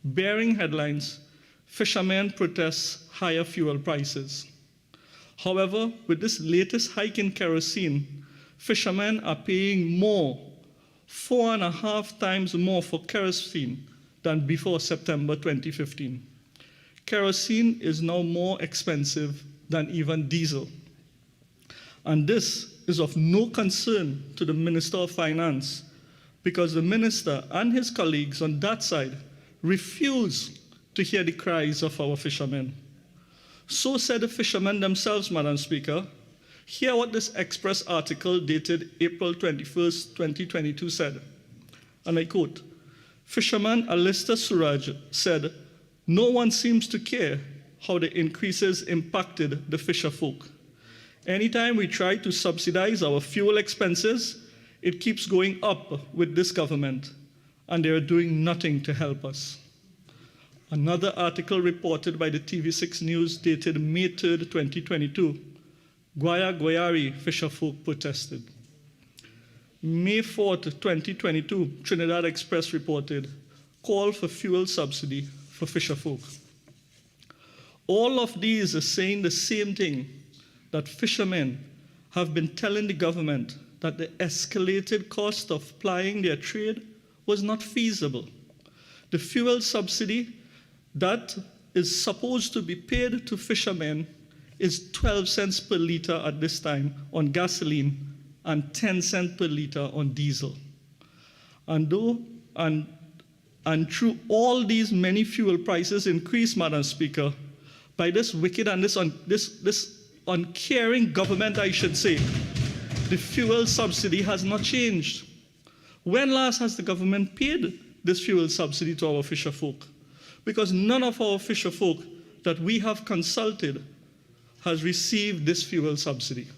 Speaker 10: bearing headlines, "Fishermen Protest Higher Fuel Prices." However, with this latest hike in kerosene, fishermen are paying more, 4.5 times more for kerosene than before September 2015. Kerosene is now more expensive than even diesel. And this is of no concern to the Minister of Finance, because the minister and his colleagues on that side refuse to hear the cries of our fishermen. So said the fishermen themselves, Madam Speaker. Hear what this Express article dated April 21st, 2022 said, and I quote, "Fisherman Alistair Suraj said, 'No one seems to care how the increases impacted the fisher folk. Anytime we try to subsidize our fuel expenses, it keeps going up with this government, and they are doing nothing to help us.'" Another article reported by the TV6 News dated May 3rd, 2022, Guayari fisher folk protested. May 4th, 2022, Trinidad Express reported, "Call for fuel subsidy for fisher folk." All of these are saying the same thing, that fishermen have been telling the government that the escalated cost of plying their trade was not feasible. The fuel subsidy that is supposed to be paid to fishermen is 12 cents per liter at this time on gasoline and 10 cents per liter on diesel. And through all these many fuel prices increase, Madam Speaker, by this wicked and this uncaring government, I should say, the fuel subsidy has not changed. When last has the government paid this fuel subsidy to our fisher folk? Because none of our fisher folk that we have consulted has received this fuel subsidy.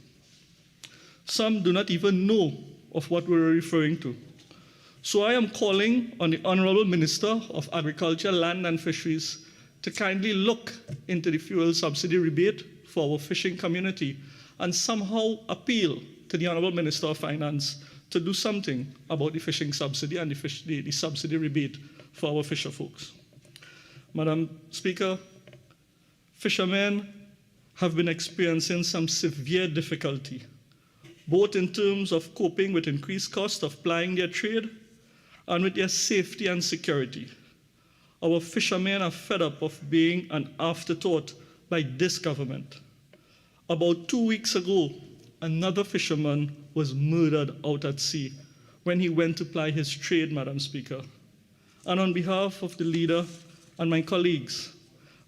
Speaker 10: Some do not even know of what we're referring to. So I am calling on the Honorable Minister of Agriculture, Land and Fisheries to kindly look into the fuel subsidy rebate for our fishing community and somehow appeal to the Honorable Minister of Finance to do something about the fishing subsidy and the subsidy rebate for our fisher folks. Madam Speaker, fishermen have been experiencing some severe difficulty, both in terms of coping with increased cost of plying their trade and with their safety and security. Our fishermen are fed up of being an afterthought by this government. About 2 weeks ago, another fisherman was murdered out at sea when he went to ply his trade, Madam Speaker. And on behalf of the leader and my colleagues,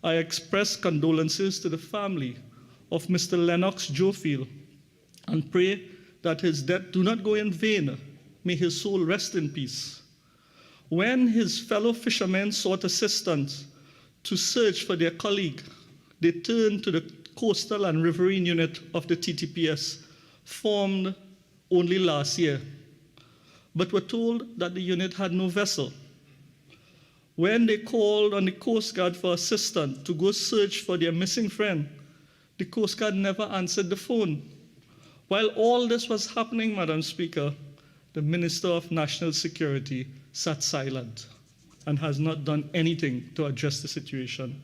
Speaker 10: I express condolences to the family of Mr. Lennox Jofield and pray that his death do not go in vain. May his soul rest in peace. When his fellow fishermen sought assistance to search for their colleague, they turned to the Coastal and Riverine Unit of the TTPS, formed only last year, but were told that the unit had no vessel. When they called on the Coast Guard for assistance to go search for their missing friend, the Coast Guard never answered the phone. While all this was happening, Madam Speaker, the Minister of National Security sat silent and has not done anything to address the situation.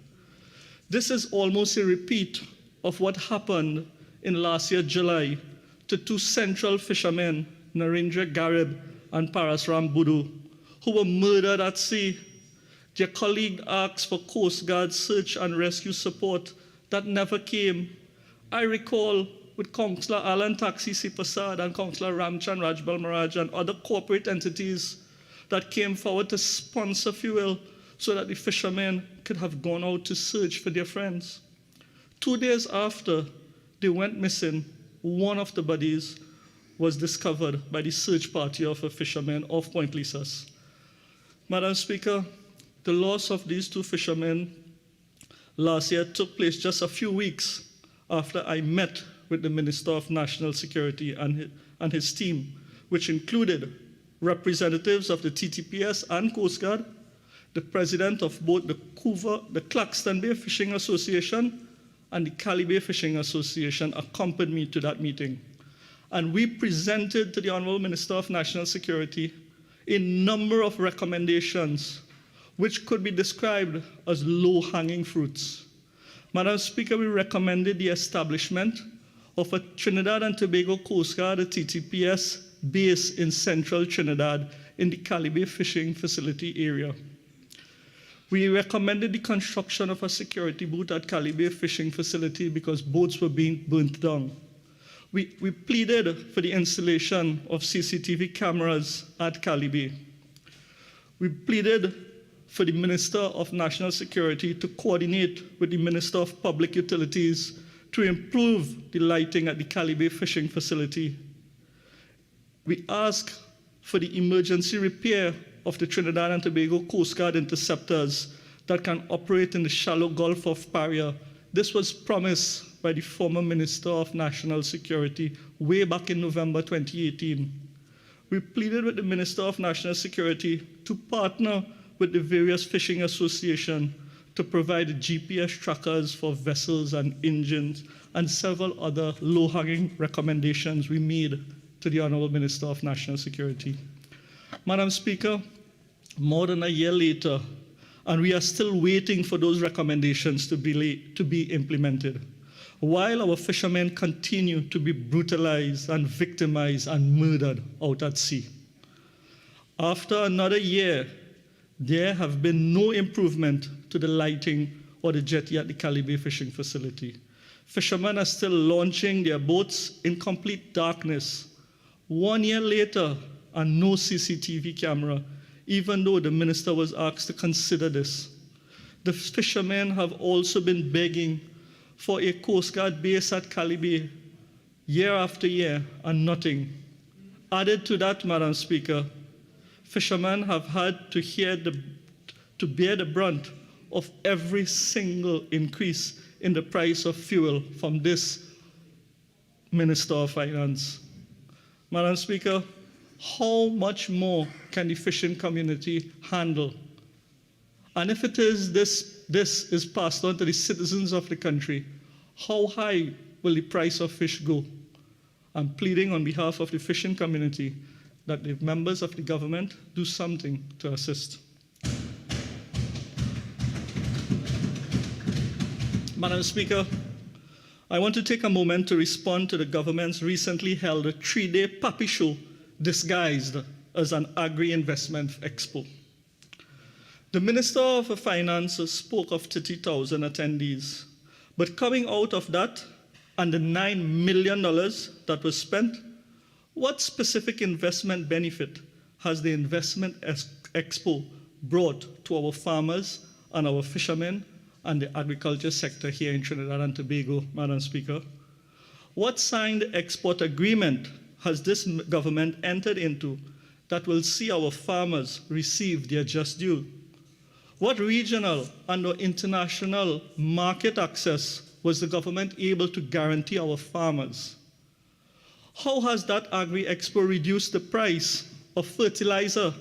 Speaker 10: This is almost a repeat of what happened in last year, July, to two central fishermen, Narendra Garib and Parasram Bodoe, who were murdered at sea. Their colleague asked for Coast Guard search and rescue support that never came. I recall with Councillor Alan Taxi Sipasad and Councillor Ramchan Rajbal Maraj and other corporate entities that came forward to sponsor fuel so that the fishermen could have gone out to search for their friends. 2 days after they went missing, one of the bodies was discovered by the search party of a fisherman off Point Lisas. Madam Speaker, the loss of these two fishermen last year took place just a few weeks after I met with the Minister of National Security and his team, which included representatives of the TTPS and Coast Guard, the president of both the Claxton Bay Fishing Association and the Cali Bay Fishing Association accompanied me to that meeting. And we presented to the Honorable Minister of National Security a number of recommendations which could be described as low-hanging fruits. Madam Speaker, we recommended the establishment of a Trinidad and Tobago Coast Guard, a TTPS, base in central Trinidad in the Cali Bay Fishing Facility area. We recommended the construction of a security booth at Cali Bay Fishing Facility because boats were being burnt down. We pleaded for the installation of CCTV cameras at Cali Bay. We pleaded for the Minister of National Security to coordinate with the Minister of Public Utilities to improve the lighting at the Cali Bay Fishing Facility. We asked for the emergency repair of the Trinidad and Tobago Coast Guard interceptors that can operate in the shallow Gulf of Paria. This was promised by the former Minister of National Security way back in November 2018. We pleaded with the Minister of National Security to partner with the various fishing associations to provide GPS trackers for vessels and engines and several other low-hanging recommendations we made to the Honorable Minister of National Security. Madam Speaker, more than a year later, and we are still waiting for those recommendations to be implemented, while our fishermen continue to be brutalized and victimized and murdered out at sea. After another year, there have been no improvement to the lighting or the jetty at the Cali Bay Fishing Facility. Fishermen are still launching their boats in complete darkness. 1 year later, and no CCTV camera, even though the minister was asked to consider this. The fishermen have also been begging for a Coast Guard base at Cali Bay year after year, and nothing. Added to that, Madam Speaker, fishermen have had to bear the brunt of every single increase in the price of fuel from this Minister of Finance. Madam Speaker, how much more can the fishing community handle? And if it is this is passed on to the citizens of the country, how high will the price of fish go? I'm pleading on behalf of the fishing community that the members of the government do something to assist. Madam Speaker, I want to take a moment to respond to the government's recently held 3-day puppy show disguised as an agri-investment expo. The Minister of Finance spoke of 30,000 attendees, but coming out of that and the $9 million that was spent, what specific investment benefit has the Investment Expo brought to our farmers and our fishermen and the agriculture sector here in Trinidad and Tobago, Madam Speaker? What signed export agreement has this government entered into that will see our farmers receive their just due? What regional and/or international market access was the government able to guarantee our farmers? How has that Agri-Expo reduced the price of fertilizer,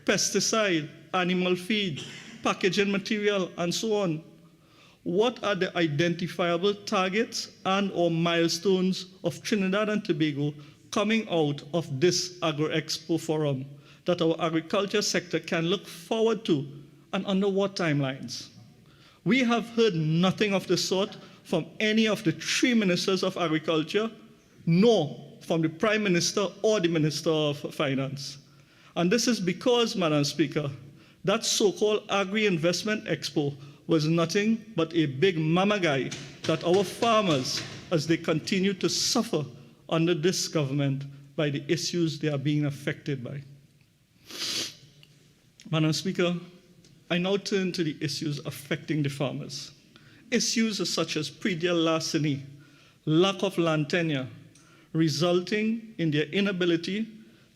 Speaker 10: pesticide, animal feed, packaging material, and so on? What are the identifiable targets and/or milestones of Trinidad and Tobago coming out of this Agri-Expo forum that our agriculture sector can look forward to, and under what timelines? We have heard nothing of the sort from any of the 3 ministers of agriculture, nor from the Prime Minister or the Minister of Finance. And this is because, Madam Speaker, that so-called Agri-Investment Expo was nothing but a big mama guy that our farmers, as they continue to suffer under this government by the issues they are being affected by. Madam Speaker, I now turn to the issues affecting the farmers. Issues such as predial larceny, lack of land tenure, resulting in their inability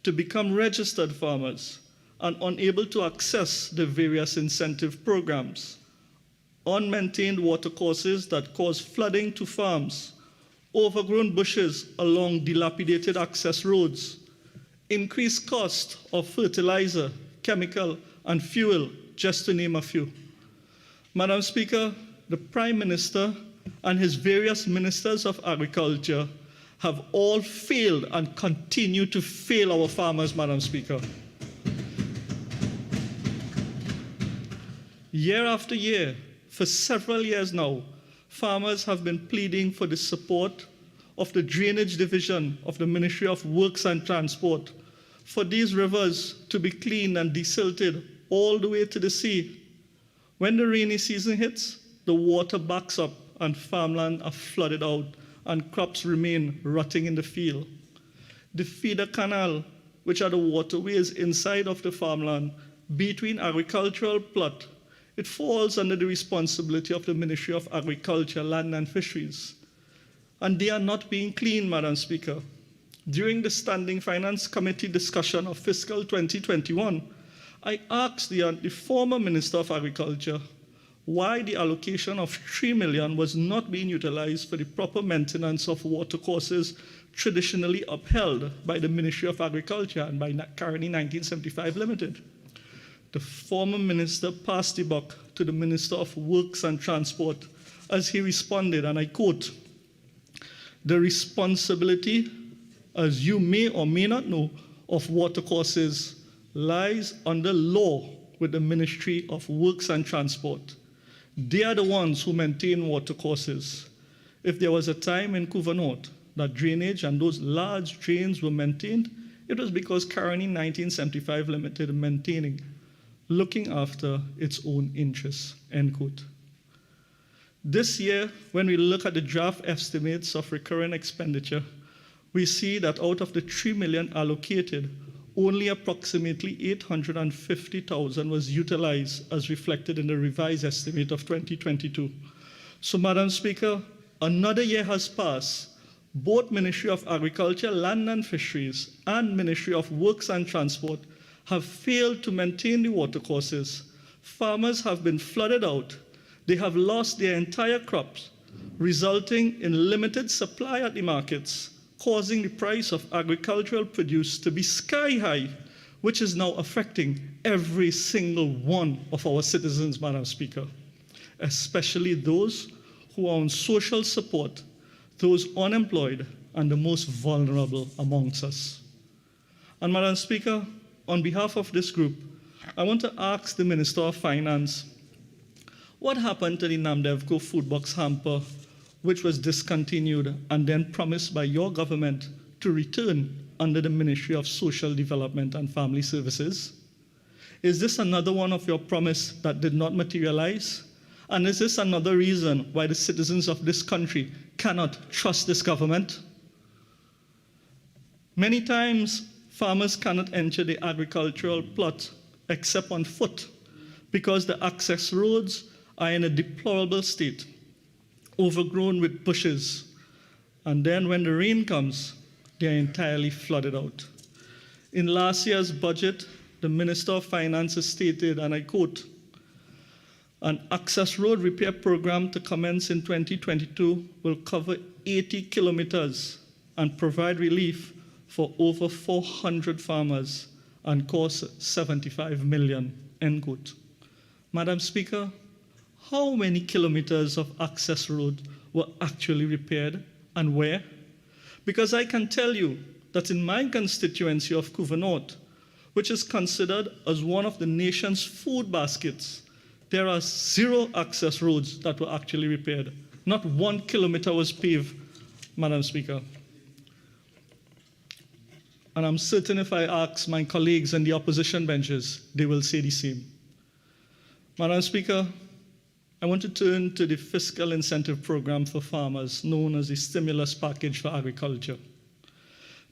Speaker 10: to become registered farmers and unable to access the various incentive programs, unmaintained watercourses that cause flooding to farms, overgrown bushes along dilapidated access roads, increased cost of fertilizer, chemical, and fuel, just to name a few. Madam Speaker, the Prime Minister and his various ministers of agriculture have all failed and continue to fail our farmers, Madam Speaker. Year after year, for several years now, farmers have been pleading for the support of the Drainage Division of the Ministry of Works and Transport for these rivers to be cleaned and desilted all the way to the sea. When the rainy season hits, the water backs up and farmland are flooded out and crops remain rotting in the field. The feeder canal, which are the waterways inside of the farmland between agricultural plot, it falls under the responsibility of the Ministry of Agriculture, Land and Fisheries. And they are not being cleaned, Madam Speaker. During the Standing Finance Committee discussion of fiscal 2021, I asked the former Minister of Agriculture why the allocation of $3 million was not being utilized for the proper maintenance of watercourses traditionally upheld by the Ministry of Agriculture and by Caroni 1975 Limited. The former minister passed the buck to the Minister of Works and Transport as he responded, and I quote, "The responsibility, as you may or may not know, of watercourses lies under law with the Ministry of Works and Transport. They are the ones who maintain watercourses. If there was a time in Couva North that drainage and those large drains were maintained, it was because Caroni 1975 Limited maintaining, looking after its own interests," end quote. This year, when we look at the draft estimates of recurrent expenditure, we see that out of the $3 million allocated, only approximately $850,000 was utilized as reflected in the revised estimate of 2022. So, Madam Speaker, another year has passed. Both Ministry of Agriculture, Land and Fisheries and Ministry of Works and Transport have failed to maintain the watercourses. Farmers have been flooded out. They have lost their entire crops, resulting in limited supply at the markets, causing the price of agricultural produce to be sky high, which is now affecting every single one of our citizens, Madam Speaker, especially those who are on social support, those unemployed, and the most vulnerable amongst us. And Madam Speaker, on behalf of this group, I want to ask the Minister of Finance, what happened to the Namdevco food box hamper, which was discontinued and then promised by your government to return under the Ministry of Social Development and Family Services? Is this another one of your promise that did not materialize? And is this another reason why the citizens of this country cannot trust this government? Many times, farmers cannot enter the agricultural plot except on foot because the access roads are in a deplorable state, overgrown with bushes. And then when the rain comes, they are entirely flooded out. In last year's budget, the Minister of Finance stated, and I quote, "An access road repair program to commence in 2022 will cover 80 kilometers and provide relief for over 400 farmers and cost 75 million," end quote. Madam Speaker, how many kilometers of access road were actually repaired and where? Because I can tell you that in my constituency of Couva North, which is considered as one of the nation's food baskets, there are 0 access roads that were actually repaired. Not 1 kilometer was paved, Madam Speaker. And I'm certain if I ask my colleagues in the opposition benches, they will say the same. Madam Speaker, I want to turn to the fiscal incentive program for farmers, known as the stimulus package for agriculture.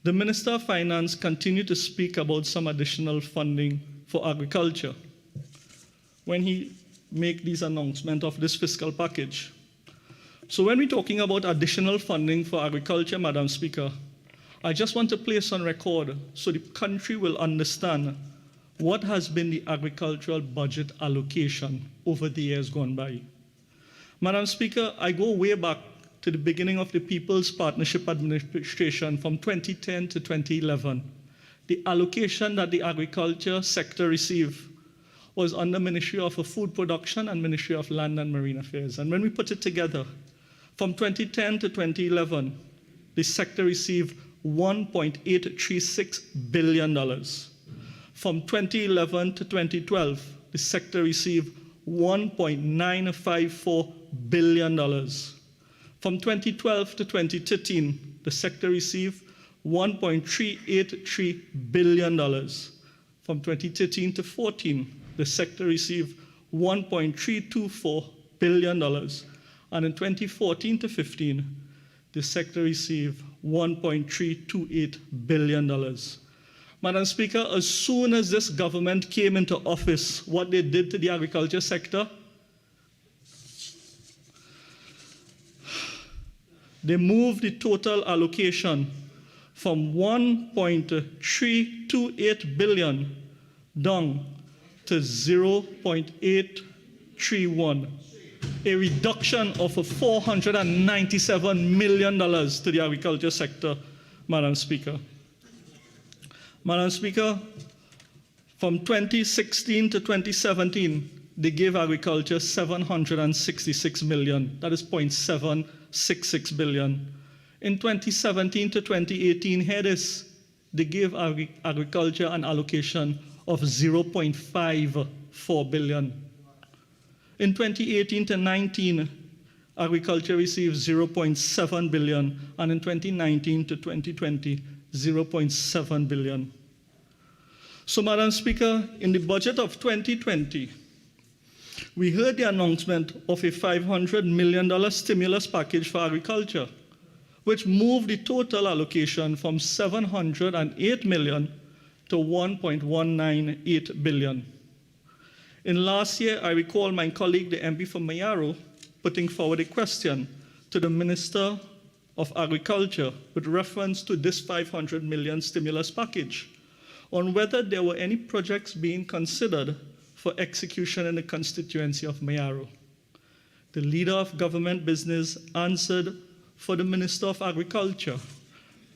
Speaker 10: The Minister of Finance continued to speak about some additional funding for agriculture when he made these announcements of this fiscal package. So when we're talking about additional funding for agriculture, Madam Speaker, I just want to place on record so the country will understand what has been the agricultural budget allocation over the years gone by. Madam Speaker, I go way back to the beginning of the People's Partnership Administration from 2010 to 2011. The allocation that the agriculture sector received was under Ministry of Food Production and Ministry of Land and Marine Affairs. And when we put it together, from 2010 to 2011, the sector received $1.836 billion. From 2011 to 2012, the sector received $1.954 billion. From 2012 to 2013, the sector received $1.383 billion. From 2013 to 14, the sector received $1.324 billion. And in 2014 to 15, the sector received $1.328 billion. Madam Speaker, as soon as this government came into office, what they did to the agriculture sector, they moved the total allocation from $1.328 billion down to $0.831, a reduction of $497 million to the agriculture sector, Madam Speaker. Madam Speaker, from 2016 to 2017, they gave agriculture $766 million. That is $0.766 billion. In 2017 to 2018, here it is, they gave agriculture an allocation of $0.54 billion. In 2018 to 19, agriculture received $0.7 billion, and in 2019 to 2020, $0.7 billion. So, Madam Speaker, in the budget of 2020, we heard the announcement of a $500 million stimulus package for agriculture, which moved the total allocation from $708 million to $1.198 billion. In last year, I recall my colleague, the MP from Mayaro, putting forward a question to the Minister of Agriculture with reference to this $500 million stimulus package on whether there were any projects being considered for execution in the constituency of Mayaro. The leader of government business answered for the Minister of Agriculture,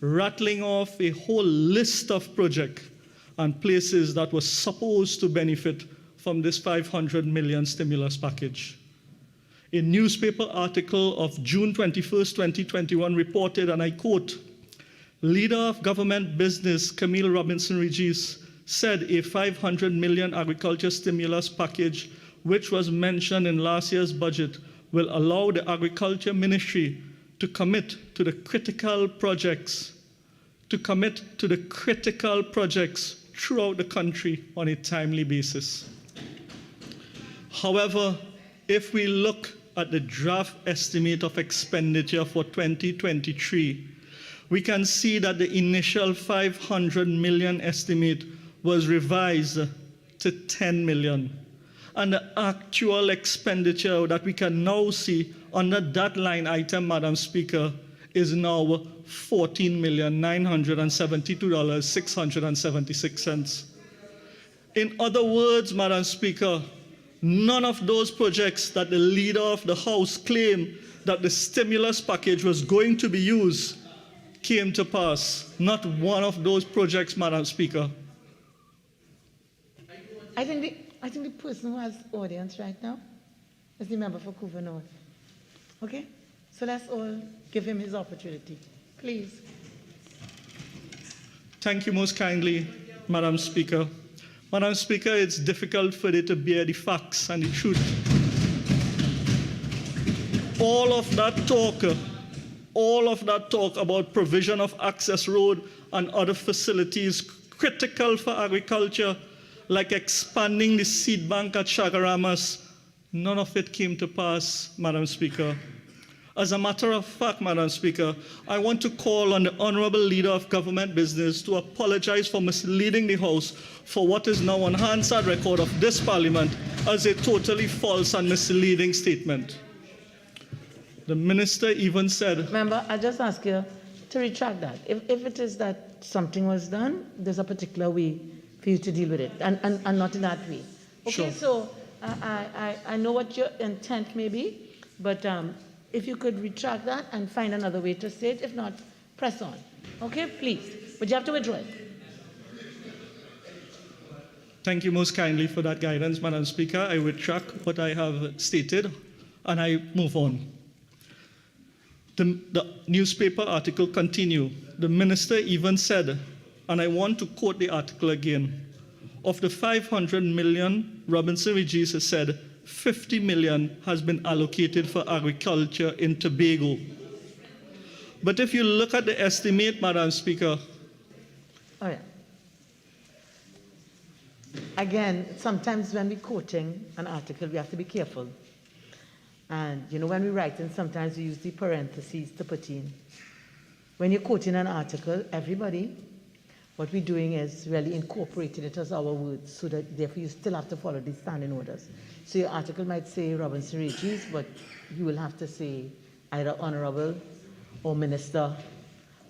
Speaker 10: rattling off a whole list of projects and places that were supposed to benefit from this $500 million stimulus package. A newspaper article of June 21st, 2021 reported, and I quote, "Leader of government business Camille Robinson Regis said a $500 million agriculture stimulus package, which was mentioned in last year's budget, will allow the Agriculture Ministry to commit to the critical projects throughout the country on a timely basis. However, if we look at the draft estimate of expenditure for 2023, we can see that the initial 500 million estimate was revised to 10 million. And the actual expenditure that we can now see under that line item, Madam Speaker, is now $14,972,676. In other words, Madam Speaker, none of those projects that the leader of the House claimed that the stimulus package was going to be used came to pass. Not one of those projects, Madam Speaker.
Speaker 1: I think the person who has audience right now is the member for Couva North. Okay? So let's all give him his opportunity. Please.
Speaker 10: Thank you most kindly, Madam Speaker. Madam Speaker, it's difficult for you to bear the facts and the truth. All of that talk about provision of access road and other facilities critical for agriculture, like expanding the seed bank at Shagaramas, none of it came to pass, Madam Speaker. As a matter of fact, Madam Speaker, I want to call on the Honorable Leader of Government Business to apologize for misleading the House for what is now on Hansard record of this Parliament as a totally false and misleading statement. The Minister even said...
Speaker 1: Member, I just ask you to retract that. If it is that something was done, there's a particular way for you to deal with it, and not in that way. Okay,
Speaker 10: Sure.
Speaker 1: so I know what your intent may be, but if you could retract that and find another way to say it, if not, press on. Okay, please. But you have to withdraw it.
Speaker 10: Thank you most kindly for that guidance, Madam Speaker. I retract what I have stated, and I move on. The newspaper article continued. The Minister even said, and I want to quote the article again, of the 500 million, Robinson Regis has said, 50 million has been allocated for agriculture in Tobago. But if you look at the estimate, Madam Speaker...
Speaker 1: Oh, yeah. Again, sometimes when we're quoting an article, we have to be careful. And, you know, when we're writing, sometimes we use the parentheses to put in. When you're quoting an article, everybody, what we're doing is really incorporating it as our words, so that therefore you still have to follow the standing orders. So your article might say Robinson Regis, but you will have to say either Honorable or Minister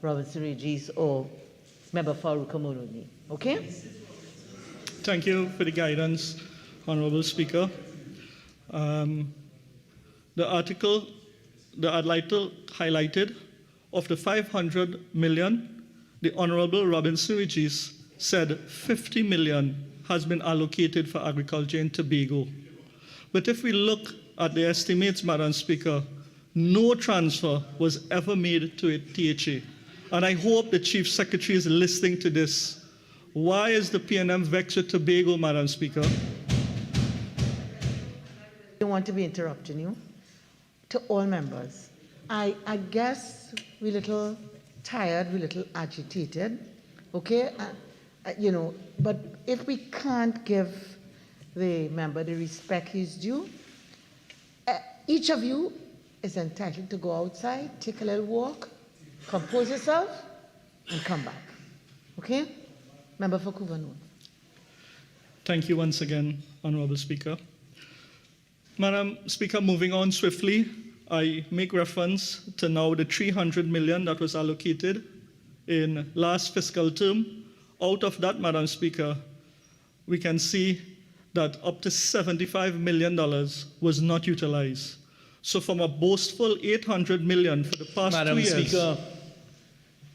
Speaker 1: Robinson Regis or Member Farouk Amoloni. Okay?
Speaker 10: Thank you for the guidance, Honorable Speaker. The article highlighted of the 500 million, the Honorable Robinson Regis said 50 million has been allocated for agriculture in Tobago. But if we look at the estimates, Madam Speaker, no transfer was ever made to a THA. And I hope the Chief Secretary is listening to this. Why is the PNM vexed with Tobago, Madam Speaker?
Speaker 1: I don't want to be interrupting you. To all members, I guess we're a little tired, we're a little agitated, okay? You know, but if we can't give the member the respect he's due, each of you is entitled to go outside, take a little walk, compose yourself, and come back, okay? Member for Couva North.
Speaker 10: Thank you once again, Honorable Speaker. Madam Speaker, moving on swiftly, I make reference to now the 300 million that was allocated in last fiscal term. Out of that, Madam Speaker, we can see that up to $75 million was not utilized. So from a boastful 800 million for the past 2 years...
Speaker 3: Madam Speaker,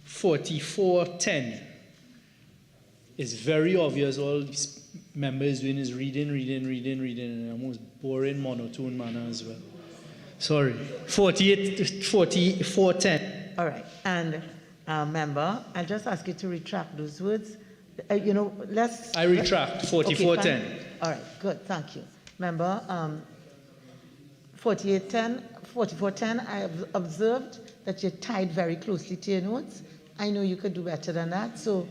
Speaker 3: 4410 is very obvious. All these members doing is reading in an almost boring monotone manner as well. Sorry, 4410.
Speaker 1: All right, and member, I'll just ask you to retract those words. You know, let's...
Speaker 3: I retract, 4410.
Speaker 1: Okay, all right, good, thank you. Member, 4410, I have observed that you're tied very closely to your notes. I know you could do better than that, so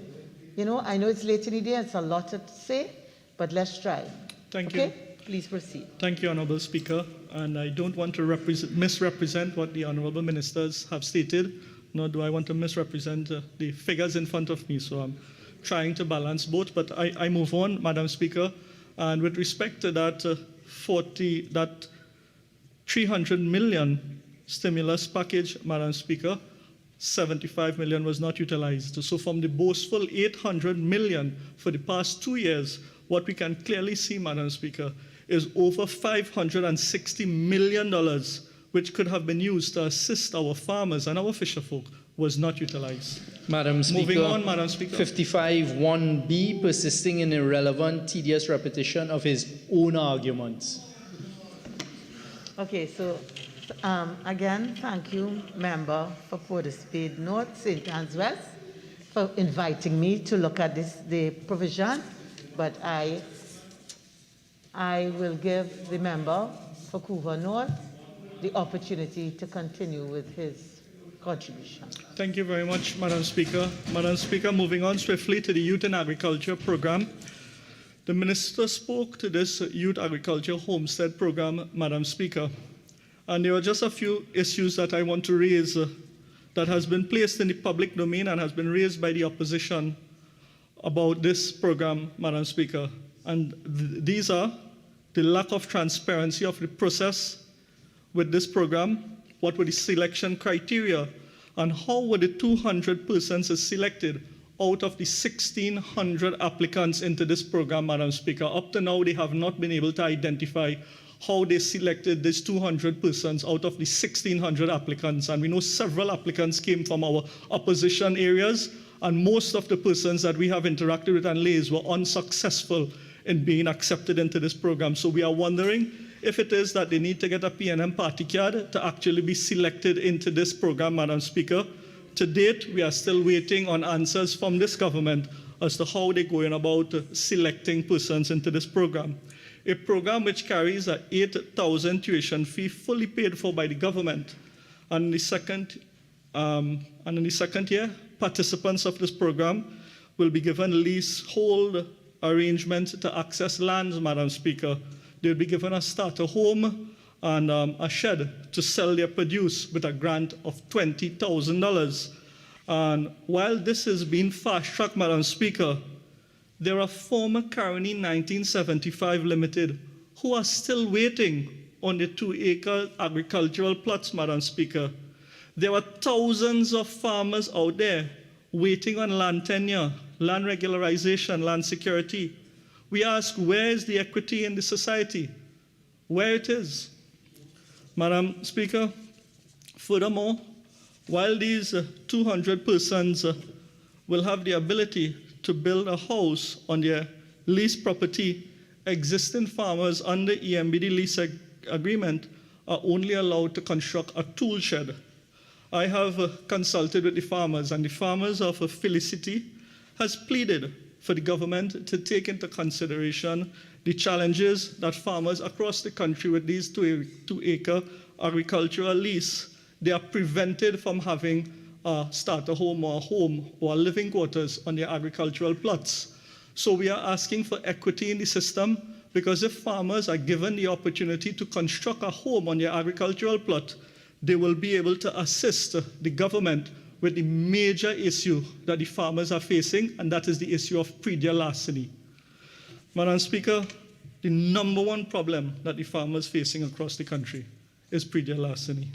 Speaker 1: You know, I know it's late in the day, it's a lot to say, but let's try.
Speaker 10: Thank
Speaker 1: okay?
Speaker 10: you.
Speaker 1: Please proceed.
Speaker 10: Thank you, Honourable Speaker. And I don't want to misrepresent what the Honourable Ministers have stated, nor do I want to misrepresent the figures in front of me. So I'm trying to balance both. But I move on, Madam Speaker. And with respect to that that 300 million stimulus package, Madam Speaker, 75 million was not utilized. So from the boastful 800 million for the past 2 years, what we can clearly see, Madam Speaker, is over $560 million, which could have been used to assist our farmers and our fisherfolk, was not utilized.
Speaker 3: Madam Speaker,
Speaker 10: moving on, Madam Speaker.
Speaker 3: 55(1)B, persisting in irrelevant, tedious repetition of his own arguments.
Speaker 1: Okay, so again, thank you, member for Port of Spade North, St. Anne's West, for inviting me to look at the provision, but I will give the member for Couva North the opportunity to continue with his contribution.
Speaker 10: Thank you very much, Madam Speaker. Madam Speaker, moving on swiftly to the Youth in Agriculture program. The Minister spoke to this Youth Agriculture Homestead program, Madam Speaker, and there are just a few issues that I want to raise that has been placed in the public domain and has been raised by the opposition about this program, Madam Speaker. And these are the lack of transparency of the process with this program, what were the selection criteria, and how were the 200 persons selected out of the 1,600 applicants into this program, Madam Speaker. Up to now, they have not been able to identify how they selected these 200 persons out of the 1,600 applicants. And we know several applicants came from our opposition areas, and most of the persons that we have interacted with and liaised were unsuccessful in being accepted into this program. So we are wondering if it is that they need to get a PNM party card to actually be selected into this program, Madam Speaker. To date, we are still waiting on answers from this government as to how they're going about selecting persons into this program. A program which carries an 8,000 tuition fee fully paid for by the government. And in the second year, participants of this program will be given leasehold arrangement to access lands, Madam Speaker. They'll be given a starter home and a shed to sell their produce with a grant of $20,000. And while this is being fast-tracked, Madam Speaker, there are former Caroni 1975 Limited who are still waiting on the 2-acre agricultural plots, Madam Speaker. There are thousands of farmers out there waiting on land tenure, land regularization, land security. We ask, where is the equity in the society? Where it is? Madam Speaker, furthermore, while these 200 persons will have the ability to build a house on their leased property, existing farmers under EMBD lease agreement are only allowed to construct a tool shed. I have consulted with the farmers, and the farmers of Felicity has pleaded for the government to take into consideration the challenges that farmers across the country with these 2-acre agricultural lease, they are prevented from having a starter home or living quarters on their agricultural plots. So we are asking for equity in the system, because if farmers are given the opportunity to construct a home on their agricultural plot, they will be able to assist the government with the major issue that the farmers are facing, and that is the issue of predial larceny. Madam Speaker, the #1 problem that the farmers facing across the country is predial larceny.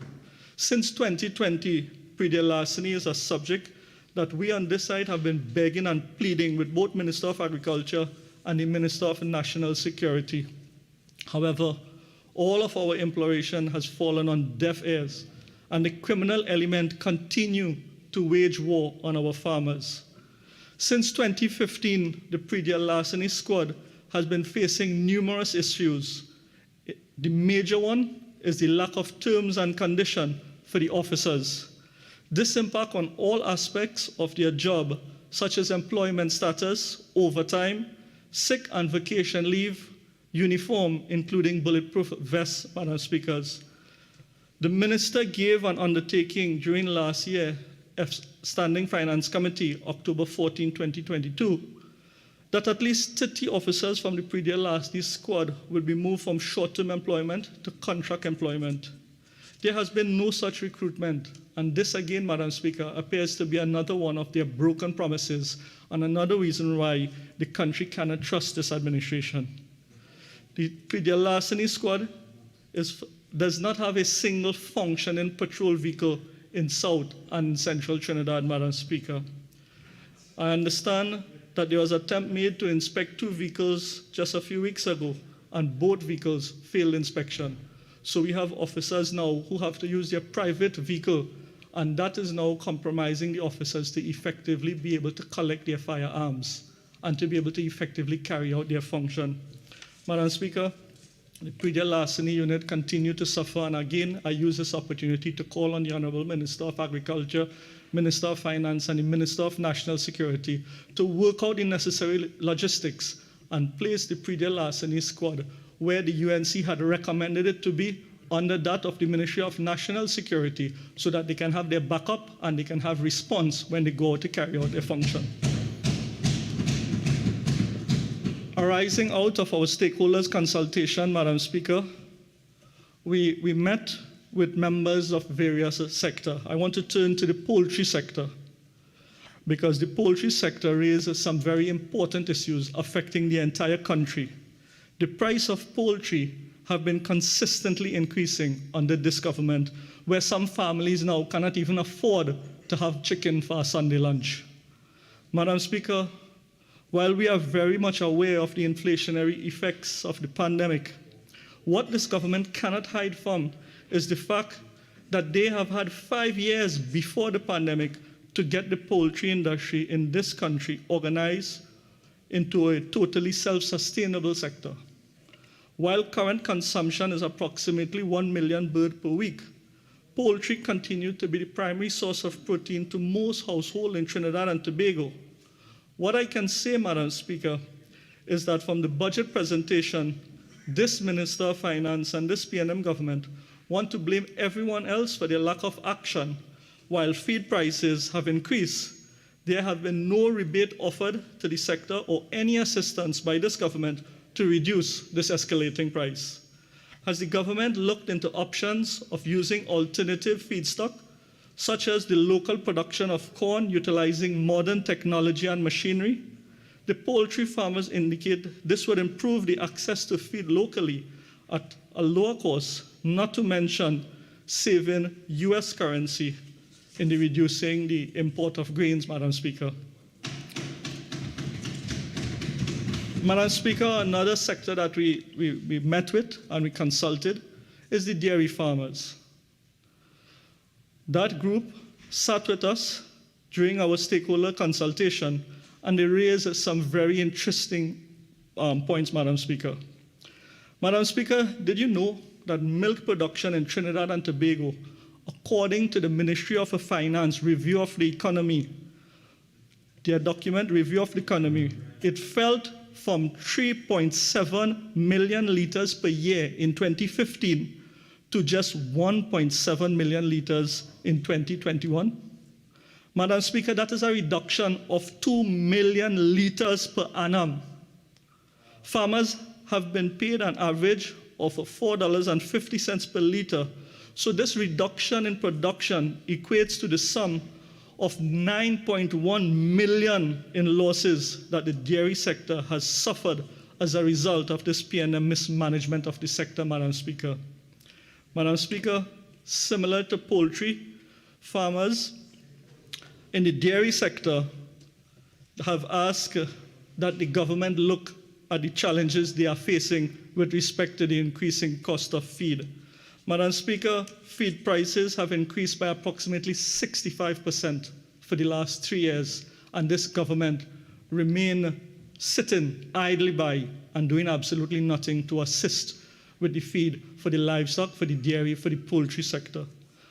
Speaker 10: Since 2020, predial larceny is a subject that we on this side have been begging and pleading with both Minister of Agriculture and the Minister of National Security. However, all of our imploration has fallen on deaf ears, and the criminal element continue to wage war on our farmers. Since 2015, the predial larceny squad has been facing numerous issues. The major one is the lack of terms and conditions for the officers. This impacts on all aspects of their job, such as employment status, overtime, sick and vacation leave, uniform, including bulletproof vests, Madam Speakers. The Minister gave an undertaking during last year, Standing Finance Committee, October 14, 2022, that at least 30 officers from the pre-dear larceny squad will be moved from short-term employment to contract employment. There has been no such recruitment, and this again, Madam Speaker, appears to be another one of their broken promises and another reason why the country cannot trust this administration. The pre-dear larceny squad does not have a single functioning patrol vehicle in South and Central Trinidad, Madam Speaker. I understand that there was an attempt made to inspect 2 vehicles just a few weeks ago, and both vehicles failed inspection. So we have officers now who have to use their private vehicle, and that is now compromising the officers to effectively be able to collect their firearms and to be able to effectively carry out their function. Madam Speaker, the pre-dear larceny unit continue to suffer, and again, I use this opportunity to call on the Honourable Minister of Agriculture, Minister of Finance, and the Minister of National Security to work out the necessary logistics and place the pre-dear larceny squad where the UNC had recommended it to be, under that of the Ministry of National Security, so that they can have their backup and they can have response when they go out to carry out their function. Arising out of our stakeholders' consultation, Madam Speaker, we met with members of various sectors. I want to turn to the poultry sector, because the poultry sector raises some very important issues affecting the entire country. The price of poultry have been consistently increasing under this government, where some families now cannot even afford to have chicken for a Sunday lunch. Madam Speaker, while we are very much aware of the inflationary effects of the pandemic, what this government cannot hide from is the fact that they have had 5 years before the pandemic to get the poultry industry in this country organized into a totally self-sustainable sector. While current consumption is approximately 1 million birds per week, poultry continued to be the primary source of protein to most households in Trinidad and Tobago. What I can say, Madam Speaker, is that from the budget presentation, this Minister of Finance and this PNM government want to blame everyone else for their lack of action. While feed prices have increased, there have been no rebate offered to the sector or any assistance by this government to reduce this escalating price. Has the government looked into options of using alternative feedstock, such as the local production of corn utilizing modern technology and machinery? The poultry farmers indicate this would improve the access to feed locally at a lower cost, not to mention saving US currency in the reducing the import of grains, Madam Speaker. Madam Speaker, another sector that we met with and we consulted is the dairy farmers. That group sat with us during our stakeholder consultation, and they raised some very interesting points, Madam Speaker. Madam Speaker, did you know that milk production in Trinidad and Tobago, according to the Ministry of Finance Review of the Economy, their document Review of the Economy, it fell from 3.7 million liters per year in 2015 to just 1.7 million liters in 2021? Madam Speaker, that is a reduction of 2 million liters per annum. Farmers have been paid an average of $4.50 per liter. So this reduction in production equates to the sum of 9.1 million in losses that the dairy sector has suffered as a result of this PNM mismanagement of the sector, Madam Speaker. Madam Speaker, similar to poultry, farmers in the dairy sector have asked that the government look at the challenges they are facing with respect to the increasing cost of feed. Madam Speaker, feed prices have increased by approximately 65% for the last 3 years, and this government remain sitting idly by and doing absolutely nothing to assist with the feed for the livestock, for the dairy, for the poultry sector.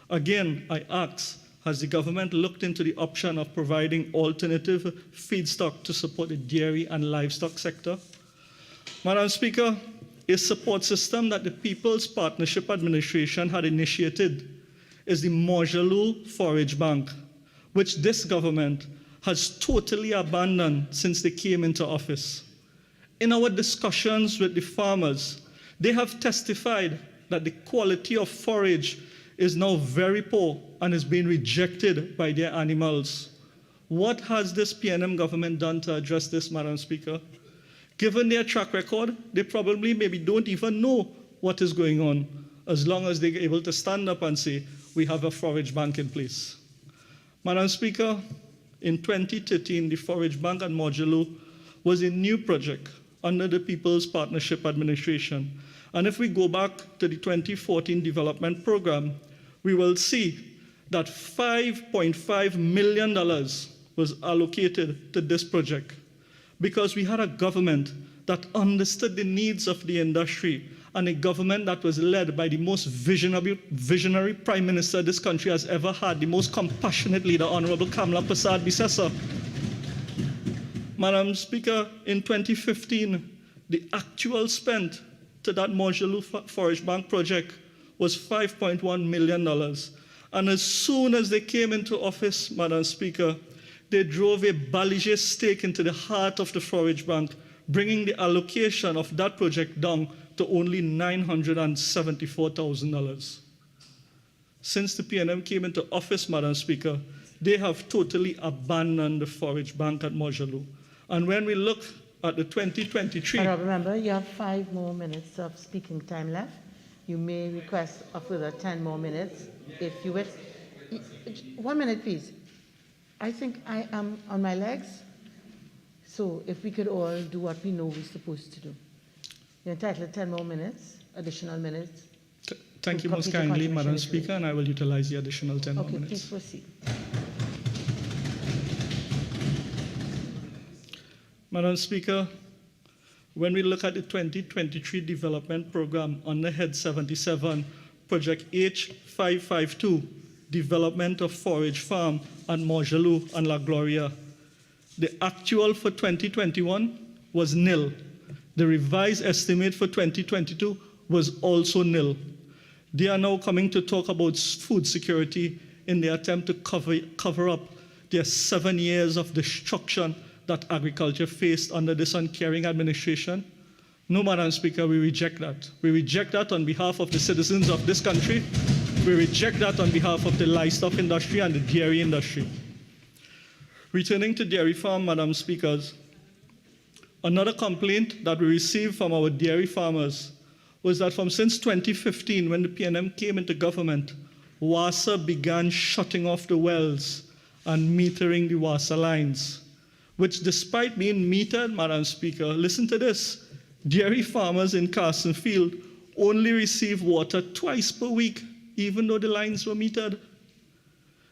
Speaker 10: Again, I ask, has the government looked into the option of providing alternative feedstock to support the dairy and livestock sector? Madam Speaker, a support system that the People's Partnership Administration had initiated is the Morris-Julian Forage Bank, which this government has totally abandoned since they came into office. In our discussions with the farmers, they have testified that the quality of forage is now very poor and is being rejected by their animals. What has this PNM government done to address this, Madam Speaker? Given their track record, they probably maybe don't even know what is going on, as long as they're able to stand up and say, we have a forage bank in place. Madam Speaker, in 2013, the Forage Bank at Modulo was a new project under the People's Partnership Administration. And if we go back to the 2014 development program, we will see that $5.5 million was allocated to this project because we had a government that understood the needs of the industry and a government that was led by the most visionary prime minister this country has ever had, the most compassionate leader, Honorable Kamla Prasad Bisesa. Madam Speaker, in 2015, the actual spent to that Modulo Forage Bank project was $5.1 million. And as soon as they came into office, Madam Speaker, they drove a Balige stake into the heart of the Forage Bank, bringing the allocation of that project down to only $974,000. Since the PNM came into office, Madam Speaker, they have totally abandoned the Forage Bank at Modulo. And when we look at the 2023...
Speaker 1: Remember, you have 5 more minutes of speaking time left. You may request a further 10 more minutes if you wish. 1 minute, please. I think I am on my legs. So if we could all do what we know we're supposed to do. You're entitled to 10 more minutes, additional minutes.
Speaker 10: Thank you most kindly, Madam Speaker, and I will utilize the additional 10 more minutes.
Speaker 1: Okay, please proceed.
Speaker 10: Madam Speaker, when we look at the 2023 development program under Head 77, Project H552, Development of Forage Farm at Modulo and La Gloria, the actual for 2021 was nil. The revised estimate for 2022 was also nil. They are now coming to talk about food security in the attempt to cover up their 7 years of destruction that agriculture faced under this uncaring administration. No, Madam Speaker, we reject that. We reject that on behalf of the citizens of this country. We reject that on behalf of the livestock industry and the dairy industry. Returning to dairy farm, Madam Speakers, another complaint that we received from our dairy farmers was that since 2015, when the PNM came into government, WASA began shutting off the wells and metering the WASA lines, which despite being metered, Madam Speaker, listen to this, dairy farmers in Carson Field only receive water twice per week, even though the lines were metered.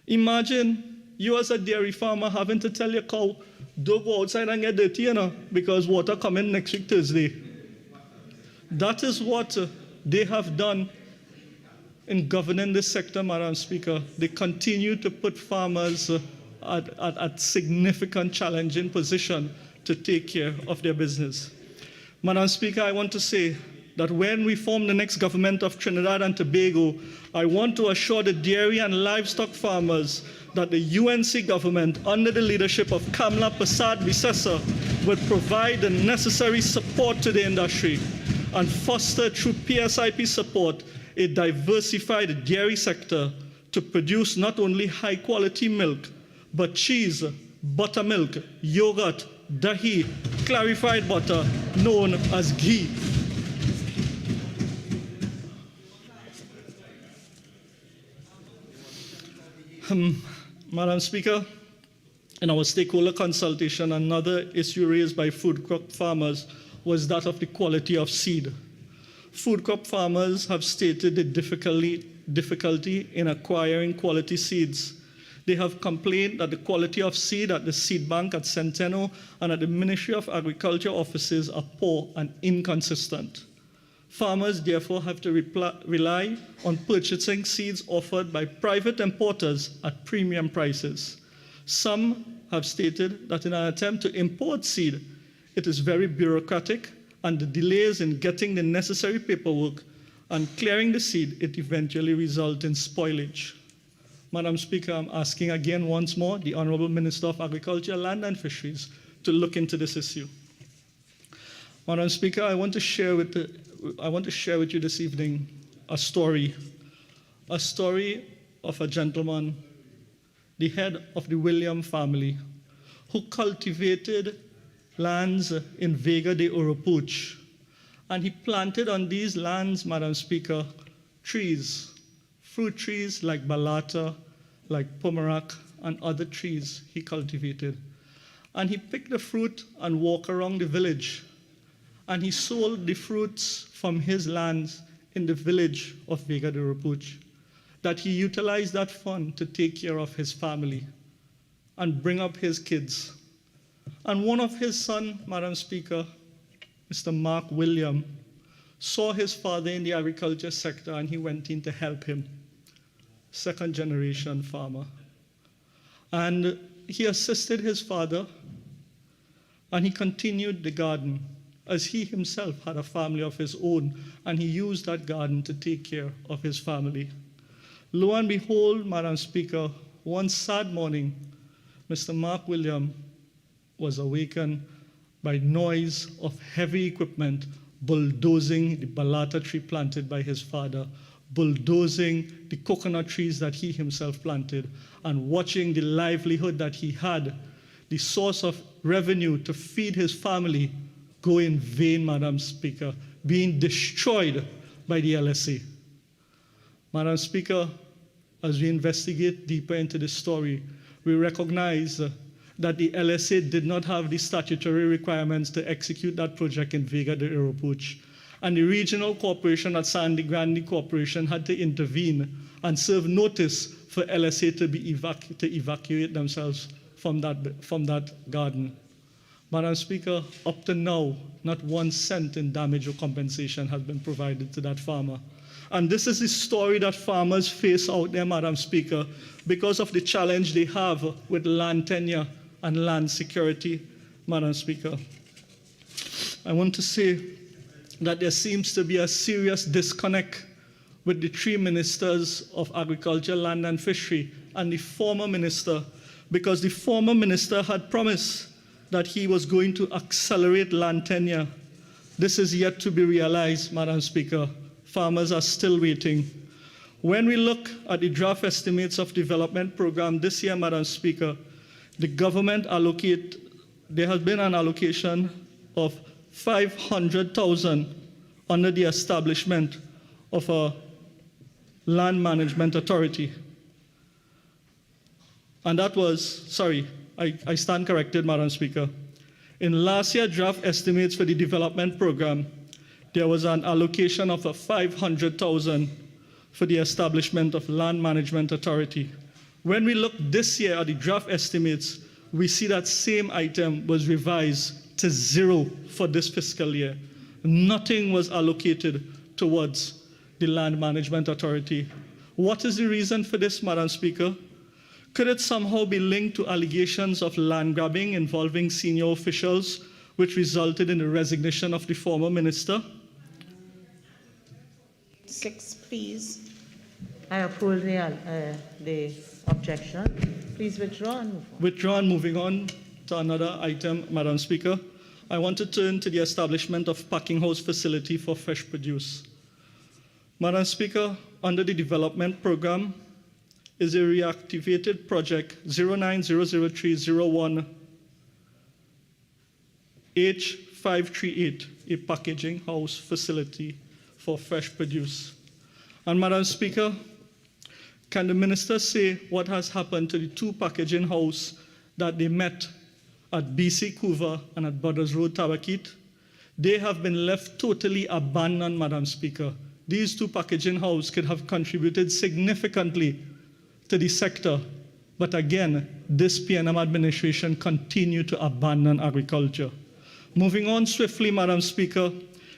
Speaker 10: Imagine you as a dairy farmer having to tell your cow, don't go outside and get dirty, because water coming next week Thursday. That is what they have done in governing this sector, Madam Speaker. They continue to put farmers at significant challenging position to take care of their business. Madam Speaker, I want to say that when we form the next government of Trinidad and Tobago, I want to assure the dairy and livestock farmers that the UNC government, under the leadership of Kamla Prasad Bisesa, will provide the necessary support to the industry and foster through PSIP support a diversified dairy sector to produce not only high-quality milk, but cheese, buttermilk, yogurt, dahi, clarified butter, known as ghee. Madam Speaker, in our stakeholder consultation, another issue raised by food crop farmers was that of the quality of seed. Food crop farmers have stated the difficulty in acquiring quality seeds. They have complained that the quality of seed at the seed bank at Centeno and at the Ministry of Agriculture offices are poor and inconsistent. Farmers therefore have to rely on purchasing seeds offered by private importers at premium prices. Some have stated that in an attempt to import seed, it is very bureaucratic, and the delays in getting the necessary paperwork and clearing the seed, it eventually results in spoilage. Madam Speaker, I'm asking again once more the Honorable Minister of Agriculture, Land and Fisheries to look into this issue. Madam Speaker, I want to share with you this evening a story of a gentleman, the head of the William family, who cultivated lands in Vega de Urupuch. And he planted on these lands, Madam Speaker, trees, fruit trees like balata, like pomerak, and other trees he cultivated. And he picked the fruit and walked around the village. And he sold the fruits from his lands in the village of Vega de Urupuch, that he utilized that fund to take care of his family and bring up his kids. And one of his sons, Madam Speaker, Mr. Mark William, saw his father in the agriculture sector and he went in to help him, second generation farmer. And he assisted his father and he continued the garden, as he himself had a family of his own, and he used that garden to take care of his family. Lo and behold, Madam Speaker, one sad morning, Mr. Mark William was awakened by noise of heavy equipment bulldozing the balata tree planted by his father, bulldozing the coconut trees that he himself planted, and watching the livelihood that he had, the source of revenue to feed his family, go in vain, Madam Speaker, being destroyed by the LSA. Madam Speaker, as we investigate deeper into this story, we recognize that the LSA did not have the statutory requirements to execute that project in Vega de Urupuch. And the regional corporation at Sandy Grande Corporation had to intervene and serve notice for LSA to evacuate themselves from that garden. Madam Speaker, up to now, not 1 cent in damage or compensation has been provided to that farmer. And this is the story that farmers face out there, Madam Speaker, because of the challenge they have with land tenure and land security, Madam Speaker. I want to say that there seems to be a serious disconnect with the 3 ministers of Agriculture, Land and Fishery and the former minister, because the former minister had promised that he was going to accelerate land tenure. This is yet to be realized, Madam Speaker. Farmers are still waiting. When we look at the draft estimates of development program this year, Madam Speaker, the government there has been an allocation of 500,000 under the establishment of a land management authority. And that was, sorry, I stand corrected, Madam Speaker. In last year's draft estimates for the development program, there was an allocation of 500,000 for the establishment of land management authority. When we look this year at the draft estimates, we see that same item was revised to 0 for this fiscal year. Nothing was allocated towards the land management authority. What is the reason for this, Madam Speaker? Could it somehow be linked to allegations of land grabbing involving senior officials, which resulted in the resignation of the former minister?
Speaker 1: 6, please. I uphold the objection. Please withdraw and move on.
Speaker 10: Withdraw and moving on to another item, Madam Speaker. I want to turn to the establishment of packing house facility for fresh produce. Madam Speaker, under the development program, is a reactivated project 09003018 H538, a packaging house facility for fresh produce. And Madam Speaker, can the minister say what has happened to the 2 packaging houses that they met at BC Couva and at Bodoe Road, Tabakit? They have been left totally abandoned, Madam Speaker. These 2 packaging houses could have contributed significantly to the sector. But again, this PNM administration continued to abandon agriculture. Moving on swiftly, Madam Speaker,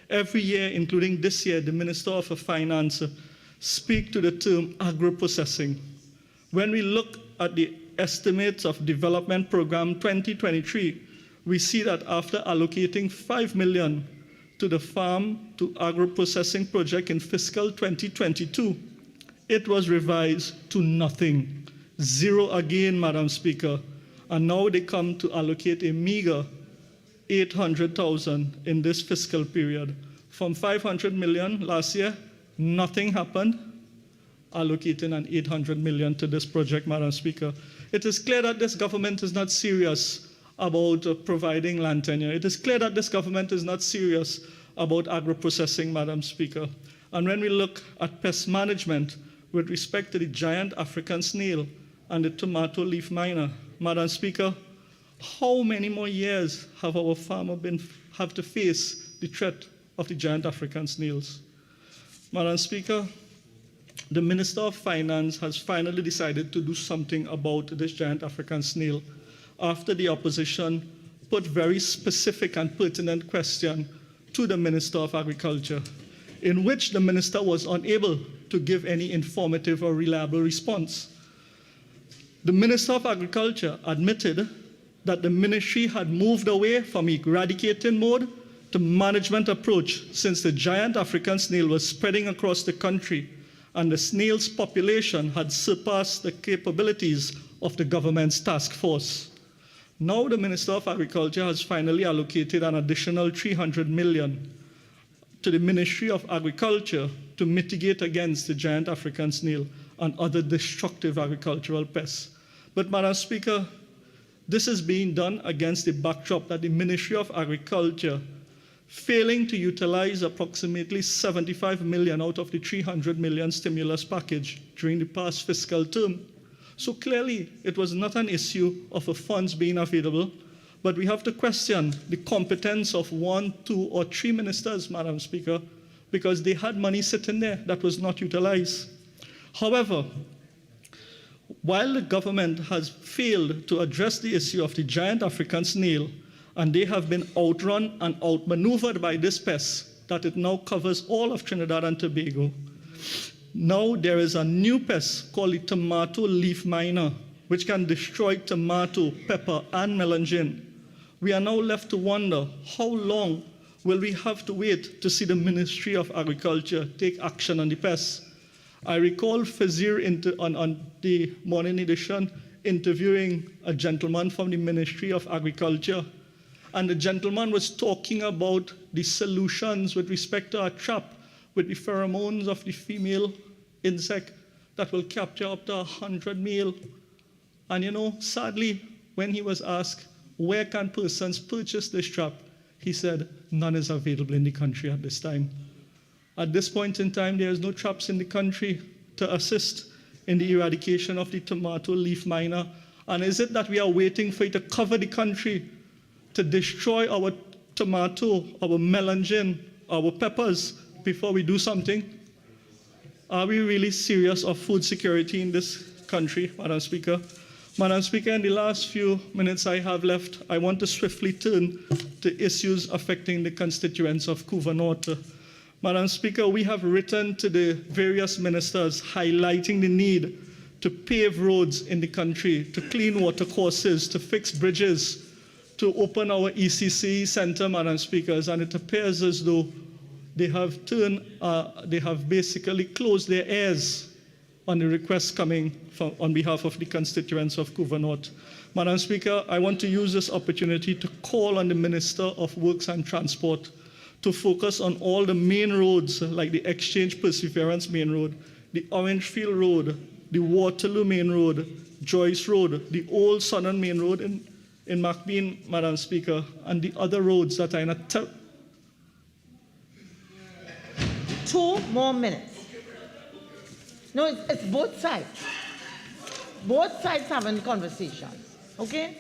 Speaker 10: every year, including this year, the Minister of Finance speaks to the term agro-processing. When we look at the estimates of Development Program 2023, we see that after allocating 5 million to the farm to agro-processing project in fiscal 2022, it was revised to nothing. zero again, Madam Speaker. And now they come to allocate a meager 800,000 in this fiscal period. From 500 million last year, nothing happened, allocating an 800 million to this project, Madam Speaker. It is clear that this government is not serious about providing land tenure. It is clear that this government is not serious about agro-processing, Madam Speaker. And when we look at pest management with respect to the giant African snail and the tomato leaf miner, Madam Speaker, how many more years have our farmers have to face the threat of the giant African snails? Madam Speaker, the Minister of Finance has finally decided to do something about this giant African snail after the opposition put very specific and pertinent question to the Minister of Agriculture, in which the minister was unable to give any informative or reliable response. The Minister of Agriculture admitted that the ministry had moved away from eradicating mode to management approach since the giant African snail was spreading across the country and the snail's population had surpassed the capabilities of the government's task force. Now the Minister of Agriculture has finally allocated an additional 300 million to the Ministry of Agriculture to mitigate against the giant African snail and other destructive agricultural pests. But, Madam Speaker, this is being done against the backdrop that the Ministry of Agriculture, failing to utilize approximately 75 million out of the 300 million stimulus package during the past fiscal term. So clearly, it was not an issue of funds being available, but we have to question the competence of 1, 2, or 3 ministers, Madam Speaker, because they had money sitting there that was not utilized. However, while the government has failed to address the issue of the giant African snail, and they have been outrun and outmaneuvered by this pest, that it now covers all of Trinidad and Tobago, now there is a new pest called the tomato leaf miner, which can destroy tomato, pepper, and melangin. We are now left to wonder, how long will we have to wait to see the Ministry of Agriculture take action on the pest? I recall Fazir on the morning edition interviewing a gentleman from the Ministry of Agriculture, and the gentleman was talking about the solutions with respect to a trap with the pheromones of the female insect that will capture up to 100 male. And you know, sadly, when he was asked, where can persons purchase this trap? He said, none is available in the country at this time. At this point in time, there is no traps in the country to assist in the eradication of the tomato leaf miner. And is it that we are waiting for it to cover the country to destroy our tomato, our melangin, our peppers before we do something? Are we really serious of food security in this country, Madam Speaker? Madam Speaker, in the last few minutes I have left, I want to swiftly turn to issues affecting the constituents of Couva North. Madam Speaker, we have written to the various ministers highlighting the need to pave roads in the country, to clean water courses, to fix bridges, to open our ECC center, Madam Speakers, and it appears as though they have basically closed their ears on the requests coming on behalf of the constituents of Couva North. Madam Speaker, I want to use this opportunity to call on the Minister of Works and Transport to focus on all the main roads like the Exchange Perseverance Main Road, the Orangefield Road, the Waterloo Main Road, Joyce Road, the Old Southern Main Road in McBean, Madam Speaker, and the other roads that are in a
Speaker 1: 2 more minutes. No, it's both sides. Both sides having conversations. Okay?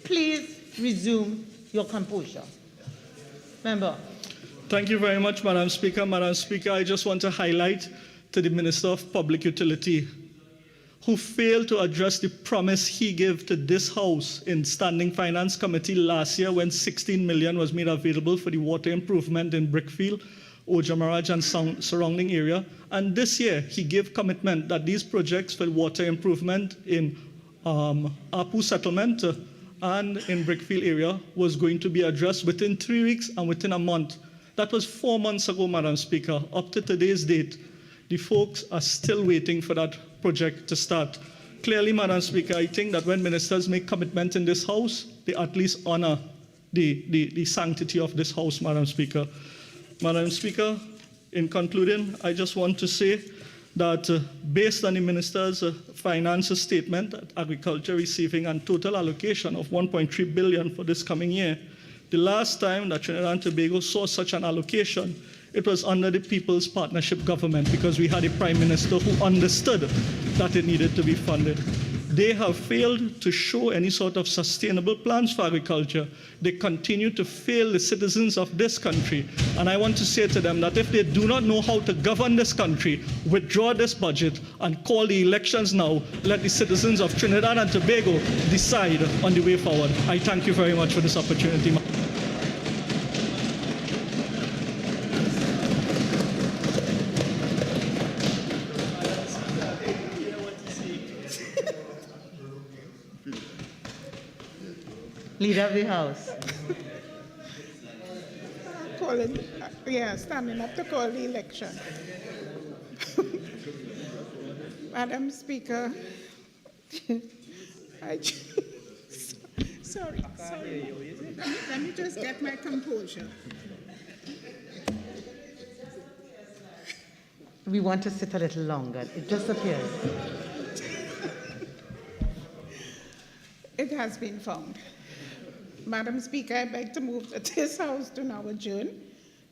Speaker 1: Please resume your composure. Member.
Speaker 10: Thank you very much, Madam Speaker. Madam Speaker, I just want to highlight to the Minister of Public Utility, who failed to address the promise he gave to this House in Standing Finance Committee last year when 16 million was made available for the water improvement in Brickfield, Ojamaraj, and surrounding area. And this year, he gave commitment that these projects for water improvement in Apu settlement and in Brickfield area was going to be addressed within 3 weeks and within a month. That was 4 months ago, Madam Speaker. Up to today's date, the folks are still waiting for that project to start. clearly, Madam Speaker, I think that when ministers make commitment in this House, they at least honor the sanctity of this House, Madam Speaker. Madam Speaker, in concluding, I just want to say that based on the Minister's finance statement, that agriculture receiving a total allocation of 1.3 billion for this coming year, the last time that Trinidad and Tobago saw such an allocation, it was under the People's Partnership Government, because we had a Prime Minister who understood that it needed to be funded. They have failed to show any sort of sustainable plans for agriculture. They continue to fail the citizens of this country. And I want to say to them that if they do not know how to govern this country, withdraw this budget and call the elections now. Let the citizens of Trinidad and Tobago decide on the way forward. I thank you very much for this opportunity.
Speaker 1: Leader of the House.
Speaker 20: Standing up to call the election. Madam Speaker, sorry. Let me just get my composure.
Speaker 1: We want to sit a little longer. It just appears.
Speaker 20: It has been found. Madam Speaker, I beg to move that this House do now adjourn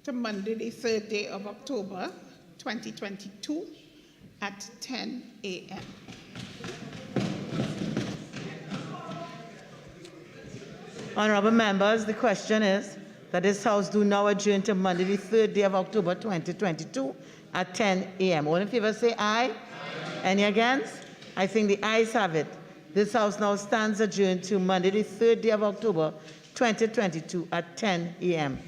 Speaker 20: to Monday, the 3rd day of October, 2022 at 10 a.m.
Speaker 1: Honorable members, the question is that this House do now adjourn to Monday, the 3rd day of October, 2022 at 10 a.m. All in favor say aye. Aye. Any against? I think the ayes have it. This House now stands adjourned to Monday, the 3rd day of October, 2022 at 10 a.m.